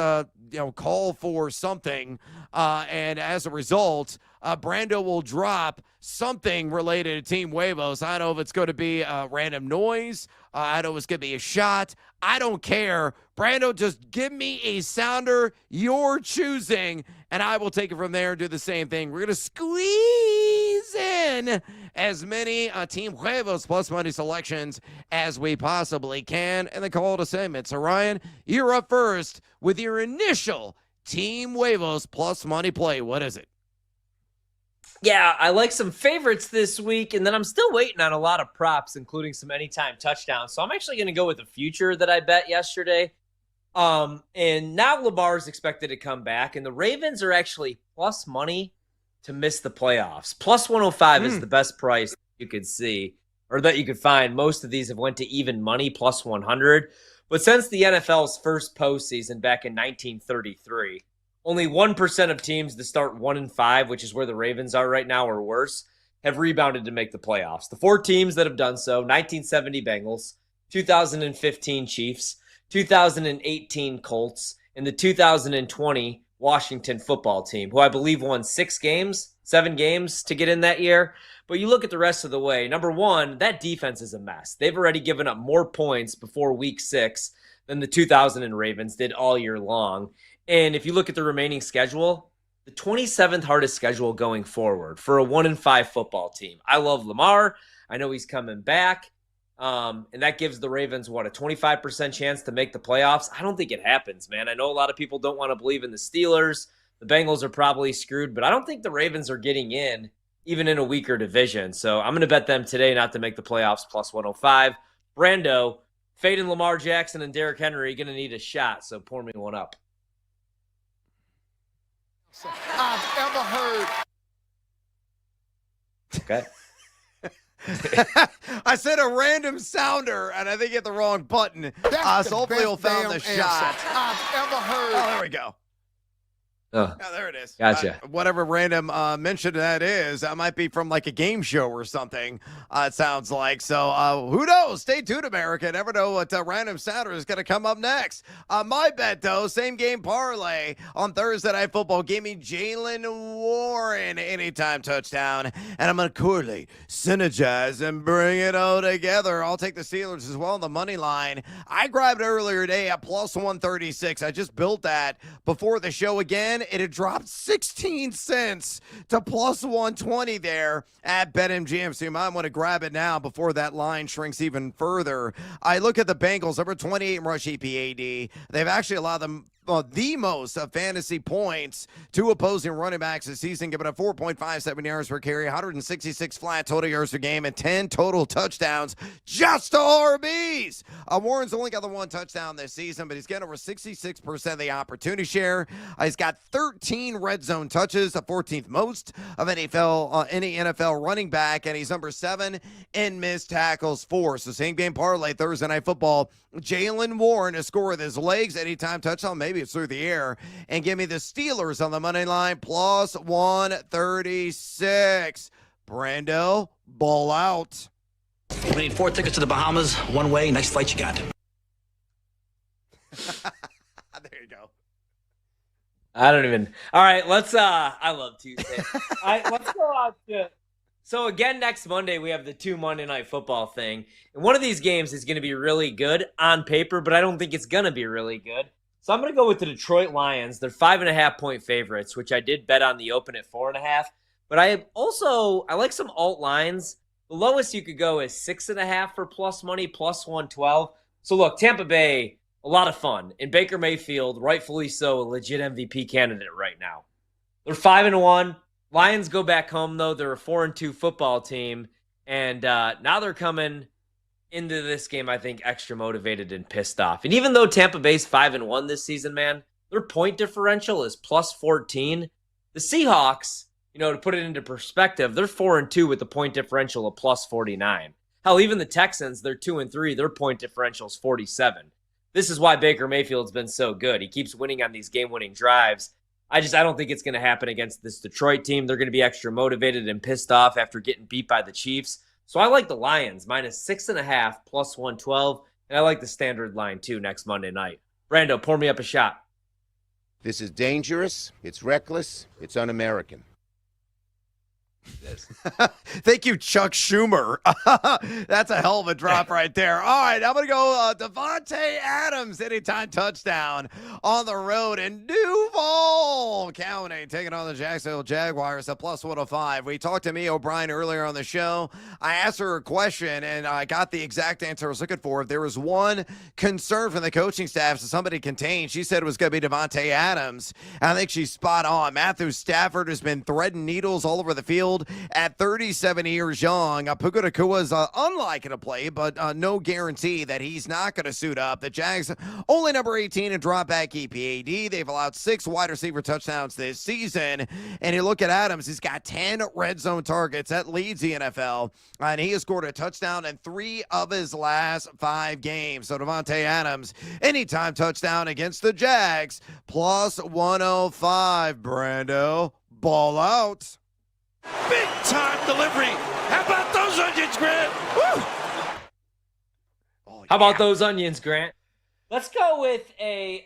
call for something, and as a result, Brando will drop something related to Team Huevos. I don't know if it's going to be a random noise. I don't know if it's going to be a shot. I don't care. Brando, just give me a sounder you're choosing, and I will take it from there and do the same thing. We're going to squeeze in as many Team Huevos plus money selections as we possibly can, and then call it a segment. So, Ryan, you're up first with your initial Team Huevos plus money play. What is it? Yeah, I like some favorites this week, and then I'm still waiting on a lot of props, including some anytime touchdowns. So I'm actually going to go with a future that I bet yesterday. And now Lamar's expected to come back, and the Ravens are actually plus money to miss the playoffs. Plus 105 is the best price you could see, or that you could find. Most of these have went to even money, plus 100. But since the NFL's first postseason back in 1933, only 1% of teams that start 1-5, which is where the Ravens are right now or worse, have rebounded to make the playoffs. The 4 teams that have done so: 1970 Bengals, 2015 Chiefs, 2018 Colts, and the 2020 Washington football team, who I believe won 7 games to get in that year. But you look at the rest of the way. Number one, that defense is a mess. They've already given up more points before week 6 than the 2000 Ravens did all year long. And if you look at the remaining schedule, the 27th hardest schedule going forward for a 1-5 football team. I love Lamar. I know he's coming back. And that gives the Ravens, a 25% chance to make the playoffs? I don't think it happens, man. I know a lot of people don't want to believe in the Steelers. The Bengals are probably screwed, but I don't think the Ravens are getting in, even in a weaker division. So I'm going to bet them today not to make the playoffs, plus 105. Brando, fading Lamar Jackson and Derrick Henry, going to need a shot, so pour me one up. I've ever heard. Okay. I said a random sounder, and I think hit the wrong button. So hopefully you'll found the shot. I've ever heard. Oh, there we go. Oh, there it is. Gotcha. Whatever random mention that is, that might be from like a game show or something, it sounds like. So who knows? Stay tuned, America. Never know what random sounder is going to come up next. My bet, though, same game parlay on Thursday Night Football. Give me Jaylen Warren anytime touchdown. And I'm going to correlate, synergize, and bring it all together. I'll take the Steelers as well on the money line. I grabbed it earlier today at plus 136. I just built that before the show again. It had dropped 16 cents to plus 120 there at BetMGM. So you might want to grab it now before that line shrinks even further. I look at the Bengals, number 28 in rush EPAD. They've actually allowed them the most fantasy points to opposing running backs this season, giving up 4.57 yards per carry, 166 flat total yards per game, and 10 total touchdowns just to RBs. Warren's only got the 1 touchdown this season, but he's getting over 66% of the opportunity share. He's got 13 red zone touches, the 14th most of any NFL running back, and he's number 7 in missed tackles for. So same game parlay Thursday Night Football. Jaylen Warren to score with his legs, anytime touchdown, maybe it's through the air, and give me the Steelers on the money line, plus 136. Brando, ball out. We need 4 tickets to the Bahamas, one way. Nice flight you got. There you go. I don't even. All right, let's. I love Tuesday. Let's go out to So again, next Monday, we have the 2 Monday Night Football thing. And one of these games is going to be really good on paper, but I don't think it's going to be really good. So I'm going to go with the Detroit Lions. They're 5.5-point favorites, which I did bet on the open at 4.5. But I like some alt lines. The lowest you could go is 6.5 for plus money, plus 112. So look, Tampa Bay, a lot of fun. And Baker Mayfield, rightfully so, a legit MVP candidate right now. They're 5-1. Lions go back home, though. They're a 4-2 football team. And now they're coming into this game, I think, extra motivated and pissed off. And even though Tampa Bay's 5-1 this season, man, their point differential is plus 14. The Seahawks, to put it into perspective, they're 4-2 with the point differential of plus 49. Hell, even the Texans, they're 2-3. Their point differential is 47. This is why Baker Mayfield's been so good. He keeps winning on these game-winning drives. I don't think it's going to happen against this Detroit team. They're going to be extra motivated and pissed off after getting beat by the Chiefs. So I like the Lions, minus 6.5, plus 112. And I like the standard line, too, next Monday night. Brando, pour me up a shot. This is dangerous. It's reckless. It's un-American. Thank you, Chuck Schumer. That's a hell of a drop right there. All right, I'm going to go Devontae Adams, anytime touchdown on the road in Duval County, taking on the Jacksonville Jaguars at plus 105. We talked to Mia O'Brien earlier on the show. I asked her a question, and I got the exact answer I was looking for. If there was one concern from the coaching staff that somebody contained, she said it was going to be Devontae Adams. And I think she's spot on. Matthew Stafford has been threading needles all over the field at 37 years young. Puka Nacua is unlikely to play, but no guarantee that he's not going to suit up. The Jags only number 18 in drop back EPAD. They've allowed 6 wide receiver touchdowns this season. And you look at Adams, he's got 10 red zone targets. That leads the NFL. And he has scored a touchdown in 3 of his last 5 games. So Devontae Adams, anytime touchdown against the Jags, plus 105. Brando, ball out. Big time delivery. How about those onions, Grant? Woo! How about those onions, Grant? Let's go with a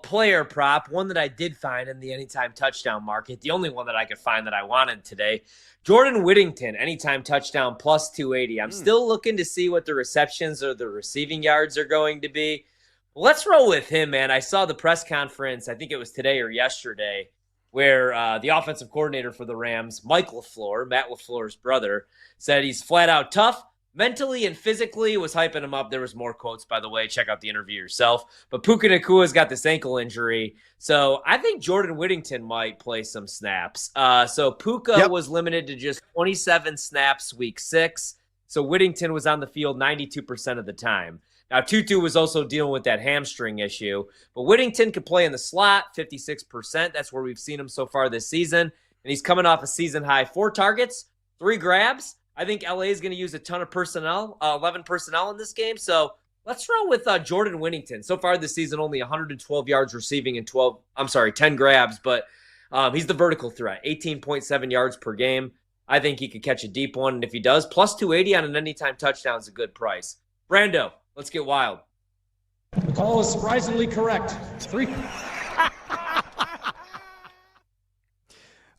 player prop, one that I did find in the anytime touchdown market, the only one that I could find that I wanted today. Jordan Whittington, anytime touchdown, plus 280. I'm still looking to see what the receptions or the receiving yards are going to be. Let's roll with him, man. I saw the press conference, I think it was today or yesterday, where the offensive coordinator for the Rams, Mike LaFleur, Matt LaFleur's brother, said he's flat out tough, mentally and physically, was hyping him up. There was more quotes, by the way. Check out the interview yourself. But Puka Nacua's got this ankle injury. So I think Jordan Whittington might play some snaps. So Puka was limited to just 27 snaps week 6. So Whittington was on the field 92% of the time. Now, Tutu was also dealing with that hamstring issue, but Whittington could play in the slot, 56%. That's where we've seen him so far this season, and he's coming off a season-high 4 targets, 3 grabs. I think LA is going to use a ton of personnel, 11 personnel in this game, so let's roll with Jordan Whittington. So far this season, only 112 yards receiving and 10 grabs, but he's the vertical threat, 18.7 yards per game. I think he could catch a deep one, and if he does, plus 280 on an anytime touchdown is a good price. Brando, let's get wild. The call is surprisingly correct. 3.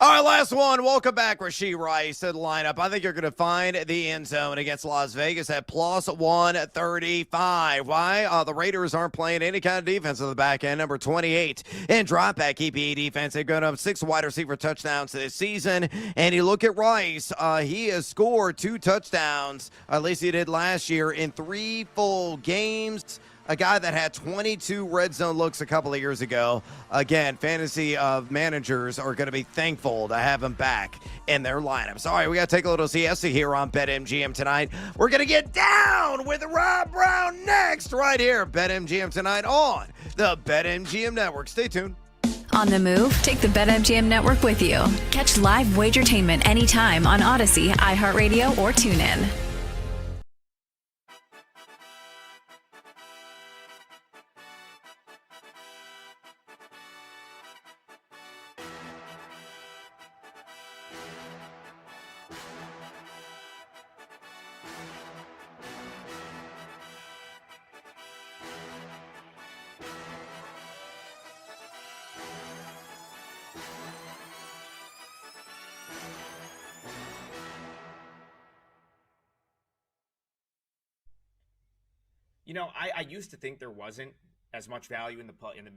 All right, last one. Welcome back, Rashee Rice to the lineup. I think you're going to find the end zone against Las Vegas at plus 135. Why? The Raiders aren't playing any kind of defense on the back end. Number 28 in drop back EPA defense. They've gone up 6 wide receiver touchdowns this season. And you look at Rice, he has scored 2 touchdowns, at least he did last year, in 3 full games. A guy that had 22 red zone looks a couple of years ago. Again, fantasy managers are going to be thankful to have him back in their lineups. All right, we got to take a little siesta here on BetMGM tonight. We're going to get down with Rob Brown next right here. BetMGM tonight on the BetMGM Network. Stay tuned. On the move? Take the BetMGM Network with you. Catch live Wagertainment anytime on Odyssey, iHeartRadio, or TuneIn. I used to think there wasn't as much value in the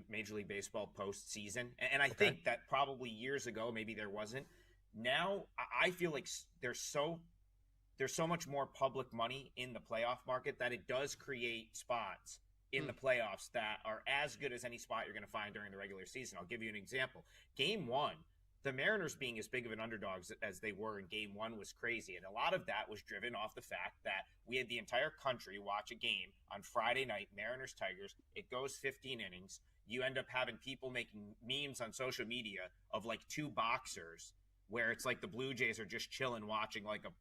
Major League Baseball postseason, and I think that probably years ago maybe there wasn't. Now I feel like there's so much more public money in the playoff market that it does create spots in the playoffs that are as good as any spot you're going to find during the regular season. I'll give you an example. Game 1, the Mariners being as big of an underdog as they were in Game 1 was crazy, and a lot of that was driven off the fact that we had the entire country watch a game on Friday night, Mariners-Tigers. It goes 15 innings. You end up having people making memes on social media of like two boxers where it's like the Blue Jays are just chilling watching like a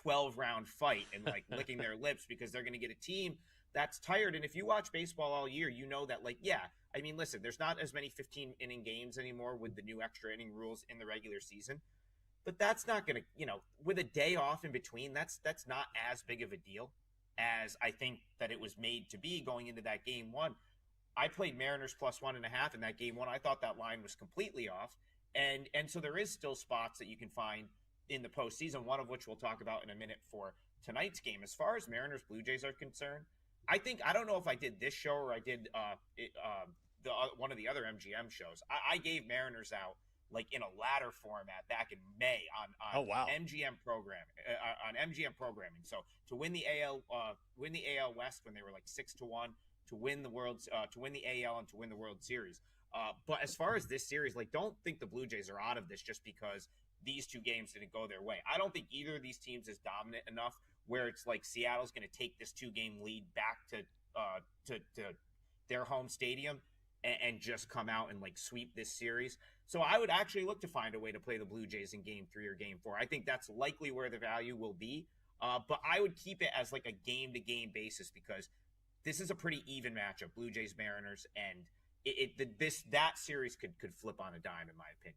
12-round fight and like licking their lips because they're going to get a team that's tired. And if you watch baseball all year, you know that, like, yeah, I mean, listen, there's not as many 15-inning games anymore with the new extra inning rules in the regular season, but that's not going to, with a day off in between, that's not as big of a deal as I think that it was made to be going into that Game 1. I played Mariners plus 1.5 in that Game 1. I thought that line was completely off. And so there is still spots that you can find in the postseason, one of which we'll talk about in a minute for tonight's game. As far as Mariners Blue Jays are concerned, I don't know if I did this show or I did one of the other MGM shows. I gave Mariners out like in a ladder format back in May on MGM programming. So to win the AL West when they were like 6-1, to win the AL and to win the World Series. But as far as this series, like, don't think the Blue Jays are out of this just because these two games didn't go their way. I don't think either of these teams is dominant enough where it's like Seattle's going to take this 2-game lead back to their home stadium and just come out and like sweep this series. So I would actually look to find a way to play the Blue Jays in Game 3 or Game 4. I think that's likely where the value will be. But I would keep it as like a game-to-game basis because this is a pretty even matchup, Blue Jays Mariners, and that series could flip on a dime in my opinion.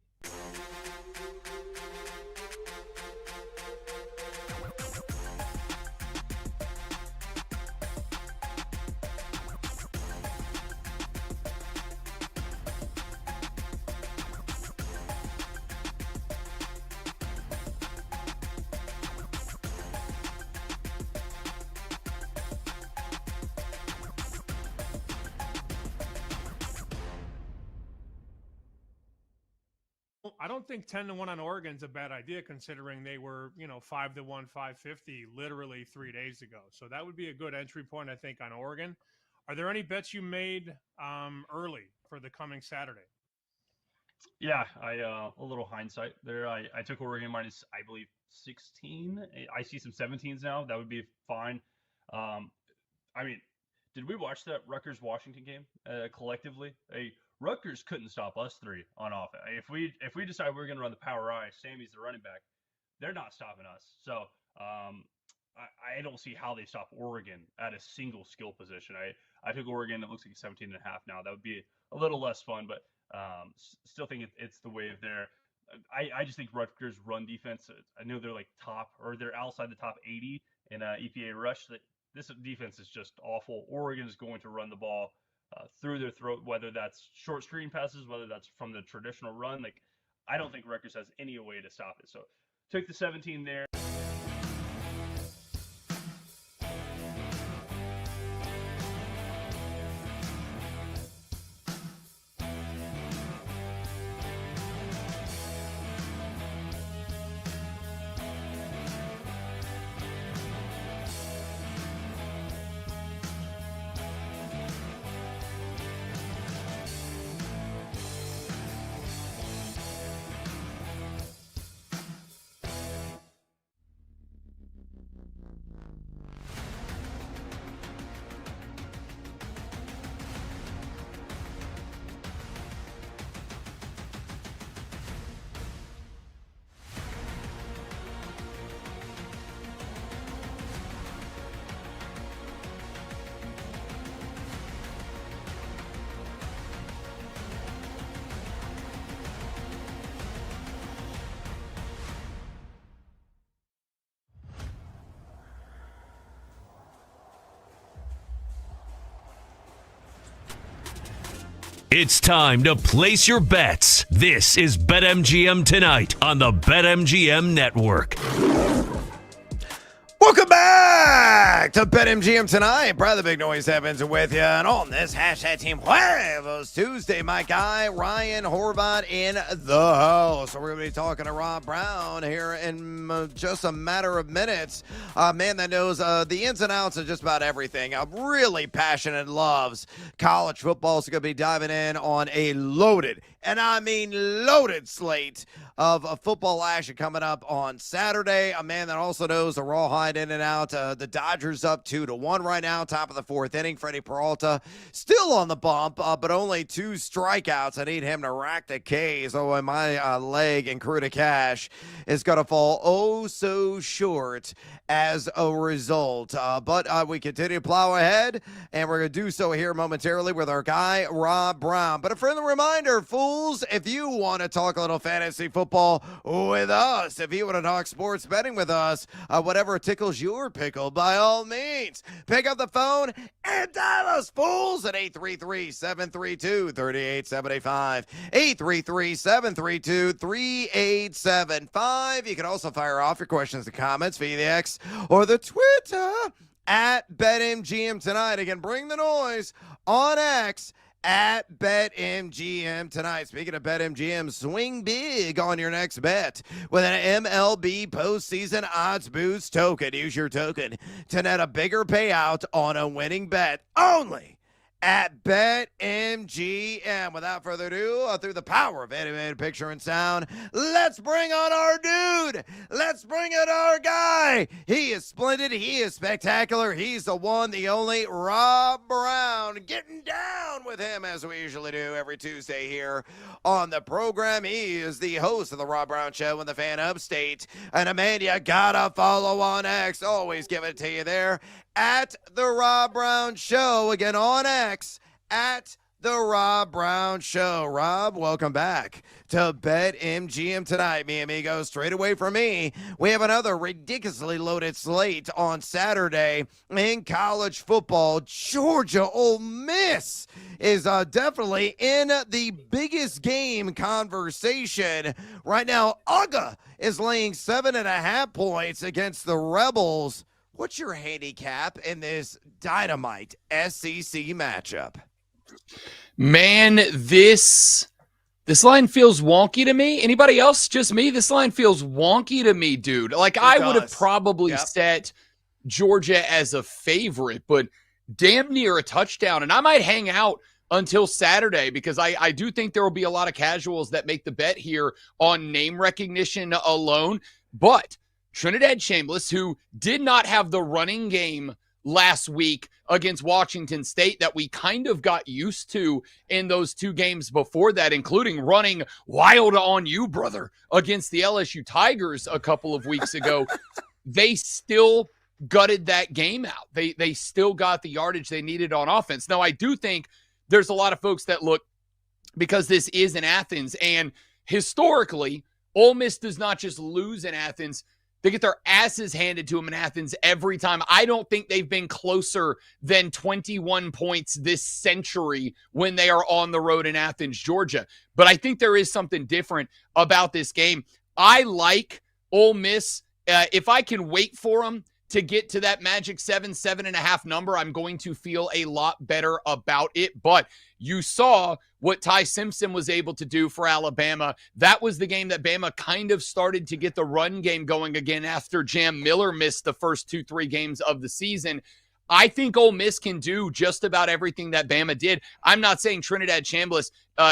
I don't think 10-1 on Oregon's a bad idea considering they were, 5-1, 550 literally 3 days ago. So that would be a good entry point, I think, on Oregon. Are there any bets you made early for the coming Saturday? Yeah, a little hindsight there. I took Oregon minus, I believe, 16. I see some 17s now. That would be fine. Did we watch that Rutgers-Washington game collectively? Rutgers couldn't stop us three on offense. If we decide we're going to run the power I, Sammy's the running back, they're not stopping us. So I don't see how they stop Oregon at a single skill position. I took Oregon. It looks like 17.5 now. That would be a little less fun, but still think it's the wave there. I just think Rutgers' run defense, I know they're like they're outside the top 80 in EPA rush. This defense is just awful. Oregon is going to run the ball through their throat, whether that's short screen passes, whether that's from the traditional run. Like, I don't think Rutgers has any way to stop it. So took the 17 there. It's time to place your bets. This is BetMGM Tonight on the BetMGM Network. Welcome back back to BetMGM tonight. Brother Big Noise Evans with you. And on this hashtag Team Huevos Tuesday, my guy Ryan Horvat in the house. So we're going to be talking to Rob Brown here in just a matter of minutes. A man that knows the ins and outs of just about everything. Really passionate, loves college football. So going to be diving in on a loaded, and I mean loaded slate of football action coming up on Saturday. A man that also knows the rawhide in and out. The Dodgers up 2-1 right now, top of the fourth inning. Freddie Peralta still on the bump, but only 2 strikeouts. I need him to rack the K's. Oh, and my leg and crew to cash is going to fall oh so short as a result. But we continue to plow ahead, and we're going to do so here momentarily with our guy, Rob Brown. But a friendly reminder, fools, if you want to talk a little fantasy football with us, if you want to talk sports betting with us, whatever tickles your pickle, by all means, pick up the phone and dial us, fools, at 833-732-3875, 833-732-3875. You can also fire off your questions and comments via the X or the Twitter at BetMGM tonight. Again, bring the noise on X at BetMGM tonight. Speaking of BetMGM, swing big on your next bet with an MLB postseason odds boost token. Use your token to net a bigger payout on a winning bet only at BetMGM. Without further ado, through the power of animated picture and sound, let's bring on our dude. Let's bring in our guy. He is splendid. He is spectacular. He's the one, the only Rob Brown. Getting down with him as we usually do every Tuesday here on the program. He is the host of the Rob Brown Show in the Fan Upstate. And a man you gotta follow on X. Always give it to you there at the Rob Brown Show. Again on X at the Rob Brown Show. Rob, welcome back to BetMGM tonight, mi amigo. Straight away from me, we have another ridiculously loaded slate on Saturday in college football. Georgia Ole Miss is definitely in the biggest game conversation right now. UGA is laying 7.5 points against the Rebels. What's your handicap in this dynamite SEC matchup? Man, this line feels wonky to me. Anybody else? Just me? This line feels wonky to me, dude. Like, I would have probably set Georgia as a favorite, but damn near a touchdown. And I might hang out until Saturday because I do think there will be a lot of casuals that make the bet here on name recognition alone. But Trinidad Chambliss, who did not have the running game last week against Washington State that we kind of got used to in those 2 games before that, including running wild on you, brother, against the LSU Tigers a couple of weeks ago, they still gutted that game out. They still got the yardage they needed on offense. Now, I do think there's a lot of folks that look, because this is in Athens, and historically, Ole Miss does not just lose in Athens. They get their asses handed to them in Athens every time. I don't think they've been closer than 21 points this century when they are on the road in Athens, Georgia. But I think there is something different about this game. I like Ole Miss. If I can wait for them to get to that magic 7.5 number, I'm going to feel a lot better about it. But you saw what Ty Simpson was able to do for Alabama. That was the game that Bama kind of started to get the run game going again after Jam Miller missed the first 2-3 games of the season. I think Ole Miss can do just about everything that Bama did. I'm not saying Trinidad Chambliss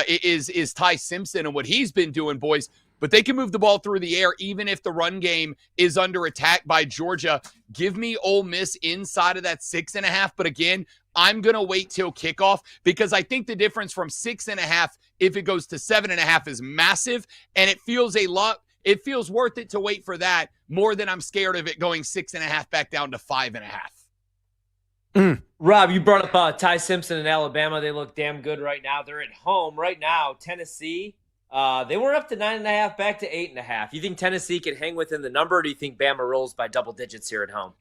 is Ty Simpson and what he's been doing, boys, but they can move the ball through the air even if the run game is under attack by Georgia. Give me Ole Miss inside of that 6.5. But again, I'm going to wait till kickoff because I think the difference from 6.5, if it goes to 7.5, is massive. And it feels it feels worth it to wait for that more than I'm scared of it going 6.5 back down to 5.5. Rob, you brought up Ty Simpson in Alabama. They look damn good right now. They're at home right now. Tennessee, they were up to 9.5, back to 8.5. You think Tennessee can hang within the number, or do you think Bama rolls by double digits here at home?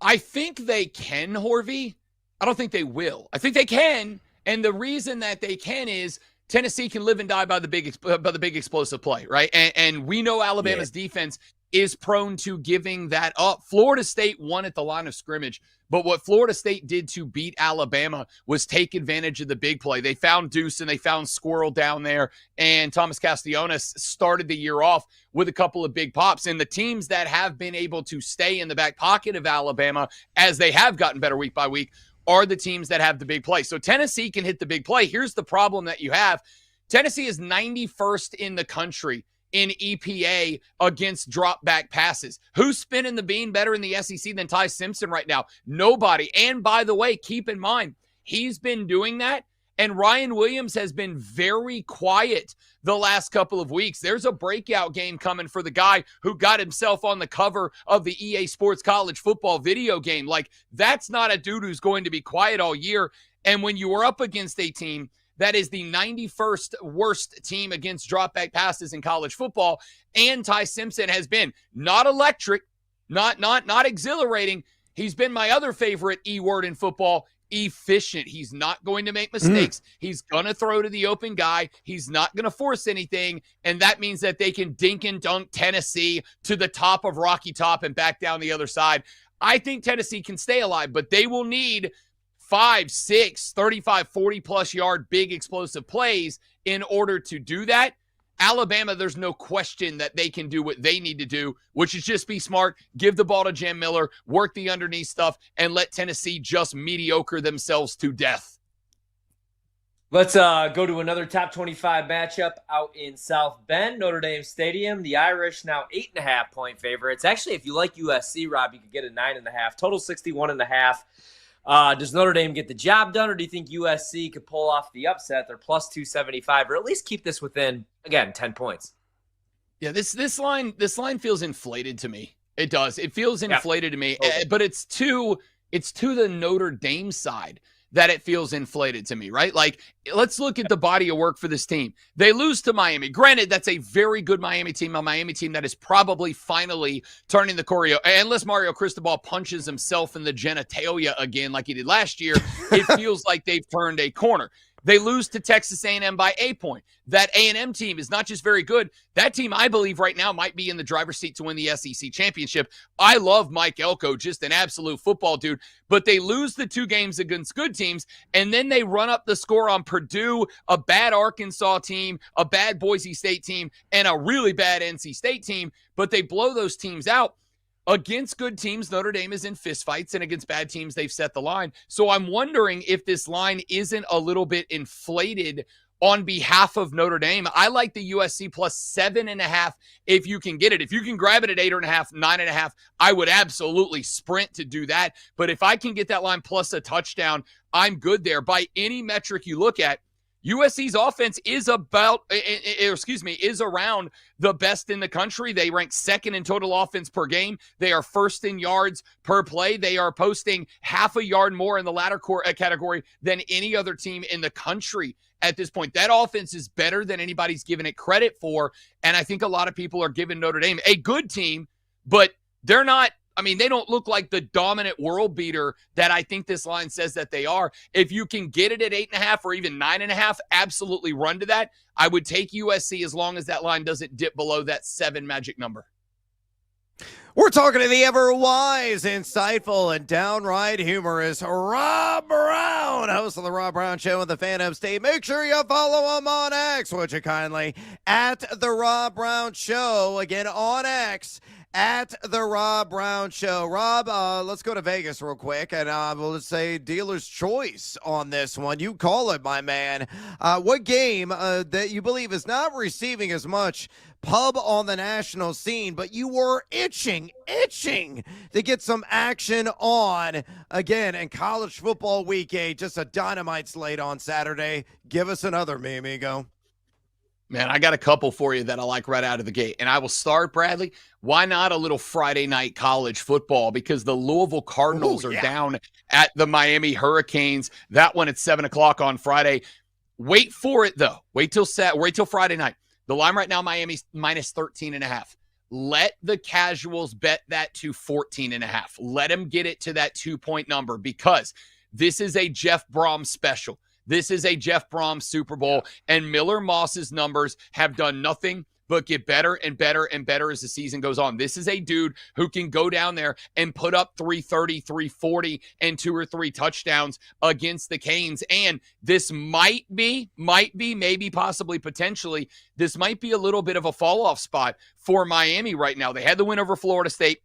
I think they can, Horvey. I don't think they will. I think they can. And the reason that they can is Tennessee can live and die by the big explosive play, right? And we know Alabama's defense is prone to giving that up. Florida State won at the line of scrimmage, but what Florida State did to beat Alabama was take advantage of the big play. They found Deuce and they found Squirrel down there, and Thomas Castellanos started the year off with a couple of big pops. And the teams that have been able to stay in the back pocket of Alabama as they have gotten better week by week are the teams that have the big play. So Tennessee can hit the big play. Here's the problem that you have. Tennessee is 91st in the country in EPA against drop back passes. Who's spinning the bean better in the SEC than Ty Simpson right now? Nobody. And by the way, keep in mind, he's been doing that, and Ryan Williams has been very quiet the last couple of weeks. There's a breakout game coming for the guy who got himself on the cover of the EA Sports College Football video game. Like, that's not a dude who's going to be quiet all year. And when you are up against a team that is the 91st worst team against dropback passes in college football, and Ty Simpson has been not electric, not exhilarating. He's been my other favorite E word in football, efficient. He's not going to make mistakes. He's going to throw to the open guy. He's not going to force anything, and that means that they can dink and dunk Tennessee to the top of Rocky Top and back down the other side. I think Tennessee can stay alive, but they will need 5, 6, 35, 40-plus yard big explosive plays in order to do that. Alabama, there's no question that they can do what they need to do, which is just be smart, give the ball to Jam Miller, work the underneath stuff, and let Tennessee just mediocre themselves to death. Let's go to another top 25 matchup out in South Bend, Notre Dame Stadium. The Irish now 8.5-point favorites. Actually, if you like USC, Rob, you could get a 9.5. Total 61.5. Does Notre Dame get the job done, or do you think USC could pull off the upset? They're plus 275, or at least keep this within, again, 10 points. Yeah, this line feels inflated to me. It does. It feels inflated to me, but it's to the Notre Dame side that it feels inflated to me, right? Like, let's look at the body of work for this team. They lose to Miami. Granted, that's a very good Miami team, a Miami team that is probably finally turning the choreo. Unless Mario Cristobal punches himself in the genitalia again like he did last year, it feels like they've turned a corner. They lose to Texas A&M by a point. That A&M team is not just very good. That team, I believe, right now might be in the driver's seat to win the SEC championship. I love Mike Elko, just an absolute football dude. But they lose the 2 games against good teams, and then they run up the score on Purdue, a bad Arkansas team, a bad Boise State team, and a really bad NC State team. But they blow those teams out. Against good teams, Notre Dame is in fistfights, and against bad teams, they've set the line. So I'm wondering if this line isn't a little bit inflated on behalf of Notre Dame. I like the USC plus 7.5 if you can get it. If you can grab it at 8.5, 9.5, I would absolutely sprint to do that. But if I can get that line plus a touchdown, I'm good there. By any metric you look at, USC's offense is around the best in the country. They rank 2nd in total offense per game. They are 1st in yards per play. They are posting half a yard more in the latter category than any other team in the country at this point. That offense is better than anybody's given it credit for, and I think a lot of people are giving Notre Dame a good team, but they're not. I mean, they don't look like the dominant world beater that I think this line says that they are. If you can get it at 8.5 or even 9.5, absolutely run to that. I would take USC as long as that line doesn't dip below that 7 magic number. We're talking to the ever-wise, insightful, and downright humorous Rob Brown, host of the Rob Brown Show in the Phantom State. Make sure you follow him on X, would you kindly, at the Rob Brown Show. Again, on X, at the Rob Brown Show. Rob, let's go to Vegas real quick, and we'll just say dealer's choice on this one. You call it, my man. What game that you believe is not receiving as much pub on the national scene, but you were itching to get some action on again in college football week 8? Just a dynamite slate on Saturday. Give us another, mi amigo. Man, I got a couple for you that I like right out of the gate. And I will start, Bradley. Why not a little Friday night college football? Because the Louisville Cardinals are down at the Miami Hurricanes. That one at 7 o'clock on Friday. Wait for it, though. Wait till Friday night. The line right now, Miami's minus 13.5. Let the casuals bet that to 14.5. Let them get it to that 2-point number, because this is a Jeff Brom special. This is a Jeff Brom Super Bowl, and Miller Moss's numbers have done nothing but get better and better and better as the season goes on. This is a dude who can go down there and put up 330, 340, and 2 or 3 touchdowns against the Canes. And this might be, maybe, possibly, potentially, this might be a little bit of a fall-off spot for Miami right now. They had the win over Florida State.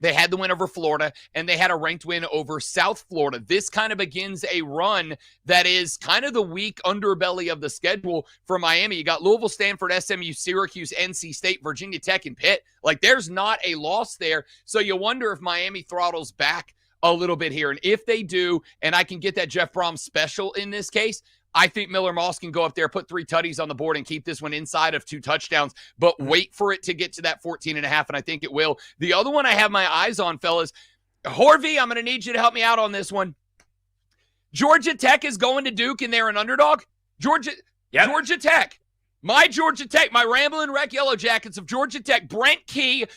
They had the win over Florida, and they had a ranked win over South Florida. This kind of begins a run that is kind of the weak underbelly of the schedule for Miami. You got Louisville, Stanford, SMU, Syracuse, NC State, Virginia Tech, and Pitt. Like, there's not a loss there. So you wonder if Miami throttles back a little bit here. And if they do, and I can get that Jeff Brom special in this case, I think Miller Moss can go up there, put 3 tutties on the board, and keep this one inside of 2 touchdowns, but wait for it to get to that 14.5, and I think it will. The other one I have my eyes on, fellas, Horvey, I'm going to need you to help me out on this one. Georgia Tech is going to Duke, and they're an underdog? Georgia Tech. My Georgia Tech, my Ramblin' Wreck Yellow Jackets of Georgia Tech, Brent Key,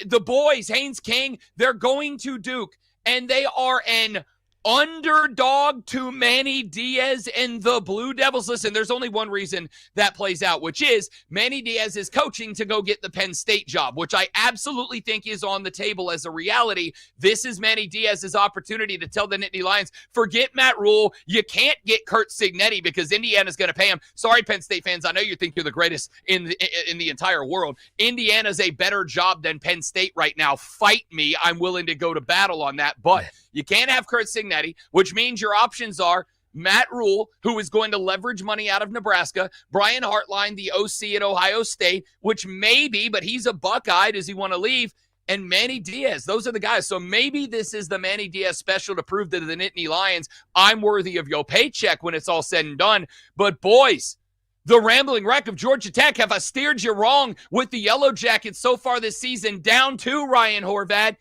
the boys, Haynes King, they're going to Duke, and they are an underdog to Manny Diaz and the Blue Devils. Listen, there's only one reason that plays out, which is Manny Diaz is coaching to go get the Penn State job, which I absolutely think is on the table as a reality. This is Manny Diaz's opportunity to tell the Nittany Lions, forget Matt Rule. You can't get Kurt Cignetti because Indiana's going to pay him. Sorry, Penn State fans. I know you think you're the greatest in the entire world. Indiana's a better job than Penn State right now. Fight me. I'm willing to go to battle on that, but you can't have Kurt Cignetti, which means your options are Matt Rule, who is going to leverage money out of Nebraska, Brian Hartline, the OC at Ohio State, which maybe, but he's a Buckeye. Does he want to leave? And Manny Diaz. Those are the guys. So maybe this is the Manny Diaz special to prove to the Nittany Lions, I'm worthy of your paycheck when it's all said and done. But boys, the Rambling Wreck of Georgia Tech, have I steered you wrong with the Yellow Jackets so far this season? Down to Ryan Horvat.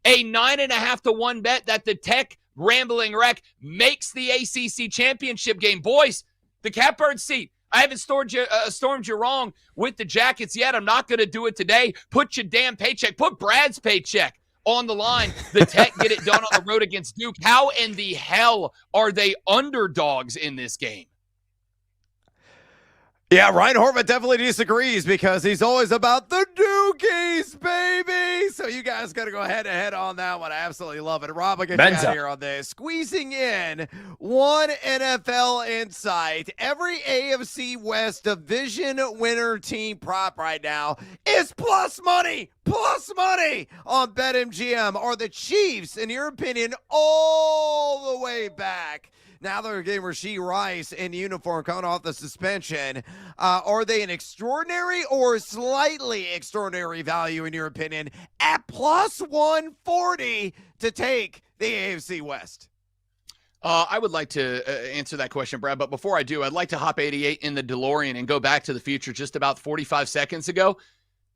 A 9.5 to 1 bet that the Tech Rambling Wreck makes the ACC championship game. Boys, the catbird seat. I haven't stormed you wrong with the Jackets yet. I'm not going to do it today. Put your damn paycheck. Put Brad's paycheck on the line. The Tech get it done on the road against Duke. How in the hell are they underdogs in this game? Yeah, Ryan Horvat definitely disagrees because he's always about the Dukies, baby. So you guys got to go head-to-head on that one. I absolutely love it. Rob, I'll get you out of here on this. Squeezing in one NFL insight. Every AFC West division winner team prop right now is plus money on BetMGM. Are the Chiefs, in your opinion, all the way back? Now they're getting Rashee Rice in uniform coming off the suspension. Are they an extraordinary or slightly extraordinary value, in your opinion, at plus 140 to take the AFC West? I would like to answer that question, Brad, but before I do, I'd like to hop 88 in the DeLorean and go back to the future just about 45 seconds ago.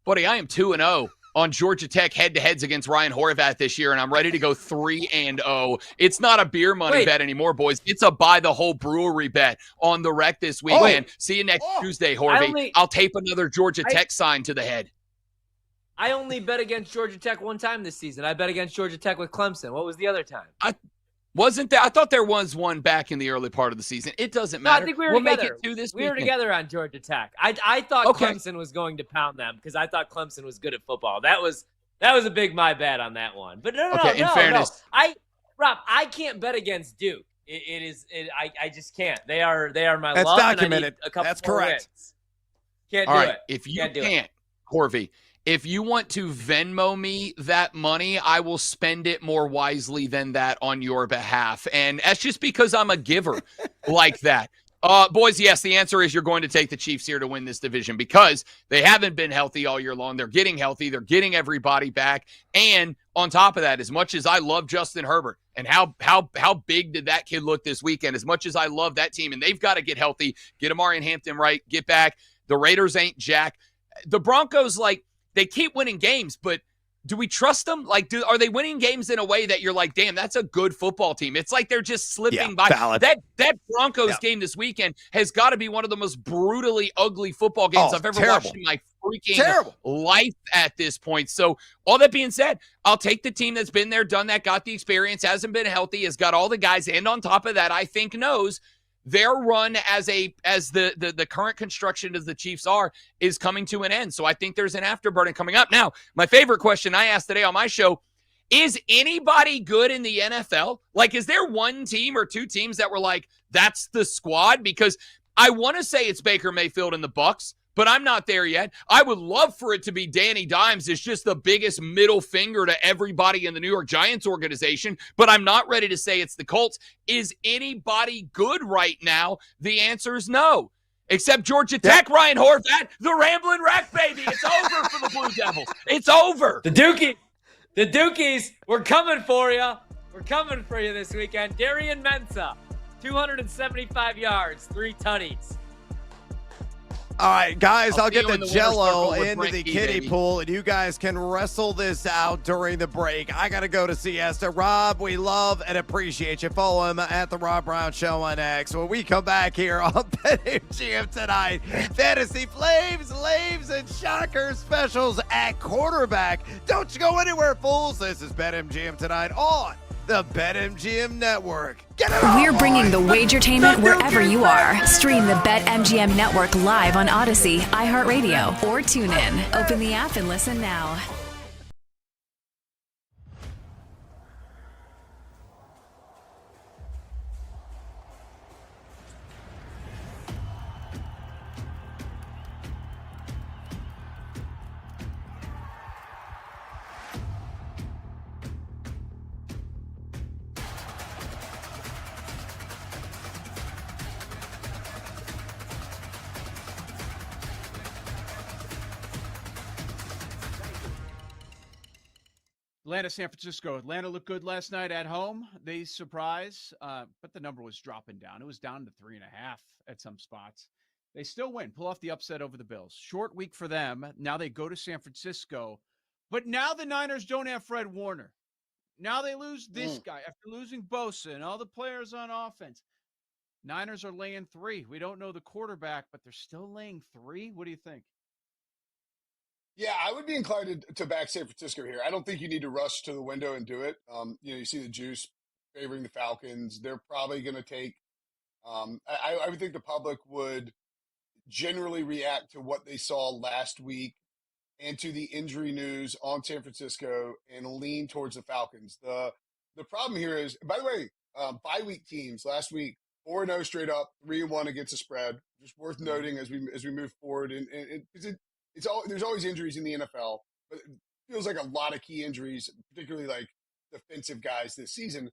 Buddy, I am 2-0 on Georgia Tech head-to-heads against Ryan Horvat this year, and I'm ready to go 3-0. It's not a beer money bet anymore, boys. It's a buy-the-whole brewery bet on the Wreck this weekend. See you next Tuesday, Horvey. I'll tape another Georgia Tech sign to the head. I only bet against Georgia Tech one time this season. I bet against Georgia Tech with Clemson. What was the other time? I thought there was one back in the early part of the season. It doesn't matter. No, I think we were we'll together. Make it to this we weekend. were together on Georgia Tech. I thought Clemson was going to pound them because I thought Clemson was good at football. That was a big my bad on that one. But no. In fairness, Rob, I can't bet against Duke. I just can't. They are my That's love. documented. And I need a couple That's more correct. wins. Can't All do right. it. If you can't, Horvey, if you want to Venmo me that money, I will spend it more wisely than that on your behalf. And that's just because I'm a giver like that. Boys, yes, the answer is you're going to take the Chiefs here to win this division because they haven't been healthy all year long. They're getting healthy. They're getting everybody back. And on top of that, as much as I love Justin Herbert and how big did that kid look this weekend, as much as I love that team, and they've got to get healthy, get Amari and Hampton right, get back. The Raiders ain't jack. The Broncos, they keep winning games, but do we trust them? Are they winning games in a way that you're like, damn, that's a good football team? It's like they're just slipping by. Valid. That Broncos game this weekend has got to be one of the most brutally ugly football games I've ever watched in my freaking life at this point. So all that being said, I'll take the team that's been there, done that, got the experience, hasn't been healthy, has got all the guys, and on top of that, I think knows their run as the current construction as the Chiefs is coming to an end. So I think there's an afterburner coming up. Now, my favorite question I asked today on my show, is anybody good in the NFL? Like, is there one team or two teams that were like, that's the squad? Because I want to say it's Baker Mayfield and the Bucs, but I'm not there yet. I would love for it to be Danny Dimes. It's just the biggest middle finger to everybody in the New York Giants organization, but I'm not ready to say it's the Colts. Is anybody good right now? The answer is no. Except Georgia Tech, Ryan Horvath, the Rambling Wreck, baby. It's over for the Blue Devils. It's over. The Dukies, we're coming for you. We're coming for you this weekend. Darian Mensah, 275 yards, 3 tutties. All right, guys, I'll get the Jell-O into Frankie, the kiddie baby. pool, and you guys can wrestle this out during the break. I got to go to siesta. Rob, we love and appreciate you. Follow him at The Rob Brown Show on X. When we come back here on BetMGM tonight, Fantasy Flames, Laves, and Shocker specials at quarterback. Don't you go anywhere, fools. This is BetMGM tonight on the BetMGM Network. We're bringing the Wagertainment wherever you are. Stream the BetMGM Network live on Odyssey, iHeartRadio, or TuneIn. Open the app and listen now. Atlanta, San Francisco. Atlanta looked good last night at home. They surprise, but the number was dropping down. It was down to 3.5 at some spots. They still win, pull off the upset over the Bills. Short week for them. Now they go to San Francisco, but now the Niners don't have Fred Warner. Now they lose this guy after losing Bosa and all the players on offense. Niners are laying 3. We don't know the quarterback, but they're still laying 3. What do you think? Yeah, I would be inclined to back San Francisco here. I don't think you need to rush to the window and do it. You see the juice favoring the Falcons. They're probably going to take. I would think the public would generally react to what they saw last week and to the injury news on San Francisco and lean towards the Falcons. The problem here is, by the way, bye week teams last week 4-0 straight up, 3-1 against the spread. Just worth noting as we move forward, and there's always injuries in the NFL, but it feels like a lot of key injuries, particularly like defensive guys this season.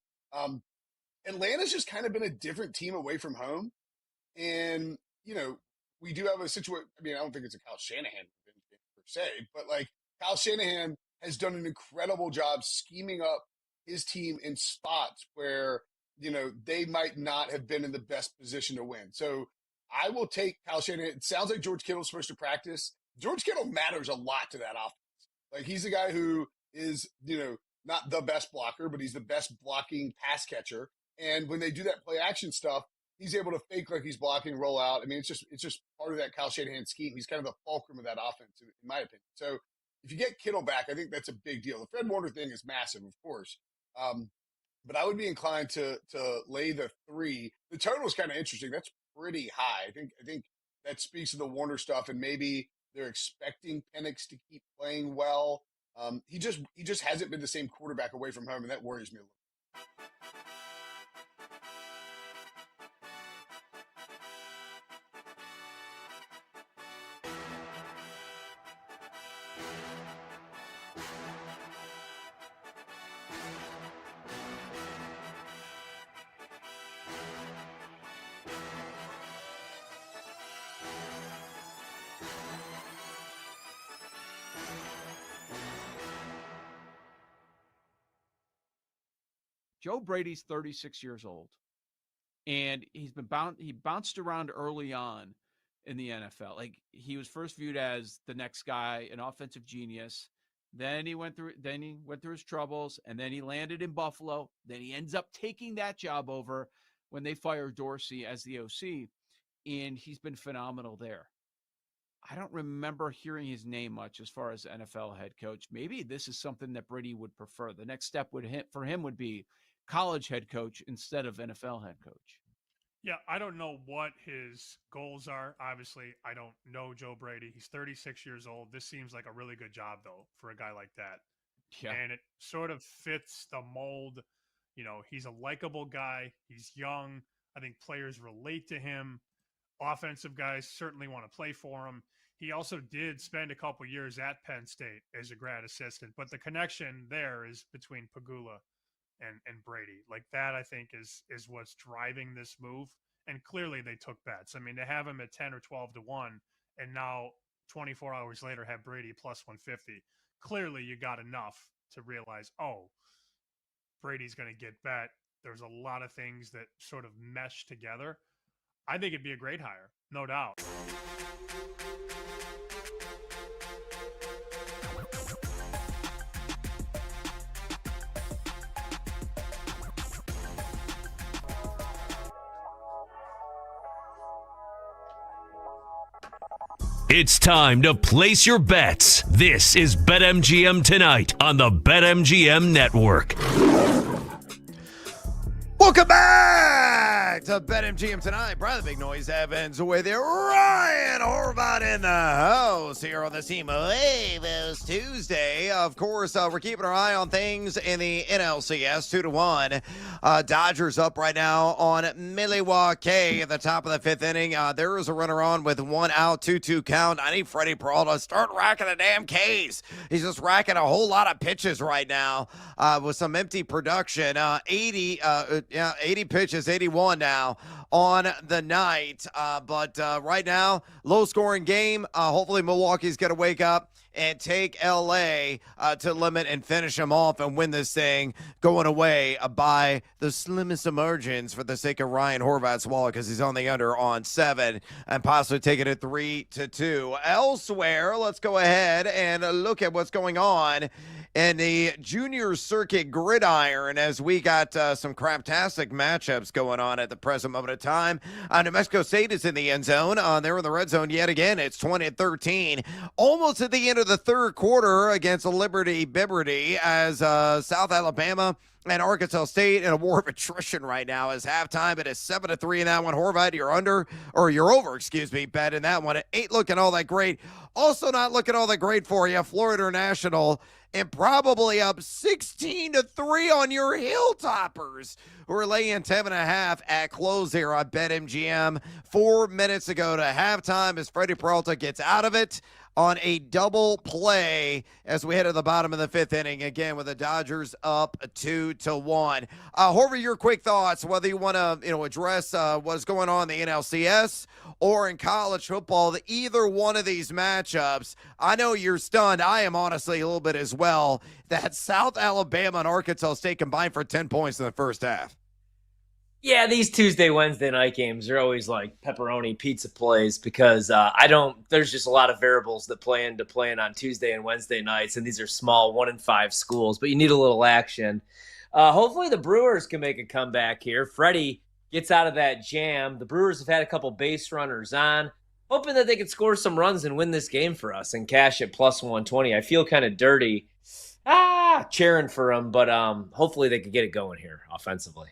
Atlanta's just kind of been a different team away from home, and we do have a situation. I mean, I don't think it's a Kyle Shanahan per se, but like Kyle Shanahan has done an incredible job scheming up his team in spots where they might not have been in the best position to win. So I will take Kyle Shanahan. It sounds like George Kittle's supposed to practice. George Kittle matters a lot to that offense. Like, he's a guy who is, not the best blocker, but he's the best blocking pass catcher. And when they do that play action stuff, he's able to fake like he's blocking, roll out. I mean, it's just part of that Kyle Shanahan scheme. He's kind of the fulcrum of that offense, in my opinion. So if you get Kittle back, I think that's a big deal. The Fred Warner thing is massive, of course. But I would be inclined to lay the 3. The total is kind of interesting. That's pretty high. I think that speaks to the Warner stuff, and maybe they're expecting Penix to keep playing well. He just hasn't been the same quarterback away from home, and that worries me a little. Joe Brady's 36 years old, and he bounced around early on in the NFL. Like, he was first viewed as the next guy, an offensive genius. Then he went through his troubles, and then he landed in Buffalo. Then he ends up taking that job over when they fired Dorsey as the OC, and he's been phenomenal there. I don't remember hearing his name much as far as NFL head coach. Maybe this is something that Brady would prefer. The next step for him would be college head coach instead of NFL head coach. Yeah, I don't know what his goals are. Obviously, I don't know Joe Brady. He's 36 years old. This seems like a really good job, though, for a guy like that. Yeah. And it sort of fits the mold. He's a likable guy. He's young. I think players relate to him. Offensive guys certainly want to play for him. He also did spend a couple years at Penn State as a grad assistant, but the connection there is between Pagula and Brady. Like that, I think is what's driving this move. And clearly they took bets. I mean, to have him at 10 or 12 to 1 and now 24 hours later have Brady plus 150. Clearly you got enough to realize, oh, Brady's going to get bet. There's a lot of things that sort of mesh together. I think it'd be a great hire, no doubt. It's time to place your bets. This is BetMGM Tonight on the BetMGM Network. Welcome back to BetMGM Tonight. Brian the Big Noise Evans with you. Ryan Horvat in the house here on the Team Waves Tuesday. Of course, we're keeping our eye on things in the NLCS 2-1. Dodgers up right now on Milwaukee at the top of the fifth inning. There is a runner on with 1 out, 2-2 count. I need Freddie Peralta to start racking the damn Ks. He's just racking a whole lot of pitches right now with some empty production. 80 pitches, 81 now on the night. But right now, low-scoring game. Hopefully Milwaukee's going to wake up and take L.A. To limit and finish them off and win this thing going away by the slimmest of margins for the sake of Ryan Horvat's wallet because he's on the under on 7 and possibly taking it 3-2. Elsewhere, let's go ahead and look at what's going on in the junior circuit gridiron as we got some craptastic matchups going on at the present moment of time. New Mexico State is in the end zone. They're in the red zone yet again. It's 20-13. Almost at the end of the third quarter against Liberty Bibberty as South Alabama and Arkansas State in a war of attrition right now as halftime. It is 7-3 in that one. Horvat, you're over, bet in that one. It ain't looking all that great. Also not looking all that great for you, Florida National, and probably up 16-3 on your Hilltoppers, who are laying 10.5 at close here on BetMGM. 4 minutes ago to halftime as Freddie Peralta gets out of it on a double play as we head to the bottom of the fifth inning again with the Dodgers up 2-1. Horvath, your quick thoughts, whether you want to address what's going on in the NLCS or in college football, either one of these matchups. I know you're stunned. I am honestly a little bit as well that South Alabama and Arkansas State combined for 10 points in the first half. Yeah, these Tuesday, Wednesday night games are always like pepperoni pizza plays because there's just a lot of variables that play into playing on Tuesday and Wednesday nights, and these are small 1-5 schools, but you need a little action. Hopefully the Brewers can make a comeback here. Freddie gets out of that jam. The Brewers have had a couple base runners on, hoping that they could score some runs and win this game for us and cash at plus 120. I feel kind of dirty cheering for them, but hopefully they could get it going here offensively.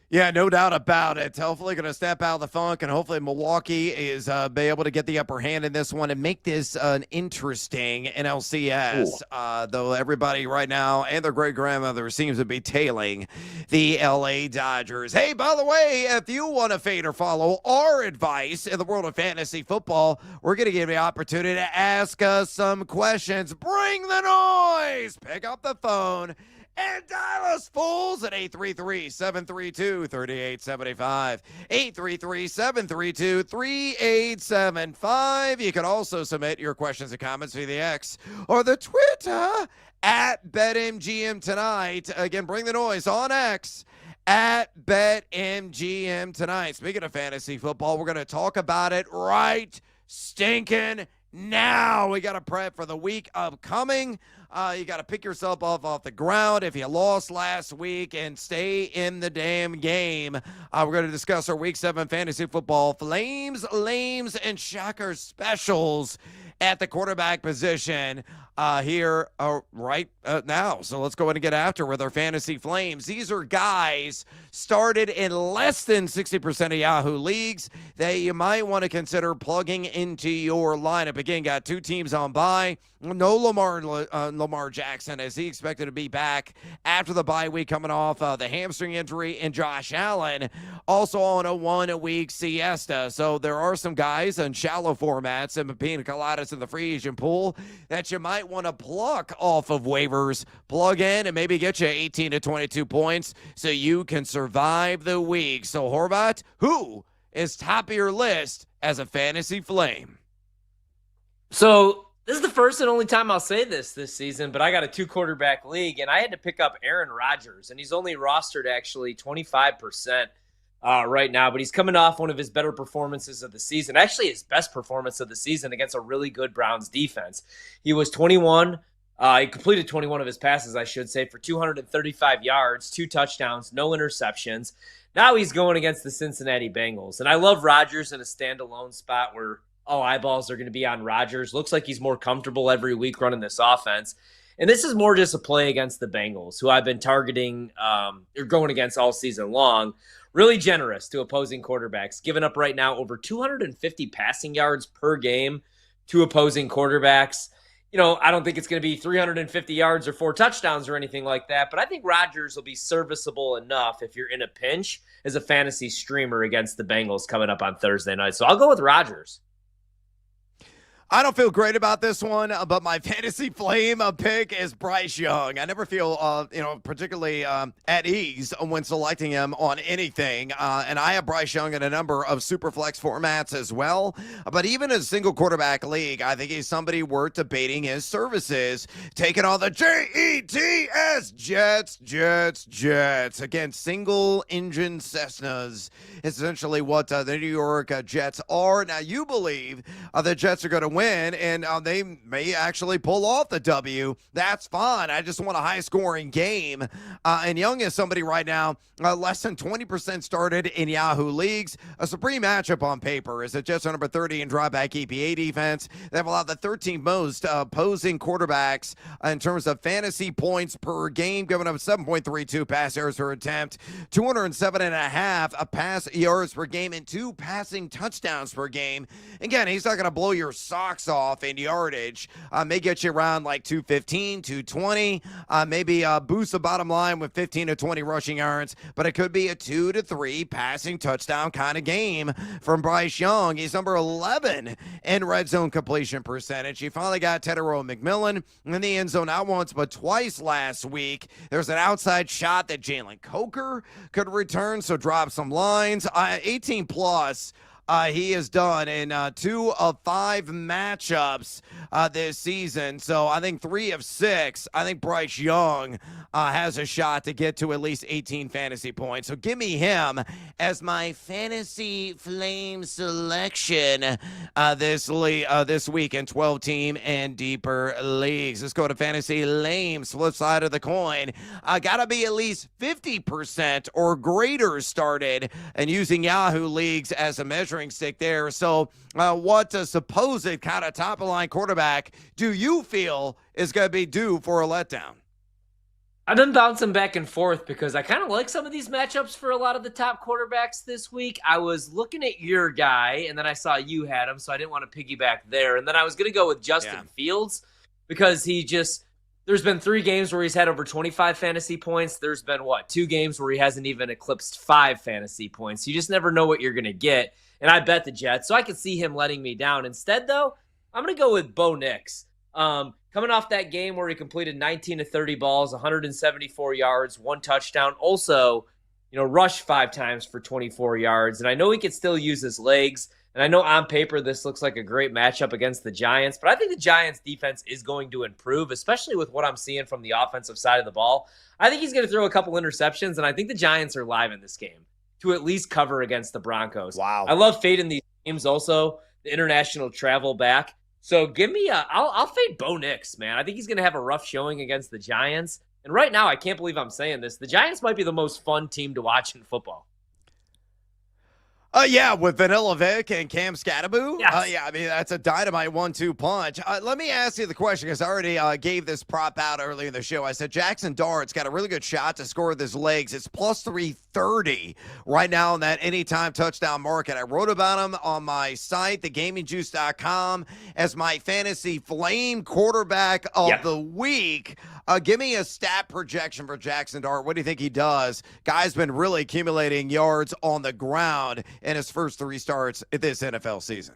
Yeah, no doubt about it. Hopefully going to step out of the funk, and hopefully Milwaukee is be able to get the upper hand in this one and make this an interesting NLCS. Though everybody right now and their great-grandmother seems to be tailing the L.A. Dodgers. Hey, by the way, if you want to fade or follow our advice in the world of fantasy football, we're going to give you the opportunity to ask us some questions. Bring the noise! Pick up the phone and dial us fools at 833-732-3875. 833-732-3875. You can also submit your questions and comments via the X or the Twitter at BetMGM Tonight. Again, bring the noise on X at BetMGM Tonight. Speaking of fantasy football, we're going to talk about it right stinking now. We got to prep for the week upcoming. You got to pick yourself off the ground if you lost last week and stay in the damn game. We're going to discuss our Week 7 fantasy football flames, lames, and shocker specials at the quarterback position here right now. So let's go ahead and get after with our fantasy flames. These are guys started in less than 60% of Yahoo leagues that you might want to consider plugging into your lineup. Again, got two teams on bye. No Lamar Jackson, as he expected to be back after the bye week coming off the hamstring injury, and Josh Allen also on a 1-week siesta. So there are some guys in shallow formats and pina coladas in the free agent pool that you might want to pluck off of waivers, plug in, and maybe get you 18 to 22 points so you can survive the week. So Horvat, who is top of your list as a fantasy flame? So this is the first and only time I'll say this season, but I got a 2-quarterback league, and I had to pick up Aaron Rodgers, and he's only rostered actually 25% right now, but he's coming off one of his better performances of the season, actually his best performance of the season against a really good Browns defense. He was 21. He completed 21 of his passes, I should say, for 235 yards, 2 touchdowns, no interceptions. Now he's going against the Cincinnati Bengals, and I love Rodgers in a standalone spot where all eyeballs are going to be on Rodgers. Looks like he's more comfortable every week running this offense. And this is more just a play against the Bengals, who I've been targeting or going against all season long. Really generous to opposing quarterbacks, giving up right now over 250 passing yards per game to opposing quarterbacks. You know, I don't think it's going to be 350 yards or 4 touchdowns or anything like that, but I think Rodgers will be serviceable enough if you're in a pinch as a fantasy streamer against the Bengals coming up on Thursday night. So I'll go with Rodgers. I don't feel great about this one, but my fantasy flame pick is Bryce Young. I never feel, particularly at ease when selecting him on anything. And I have Bryce Young in a number of super flex formats as well. But even in a single quarterback league, I think he's somebody worth debating his services. Taking on the Jets, Jets. Again, single engine Cessnas is essentially what the New York Jets are. Now, you believe the Jets are going to win, and they may actually pull off the W. That's fine. I just want a high-scoring game. And Young is somebody right now, less than 20% started in Yahoo leagues. A supreme matchup on paper is the Jets are number 30 in drawback EPA defense. They have allowed the 13th most opposing quarterbacks in terms of fantasy points per game, giving up 7.32 pass yards per attempt, 207.5 pass yards per game, and 2 passing touchdowns per game. Again, he's not going to blow your socks off in yardage. May get you around like 215, 220. Maybe boost the bottom line with 15 to 20 rushing yards, but it could be a 2 to 3 passing touchdown kind of game from Bryce Young. He's number 11 in red zone completion percentage. He finally got Tedero McMillan in the end zone not once but twice last week. There's an outside shot that Jalen Coker could return, so drop some lines. 18 plus. He has done in 2 of 5 matchups this season. So I think 3 of 6. I think Bryce Young has a shot to get to at least 18 fantasy points. So give me him as my fantasy flame selection this week in 12-team and deeper leagues. Let's go to fantasy lames, flip side of the coin. Got to be at least 50% or greater started and using Yahoo leagues as a measuring stick there. So what a supposed kind of top-of-line quarterback do you feel is going to be due for a letdown? I've been bouncing back and forth because I kind of like some of these matchups for a lot of the top quarterbacks this week. I was looking at your guy, and then I saw you had him, so I didn't want to piggyback there. And then I was going to go with Justin Fields because there's been 3 games where he's had over 25 fantasy points. There's been, 2 games where he hasn't even eclipsed 5 fantasy points. You just never know what you're going to get. And I bet the Jets, so I could see him letting me down. Instead, though, I'm going to go with Bo Nix. Coming off that game where he completed 19 to 30 balls, 174 yards, 1 touchdown. Also, rushed 5 times for 24 yards. And I know he could still use his legs. And I know on paper this looks like a great matchup against the Giants. But I think the Giants' defense is going to improve, especially with what I'm seeing from the offensive side of the ball. I think he's going to throw a couple interceptions, and I think the Giants are live in this game to at least cover against the Broncos. Wow. I love fading these games also, the international travel back. So give me I'll fade Bo Nix, man. I think he's going to have a rough showing against the Giants. And right now, I can't believe I'm saying this. The Giants might be the most fun team to watch in football. Yeah, with Vanilla Vic and Cam Scattaboo. Yes. Yeah, I mean, that's a dynamite 1-2 punch. Let me ask you the question, because I already gave this prop out earlier in the show. I said Jackson Dart's got a really good shot to score with his legs. It's plus 330 right now in that anytime touchdown market. I wrote about him on my site, thegamingjuice.com, as my fantasy flame quarterback of the week. Give me a stat projection for Jackson Dart. What do you think he does? Guy's been really accumulating yards on the ground in his first 3 starts this NFL season.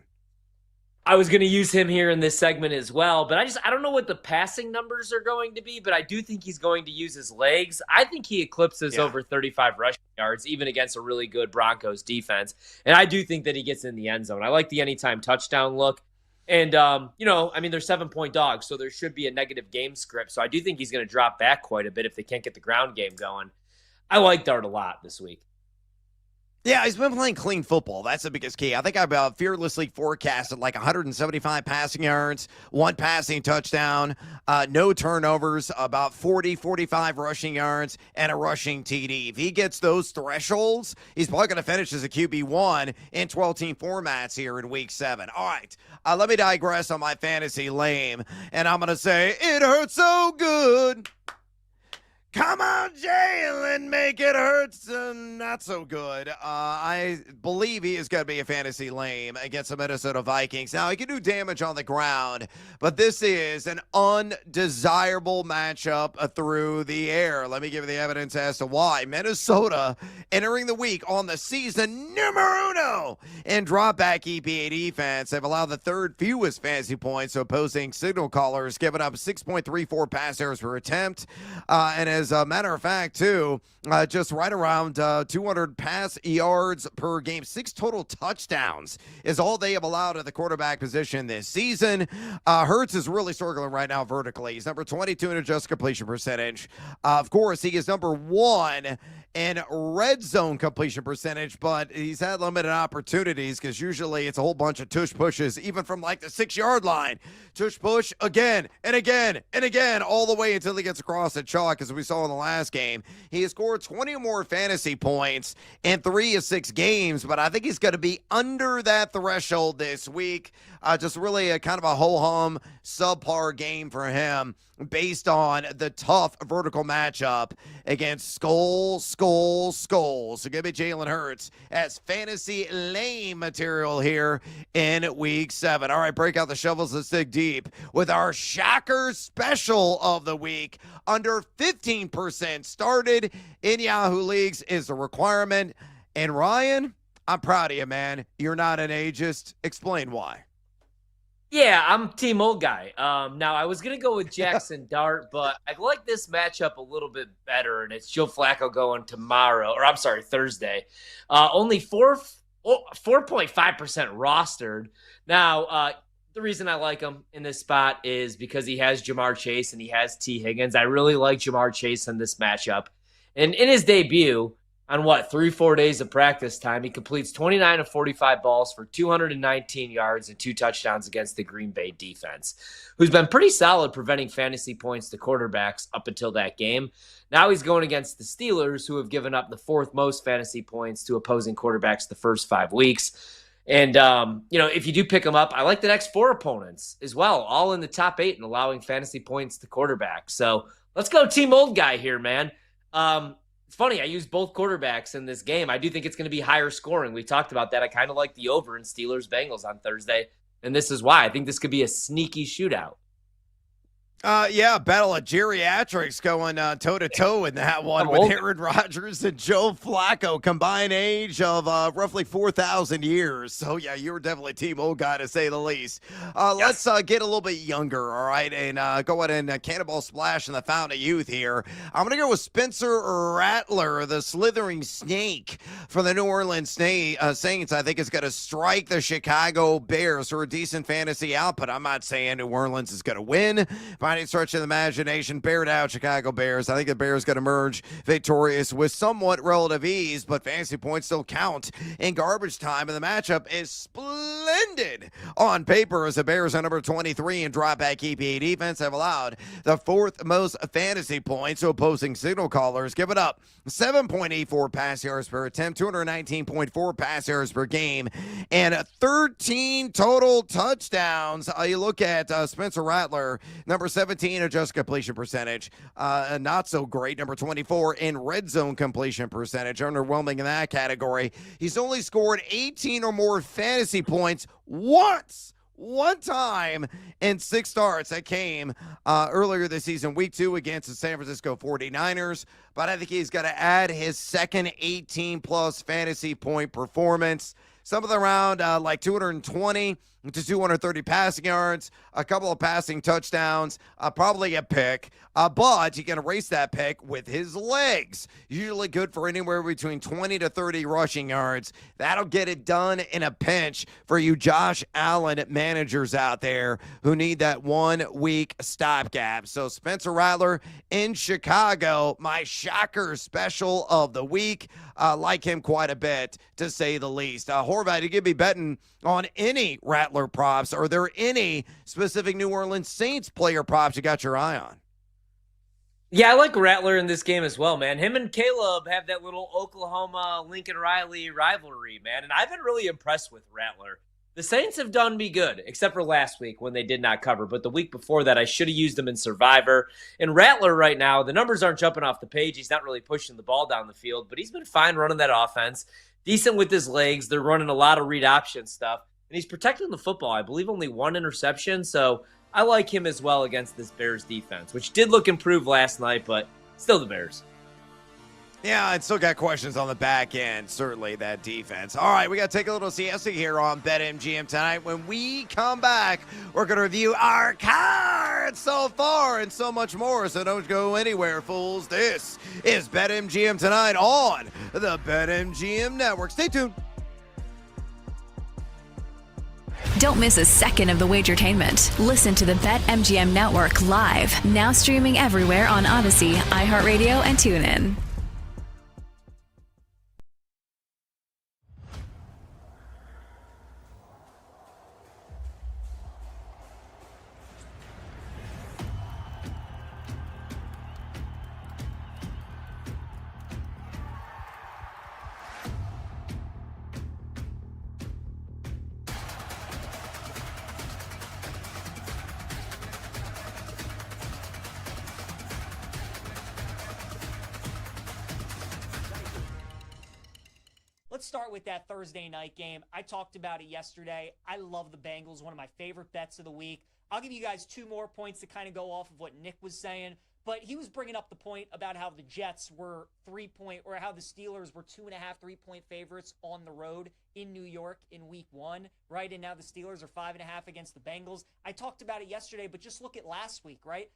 I was going to use him here in this segment as well, but I don't know what the passing numbers are going to be, but I do think he's going to use his legs. I think he eclipses over 35 rushing yards, even against a really good Broncos defense. And I do think that he gets in the end zone. I like the anytime touchdown look. And, you know, I mean, they're 7-point dogs, so there should be a negative game script. So I do think he's going to drop back quite a bit if they can't get the ground game going. I like Dart a lot this week. Yeah, he's been playing clean football. That's the biggest key. I think I've fearlessly forecasted like 175 passing yards, 1 passing touchdown, no turnovers, about 40, 45 rushing yards, and a rushing TD. If he gets those thresholds, he's probably going to finish as a QB1 in 12-team formats here in Week 7. All right, let me digress on my fantasy lame, and I'm going to say, it hurts so good. Come on, Jalen, make it hurt not so good. I believe he is going to be a fantasy lame against the Minnesota Vikings. Now, he can do damage on the ground, but this is an undesirable matchup through the air. Let me give you the evidence as to why. Minnesota entering the week on the season numero uno in drop-back EPA defense. They've allowed the 3rd fewest fantasy points to opposing signal callers, giving up 6.34 pass errors per attempt, and as a matter of fact, too, just right around 200 pass yards per game. 6 total touchdowns is all they have allowed at the quarterback position this season. Hurts is really circling right now vertically. He's number 22 in adjusted completion percentage. Of course, he is number 1 in red zone completion percentage, but he's had limited opportunities because usually it's a whole bunch of tush pushes, even from like the 6-yard line. Tush push again and again and again, all the way until he gets across the chalk, as we saw in the last game. He has scored 20 or more fantasy points in 3 of 6 games, but I think he's going to be under that threshold this week. Just really a kind of a ho-hum, subpar game for him based on the tough vertical matchup against Skull. So give me Jalen Hurts as fantasy lame material here in Week 7. All right, break out the shovels. Let's dig deep with our shocker special of the week. Under 15% started in Yahoo Leagues is the requirement. And Ryan, I'm proud of you, man. You're not an ageist. Explain why. Yeah, I'm team old guy. Now, I was going to go with Jackson Dart, but I like this matchup a little bit better, and it's Joe Flacco going Thursday. Only 4.5% rostered. Now, the reason I like him in this spot is because he has Jamar Chase and he has T. Higgins. I really like Jamar Chase in this matchup. And in his debut, on 3-4 days of practice time, he completes 29 of 45 balls for 219 yards and 2 touchdowns against the Green Bay defense, who's been pretty solid preventing fantasy points to quarterbacks up until that game. Now he's going against the Steelers, who have given up the 4th most fantasy points to opposing quarterbacks the first 5 weeks. And, if you do pick him up, I like the next 4 opponents as well, all in the top 8 and allowing fantasy points to quarterbacks. So let's go team old guy here, man. It's funny, I used both quarterbacks in this game. I do think it's going to be higher scoring. We talked about that. I kind of like the over in Steelers-Bengals on Thursday, and this is why. I think this could be a sneaky shootout. Battle of geriatrics going toe-to-toe in that one with Aaron Rodgers and Joe Flacco, combined age of roughly 4,000 years. So, yeah, you're definitely team old guy, to say the least. Let's get a little bit younger, all right, and go ahead and cannonball splash in the fountain of youth here. I'm going to go with Spencer Rattler, the slithering snake for the New Orleans Saints. I think it's going to strike the Chicago Bears for a decent fantasy output. I'm not saying New Orleans is going to win, but any stretch of the imagination, bear down Chicago Bears. I think the Bears going to emerge victorious with somewhat relative ease, but fantasy points still count in garbage time, and the matchup is splendid suspended on paper as the Bears are number 23 in drop-back EPA defense have allowed the fourth most fantasy points to opposing signal callers, giving up 7.84 pass yards per attempt, 219.4 pass yards per game, and 13 total touchdowns. You look at Spencer Rattler, number 17 adjusted completion percentage, not so great, number 24 in red zone completion percentage, underwhelming in that category. He's only scored 18 or more fantasy points one time in 6 starts. That came earlier this season, week 2 against the San Francisco 49ers. But I think he's got to add his second 18-plus fantasy point performance. Some of them around like 220 to 230 passing yards, a couple of passing touchdowns, probably a pick. But you can erase that pick with his legs. Usually good for anywhere between 20 to 30 rushing yards. That'll get it done in a pinch for you Josh Allen managers out there who need that 1 week stopgap. So Spencer Rattler in Chicago, my shocker special of the week. Like him quite a bit, to say the least. Horvath, you could be betting on any Rattler props. Are there any specific New Orleans Saints player props you got your eye on? Yeah, I like Rattler in this game as well, man. Him and Caleb have that little Oklahoma-Lincoln Riley rivalry, man, and I've been really impressed with Rattler. The Saints have done me good, except for last week when they did not cover. But the week before that, I should have used them in Survivor. And Rattler right now, the numbers aren't jumping off the page. He's not really pushing the ball down the field, but he's been fine running that offense. Decent with his legs. They're running a lot of read option stuff. And he's protecting the football. I believe only 1 interception. So I like him as well against this Bears defense, which did look improved last night, but still the Bears. Yeah, I still got questions on the back end, certainly, that defense. All right, we got to take a little siesta here on BetMGM tonight. When we come back, we're going to review our cards so far and so much more, so don't go anywhere, fools. This is BetMGM tonight on the BetMGM Network. Stay tuned. Don't miss a second of the Wagertainment. Listen to the BetMGM Network live, now streaming everywhere on Odyssey, iHeartRadio, and TuneIn. Let's start with that Thursday night game. I talked about it yesterday. I love the Bengals, one of my favorite bets of the week. I'll give you guys 2 more points to kind of go off of what Nick was saying. But he was bringing up the point about how the Jets were or how the Steelers were 2.5, 3-point favorites on the road in New York in week 1, right? And now the Steelers are 5.5 against the Bengals. I talked about it yesterday, but just look at last week, right?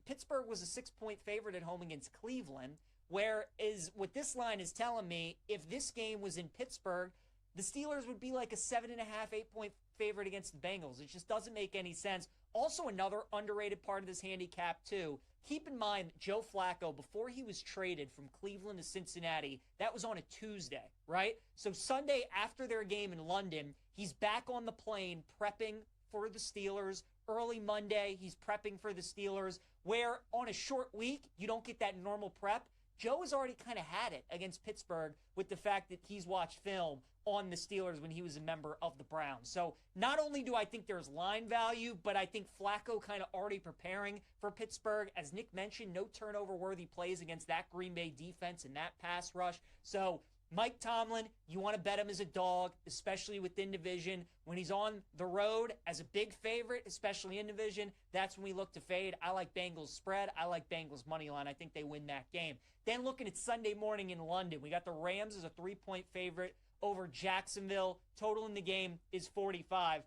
Pittsburgh was a 6-point favorite at home against Cleveland. Whereas what this line is telling me, if this game was in Pittsburgh, the Steelers would be like a 7.5, 8-point favorite against the Bengals. It just doesn't make any sense. Also, another underrated part of this handicap, too. Keep in mind, Joe Flacco, before he was traded from Cleveland to Cincinnati, that was on a Tuesday, right? So Sunday after their game in London, he's back on the plane prepping for the Steelers. Early Monday, he's prepping for the Steelers, where on a short week, you don't get that normal prep. Joe has already kind of had it against Pittsburgh with the fact that he's watched film on the Steelers when he was a member of the Browns. So not only do I think there's line value, but I think Flacco kind of already preparing for Pittsburgh. As Nick mentioned, no turnover-worthy plays against that Green Bay defense and that pass rush. So Mike Tomlin, you want to bet him as a dog, especially within division. When he's on the road as a big favorite, especially in division, that's when we look to fade. I like Bengals spread. I like Bengals money line. I think they win that game. Then looking at Sunday morning in London, we got the Rams as a 3-point favorite over Jacksonville. Total in the game is 45.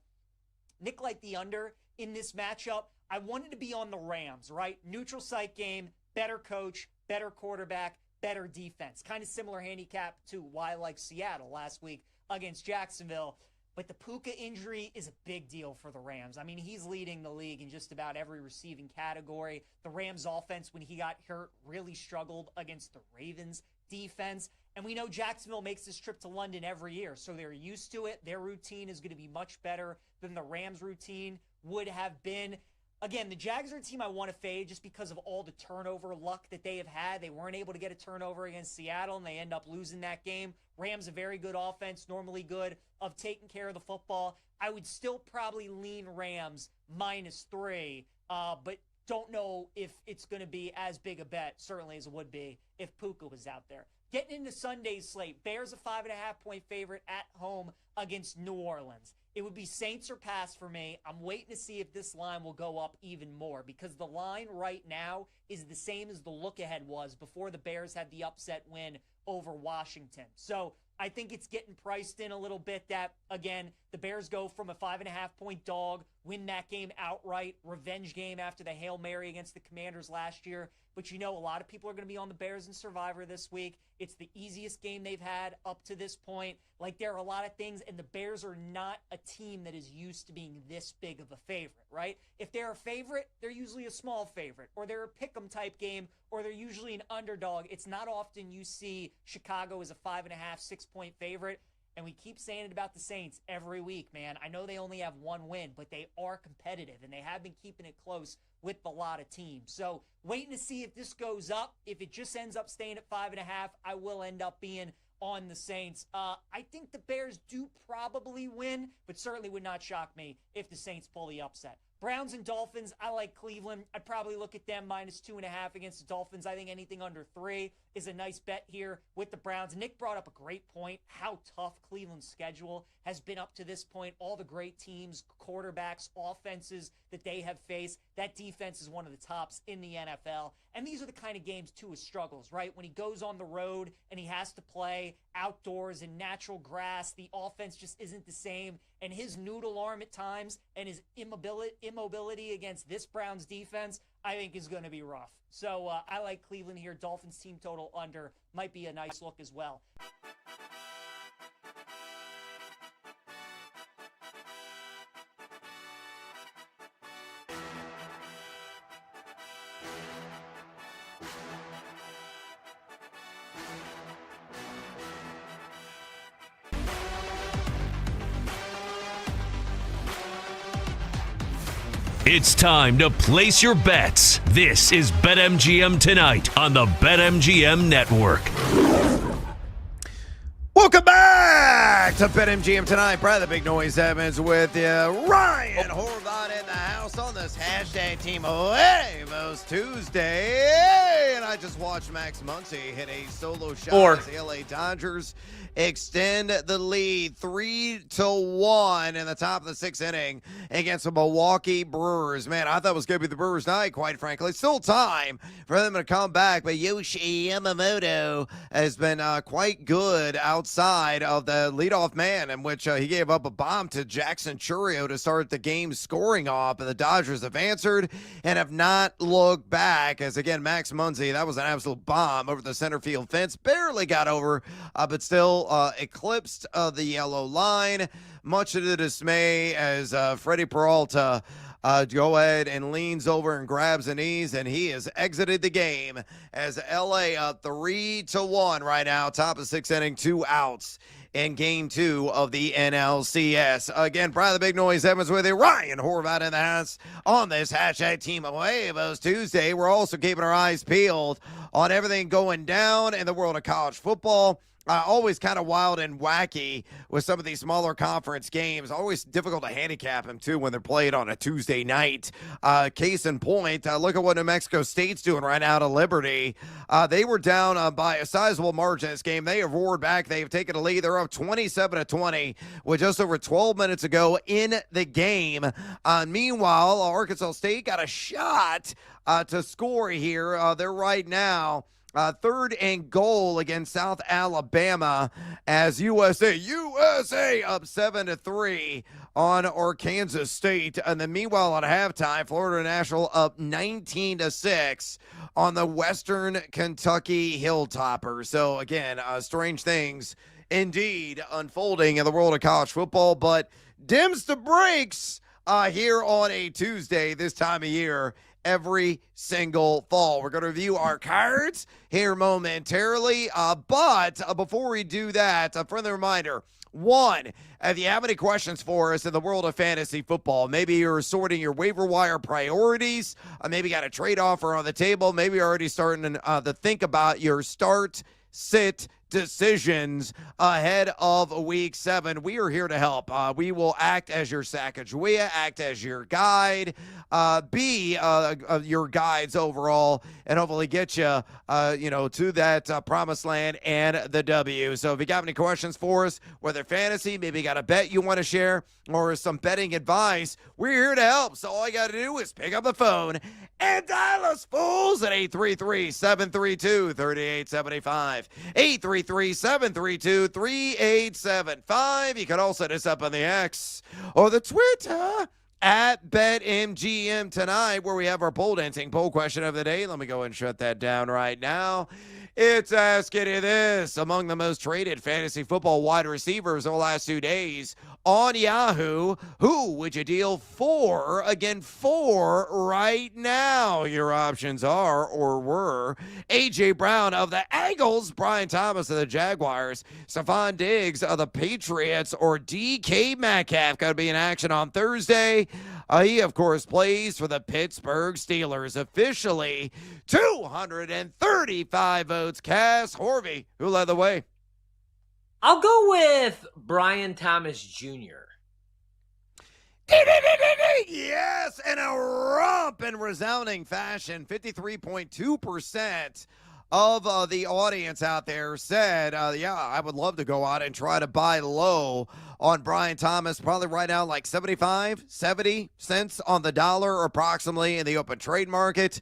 Nick liked the under in this matchup. I wanted to be on the Rams, right? Neutral site game, better coach, better quarterback, better defense. Kind of similar handicap to why I like Seattle last week against Jacksonville. But the Puka injury is a big deal for the Rams. I mean, he's leading the league in just about every receiving category. The Rams offense, when he got hurt, really struggled against the Ravens defense. And we know Jacksonville makes this trip to London every year, so they're used to it. Their routine is going to be much better than the Rams' routine would have been. Again, the Jags are a team I want to fade just because of all the turnover luck that they have had. They weren't able to get a turnover against Seattle, and they end up losing that game. Rams, a very good offense, normally good of taking care of the football. I would still probably lean Rams -3, but don't know if it's going to be as big a bet, certainly as it would be if Puka was out there. Getting into Sunday's slate, Bears a 5.5-point favorite at home against New Orleans. It would be Saints or pass for me. I'm waiting to see if this line will go up even more because the line right now is the same as the look ahead was before the Bears had the upset win over Washington. So I think it's getting priced in a little bit that, again, the Bears go from a 5.5-point dog, win that game outright, revenge game after the Hail Mary against the Commanders last year. But a lot of people are going to be on the Bears and Survivor this week. It's the easiest game they've had up to this point. Like, there are a lot of things, and the Bears are not a team that is used to being this big of a favorite, right? If they're a favorite, they're usually a small favorite, or they're a pick'em type game, or they're usually an underdog. It's not often you see Chicago as a 5.5, 6-point favorite. And we keep saying it about the Saints every week, man. I know they only have one win, but they are competitive, and they have been keeping it close with a lot of teams. So waiting to see if this goes up. If it just ends up staying at 5.5, I will end up being on the Saints. I think the Bears do probably win, but certainly would not shock me if the Saints pull the upset. Browns and Dolphins, I like Cleveland. I'd probably look at them -2.5 against the Dolphins. I think anything under 3 is a nice bet here with the Browns. Nick brought up a great point, how tough Cleveland's schedule has been up to this point. All the great teams, quarterbacks, offenses that they have faced. That defense is one of the tops in the NFL. And these are the kind of games, too, his struggles, right? When he goes on the road and he has to play outdoors in natural grass, the offense just isn't the same. And his noodle arm at times and his immobility against this Browns defense, I think is going to be rough. So I like Cleveland here. Dolphins team total under might be a nice look as well. It's time to place your bets. This is BetMGM Tonight on the BetMGM Network. Welcome back to BetMGM Tonight. Brad the Big Noise Evans with you. Ryan Horvath in the house on this hashtag Team Huevos Tuesday. And I just watched Max Muncy hit a solo shot as the LA Dodgers extend the lead 3-1 in the top of the 6th inning against the Milwaukee Brewers. Man, I thought it was going to be the Brewers' night, quite frankly. Still time for them to come back, but Yoshi Yamamoto has been quite good outside of the leadoff man, in which he gave up a bomb to Jackson Chourio to start the game scoring off, and the Dodgers have answered and have not looked back, as again, Max Muncy, that was an absolute bomb over the center field fence, barely got over, but still eclipsed the yellow line, much to the dismay as Freddie Peralta go ahead and leans over and grabs the knees, and he has exited the game as LA up 3-1 right now, top of 6th inning, 2 outs in Game 2 of the NLCS. Again, Brad the Big Noise Evans with you. Ryan Horvath in the house on this hashtag Team Huevos Tuesday. We're also keeping our eyes peeled on everything going down in the world of college football. Always kind of wild and wacky with some of these smaller conference games. Always difficult to handicap them, too, when they're played on a Tuesday night. Case in point, look at what New Mexico State's doing right now to Liberty. They were down by a sizable margin this game. They have roared back. They've taken a lead. They're up 27-20 with just over 12 minutes to go in the game. Meanwhile, Arkansas State got a shot to score here. They're right now 3rd and goal against South Alabama as USA up 7-3 on Arkansas State. And then meanwhile at halftime, Florida National up 19-6 on the Western Kentucky Hilltoppers. So again, strange things indeed unfolding in the world of college football, but dims the brakes here on a Tuesday this time of year every single fall. We're going to review our cards here momentarily. But before we do that, a friendly reminder. One, if you have any questions for us in the world of fantasy football, maybe you're sorting your waiver wire priorities, maybe got a trade offer on the table, maybe you're already starting to think about your start, sit decisions ahead of week 7. We are here to help. We will act as your Sacagawea, act as your guide, be your guides overall, and hopefully get you, to that promised land and the W. So if you got any questions for us, whether fantasy, maybe you got a bet you want to share, or some betting advice, we're here to help. So all you got to do is pick up the phone and dial us fools at 833-732-3875. 833-732-3875. You can also hit us up on the X or the Twitter at BetMGM tonight, where we have our pole dancing poll question of the day. Let me go and shut that down right now. It's asking you this: among the most traded fantasy football wide receivers over the last 2 days on Yahoo, who would you deal for? Again, for right now. Your options are, or were, A.J. Brown of the Eagles, Brian Thomas of the Jaguars, Stephon Diggs of the Patriots, or DK Metcalf. Got to be in action on Thursday. He, of course, plays for the Pittsburgh Steelers. Officially 235 votes cast. Horvey, who led the way? I'll go with Brian Thomas Jr. Yes, in a romp in resounding fashion. 53.2% of the audience out there said, I would love to go out and try to buy low on Brian Thomas, probably right now like 70 cents on the dollar approximately in the open trade market.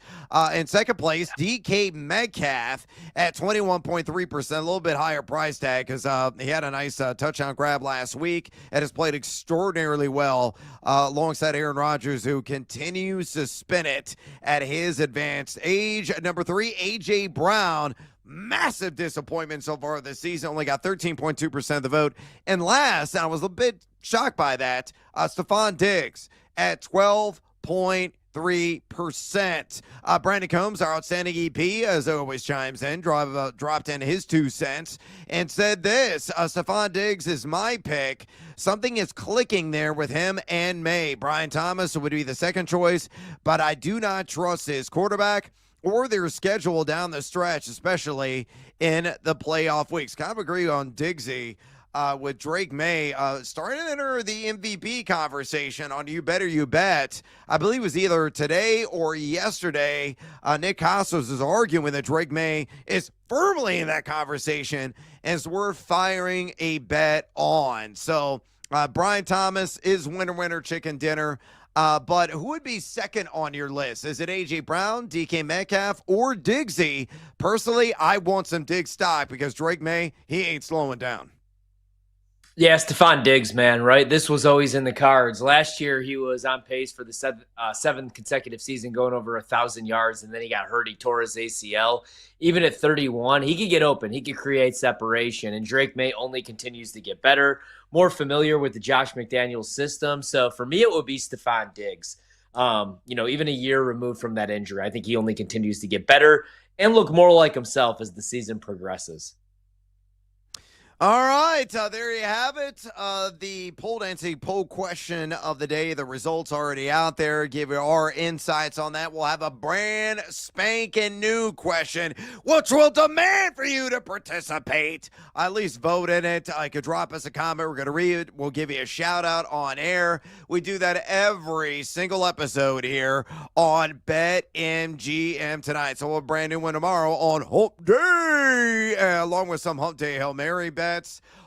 In second place, DK Metcalf at 21.3%, a little bit higher price tag because he had a nice touchdown grab last week and has played extraordinarily well alongside Aaron Rodgers, who continues to spin it at his advanced age. Number 3, A.J. Brown. Massive disappointment so far this season. Only got 13.2% of the vote. And last, and I was a bit shocked by that, Stephon Diggs at 12.3%. Brandon Combs, our outstanding EP, as always, chimes in, dropped in his 2 cents and said this: Stephon Diggs is my pick. Something is clicking there with him and May. Brian Thomas would be the second choice, but I do not trust his quarterback or their schedule down the stretch, especially in the playoff weeks. Kind of agree on Diggsy with Drake May starting to enter the MVP conversation on You Better You Bet. I believe it was either today or yesterday. Nick Costos is arguing that Drake May is firmly in that conversation and is worth firing a bet on. So Brian Thomas is winner chicken dinner. But who would be second on your list? Is it A.J. Brown, DK Metcalf, or Diggsy? Personally, I want some Diggs stock because Drake May, he ain't slowing down. Yeah, Stephon Diggs, man, right? This was always in the cards. Last year, he was on pace for the seventh consecutive season, going over 1,000 yards, and then he got hurt. He tore his ACL. Even at 31, he could get open. He could create separation, and Drake May only continues to get better, more familiar with the Josh McDaniels system. So for me, it would be Stephon Diggs. Even a year removed from that injury, I think he only continues to get better and look more like himself as the season progresses. All right, there you have it. The pole dancing poll question of the day. The results already out there. Give you our insights on that. We'll have a brand spanking new question, which will demand for you to participate. At least vote in it. You could drop us a comment. We're going to read it. We'll give you a shout out on air. We do that every single episode here on BetMGM tonight. So we'll have a brand new one tomorrow on Hump Day, along with some Hump Day Hail Mary bets.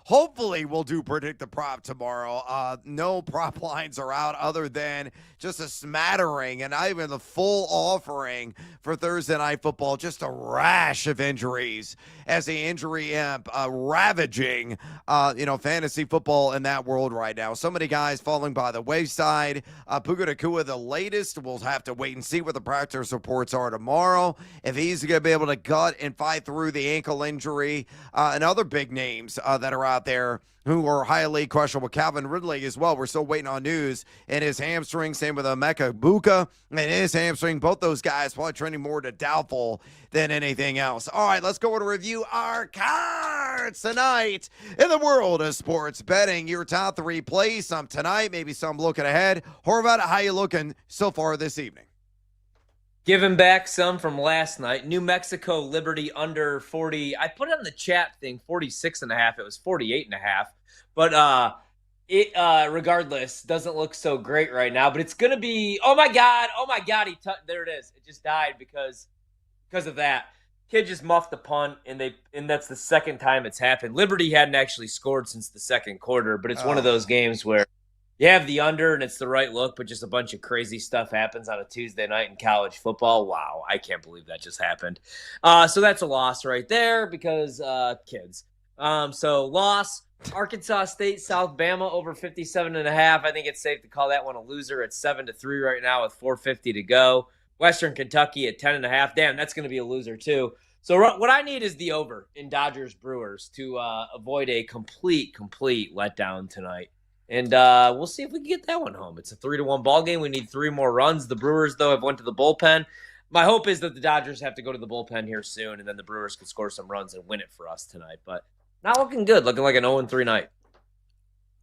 Hopefully, we'll do predict the prop tomorrow. No prop lines are out other than just a smattering and not even the full offering for Thursday Night Football. Just a rash of injuries as the injury imp ravaging, fantasy football in that world right now. So many guys falling by the wayside. Puka Nacua, the latest. We'll have to wait and see what the practice reports are tomorrow. If he's going to be able to gut and fight through the ankle injury and other big names names that are out there who are highly questionable. Calvin Ridley as well. We're still waiting on news. And his hamstring, same with Emeka Buka and his hamstring. Both those guys probably trending more to doubtful than anything else. All right, let's go to review our cards tonight in the world of sports betting. Your top 3 plays, some tonight, maybe some looking ahead. Horvath, how you looking so far this evening? Giving back some from last night. New Mexico Liberty under 40. I put it on the chat thing, 46.5. It was 48.5. But it regardless doesn't look so great right now. But it's gonna be. Oh my God! There it is. It just died because of that. Kid just muffed the punt, and that's the second time it's happened. Liberty hadn't actually scored since the second quarter, but it's one of those games where you have the under and it's the right look, but just a bunch of crazy stuff happens on a Tuesday night in college football. Wow, I can't believe that just happened. So that's a loss right there because kids. So loss. Arkansas State, South Bama over 57.5. I think it's safe to call that one a loser. It's 7-3 right now with 4:50 to go. Western Kentucky at 10.5. Damn, that's going to be a loser too. So what I need is the over in Dodgers Brewers to avoid a complete letdown tonight. And we'll see if we can get that one home. It's a 3-1 ball game. We need 3 more runs. The Brewers, though, have went to the bullpen. My hope is that the Dodgers have to go to the bullpen here soon, and then the Brewers can score some runs and win it for us tonight. But not looking good. Looking like an 0-3 night.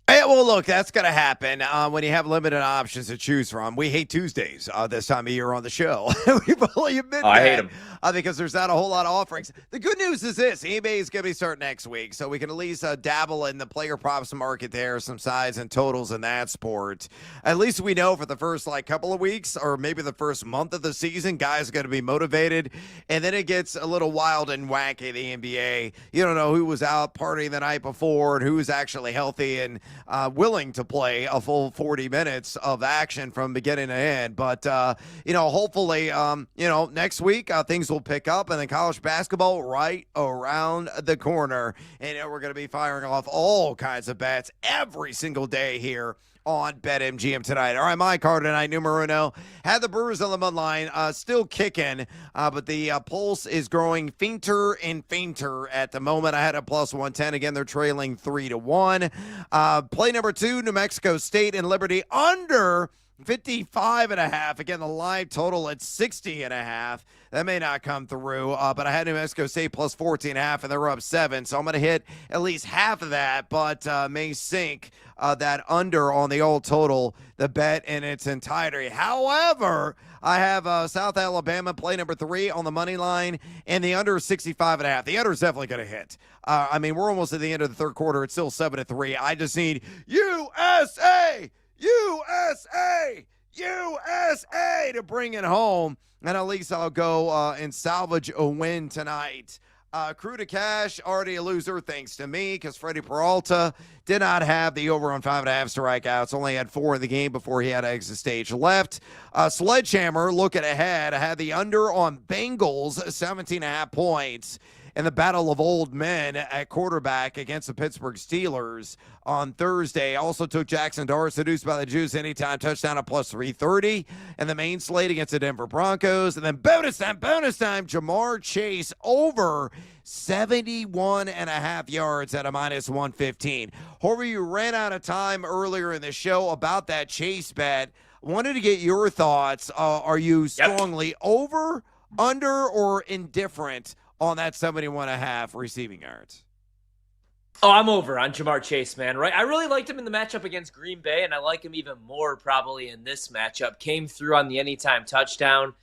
Hey, well, look, that's going to happen when you have limited options to choose from. We hate Tuesdays this time of year on the show. We fully admit that. I hate them. Because there's not a whole lot of offerings. The good news is this. eBay is going to be starting next week, so we can at least dabble in the player props market there, some sides and totals in that sport. At least we know for the first couple of weeks or maybe the first month of the season, guys are going to be motivated, and then it gets a little wild and wacky, the NBA. You don't know who was out partying the night before and who was actually healthy and willing to play a full 40 minutes of action from beginning to end. But, hopefully, next week things will pick up, and then college basketball right around the corner. And we're going to be firing off all kinds of bets every single day here on BetMGM tonight. All right, my card tonight, numero uno, had the Brewers on the mud line, still kicking, but the pulse is growing fainter and fainter at the moment. I had a plus 110. Again, they're trailing 3-1. Play number 2, New Mexico State and Liberty under 55.5. Again, the live total at 60.5. That may not come through, but I had New Mexico State plus 14.5, and they're up 7. So I'm going to hit at least half of that, but may sink that under on the old total, the bet in its entirety. However, I have South Alabama play number 3 on the money line, and the under 65.5. The under is definitely going to hit. We're almost at the end of the third quarter. It's still 7-3. I just need USA to bring it home, and at least I'll go and salvage a win tonight. Crew to cash, already a loser thanks to me because Freddie Peralta did not have the over on 5.5 strikeouts, only had 4 in the game before he had exit stage left. Sledgehammer, looking ahead, I had the under on Bengals, 17.5 points. In the battle of old men at quarterback against the Pittsburgh Steelers on Thursday. Also took Jackson Dart, seduced by the juice, anytime touchdown at plus 330. And the main slate against the Denver Broncos. And then bonus time, Jamar Chase over 71.5 yards at a minus 115. However, you ran out of time earlier in the show about that Chase bet. Wanted to get your thoughts. Are you strongly over, under, or indifferent on that 71.5 receiving yards? Oh, I'm over on Jamar Chase, man. Right? I really liked him in the matchup against Green Bay, and I like him even more probably in this matchup. Came through on the anytime touchdown.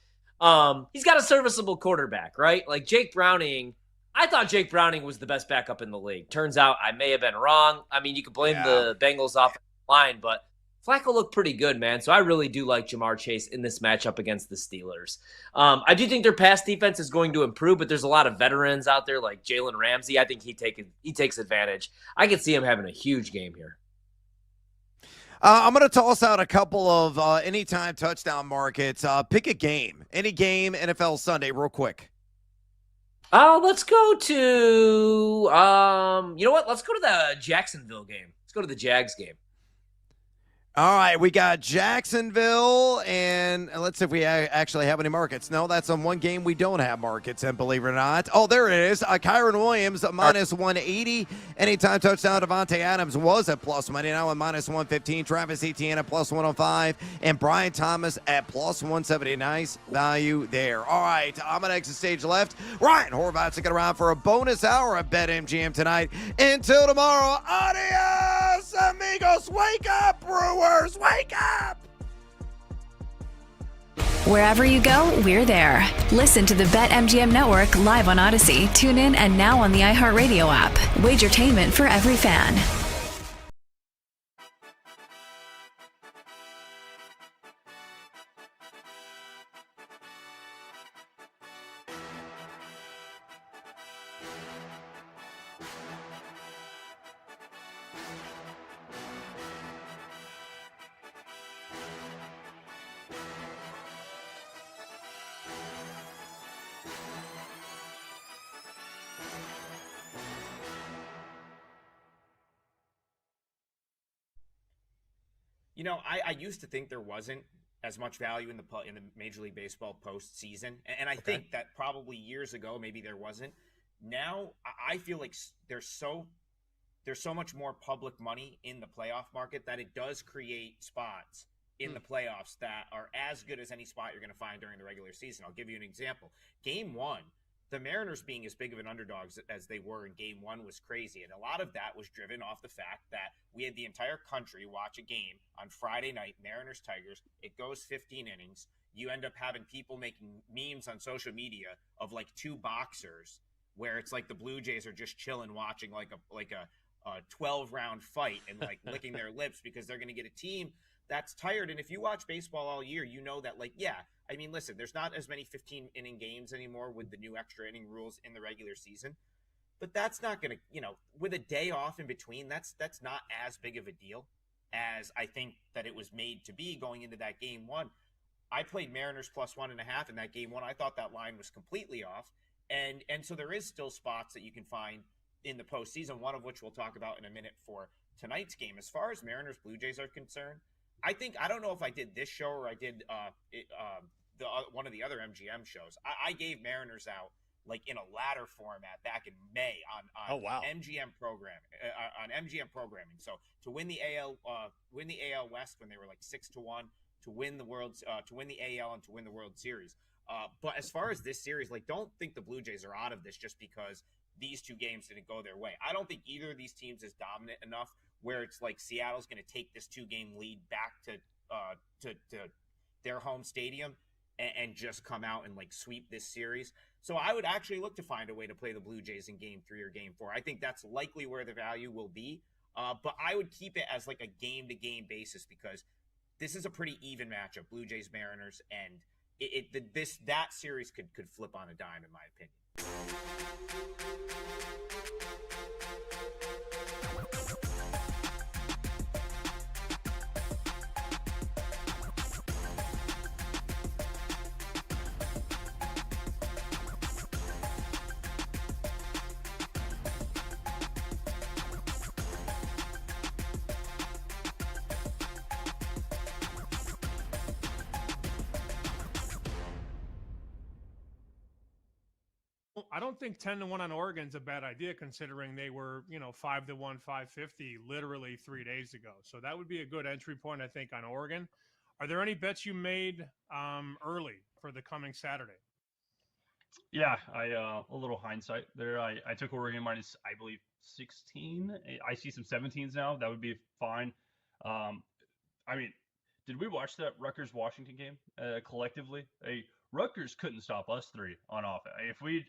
He's got a serviceable quarterback, right? Like Jake Browning. I thought Jake Browning was the best backup in the league. Turns out I may have been wrong. You could blame the Bengals offensive line, but Flacco looked pretty good, man. So I really do like Jamar Chase in this matchup against the Steelers. I do think their pass defense is going to improve, but there's a lot of veterans out there like Jalen Ramsey. I think he takes advantage. I could see him having a huge game here. I'm going to toss out a couple of anytime touchdown markets. Pick a game. Any game, NFL Sunday, real quick. Let's go to, you know what? Let's go to the Jacksonville game. Let's go to the Jags game. All right, we got Jacksonville, and let's see if we actually have any markets. No, that's on one game we don't have markets, and believe it or not. Oh, there it is. Kyron Williams, minus 180. Anytime touchdown, Devontae Adams was at plus money. Now at minus 115. Travis Etienne at plus 105. And Brian Thomas at plus 170. Nice value there. All right, I'm going to exit stage left. Ryan Horvath sticking around for a bonus hour at BetMGM tonight. Until tomorrow, adios, amigos. Wake up, Brewers. Wake up! Wherever you go, we're there. Listen to the BetMGM Network live on Odyssey. Tune in and now on the iHeartRadio app. Wagertainment for every fan. You know, I used to think there wasn't as much value in the Major League Baseball postseason, and I think that probably years ago maybe there wasn't. Now I feel like there's so much more public money in the playoff market that it does create spots in the playoffs that are as good as any spot you're going to find during the regular season. I'll give you an example. Game 1. The Mariners being as big of an underdog as they were in Game 1 was crazy, and a lot of that was driven off the fact that we had the entire country watch a game on Friday night, Mariners-Tigers. It goes 15 innings. You end up having people making memes on social media of like two boxers where it's like the Blue Jays are just chilling watching like a 12-round fight and like licking their lips because they're going to get a team that's tired. And if you watch baseball all year, you know that, like, yeah, I mean, listen, there's not as many 15-inning games anymore with the new extra inning rules in the regular season. But that's not going to, you know, with a day off in between, that's not as big of a deal as I think that it was made to be going into that Game 1. I played Mariners plus 1.5 in that Game 1. I thought that line was completely off. And so there is still spots that you can find in the postseason, one of which we'll talk about in a minute for tonight's game. As far as Mariners Blue Jays are concerned, I don't know if I did this show or I did one of the other MGM shows. I gave Mariners out like in a ladder format back in May on MGM programming. So to win the AL West when they were like 6-1, to win the AL and to win the World Series. But as far as this series, like, don't think the Blue Jays are out of this just because these two games didn't go their way. I don't think either of these teams is dominant enough where it's like Seattle's going to take this 2-game lead back to their home stadium and just come out and like sweep this series. So I would actually look to find a way to play the Blue Jays in Game 3 or Game 4. I think that's likely where the value will be. But I would keep it as like a game-to-game basis because this is a pretty even matchup, Blue Jays Mariners, and that series could flip on a dime in my opinion. I don't think 10-1 on Oregon's a bad idea considering they were, 5-1, 550 literally 3 days ago. So that would be a good entry point, I think, on Oregon. Are there any bets you made early for the coming Saturday? Yeah, a little hindsight there. I took Oregon minus, I believe, 16. I see some 17s now. That would be fine. I mean, did we watch that Rutgers-Washington game collectively? Rutgers couldn't stop us three on offense.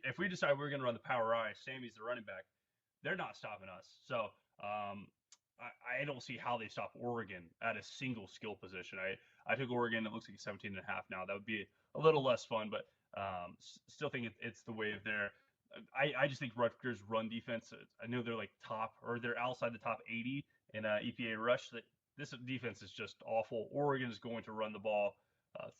If we decide we're going to run the power I, Sammy's the running back, they're not stopping us. So I don't see how they stop Oregon at a single skill position. I took Oregon. It looks like 17.5 now. That would be a little less fun, but still think it's the wave there. I just think Rutgers' run defense, I know they're like they're outside the top 80 in EPA rush. This defense is just awful. Oregon is going to run the ball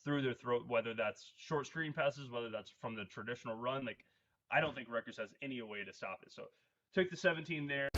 through their throat, whether that's short screen passes, whether that's from the traditional run. Like, I don't think Rutgers has any way to stop it. So took the 17 there.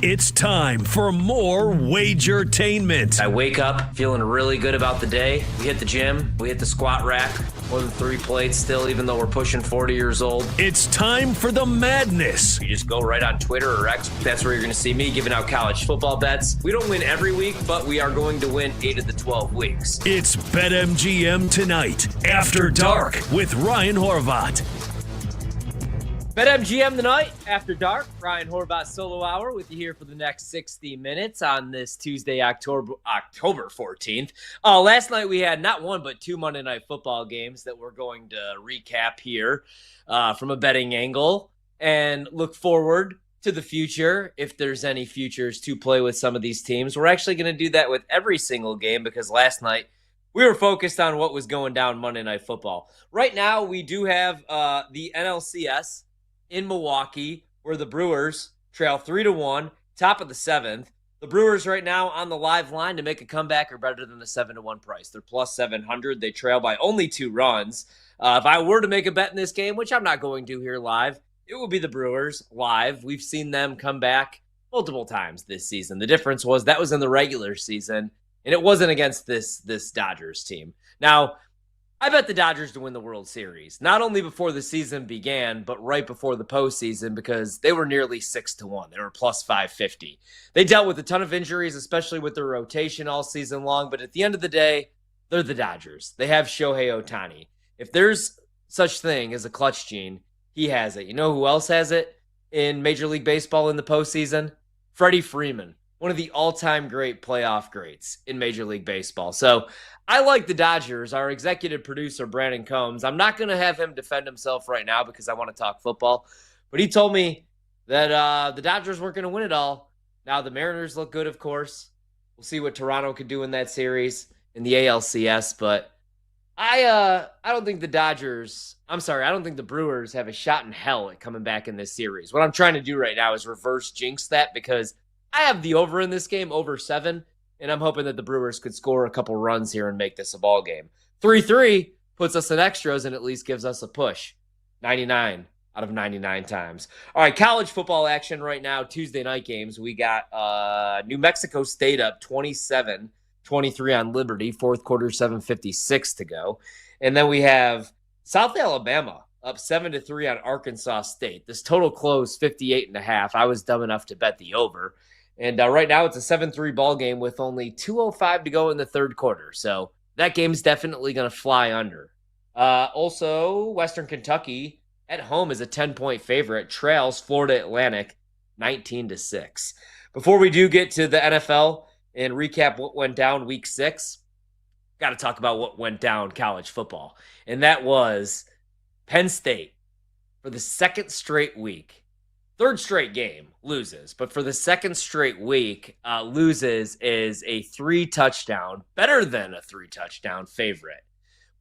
It's time for more Wagertainment. I wake up feeling really good about the day. We hit the gym, we hit the squat rack, more than 3 plates still, even though we're pushing 40 years old. It's time for the madness. You just go right on Twitter or X. That's where you're going to see me giving out college football bets. We don't win every week, but we are going to win 8 of the 12 weeks. It's BetMGM Tonight, After Dark, with Ryan Horvat. BetMGM Tonight, After Dark. Ryan Horvat solo hour with you here for the next 60 minutes on this Tuesday, October 14th. Last night we had not one but 2 Monday Night Football games that we're going to recap here from a betting angle and look forward to the future if there's any futures to play with some of these teams. We're actually going to do that with every single game because last night we were focused on what was going down Monday Night Football. Right now we do have the NLCS in Milwaukee, where the Brewers trail 3-1, top of the 7th. The Brewers right now on the live line to make a comeback are better than the 7-1 price. They're plus 700. They trail by only 2 runs. If I were to make a bet in this game, which I'm not going to here live, it will be the Brewers live. We've seen them come back multiple times this season. The difference was that was in the regular season, and it wasn't against this Dodgers team. Now, I bet the Dodgers to win the World Series, not only before the season began, but right before the postseason because they were nearly 6-1. They were plus 550. They dealt with a ton of injuries, especially with their rotation all season long. But at the end of the day, they're the Dodgers. They have Shohei Ohtani. If there's such thing as a clutch gene, he has it. You know who else has it in Major League Baseball in the postseason? Freddie Freeman, one of the all-time great playoff greats in Major League Baseball. So I like the Dodgers. Our executive producer, Brandon Combs, I'm not going to have him defend himself right now because I want to talk football, but he told me that the Dodgers weren't going to win it all. Now, the Mariners look good, of course. We'll see what Toronto could do in that series in the ALCS, but I don't think I don't think the Brewers have a shot in hell at coming back in this series. What I'm trying to do right now is reverse jinx that because I have the over in this game, over 7, and I'm hoping that the Brewers could score a couple runs here and make this a ball game. 3-3 puts us in extras and at least gives us a push. 99 out of 99 times. All right, college football action right now, Tuesday night games. We got New Mexico State up 27-23 on Liberty, fourth quarter, 7:56 to go. And then we have South Alabama up 7-3 on Arkansas State. This total closed 58.5. I was dumb enough to bet the over. And right now it's a 7-3 ball game with only 2:05 to go in the third quarter. So that game's definitely going to fly under. Also, Western Kentucky at home is a 10-point favorite. Trails Florida Atlantic 19-6. Before we do get to the NFL and recap what went down week 6, got to talk about what went down college football. And that was Penn State for the second straight week. Third straight game, loses. But for the second straight week, loses is a 3-touchdown, better than a 3-touchdown favorite.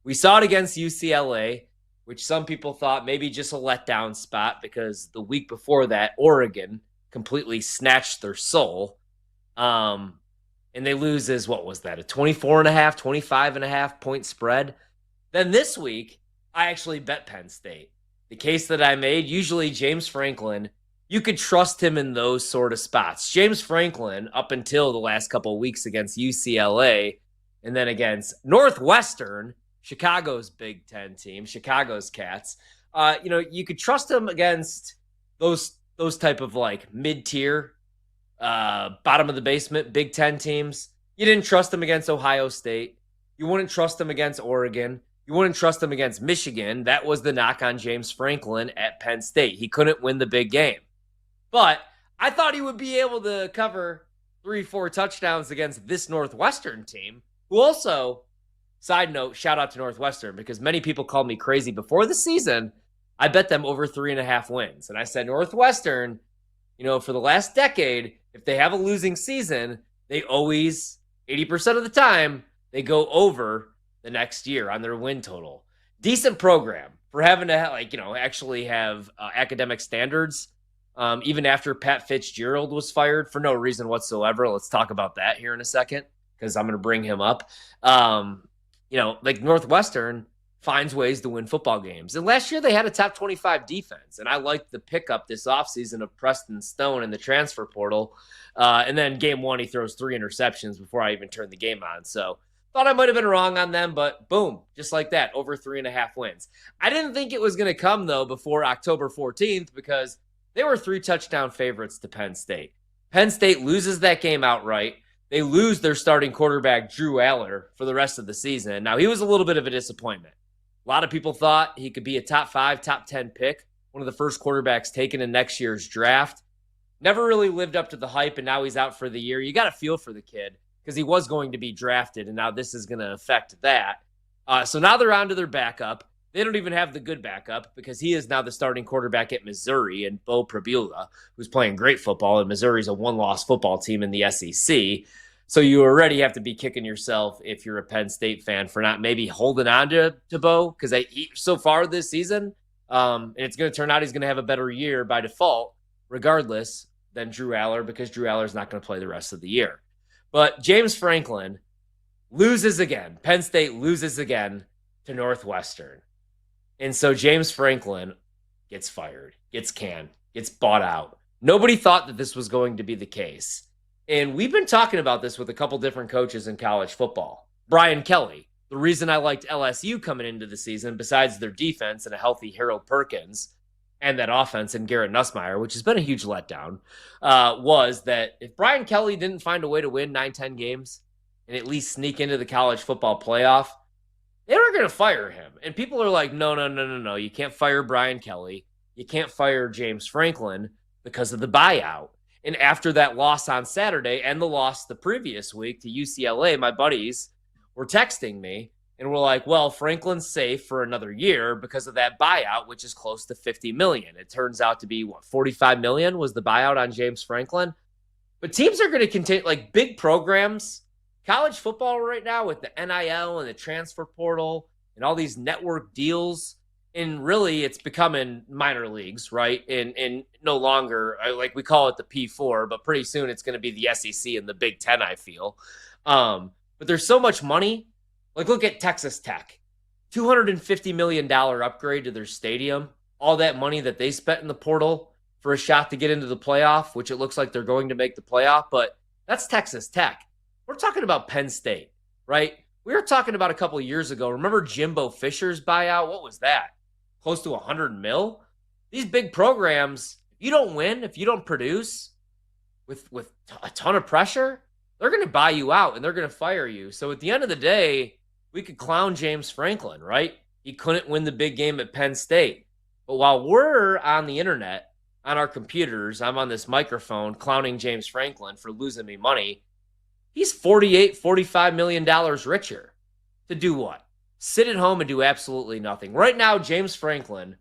We saw it against UCLA, which some people thought maybe just a letdown spot because the week before that, Oregon completely snatched their soul. And they lose as, what was that, a 24.5, 25.5 point spread? Then this week, I actually bet Penn State. The case that I made, usually James Franklin, you could trust him in those sort of spots. James Franklin, up until the last couple of weeks against UCLA, and then against Northwestern, Chicago's Big Ten team, Chicago's Cats, you could trust him against those type of like mid-tier, bottom of the basement Big Ten teams. You didn't trust him against Ohio State. You wouldn't trust him against Oregon. You wouldn't trust him against Michigan. That was the knock on James Franklin at Penn State. He couldn't win the big game. But I thought he would be able to cover 3-4 touchdowns against this Northwestern team, who also, side note, shout out to Northwestern, because many people called me crazy before the season. I bet them over 3.5 wins. And I said, Northwestern, for the last decade, if they have a losing season, they always, 80% of the time, they go over the next year on their win total. Decent program for having to actually have academic standards. Even after Pat Fitzgerald was fired for no reason whatsoever. Let's talk about that here in a second because I'm going to bring him up. Northwestern finds ways to win football games. And last year they had a top 25 defense. And I liked the pickup this offseason of Preston Stone in the transfer portal. And then game one, he throws 3 interceptions before I even turned the game on. So thought I might have been wrong on them, but boom, just like that, over 3.5 wins. I didn't think it was going to come, though, before October 14th because they were 3 touchdown favorites to Penn State. Penn State loses that game outright. They lose their starting quarterback, Drew Aller, for the rest of the season. Now, he was a little bit of a disappointment. A lot of people thought he could be a top 5, top 10 pick, one of the first quarterbacks taken in next year's draft. Never really lived up to the hype, and now he's out for the year. You got to feel for the kid because he was going to be drafted, and now this is going to affect that. So now they're on to their backup. They don't even have the good backup because he is now the starting quarterback at Missouri, and Bo Prabula, who's playing great football, and Missouri's a one-loss football team in the SEC. So you already have to be kicking yourself if you're a Penn State fan for not maybe holding on to Bo, because so far this season, and it's going to turn out he's going to have a better year by default, regardless, than Drew Aller, because Drew Aller's not going to play the rest of the year. But James Franklin loses again. Penn State loses again to Northwestern. And so James Franklin gets fired, gets canned, gets bought out. Nobody thought that this was going to be the case. And we've been talking about this with a couple different coaches in college football. Brian Kelly, the reason I liked LSU coming into the season, besides their defense and a healthy Harold Perkins and that offense and Garrett Nussmeier, which has been a huge letdown, was that if Brian Kelly didn't find a way to win 9-10 games and at least sneak into the college football playoff, they were going to fire him. And people are like, no. You can't fire Brian Kelly. You can't fire James Franklin because of the buyout. And after that loss on Saturday and the loss the previous week to UCLA, my buddies were texting me and were like, well, Franklin's safe for another year because of that buyout, which is close to $50 million. It turns out to be, $45 million was the buyout on James Franklin. But teams are going to continue, like big programs, college football right now with the NIL and the transfer portal and all these network deals. And really, it's becoming minor leagues, right? And no longer, like we call it the P4, but pretty soon it's going to be the SEC and the Big Ten, I feel. But there's so much money. Like, look at Texas Tech. $250 million upgrade to their stadium. All that money that they spent in the portal for a shot to get into the playoff, which it looks like they're going to make the playoff. But that's Texas Tech. We're talking about Penn State, right? We were talking about a couple of years ago. Remember Jimbo Fisher's buyout? What was that? Close to $100 million. These big programs, if you don't win, if you don't produce with a ton of pressure, they're going to buy you out and they're going to fire you. So at the end of the day, we could clown James Franklin, right? He couldn't win the big game at Penn State. But while we're on the internet, on our computers, I'm on this microphone clowning James Franklin for losing me money, he's $45 million richer. To do what? Sit at home and do absolutely nothing. Right now, James Franklin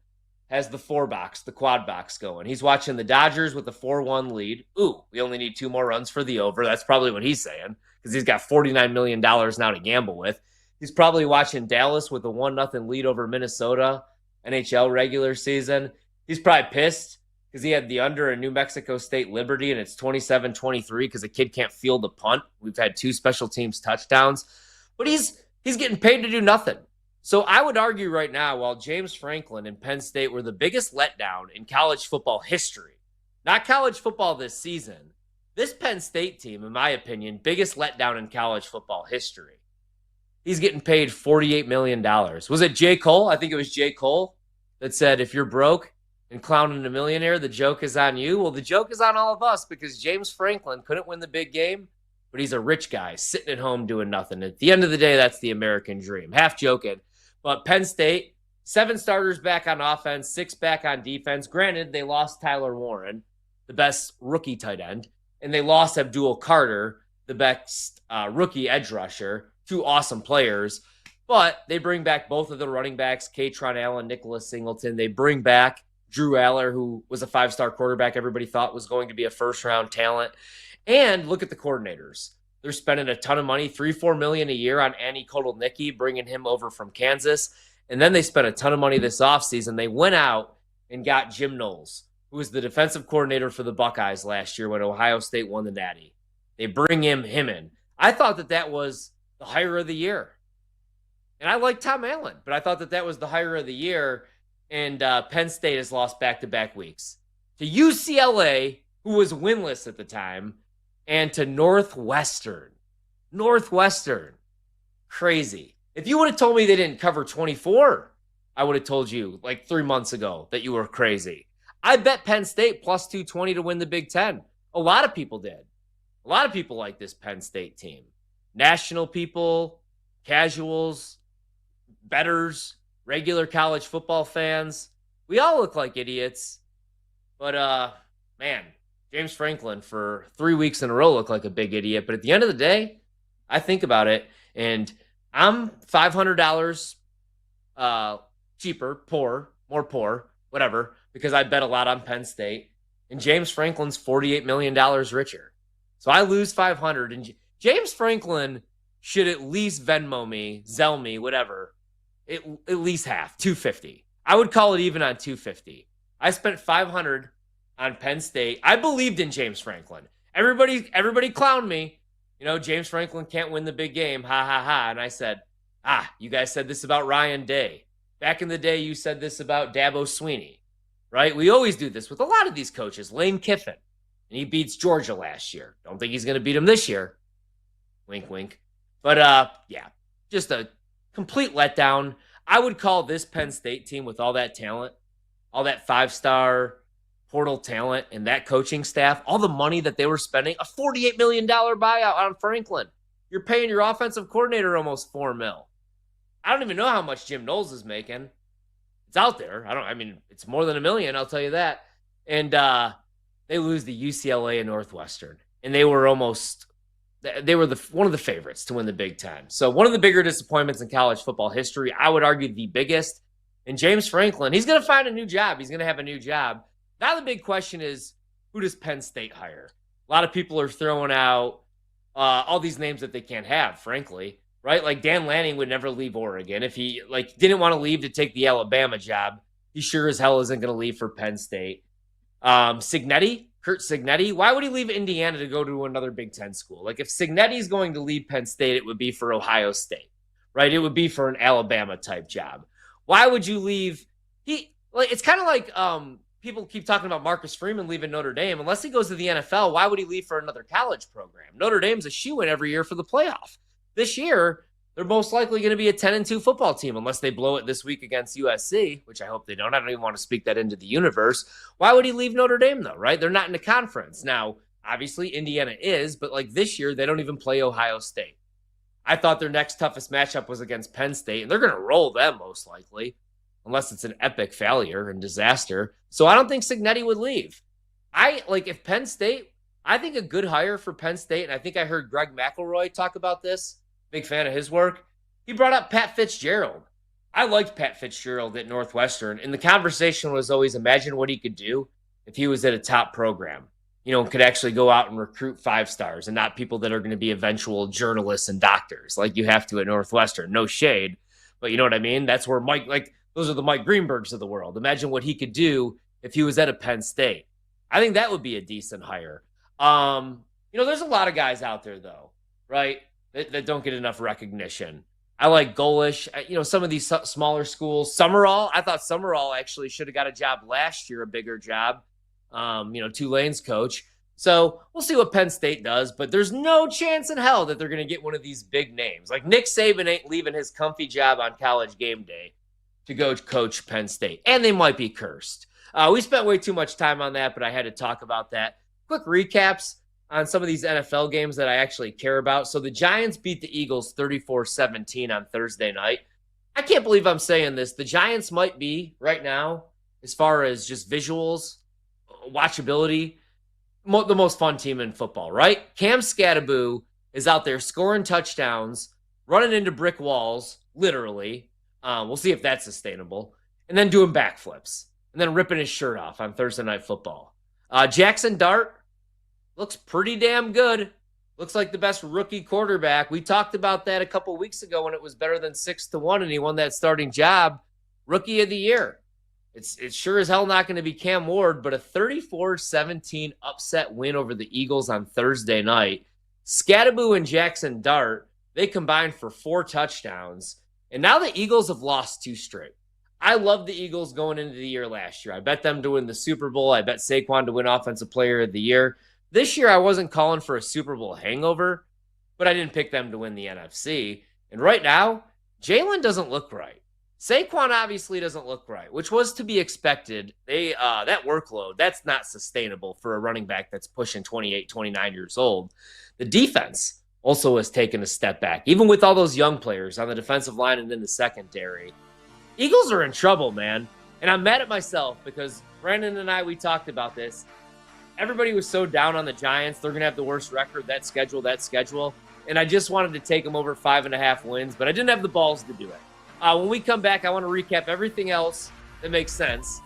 has the 4-box, the quad box going. He's watching the Dodgers with a 4-1 lead. Ooh, we only need 2 more runs for the over. That's probably what he's saying because he's got $49 million now to gamble with. He's probably watching Dallas with a 1-0 lead over Minnesota, NHL regular season. He's probably pissed because he had the under in New Mexico State Liberty and it's 27-23 because the kid can't field a punt. We've had 2 special teams touchdowns. But he's getting paid to do nothing. So I would argue right now, while James Franklin and Penn State were the biggest letdown in college football history, not college football this season, this Penn State team, in my opinion, biggest letdown in college football history. He's getting paid $48 million. Was it J. Cole? I think it was J. Cole that said, if you're broke and clowning a millionaire, the joke is on you. Well, the joke is on all of us because James Franklin couldn't win the big game. But he's a rich guy sitting at home doing nothing. At the end of the day, that's the American dream. Half joking. But Penn State, 7 starters back on offense, 6 back on defense. Granted, they lost Tyler Warren, the best rookie tight end, and they lost Abdul Carter, the best rookie edge rusher. 2 awesome players. But they bring back both of the running backs, Katron Allen, Nicholas Singleton. They bring back Drew Aller, who was a 5-star quarterback everybody thought was going to be a first-round talent. And look at the coordinators. They're spending a ton of money, $3-4 million a year on Andy Kotelnicki, bringing him over from Kansas. And then they spent a ton of money this offseason. They went out and got Jim Knowles, who was the defensive coordinator for the Buckeyes last year when Ohio State won the Natty. They bring him in. I thought that was the hire of the year. And I like Tom Allen, but I thought that was the hire of the year. And Penn State has lost back-to-back weeks to UCLA, who was winless at the time, and to Northwestern. Crazy. If you would have told me they didn't cover 24, I would have told you like 3 months ago that you were crazy. I bet Penn State plus 220 to win the Big Ten. A lot of people did. A lot of people like this Penn State team. National people, casuals, bettors, regular college football fans. We all look like idiots. But, man, James Franklin for 3 weeks in a row looked like a big idiot. But at the end of the day, I think about it, and I'm $500 cheaper, more poor, whatever, because I bet a lot on Penn State. And James Franklin's $48 million richer. So I lose 500, and James Franklin should at least Venmo me, Zelle me, whatever, at least half, 250. I would call it even on 250. I spent 500 on Penn State. I believed in James Franklin. Everybody clowned me. You know, James Franklin can't win the big game. Ha, ha, ha. And I said, you guys said this about Ryan Day. Back in the day, you said this about Dabo Sweeney, right? We always do this with a lot of these coaches. Lane Kiffin, and he beats Georgia last year. Don't think he's going to beat him this year. Wink, wink. But, yeah, just a complete letdown. I would call this Penn State team with all that talent, all that five-star portal talent and that coaching staff, all the money that they were spending, a $48 million buyout on Franklin. You're paying your offensive coordinator almost $4 million. I don't even know how much Jim Knowles is making. It's out there. It's more than $1 million, I'll tell you that. And they lose to UCLA and Northwestern. And they were one of the favorites to win the Big Ten. So one of the bigger disappointments in college football history, I would argue the biggest. And James Franklin, he's going to find a new job. He's going to have a new job. Now the big question is, who does Penn State hire? A lot of people are throwing out all these names that they can't have, frankly, right? Like Dan Lanning would never leave Oregon. If he didn't want to leave to take the Alabama job, he sure as hell isn't going to leave for Penn State. Kurt Cignetti, why would he leave Indiana to go to another Big Ten school? Like if Cignetti's going to leave Penn State, it would be for Ohio State, right? It would be for an Alabama type job. Why would you leave? It's kind of like people keep talking about Marcus Freeman leaving Notre Dame. Unless he goes to the NFL, why would he leave for another college program? Notre Dame's a shoo-in every year for the playoff. This year, they're most likely going to be a 10-2 football team unless they blow it this week against USC, which I hope they don't. I don't even want to speak that into the universe. Why would he leave Notre Dame, though, right? They're not in the conference. Now, obviously, Indiana is, but this year, they don't even play Ohio State. I thought their next toughest matchup was against Penn State, and they're going to roll them most likely, unless it's an epic failure and disaster. So I don't think Cignetti would leave. If Penn State, I think a good hire for Penn State, and I think I heard Greg McElroy talk about this, big fan of his work. He brought up Pat Fitzgerald. I liked Pat Fitzgerald at Northwestern, and the conversation was always imagine what he could do if he was at a top program, could actually go out and recruit 5-stars and not people that are going to be eventual journalists and doctors like you have to at Northwestern. No shade, but you know what I mean? That's where those are the Mike Greenbergs of the world. Imagine what he could do if he was at a Penn State. I think that would be a decent hire. There's a lot of guys out there, though, right, that don't get enough recognition. I like Golish. Some of these smaller schools. Summerall, I thought Summerall actually should have got a job last year, a bigger job. Tulane's coach. So we'll see what Penn State does, but there's no chance in hell that they're going to get one of these big names. Like Nick Saban ain't leaving his comfy job on College Game Day to go coach Penn State, and they might be cursed. We spent way too much time on that, but I had to talk about that. Quick recaps on some of these NFL games that I actually care about. So the Giants beat the Eagles 34-17 on Thursday night. I can't believe I'm saying this. The Giants might be, right now, as far as just visuals, watchability, the most fun team in football, right? Cam Scattaboo is out there scoring touchdowns, running into brick walls, literally. We'll see if that's sustainable. And then doing backflips. And then ripping his shirt off on Thursday Night Football. Jackson Dart looks pretty damn good. Looks like the best rookie quarterback. We talked about that a couple weeks ago when it was better than 6-1 and he won that starting job. Rookie of the year. It's sure as hell not going to be Cam Ward, but a 34-17 upset win over the Eagles on Thursday night. Scattaboo and Jackson Dart, they combined for 4 touchdowns. And now the Eagles have lost 2 straight. I love the Eagles going into the year last year. I bet them to win the Super Bowl. I bet Saquon to win Offensive Player of the Year. This year, I wasn't calling for a Super Bowl hangover, but I didn't pick them to win the NFC. And right now, Jalen doesn't look right. Saquon obviously doesn't look right, which was to be expected. That workload, that's not sustainable for a running back that's pushing 28, 29 years old. The defense also has taken a step back, even with all those young players on the defensive line and in the secondary. Eagles are in trouble, man. And I'm mad at myself because Brandon and we talked about this. Everybody was so down on the Giants. They're going to have the worst record, that schedule. And I just wanted to take them over 5.5 wins, but I didn't have the balls to do it. When we come back, I want to recap everything else that makes sense,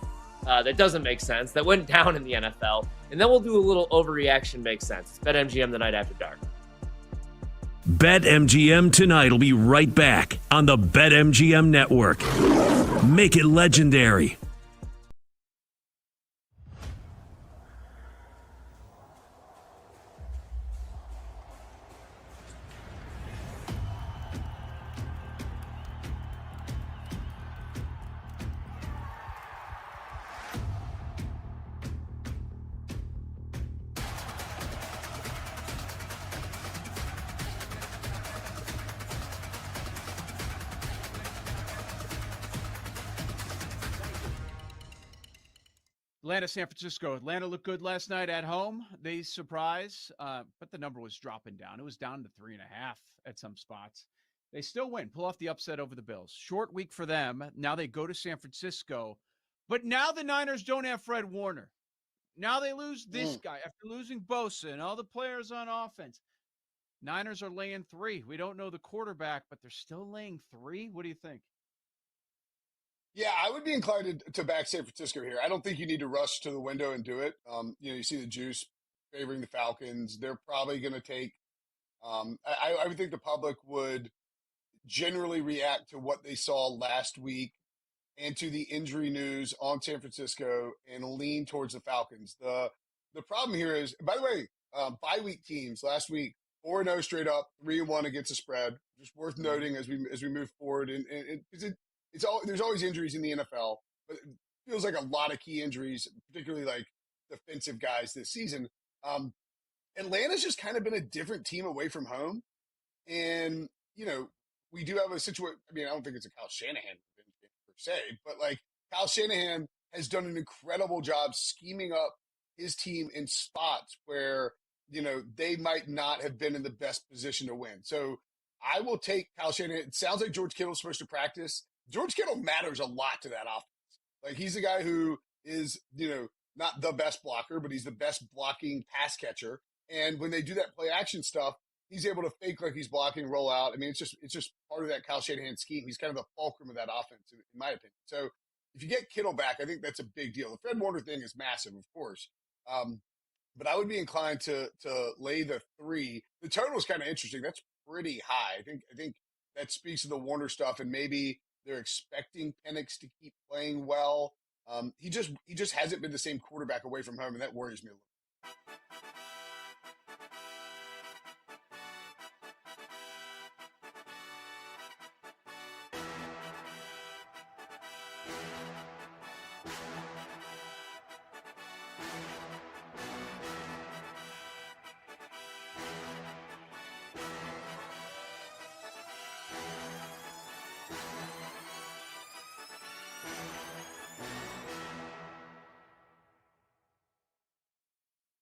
that doesn't make sense, that went down in the NFL. And then we'll do a little overreaction makes sense. It's BetMGM the night after dark. BetMGM tonight will be right back on the BetMGM network. Make it legendary. Atlanta, San Francisco. Atlanta looked good last night at home. They surprise, but the number was dropping down. It was down to 3.5 at some spots. They still win, pull off the upset over the Bills. Short week for them. Now they go to San Francisco, but now the Niners don't have Fred Warner. Now they lose this guy after losing Bosa and all the players on offense. Niners are laying 3. We don't know the quarterback, but they're still laying 3. What do you think? Yeah, I would be inclined to back San Francisco here. I don't think you need to rush to the window and do it. You see the juice favoring the Falcons. They're probably going to take. I would think the public would generally react to what they saw last week and to the injury news on San Francisco and lean towards the Falcons. The problem here is, by the way, bye week teams last week 4-0 straight up, 3-1 against the spread. Just worth noting as we move forward, and there's always injuries in the NFL, but it feels like a lot of key injuries, particularly like defensive guys this season. Atlanta's just kind of been a different team away from home, and we do have a situation. I mean, I don't think it's a Kyle Shanahan per se, but like Kyle Shanahan has done an incredible job scheming up his team in spots where they might not have been in the best position to win. So I will take Kyle Shanahan. It sounds like George Kittle's supposed to practice. George Kittle matters a lot to that offense. Like, he's a guy who is, not the best blocker, but he's the best blocking pass catcher. And when they do that play action stuff, he's able to fake like he's blocking, roll out. I mean, it's just part of that Kyle Shanahan scheme. He's kind of the fulcrum of that offense, in my opinion. So if you get Kittle back, I think that's a big deal. The Fred Warner thing is massive, of course. But I would be inclined to lay the 3. The total is kind of interesting. That's pretty high. I think that speaks to the Warner stuff, and maybe they're expecting Penix to keep playing well. He just hasn't been the same quarterback away from home, and that worries me a little.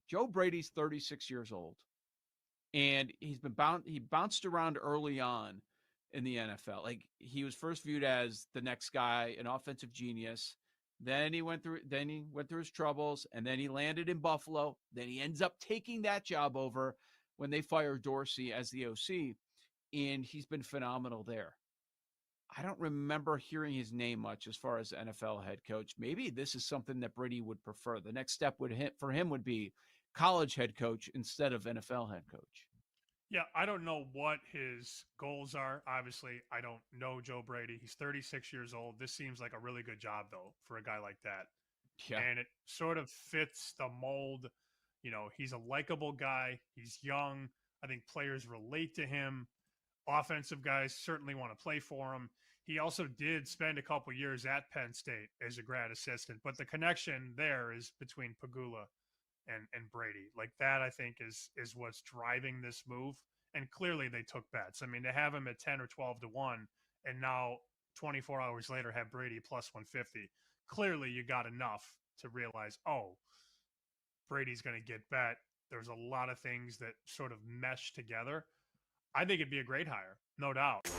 Joe Brady's 36 years old, and he bounced around early on in the NFL. Like, he was first viewed as the next guy, an offensive genius. Then he went through his troubles, and then he landed in Buffalo. Then he ends up taking that job over when they fired Dorsey as the OC, and he's been phenomenal there. I don't remember hearing his name much as far as NFL head coach. Maybe this is something that Brady would prefer. The next step for him would be college head coach instead of NFL head coach. Yeah, I don't know what his goals are. Obviously, I don't know Joe Brady. He's 36 years old. This seems like a really good job, though, for a guy like that. Yeah. And it sort of fits the mold. He's a likable guy. He's young. I think players relate to him. Offensive guys certainly want to play for him. he also did spend a couple years at Penn State as a grad assistant, but the connection there is between Pagula and Brady. Like that, I think is what's driving this move. And clearly they took bets. I mean, to have him at 10 or 12 to 1 and now 24 hours later have Brady plus 150. Clearly you got enough to realize, oh, Brady's going to get bet. There's a lot of things that sort of mesh together. I think it'd be a great hire, no doubt.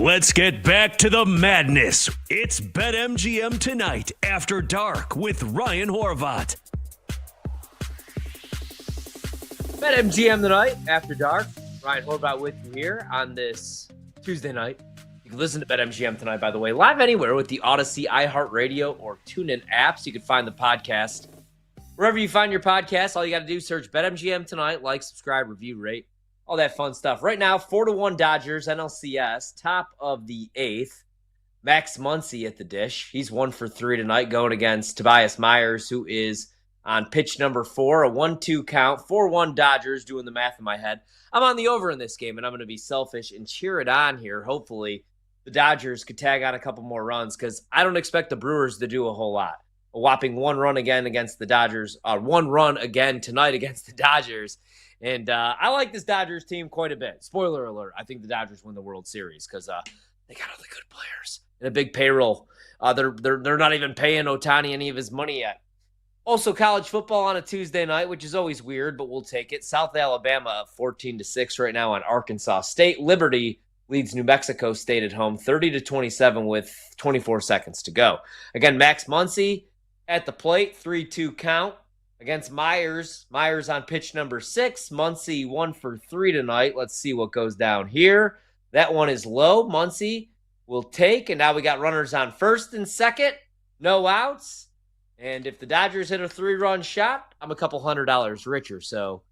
Let's get back to the madness. It's BetMGM Tonight After Dark with Ryan Horvat. BetMGM Tonight After Dark. Ryan Horvat with you here on this Tuesday night. You can listen to BetMGM Tonight, by the way, live anywhere with the Odyssey, iHeartRadio, or TuneIn apps. You can find the podcast wherever you find your podcast. All you got to do, search BetMGM Tonight, like, subscribe, review, rate. All that fun stuff. Right now, 4-1 Dodgers, NLCS, top of the 8th. Max Muncy at the dish. He's 1 for 3 tonight going against Tobias Myers, who is on pitch number 4, a 1-2 count. 4-1 Dodgers, doing the math in my head. I'm on the over in this game, and I'm going to be selfish and cheer it on here. Hopefully, the Dodgers could tag on a couple more runs because I don't expect the Brewers to do a whole lot. A whopping 1 run again against the Dodgers. 1 run again tonight against the Dodgers. And I like this Dodgers team quite a bit. Spoiler alert, I think the Dodgers win the World Series because they got all the good players and a big payroll. They're not even paying Ohtani any of his money yet. Also, college football on a Tuesday night, which is always weird, but we'll take it. South Alabama 14-6 right now on Arkansas State. Liberty leads New Mexico State at home 30-27 with 24 seconds to go. Again, Max Muncy at the plate, 3-2 count. Against Myers. Myers on pitch number 6. Muncy 1 for 3 tonight. Let's see what goes down here. That one is low. Muncy will take. And now we got runners on first and second. No outs. And if the Dodgers hit a 3-run shot, I'm a couple $100 richer. So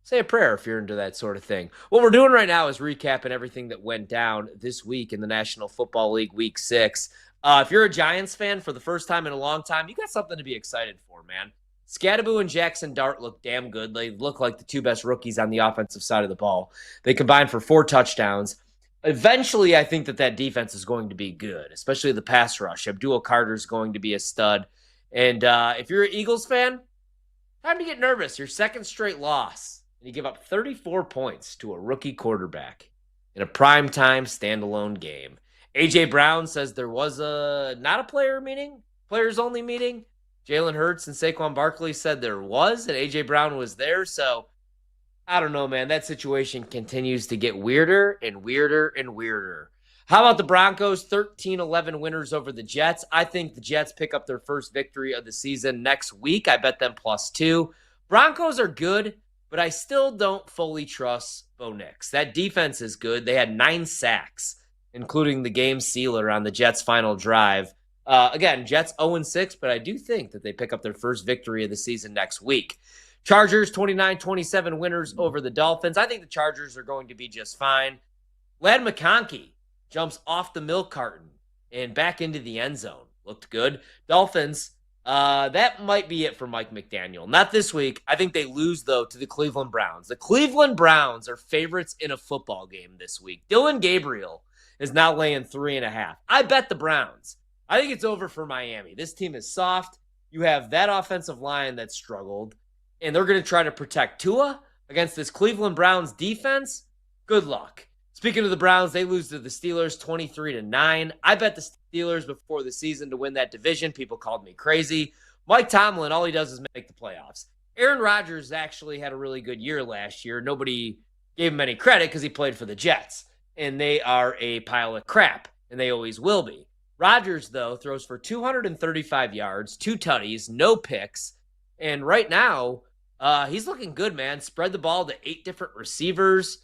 say a prayer if you're into that sort of thing. What we're doing right now is recapping everything that went down this week in the National Football League Week 6. If you're a Giants fan for the first time in a long time, you got something to be excited for, man. Scadaboo and Jackson Dart look damn good. They look like the 2 best rookies on the offensive side of the ball. They combined for 4 touchdowns. Eventually, I think that defense is going to be good, especially the pass rush. Abdul Carter is going to be a stud. And if you're an Eagles fan, time to get nervous. Your second straight loss. And you give up 34 points to a rookie quarterback in a primetime standalone game. A.J. Brown says there was not a player meeting, players only meeting. Jalen Hurts and Saquon Barkley said there was, and A.J. Brown was there. So, I don't know, man. That situation continues to get weirder and weirder and weirder. How about the Broncos? 13-11 winners over the Jets. I think the Jets pick up their first victory of the season next week. I bet them +2. Broncos are good, but I still don't fully trust Bo Nix. That defense is good. They had 9 sacks, including the game sealer on the Jets' final drive. Again, Jets 0-6, but I do think that they pick up their first victory of the season next week. Chargers 29-27 winners over the Dolphins. I think the Chargers are going to be just fine. Ladd McConkey jumps off the milk carton and back into the end zone. Looked good. Dolphins, that might be it for Mike McDaniel. Not this week. I think they lose, though, to the Cleveland Browns. The Cleveland Browns are favorites in a football game this week. Dylan Gabriel is now laying 3.5. I bet the Browns. I think it's over for Miami. This team is soft. You have that offensive line that struggled, and they're going to try to protect Tua against this Cleveland Browns defense. Good luck. Speaking of the Browns, they lose to the Steelers 23-9. I bet the Steelers before the season to win that division. People called me crazy. Mike Tomlin, all he does is make the playoffs. Aaron Rodgers actually had a really good year last year. Nobody gave him any credit because he played for the Jets, and they are a pile of crap. and they always will be. Rodgers, though, throws for 235 yards, 2 tutties, no picks. And right now, he's looking good, man. Spread the ball to 8 different receivers,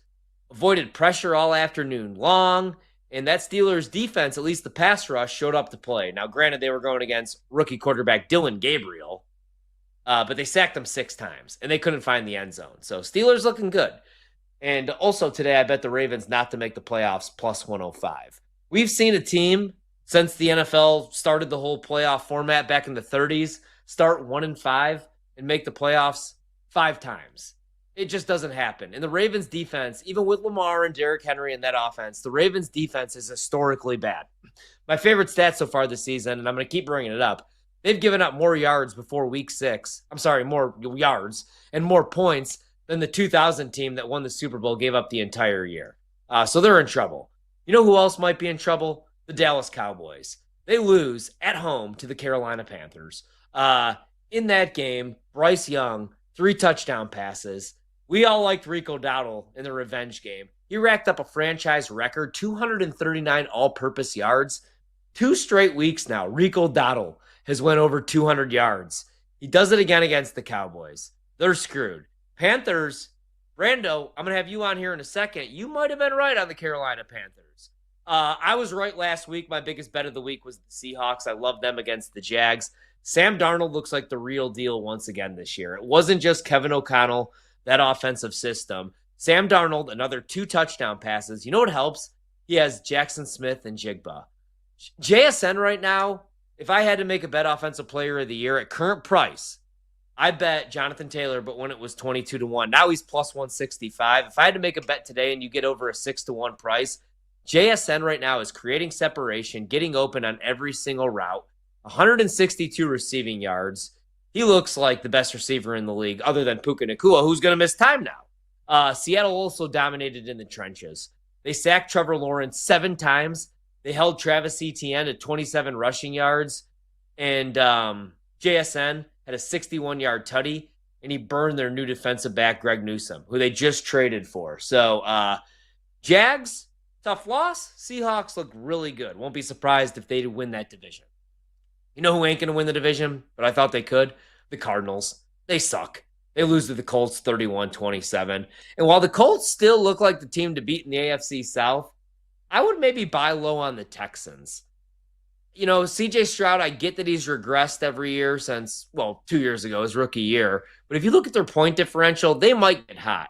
avoided pressure all afternoon long. And that Steelers defense, at least the pass rush, showed up to play. Now, granted, they were going against rookie quarterback Dylan Gabriel, but they sacked him 6 times, and they couldn't find the end zone. So Steelers looking good. And also today, I bet the Ravens not to make the playoffs plus 105. We've seen a team since the NFL started the whole playoff format back in the 30s start 1-5 and make the playoffs 5 times. It just doesn't happen. And the Ravens defense, even with Lamar and Derrick Henry in that offense, the Ravens defense is historically bad. My favorite stat so far this season, and I'm going to keep bringing it up, they've given up more yards before week 6. More yards and more points than the 2000 team that won the Super Bowl gave up the entire year. So they're in trouble. You know who else might be in trouble? The Dallas Cowboys. They lose at home to the Carolina Panthers. In that game, Bryce Young, 3 touchdown passes. We all liked Rico Dowdle in the revenge game. He racked up a franchise record, 239 all-purpose yards. 2 straight weeks now, Rico Dowdle has went over 200 yards. He does it again against the Cowboys. They're screwed. Panthers, Brando, I'm going to have you on here in a second. You might have been right on the Carolina Panthers. I was right last week. My biggest bet of the week was the Seahawks. I love them against the Jags. Sam Darnold looks like the real deal once again this year. It wasn't just Kevin O'Connell, that offensive system. Sam Darnold, another 2 touchdown passes. You know what helps? He has Jackson Smith and Jigba. JSN right now, if I had to make a bet offensive player of the year at current price, I bet Jonathan Taylor, but when it was 22-1. Now he's plus 165. If I had to make a bet today and you get over a 6-1 price, JSN right now is creating separation, getting open on every single route, 162 receiving yards. He looks like the best receiver in the league other than Puka Nacua, who's going to miss time now. Seattle also dominated in the trenches. They sacked Trevor Lawrence 7 times. They held Travis Etienne at 27 rushing yards. And JSN had a 61-yard tutty, and he burned their new defensive back, Greg Newsome, who they just traded for. So, Jags, tough loss. Seahawks look really good. Won't be surprised if they win that division. You know who ain't going to win the division, but I thought they could? The Cardinals. They suck. They lose to the Colts 31-27. And while the Colts still look like the team to beat in the AFC South, I would maybe buy low on the Texans. You know, CJ Stroud, I get that he's regressed every year since, 2 years ago, his rookie year. But if you look at their point differential, they might get hot.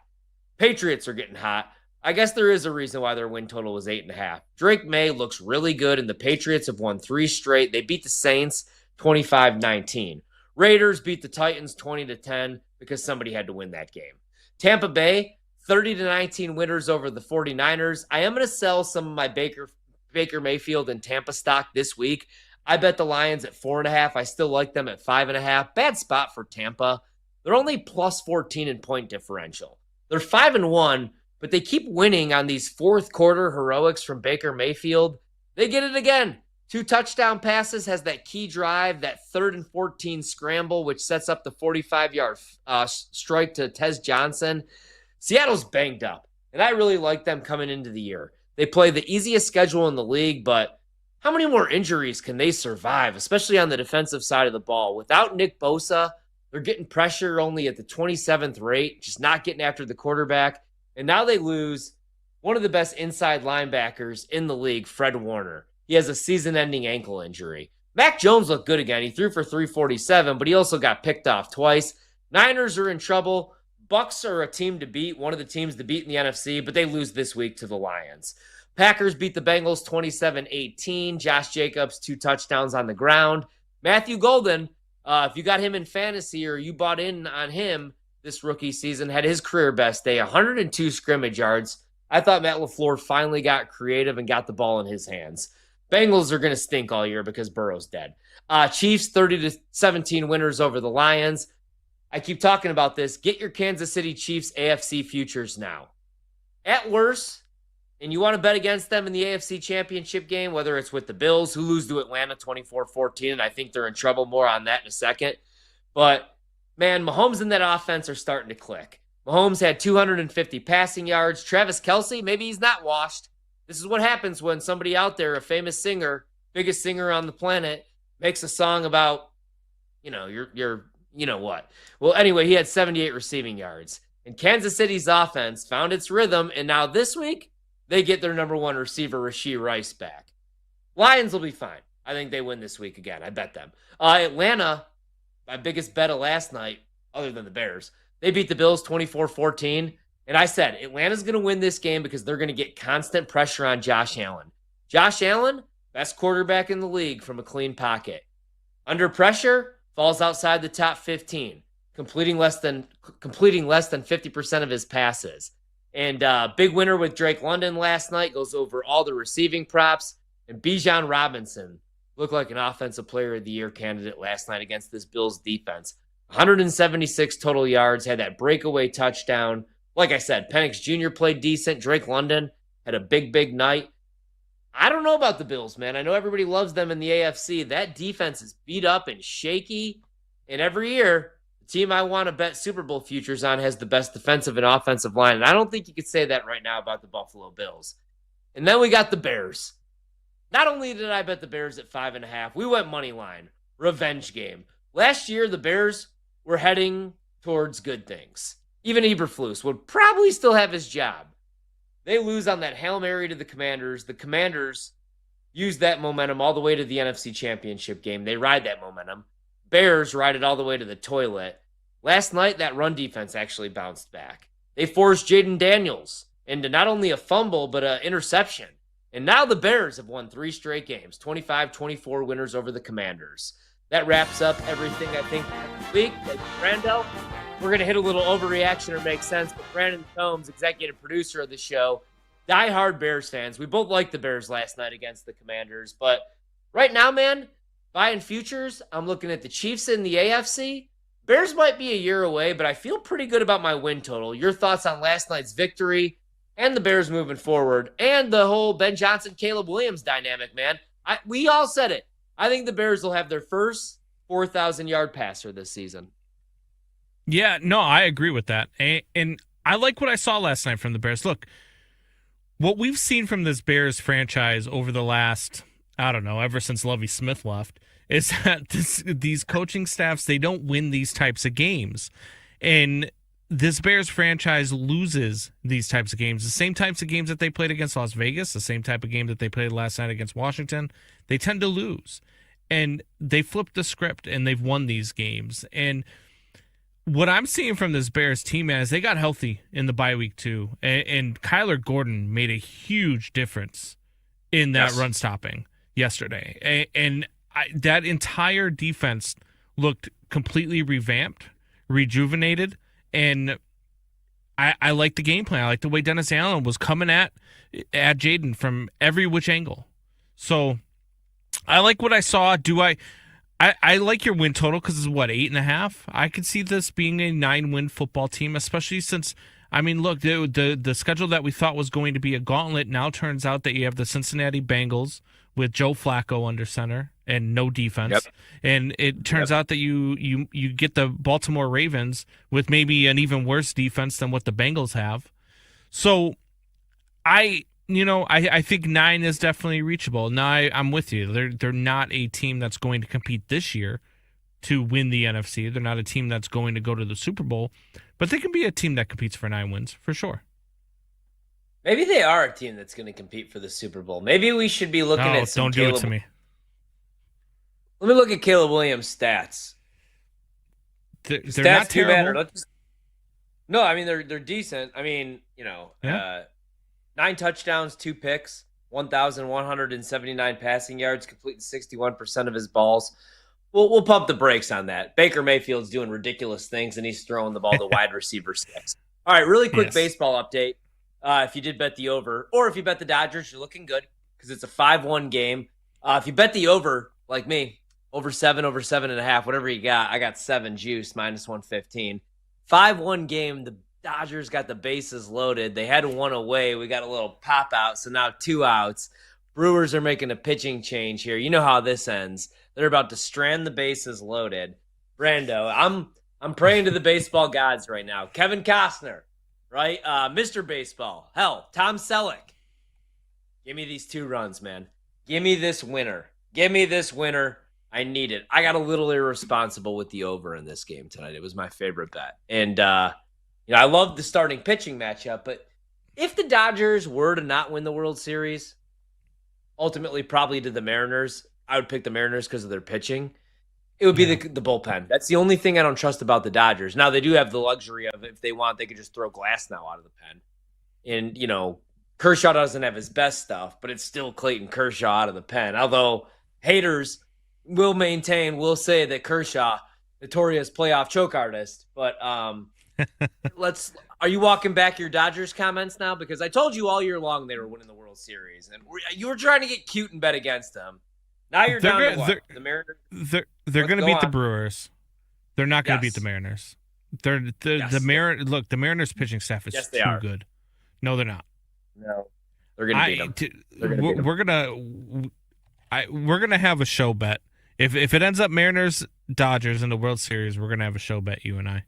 Patriots are getting hot. I guess there is a reason why their win total was 8.5. Drake May looks really good, and the Patriots have won 3 straight. They beat the Saints 25-19. Raiders beat the Titans 20-10 because somebody had to win that game. Tampa Bay, 30-19 winners over the 49ers. I am going to sell some of my Baker Mayfield and Tampa stock this week. I bet the Lions at 4.5. I still like them at 5.5. Bad spot for Tampa. They're only plus 14 in point differential. They're 5-1. But they keep winning on these fourth quarter heroics from Baker Mayfield. They get it again. 2 touchdown passes, has that key drive, that 3rd and 14 scramble, which sets up the 45-yard strike to Tez Johnson. Seattle's banged up, and I really like them coming into the year. They play the easiest schedule in the league, but how many more injuries can they survive, especially on the defensive side of the ball? Without Nick Bosa, they're getting pressure only at the 27th rate, just not getting after the quarterback. And now they lose one of the best inside linebackers in the league, Fred Warner. He has a season-ending ankle injury. Mac Jones looked good again. He threw for 347, but he also got picked off twice. Niners are in trouble. Bucks are a team to beat, one of the teams to beat in the NFC, but they lose this week to the Lions. Packers beat the Bengals 27-18. Josh Jacobs, 2 touchdowns on the ground. Matthew Golden, if you got him in fantasy or you bought in on him, this rookie season, had his career best day, 102 scrimmage yards. I thought Matt LaFleur finally got creative and got the ball in his hands. Bengals are going to stink all year because Burrow's dead. Chiefs 30-17 winners over the Lions. I keep talking about this. Get your Kansas City Chiefs AFC futures now. At worst, and you want to bet against them in the AFC Championship game, whether it's with the Bills, who lose to Atlanta 24-14, and I think they're in trouble. More on that in a second. But man, Mahomes and that offense are starting to click. Mahomes had 250 passing yards. Travis Kelce, maybe he's not washed. This is what happens when somebody out there, a famous singer, biggest singer on the planet, makes a song about, your you know what. Well, anyway, he had 78 receiving yards. And Kansas City's offense found its rhythm, and now this week, they get their number one receiver, Rashee Rice, back. Lions will be fine. I think they win this week again. I bet them. Atlanta, my biggest bet of last night, other than the Bears, they beat the Bills 24-14. And I said, Atlanta's going to win this game because they're going to get constant pressure on Josh Allen. Josh Allen, best quarterback in the league from a clean pocket. Under pressure, falls outside the top 15, completing less than 50% of his passes. And big winner with Drake London last night, goes over all the receiving props. And Bijan Robinson looked like an offensive player of the year candidate last night against this Bills defense. 176 total yards, had that breakaway touchdown. Like I said, Penix Jr. played decent. Drake London had a big night. I don't know about the Bills, man. I know everybody loves them in the AFC. That defense is beat up and shaky. And every year, the team I want to bet Super Bowl futures on has the best defensive and offensive line. And I don't think you could say that right now about the Buffalo Bills. And then we got the Bears. Not only did I bet the Bears at 5.5, we went money line. Revenge game. Last year, the Bears were heading towards good things. Even Eberflus would probably still have his job. They lose on that Hail Mary to the Commanders. The Commanders use that momentum all the way to the NFC Championship game. They ride that momentum. Bears ride it all the way to the toilet. Last night, that run defense actually bounced back. They forced Jaden Daniels into not only a fumble, but an interception. And now the Bears have won 3 straight games, 25-24 winners over the Commanders. That wraps up everything, I think, this week. Brando, we're going to hit a little overreaction or make sense, but Brandon Combs, executive producer of the show, diehard Bears fans. We both liked the Bears last night against the Commanders, but right now, man, buying futures, I'm looking at the Chiefs in the AFC. Bears might be a year away, but I feel pretty good about my win total. Your thoughts on last night's victory and the Bears moving forward and the whole Ben Johnson, Caleb Williams dynamic, man. We all said it. I think the Bears will have their first 4,000-yard passer this season. Yeah, no, I agree with that. And I like what I saw last night from the Bears. Look, what we've seen from this Bears franchise over the last, I don't know, ever since Lovie Smith left, is that these coaching staffs, they don't win these types of games. And this Bears franchise loses these types of games. The same types of games that they played against Las Vegas, the same type of game that they played last night against Washington, they tend to lose. And they flipped the script, and they've won these games. And what I'm seeing from this Bears team, man, is they got healthy in the bye week too. And Kyler Gordon made a huge difference in that run stopping yesterday. And that entire defense looked completely revamped, rejuvenated. And I like the game plan. I like the way Dennis Allen was coming at Jaden from every which angle. So I like what I saw. I like your win total because it's, 8.5? I could see this being a 9-win football team, especially since, I mean, look, the schedule that we thought was going to be a gauntlet now turns out that you have the Cincinnati Bengals with Joe Flacco under center and no defense. Yep. And it turns out that you get the Baltimore Ravens with maybe an even worse defense than what the Bengals have. So I think 9 is definitely reachable. Now, I'm with you. They're not a team that's going to compete this year to win the NFC. They're not a team that's going to go to the Super Bowl, but they can be a team that competes for 9 wins for sure. Maybe they are a team that's going to compete for the Super Bowl. Maybe we should be looking at some don't do it to me. Let me look at Caleb Williams' stats. They're not terrible. No, I mean, they're decent. I mean, 9 touchdowns, 2 picks, 1,179 passing yards, completing 61% of his balls. We'll pump the brakes on that. Baker Mayfield's doing ridiculous things, and he's throwing the ball to wide receiver 6. All right, really quick baseball update. If you did bet the over, or if you bet the Dodgers, you're looking good because it's a 5-1 game. If you bet the over, like me, over 7.5, whatever you got, I got 7 juice, minus 115. 5-1 game, the Dodgers got the bases loaded. They had 1 away. We got a little pop out, so now 2 outs. Brewers are making a pitching change here. You know how this ends. They're about to strand the bases loaded. Brando, I'm praying to the baseball gods right now. Kevin Costner, right? Mr. Baseball. Hell, Tom Selleck. Give me these 2 runs, man. Give me this winner. Give me this winner. I need it. I got a little irresponsible with the over in this game tonight. It was my favorite bet. And, I love the starting pitching matchup, but if the Dodgers were to not win the World Series, ultimately probably to the Mariners, I would pick the Mariners because of their pitching. It would be the bullpen. That's the only thing I don't trust about the Dodgers. Now, they do have the luxury of, if they want, they could just throw Glass now out of the pen. And, Kershaw doesn't have his best stuff, but it's still Clayton Kershaw out of the pen. Although haters will say that Kershaw, notorious playoff choke artist. But are you walking back your Dodgers comments now? Because I told you all year long they were winning the World Series, and you were trying to get cute and bet against them. Now you're down to what? The Mariners? They're going to beat the Brewers. They're not going to beat the Mariners. The Mariners pitching staff is too good. No, they're not. No, they're going to beat them. We're gonna have a show bet. If it ends up Mariners Dodgers in the World Series, we're gonna have a show bet, you and I.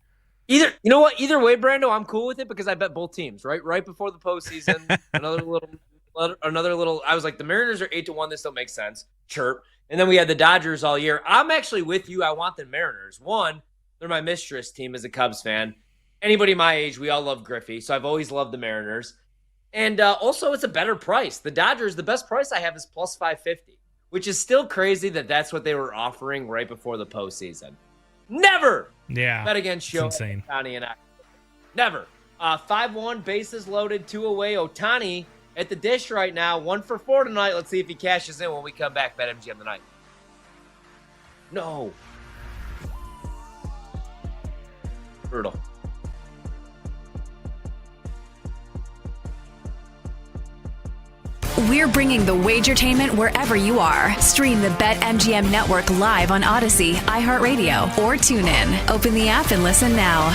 Either way, Brando, I'm cool with it because I bet both teams right before the postseason. another little. I was like, the Mariners are 8-1. This don't make sense. Chirp. And then we had the Dodgers all year. I'm actually with you. I want the Mariners. One, they're my mistress team as a Cubs fan. Anybody my age, we all love Griffey, so I've always loved the Mariners. And also, it's a better price. The Dodgers, the best price I have is plus 550, which is still crazy that that's what they were offering right before the postseason. Never bet against Shohei Ohtani and I. Never. 5-1, bases loaded, 2 away. Ohtani at the dish right now, 1 for 4 tonight. Let's see if he cashes in when we come back. BetMGM tonight. No. Brutal. We're bringing the Wagertainment wherever you are. Stream the BetMGM network live on Odyssey, iHeartRadio, or TuneIn. Open the app and listen now.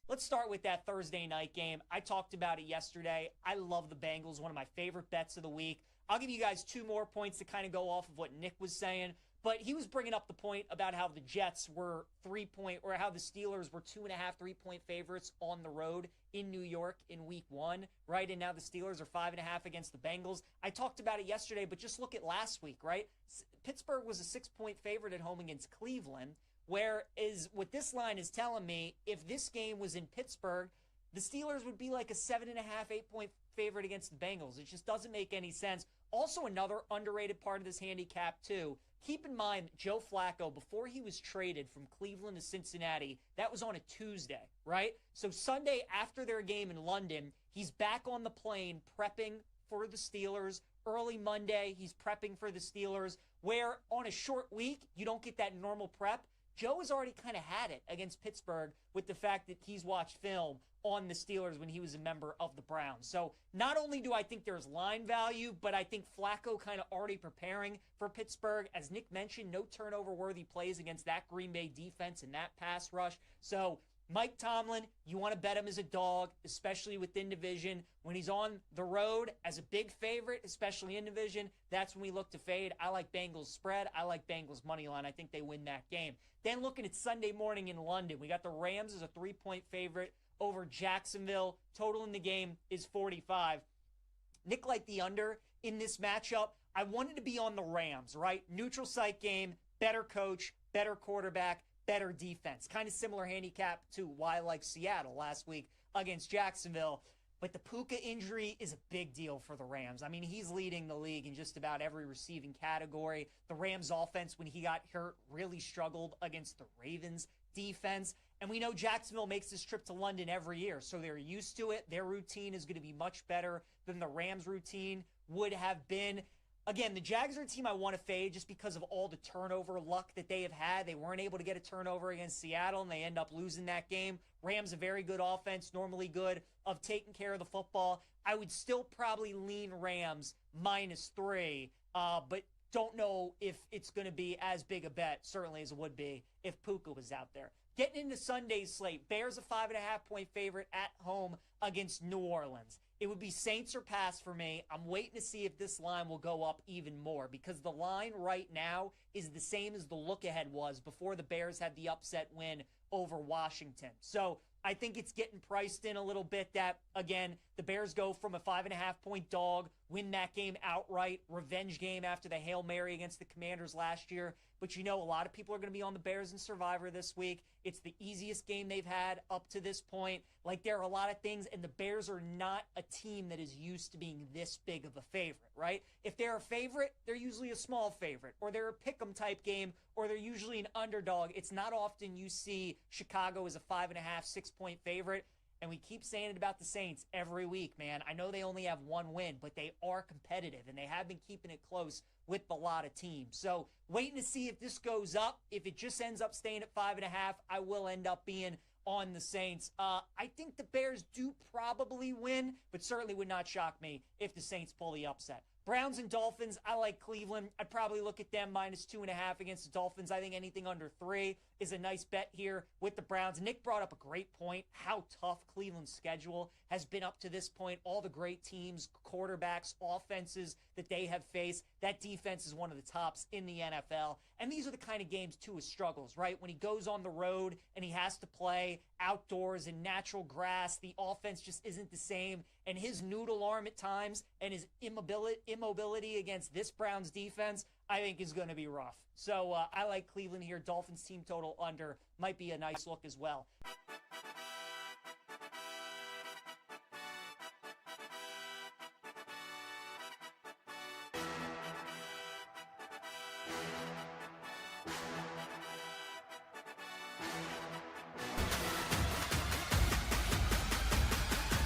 Let's start with that Thursday night game. I talked about it yesterday. I love the Bengals, one of my favorite bets of the week. I'll give you guys 2 more points to kind of go off of what Nick was saying, but he was bringing up the point about how the Jets were how the Steelers were 2.5 3-point favorites on the road in New York in week 1, right? And now the Steelers are 5.5 against the Bengals. I talked about it yesterday, but just look at last week, right? Pittsburgh was a 6-point favorite at home against Cleveland. Whereas what this line is telling me, if this game was in Pittsburgh, the Steelers would be like a 7.5, 8-point favorite against the Bengals. It just doesn't make any sense. Also, another underrated part of this handicap, too. Keep in mind, Joe Flacco, before he was traded from Cleveland to Cincinnati, that was on a Tuesday, right? So Sunday after their game in London, he's back on the plane prepping for the Steelers. Early Monday, he's prepping for the Steelers, where on a short week, you don't get that normal prep. Joe has already kind of had it against Pittsburgh with the fact that he's watched film on the Steelers when he was a member of the Browns. So not only do I think there's line value, but I think Flacco kind of already preparing for Pittsburgh. As Nick mentioned, no turnover-worthy plays against that Green Bay defense and that pass rush. So Mike Tomlin, you want to bet him as a dog, especially within division. When he's on the road as a big favorite, especially in division, that's when we look to fade. I like Bengals spread. I like Bengals money line. I think they win that game. Then looking at Sunday morning in London, we got the Rams as a 3-point favorite over Jacksonville. Total in the game is 45. Nick liked the under in this matchup. I wanted to be on the Rams, right? Neutral site game, better coach, better quarterback, better defense. Kind of similar handicap to why I like Seattle last week against Jacksonville. But the Puka injury is a big deal for the Rams. I mean, he's leading the league in just about every receiving category. The Rams offense, when he got hurt, really struggled against the Ravens defense. And we know Jacksonville makes this trip to London every year, so they're used to it. Their routine is going to be much better than the Rams' routine would have been. Again, the Jags are a team I want to fade just because of all the turnover luck that they have had. They weren't able to get a turnover against Seattle, and they end up losing that game. Rams, a very good offense, normally good of taking care of the football. I would still probably lean Rams -3, but don't know if it's going to be as big a bet, certainly as it would be if Puka was out there. Getting into Sunday's slate, Bears a 5.5-point favorite at home against New Orleans. It would be Saints or pass for me. I'm waiting to see if this line will go up even more because the line right now is the same as the look-ahead was before the Bears had the upset win over Washington. So I think it's getting priced in a little bit that, again, the Bears go from a 5.5-point dog, win that game outright, revenge game after the Hail Mary against the Commanders last year. But a lot of people are going to be on the Bears in Survivor this week. It's the easiest game they've had up to this point. Like, there are a lot of things, and the Bears are not a team that is used to being this big of a favorite, right? If they're a favorite, they're usually a small favorite, or they're a pick 'em type game, or they're usually an underdog. It's not often you see Chicago as a 5.5, 6-point favorite. And we keep saying it about the Saints every week, man. I know they only have one win, but they are competitive, and they have been keeping it close with a lot of teams. So waiting to see if this goes up. If it just ends up staying at 5.5, I will end up being on the Saints. I think the Bears do probably win, but certainly would not shock me if the Saints pull the upset. Browns and Dolphins, I like Cleveland. I'd probably look at them -2.5 against the Dolphins. I think anything under 3 is a nice bet here with the Browns. Nick brought up a great point, how tough Cleveland's schedule has been up to this point. All the great teams, quarterbacks, offenses that they have faced. That defense is one of the tops in the NFL. And these are the kind of games, too, with struggles, right? When he goes on the road and he has to play outdoors in natural grass, the offense just isn't the same. And his noodle arm at times and his immobility against this Browns defense, I think is going to be rough. So I like Cleveland here. Dolphins team total under might be a nice look as well.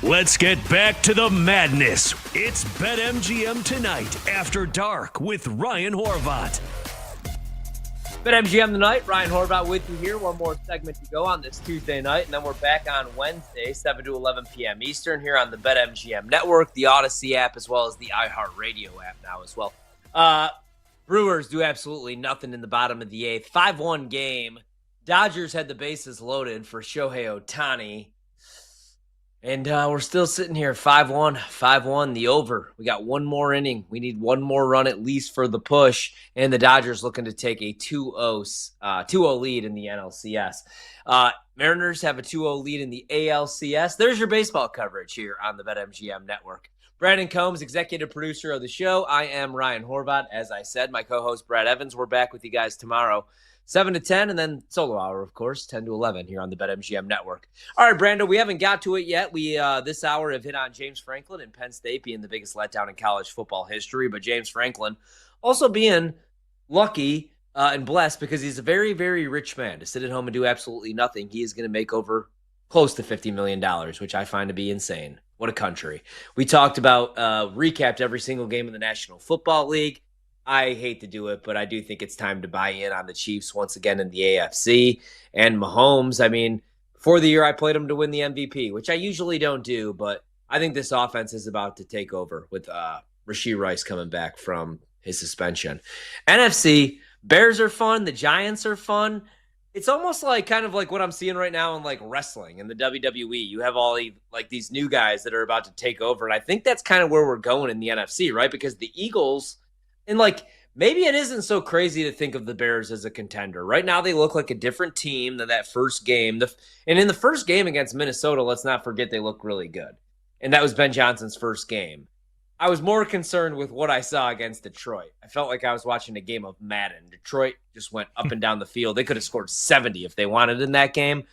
Let's get back to the madness. It's BetMGM Tonight After Dark with Ryan Horvat. BetMGM Tonight, Ryan Horvat with you here. One more segment to go on this Tuesday night, and then we're back on Wednesday, 7 to 11 p.m. Eastern here on the BetMGM Network, the Odyssey app, as well as the iHeartRadio app now as well. Brewers do absolutely nothing in the bottom of the 8th. 5-1 game. Dodgers had the bases loaded for Shohei Ohtani. And we're still sitting here, 5-1, the over. We got one more inning. We need one more run at least for the push. And the Dodgers looking to take a 2-0 lead in the NLCS. Mariners have a 2-0 lead in the ALCS. There's your baseball coverage here on the BetMGM Network. Brandon Combs, executive producer of the show. I am Ryan Horvat. As I said, my co-host Brad Evans. We're back with you guys tomorrow, 7 to 10, and then solo hour, of course, 10 to 11 here on the BetMGM Network. All right, Brando, we haven't got to it yet. We this hour have hit on James Franklin and Penn State being the biggest letdown in college football history, but James Franklin also being lucky and blessed because he's a very, very rich man. To sit at home and do absolutely nothing, he is going to make over close to $50 million, which I find to be insane. What a country. We talked about, recapped every single game in the National Football League. I hate to do it, but I do think it's time to buy in on the Chiefs once again in the AFC. And Mahomes, I mean, before the year I played him to win the MVP, which I usually don't do, but I think this offense is about to take over with Rashee Rice coming back from his suspension. NFC, Bears are fun. The Giants are fun. It's almost like kind of like what I'm seeing right now in like wrestling and the WWE. You have all these new guys that are about to take over. And I think that's kind of where we're going in the NFC, right? Because the Eagles, and like maybe it isn't so crazy to think of the Bears as a contender. Right now they look like a different team than that first game. And in the first game against Minnesota, let's not forget they look really good. And that was Ben Johnson's first game. I was more concerned with what I saw against Detroit. I felt like I was watching a game of Madden. Detroit just went up and down the field. They could have scored 70 if they wanted in that game.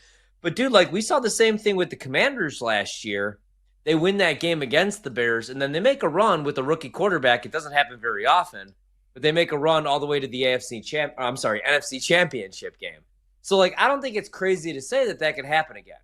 But, dude, like we saw the same thing with the Commanders last year. They win that game against the Bears, and then they make a run with a rookie quarterback. It doesn't happen very often, but they make a run all the way to the NFC Championship game. So, like, I don't think it's crazy to say that could happen again.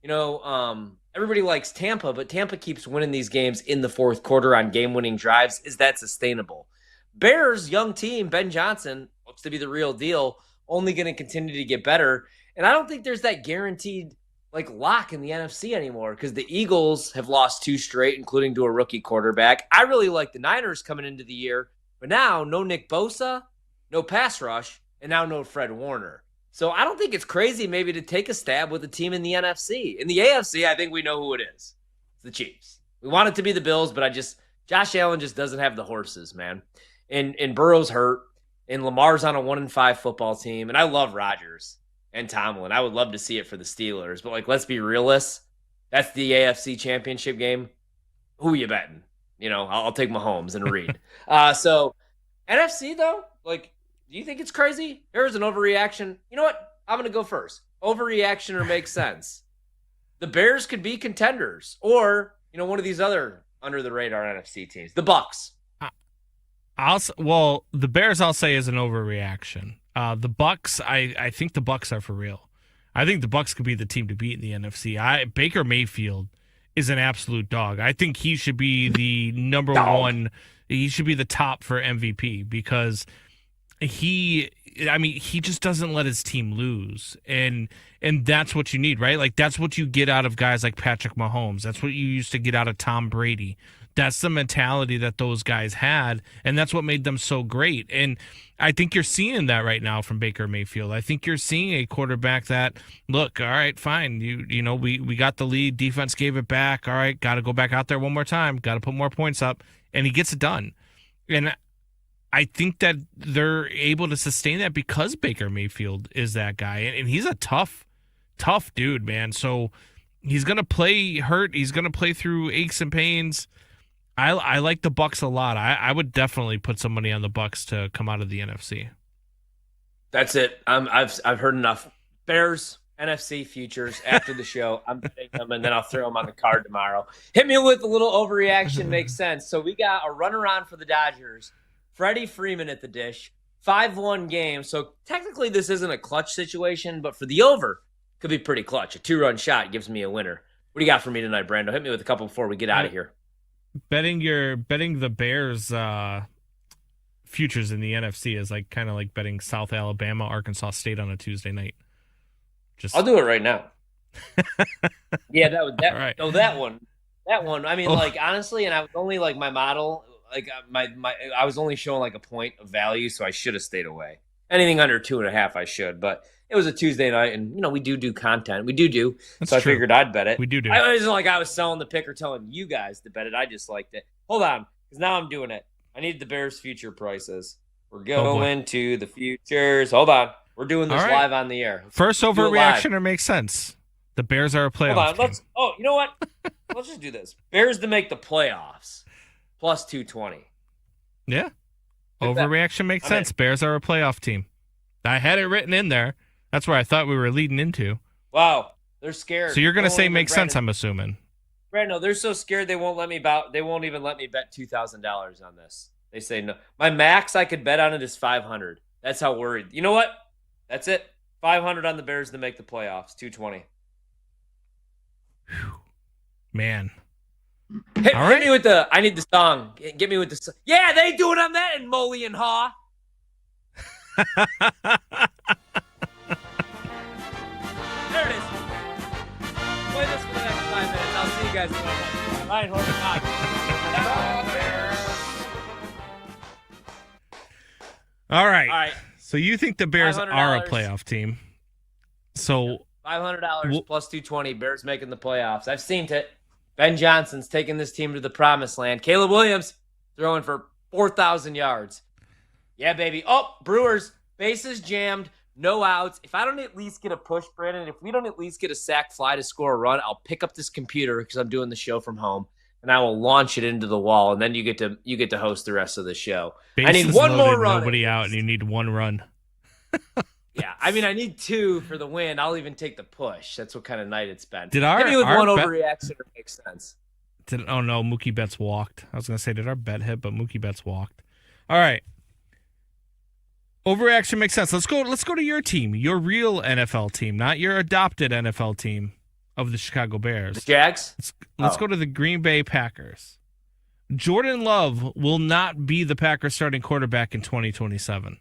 You know, everybody likes Tampa, but Tampa keeps winning these games in the fourth quarter on game-winning drives. Is that sustainable? Bears, young team, Ben Johnson looks to be the real deal, only going to continue to get better. And I don't think there's that guaranteed lock in the NFC anymore because the Eagles have lost 2 straight, including to a rookie quarterback. I really like the Niners coming into the year, but now no Nick Bosa, no pass rush, and now no Fred Warner. So I don't think it's crazy maybe to take a stab with a team in the NFC. In the AFC, I think we know who it is. It's the Chiefs. We want it to be the Bills, but Josh Allen just doesn't have the horses, man. And Burrow's hurt, and Lamar's on a 1-5 football team, and I love Rodgers and Tomlin. I would love to see it for the Steelers, but let's be realists. That's the AFC Championship game. Who you betting? I'll take Mahomes and Reed. So NFC though, do you think it's crazy? There's an overreaction. You know what? I'm going to go first. Overreaction or makes sense. The Bears could be contenders, or one of these other under the radar NFC teams, the Bucks. The Bears I'll say is an overreaction. The Bucks, I think the Bucks are for real. I think the Bucks could be the team to beat in the NFC. Baker Mayfield is an absolute dog. I think he should be the number one. He should be the top for MVP because he just doesn't let his team lose. And that's what you need, right? That's what you get out of guys like Patrick Mahomes. That's what you used to get out of Tom Brady. That's the mentality that those guys had, and that's what made them so great. And I think you're seeing that right now from Baker Mayfield. I think you're seeing a quarterback that, look, all right, fine. We got the lead. Defense gave it back. All right, got to go back out there one more time. Got to put more points up, and he gets it done. And I think that they're able to sustain that because Baker Mayfield is that guy, and he's a tough dude, man. So he's going to play hurt. He's going to play through aches and pains. I like the Bucks a lot. I would definitely put some money on the Bucks to come out of the NFC. That's it. I've heard enough. Bears NFC futures after the show. I'm betting them, and then I'll throw them on the card tomorrow. Hit me with a little overreaction. Makes sense. So we got a runaround for the Dodgers. Freddie Freeman at the dish. 5-1 game. So technically this isn't a clutch situation, but for the over, could be pretty clutch. A 2-run shot gives me a winner. What do you got for me tonight, Brando? Hit me with a couple before we get out of here. Betting the Bears futures in the NFC is kind of like betting South Alabama, Arkansas State on a Tuesday night. I'll do it right now. Yeah, right. No, that one. I mean, honestly, and I was only my model, I was only showing a point of value, so I should have stayed away. Anything under 2.5, I should, but it was a Tuesday night, and we do content. We do. That's so I true. figured I'd bet it. We do. I wasn't I was selling the pick or telling you guys to bet it. I just liked it. Hold on, because now I'm doing it. I need the Bears future prices. We're going to the futures. Hold on. We're doing this live on the air. First overreaction or makes sense. The Bears are a playoff team. You know what? Let's just do this. Bears to make the playoffs, plus 220. Yeah. Overreaction makes sense. Bears are a playoff team. I had it written in there. That's where I thought we were leading into. Wow, they're scared. So you're going to say makes sense, I'm assuming. Brando, they're so scared they won't let me They won't even let me bet $2,000 on this. They say no. My max I could bet on it is $500. That's how worried. You know what? That's it. $500 on the Bears to make the playoffs. 220. Man. Hit me with the. I need the song. Get me with the song. Yeah, they do it on that in Moley and Haw. There it is. Play this for the next 5 minutes. I'll see you guys tomorrow. Ryan Horvath. All right. So you think the Bears are a playoff team? So $500 plus 220. Bears making the playoffs. I've seen it. Ben Johnson's taking this team to the promised land. Caleb Williams throwing for 4,000 yards. Yeah, baby. Oh, Brewers, bases jammed, no outs. If I don't at least get a push, Brandon, if we don't at least get a sack fly to score a run, I'll pick up this computer because I'm doing the show from home, and I will launch it into the wall, and then you get to host the rest of the show. I need one more run. Nobody out, and you need one run. Yeah, I mean, I need 2 for the win. I'll even take the push. That's what kind of night it's been. Did our Maybe with one overreaction it makes sense. Oh no, Mookie Betts walked. I was gonna say, did our bet hit? But Mookie Betts walked. All right. Overreaction makes sense. Let's go to your team, your real NFL team, not your adopted NFL team of the Chicago Bears. The Jags? Let's go to the Green Bay Packers. Jordan Love will not be the Packers starting quarterback in 2027.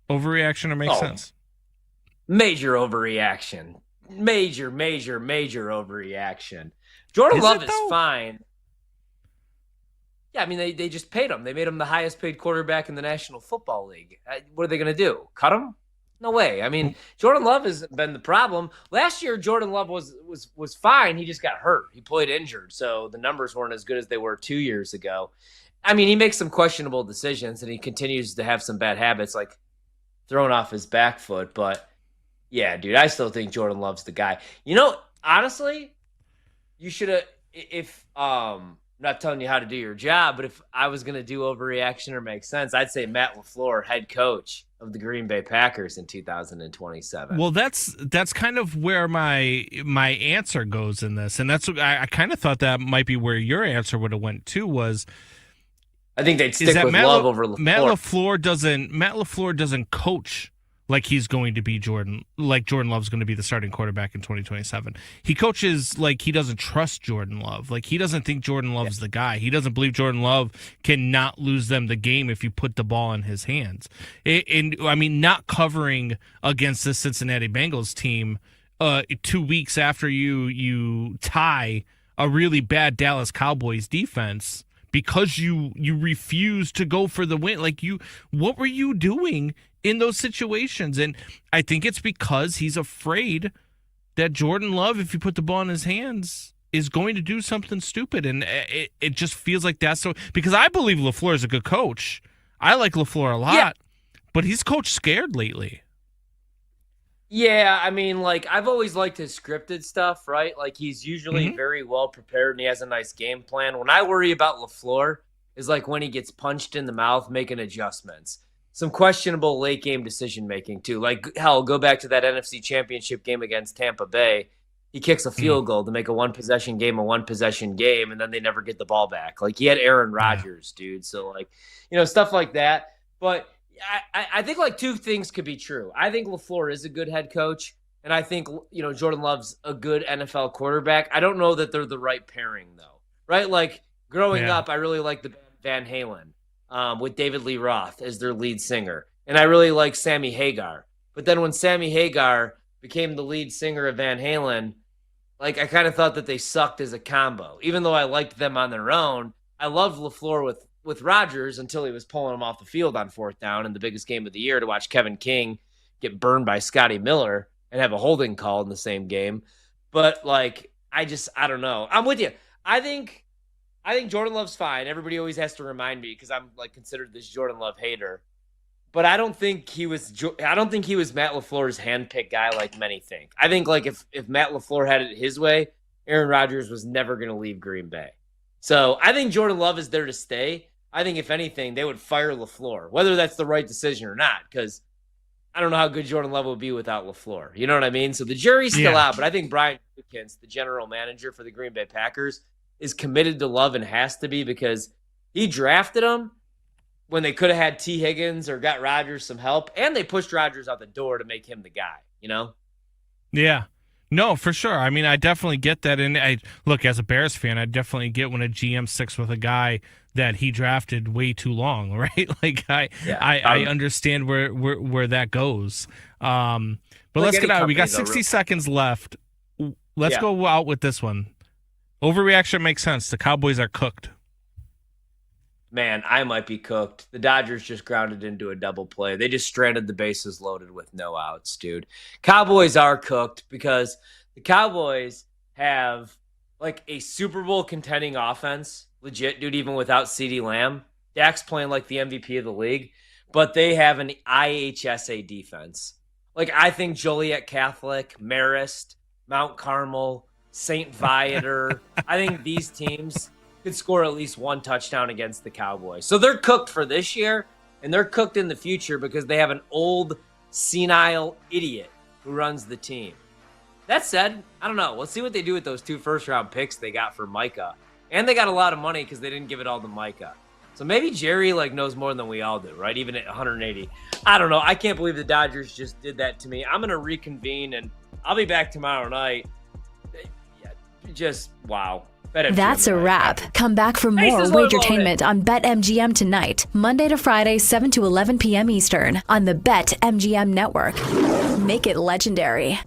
Overreaction or makes sense? Major overreaction. Major overreaction. Jordan Love is fine. Yeah, I mean, they just paid him. They made him the highest paid quarterback in the National Football League. What are they going to do? Cut him? No way. I mean, Jordan Love has been the problem. Last year, Jordan Love was fine. He just got hurt. He played injured, so the numbers weren't as good as they were 2 years ago. I mean, he makes some questionable decisions, and he continues to have some bad habits, like throwing off his back foot. But, yeah, dude, I still think Jordan Love's the guy. You know, honestly, you should have – I'm not telling you how to do your job, but if I was going to do overreaction or make sense, I'd say Matt LaFleur, head coach of the Green Bay Packers in 2027. Well, that's kind of where my answer goes in this, and that's what I kind of thought that might be where your answer would have went to. Was I think they'd stick with Love over LaFleur. Matt LaFleur doesn't coach like he's going to be Jordan Love's going to be the starting quarterback in 2027. He coaches like he doesn't trust Jordan Love. Like he doesn't think Jordan Love's the guy. He doesn't believe Jordan Love cannot lose them the game if you put the ball in his hands. And I mean, not covering against the Cincinnati Bengals team 2 weeks after you tie a really bad Dallas Cowboys defense because you refuse to go for the win. Like what were you doing in those situations? And I think it's because he's afraid that Jordan Love, if you put the ball in his hands, is going to do something stupid. And it just feels like that's so, because I believe LaFleur is a good coach. I like LaFleur a lot, but he's coached scared lately. Yeah, I mean, like, I've always liked his scripted stuff, right? Like, he's usually very well prepared and he has a nice game plan. When I worry about LaFleur is like when he gets punched in the mouth making adjustments. Some questionable late game decision making too. Like, hell, go back to that NFC Championship game against Tampa Bay. He kicks a field goal to make a one possession game, and then they never get the ball back. Like, he had Aaron Rodgers, dude. So, like, stuff like that. But I think like two things could be true. I think LaFleur is a good head coach, and I think Jordan Love's a good NFL quarterback. I don't know that they're the right pairing though, right? Like, growing up, I really liked the band Van Halen with David Lee Roth as their lead singer, and I really liked Sammy Hagar. But then when Sammy Hagar became the lead singer of Van Halen, like, I kind of thought that they sucked as a combo. Even though I liked them on their own, I loved LaFleur with Rodgers until he was pulling him off the field on fourth down in the biggest game of the year to watch Kevin King get burned by Scotty Miller and have a holding call in the same game. But, like, I don't know. I'm with you. I think Jordan Love's fine. Everybody always has to remind me because I'm, like, considered this Jordan Love hater. But I don't think he was Matt LaFleur's handpicked guy like many think. I think, like, if Matt LaFleur had it his way, Aaron Rodgers was never going to leave Green Bay. So I think Jordan Love is there to stay. I think, if anything, they would fire LaFleur, whether that's the right decision or not, because I don't know how good Jordan Love would be without LaFleur. You know what I mean? So the jury's still out, but I think Brian Gutekunst, the general manager for the Green Bay Packers, is committed to Love and has to be, because he drafted him when they could have had T. Higgins or got Rodgers some help, and they pushed Rodgers out the door to make him the guy, Yeah. No, for sure. I mean, I definitely get that. And look, as a Bears fan, I definitely get when a GM sticks with a guy that he drafted way too long, right? Like, I understand where that goes. But let's get out. We got 60 seconds left. Let's go out with this one. Overreaction makes sense. The Cowboys are cooked. Man, I might be cooked. The Dodgers just grounded into a double play. They just stranded the bases loaded with no outs, dude. Cowboys are cooked because the Cowboys have, like, a Super Bowl contending offense. Legit, dude, even without CeeDee Lamb. Dak's playing like the MVP of the league. But they have an IHSA defense. Like, I think Joliet Catholic, Marist, Mount Carmel, St. Viator, I think these teams could score at least one touchdown against the Cowboys. So they're cooked for this year, and they're cooked in the future because they have an old, senile idiot who runs the team. That said, I don't know. Let's see what they do with those 2 first-round picks they got for Micah. And they got a lot of money because they didn't give it all to Micah. So maybe Jerry, like, knows more than we all do, right? Even at 180. I don't know. I can't believe the Dodgers just did that to me. I'm going to reconvene, and I'll be back tomorrow night. Yeah, just, wow. BetMGM That's a tonight. wrap. Come back for more Aces loaded. Wagertainment on BetMGM tonight, Monday to Friday, 7 to 11 p.m. Eastern on the BetMGM Network. Make it legendary.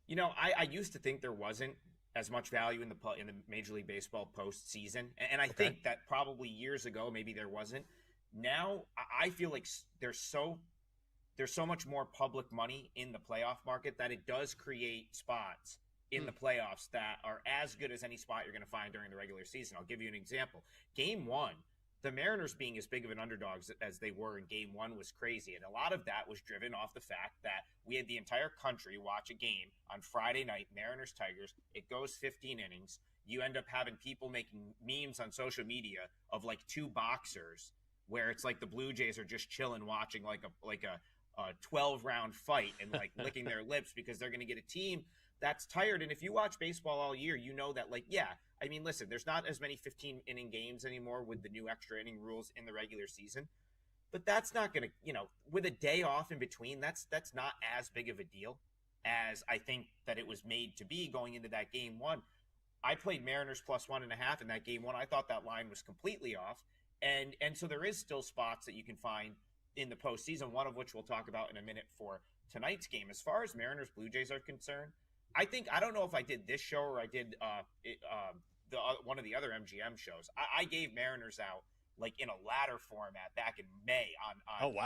You know, I used to think there wasn't as much value in the Major League Baseball postseason, and I think that probably years ago maybe there wasn't. Now I feel like there's so much more public money in the playoff market that it does create spots in the playoffs that are as good as any spot you're going to find during the regular season. I'll give you an example. Game 1. The Mariners being as big of an underdog as they were in Game 1 was crazy, and a lot of that was driven off the fact that we had the entire country watch a game on Friday night, Mariners-Tigers. It goes 15 innings. You end up having people making memes on social media of like two boxers where it's like the Blue Jays are just chilling watching like a 12-round fight and like licking their lips because they're going to get a team that's tired. And if you watch baseball all year, you know that, like, yeah, I mean, listen, there's not as many 15-inning games anymore with the new extra inning rules in the regular season. But that's not going to, you know, with a day off in between, that's not as big of a deal as I think that it was made to be going into that Game 1. I played Mariners plus 1.5 in that Game 1. I thought that line was completely off. And so there is still spots that you can find in the postseason, one of which we'll talk about in a minute for tonight's game. As far as Mariners Blue Jays are concerned, I don't know if I did this show or I did one of the other MGM shows. I gave Mariners out like in a ladder format back in May on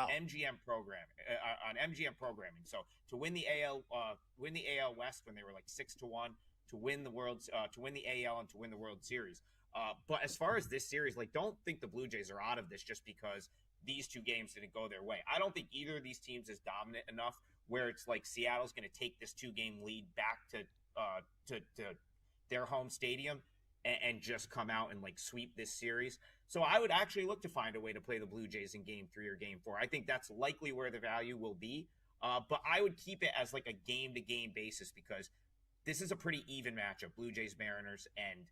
MGM programming. So to win the AL West when they were like 6-1, to win the AL and to win the World Series. But as far as this series, like, don't think the Blue Jays are out of this just because these two games didn't go their way. I don't think either of these teams is dominant enough where it's like Seattle's going to take this 2-game lead back to their home stadium and just come out and like sweep this series. So I would actually look to find a way to play the Blue Jays in Game 3 or Game 4. I think that's likely where the value will be. But I would keep it as like a game-to-game basis because this is a pretty even matchup, Blue Jays Mariners, and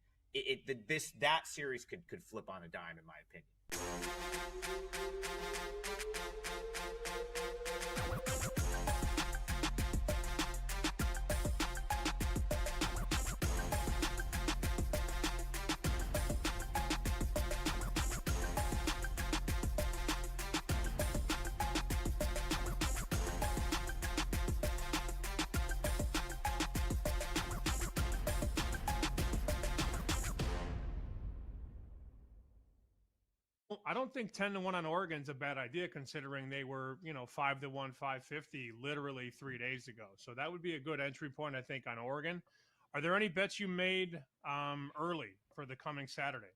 that series could flip on a dime in my opinion. I don't think 10-1 on Oregon's a bad idea considering they were, 5-1, 550 literally 3 days ago. So that would be a good entry point, I think, on Oregon. Are there any bets you made early for the coming Saturday?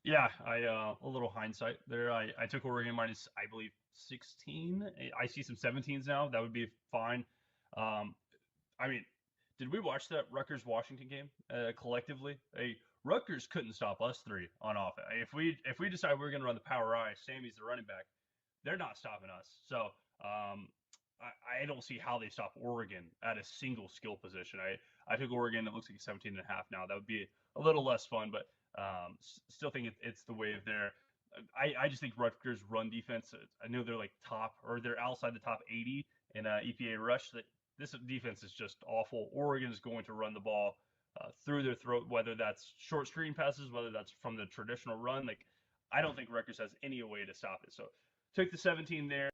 Yeah, a little hindsight there. I took Oregon minus, I believe, 16. I see some 17s now. That would be fine. I mean, did we watch that Rutgers-Washington game collectively? Rutgers couldn't stop us three on offense. If we decide we're going to run the power I, Sammy's the running back, they're not stopping us. So I don't see how they stop Oregon at a single skill position. I took Oregon. It looks like 17.5 now. That would be a little less fun, but still think it's the wave there. I just think Rutgers' run defense, I know they're like they're outside the top 80 in EPA rush. This defense is just awful. Oregon's going to run the ball through their throat, whether that's short screen passes, whether that's from the traditional run. Like, I don't think Rutgers has any way to stop it. So took the 17 there.